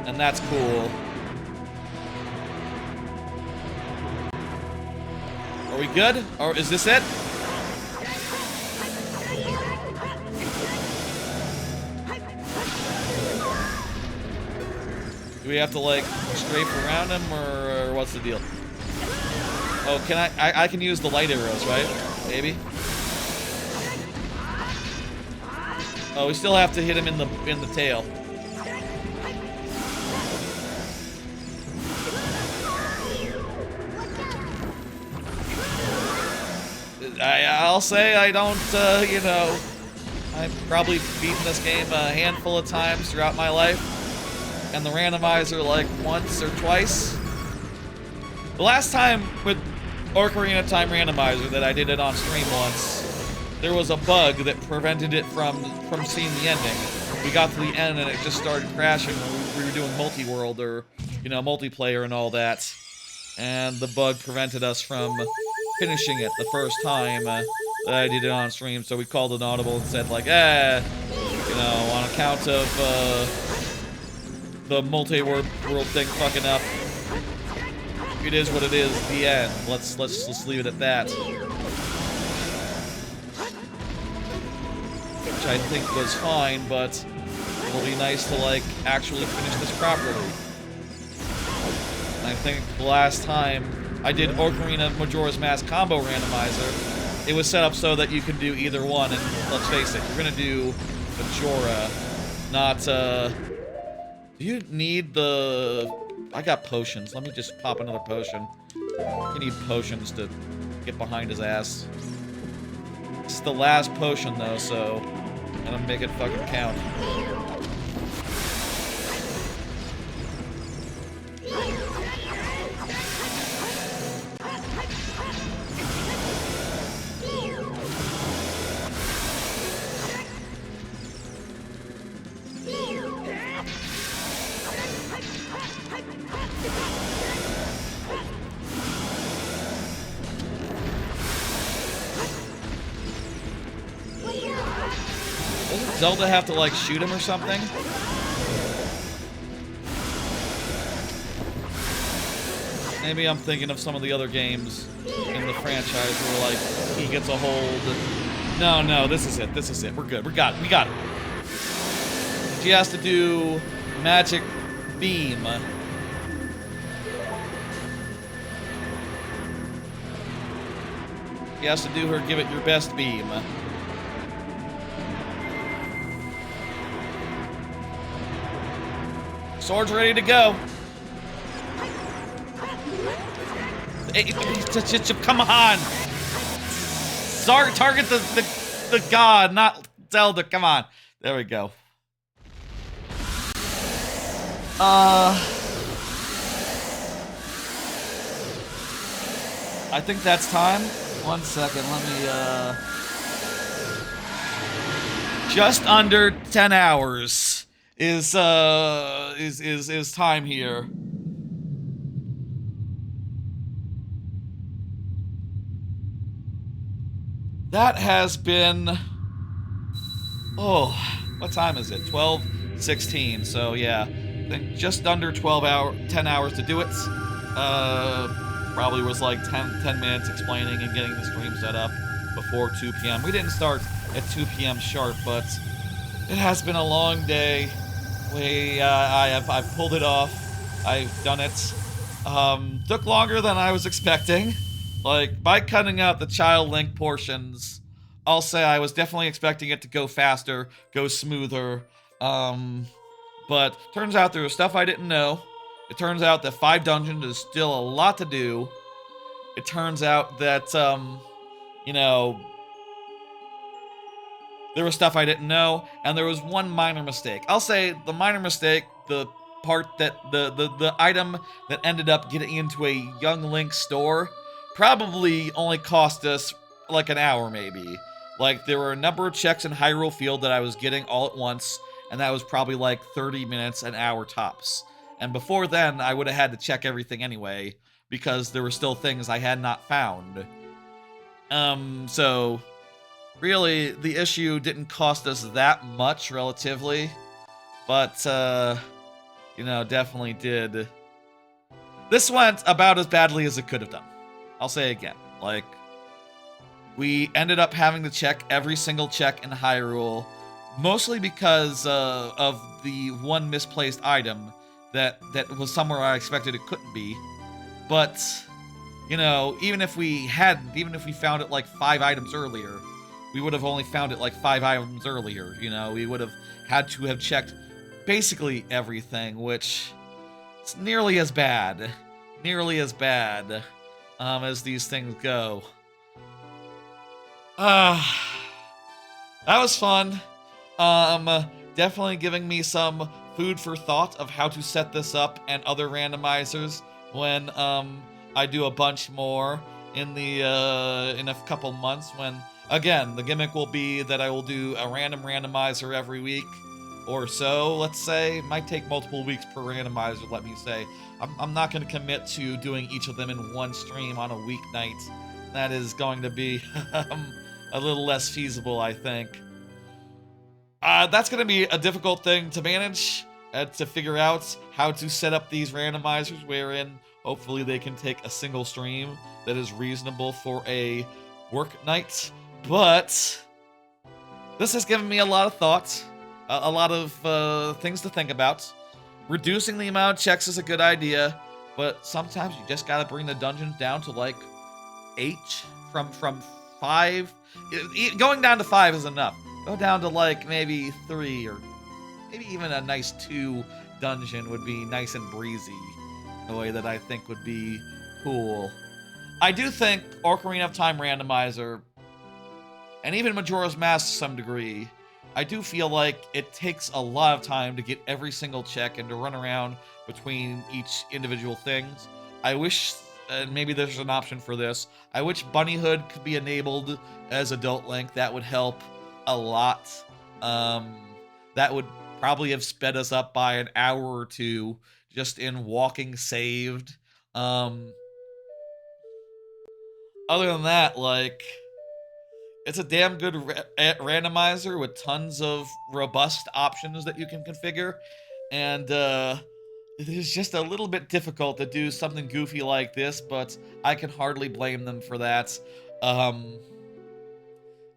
And that's cool. Are we good? Or is this it? Do we have to, like, strafe around him, or what's the deal? Oh, can I can use the light arrows, right? Maybe? Oh, we still have to hit him in the tail. I'll say I don't, you know, I've probably beaten this game a handful of times throughout my life, and the randomizer like once or twice. The last time with Ocarina of Time Randomizer that I did it on stream once, there was a bug that prevented it from seeing the ending. We got to the end and it just started crashing when we were doing multi-world or, you know, multiplayer and all that. And the bug prevented us from finishing it the first time that I did it on stream, so we called an audible and said like, you know, on account of the multi-world thing fucking up, it is what it is. The end. Let's leave it at that. Which I think was fine, but it'll be nice to like actually finish this properly. And I think the last time I did Ocarina of Majora's Mask combo randomizer, it was set up so that you could do either one, and let's face it, you're gonna do Majora, not, do you need the I got potions. Let me just pop another potion. You need potions to get behind his ass. This is the last potion, though, so I'm gonna make it fucking count. Doesn't Zelda have to, like, shoot him or something? Maybe I'm thinking of some of the other games in the franchise where, like, he gets a hold. No, this is it. This is it. We're good. We got it. She has to do magic beam. She has to do her give it your best beam. Sword's ready to go. Come on! Target the god, not Zelda. Come on. There we go. I think that's time. 1 second, let me, just under 10 hours is time here. That has been, oh, what time is it? 12:16, so yeah, I think just under 10 hours to do it. Probably was like 10 minutes explaining and getting the stream set up before 2 p.m. We didn't start at 2 p.m. sharp, but it has been a long day. I've pulled it off. I've done it. Took longer than I was expecting. Like, by cutting out the child link portions, I'll say I was definitely expecting it to go faster, go smoother. But turns out there was stuff I didn't know. It turns out that 5 dungeons is still a lot to do. It turns out that, you know, there was stuff I didn't know, and there was one minor mistake. I'll say the minor mistake, the part that, the item that ended up getting into a Young Link store, probably only cost us like an hour, maybe. Like, there were a number of checks in Hyrule Field that I was getting all at once, and that was probably like 30 minutes, an hour tops. And before then, I would have had to check everything anyway, because there were still things I had not found. So, really, the issue didn't cost us that much, relatively. But, you know, definitely did. This went about as badly as it could have done. I'll say again, like, we ended up having to check every single check in Hyrule, mostly because of the one misplaced item that was somewhere I expected it couldn't be. But, you know, even if we found it like 5 items earlier, we would have only found it like 5 items earlier, you know, we would have had to have checked basically everything, which is nearly as bad as these things go. That was fun. Definitely giving me some food for thought of how to set this up and other randomizers when I do a bunch more in a couple months, when again the gimmick will be that I will do a random randomizer every week or so, let's say. It might take multiple weeks per randomizer, let me say. I'm not going to commit to doing each of them in one stream on a weeknight. That is going to be a little less feasible, I think. That's going to be a difficult thing to manage, to figure out how to set up these randomizers wherein hopefully they can take a single stream that is reasonable for a work night. But this has given me a lot of thoughts, a lot of things to think about. Reducing the amount of checks is a good idea, but sometimes you just gotta bring the dungeons down to like 8 from 5. Going down to 5 is enough. Go down to like maybe 3, or maybe even a nice 2 dungeon would be nice and breezy. a way that I think would be cool. I do think Ocarina of Time Randomizer, and even Majora's Mask to some degree, I do feel like it takes a lot of time to get every single check and to run around between each individual things. I wish, and maybe there's an option for this, I wish Bunnyhood could be enabled as Adult Link. That would help a lot. That would probably have sped us up by an hour or two just in walking saved. Other than that, like, it's a damn good randomizer with tons of robust options that you can configure, and it is just a little bit difficult to do something goofy like this, but I can hardly blame them for that.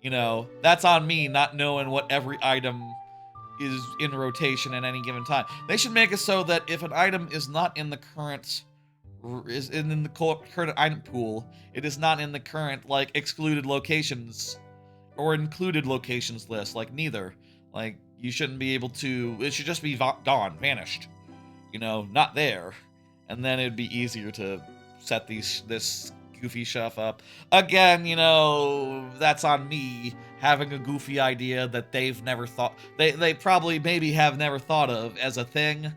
You know, that's on me not knowing what every item is in rotation at any given time. They should make it so that if an item is not in the current current item pool, it is not in the current like excluded locations or included locations list, like neither. Like, you shouldn't be able to, it should just be gone, vanished. You know, not there. And then it'd be easier to set this goofy stuff up. Again, you know, that's on me having a goofy idea that they've never thought, they probably maybe have never thought of as a thing,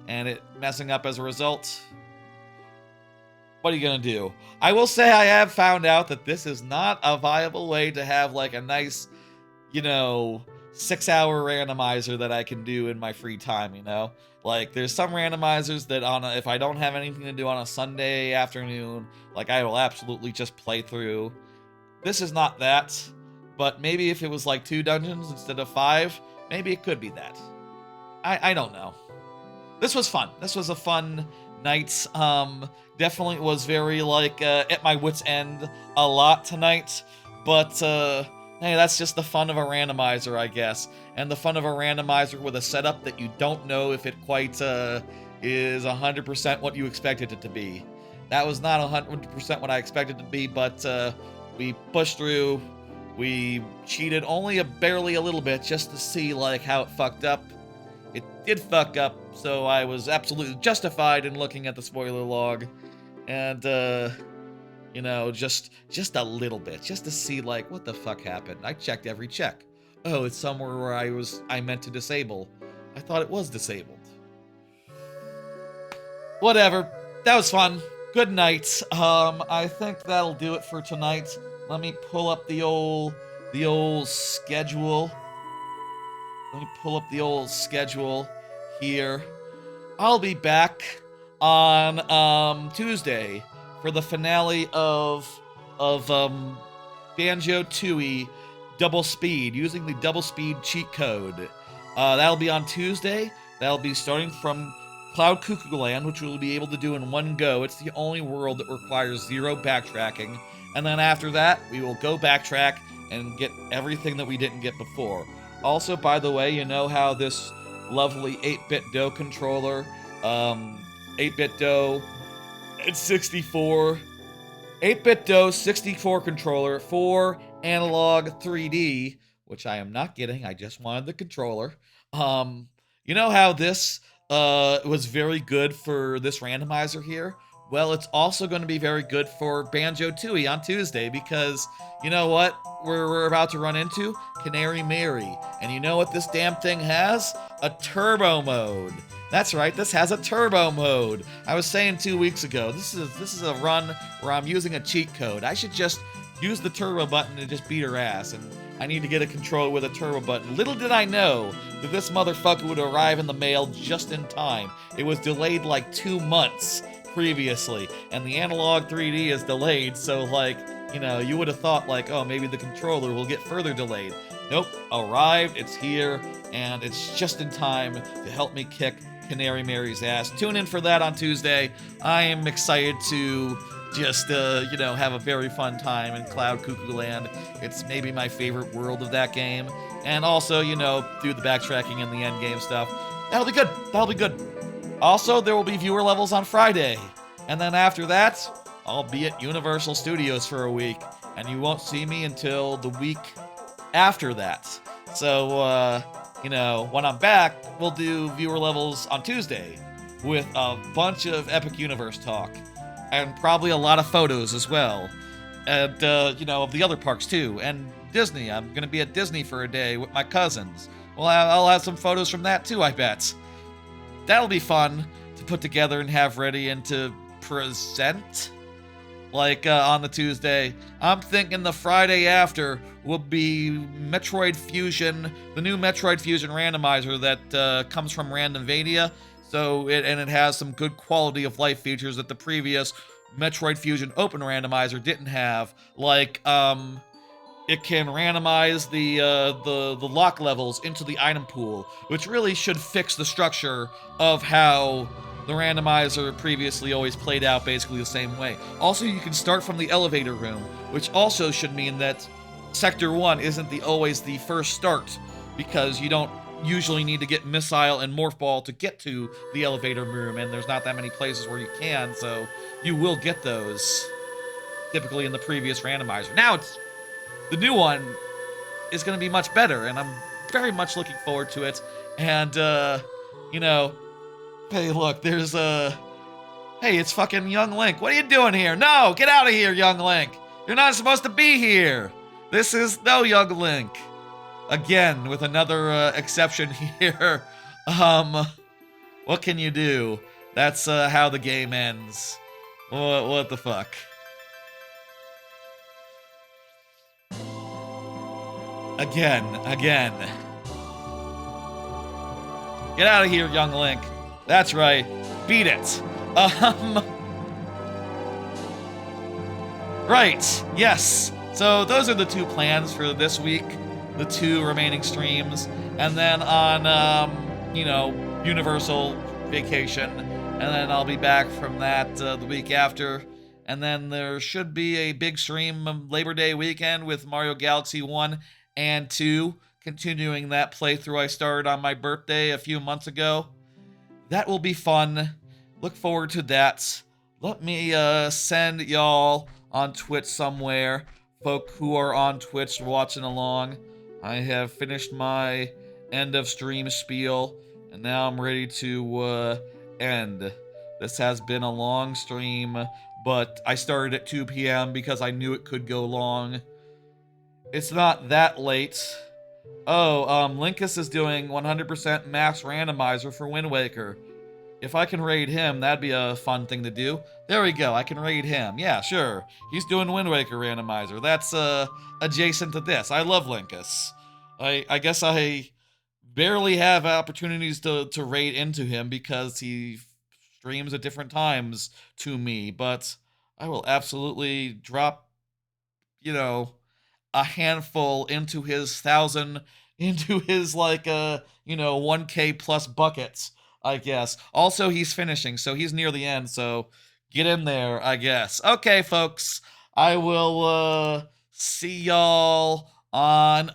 and it messing up as a result. What are you gonna do? I will say I have found out that this is not a viable way to have like a nice, you know, 6-hour randomizer that I can do in my free time, you know? Like, there's some randomizers that if I don't have anything to do on a Sunday afternoon, like, I will absolutely just play through. This is not that, but maybe if it was like 2 dungeons instead of 5, maybe it could be that. I don't know. This was fun. This was a fun night. Definitely was very, like, at my wit's end a lot tonight, but, hey, that's just the fun of a randomizer, I guess. And the fun of a randomizer with a setup that you don't know if it quite is 100% what you expected it to be. That was not 100% what I expected it to be, but we pushed through. We cheated only barely a little bit just to see like how it fucked up. It did fuck up, so I was absolutely justified in looking at the spoiler log. And, you know, just a little bit, just to see, like, what the fuck happened. I checked every check. Oh, it's somewhere where I meant to disable. I thought it was disabled. Whatever. That was fun. Good night. I think that'll do it for tonight. Let me pull up the old schedule. Let me pull up the old schedule here. I'll be back on Tuesday for the finale of Banjo-Tooie Double Speed, using the Double Speed cheat code. That'll be on Tuesday. That'll be starting from Cloud Cuckoo Land, which we'll be able to do in one go. It's the only world that requires 0 backtracking. And then after that, we will go backtrack and get everything that we didn't get before. Also, by the way, you know how this lovely 8-bit Do controller, 8-bit Do, it's 64. 8-bit Do 64 controller for analog 3D, which I am not getting. I just wanted the controller. You know how this was very good for this randomizer here? Well, it's also going to be very good for Banjo-Tooie on Tuesday, because you know what we're about to run into? Canary Mary. And you know what this damn thing has? A turbo mode. That's right, this has a turbo mode. I was saying 2 weeks ago, this is a run where I'm using a cheat code. I should just use the turbo button and just beat her ass, and I need to get a controller with a turbo button. Little did I know that this motherfucker would arrive in the mail just in time. It was delayed like 2 months previously, and the analog 3D is delayed, so like, you know, you would have thought like, oh, maybe the controller will get further delayed. Nope, arrived, it's here, and it's just in time to help me kick Canary Mary's ass. Tune in for that on Tuesday. I am excited to just, you know, have a very fun time in Cloud Cuckoo Land. It's maybe my favorite world of that game. And also, you know, do the backtracking and the end game stuff. That'll be good. That'll be good. Also, there will be viewer levels on Friday. And then after that, I'll be at Universal Studios for a week. And you won't see me until the week after that. So, you know, when I'm back, we'll do viewer levels on Tuesday. with a bunch of Epic Universe talk, and probably a lot of photos as well, and of the other parks too, and Disney. I'm gonna be at Disney for a day with my cousins. Well, I'll have some photos from that too, I bet. That'll be fun to put together and have ready and to present. On the Tuesday. I'm thinking the Friday after will be Metroid Fusion, the new Metroid Fusion randomizer that comes from Randomvania. It has some good quality of life features that the previous Metroid Fusion Open Randomizer didn't have. It can randomize the lock levels into the item pool, which really should fix the structure of how the randomizer previously always played out basically the same way. Also, you can start from the elevator room, which also should mean that Sector 1 isn't always the first start, because you don't usually need to get Missile and Morph Ball to get to the elevator room, and there's not that many places where you can, so you will get those typically in the previous randomizer. Now, the new one is going to be much better, and I'm very much looking forward to it. And, hey, look, there's hey, it's fucking Young Link. What are you doing here? No, get out of here, Young Link. You're not supposed to be here. This is no Young Link. Again, with another exception here. What can you do? That's how the game ends. What the fuck? Again. Get out of here, Young Link. That's right. Beat it. Right. Yes. So those are the two plans for this week, the two remaining streams, and then on Universal vacation, and then I'll be back from that the week after, and then there should be a big stream Labor Day weekend with Mario Galaxy 1 and 2, continuing that playthrough I started on my birthday a few months ago. That will be fun. Look forward to that. Let me send y'all on Twitch somewhere, folk who are on Twitch watching along. I have finished my end of stream spiel, and now I'm ready to end. This has been a long stream, but I started at 2 p.m. because I knew it could go long. It's not that late. Oh, Linkus is doing 100% max randomizer for Wind Waker. If I can raid him, that'd be a fun thing to do. There we go, I can raid him. Yeah, sure. He's doing Wind Waker randomizer. That's adjacent to this. I love Linkus. I guess I barely have opportunities to raid into him because he streams at different times to me, but I will absolutely drop, a handful into his 1,000, into his 1K plus buckets, I guess. Also, he's finishing, so he's near the end, so get in there, I guess. Okay, folks, I will see y'all on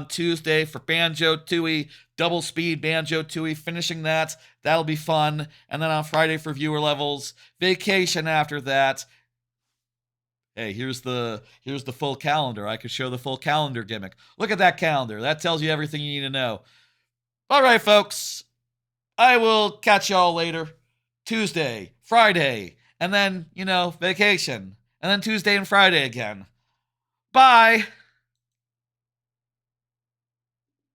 Tuesday for Banjo-Tooie, double speed Banjo-Tooie, finishing that. That'll be fun. And then on Friday for viewer levels, vacation after that. Hey, here's the full calendar. I could show the full calendar gimmick. Look at that calendar. That tells you everything you need to know. All right, folks. I will catch y'all later. Tuesday, Friday, and then, vacation. And then Tuesday and Friday again. Bye.